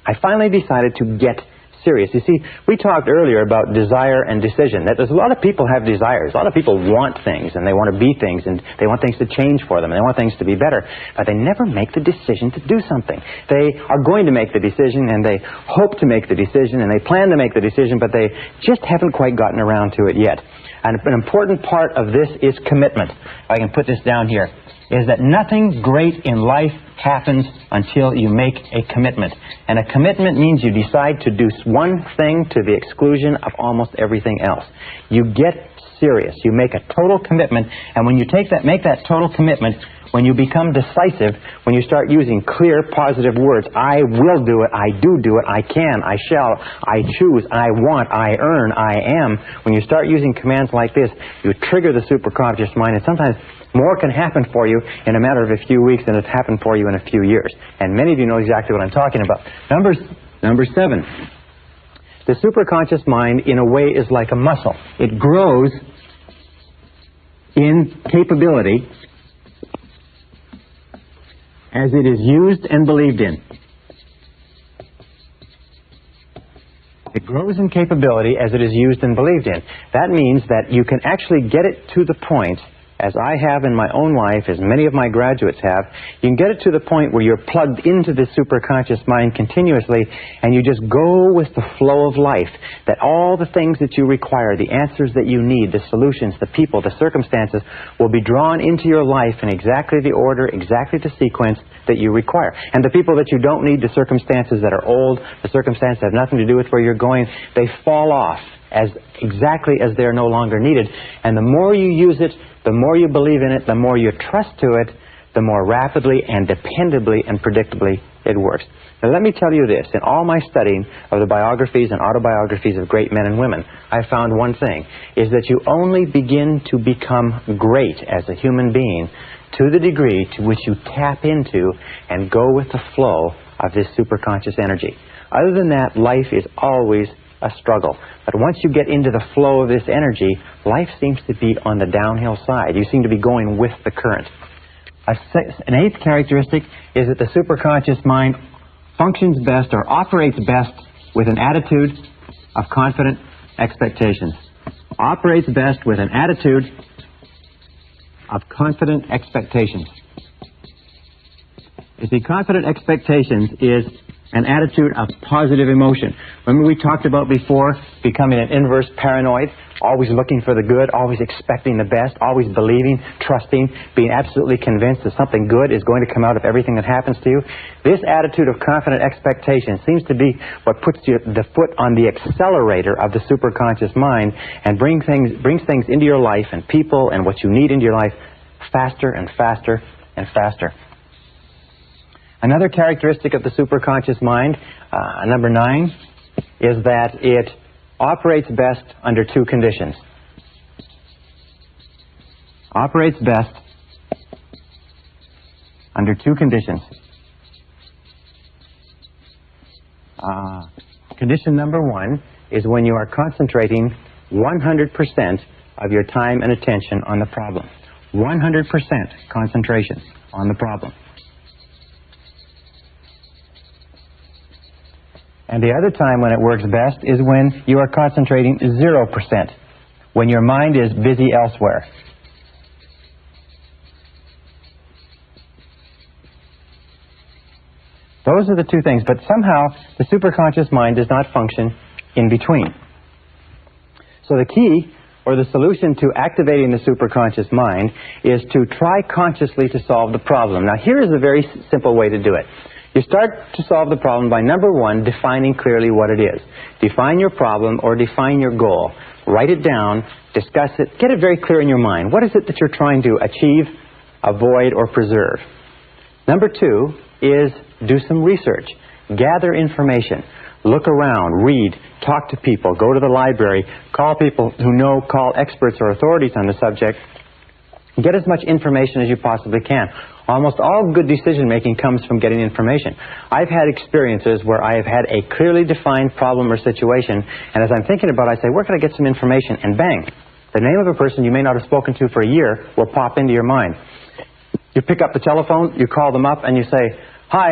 I finally decided to get serious. You see, we talked earlier about desire and decision. That there's a lot of people have desires. A lot of people want things, and they want to be things, and they want things to change for them, and they want things to be better. But they never make the decision to do something. They are going to make the decision, and they hope to make the decision, and they plan to make the decision, but they just haven't quite gotten around to it yet. And an important part of this is commitment. If I can put this down here, is that nothing great in life happens until you make a commitment. And a commitment means you decide to do one thing to the exclusion of almost everything else. You get serious. You make a total commitment, and when you make that total commitment, when you become decisive, when you start using clear, positive words, I will do it, I do it, I can, I shall, I choose, I want, I earn, I am, when you start using commands like this, you trigger the superconscious mind, and sometimes more can happen for you in a matter of a few weeks than it's happened for you in a few years. And many of you know exactly what I'm talking about. Number 7. The superconscious mind, in a way, is like a muscle. It grows in capability as it is used and believed in. It grows in capability as it is used and believed in. That means that you can actually get it to the point, as I have in my own life, as many of my graduates have, you can get it to the point where you're plugged into this superconscious mind continuously, and you just go with the flow of life, that all the things that you require, the answers that you need, the solutions, the people, the circumstances, will be drawn into your life in exactly the order, exactly the sequence that you require. And the people that you don't need, the circumstances that are old, the circumstances that have nothing to do with where you're going, they fall off as exactly as they're no longer needed. And the more you use it, the more you believe in it, the more you trust to it, the more rapidly and dependably and predictably it works. Now let me tell you this. In all my studying of the biographies and autobiographies of great men and women, I found one thing, is that you only begin to become great as a human being to the degree to which you tap into and go with the flow of this superconscious energy. Other than that, life is always a struggle. But once you get into the flow of this energy, life seems to be on the downhill side. You seem to be going with the current. An 8th characteristic is that the superconscious mind functions best or operates best with an attitude of confident expectations. Operates best with an attitude of confident expectations. You see, confident expectations is an attitude of positive emotion. Remember we talked about before becoming an inverse paranoid, always looking for the good, always expecting the best, always believing, trusting, being absolutely convinced that something good is going to come out of everything that happens to you. This attitude of confident expectation seems to be what puts the foot on the accelerator of the superconscious mind and brings things into your life and people and what you need into your life faster and faster and faster. Another characteristic of the superconscious mind, number 9, is that it operates best under 2 conditions. Operates best under 2 conditions. Condition number 1 is when you are concentrating 100% of your time and attention on the problem. 100% concentration on the problem. And the other time when it works best is when you are concentrating 0%, when your mind is busy elsewhere. Those are the 2 things, but somehow the superconscious mind does not function in between. So the key, or the solution to activating the superconscious mind, is to try consciously to solve the problem. Now here is a very simple way to do it. You start to solve the problem by, number 1, defining clearly what it is. Define your problem or define your goal. Write it down, discuss it, get it very clear in your mind. What is it that you're trying to achieve, avoid, or preserve? Number 2 is do some research. Gather information. Look around, read, talk to people, go to the library, call people who know, call experts or authorities on the subject. Get as much information as you possibly can. Almost all good decision-making comes from getting information. I've had experiences where I have had a clearly defined problem or situation, and as I'm thinking about it, I say, where can I get some information? And bang, the name of a person you may not have spoken to for a year will pop into your mind. You pick up the telephone, you call them up, and you say, hi,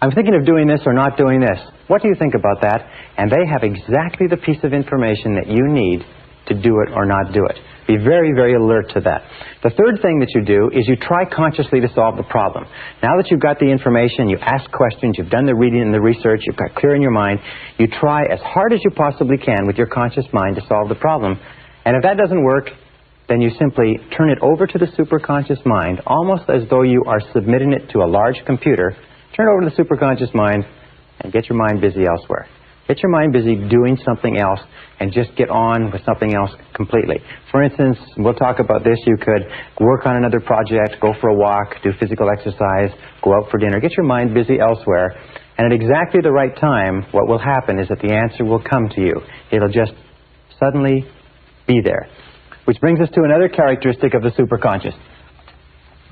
I'm thinking of doing this or not doing this. What do you think about that? And they have exactly the piece of information that you need to do it or not do it. Be very, very alert to that. The third thing that you do is you try consciously to solve the problem. Now that you've got the information, you ask questions, you've done the reading and the research, you've got clear in your mind, you try as hard as you possibly can with your conscious mind to solve the problem. And if that doesn't work, then you simply turn it over to the superconscious mind, almost as though you are submitting it to a large computer. Turn it over to the superconscious mind and get your mind busy elsewhere. Get your mind busy doing something else and just get on with something else completely. For instance, we'll talk about this, you could work on another project, go for a walk, do physical exercise, go out for dinner. Get your mind busy elsewhere, and at exactly the right time, what will happen is that the answer will come to you. It'll just suddenly be there. Which brings us to another characteristic of the superconscious.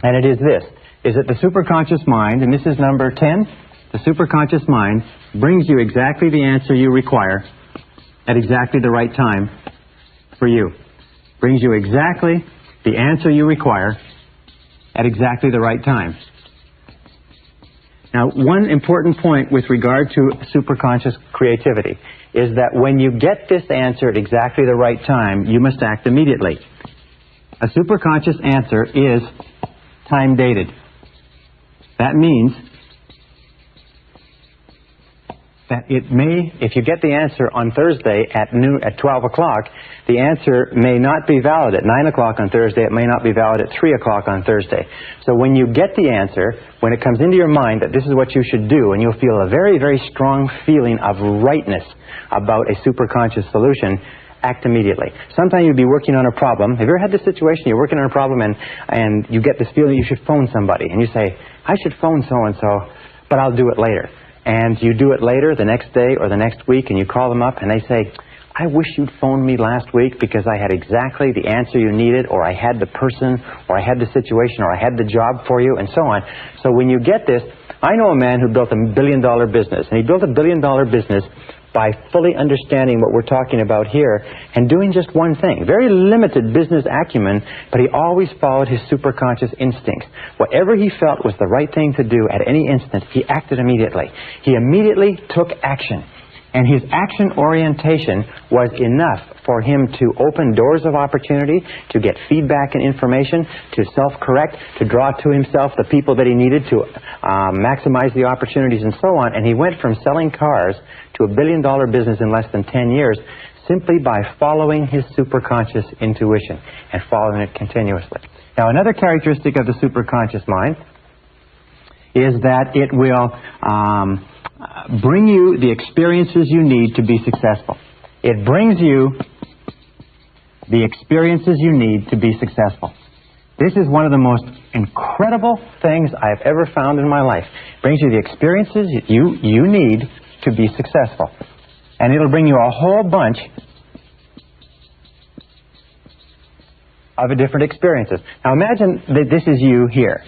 And it is this, is that the superconscious mind, and this is number 10, the superconscious mind brings you exactly the answer you require at exactly the right time for you. Brings you exactly the answer you require at exactly the right time. Now, one important point with regard to superconscious creativity is that when you get this answer at exactly the right time, you must act immediately. A superconscious answer is time-dated. That means that it may, if you get the answer on Thursday at 12 o'clock, the answer may not be valid at 9 o'clock on Thursday. It may not be valid at 3 o'clock on Thursday. So when you get the answer, when it comes into your mind that this is what you should do, and you'll feel a very, very strong feeling of rightness about a superconscious solution, act immediately. Sometimes you'll be working on a problem. Have you ever had this situation? You're working on a problem and you get this feeling you should phone somebody. And you say, I should phone so-and-so, but I'll do it later. And you do it later, the next day or the next week, and you call them up and they say, I wish you'd phoned me last week because I had exactly the answer you needed, or I had the person, or I had the situation, or I had the job for you, and so on. So when you get this, I know a man who built $1 billion business, and he built $1 billion business by fully understanding what we're talking about here and doing just one thing. Very limited business acumen, but he always followed his superconscious instincts. Whatever he felt was the right thing to do at any instant, he acted immediately. He immediately took action. And his action orientation was enough for him to open doors of opportunity, to get feedback and information, to self-correct, to draw to himself the people that he needed to maximize the opportunities and so on. And he went from selling cars to $1 billion business in less than 10 years simply by following his superconscious intuition and following it continuously. Now, another characteristic of the superconscious mind is that it will bring you the experiences you need to be successful. It brings you the experiences you need to be successful. This is one of the most incredible things I've ever found in my life. It brings you the experiences you need to be successful. And it'll bring you a whole bunch of different experiences. Now imagine that this is you here.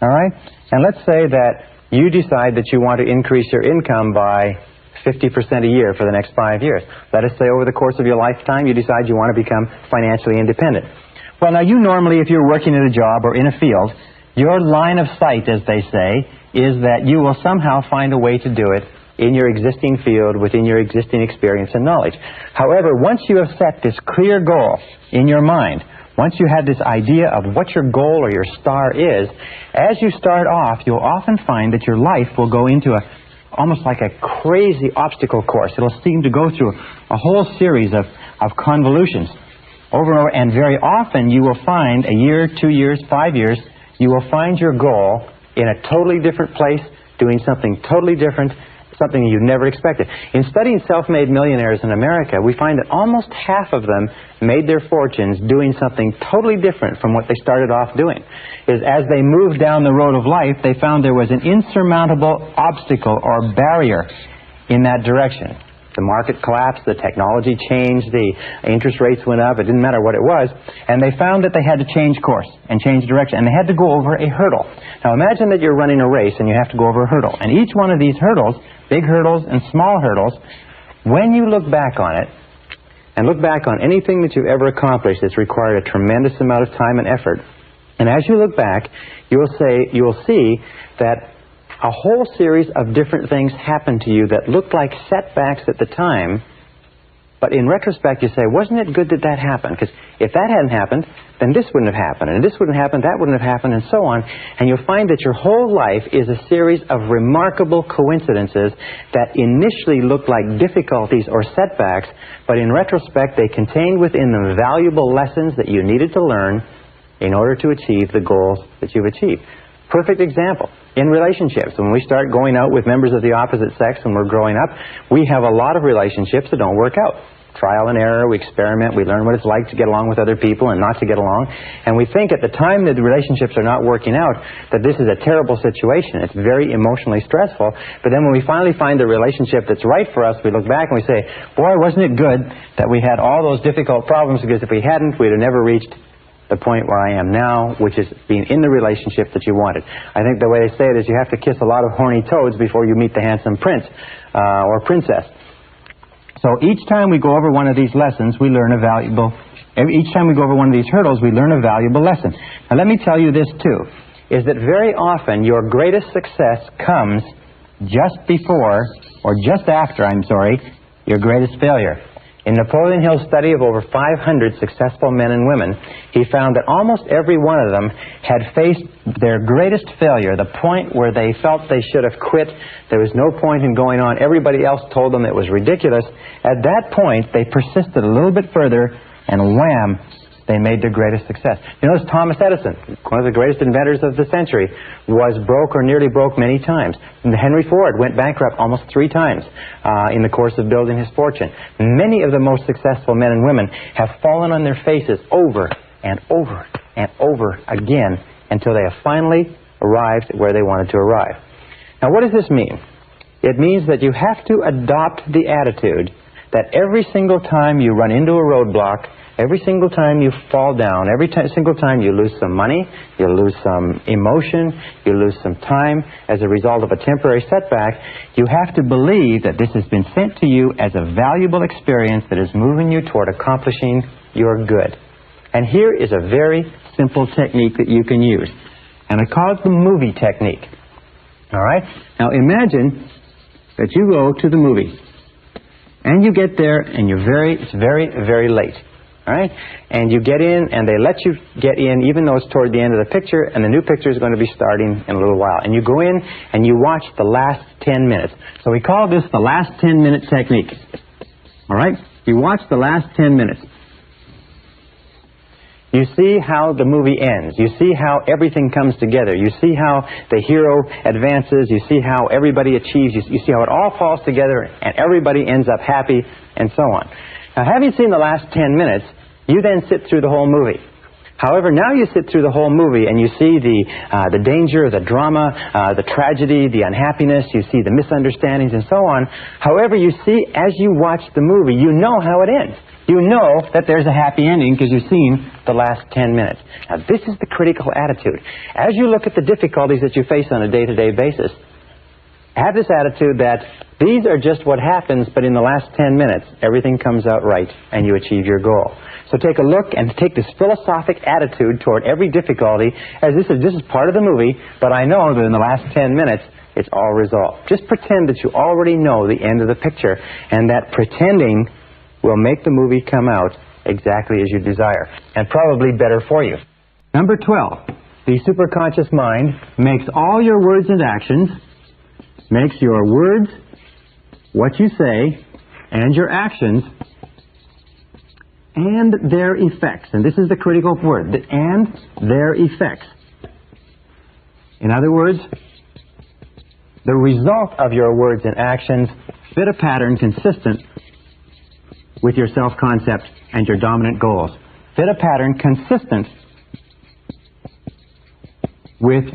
All right? And let's say that you decide that you want to increase your income by 50% a year for the next 5 years. Let us say over the course of your lifetime you decide you want to become financially independent. Well, now you normally, if you're working at a job or in a field, your line of sight, as they say, is that you will somehow find a way to do it in your existing field, within your existing experience and knowledge. However, once you have set this clear goal in your mind, once you have this idea of what your goal or your star is, as you start off, you'll often find that your life will go into almost like a crazy obstacle course. It'll seem to go through a whole series of convolutions over and over. And very often you will find a year, 2 years, 5 years, you will find your goal in a totally different place, doing something totally different, something you never expected. In studying self-made millionaires in America, we find that almost half of them made their fortunes doing something totally different from what they started off doing. As they moved down the road of life, they found there was an insurmountable obstacle or barrier in that direction. The market collapsed, the technology changed, the interest rates went up, it didn't matter what it was, and they found that they had to change course and change direction, and they had to go over a hurdle. Now imagine that you're running a race and you have to go over a hurdle, and each one of these hurdles, big hurdles and small hurdles, when you look back on it, and look back on anything that you've ever accomplished that's required a tremendous amount of time and effort, and as you look back, you will see that a whole series of different things happened to you that looked like setbacks at the time, but in retrospect you say, wasn't it good that that happened? Because if that hadn't happened, then this wouldn't have happened, and this wouldn't have happened, that wouldn't have happened, and so on. And you'll find that your whole life is a series of remarkable coincidences that initially look like difficulties or setbacks, but in retrospect they contained within them valuable lessons that you needed to learn in order to achieve the goals that you've achieved. Perfect example. In relationships, when we start going out with members of the opposite sex when we're growing up, we have a lot of relationships that don't work out. Trial and error, we experiment, we learn what it's like to get along with other people and not to get along. And we think at the time that the relationships are not working out that this is a terrible situation. It's very emotionally stressful. But then when we finally find the relationship that's right for us, we look back and we say, boy, wasn't it good that we had all those difficult problems, because if we hadn't, we'd have never reached the point where I am now, which is being in the relationship that you wanted. I think the way they say it is you have to kiss a lot of horny toads before you meet the handsome prince or princess. So each time we go over one of these lessons, we learn a valuable, each time we go over one of these hurdles, we learn a valuable lesson. Now let me tell you this too, is that very often your greatest success comes just before, or just after, your greatest failure. In Napoleon Hill's study of over 500 successful men and women, he found that almost every one of them had faced their greatest failure, the point where they felt they should have quit, there was no point in going on, everybody else told them it was ridiculous. At that point, they persisted a little bit further, and wham, they made their greatest success. You notice Thomas Edison, one of the greatest inventors of the century, was broke or nearly broke many times. And Henry Ford went bankrupt almost 3 times in the course of building his fortune. Many of the most successful men and women have fallen on their faces over and over and over again until they have finally arrived where they wanted to arrive. Now what does this mean? It means that you have to adopt the attitude that every single time you run into a roadblock, every single time you fall down, every single time you lose some money, you lose some emotion, you lose some time as a result of a temporary setback, you have to believe that this has been sent to you as a valuable experience that is moving you toward accomplishing your good. And here is a very simple technique that you can use. And I call it the movie technique. All right? Now imagine that you go to the movie. And you get there and it's very, very late. All right? And you get in, and they let you get in even though it's toward the end of the picture, and the new picture is going to be starting in a little while. And you go in and you watch the last 10 minutes. So we call this the last 10-minute technique. All right? You watch the last 10 minutes. You see how the movie ends. You see how everything comes together. You see how the hero advances. You see how everybody achieves. You see how it all falls together and everybody ends up happy and so on. Now, having seen the last 10 minutes, you then sit through the whole movie. However, now you sit through the whole movie and you see the danger, the drama, the tragedy, the unhappiness, you see the misunderstandings and so on. However, you see, as you watch the movie, you know how it ends. You know that there's a happy ending because you've seen the last 10 minutes. Now, this is the critical attitude. As you look at the difficulties that you face on a day-to-day basis, have this attitude that these are just what happens, but in the last 10 minutes, everything comes out right and you achieve your goal. So take a look and take this philosophic attitude toward every difficulty as this is part of the movie, but I know that in the last 10 minutes, it's all resolved. Just pretend that you already know the end of the picture, and that pretending will make the movie come out exactly as you desire, and probably better for you. Number 12, the superconscious mind makes all your words and actions, makes your words, what you say, and your actions, and their effects. And this is the critical word, and their effects. In other words, the result of your words and actions fit a pattern consistent with your self-concept and your dominant goals. Fit a pattern consistent with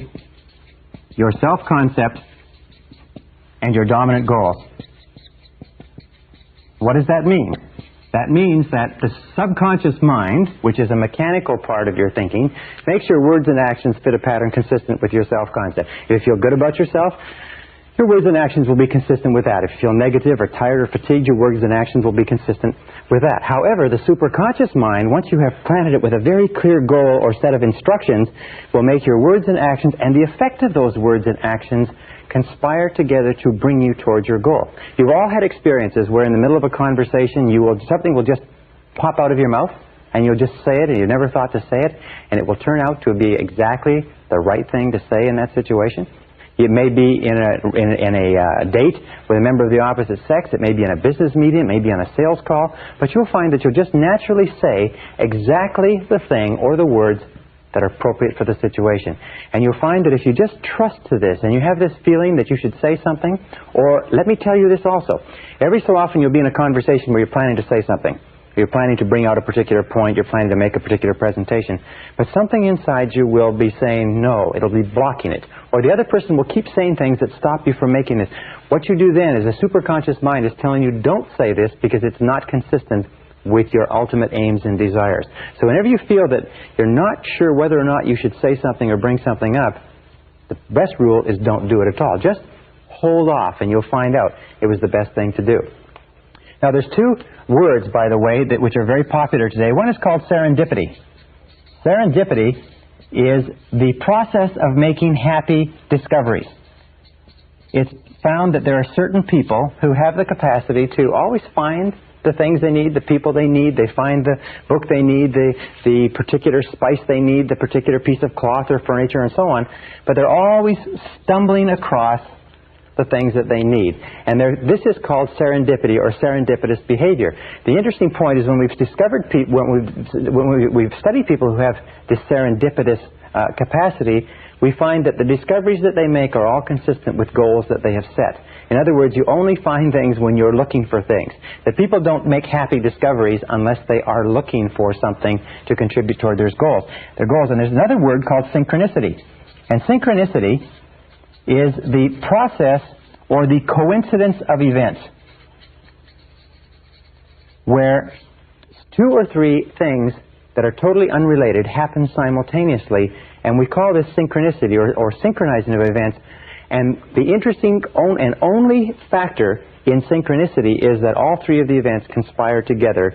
your self-concept and your dominant goals. What does that mean? That means that the subconscious mind, which is a mechanical part of your thinking, makes your words and actions fit a pattern consistent with your self-concept. If you feel good about yourself, your words and actions will be consistent with that. If you feel negative or tired or fatigued, your words and actions will be consistent with that. However, the superconscious mind, once you have planted it with a very clear goal or set of instructions, will make your words and actions and the effect of those words and actions conspire together to bring you towards your goal. You've all had experiences where in the middle of a conversation something will just pop out of your mouth and you'll just say it and you never thought to say it, and it will turn out to be exactly the right thing to say in that situation. It may be in a date with a member of the opposite sex. It may be in a business meeting. It may be on a sales call. But you'll find that you'll just naturally say exactly the thing or the words that are appropriate for the situation. And you'll find that if you just trust to this and you have this feeling that you should say something, or let me tell you this also, every so often you'll be in a conversation where you're planning to say something. You're planning to bring out a particular point, you're planning to make a particular presentation, but something inside you will be saying no, it'll be blocking it. Or the other person will keep saying things that stop you from making this. What you do then is the superconscious mind is telling you don't say this because it's not consistent with your ultimate aims and desires. So whenever you feel that you're not sure whether or not you should say something or bring something up, the best rule is don't do it at all. Just hold off and you'll find out it was the best thing to do. Now there's two words, by the way, which are very popular today. One is called serendipity. Serendipity is the process of making happy discoveries. It's found that there are certain people who have the capacity to always find the things they need, the people they need. They find the book they need, the particular spice they need, the particular piece of cloth or furniture and so on. But they're always stumbling across the things that they need. And this is called serendipity or serendipitous behavior. The interesting point is when we've discovered when we've studied people who have this serendipitous capacity, we find that the discoveries that they make are all consistent with goals that they have set. In other words, you only find things when you're looking for things. That people don't make happy discoveries unless they are looking for something to contribute toward their goals. And there's another word called synchronicity. And synchronicity is the process or the coincidence of events where two or three things that are totally unrelated happen simultaneously, and we call this synchronicity or synchronizing of events. And the interesting and only factor in synchronicity is that all three of the events conspire together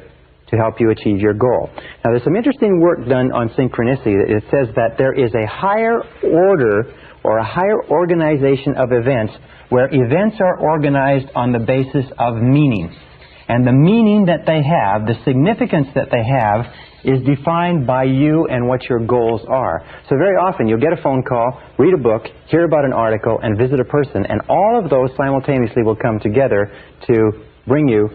to help you achieve your goal. Now there's some interesting work done on synchronicity. It says that there is a higher order or a higher organization of events where events are organized on the basis of meaning. And the meaning that they have, the significance that they have, is defined by you and what your goals are. So very often you'll get a phone call, read a book, hear about an article, and visit a person, and all of those simultaneously will come together to bring you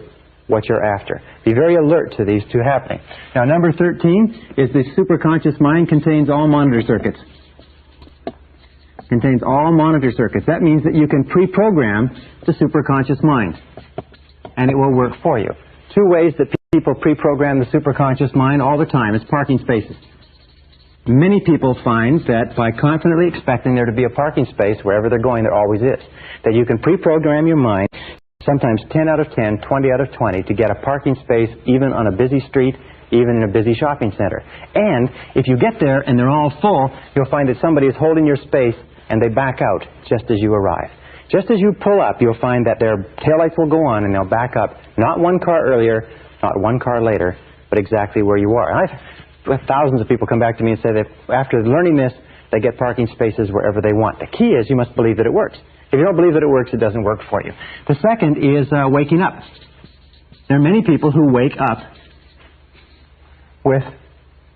what you're after. Be very alert to these two happening. Now number 13 is the superconscious mind contains all monitor circuits. Contains all monitor circuits. That means that you can pre-program the superconscious mind, and it will work for you. Two ways that people pre-program the superconscious mind all the time is parking spaces. Many people find that by confidently expecting there to be a parking space wherever they're going, there always is. That you can pre-program your mind, sometimes 10 out of 10, 20 out of 20, to get a parking space even on a busy street, even in a busy shopping center. And if you get there and they're all full, you'll find that somebody is holding your space and they back out just as you arrive. Just as you pull up, you'll find that their taillights will go on and they'll back up, not one car earlier, not one car later, but exactly where you are. And I've had thousands of people come back to me and say that after learning this, they get parking spaces wherever they want. The key is you must believe that it works. If you don't believe that it works, it doesn't work for you. The second is waking up. There are many people who wake up with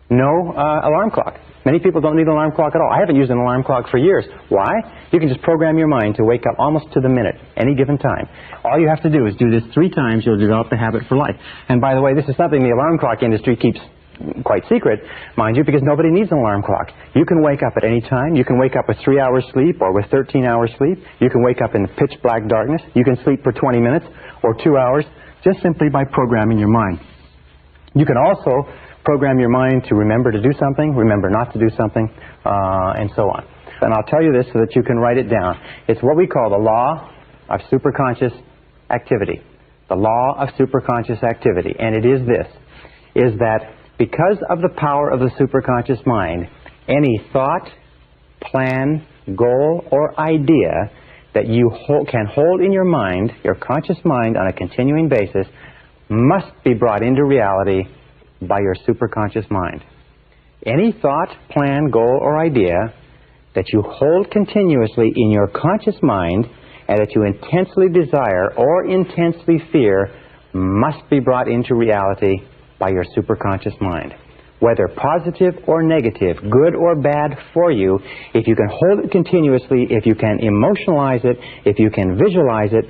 no alarm clock. Many people don't need an alarm clock at all. I haven't used an alarm clock for years. Why? You can just program your mind to wake up almost to the minute, any given time. All you have to do is do this 3 times. You'll develop the habit for life. And by the way, this is something the alarm clock industry keeps quite secret, mind you, because nobody needs an alarm clock. You can wake up at any time. You can wake up with 3 hours sleep or with 13 hours sleep. You can wake up in pitch black darkness. You can sleep for 20 minutes or 2 hours just simply by programming your mind. You can also program your mind to remember to do something, remember not to do something, and so on. And I'll tell you this so that you can write it down. It's what we call the law of superconscious activity. the law of superconscious activity, and it is this, is that because of the power of the superconscious mind, any thought, plan, goal, or idea that you can hold in your mind, your conscious mind, on a continuing basis, must be brought into reality by your superconscious mind. Any thought, plan, goal, or idea that you hold continuously in your conscious mind and that you intensely desire or intensely fear must be brought into reality by your superconscious mind. Whether positive or negative, good or bad for you, if you can hold it continuously, if you can emotionalize it, if you can visualize it,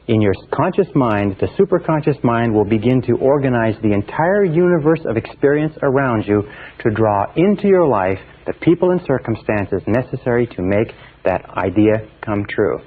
in your conscious mind, the superconscious mind will begin to organize the entire universe of experience around you to draw into your life the people and circumstances necessary to make that idea come true.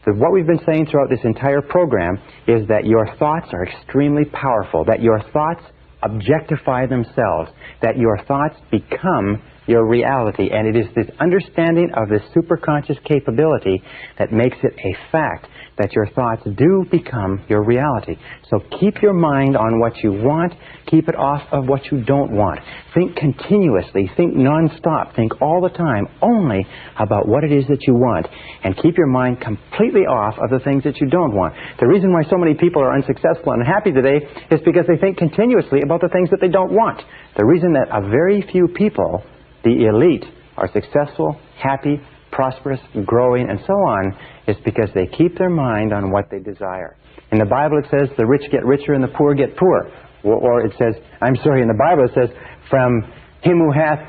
So what we've been saying throughout this entire program is that your thoughts are extremely powerful, that your thoughts objectify themselves, that your thoughts become your reality, and it is this understanding of this superconscious capability that makes it a fact that your thoughts do become your reality. So keep your mind on what you want, keep it off of what you don't want. Think continuously, think non-stop, think all the time only about what it is that you want, and keep your mind completely off of the things that you don't want. The reason why so many people are unsuccessful and unhappy today is because they think continuously about the things that they don't want. The reason that a very few people, the elite, are successful, happy, prosperous, growing, and so on, is because they keep their mind on what they desire. In the Bible it says the rich get richer and the poor get poor. Or it says, in the Bible it says, from him who hath,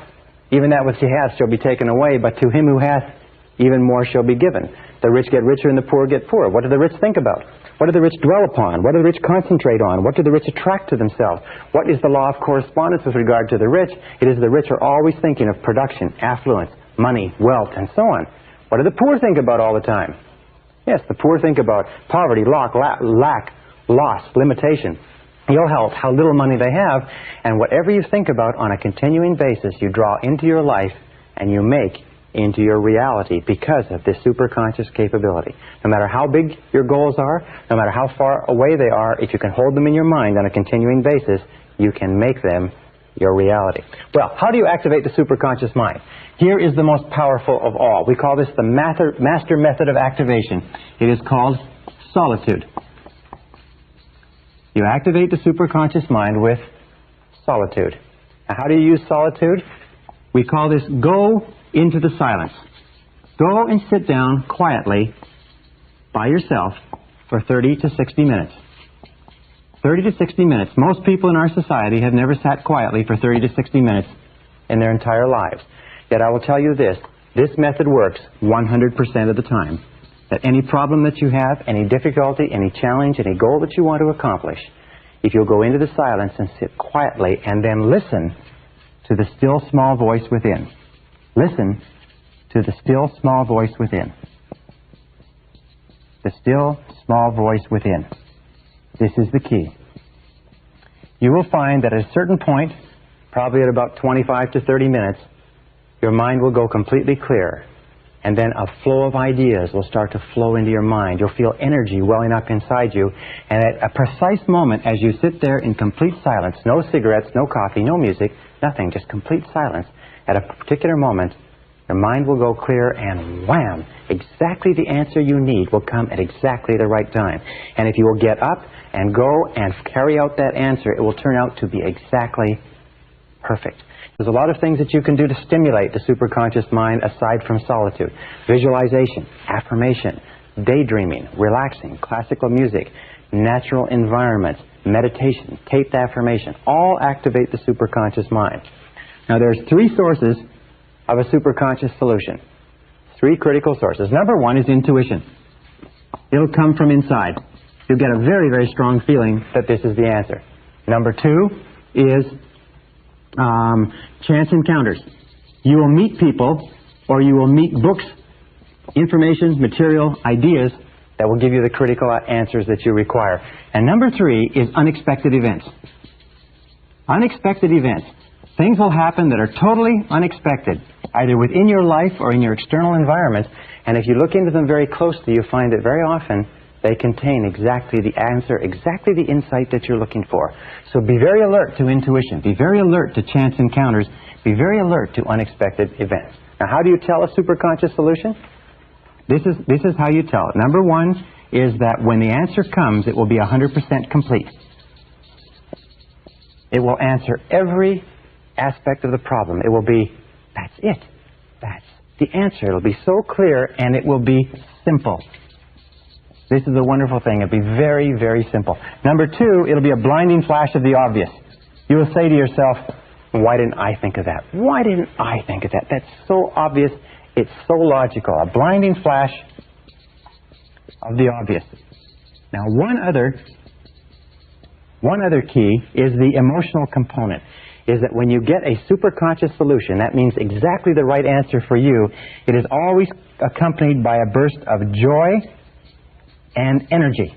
even that which he hath shall be taken away, but to him who hath, even more shall be given. The rich get richer and the poor get poor. What do the rich think about? What do the rich dwell upon? What do the rich concentrate on? What do the rich attract to themselves? What is the law of correspondence with regard to the rich? It is the rich are always thinking of production, affluence, money, wealth, and so on. What do the poor think about all the time? Yes, the poor think about poverty, lack, loss, limitation, ill health, how little money they have, and whatever you think about on a continuing basis, you draw into your life and you make into your reality because of this superconscious capability. No matter how big your goals are, no matter how far away they are, if you can hold them in your mind on a continuing basis, you can make them your reality. Well, how do you activate the superconscious mind? Here is the most powerful of all. We call this the master method of activation. It is called solitude. You activate the superconscious mind with solitude. Now, how do you use solitude? We call this go into the silence. Go and sit down quietly by yourself for 30 to 60 minutes. 30 to 60 minutes. Most people in our society have never sat quietly for 30 to 60 minutes in their entire lives. Yet I will tell you this method works 100% of the time. That any problem that you have, any difficulty, any challenge, any goal that you want to accomplish, if you'll go into the silence and sit quietly and then listen to the still small voice within. Listen to the still small voice within. The still small voice within. This is the key. You will find that at a certain point, probably at about 25 to 30 minutes, your mind will go completely clear, and then a flow of ideas will start to flow into your mind. You'll feel energy welling up inside you, and at a precise moment as you sit there in complete silence, no cigarettes, no coffee, no music, nothing, just complete silence, at a particular moment, your mind will go clear, and wham, exactly the answer you need will come at exactly the right time. And if you will get up and go and carry out that answer, it will turn out to be exactly perfect. There's a lot of things that you can do to stimulate the superconscious mind aside from solitude. Visualization, affirmation, daydreaming, relaxing, classical music, natural environments, meditation, taped affirmation, all activate the superconscious mind. Now there's three sources of a superconscious solution. Three critical sources. Number one is intuition. It'll come from inside. You'll get a very, very strong feeling that this is the answer. Number two is chance encounters. You will meet people, or you will meet books, information, material, ideas that will give you the critical answers that you require. And number three is unexpected events. Unexpected events. Things will happen that are totally unexpected, either within your life or in your external environment, and if you look into them very closely, you'll find that very often They contain exactly the answer, exactly the insight that you're looking for. So be very alert to intuition. Be very alert to chance encounters. Be very alert to unexpected events. Now, how do you tell a superconscious solution? This is how you tell it. Number one is that when the answer comes, it will be 100% complete. It will answer every aspect of the problem. It will be, that's it. That's the answer. It'll be so clear, and it will be simple. This is a wonderful thing. It'll be very, very simple. Number two, it'll be a blinding flash of the obvious. You will say to yourself, why didn't I think of that? Why didn't I think of that? That's so obvious. It's so logical. A blinding flash of the obvious. Now, one other key is the emotional component. Is that when you get a superconscious solution, that means exactly the right answer for you, it is always accompanied by a burst of joy and energy.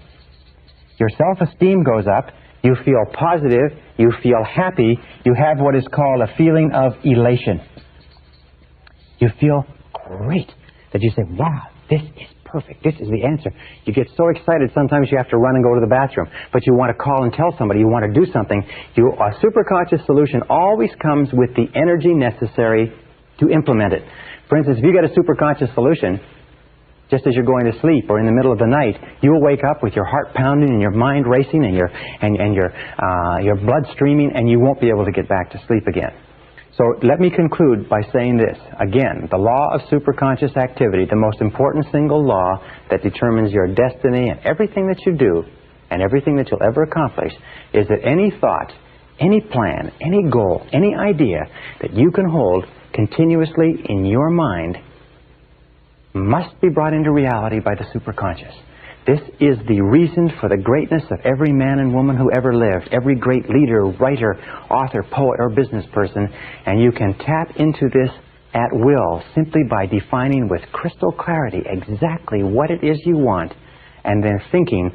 Your self-esteem goes up, you feel positive, you feel happy, you have what is called a feeling of elation. You feel great that you say, wow, this is perfect, this is the answer. You get so excited sometimes you have to run and go to the bathroom, but you want to call and tell somebody, you want to do something. A superconscious solution always comes with the energy necessary to implement it. For instance, if you get a superconscious solution, just as you're going to sleep or in the middle of the night, you will wake up with your heart pounding and your mind racing and your blood streaming, and you won't be able to get back to sleep again. So let me conclude by saying this. Again, the law of superconscious activity, the most important single law that determines your destiny and everything that you do and everything that you'll ever accomplish, is that any thought, any plan, any goal, any idea that you can hold continuously in your mind must be brought into reality by the superconscious. This is the reason for the greatness of every man and woman who ever lived, every great leader, writer, author, poet, or business person, and you can tap into this at will simply by defining with crystal clarity exactly what it is you want, and then thinking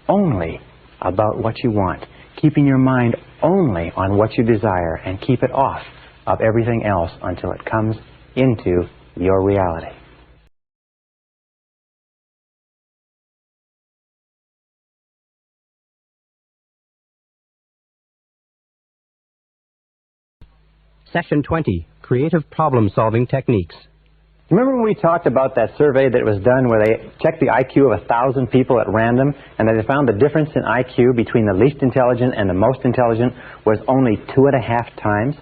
only about what you want, keeping your mind only on what you desire, and keep it off of everything else until it comes into your reality. Session 20, Creative Problem-Solving Techniques. Remember when we talked about that survey that was done where they checked the IQ of 1,000 people at random, and they found the difference in IQ between the least intelligent and the most intelligent was only 2.5 times?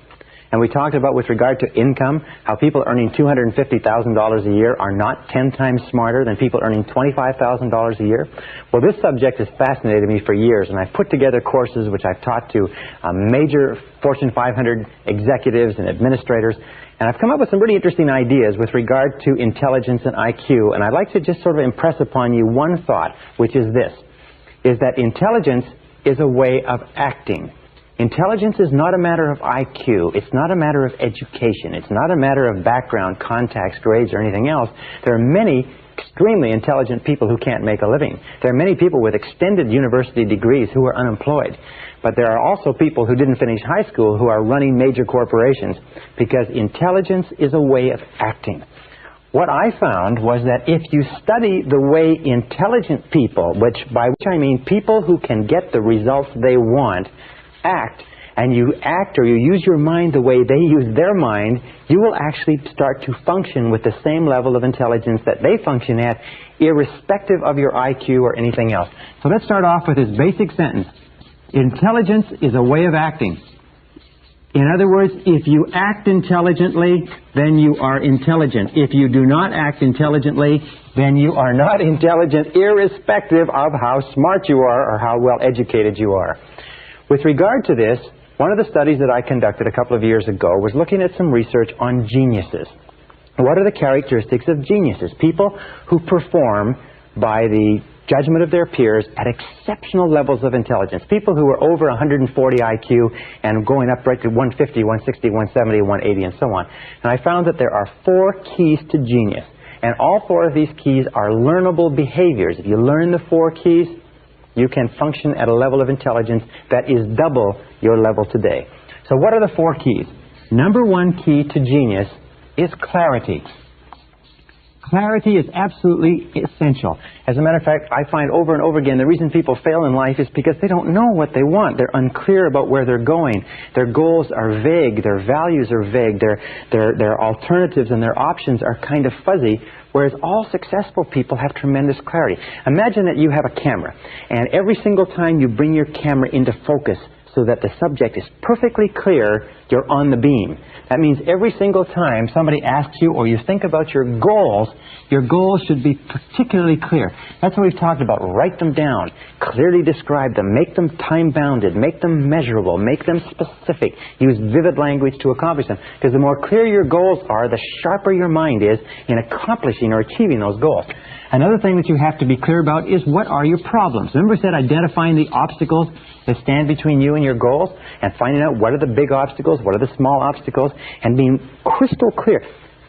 And we talked about, with regard to income, how people earning $250,000 a year are not 10 times smarter than people earning $25,000 a year. Well, this subject has fascinated me for years, and I've put together courses which I've taught to major Fortune 500 executives and administrators, and I've come up with some really interesting ideas with regard to intelligence and IQ, and I'd like to just sort of impress upon you one thought, which is this, is that intelligence is a way of acting. Intelligence is not a matter of IQ. It's not a matter of education. It's not a matter of background, contacts, grades, or anything else. There are many extremely intelligent people who can't make a living. There are many people with extended university degrees who are unemployed. But there are also people who didn't finish high school who are running major corporations, because intelligence is a way of acting. What I found was that if you study the way intelligent people, by which I mean people who can get the results they want, act, and you act or you use your mind the way they use their mind, you will actually start to function with the same level of intelligence that they function at, irrespective of your IQ or anything else. So let's start off with this basic sentence. Intelligence is a way of acting. In other words, if you act intelligently, then you are intelligent. If you do not act intelligently, then you are not intelligent, irrespective of how smart you are or how well educated you are. With regard to this, one of the studies that I conducted a couple of years ago was looking at some research on geniuses. What are the characteristics of geniuses? People who perform by the judgment of their peers at exceptional levels of intelligence. People who are over 140 IQ and going up right to 150, 160, 170, 180, and so on. And I found that there are 4 keys to genius. And all 4 of these keys are learnable behaviors. If you learn the 4 keys, you can function at a level of intelligence that is double your level today. So what are the 4 keys? Number 1 key to genius is clarity. Clarity is absolutely essential. As a matter of fact, I find over and over again the reason people fail in life is because they don't know what they want. They're unclear about where they're going. Their goals are vague. Their values are vague. Their alternatives and their options are kind of fuzzy, whereas all successful people have tremendous clarity. Imagine that you have a camera, and every single time you bring your camera into focus so that the subject is perfectly clear, you're on the beam. That means every single time somebody asks you or you think about your goals should be particularly clear. That's what we've talked about. Write them down, clearly describe them, make them time-bounded, make them measurable, make them specific. Use vivid language to accomplish them. Because the more clear your goals are, the sharper your mind is in accomplishing or achieving those goals. Another thing that you have to be clear about is what are your problems. Remember I said identifying the obstacles that stand between you and your goals, and finding out what are the big obstacles, what are the small obstacles, and being crystal clear.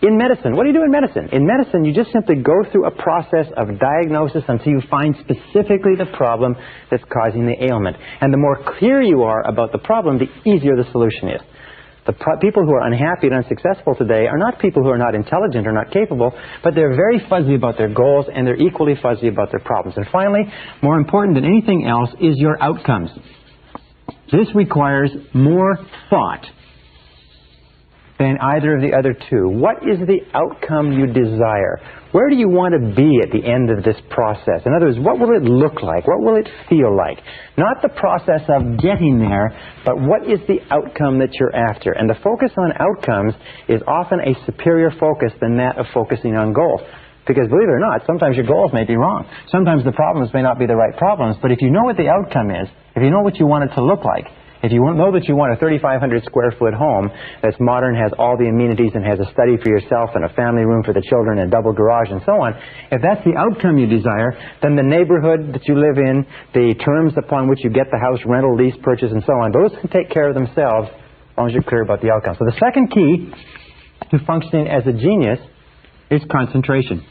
In medicine, what do you do in medicine? In medicine, you just simply go through a process of diagnosis until you find specifically the problem that's causing the ailment. And the more clear you are about the problem, the easier the solution is. The people who are unhappy and unsuccessful today are not people who are not intelligent or not capable, but they're very fuzzy about their goals, and they're equally fuzzy about their problems. And finally, more important than anything else, is your outcomes. This requires more thought than either of the other two. What is the outcome you desire? Where do you want to be at the end of this process? In other words, what will it look like? What will it feel like? Not the process of getting there, but what is the outcome that you're after? And the focus on outcomes is often a superior focus than that of focusing on goals. Because believe it or not, sometimes your goals may be wrong. Sometimes the problems may not be the right problems, but if you know what the outcome is, if you know what you want it to look like, if you know that you want a 3,500 square foot home that's modern, has all the amenities, and has a study for yourself and a family room for the children and a double garage and so on, if that's the outcome you desire, then the neighborhood that you live in, the terms upon which you get the house, rental, lease, purchase, and so on, those can take care of themselves as long as you're clear about the outcome. So the second key to functioning as a genius is concentration.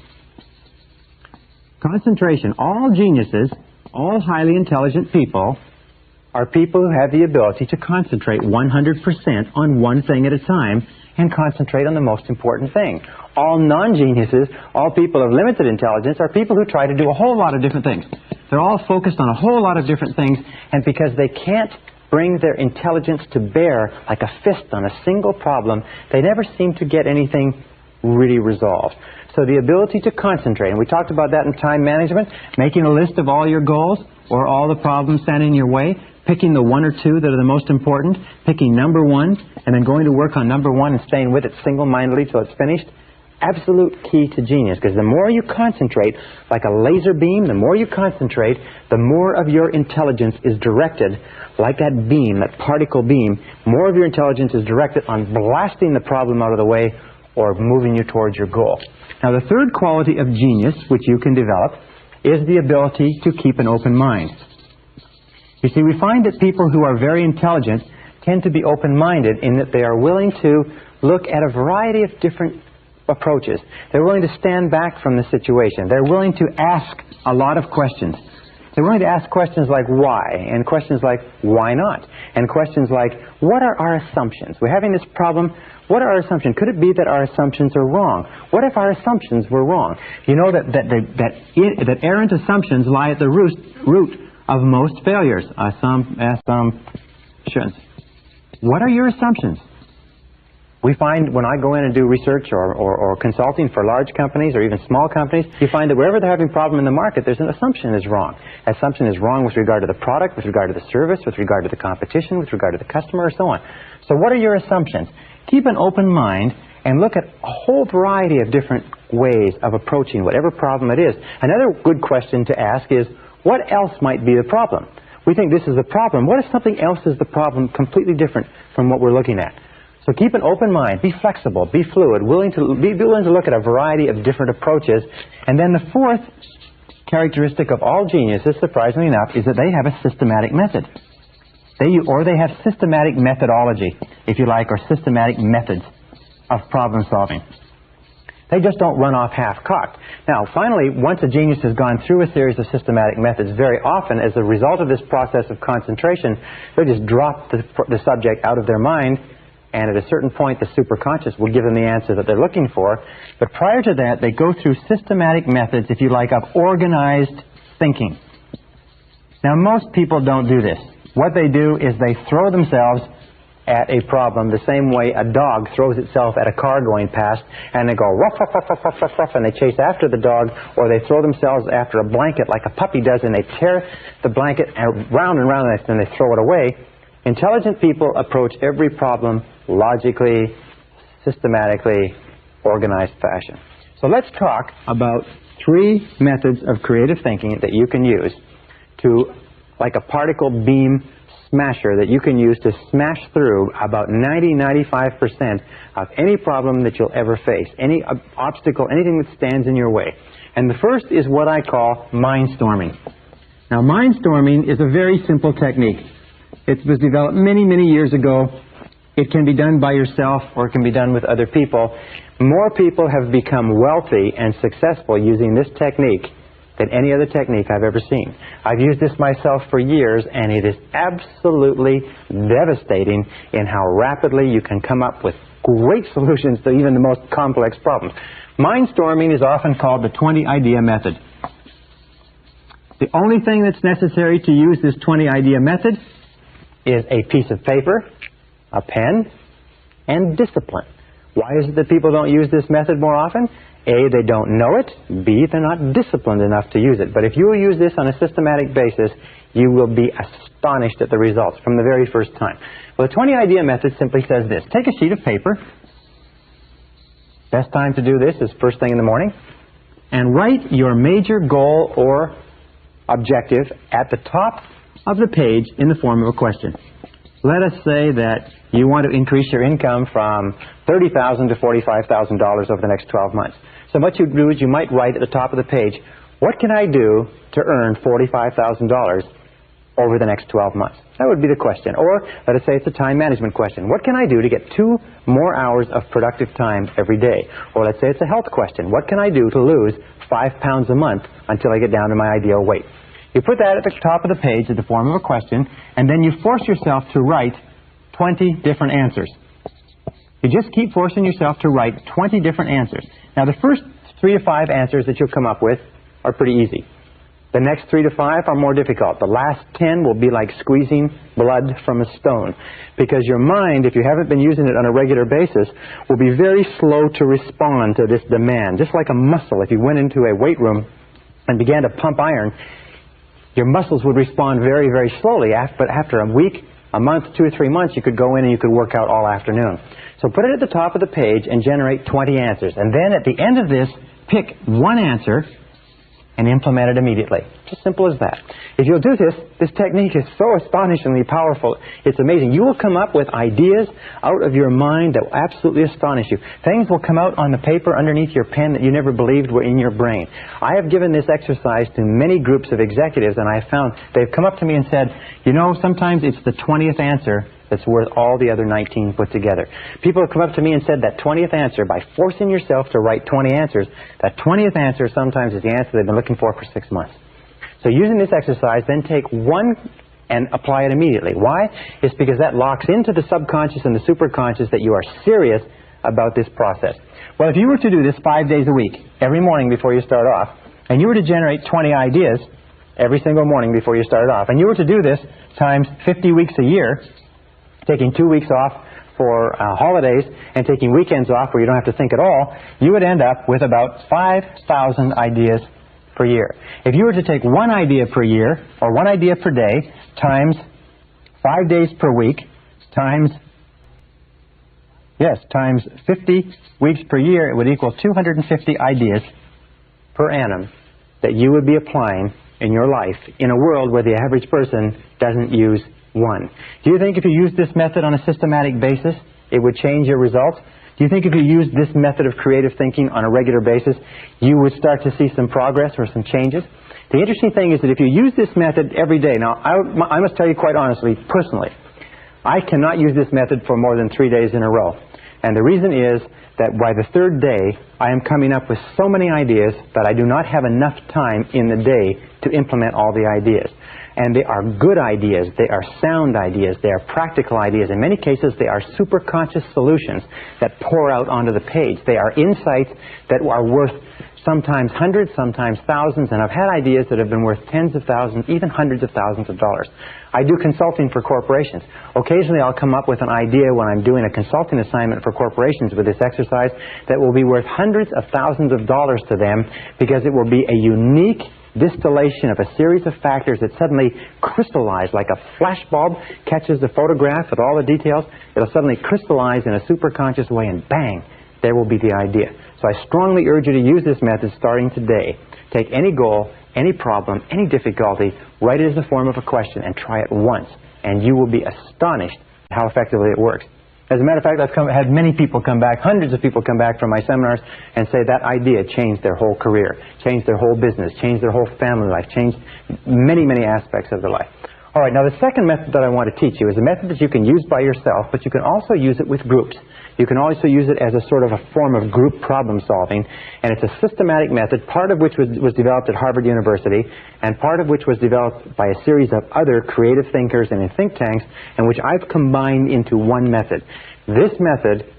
Concentration. All geniuses, all highly intelligent people, are people who have the ability to concentrate 100% on one thing at a time and concentrate on the most important thing. All non-geniuses, all people of limited intelligence, are people who try to do a whole lot of different things. They're all focused on a whole lot of different things, and because they can't bring their intelligence to bear like a fist on a single problem, they never seem to get anything really resolved. So the ability to concentrate, and we talked about that in time management, making a list of all your goals or all the problems standing in your way, picking the one or two that are the most important, picking number one, and then going to work on number one and staying with it single-mindedly till it's finished. Absolute key to genius, because the more you concentrate, like a laser beam, the more you concentrate, the more of your intelligence is directed, like that beam, that particle beam, more of your intelligence is directed on blasting the problem out of the way or moving you towards your goal. Now, the third quality of genius, which you can develop, is the ability to keep an open mind. You see, we find that people who are very intelligent tend to be open-minded in that they are willing to look at a variety of different approaches. They're willing to stand back from the situation. They're willing to ask a lot of questions. They're willing to ask questions like why, and questions like why not, and questions like what are our assumptions? We're having this problem. What are our assumptions? Could it be that our assumptions are wrong? What if our assumptions were wrong? You know that errant assumptions lie at the root of most failures. Assumptions. What are your assumptions? We find when I go in and do research or consulting for large companies or even small companies, you find that wherever they're having a problem in the market, there's an assumption is wrong. Assumption is wrong with regard to the product, with regard to the service, with regard to the competition, with regard to the customer, and so on. So what are your assumptions? Keep an open mind and look at a whole variety of different ways of approaching whatever problem it is. Another good question to ask is, what else might be the problem? We think this is the problem. What if something else is the problem completely different from what we're looking at? So keep an open mind, be flexible, be fluid, be willing to look at a variety of different approaches. And then the fourth characteristic of all geniuses, surprisingly enough, is that they have a systematic method. They have systematic methodology, if you like, or systematic methods of problem solving. They just don't run off half-cocked. Now, finally, once a genius has gone through a series of systematic methods, very often, as a result of this process of concentration, they just drop the subject out of their mind and at a certain point the superconscious will give them the answer that they're looking for. But prior to that, they go through systematic methods, if you like, of organized thinking. Now, most people don't do this. What they do is they throw themselves at a problem the same way a dog throws itself at a car going past, and they go ruff, ruff, ruff, ruff, ruff, ruff, ruff, and they chase after the dog, or they throw themselves after a blanket like a puppy does, and they tear the blanket round and round, and they throw it away. Intelligent people approach every problem logically, systematically, organized fashion. So let's talk about 3 methods of creative thinking that you can use to, like a particle beam smasher, that you can use to smash through about 90-95% of any problem that you'll ever face, any obstacle, anything that stands in your way. And the first is what I call mindstorming. Now, mindstorming is a very simple technique. It was developed many, many years ago. It can be done by yourself, or it can be done with other people. More people have become wealthy and successful using this technique than any other technique I've ever seen. I've used this myself for years, and it is absolutely devastating in how rapidly you can come up with great solutions to even the most complex problems. Mindstorming is often called the 20-idea method. The only thing that's necessary to use this 20-idea method is a piece of paper, a pen, and discipline. Why is it that people don't use this method more often? A, they don't know it. B, they're not disciplined enough to use it. But if you will use this on a systematic basis, you will be astonished at the results from the very first time. Well, the 20-idea method simply says this. Take a sheet of paper. Best time to do this is first thing in the morning. And write your major goal or objective at the top of the page in the form of a question. Let us say that you want to increase your income from $30,000 to $45,000 over the next 12 months. So what you do is you might write at the top of the page, what can I do to earn $45,000 over the next 12 months? That would be the question. Or let us say it's a time management question. What can I do to get 2 more hours of productive time every day? Or let's say it's a health question. What can I do to lose 5 pounds a month until I get down to my ideal weight? You put that at the top of the page in the form of a question, and then you force yourself to write 20 different answers. You just keep forcing yourself to write 20 different answers. Now, the first 3 to 5 answers that you'll come up with are pretty easy. The next 3 to 5 are more difficult. The last 10 will be like squeezing blood from a stone, because your mind, if you haven't been using it on a regular basis, will be very slow to respond to this demand. Just like a muscle, if you went into a weight room and began to pump iron, your muscles would respond very, very slowly. But after a week, a month, 2 or 3 months, you could go in and you could work out all afternoon. So put it at the top of the page and generate 20 answers. And then at the end of this, pick one answer and implement it immediately. It's as simple as that. If you'll do this, this technique is so astonishingly powerful, it's amazing. You will come up with ideas out of your mind that will absolutely astonish you. Things will come out on the paper underneath your pen that you never believed were in your brain. I have given this exercise to many groups of executives, and I have found they've come up to me and said, you know, sometimes it's the 20th answer that's worth all the other 19 put together. People have come up to me and said that 20th answer, by forcing yourself to write 20 answers, that 20th answer sometimes is the answer they've been looking for 6 months. So using this exercise, then take one and apply it immediately. Why? It's because that locks into the subconscious and the superconscious that you are serious about this process. Well, if you were to do this 5 days a week, every morning before you start off, and you were to generate 20 ideas every single morning before you started off, and you were to do this times 50 weeks a year, taking 2 weeks off for holidays and taking weekends off where you don't have to think at all, you would end up with about 5,000 ideas per year. If you were to take one idea per year, or one idea per day, times 5 days per week, times 50 weeks per year, it would equal 250 ideas per annum that you would be applying in your life in a world where the average person doesn't use one. Do you think if you used this method on a systematic basis, it would change your results? Do you think if you used this method of creative thinking on a regular basis, you would start to see some progress or some changes? The interesting thing is that if you use this method every day, now I must tell you quite honestly, personally, I cannot use this method for more than 3 days in a row. And the reason is that by the 3rd day, I am coming up with so many ideas that I do not have enough time in the day to implement all the ideas. And they are good ideas, they are sound ideas, they are practical ideas. In many cases, they are superconscious solutions that pour out onto the page. They are insights that are worth sometimes hundreds, sometimes thousands, and I've had ideas that have been worth tens of thousands, even hundreds of thousands of dollars. I do consulting for corporations. Occasionally I'll come up with an idea when I'm doing a consulting assignment for corporations with this exercise that will be worth hundreds of thousands of dollars to them because it will be a unique distillation of a series of factors that suddenly crystallize like a flashbulb catches the photograph with all the details. It'll suddenly crystallize in a superconscious way and bang, there will be the idea. So I strongly urge you to use this method starting today. Take any goal, any problem, any difficulty, write it as the form of a question and try it once. And you will be astonished at how effectively it works. As a matter of fact, I've had many people come back, hundreds of people come back from my seminars and say that idea changed their whole career, changed their whole business, changed their whole family life, changed many, many aspects of their life. All right, now the second method that I want to teach you is a method that you can use by yourself, but you can also use it with groups. You can also use it as a sort of a form of group problem solving, and it's a systematic method, part of which was developed at Harvard University, and part of which was developed by a series of other creative thinkers and in think tanks, and which I've combined into one method. This method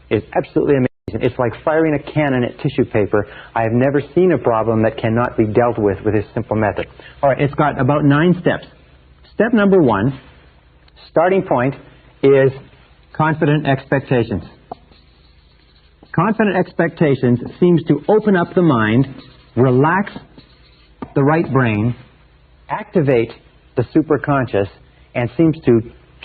is absolutely amazing. It's like firing a cannon at tissue paper. I have never seen a problem that cannot be dealt with this simple method. All right, it's got about 9 steps. Step number 1, starting point, is confident expectations. Confident expectations seems to open up the mind, relax the right brain, activate the superconscious, and seems to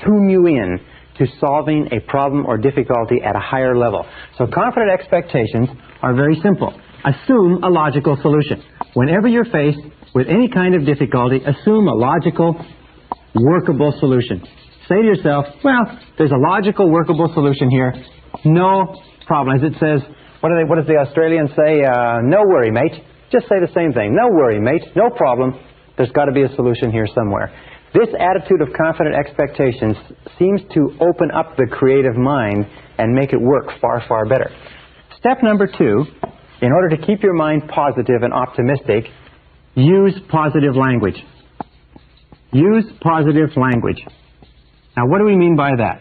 tune you in to solving a problem or difficulty at a higher level. So confident expectations are very simple. Assume a logical solution. Whenever you're faced with any kind of difficulty, assume a logical, workable solution. Say to yourself, well, there's a logical, workable solution here. No problem. As it says, what does the Australians say? No worry, mate. Just say the same thing. No worry, mate. No problem. There's got to be a solution here somewhere. This attitude of confident expectations seems to open up the creative mind and make it work far, far better. Step number 2, in order to keep your mind positive and optimistic, use positive language. Use positive language. Now, what do we mean by that?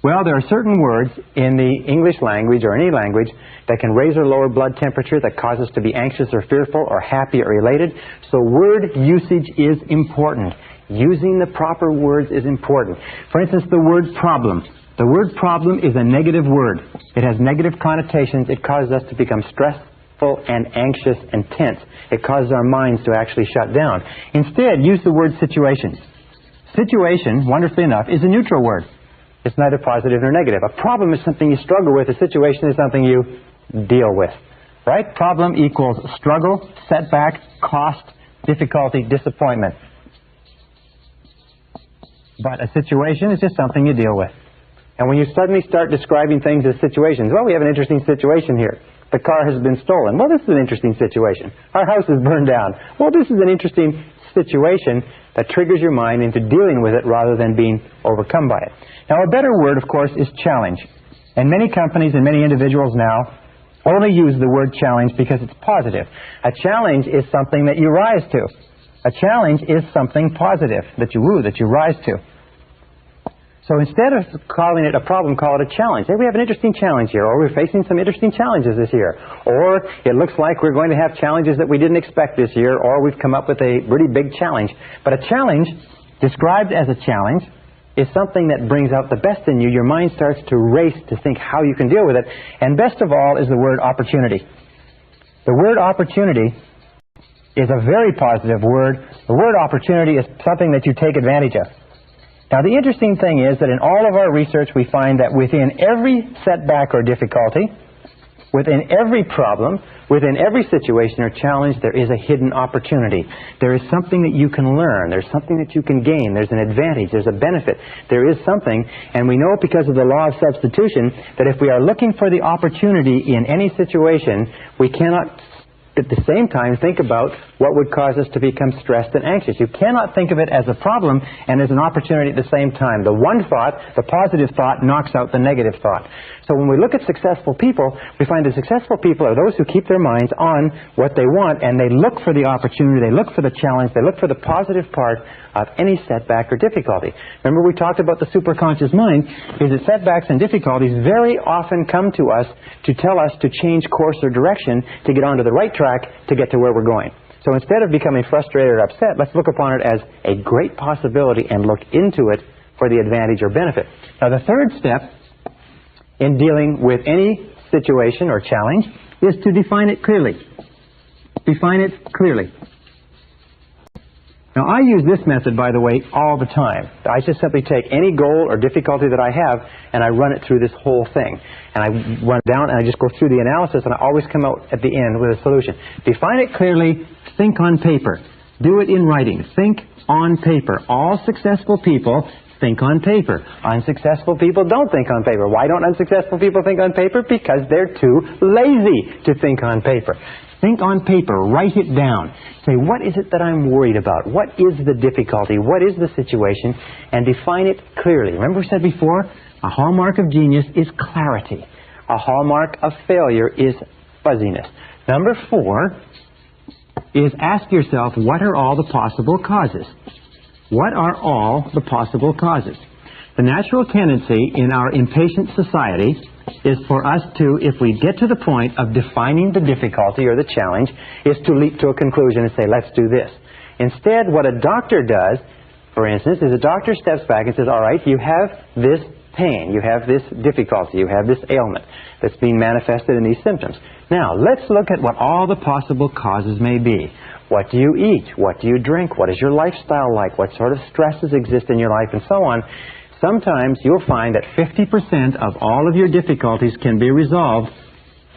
Well, there are certain words in the English language or any language that can raise or lower blood temperature, that cause us to be anxious or fearful or happy or elated. So word usage is important. Using the proper words is important. For instance, the word problem. The word problem is a negative word. It has negative connotations. It causes us to become stressful and anxious and tense. It causes our minds to actually shut down. Instead, use the word situation. Situation, wonderfully enough, is a neutral word. It's neither positive nor negative. A problem is something you struggle with. A situation is something you deal with. Right? Problem equals struggle, setback, cost, difficulty, disappointment. But a situation is just something you deal with. And when you suddenly start describing things as situations, well, we have an interesting situation here. The car has been stolen. Well, this is an interesting situation. Our house is burned down. Well, this is an interesting situation that triggers your mind into dealing with it rather than being overcome by it. Now, a better word, of course, is challenge. And many companies and many individuals now only use the word challenge because it's positive. A challenge is something that you rise to. A challenge is something positive that you rise to. So instead of calling it a problem, call it a challenge. Hey, we have an interesting challenge here, or we're facing some interesting challenges this year. Or it looks like we're going to have challenges that we didn't expect this year, or we've come up with a really big challenge. But a challenge, described as a challenge, is something that brings out the best in you. Your mind starts to race to think how you can deal with it. And best of all is the word opportunity. The word opportunity is a very positive word. The word opportunity is something that you take advantage of. Now, the interesting thing is that in all of our research, we find that within every setback or difficulty, within every problem, within every situation or challenge, there is a hidden opportunity. There is something that you can learn. There's something that you can gain. There's an advantage. There's a benefit. There is something, and we know because of the law of substitution that if we are looking for the opportunity in any situation, we cannot at the same time think about what would cause us to become stressed and anxious. You cannot think of it as a problem and as an opportunity at the same time. The one thought, the positive thought, knocks out the negative thought. So when we look at successful people, we find that successful people are those who keep their minds on what they want, and they look for the opportunity, they look for the challenge, they look for the positive part of any setback or difficulty. Remember, we talked about the superconscious mind, is that setbacks and difficulties very often come to us to tell us to change course or direction to get onto the right track to get to where we're going. So instead of becoming frustrated or upset, let's look upon it as a great possibility and look into it for the advantage or benefit. Now, the third step in dealing with any situation or challenge is to define it clearly. Define it clearly. Now, I use this method, by the way, all the time. I just simply take any goal or difficulty that I have and I run it through this whole thing. And I run down and I just go through the analysis and I always come out at the end with a solution. Define it clearly. Think on paper. Do it in writing. Think on paper. All successful people think on paper. Unsuccessful people don't think on paper. Why don't unsuccessful people think on paper? Because they're too lazy to think on paper. Think on paper. Write it down. Say, what is it that I'm worried about? What is the difficulty? What is the situation? And define it clearly. Remember we said before, a hallmark of genius is clarity. A hallmark of failure is fuzziness. Number 4 is ask yourself, what are all the possible causes? What are all the possible causes? The natural tendency in our impatient society is for us to, if we get to the point of defining the difficulty or the challenge, is to leap to a conclusion and say, let's do this. Instead, what a doctor does, for instance, is a doctor steps back and says, all right, you have this pain, you have this difficulty, you have this ailment that's being manifested in these symptoms. Now, let's look at what all the possible causes may be. What do you eat? What do you drink? What is your lifestyle like? What sort of stresses exist in your life? And so on. Sometimes you'll find that 50% of all of your difficulties can be resolved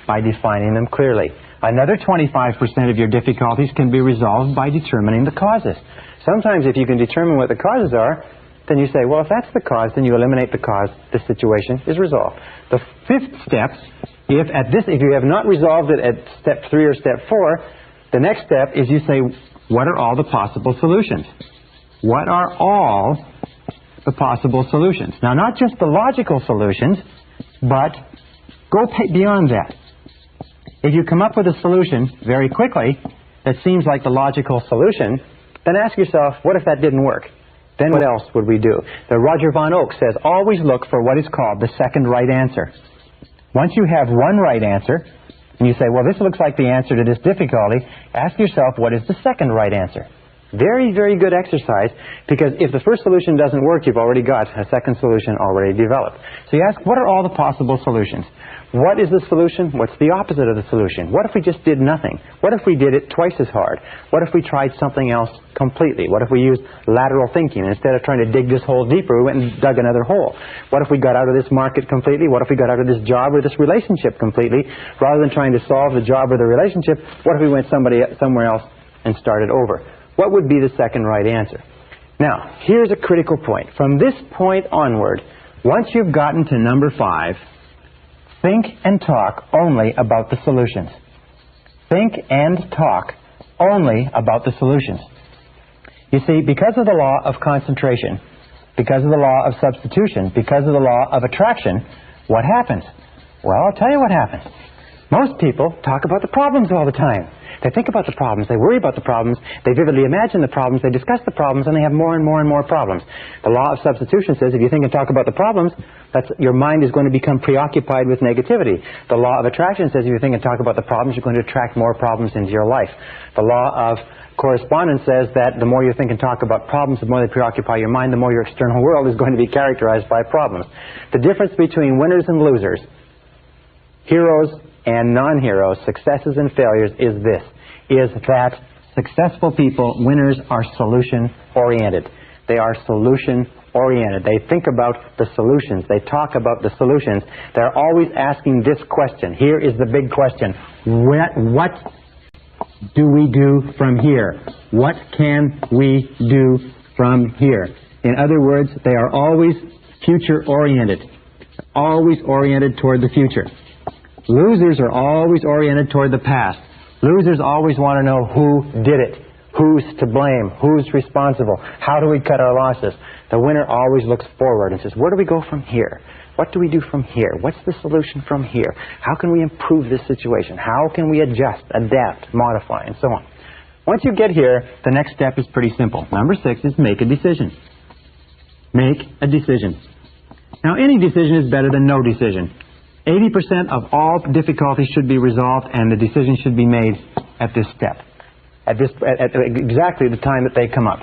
by defining them clearly. Another 25% of your difficulties can be resolved by determining the causes. Sometimes if you can determine what the causes are, then you say, well, if that's the cause, then you eliminate the cause, the situation is resolved. The 5th step, if you have not resolved it at step 3 or step 4, the next step is you say, what are all the possible solutions? What are all the possible solutions? Now, not just the logical solutions, but go beyond that. If you come up with a solution very quickly that seems like the logical solution, then ask yourself, what if that didn't work? Then what else would we do? The Roger Von Oak says, always look for what is called the second right answer. Once you have one right answer, and you say, well, this looks like the answer to this difficulty, ask yourself, what is the second right answer? Very, very good exercise, because if the first solution doesn't work, you've already got a second solution already developed. So you ask, what are all the possible solutions? What is the solution? What's the opposite of the solution? What if we just did nothing? What if we did it twice as hard? What if we tried something else completely? What if we used lateral thinking? Instead of trying to dig this hole deeper, we went and dug another hole. What if we got out of this market completely? What if we got out of this job or this relationship completely? Rather than trying to solve the job or the relationship, what if we went somewhere else and started over? What would be the second right answer? Now, here's a critical point. From this point onward, once you've gotten to number 5, think and talk only about the solutions. Think and talk only about the solutions. You see, because of the law of concentration, because of the law of substitution, because of the law of attraction, what happens? Well, I'll tell you what happens. Most people talk about the problems all the time. They think about the problems, they worry about the problems, they vividly imagine the problems, they discuss the problems, and they have more and more and more problems. The law of substitution says if you think and talk about the problems, your mind is going to become preoccupied with negativity. The law of attraction says if you think and talk about the problems, you're going to attract more problems into your life. The law of correspondence says that the more you think and talk about problems, the more they preoccupy your mind, the more your external world is going to be characterized by problems. The difference between winners and losers, heroes and non-heroes, successes and failures is this, is that successful people, winners, are solution-oriented. They are solution-oriented. They think about the solutions. They talk about the solutions. They're always asking this question. Here is the big question. What do we do from here? What can we do from here? In other words, they are always future-oriented, always oriented toward the future. Losers are always oriented toward the past. Losers always want to know who did it, who's to blame, who's responsible, how do we cut our losses. The winner always looks forward and says, where do we go from here? What do we do from here? What's the solution from here? How can we improve this situation? How can we adjust, adapt, modify, and so on? Once you get here, the next step is pretty simple. Number 6 is make a decision. Make a decision. Now, any decision is better than no decision. 80% of all difficulties should be resolved, and the decision should be made at this step, at exactly the time that they come up.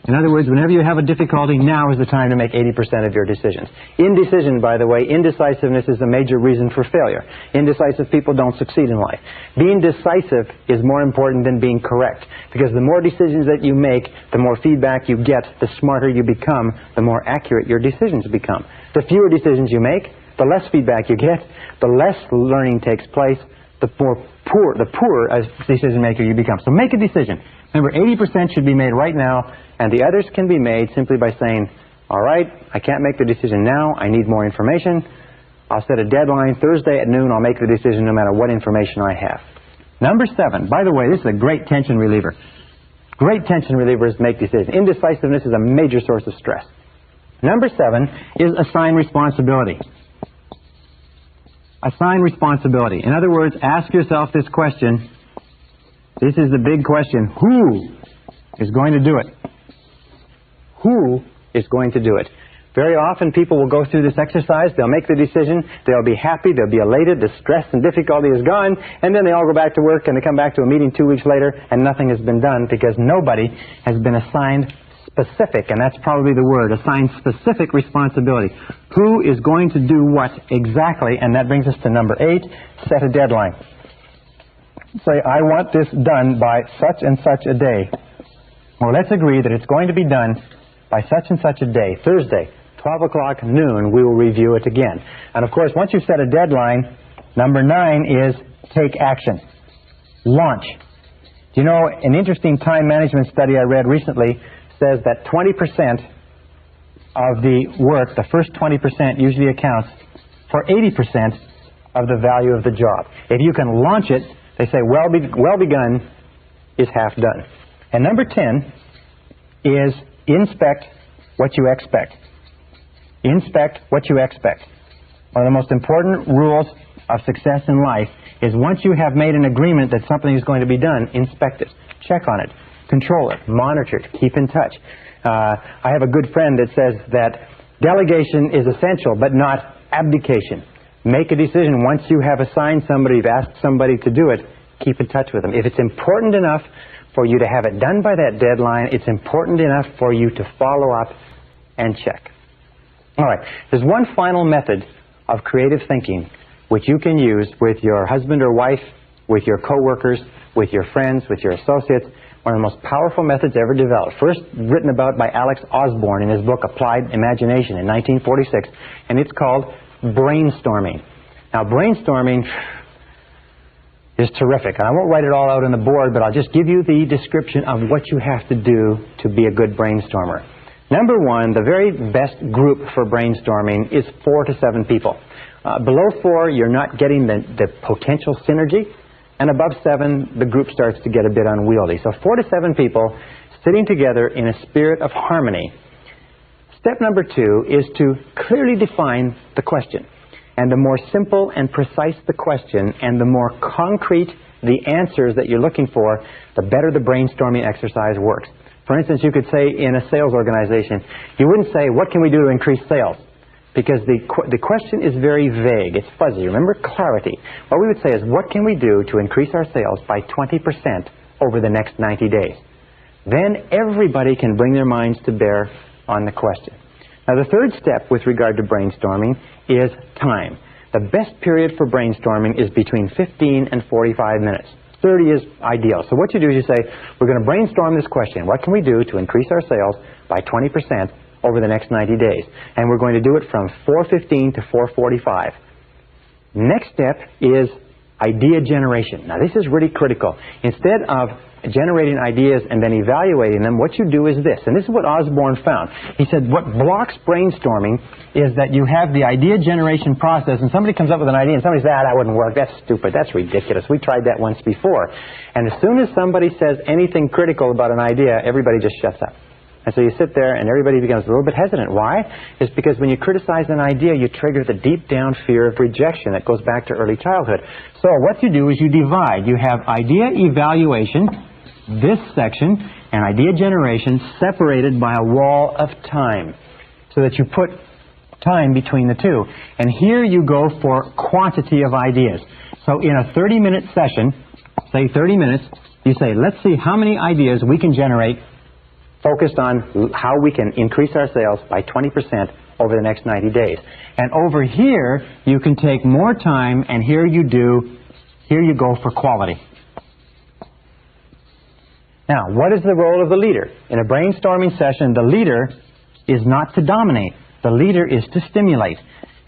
In other words, whenever you have a difficulty, now is the time to make 80% of your decisions. Indecision, by the way, indecisiveness is a major reason for failure. Indecisive people don't succeed in life. Being decisive is more important than being correct, because the more decisions that you make, the more feedback you get, the smarter you become, the more accurate your decisions become. The fewer decisions you make, the less feedback you get, the less learning takes place, the poorer as decision maker you become. So make a decision. Remember, 80% should be made right now, and the others can be made simply by saying, all right, I can't make the decision now, I need more information. I'll set a deadline, Thursday at noon, I'll make the decision no matter what information I have. Number 7, by the way, this is a great tension reliever. Great tension relievers make decisions. Indecisiveness is a major source of stress. Number 7 is assign responsibility. Assign responsibility. In other words, ask yourself this question. This is the big question. Who is going to do it? Who is going to do it? Very often people will go through this exercise, they'll make the decision, they'll be happy, they'll be elated, the stress and difficulty is gone, and then they all go back to work and they come back to a meeting 2 weeks later and nothing has been done because nobody has been assigned specific, and that's probably the word, assigned specific responsibility. Who is going to do what exactly? And that brings us to number 8, set a deadline. Say, I want this done by such and such a day. Well, let's agree that it's going to be done by such and such a day, Thursday, 12 o'clock noon, we will review it again. And of course, once you set a deadline, number 9 is take action. Launch. Do you know, an interesting time management study I read recently says that 20% of the work, the first 20% usually accounts for 80% of the value of the job. If you can launch it, they say well begun is half done. And number 10 is inspect what you expect. Inspect what you expect. One of the most important rules of success in life is once you have made an agreement that something is going to be done, inspect it, check on it, control it, monitor it, keep in touch. I have a good friend that says that delegation is essential, but not abdication. Make a decision. Once you have assigned somebody, you've asked somebody to do it, keep in touch with them. If it's important enough for you to have it done by that deadline, it's important enough for you to follow up and check. All right, there's one final method of creative thinking which you can use with your husband or wife, with your coworkers, with your friends, with your associates. One of the most powerful methods ever developed. First written about by Alex Osborne in his book Applied Imagination in 1946, and it's called brainstorming. Now, brainstorming is terrific. And I won't write it all out on the board, but I'll just give you the description of what you have to do to be a good brainstormer. Number 1, the very best group for brainstorming is 4 to 7 people. Below 4, you're not getting the potential synergy, and above 7, the group starts to get a bit unwieldy. So 4 to 7 people sitting together in a spirit of harmony. Step number 2 is to clearly define the question. And the more simple and precise the question, and the more concrete the answers that you're looking for, the better the brainstorming exercise works. For instance, you could say in a sales organization, you wouldn't say, what can we do to increase sales? Because the question is very vague. It's fuzzy. Remember, clarity. What we would say is, what can we do to increase our sales by 20% over the next 90 days? Then everybody can bring their minds to bear on the question. Now, the third step with regard to brainstorming is time. The best period for brainstorming is between 15 and 45 minutes. 30 is ideal. So what you do is you say, we're going to brainstorm this question. What can we do to increase our sales by 20% over the next 90 days? And we're going to do it from 4:15 to 4:45. Next step is idea generation. Now, this is really critical. Instead of generating ideas and then evaluating them, what you do is this. And this is what Osborne found. He said what blocks brainstorming is that you have the idea generation process, and somebody comes up with an idea and somebody says, that wouldn't work, that's stupid, that's ridiculous, we tried that once before. And as soon as somebody says anything critical about an idea, everybody just shuts up. And so you sit there and everybody becomes a little bit hesitant. Why? It's because when you criticize an idea, you trigger the deep down fear of rejection that goes back to early childhood. So what you do is you divide. You have idea evaluation this section and idea generation separated by a wall of time, so that you put time between the two. And here you go for quantity of ideas. So in a 30-minute session, say 30 minutes, you say, let's see how many ideas we can generate focused on how we can increase our sales by 20% over the next 90 days. And over here, you can take more time, and here you go for quality. Now, what is the role of the leader? In a brainstorming session, the leader is not to dominate. The leader is to stimulate.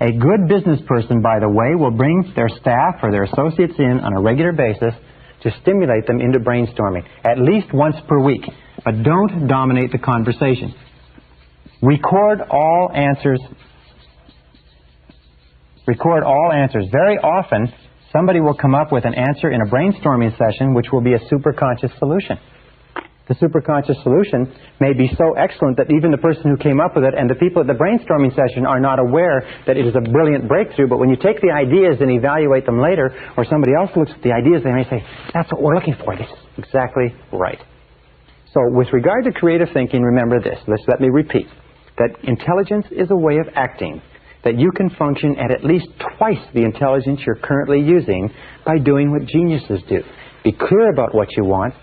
A good business person, by the way, will bring their staff or their associates in on a regular basis to stimulate them into brainstorming, at least once per week. But don't dominate the conversation. Record all answers. Record all answers. Very often, somebody will come up with an answer in a brainstorming session which will be a superconscious solution. The superconscious solution may be so excellent that even the person who came up with it and the people at the brainstorming session are not aware that it is a brilliant breakthrough. But when you take the ideas and evaluate them later, or somebody else looks at the ideas, they may say, that's what we're looking for. This is exactly right. So with regard to creative thinking, remember this. Let me repeat. That intelligence is a way of acting. That you can function at least twice the intelligence you're currently using by doing what geniuses do. Be clear about what you want.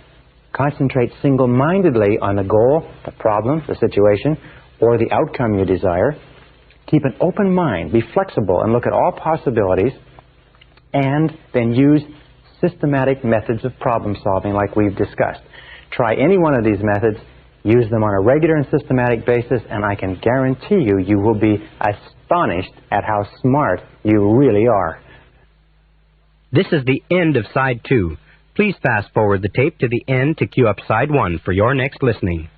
Concentrate single-mindedly on the goal, the problem, the situation, or the outcome you desire. Keep an open mind. Be flexible and look at all possibilities. And then use systematic methods of problem solving like we've discussed. Try any one of these methods. Use them on a regular and systematic basis, and I can guarantee you, you will be astonished at how smart you really are. This is the end of Side 2. Please fast forward the tape to the end to cue up Side 1 for your next listening.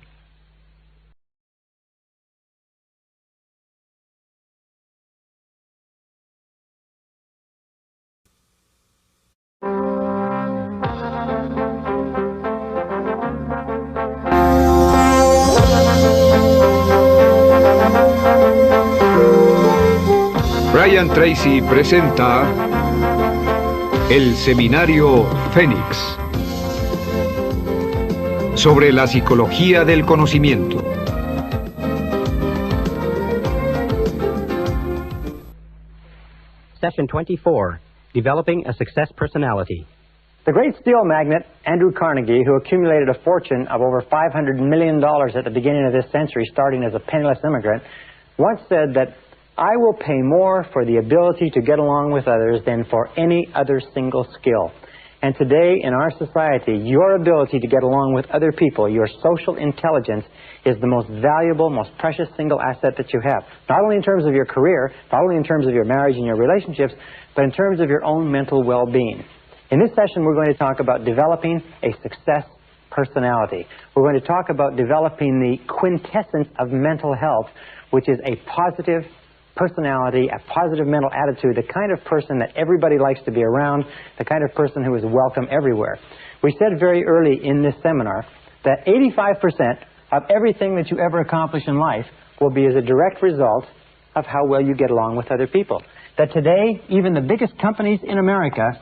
Brian Tracy presenta el Seminario Fénix sobre la psicología del conocimiento. Session 24, Developing a Success Personality. The great steel magnate Andrew Carnegie, who accumulated a fortune of over $500 million at the beginning of this century, starting as a penniless immigrant, once said that I will pay more for the ability to get along with others than for any other single skill. And today in our society, your ability to get along with other people, your social intelligence, is the most valuable, most precious single asset that you have. Not only in terms of your career, not only in terms of your marriage and your relationships, but in terms of your own mental well-being. In this session, we're going to talk about developing a success personality. We're going to talk about developing the quintessence of mental health, which is a positive personality, a positive mental attitude, the kind of person that everybody likes to be around, the kind of person who is welcome everywhere. We said very early in this seminar that 85% of everything that you ever accomplish in life will be as a direct result of how well you get along with other people. That today, even the biggest companies in America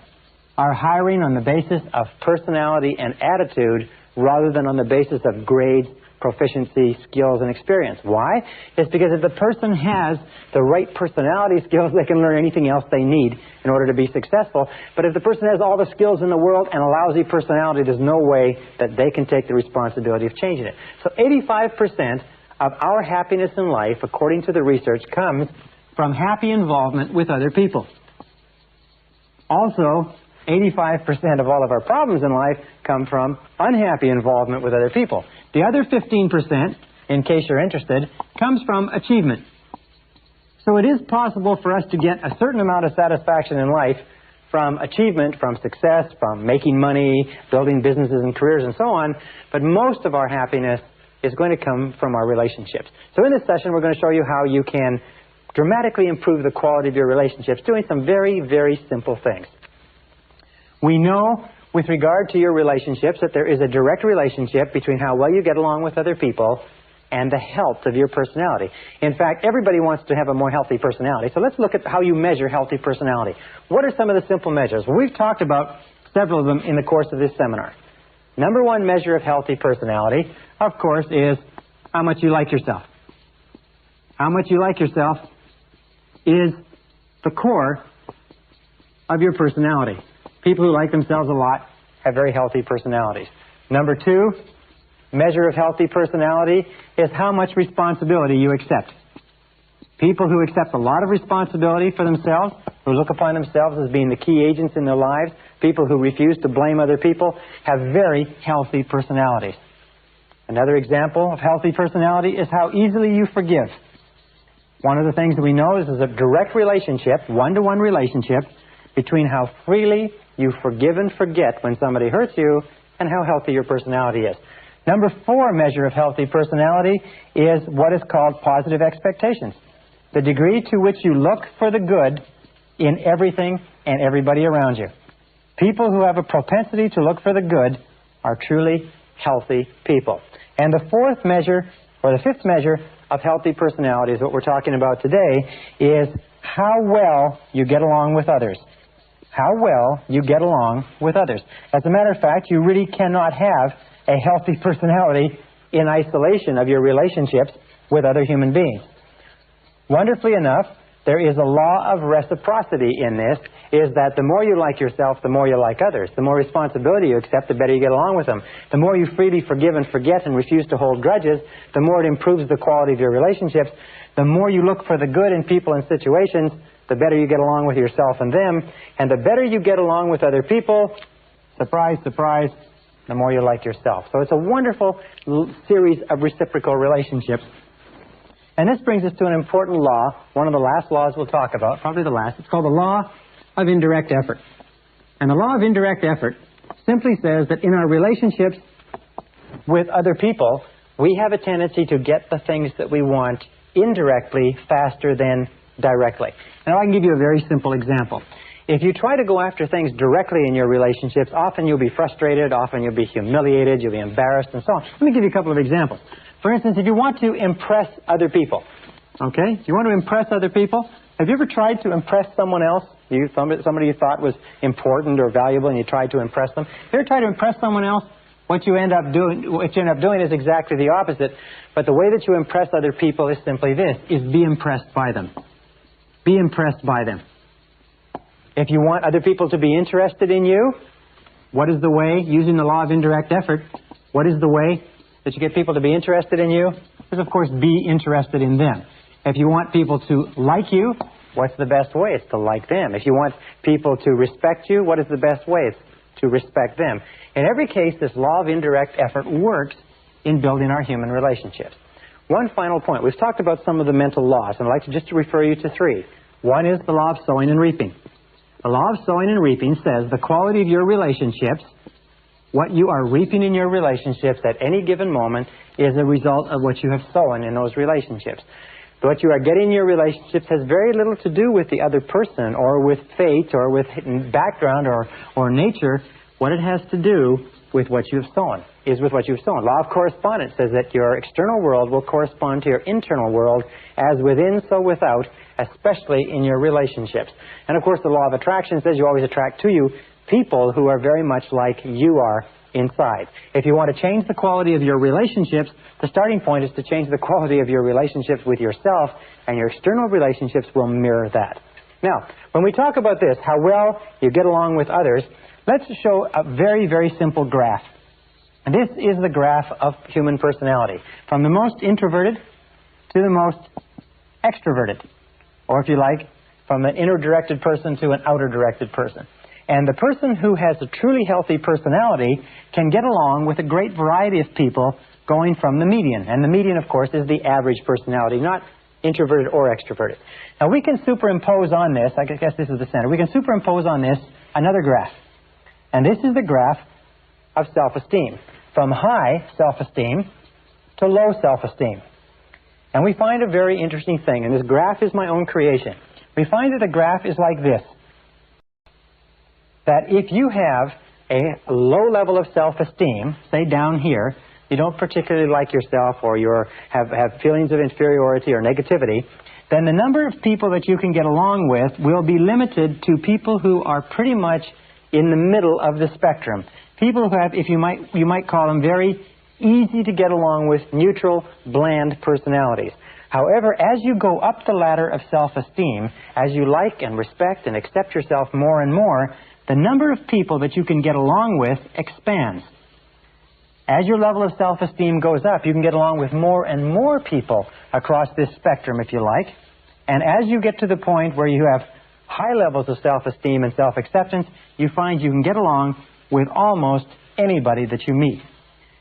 are hiring on the basis of personality and attitude rather than on the basis of grades, proficiency, skills, and experience. Why? It's because if the person has the right personality skills, they can learn anything else they need in order to be successful. But if the person has all the skills in the world and a lousy personality, there's no way that they can take the responsibility of changing it. So 85% of our happiness in life, according to the research, comes from happy involvement with other people. Also, 85% of all of our problems in life come from unhappy involvement with other people. The other 15%, in case you're interested, comes from achievement. So it is possible for us to get a certain amount of satisfaction in life from achievement, from success, from making money, building businesses and careers and so on, but most of our happiness is going to come from our relationships. So in this session, we're going to show you how you can dramatically improve the quality of your relationships doing some very, very simple things. We know, with regard to your relationships, that there is a direct relationship between how well you get along with other people and the health of your personality. In fact, everybody wants to have a more healthy personality. So let's look at how you measure healthy personality. What are some of the simple measures? Well, we've talked about several of them in the course of this seminar. Number one measure of healthy personality, of course, is how much you like yourself. How much you like yourself is the core of your personality. People who like themselves a lot have very healthy personalities. Number two measure of healthy personality is how much responsibility you accept. People who accept a lot of responsibility for themselves, who look upon themselves as being the key agents in their lives, people who refuse to blame other people, have very healthy personalities. Another example of healthy personality is how easily you forgive. One of the things that we know is there's a direct relationship, one-to-one relationship, between how freely you forgive and forget when somebody hurts you and how healthy your personality is. Number four measure of healthy personality is what is called positive expectations. The degree to which you look for the good in everything and everybody around you. People who have a propensity to look for the good are truly healthy people. And the fourth measure, or the fifth measure of healthy personality is what we're talking about today, is how well you get along with others. How well you get along with others. As a matter of fact, you really cannot have a healthy personality in isolation of your relationships with other human beings. Wonderfully enough, there is a law of reciprocity in this, is that the more you like yourself, the more you like others. The more responsibility you accept, the better you get along with them. The more you freely forgive and forget and refuse to hold grudges, the more it improves the quality of your relationships. The more you look for the good in people and situations, the better you get along with yourself and them. And the better you get along with other people, surprise, surprise, the more you like yourself. So it's a wonderful series of reciprocal relationships. And this brings us to an important law, one of the last laws we'll talk about, probably the last. It's called the law of indirect effort. And the law of indirect effort simply says that in our relationships with other people, we have a tendency to get the things that we want indirectly faster than directly. Now, I can give you a very simple example. If you try to go after things directly in your relationships, often you'll be frustrated, often you'll be humiliated, you'll be embarrassed, and so on. Let me give you a couple of examples. For instance, if you want to impress other people, okay? If you want to impress other people, have you ever tried to impress someone else? Somebody you thought was important or valuable and you tried to impress them? If you ever try to impress someone else, what you end up doing is exactly the opposite. But the way that you impress other people is simply this, is be impressed by them. Be impressed by them. If you want other people to be interested in you, what is the way, using the law of indirect effort, what is the way that you get people to be interested in you? Is, of course, be interested in them. If you want people to like you, what's the best way? It's to like them. If you want people to respect you, what is the best way? It's to respect them. In every case, this law of indirect effort works in building our human relationships. One final point. We've talked about some of the mental laws, and I'd like to just refer you to three. One is the law of sowing and reaping. The law of sowing and reaping says the quality of your relationships, what you are reaping in your relationships at any given moment, is a result of what you have sown in those relationships. What you are getting in your relationships has very little to do with the other person or with fate or with background or nature. What it has to do with what you have sown is with what you've sown. Law of correspondence says that your external world will correspond to your internal world, as within, so without, especially in your relationships. And of course, the law of attraction says you always attract to you people who are very much like you are inside. If you want to change the quality of your relationships, the starting point is to change the quality of your relationships with yourself, and your external relationships will mirror that. Now, when we talk about this, how well you get along with others, let's show a very, very simple graph. And this is the graph of human personality, from the most introverted to the most extroverted, or if you like, from an inner-directed person to an outer-directed person. And the person who has a truly healthy personality can get along with a great variety of people going from the median. And the median, of course, is the average personality, not introverted or extroverted. Now, we can superimpose on this, I guess this is the center, we can superimpose on this another graph. And this is the graph of self-esteem, from high self-esteem to low self-esteem. And we find a very interesting thing, and this graph is my own creation. We find that the graph is like this. That if you have a low level of self-esteem, say down here, you don't particularly like yourself or you have feelings of inferiority or negativity, then the number of people that you can get along with will be limited to people who are pretty much in the middle of the spectrum. People who have, if you might call them, very easy to get along with, neutral, bland personalities. However, as you go up the ladder of self-esteem, as you like and respect and accept yourself more and more, the number of people that you can get along with expands. As your level of self-esteem goes up, you can get along with more and more people across this spectrum, if you like. And as you get to the point where you have high levels of self-esteem and self-acceptance, you find you can get along with almost anybody that you meet.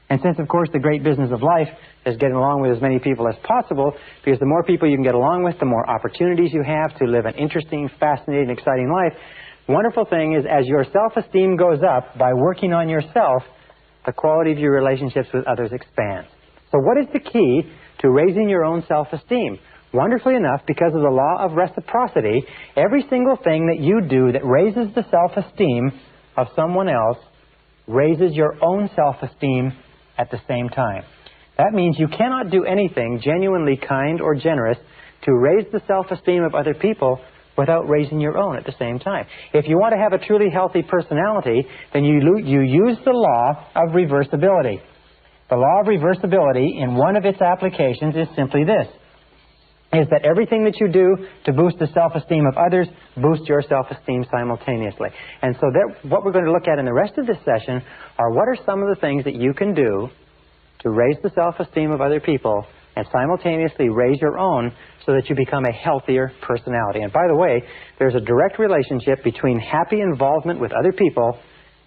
And since, of course, the great business of life is getting along with as many people as possible, because the more people you can get along with, the more opportunities you have to live an interesting, fascinating, exciting life. The wonderful thing is, as your self-esteem goes up by working on yourself, the quality of your relationships with others expands. So what is the key to raising your own self-esteem? Wonderfully enough, because of the law of reciprocity, every single thing that you do that raises the self-esteem of someone else raises your own self-esteem at the same time. That means you cannot do anything genuinely kind or generous to raise the self-esteem of other people without raising your own at the same time. If you want to have a truly healthy personality, then you use the law of reversibility. The law of reversibility, in one of its applications, is simply this, is that everything that you do to boost the self-esteem of others boosts your self-esteem simultaneously. And so what we're going to look at in the rest of this session are what are some of the things that you can do to raise the self-esteem of other people and simultaneously raise your own so that you become a healthier personality. And by the way, there's a direct relationship between happy involvement with other people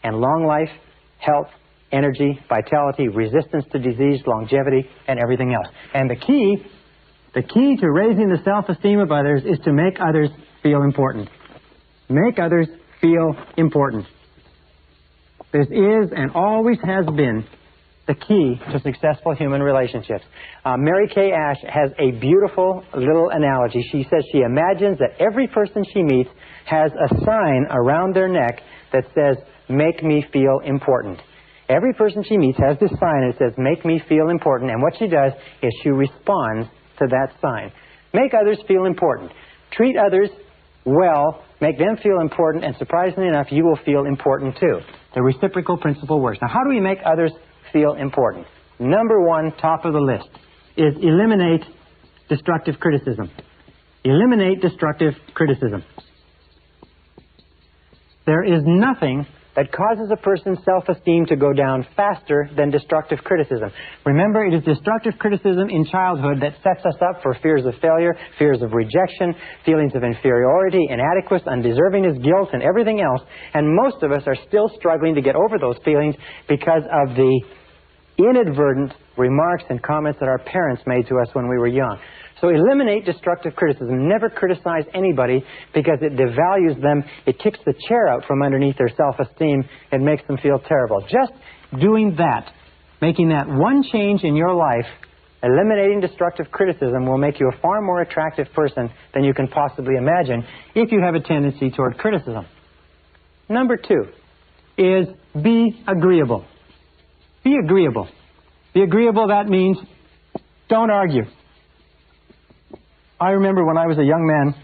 and long life, health, energy, vitality, resistance to disease, longevity, and everything else. And the key to raising the self-esteem of others is to make others feel important. Make others feel important. This is and always has been the key to successful human relationships. Mary Kay Ash has a beautiful little analogy. She says she imagines that every person she meets has a sign around their neck that says, "Make me feel important." Every person she meets has this sign that says, "Make me feel important," and what she does is she responds to that sign. Make others feel important. Treat others well, make them feel important, and surprisingly enough, you will feel important too. The reciprocal principle works. Now, how do we make others feel important? Number one, top of the list, is eliminate destructive criticism. Eliminate destructive criticism. There is nothing that causes a person's self-esteem to go down faster than destructive criticism. Remember, it is destructive criticism in childhood that sets us up for fears of failure, fears of rejection, feelings of inferiority, inadequacy, undeservingness, guilt, and everything else. And most of us are still struggling to get over those feelings because of the inadvertent remarks and comments that our parents made to us when we were young. So eliminate destructive criticism. Never criticize anybody because it devalues them. It kicks the chair out from underneath their self-esteem and makes them feel terrible. Just doing that, making that one change in your life, eliminating destructive criticism, will make you a far more attractive person than you can possibly imagine if you have a tendency toward criticism. Number two is be agreeable. Be agreeable. Be agreeable, that means don't argue. I remember when I was a young man,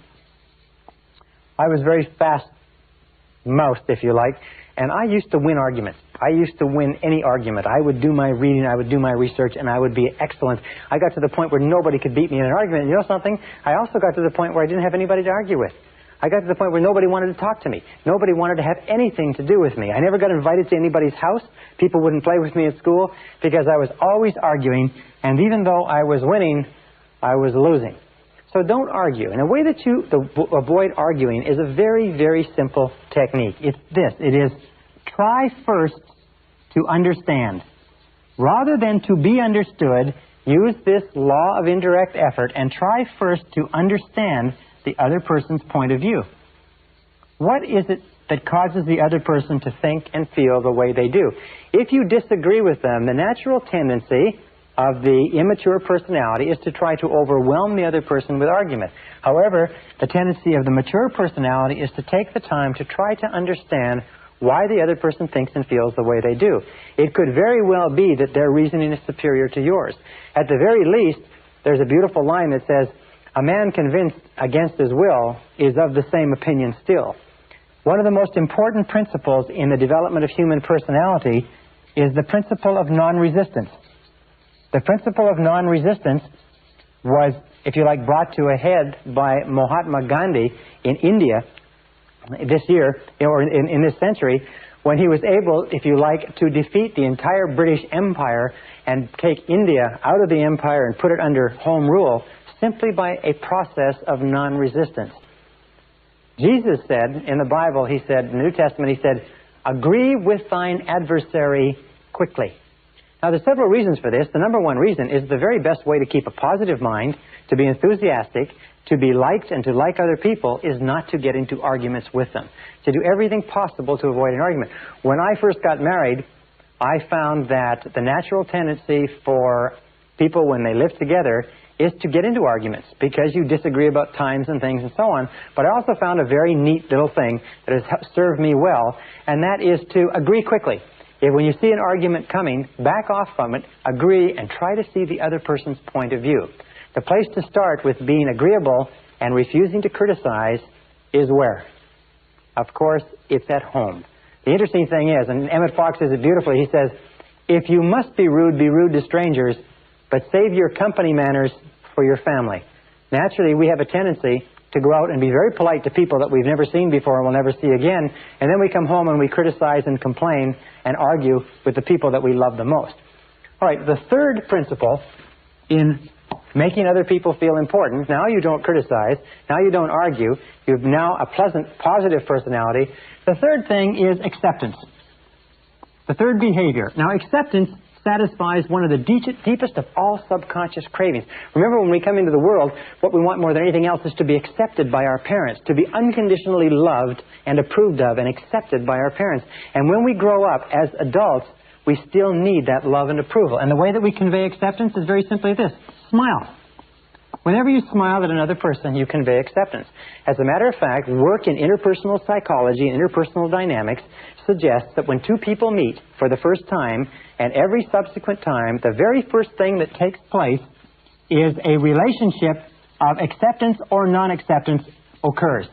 I was very fast-mouthed, if you like, and I used to win arguments. I used to win any argument. I would do my reading, I would do my research, and I would be excellent. I got to the point where nobody could beat me in an argument. And you know something? I also got to the point where I didn't have anybody to argue with. I got to the point where nobody wanted to talk to me. Nobody wanted to have anything to do with me. I never got invited to anybody's house. People wouldn't play with me at school because I was always arguing, and even though I was winning, I was losing. So don't argue. And a way that you avoid arguing is a very, very simple technique. It's this. It is try first to understand. Rather than to be understood, use this law of indirect effort and try first to understand the other person's point of view. What is it that causes the other person to think and feel the way they do? If you disagree with them, the natural tendency of the immature personality is to try to overwhelm the other person with argument. However, the tendency of the mature personality is to take the time to try to understand why the other person thinks and feels the way they do. It could very well be that their reasoning is superior to yours. At the very least, there's a beautiful line that says, "A man convinced against his will is of the same opinion still." One of the most important principles in the development of human personality is the principle of non-resistance. The principle of non-resistance was, if you like, brought to a head by Mahatma Gandhi in India this year, or in this century, when he was able, if you like, to defeat the entire British Empire and take India out of the empire and put it under home rule simply by a process of non-resistance. Jesus said in the Bible, he said, in the New Testament, he said, agree with thine adversary quickly. Now, there's several reasons for this. The number one reason is the very best way to keep a positive mind, to be enthusiastic, to be liked and to like other people is not to get into arguments with them, to do everything possible to avoid an argument. When I first got married, I found that the natural tendency for people when they live together is to get into arguments because you disagree about times and things and so on. But I also found a very neat little thing that has served me well, and that is to agree quickly. If when you see an argument coming, back off from it, agree, and try to see the other person's point of view. The place to start with being agreeable and refusing to criticize is where? Of course, it's at home. The interesting thing is, and Emmett Fox says it beautifully, he says, if you must be rude to strangers, but save your company manners for your family. Naturally, we have a tendency to go out and be very polite to people that we've never seen before and will never see again, and then we come home and we criticize and complain and argue with the people that we love the most. All right, the third principle in making other people feel important, now you don't criticize, now you don't argue, you've now a pleasant, positive personality. The third thing is acceptance. The third behavior. Now, acceptance satisfies one of the deepest of all subconscious cravings. Remember, when we come into the world, what we want more than anything else is to be accepted by our parents, to be unconditionally loved and approved of and accepted by our parents. And when we grow up as adults, we still need that love and approval. And the way that we convey acceptance is very simply this: smile. Whenever you smile at another person, you convey acceptance. As a matter of fact, work in interpersonal psychology and interpersonal dynamics suggests that when two people meet for the first time, and every subsequent time, the very first thing that takes place is a relationship of acceptance or non-acceptance occurs.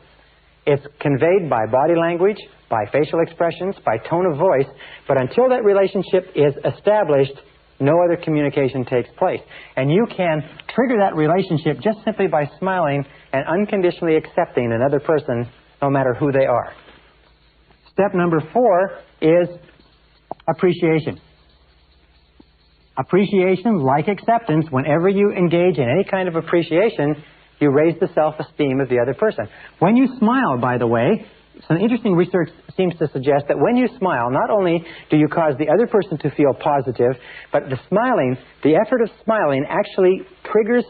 It's conveyed by body language, by facial expressions, by tone of voice, but until that relationship is established, no other communication takes place. And you can trigger that relationship just simply by smiling and unconditionally accepting another person, no matter who they are. Step number 4 is appreciation. Appreciation, like acceptance, whenever you engage in any kind of appreciation, you raise the self-esteem of the other person. When you smile, by the way, some interesting research seems to suggest that when you smile, not only do you cause the other person to feel positive, but the effort of smiling actually triggers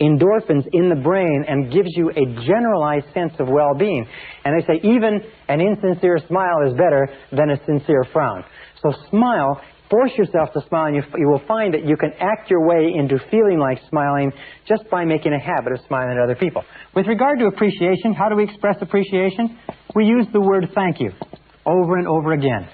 endorphins in the brain and gives you a generalized sense of well-being. And they say even an insincere smile is better than a sincere frown. So smile. Force yourself to smile, and you will find that you can act your way into feeling like smiling just by making a habit of smiling at other people. With regard to appreciation, how do we express appreciation? We use the word thank you over and over again.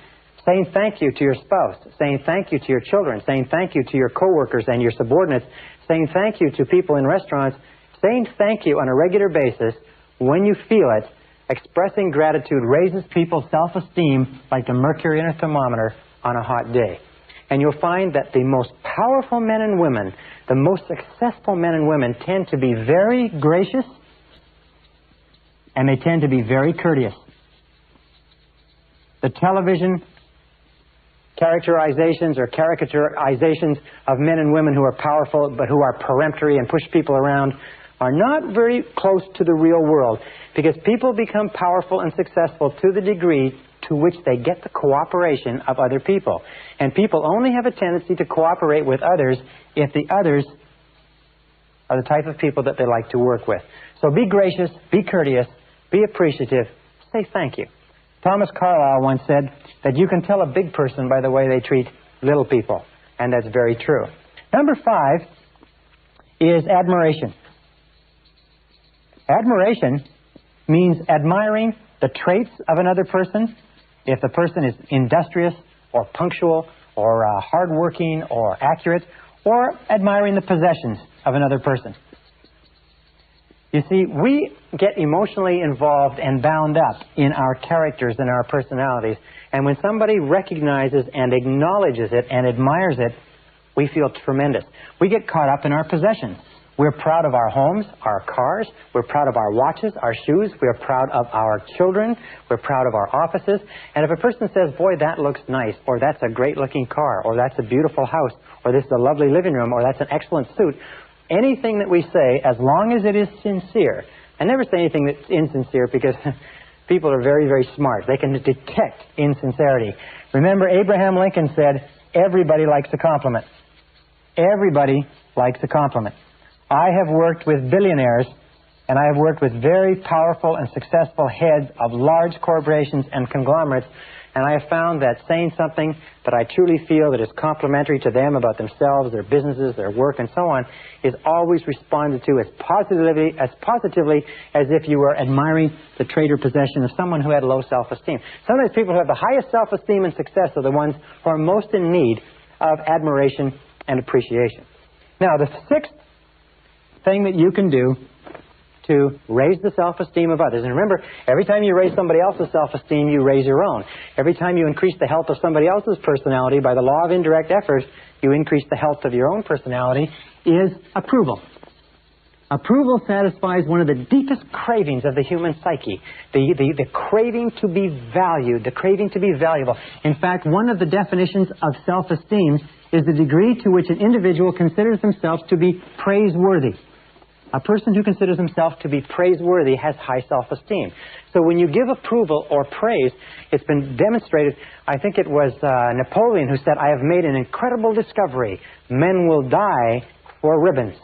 Saying thank you to your spouse, saying thank you to your children, saying thank you to your coworkers and your subordinates, saying thank you to people in restaurants, saying thank you on a regular basis when you feel it. Expressing gratitude raises people's self-esteem like the mercury in a thermometer on a hot day. And you'll find that the most powerful men and women, the most successful men and women, tend to be very gracious and they tend to be very courteous. The television characterizations or caricaturizations of men and women who are powerful but who are peremptory and push people around are not very close to the real world, because people become powerful and successful to the degree to which they get the cooperation of other people. And people only have a tendency to cooperate with others if the others are the type of people that they like to work with. So be gracious, be courteous, be appreciative, say thank you. Thomas Carlyle once said that you can tell a big person by the way they treat little people, and that's very true. Number 5 is admiration. Admiration means admiring the traits of another person. If the person is industrious or punctual or hardworking or accurate, or admiring the possessions of another person. You see, we get emotionally involved and bound up in our characters and our personalities. And when somebody recognizes and acknowledges it and admires it, we feel tremendous. We get caught up in our possessions. We're proud of our homes, our cars. We're proud of our watches, our shoes. We're proud of our children. We're proud of our offices. And if a person says, boy, that looks nice, or that's a great-looking car, or that's a beautiful house, or this is a lovely living room, or that's an excellent suit, anything that we say, as long as it is sincere, I never say anything that's insincere because people are very, very smart. They can detect insincerity. Remember, Abraham Lincoln said, everybody likes a compliment. Everybody likes a compliment. I have worked with billionaires, and I have worked with very powerful and successful heads of large corporations and conglomerates, and I have found that saying something that I truly feel that is complimentary to them about themselves, their businesses, their work, and so on, is always responded to as positively as if you were admiring the trait or possession of someone who had low self-esteem. Sometimes people who have the highest self-esteem and success are the ones who are most in need of admiration and appreciation. Now, the sixth thing that you can do to raise the self-esteem of others. And remember, every time you raise somebody else's self-esteem, you raise your own. Every time you increase the health of somebody else's personality, by the law of indirect effort, you increase the health of your own personality, is approval. Approval satisfies one of the deepest cravings of the human psyche, the craving to be valued, the craving to be valuable. In fact, one of the definitions of self-esteem is the degree to which an individual considers themselves to be praiseworthy. A person who considers himself to be praiseworthy has high self-esteem. So when you give approval or praise, it's been demonstrated, I think it was Napoleon who said, I have made an incredible discovery. Men will die for ribbons.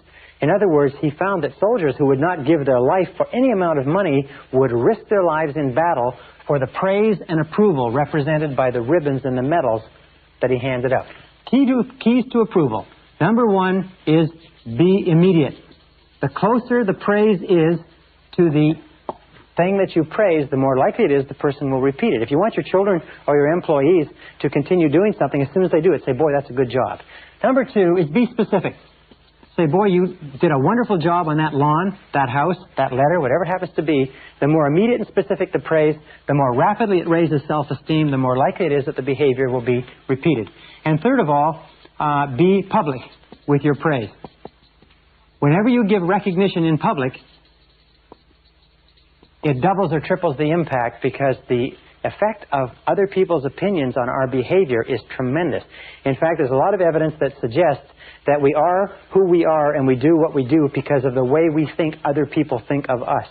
In other words, he found that soldiers who would not give their life for any amount of money would risk their lives in battle for the praise and approval represented by the ribbons and the medals that he handed out. Keys to approval. Number one is be immediate. The closer the praise is to the thing that you praise, the more likely it is the person will repeat it. If you want your children or your employees to continue doing something, as soon as they do it, say, boy, that's a good job. Number two is be specific. Say, boy, you did a wonderful job on that lawn, that house, that letter, whatever it happens to be. The more immediate and specific the praise, the more rapidly it raises self-esteem, the more likely it is that the behavior will be repeated. And third of all, be public with your praise. Whenever you give recognition in public, it doubles or triples the impact because the effect of other people's opinions on our behavior is tremendous. In fact, there's a lot of evidence that suggests that we are who we are and we do what we do because of the way we think other people think of us.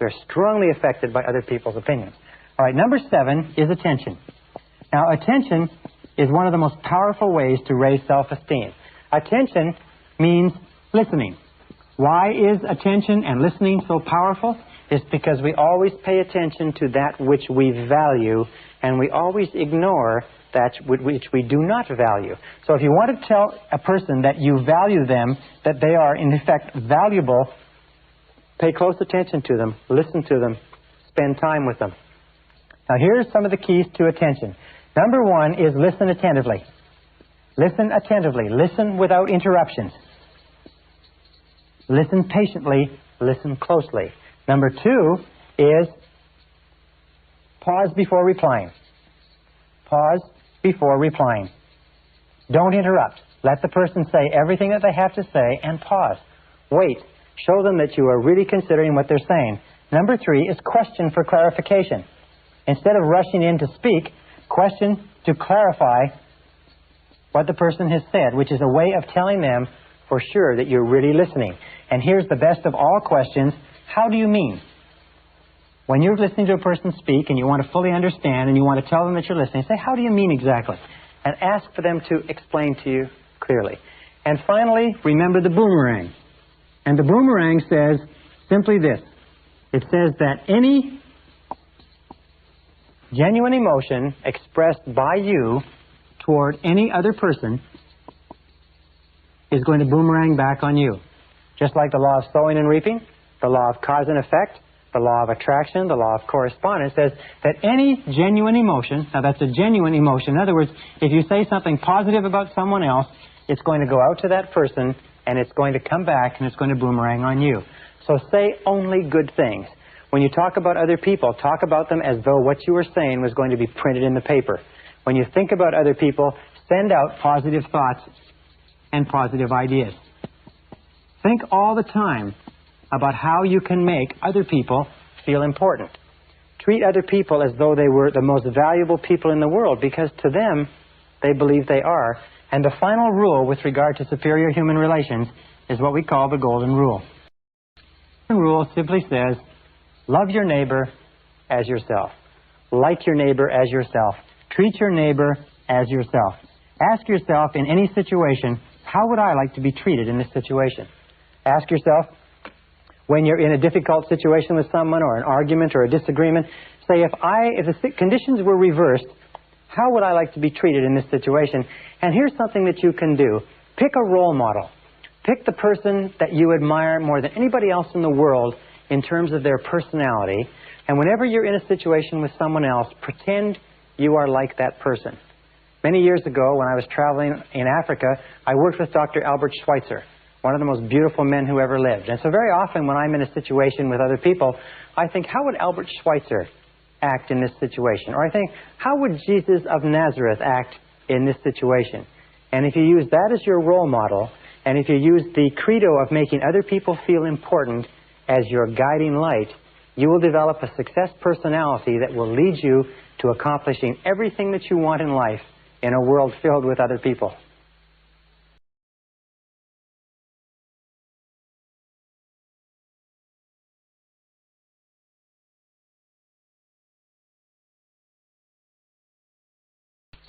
We're strongly affected by other people's opinions. All right, number 7 is attention. Now, attention is one of the most powerful ways to raise self-esteem. Attention means listening. Why is attention and listening so powerful? It's because we always pay attention to that which we value, and we always ignore that which we do not value. So if you want to tell a person that you value them, that they are in effect valuable, pay close attention to them, listen to them, spend time with them. Now here's some of the keys to attention. Number 1 is listen attentively. Listen attentively. Listen without interruptions. Listen patiently. Listen closely. Number 2 is pause before replying. Pause before replying. Don't interrupt. Let the person say everything that they have to say and pause. Wait. Show them that you are really considering what they're saying. Number 3 is question for clarification. Instead of rushing in to speak, question to clarify what the person has said, which is a way of telling them for sure that you're really listening. And here's the best of all questions. How do you mean? When you're listening to a person speak and you want to fully understand and you want to tell them that you're listening, say, how do you mean exactly? And ask for them to explain to you clearly. And finally, remember the boomerang. And the boomerang says simply this. It says that any genuine emotion expressed by you toward any other person is going to boomerang back on you. Just like the law of sowing and reaping, the law of cause and effect, the law of attraction, the law of correspondence says that any genuine emotion, now that's a genuine emotion. In other words, if you say something positive about someone else, it's going to go out to that person and it's going to come back and it's going to boomerang on you. So say only good things. When you talk about other people, talk about them as though what you were saying was going to be printed in the paper. When you think about other people, send out positive thoughts and positive ideas. Think all the time about how you can make other people feel important. Treat other people as though they were the most valuable people in the world, because to them, they believe they are. And the final rule with regard to superior human relations is what we call the Golden Rule. The Golden Rule simply says, love your neighbor as yourself. Like your neighbor as yourself. Treat your neighbor as yourself. Ask yourself in any situation, how would I like to be treated in this situation? Ask yourself, when you're in a difficult situation with someone or an argument or a disagreement, say, if the conditions were reversed, how would I like to be treated in this situation? And here's something that you can do. Pick a role model. Pick the person that you admire more than anybody else in the world in terms of their personality. And whenever you're in a situation with someone else, pretend you are like that person. Many years ago, when I was traveling in Africa, I worked with Dr. Albert Schweitzer, one of the most beautiful men who ever lived. And so very often when I'm in a situation with other people, I think, how would Albert Schweitzer act in this situation? Or I think, how would Jesus of Nazareth act in this situation? And if you use that as your role model, and if you use the credo of making other people feel important as your guiding light, you will develop a success personality that will lead you to accomplishing everything that you want in life in a world filled with other people.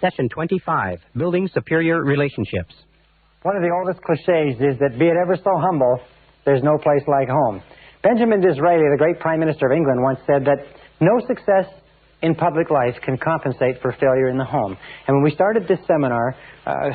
Session 25, Building Superior Relationships. One of the oldest cliches is that be it ever so humble, there's no place like home. Benjamin Disraeli, the great Prime Minister of England, once said that no success in public life can compensate for failure in the home. And when we started this seminar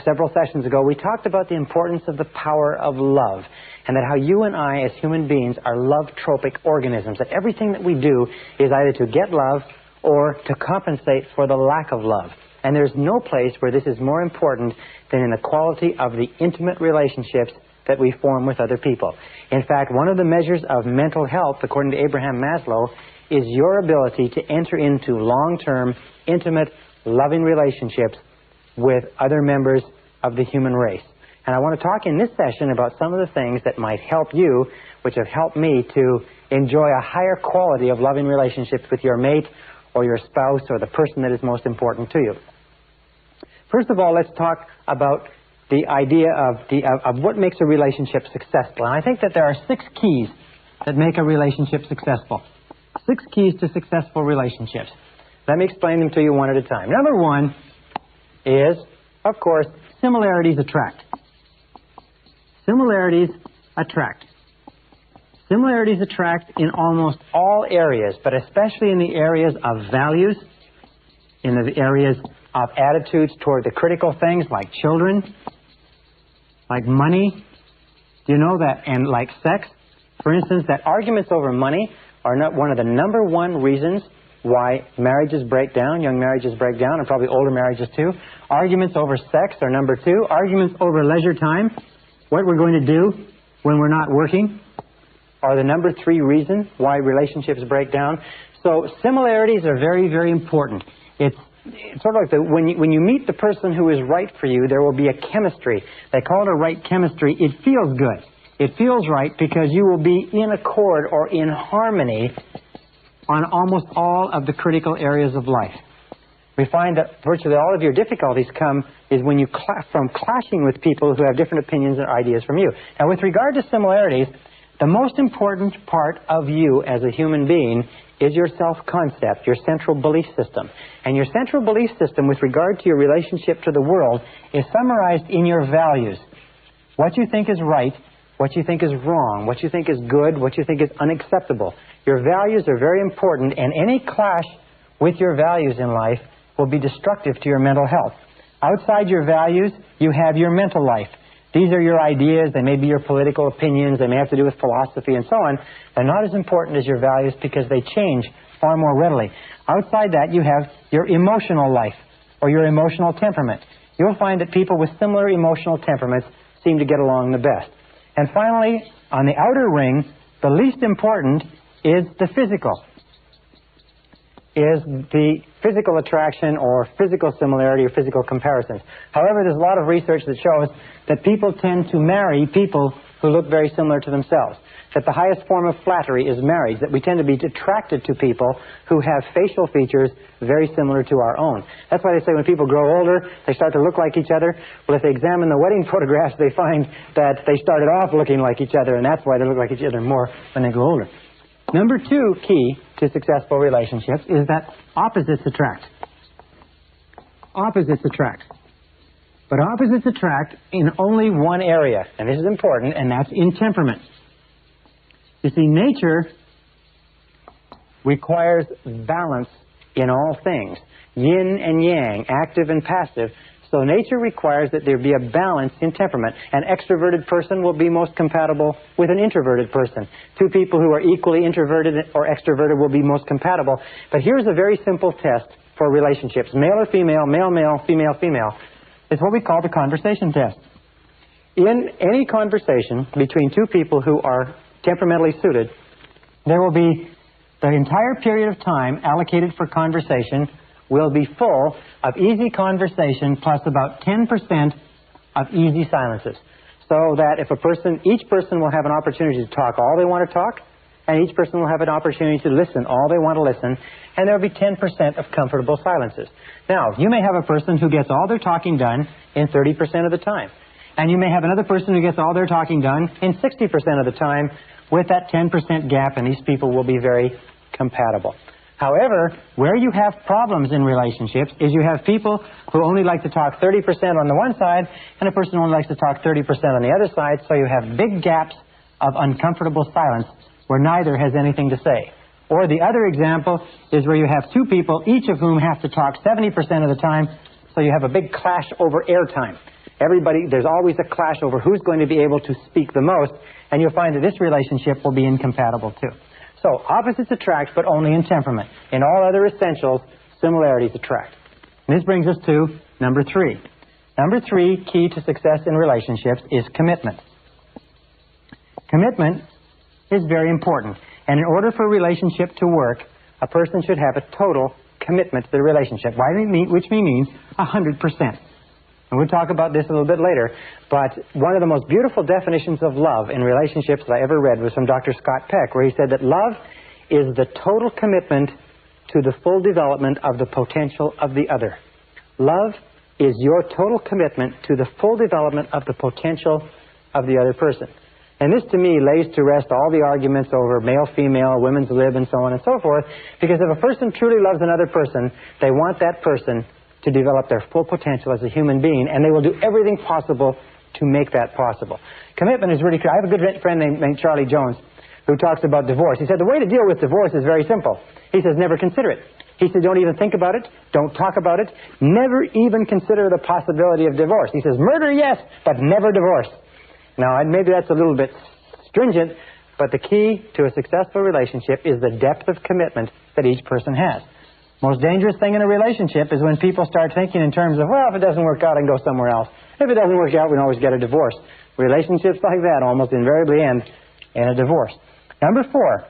several sessions ago, we talked about the importance of the power of love, and that how you and I as human beings are love-tropic organisms, that everything that we do is either to get love or to compensate for the lack of love. And there's no place where this is more important than in the quality of the intimate relationships that we form with other people. In fact, one of the measures of mental health, according to Abraham Maslow, is your ability to enter into long-term, intimate, loving relationships with other members of the human race. And I want to talk in this session about some of the things that might help you, which have helped me to enjoy a higher quality of loving relationships with your mate or your spouse or the person that is most important to you. First of all, let's talk about the idea of what makes a relationship successful. And I think that there are 6 keys that make a relationship successful. 6 keys to successful relationships. Let me explain them to you one at a time. Number 1 is, of course, similarities attract. Similarities attract. Similarities attract in almost all areas, but especially in the areas of values, in the areas of attitudes toward the critical things like children, like money. Do you know that? And like sex. For instance, that arguments over money are not one of the number 1 reasons why marriages break down, young marriages break down, and probably older marriages too. Arguments over sex are number 2. Arguments over leisure time, what we're going to do when we're not working, are the number 3 reason why relationships break down. So similarities are very, very important. It's sort of like when you meet the person who is right for you, there will be a chemistry. They call it a right chemistry. It feels good. It feels right because you will be in accord or in harmony on almost all of the critical areas of life. We find that virtually all of your difficulties come is when you from clashing with people who have different opinions and ideas from you. Now, with regard to similarities, the most important part of you as a human being is your self-concept, your central belief system. And your central belief system with regard to your relationship to the world is summarized in your values. What you think is right, what you think is wrong, what you think is good, what you think is unacceptable. Your values are very important, and any clash with your values in life will be destructive to your mental health. Outside your values, you have your mental life. These are your ideas, they may be your political opinions, they may have to do with philosophy and so on. They're not as important as your values because they change far more readily. Outside that, you have your emotional life or your emotional temperament. You'll find that people with similar emotional temperaments seem to get along the best. And finally, on the outer ring, The least important is the physical, is the physical attraction or physical similarity or physical comparisons. However, there's a lot of research that shows that people tend to marry people who look very similar to themselves, that the highest form of flattery is marriage, that we tend to be attracted to people who have facial features very similar to our own. That's why they say when people grow older, they start to look like each other. Well, if they examine the wedding photographs, they find that they started off looking like each other, and that's why they look like each other more when they grow older. Number 2 key to successful relationships is that opposites attract. Opposites attract. But opposites attract in only one area, and this is important, and that's in temperament. You see, nature requires balance in all things, yin and yang, active and passive. So nature requires that there be a balance in temperament. An extroverted person will be most compatible with an introverted person. 2 people who are equally introverted or extroverted will be most compatible. But here's a very simple test for relationships. Male or female, male, male, female, female. It's what we call the conversation test. In any conversation between 2 people who are temperamentally suited, there will be the entire period of time allocated for conversation will be full of easy conversation plus about 10% of easy silences. So that if each person will have an opportunity to talk all they want to talk, and each person will have an opportunity to listen all they want to listen, and there will be 10% of comfortable silences. Now, you may have a person who gets all their talking done in 30% of the time. And you may have another person who gets all their talking done in 60% of the time with that 10% gap, and these people will be very compatible. However, where you have problems in relationships is you have people who only like to talk 30% on the one side, and a person who only likes to talk 30% on the other side, so you have big gaps of uncomfortable silence where neither has anything to say. Or the other example is where you have 2 people, each of whom have to talk 70% of the time, so you have a big clash over airtime. There's always a clash over who's going to be able to speak the most, and you'll find that this relationship will be incompatible too. So opposites attract, but only in temperament. In all other essentials, similarities attract. And this brings us to number 3. Number 3 key to success in relationships is commitment. Commitment is very important. And in order for a relationship to work, a person should have a total commitment to the relationship, which means 100%. And we'll talk about this a little bit later, but one of the most beautiful definitions of love in relationships that I ever read was from Dr. Scott Peck, where he said that love is the total commitment to the full development of the potential of the other. Love is your total commitment to the full development of the potential of the other person. And this, to me, lays to rest all the arguments over male, female, women's lib, and so on and so forth, because if a person truly loves another person, they want that person to develop their full potential as a human being, and they will do everything possible to make that possible. Commitment is really clear. I have a good friend named Charlie Jones who talks about divorce. He said the way to deal with divorce is very simple. He says never consider it. He said don't even think about it, don't talk about it, never even consider the possibility of divorce. He says murder, yes, but never divorce. Now, maybe that's a little bit stringent, but the key to a successful relationship is the depth of commitment that each person has. Most dangerous thing in a relationship is when people start thinking in terms of, well, if it doesn't work out, I can go somewhere else. If it doesn't work out, we can always get a divorce. Relationships like that almost invariably end in a divorce. Number 4,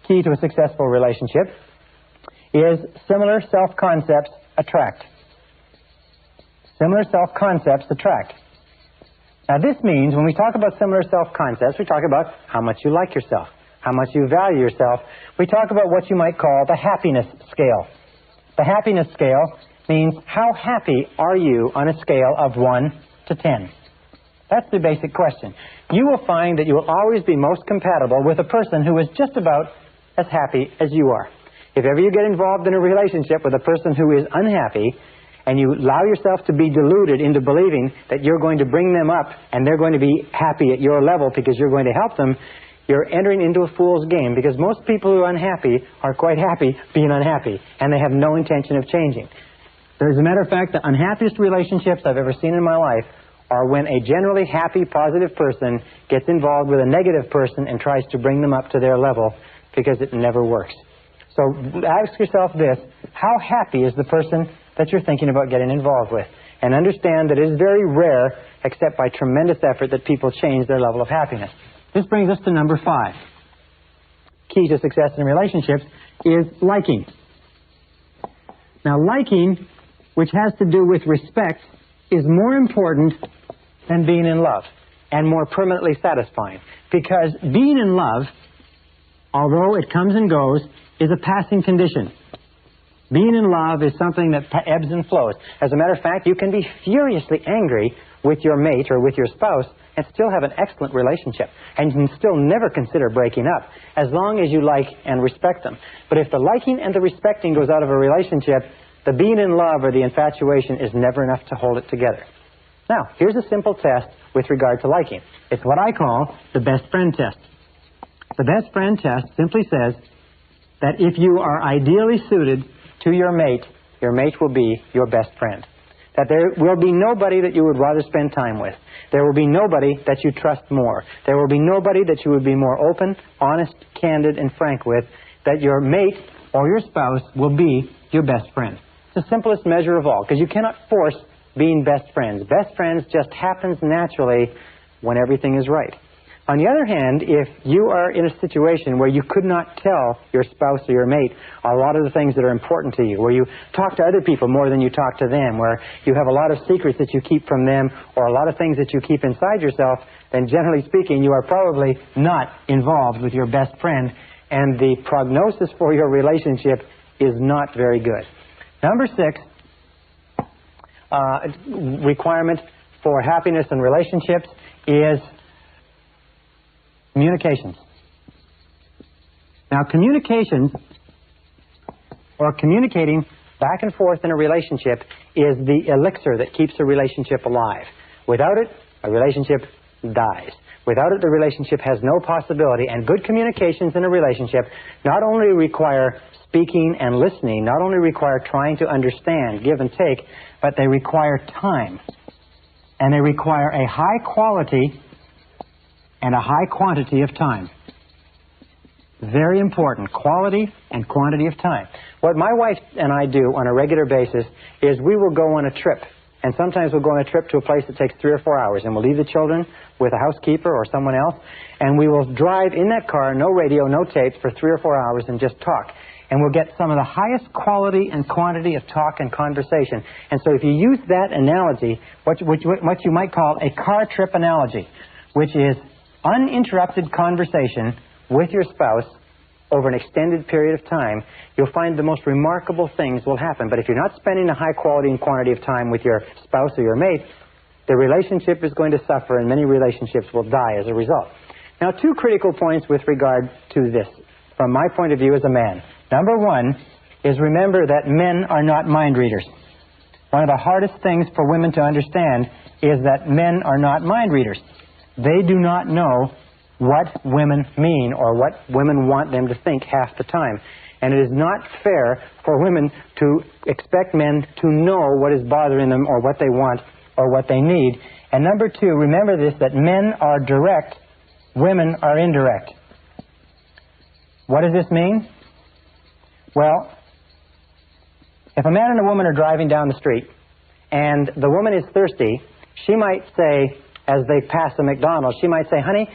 key to a successful relationship, is similar self-concepts attract. Similar self-concepts attract. Now this means when we talk about similar self-concepts, we talk about how much you like yourself, how much you value yourself. We talk about what you might call the happiness scale. The happiness scale means how happy are you on a scale of 1 to 10. That's the basic question. You will find that you will always be most compatible with a person who is just about as happy as you are. If ever you get involved in a relationship with a person who is unhappy, and you allow yourself to be deluded into believing that you're going to bring them up and they're going to be happy at your level because you're going to help them, you're entering into a fool's game, because most people who are unhappy are quite happy being unhappy, and they have no intention of changing. As a matter of fact, the unhappiest relationships I've ever seen in my life are when a generally happy, positive person gets involved with a negative person and tries to bring them up to their level, because it never works. So ask yourself this: how happy is the person that you're thinking about getting involved with? And understand that it is very rare, except by tremendous effort, that people change their level of happiness. This brings us to number 5. key to success in relationships is liking. Now, liking, which has to do with respect, is more important than being in love and more permanently satisfying. Because being in love, although it comes and goes, is a passing condition. Being in love is something that ebbs and flows. As a matter of fact, you can be furiously angry with your mate or with your spouse and still have an excellent relationship. And you can still never consider breaking up, as long as you like and respect them. But if the liking and the respecting goes out of a relationship, the being in love or the infatuation is never enough to hold it together. Now, here's a simple test with regard to liking. It's what I call the best friend test. The best friend test simply says that if you are ideally suited to your mate will be your best friend. That there will be nobody that you would rather spend time with. There will be nobody that you trust more. There will be nobody that you would be more open, honest, candid, and frank with. That your mate or your spouse will be your best friend. It's the simplest measure of all, because you cannot force being best friends. Best friends just happens naturally when everything is right. On the other hand, if you are in a situation where you could not tell your spouse or your mate a lot of the things that are important to you, where you talk to other people more than you talk to them, where you have a lot of secrets that you keep from them or a lot of things that you keep inside yourself, then generally speaking, you are probably not involved with your best friend, and the prognosis for your relationship is not very good. Number 6, requirement for happiness in relationships is communications. Now, communications, or communicating back and forth in a relationship, is the elixir that keeps a relationship alive. Without it, a relationship dies. Without it, the relationship has no possibility, and good communications in a relationship not only require speaking and listening, not only require trying to understand, give and take, but they require time. And they require a high quality and a high quantity of time. Very important, quality and quantity of time. What my wife and I do on a regular basis is we will go on a trip. And sometimes we'll go on a trip to a place that takes 3 or 4 hours, and we'll leave the children with a housekeeper or someone else, and we will drive in that car, no radio, no tapes, for 3 or 4 hours and just talk. And we'll get some of the highest quality and quantity of talk and conversation. And so if you use that analogy, what you might call a car trip analogy, which is uninterrupted conversation with your spouse over an extended period of time, you'll find the most remarkable things will happen. But if you're not spending a high quality and quantity of time with your spouse or your mate, the relationship is going to suffer, and many relationships will die as a result. Now, 2 critical points with regard to this, from my point of view as a man. Number 1 is, remember that men are not mind readers. One of the hardest things for women to understand is that men are not mind readers. They do not know what women mean or what women want them to think half the time. And it is not fair for women to expect men to know what is bothering them or what they want or what they need. And number 2, remember this, that men are direct, women are indirect. What does this mean? Well, if a man and a woman are driving down the street and the woman is thirsty, she might say, as they pass a McDonald's, she might say, "Honey,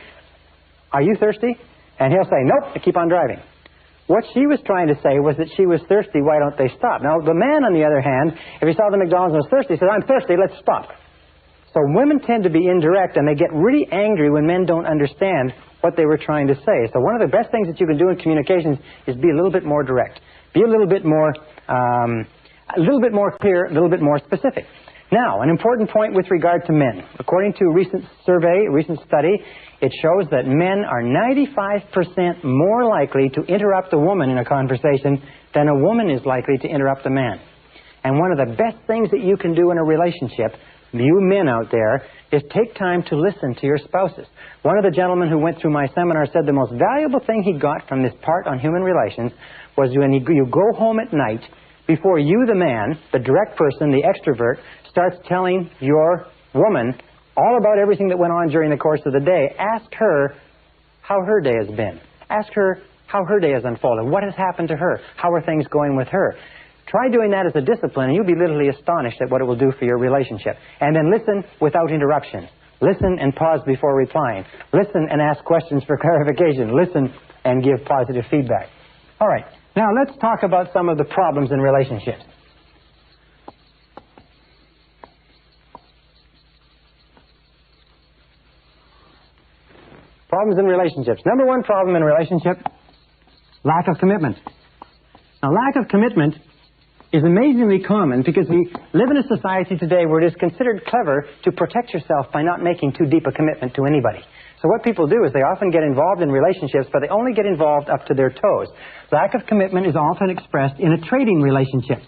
are you thirsty?" And he'll say, "Nope," and keep on driving. What she was trying to say was that she was thirsty, why don't they stop? Now, the man, on the other hand, if he saw the McDonald's and was thirsty, he said, "I'm thirsty, let's stop." So women tend to be indirect, and they get really angry when men don't understand what they were trying to say. So one of the best things that you can do in communications is be a little bit more direct. Be a little bit more clear, a little bit more specific. Now, an important point with regard to men. According to a recent survey, a recent study, it shows that men are 95% more likely to interrupt a woman in a conversation than a woman is likely to interrupt a man. And one of the best things that you can do in a relationship, you men out there, is take time to listen to your spouses. One of the gentlemen who went through my seminar said the most valuable thing he got from this part on human relations was when you go home at night, before you, the man, the direct person, the extrovert, starts telling your woman all about everything that went on during the course of the day, ask her how her day has been. Ask her how her day has unfolded. What has happened to her? How are things going with her? Try doing that as a discipline, and you'll be literally astonished at what it will do for your relationship. And then listen without interruption. Listen and pause before replying. Listen and ask questions for clarification. Listen and give positive feedback. All right, now let's talk about some of the problems in relationships. Problems in relationships. Number one problem in relationship, lack of commitment. Now, lack of commitment is amazingly common because we live in a society today where it is considered clever to protect yourself by not making too deep a commitment to anybody. So what people do is they often get involved in relationships, but they only get involved up to their toes. Lack of commitment is often expressed in a trading relationship.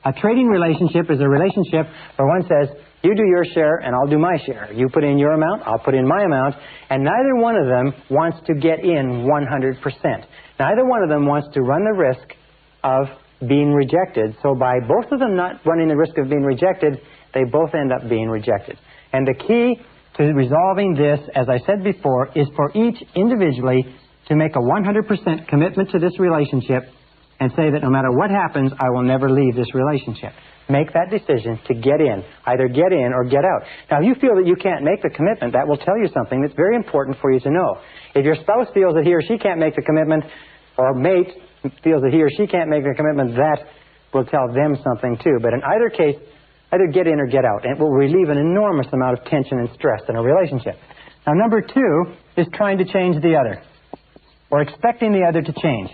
A trading relationship is a relationship where one says, you do your share and I'll do my share. You put in your amount, I'll put in my amount, and neither one of them wants to get in 100%. Neither one of them wants to run the risk of being rejected. So by both of them not running the risk of being rejected, they both end up being rejected. And the key to resolving this, as I said before, is for each individually to make a 100% commitment to this relationship and say that no matter what happens, I will never leave this relationship. Make that decision to get in. Either get in or get out. Now, if you feel that you can't make the commitment, that will tell you something that's very important for you to know. If your spouse feels that he or she can't make the commitment, or mate feels that he or she can't make the commitment, that will tell them something too. But in either case, either get in or get out. And it will relieve an enormous amount of tension and stress in a relationship. Now, number two is trying to change the other, or expecting the other to change.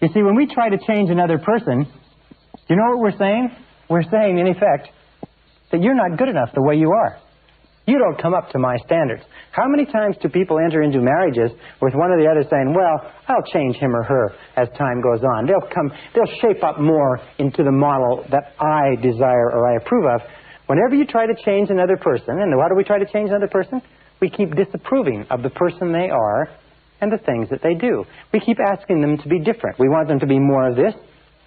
You see, when we try to change another person, do you know what we're saying? We're saying, in effect, that you're not good enough the way you are. You don't come up to my standards. How many times do people enter into marriages with one or the other saying, well, I'll change him or her as time goes on. They'll shape up more into the model that I desire or I approve of. Whenever you try to change another person, and why do we try to change another person? We keep disapproving of the person they are and the things that they do. We keep asking them to be different. We want them to be more of this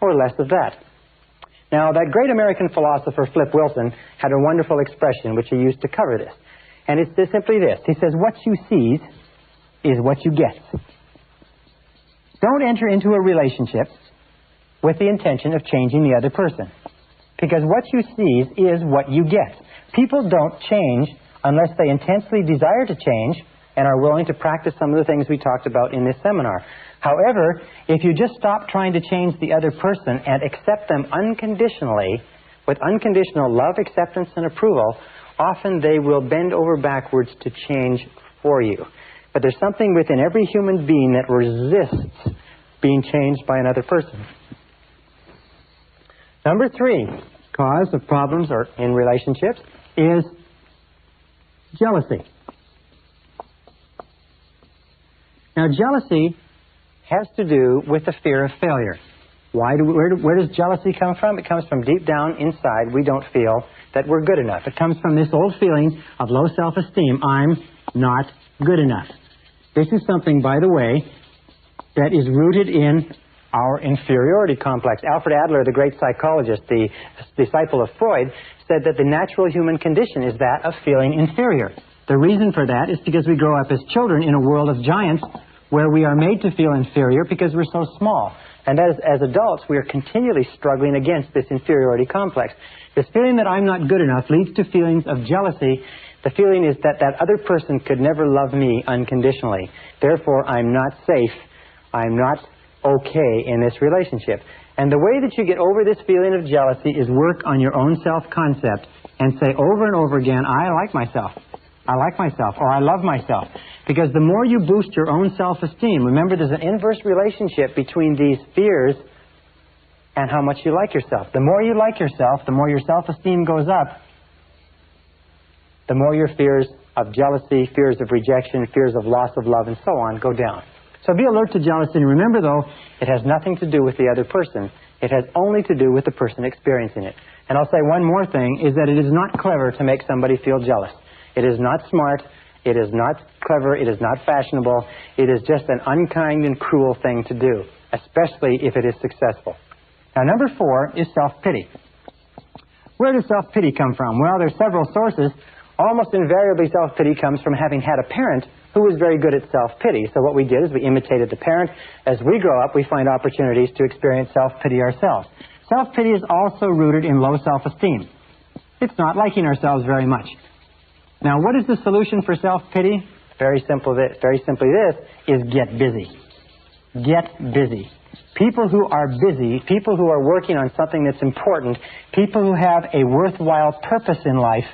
or less of that. Now, that great American philosopher, Flip Wilson, had a wonderful expression which he used to cover this. And it's simply this. He says, what you seize is what you get. Don't enter into a relationship with the intention of changing the other person. Because what you seize is what you get. People don't change unless they intensely desire to change and are willing to practice some of the things we talked about in this seminar. However, if you just stop trying to change the other person and accept them unconditionally, with unconditional love, acceptance, and approval, often they will bend over backwards to change for you. But there's something within every human being that resists being changed by another person. Number three, cause of problems or in relationships is jealousy. Now, jealousy has to do with the fear of failure. Where does jealousy come from? It comes from deep down inside. We don't feel that we're good enough. It comes from this old feeling of low self-esteem. I'm not good enough. This is something, by the way, that is rooted in our inferiority complex. Alfred Adler, the great psychologist, the disciple of Freud, said that the natural human condition is that of feeling inferior. The reason for that is because we grow up as children in a world of giants where we are made to feel inferior because we're so small. And as adults, we are continually struggling against this inferiority complex. This feeling that I'm not good enough leads to feelings of jealousy. The feeling is that that other person could never love me unconditionally. Therefore, I'm not safe. I'm not okay in this relationship. And the way that you get over this feeling of jealousy is work on your own self-concept and say over and over again, I like myself. I like myself, or I love myself. Because the more you boost your own self-esteem, remember there's an inverse relationship between these fears and how much you like yourself. The more you like yourself, the more your self-esteem goes up, the more your fears of jealousy, fears of rejection, fears of loss of love, and so on go down. So be alert to jealousy, and remember, though, it has nothing to do with the other person. It has only to do with the person experiencing it. And I'll say one more thing, is that it is not clever to make somebody feel jealous. It is not smart. It is not clever. It is not fashionable. It is just an unkind and cruel thing to do, especially if it is successful. Now, number 4 is self-pity. Where does self-pity come from? Well, there's several sources. Almost invariably, self-pity comes from having had a parent who was very good at self-pity. So what we did is we imitated the parent. As we grow up, we find opportunities to experience self-pity ourselves. Self-pity is also rooted in low self-esteem. It's not liking ourselves very much. Now, what is the solution for self-pity? Very simply this, is get busy. get busy. People who are busy, people who are working on something that's important, people who have a worthwhile purpose in life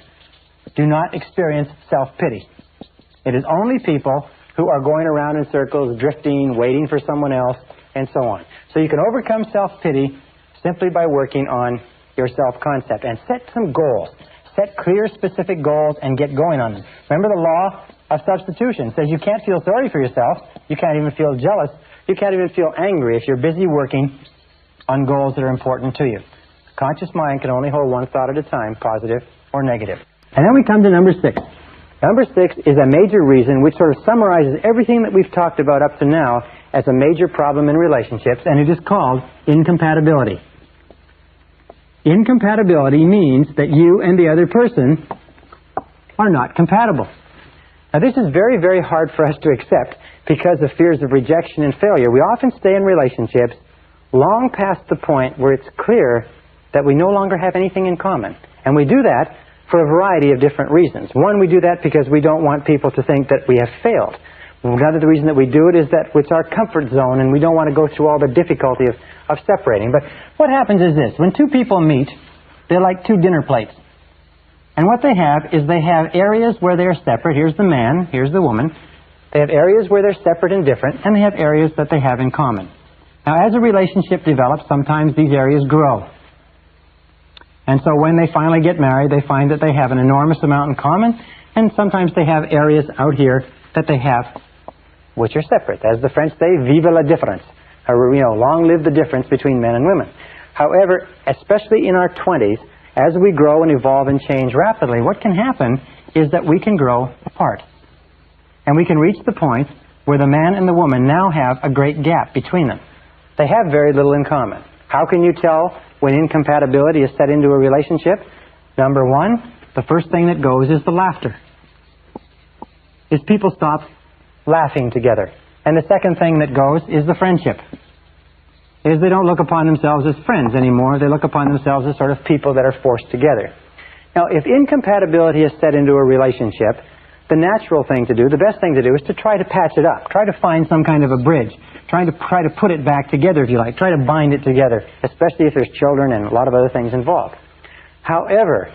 do not experience self-pity. It is only people who are going around in circles, drifting, waiting for someone else, and so on. So you can overcome self-pity simply by working on your self-concept and set some goals. Set clear, specific goals and get going on them. Remember the law of substitution. It says you can't feel sorry for yourself. You can't even feel jealous. You can't even feel angry if you're busy working on goals that are important to you. The conscious mind can only hold one thought at a time, positive or negative. And then we come to number 6. Number 6 is a major reason which sort of summarizes everything that we've talked about up to now as a major problem in relationships, and it is called incompatibility. Incompatibility means that you and the other person are not compatible. Now this is very, very hard for us to accept because of fears of rejection and failure. We often stay in relationships long past the point where it's clear that we no longer have anything in common. And we do that for a variety of different reasons. One, we do that because we don't want people to think that we have failed. Another reason that we do it is that it's our comfort zone and we don't want to go through all the difficulty of separating. But what happens is this. When two people meet, they're like two dinner plates. And what they have is they have areas where they're separate. Here's the man, here's the woman. They have areas where they're separate and different, and they have areas that they have in common. Now, as a relationship develops, sometimes these areas grow. And so when they finally get married, they find that they have an enormous amount in common, and sometimes they have areas out here that they have which are separate. As the French say, vive la différence. Or, long live the difference between men and women. However, especially in our 20s, as we grow and evolve and change rapidly, what can happen is that we can grow apart. And we can reach the point where the man and the woman now have a great gap between them. They have very little in common. How can you tell when incompatibility is set into a relationship? Number 1, the first thing that goes is the laughter. Is people stop laughing together. And the second thing that goes is the friendship. Is they don't look upon themselves as friends anymore. They look upon themselves as sort of people that are forced together. Now, if incompatibility is set into a relationship, the natural thing to do, the best thing to do, is to try to patch it up. Try to find some kind of a bridge. Try to put it back together, if you like. Try to bind it together, especially if there's children and a lot of other things involved. However,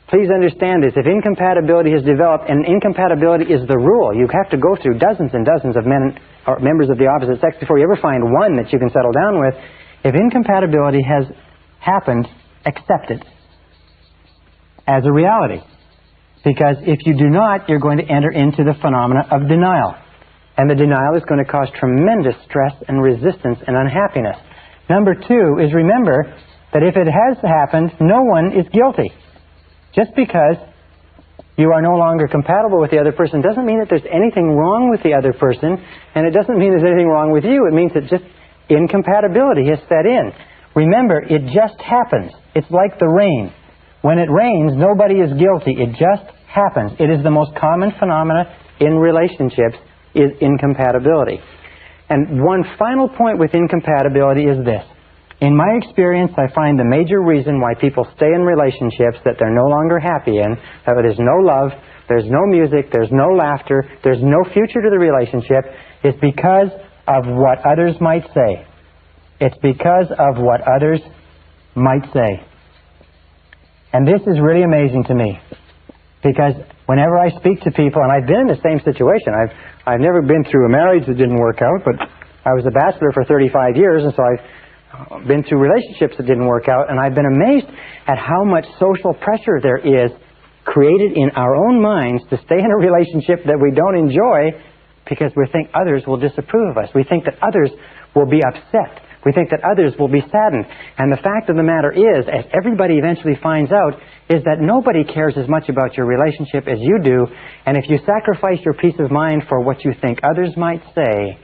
please understand this. If incompatibility has developed, and incompatibility is the rule, you have to go through dozens and dozens of men or members of the opposite sex before you ever find one that you can settle down with. If incompatibility has happened, accept it as a reality. Because if you do not, you're going to enter into the phenomena of denial. And the denial is going to cause tremendous stress and resistance and unhappiness. Number 2 is remember that if it has happened, no one is guilty. Just because you are no longer compatible with the other person doesn't mean that there's anything wrong with the other person, and it doesn't mean there's anything wrong with you. It means that just incompatibility has set in. Remember, it just happens. It's like the rain. When it rains, nobody is guilty. It just happens. It is the most common phenomena in relationships, is incompatibility. And one final point with incompatibility is this. In my experience, I find the major reason why people stay in relationships that they're no longer happy in, that there's no love, there's no music, there's no laughter, there's no future to the relationship, is because of what others might say. It's because of what others might say. And this is really amazing to me. Because whenever I speak to people, and I've been in the same situation, I've never been through a marriage that didn't work out, but I was a bachelor for 35 years, and so I've been through relationships that didn't work out, and I've been amazed at how much social pressure there is created in our own minds to stay in a relationship that we don't enjoy because we think others will disapprove of us. We think that others will be upset. We think that others will be saddened. And the fact of the matter is, as everybody eventually finds out, is that nobody cares as much about your relationship as you do, and if you sacrifice your peace of mind for what you think others might say,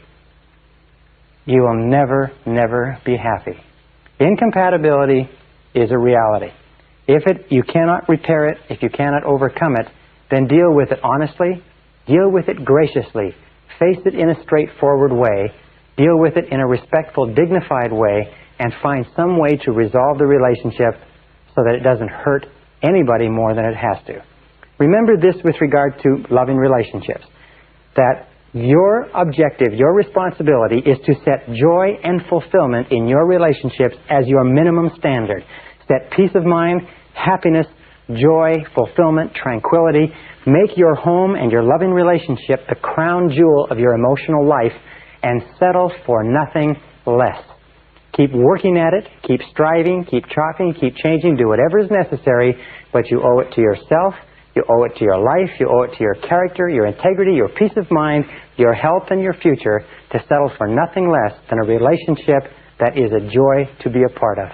you will never, never be happy. Incompatibility is a reality. If you cannot repair it, if you cannot overcome it, then deal with it honestly, deal with it graciously, face it in a straightforward way, deal with it in a respectful, dignified way, and find some way to resolve the relationship so that it doesn't hurt anybody more than it has to. Remember this with regard to loving relationships, that Your objective, your responsibility is to set joy and fulfillment in your relationships as your minimum standard. Set peace of mind, happiness, joy, fulfillment, tranquility. Make your home and your loving relationship the crown jewel of your emotional life, and settle for nothing less. Keep working at it, keep striving, keep chopping, keep changing, do whatever is necessary, but you owe it to yourself, you owe it to your life, you owe it to your character, your integrity, your peace of mind, your health, and your future to settle for nothing less than a relationship that is a joy to be a part of.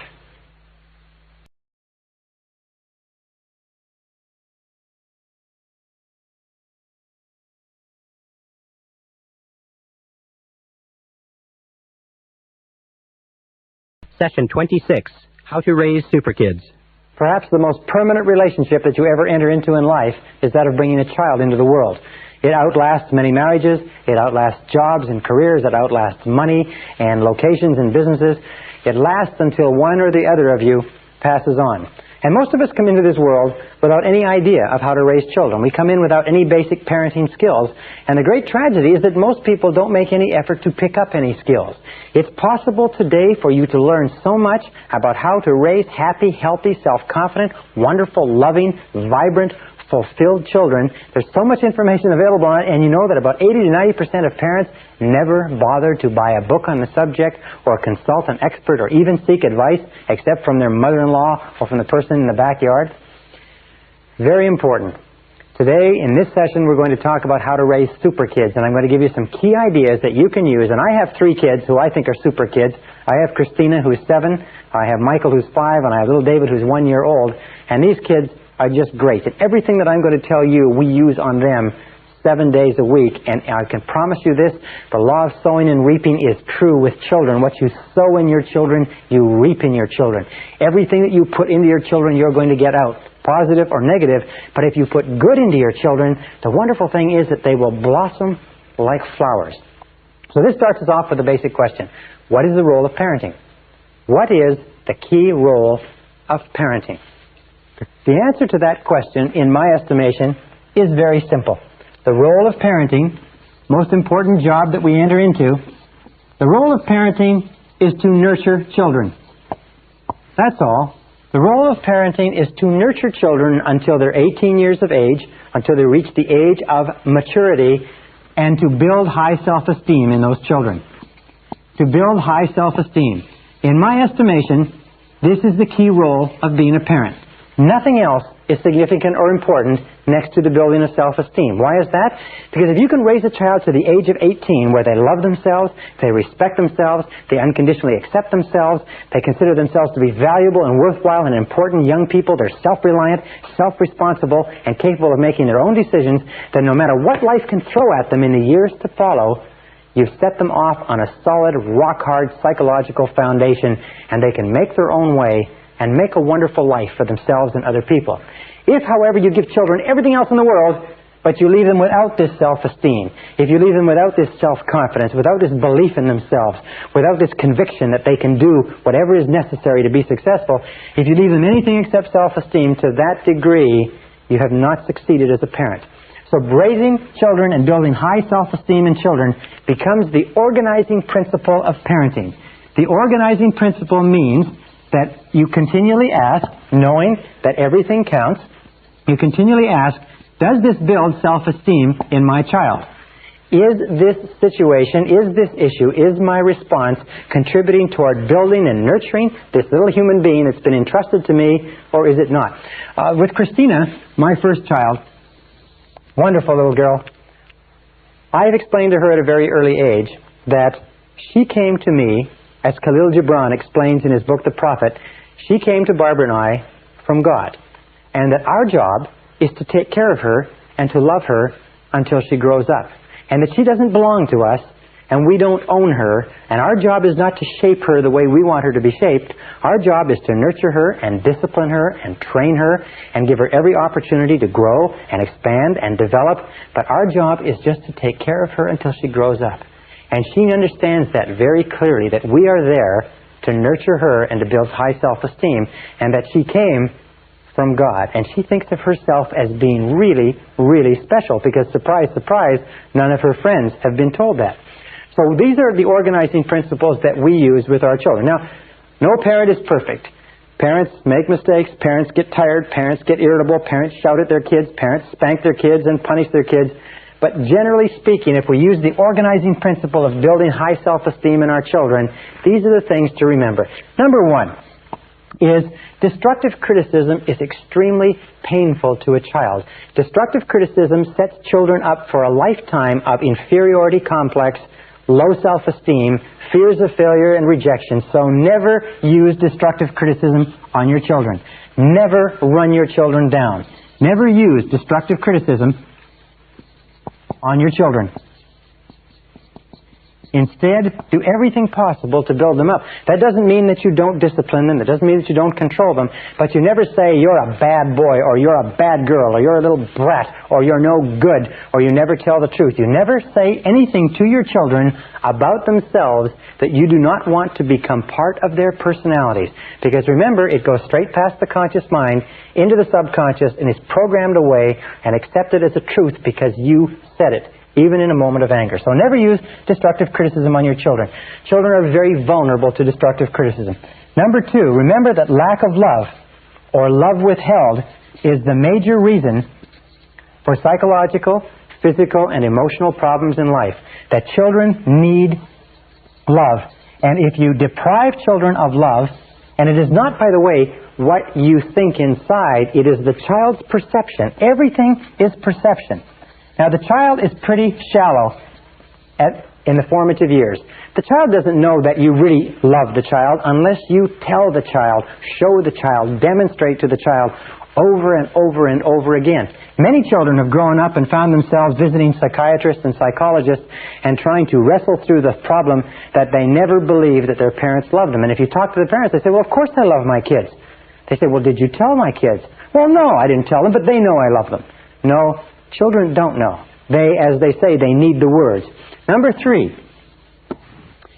Session 26, How to Raise Super Kids. Perhaps the most permanent relationship that you ever enter into in life is that of bringing a child into the world. It outlasts many marriages, it outlasts jobs and careers, it outlasts money and locations and businesses. It lasts until one or the other of you passes on. And most of us come into this world without any idea of how to raise children. We come in without any basic parenting skills. And the great tragedy is that most people don't make any effort to pick up any skills. It's possible today for you to learn so much about how to raise happy, healthy, self-confident, wonderful, loving, vibrant, fulfilled children. There's so much information available on it, and you know that about 80 to 90% of parents never bother to buy a book on the subject or consult an expert or even seek advice except from their mother-in-law or from the person in the backyard. Very important. Today, in this session, we're going to talk about how to raise super kids, and I'm going to give you some key ideas that you can use. And I have 3 kids who I think are super kids. I have Christina, who's 7, I have Michael, who's 5, and I have little David, who's 1 year old. And these kids are just great. And everything that I'm going to tell you, we use on them 7 days a week. And I can promise you this, the law of sowing and reaping is true with children. What you sow in your children, you reap in your children. Everything that you put into your children, you're going to get out, positive or negative. But if you put good into your children, the wonderful thing is that they will blossom like flowers. So this starts us off with a basic question. What is the role of parenting? What is the key role of parenting? The answer to that question, in my estimation, is very simple. The role of parenting, most important job that we enter into, the role of parenting is to nurture children. That's all. The role of parenting is to nurture children until they're 18 years of age, until they reach the age of maturity, and to build high self-esteem in those children. To build high self-esteem. In my estimation, this is the key role of being a parent. Nothing else is significant or important next to the building of self-esteem. Why is that? Because if you can raise a child to the age of 18 where they love themselves, they respect themselves, they unconditionally accept themselves, they consider themselves to be valuable and worthwhile and important young people, they're self-reliant, self-responsible, and capable of making their own decisions, then no matter what life can throw at them in the years to follow, you've set them off on a solid, rock-hard psychological foundation, and they can make their own way and make a wonderful life for themselves and other people. If, however, you give children everything else in the world, but you leave them without this self-esteem, if you leave them without this self-confidence, without this belief in themselves, without this conviction that they can do whatever is necessary to be successful, if you leave them anything except self-esteem, to that degree, you have not succeeded as a parent. So raising children and building high self-esteem in children becomes the organizing principle of parenting. The organizing principle means that you continually ask, knowing that everything counts, you continually ask, does this build self-esteem in my child? Is this situation, is this issue, is my response contributing toward building and nurturing this little human being that's been entrusted to me, or is it not? With Christina, my first child, wonderful little girl, I have explained to her at a very early age that she came to me, as Khalil Gibran explains in his book, The Prophet, she came to Barbara and I from God. And that our job is to take care of her and to love her until she grows up. And that she doesn't belong to us, and we don't own her, and our job is not to shape her the way we want her to be shaped. Our job is to nurture her and discipline her and train her and give her every opportunity to grow and expand and develop. But our job is just to take care of her until she grows up. And she understands that very clearly, that we are there to nurture her and to build high self-esteem, and that she came from God. And she thinks of herself as being really, really special because, surprise, surprise, none of her friends have been told that. So these are the organizing principles that we use with our children. Now, no parent is perfect. Parents make mistakes, parents get tired, parents get irritable, parents shout at their kids, parents spank their kids and punish their kids. But generally speaking, if we use the organizing principle of building high self-esteem in our children, these are the things to remember. Number one is destructive criticism is extremely painful to a child. Destructive criticism sets children up for a lifetime of inferiority complex, low self-esteem, fears of failure and rejection. So never use destructive criticism on your children. Never run your children down. Never use destructive criticism on your children. Instead, do everything possible to build them up. That doesn't mean that you don't discipline them. That doesn't mean that you don't control them. But you never say you're a bad boy, or you're a bad girl, or you're a little brat, or you're no good, or you never tell the truth. You never say anything to your children about themselves that you do not want to become part of their personalities. Because remember, it goes straight past the conscious mind into the subconscious and is programmed away and accepted as a truth because you said it, even in a moment of anger. So never use destructive criticism on your children. Children are very vulnerable to destructive criticism. Number two, remember that lack of love, or love withheld, is the major reason for psychological, physical, and emotional problems in life. That children need love. And if you deprive children of love, and it is not, by the way, what you think inside, it is the child's perception. Everything is perception. Now, the child is pretty shallow in the formative years. The child doesn't know that you really love the child unless you tell the child, show the child, demonstrate to the child over and over and over again. Many children have grown up and found themselves visiting psychiatrists and psychologists and trying to wrestle through the problem that they never believed that their parents loved them. And if you talk to the parents, they say, well, of course I love my kids. They say, well, did you tell my kids? Well, no, I didn't tell them, but they know I love them. No. Children don't know. They, as they say, they need the words. Number three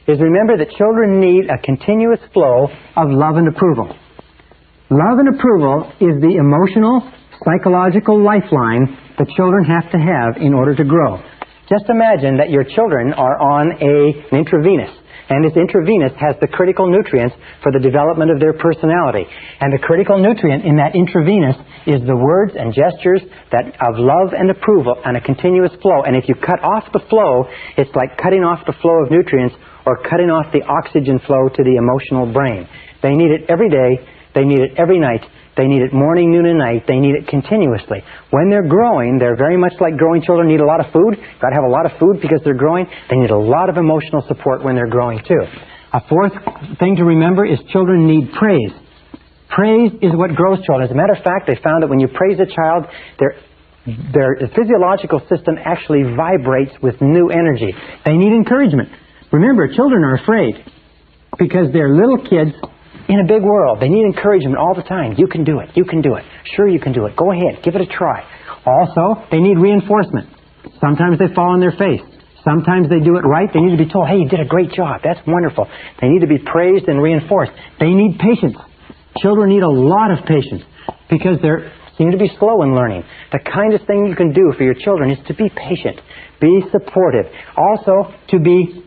is remember that children need a continuous flow of love and approval. Love and approval is the emotional, psychological lifeline that children have to have in order to grow. Just imagine that your children are on an intravenous. And this intravenous has the critical nutrients for the development of their personality. And the critical nutrient in that intravenous is the words and gestures of love and approval and a continuous flow. And if you cut off the flow, it's like cutting off the flow of nutrients or cutting off the oxygen flow to the emotional brain. They need it every day. They need it every night. They need it morning, noon, and night. They need it continuously. When they're growing, they're very much like growing children need a lot of food. Got to have a lot of food because they're growing. They need a lot of emotional support when they're growing too. A fourth thing to remember is children need praise. Praise is what grows children. As a matter of fact, they found that when you praise a child, their physiological system actually vibrates with new energy. They need encouragement. Remember, children are afraid because they're little kids in a big world. They need encouragement all the time. You can do it. You can do it. Sure, you can do it. Go ahead. Give it a try. Also, they need reinforcement. Sometimes they fall on their face. Sometimes they do it right. They need to be told, hey, you did a great job. That's wonderful. They need to be praised and reinforced. They need patience. Children need a lot of patience because they seem to be slow in learning. The kindest thing you can do for your children is to be patient. Be supportive. Also, to be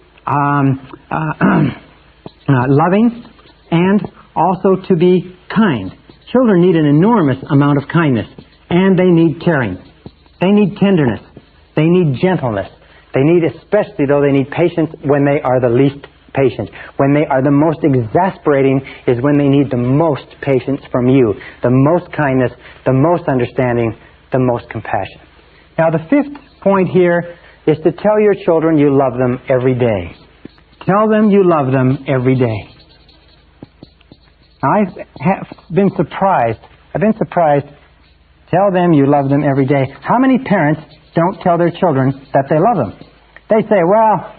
loving, and also to be kind. Children need an enormous amount of kindness, and they need caring. They need tenderness. They need gentleness. They need, especially though, they need patience when they are the least patient. When they are the most exasperating is when they need the most patience from you, the most kindness, the most understanding, the most compassion. Now, the fifth point here is to tell your children you love them every day. Tell them you love them every day. I've been surprised. Tell them you love them every day. How many parents don't tell their children that they love them? They say, well,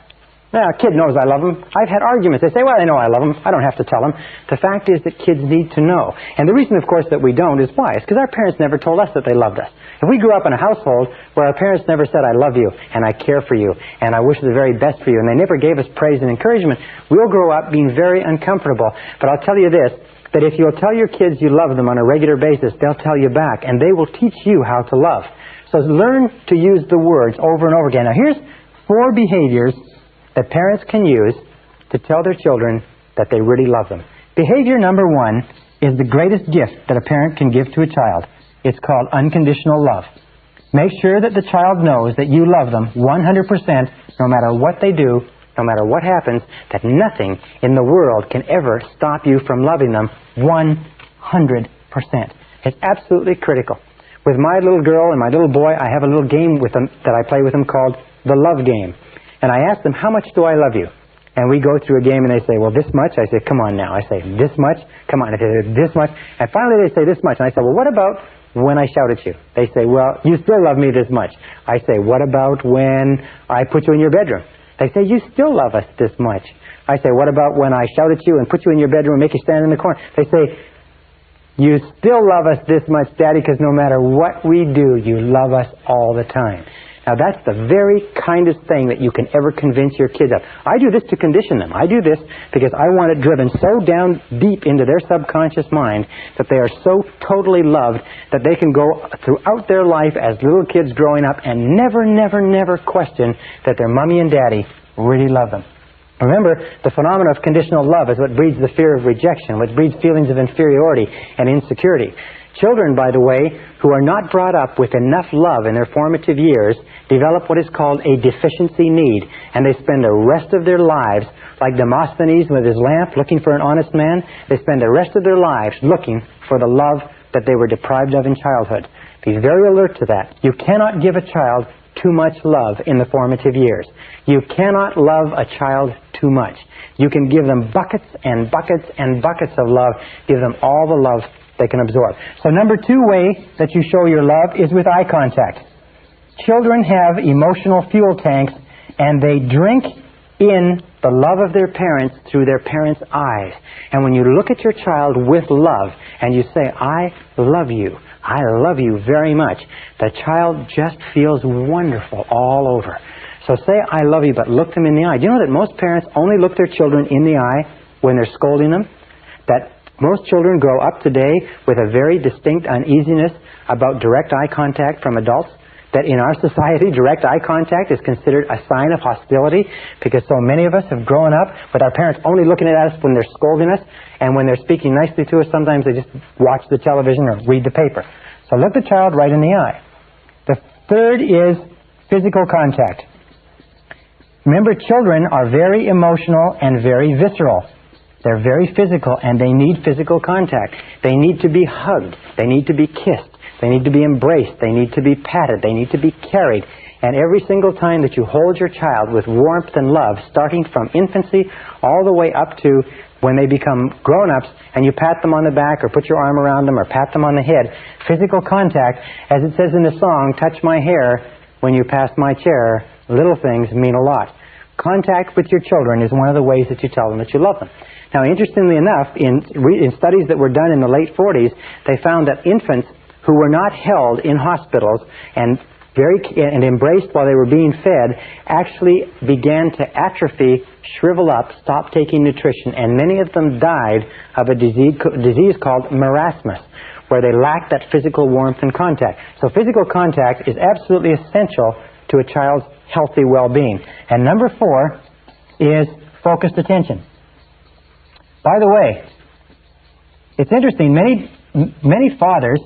a kid knows I love him. I've had arguments. They say, well, they know I love him. I don't have to tell them. The fact is that kids need to know. And the reason, of course, that we don't is why? It's because our parents never told us that they loved us. If we grew up in a household where our parents never said, I love you, and I care for you, and I wish the very best for you, and they never gave us praise and encouragement, we'll grow up being very uncomfortable. But I'll tell you this, that if you'll tell your kids you love them on a regular basis, they'll tell you back, and they will teach you how to love. So learn to use the words over and over again. Now here's 4 behaviors that parents can use to tell their children that they really love them. Behavior number 1 is the greatest gift that a parent can give to a child. It's called unconditional love. Make sure that the child knows that you love them 100%, no matter what they do, no matter what happens, that nothing in the world can ever stop you from loving them 100%. It's absolutely critical. With my little girl and my little boy, I have a little game with them that I play with them called the love game. And I ask them, how much do I love you? And we go through a game and they say, well, this much? I say, come on now. I say, this much? Come on. I say, this much. And finally they say, this much. And I say, well, what about when I shout at you? They say, well, you still love me this much. I say, what about when I put you in your bedroom? They say, you still love us this much. I say, what about when I shout at you and put you in your bedroom and make you stand in the corner? They say, you still love us this much, Daddy, because no matter what we do, you love us all the time. Now, that's the very kindest thing that you can ever convince your kids of. I do this to condition them. I do this because I want it driven so down deep into their subconscious mind that they are so totally loved that they can go throughout their life as little kids growing up and never, never, never question that their mommy and daddy really love them. Remember, the phenomenon of conditional love is what breeds the fear of rejection, what breeds feelings of inferiority and insecurity. Children, by the way, who are not brought up with enough love in their formative years develop what is called a deficiency need, and they spend the rest of their lives, like Demosthenes with his lamp looking for an honest man, they spend the rest of their lives looking for the love that they were deprived of in childhood. Be very alert to that. You cannot give a child too much love in the formative years. You cannot love a child too much. You can give them buckets and buckets and buckets of love. Give them all the love they can absorb. So number 2 way that you show your love is with eye contact. Children have emotional fuel tanks, and they drink in the love of their parents through their parents' eyes. And when you look at your child with love and you say, I love you very much, the child just feels wonderful all over. So say, I love you, but look them in the eye. Do you know that most parents only look their children in the eye when they're scolding them? That most children grow up today with a very distinct uneasiness about direct eye contact from adults. That in our society, direct eye contact is considered a sign of hostility because so many of us have grown up with our parents only looking at us when they're scolding us, and when they're speaking nicely to us, sometimes they just watch the television or read the paper. So look the child right in the eye. The 3rd is physical contact. Remember, children are very emotional and very visceral. They're very physical, and they need physical contact. They need to be hugged. They need to be kissed. They need to be embraced. They need to be patted. They need to be carried. And every single time that you hold your child with warmth and love, starting from infancy all the way up to when they become grown-ups, and you pat them on the back or put your arm around them or pat them on the head, physical contact, as it says in the song, touch my hair when you pass my chair, little things mean a lot. Contact with your children is one of the ways that you tell them that you love them. Now, interestingly enough, in studies that were done in the late 40s, they found that infants who were not held in hospitals and embraced while they were being fed actually began to atrophy, shrivel up, stop taking nutrition, and many of them died of a disease called marasmus, where they lacked that physical warmth and contact. So physical contact is absolutely essential to a child's healthy well-being. And number 4 is focused attention. By the way, it's interesting, many fathers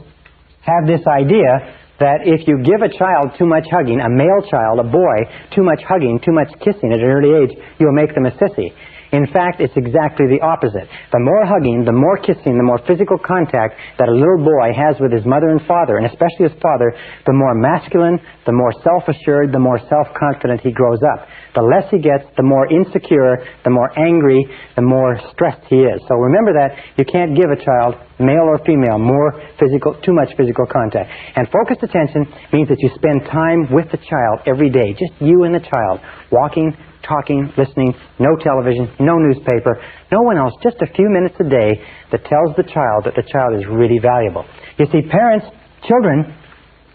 have this idea that if you give a child too much hugging, a male child, a boy, too much hugging, too much kissing at an early age, you'll make them a sissy. In fact, it's exactly the opposite. The more hugging, the more kissing, the more physical contact that a little boy has with his mother and father, and especially his father, the more masculine, the more self-assured, the more self-confident he grows up. The less he gets, the more insecure, the more angry, the more stressed he is. So remember that you can't give a child, male or female, too much physical contact. And focused attention means that you spend time with the child every day, just you and the child, walking, talking, listening, no television, no newspaper, no one else, just a few minutes a day that tells the child that the child is really valuable. You see, children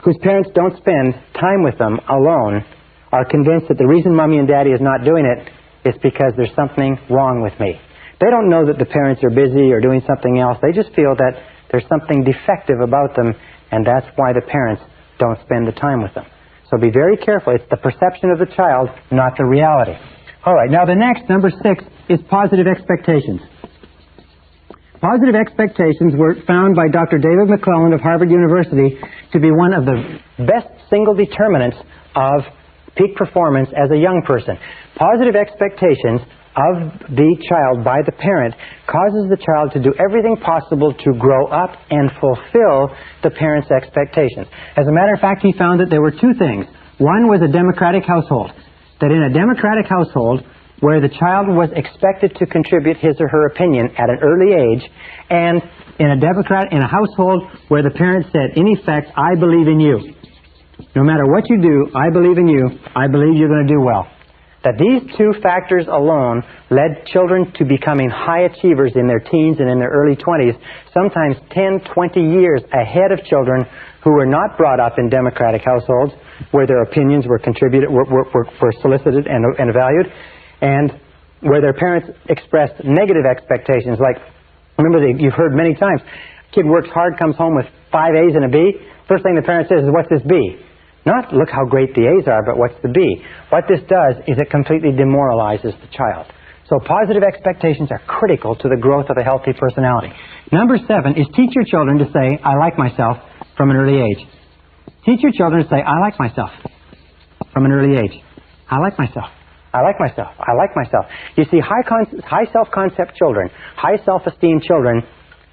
whose parents don't spend time with them alone are convinced that the reason Mommy and Daddy is not doing it is because there's something wrong with me. They don't know that the parents are busy or doing something else. They just feel that there's something defective about them, and that's why the parents don't spend the time with them. So be very careful. It's the perception of the child, not the reality. All right, now the next, number 6, is positive expectations. Positive expectations were found by Dr. David McClelland of Harvard University to be one of the best single determinants of peak performance as a young person. Positive expectations of the child by the parent causes the child to do everything possible to grow up and fulfill the parent's expectations. As a matter of fact, he found that there were 2 things. One was a democratic household. That in a democratic household, where the child was expected to contribute his or her opinion at an early age, and in a household where the parent said, in effect, I believe in you. No matter what you do, I believe in you. I believe you're going to do well. That these 2 factors alone led children to becoming high achievers in their teens and in their early 20s, sometimes 10, 20 years ahead of children who were not brought up in democratic households, where their opinions were solicited and valued, and where their parents expressed negative expectations. Like, remember, you've heard many times, kid works hard, comes home with 5 A's and a B. First thing the parent says is, what's this B? Not, look how great the A's are, but what's the B? What this does is it completely demoralizes the child. So positive expectations are critical to the growth of a healthy personality. Number 7 is teach your children to say, I like myself, from an early age. Teach your children to say, I like myself, from an early age. I like myself. I like myself. I like myself. You see, high self-concept children, high self-esteem children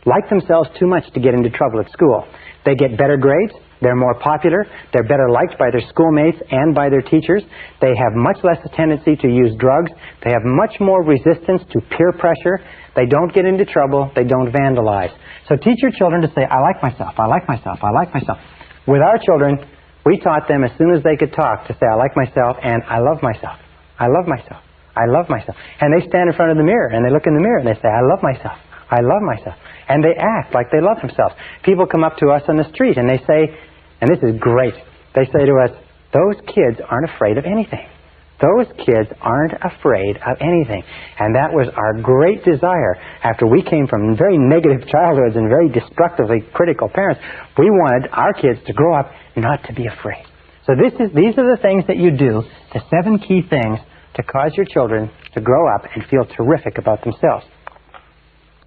like themselves too much to get into trouble at school. They get better grades. They're more popular. They're better liked by their schoolmates and by their teachers. They have much less tendency to use drugs. They have much more resistance to peer pressure. They don't get into trouble. They don't vandalize. So teach your children to say, I like myself. I like myself. I like myself. With our children, we taught them as soon as they could talk to say, I like myself and I love myself. I love myself. I love myself. And they stand in front of the mirror and they look in the mirror and they say, I love myself. I love myself. And they act like they love themselves. People come up to us on the street and they say, and this is great, they say to us, those kids aren't afraid of anything. Those kids aren't afraid of anything. And that was our great desire after we came from very negative childhoods and very destructively critical parents. We wanted our kids to grow up not to be afraid. So these are the things that you do, the 7 key things to cause your children to grow up and feel terrific about themselves.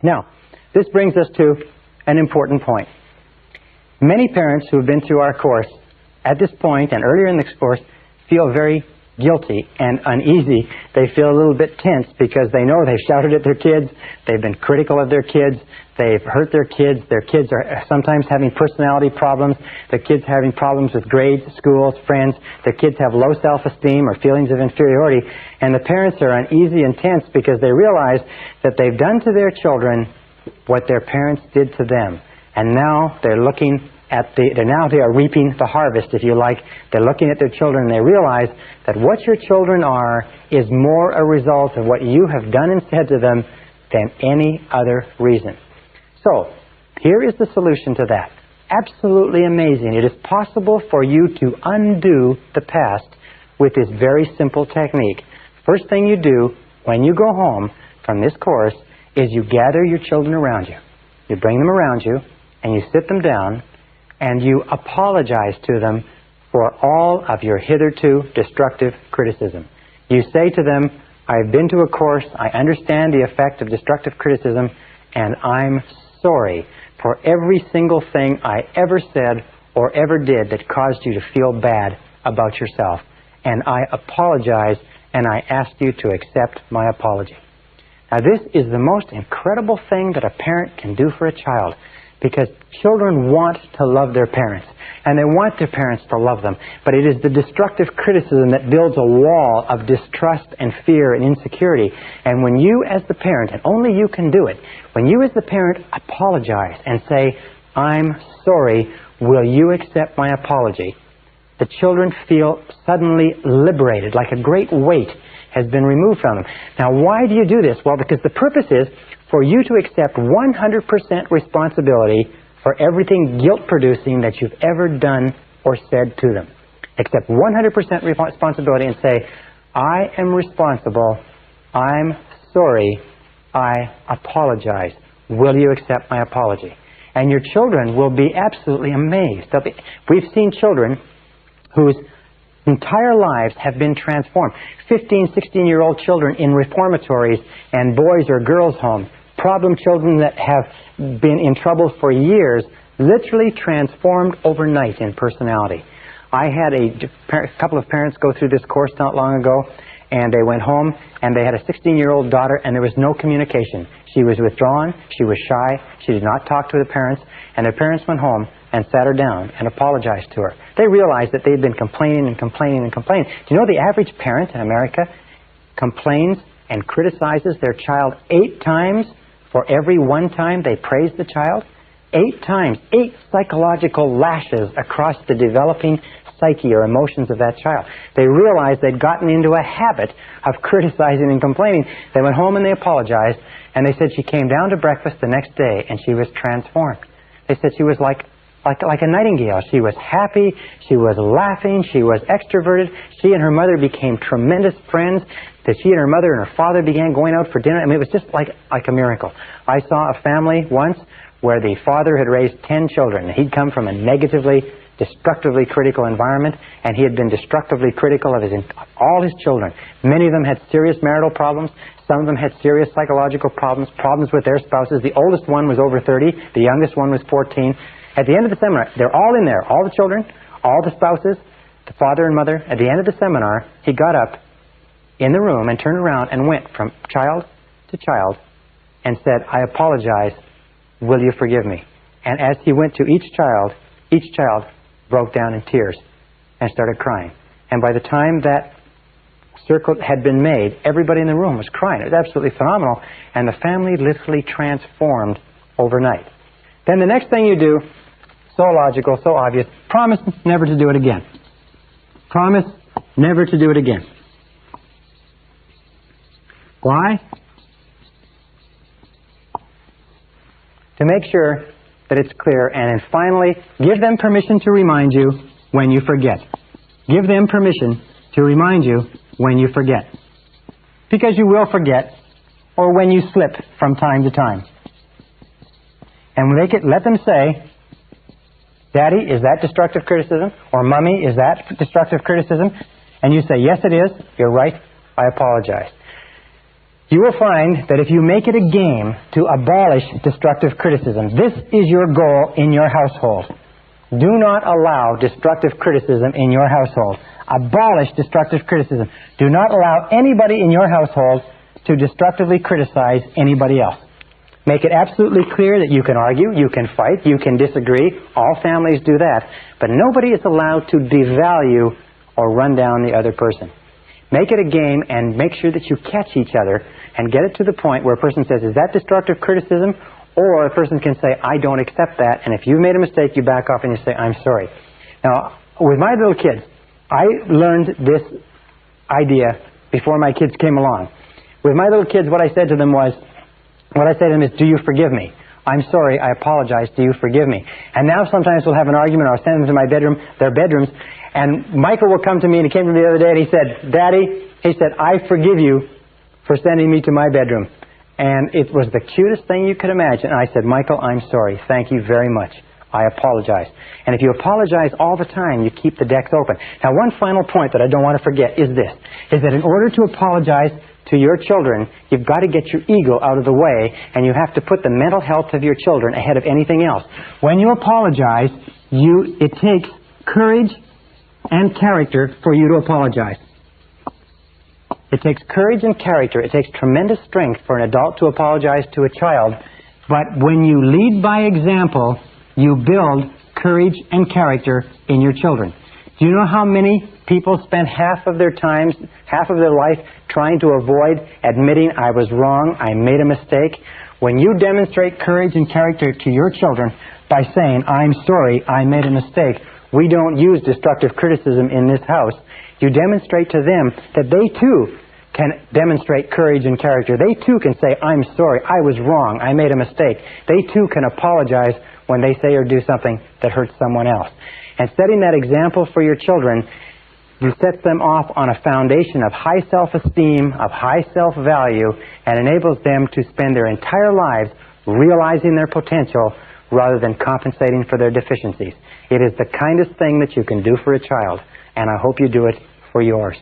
Now, this brings us to an important point. Many parents who have been through our course at this point and earlier in the course feel very guilty and uneasy. They feel a little bit tense because they know they've shouted at their kids, they've been critical of their kids, they've hurt their kids are sometimes having personality problems, their kids having problems with grades, schools, friends, their kids have low self-esteem or feelings of inferiority, and the parents are uneasy and tense because they realize that they've done to their children what their parents did to them. And now they're looking at now they are reaping the harvest, if you like. They're looking at their children and they realize that what your children are is more a result of what you have done and said to them than any other reason. So, here is the solution to that. Absolutely amazing. It is possible for you to undo the past with this very simple technique. First thing you do when you go home from this course is you gather your children around you. You bring them around you and you sit them down and you apologize to them for all of your hitherto destructive criticism. You say to them, I've been to a course, I understand the effect of destructive criticism, and I'm sorry for every single thing I ever said or ever did that caused you to feel bad about yourself. And I apologize, and I ask you to accept my apology. Now, this is the most incredible thing that a parent can do for a child, because children want to love their parents, and they want their parents to love them. But it is the destructive criticism that builds a wall of distrust and fear and insecurity. And when you as the parent, and only you can do it, when you as the parent apologize and say, I'm sorry, will you accept my apology? The children feel suddenly liberated, like a great weight has been removed from them. Now, why do you do this? Well, because the purpose is for you to accept 100% responsibility for everything guilt-producing that you've ever done or said to them. Accept 100% responsibility and say, I am responsible, I'm sorry, I apologize. Will you accept my apology? And your children will be absolutely amazed. We've seen children whose entire lives have been transformed. 15, 16-year-old children in reformatories and boys' or girls' homes. Problem children that have been in trouble for years, literally transformed overnight in personality. I had a couple of parents go through this course not long ago, and they went home, and they had a 16-year-old daughter, and there was no communication. She was withdrawn, she was shy, she did not talk to the parents, and their parents went home and sat her down and apologized to her. They realized that they'd been complaining and complaining and complaining. Do you know the average parent in America complains and criticizes their child 8 times for every 1 time they praise the child? 8 times, 8 psychological lashes across the developing psyche or emotions of that child. They realized they'd gotten into a habit of criticizing and complaining. They went home and they apologized, and they said she came down to breakfast the next day and she was transformed. They said she was like a nightingale. She was happy, she was laughing, she was extroverted. She and her mother became tremendous friends. That she and her mother and her father began going out for dinner. I mean, it was just like a miracle. I saw a family once where the father had raised 10 children. He'd come from a negatively, destructively critical environment, and he had been destructively critical of all his children. Many of them had serious marital problems. Some of them had serious psychological problems with their spouses. The oldest one was over 30. The youngest one was 14. At the end of the seminar, they're all in there, all the children, all the spouses, the father and mother. At the end of the seminar, he got up in the room and turned around and went from child to child and said, I apologize, will you forgive me? And as he went to each child broke down in tears and started crying. And by the time that circle had been made, everybody in the room was crying. It was absolutely phenomenal. And the family literally transformed overnight. Then the next thing you do, so logical, so obvious, promise never to do it again. Promise never to do it again. Why? To make sure that it's clear, and then finally, give them permission to remind you when you forget. Give them permission to remind you when you forget. Because you will forget, or when you slip from time to time. And let them say, Daddy, is that destructive criticism? Or Mommy, is that destructive criticism? And you say, yes it is, you're right, I apologize. You will find that if you make it a game to abolish destructive criticism, this is your goal in your household. Do not allow destructive criticism in your household. Abolish destructive criticism. Do not allow anybody in your household to destructively criticize anybody else. Make it absolutely clear that you can argue, you can fight, you can disagree. All families do that. But nobody is allowed to devalue or run down the other person. Make it a game and make sure that you catch each other and get it to the point where a person says, is that destructive criticism? Or a person can say, I don't accept that. And if you've made a mistake, you back off and you say, I'm sorry. Now, with my little kids, I learned this idea before my kids came along. With my little kids, what I said to them is, do you forgive me? I'm sorry, I apologize, do you forgive me? And now sometimes we'll have an argument, or I'll send them to their bedrooms, and Michael will come to me, and he came to me the other day, and he said, Daddy, he said, I forgive you for sending me to my bedroom. And it was the cutest thing you could imagine. And I said, Michael, I'm sorry, thank you very much. I apologize. And if you apologize all the time, you keep the decks open. Now, one final point that I don't want to forget is this, is that in order to apologize to your children, you've got to get your ego out of the way, and you have to put the mental health of your children ahead of anything else. When you apologize, it takes courage and character for you to apologize. It takes courage and character. It takes tremendous strength for an adult to apologize to a child. But when you lead by example, you build courage and character in your children. Do you know how many people spend half of their life trying to avoid admitting I was wrong, I made a mistake? When you demonstrate courage and character to your children by saying, I'm sorry, I made a mistake, we don't use destructive criticism in this house, you demonstrate to them that they too can demonstrate courage and character. They too can say, I'm sorry, I was wrong, I made a mistake. They too can apologize when they say or do something that hurts someone else. And setting that example for your children sets them off on a foundation of high self-esteem, of high self-value, and enables them to spend their entire lives realizing their potential rather than compensating for their deficiencies. It is the kindest thing that you can do for a child, and I hope you do it for yours.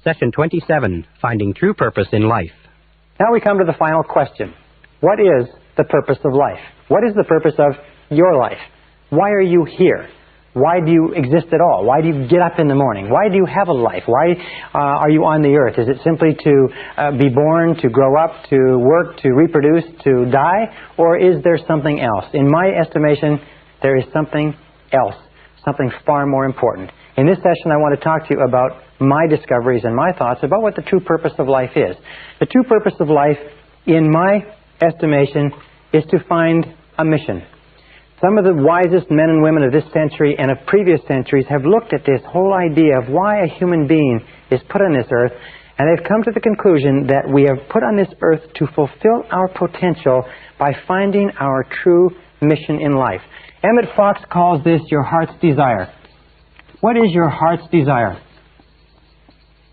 Session 27, Finding True Purpose in Life. Now we come to the final question. What is the purpose of life? What is the purpose of your life? Why are you here? Why do you exist at all? Why do you get up in the morning? Why do you have a life? Why are you on the earth? Is it simply to be born, to grow up, to work, to reproduce, to die? Or is there something else? In my estimation, there is something else, something far more important. In this session, I want to talk to you about my discoveries and my thoughts about what the true purpose of life is. The true purpose of life, in my estimation, is to find a mission. Some of the wisest men and women of this century and of previous centuries have looked at this whole idea of why a human being is put on this earth, and they've come to the conclusion that we are put on this earth to fulfill our potential by finding our true mission in life. Emmett Fox calls this your heart's desire. What is your heart's desire?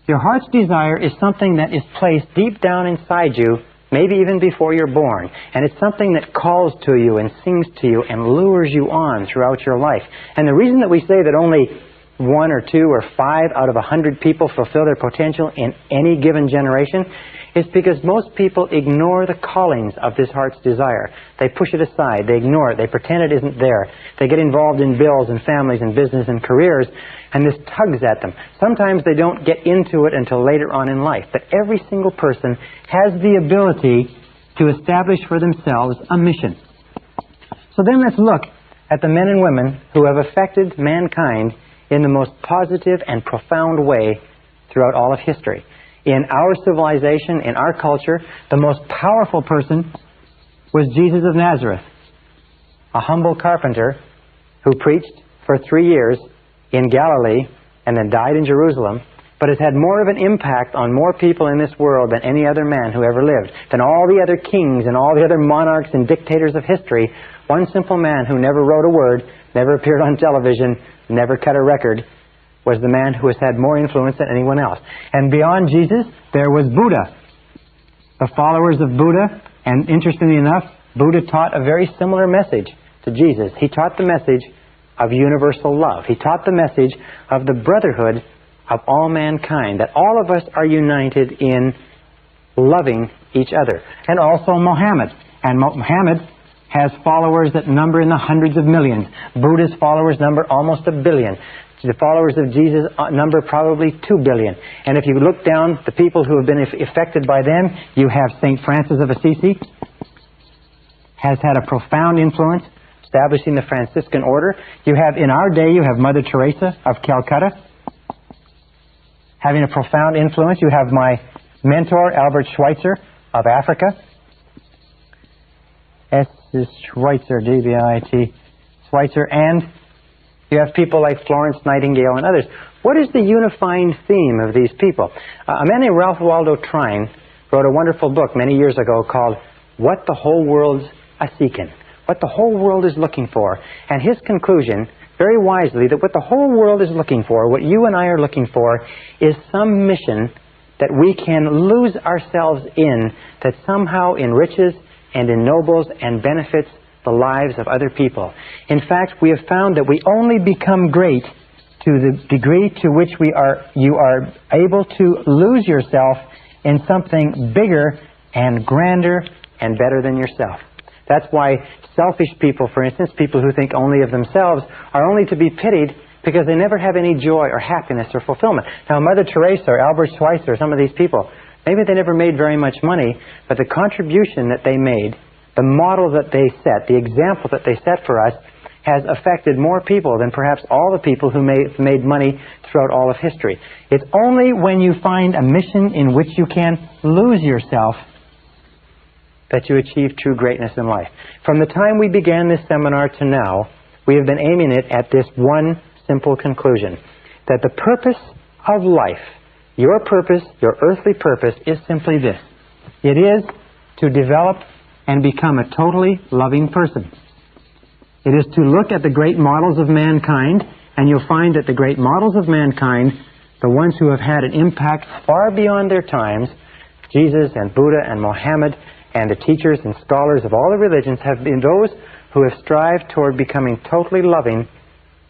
Your heart's desire is something that is placed deep down inside you, maybe even before you're born. And it's something that calls to you and sings to you and lures you on throughout your life. And the reason that we say that only 1 or 2 or 5 out of 100 people fulfill their potential in any given generation is because most people ignore the callings of this heart's desire. They push it aside. They ignore it. They pretend it isn't there. They get involved in bills and families and business and careers, and this tugs at them. Sometimes they don't get into it until later on in life. But every single person has the ability to establish for themselves a mission. So then let's look at the men and women who have affected mankind in the most positive and profound way throughout all of history. In our civilization, in our culture, the most powerful person was Jesus of Nazareth, a humble carpenter who preached for 3 years in Galilee and then died in Jerusalem, but has had more of an impact on more people in this world than any other man who ever lived, than all the other kings and all the other monarchs and dictators of history. One simple man who never wrote a word, never appeared on television, never cut a record, was the man who has had more influence than anyone else. And beyond Jesus, there was Buddha. The followers of Buddha, and interestingly enough, Buddha taught a very similar message to Jesus. He taught the message of universal love. He taught the message of the brotherhood of all mankind, that all of us are united in loving each other. And also Mohammed. And Mohammed has followers that number in the hundreds of millions. Buddha's followers number almost 1 billion. The followers of Jesus number probably 2 billion. And if you look down the people who have been affected by them, you have St. Francis of Assisi, has had a profound influence, establishing the Franciscan order. You have, in our day, you have Mother Teresa of Calcutta, having a profound influence. You have my mentor, Albert Schweitzer of Africa. S is Schweitzer, D-B-I-T, Schweitzer, and you have people like Florence Nightingale and others. What is the unifying theme of these people? A man named Ralph Waldo Trine wrote a wonderful book many years ago called What the Whole World's A-Seekin', what the whole world is looking for. And his conclusion, very wisely, that what the whole world is looking for, what you and I are looking for, is some mission that we can lose ourselves in that somehow enriches and ennobles and benefits the lives of other people. In fact, we have found that we only become great to the degree to which you are able to lose yourself in something bigger and grander and better than yourself. That's why selfish people, for instance, people who think only of themselves, are only to be pitied because they never have any joy or happiness or fulfillment. Now, Mother Teresa or Albert Schweitzer, some of these people, maybe they never made very much money, but the contribution that they made, the model that they set, the example that they set for us, has affected more people than perhaps all the people who made money throughout all of history. It's only when you find a mission in which you can lose yourself that you achieve true greatness in life. From the time we began this seminar to now, we have been aiming it at this one simple conclusion, that the purpose of life, your purpose, your earthly purpose, is simply this: It is to develop and become a totally loving person. It is to look at the great models of mankind, and you'll find that the great models of mankind, the ones who have had an impact far beyond their times, Jesus and Buddha and Mohammed and the teachers and scholars of all the religions, have been those who have strived toward becoming totally loving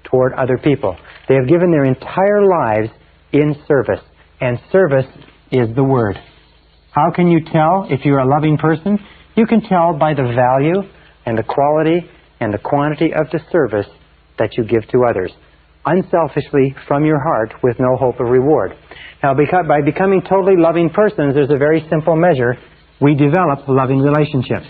toward other people. They have given their entire lives in service, and service is the word. How can you tell if you're a loving person? You can tell by the value and the quality and the quantity of the service that you give to others, unselfishly from your heart with no hope of reward. Now, by becoming totally loving persons, there's a very simple measure. We develop loving relationships.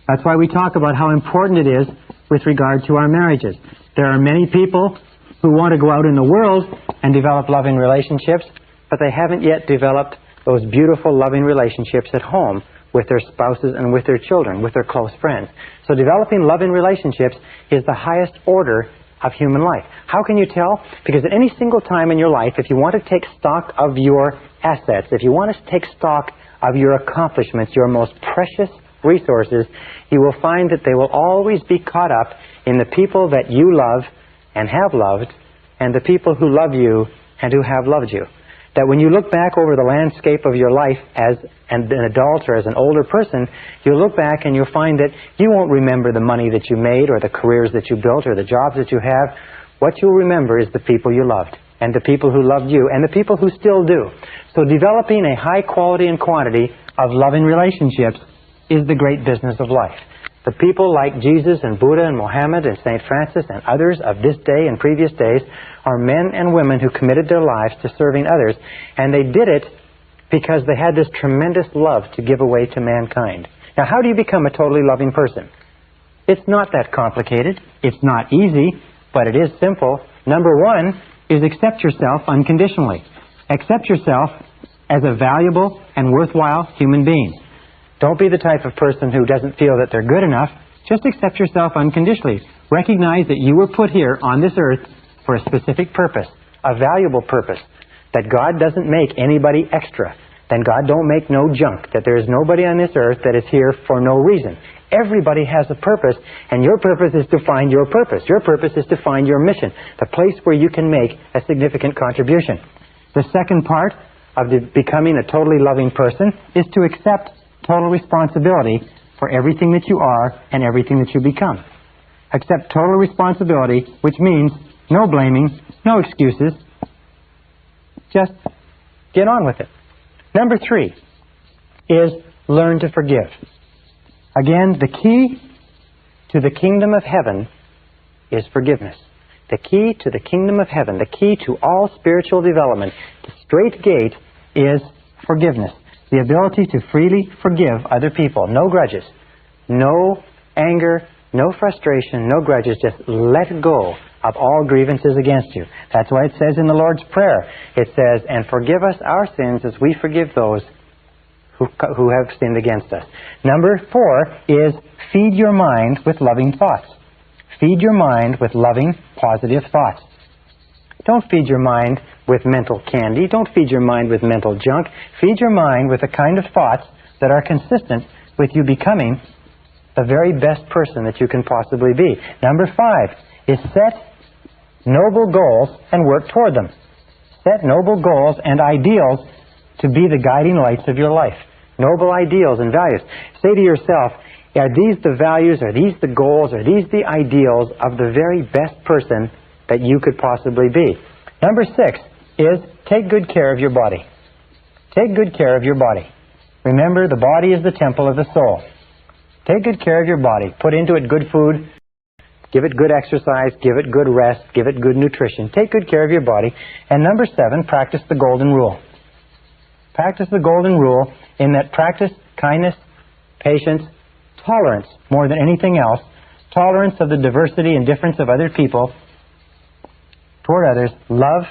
That's why we talk about how important it is with regard to our marriages. There are many people who want to go out in the world and develop loving relationships, but they haven't yet developed those beautiful loving relationships at home with their spouses and with their children, with their close friends. So developing loving relationships is the highest order of human life. How can you tell? Because at any single time in your life, if you want to take stock of your assets, if you want to take stock of your accomplishments, your most precious resources, you will find that they will always be caught up in the people that you love and have loved, and the people who love you and who have loved you. That when you look back over the landscape of your life as an adult or as an older person, you'll look back and you'll find that you won't remember the money that you made or the careers that you built or the jobs that you have. What you'll remember is the people you loved and the people who loved you and the people who still do. So developing a high quality and quantity of loving relationships is the great business of life. The people like Jesus and Buddha and Mohammed and St. Francis and others of this day and previous days are men and women who committed their lives to serving others, and they did it because they had this tremendous love to give away to mankind. Now, how do you become a totally loving person? It's not that complicated. It's not easy, but it is simple. Number one is accept yourself unconditionally. Accept yourself as a valuable and worthwhile human being. Don't be the type of person who doesn't feel that they're good enough. Just accept yourself unconditionally. Recognize that you were put here on this earth for a specific purpose, a valuable purpose, that God doesn't make anybody extra, that God don't make no junk, that there is nobody on this earth that is here for no reason. Everybody has a purpose, and your purpose is to find your purpose. Your purpose is to find your mission, the place where you can make a significant contribution. The second part of becoming a totally loving person is to accept total responsibility for everything that you are and everything that you become. Accept total responsibility, which means no blaming, no excuses. Just get on with it. Number three is learn to forgive. Again, the key to the kingdom of heaven is forgiveness. The key to the kingdom of heaven, the key to all spiritual development, the straight gate is forgiveness. The ability to freely forgive other people. No grudges. No anger. No frustration. No grudges. Just let go of all grievances against you. That's why it says in the Lord's Prayer, it says, and forgive us our sins as we forgive those who have sinned against us. Number four is feed your mind with loving thoughts. Feed your mind with loving, positive thoughts. Don't feed your mind with mental candy. Don't feed your mind with mental junk. Feed your mind with the kind of thoughts that are consistent with you becoming the very best person that you can possibly be. Number five is set noble goals and work toward them. Set noble goals and ideals to be the guiding lights of your life. Noble ideals and values. Say to yourself, are these the values, are these the goals, are these the ideals of the very best person that you could possibly be? Number six is take good care of your body. Take good care of your body. Remember, the body is the temple of the soul. Take good care of your body. Put into it good food. Give it good exercise. Give it good rest. Give it good nutrition. Take good care of your body. And number seven, practice the golden rule. Practice the golden rule in that practice kindness, patience, tolerance more than anything else. Tolerance of the diversity and difference of other people toward others. Love,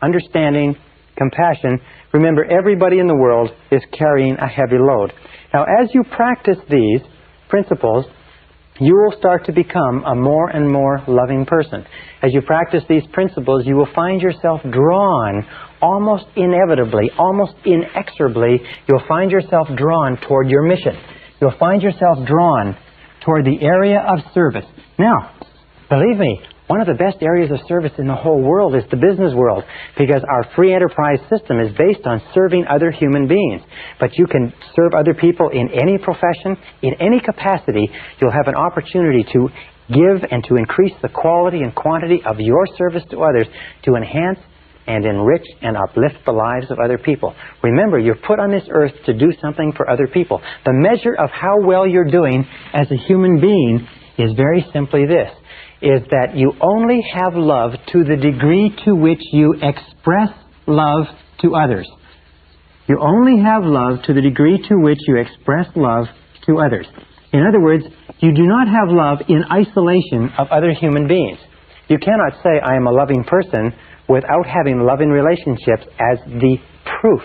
understanding, compassion. Remember, everybody in the world is carrying a heavy load. Now, as you practice these principles, you will start to become a more and more loving person. As you practice these principles, you will find yourself drawn almost inevitably, almost inexorably, you'll find yourself drawn toward your mission. You'll find yourself drawn toward the area of service. Now, believe me, one of the best areas of service in the whole world is the business world, because our free enterprise system is based on serving other human beings. But you can serve other people in any profession, in any capacity. You'll have an opportunity to give and to increase the quality and quantity of your service to others, to enhance and enrich and uplift the lives of other people. Remember, you're put on this earth to do something for other people. The measure of how well you're doing as a human being is very simply this, is that you only have love to the degree to which you express love to others. You only have love to the degree to which you express love to others. In other words, you do not have love in isolation of other human beings. You cannot say, I am a loving person, without having loving relationships as the proof,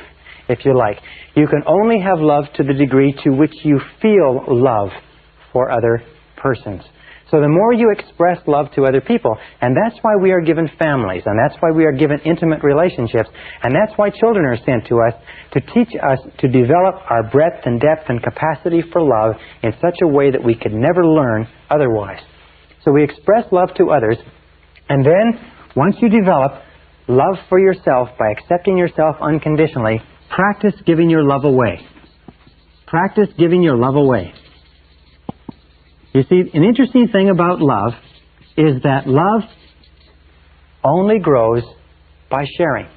if you like. You can only have love to the degree to which you feel love for other persons. So the more you express love to other people, and that's why we are given families, and that's why we are given intimate relationships, and that's why children are sent to us, to teach us to develop our breadth and depth and capacity for love in such a way that we could never learn otherwise. So we express love to others, and then once you develop love for yourself by accepting yourself unconditionally, practice giving your love away. Practice giving your love away. You see, an interesting thing about love is that love only grows by sharing.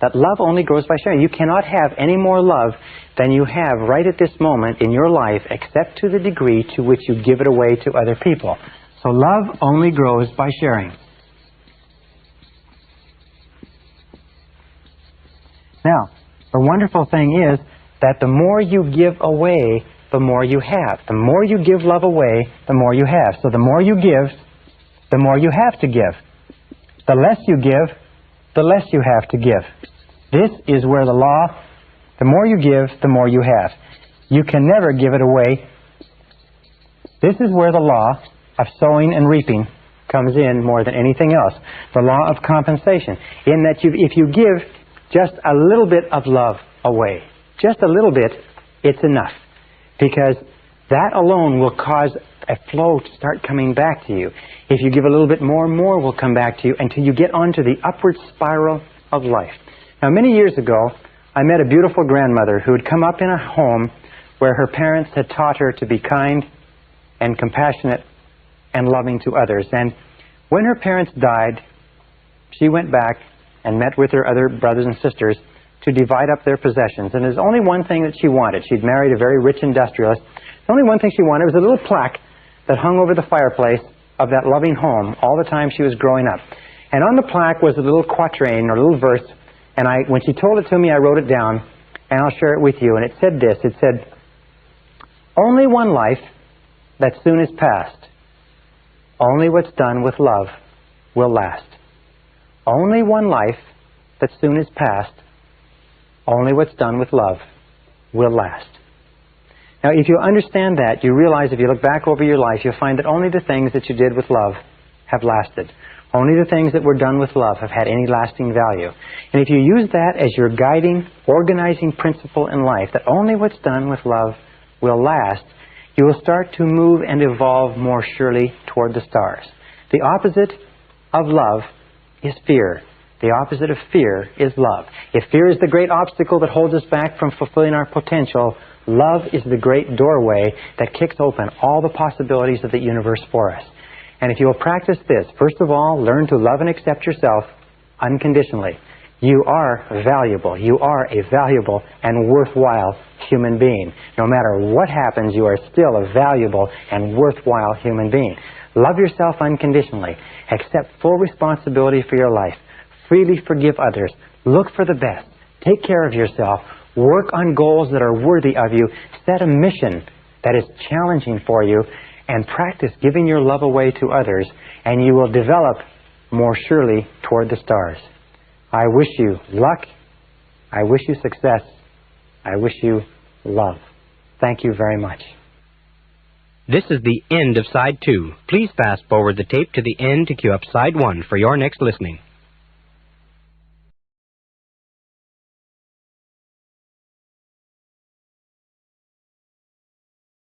That love only grows by sharing. You cannot have any more love than you have right at this moment in your life, except to the degree to which you give it away to other people. So love only grows by sharing. Now, the wonderful thing is that the more you give away, the more you have. The more you give love away, the more you have. So the more you give, the more you have to give. The less you give, the less you have to give. This is where the law, the more you give, the more you have. You can never give it away. This is where the law of sowing and reaping comes in more than anything else. The law of compensation, in that if you give just a little bit of love away, just a little bit, it's enough. Because that alone will cause a flow to start coming back to you. If you give a little bit more, more will come back to you until you get onto the upward spiral of life. Now, many years ago, I met a beautiful grandmother who had come up in a home where her parents had taught her to be kind and compassionate and loving to others. And when her parents died, she went back and met with her other brothers and sisters to divide up their possessions. And there's only one thing that she wanted. She'd married a very rich industrialist. The only one thing she wanted was a little plaque that hung over the fireplace of that loving home all the time she was growing up. And on the plaque was a little quatrain or a little verse. And when she told it to me, I wrote it down, and I'll share it with you. And it said this. It said, "Only one life that soon is past. Only what's done with love will last. Only one life that soon is past. Only what's done with love will last." Now, if you understand that, you realize if you look back over your life, you'll find that only the things that you did with love have lasted. Only the things that were done with love have had any lasting value. And if you use that as your guiding, organizing principle in life, that only what's done with love will last, you will start to move and evolve more surely toward the stars. The opposite of love is fear. The opposite of fear is love. If fear is the great obstacle that holds us back from fulfilling our potential, love is the great doorway that kicks open all the possibilities of the universe for us. And if you will practice this, first of all, learn to love and accept yourself unconditionally. You are valuable. You are a valuable and worthwhile human being. No matter what happens, you are still a valuable and worthwhile human being. Love yourself unconditionally. Accept full responsibility for your life. Freely forgive others. Look for the best. Take care of yourself. Work on goals that are worthy of you. Set a mission that is challenging for you. And practice giving your love away to others. And you will develop more surely toward the stars. I wish you luck. I wish you success. I wish you love. Thank you very much. This is the end of Side 2. Please fast forward the tape to the end to cue up Side 1 for your next listening.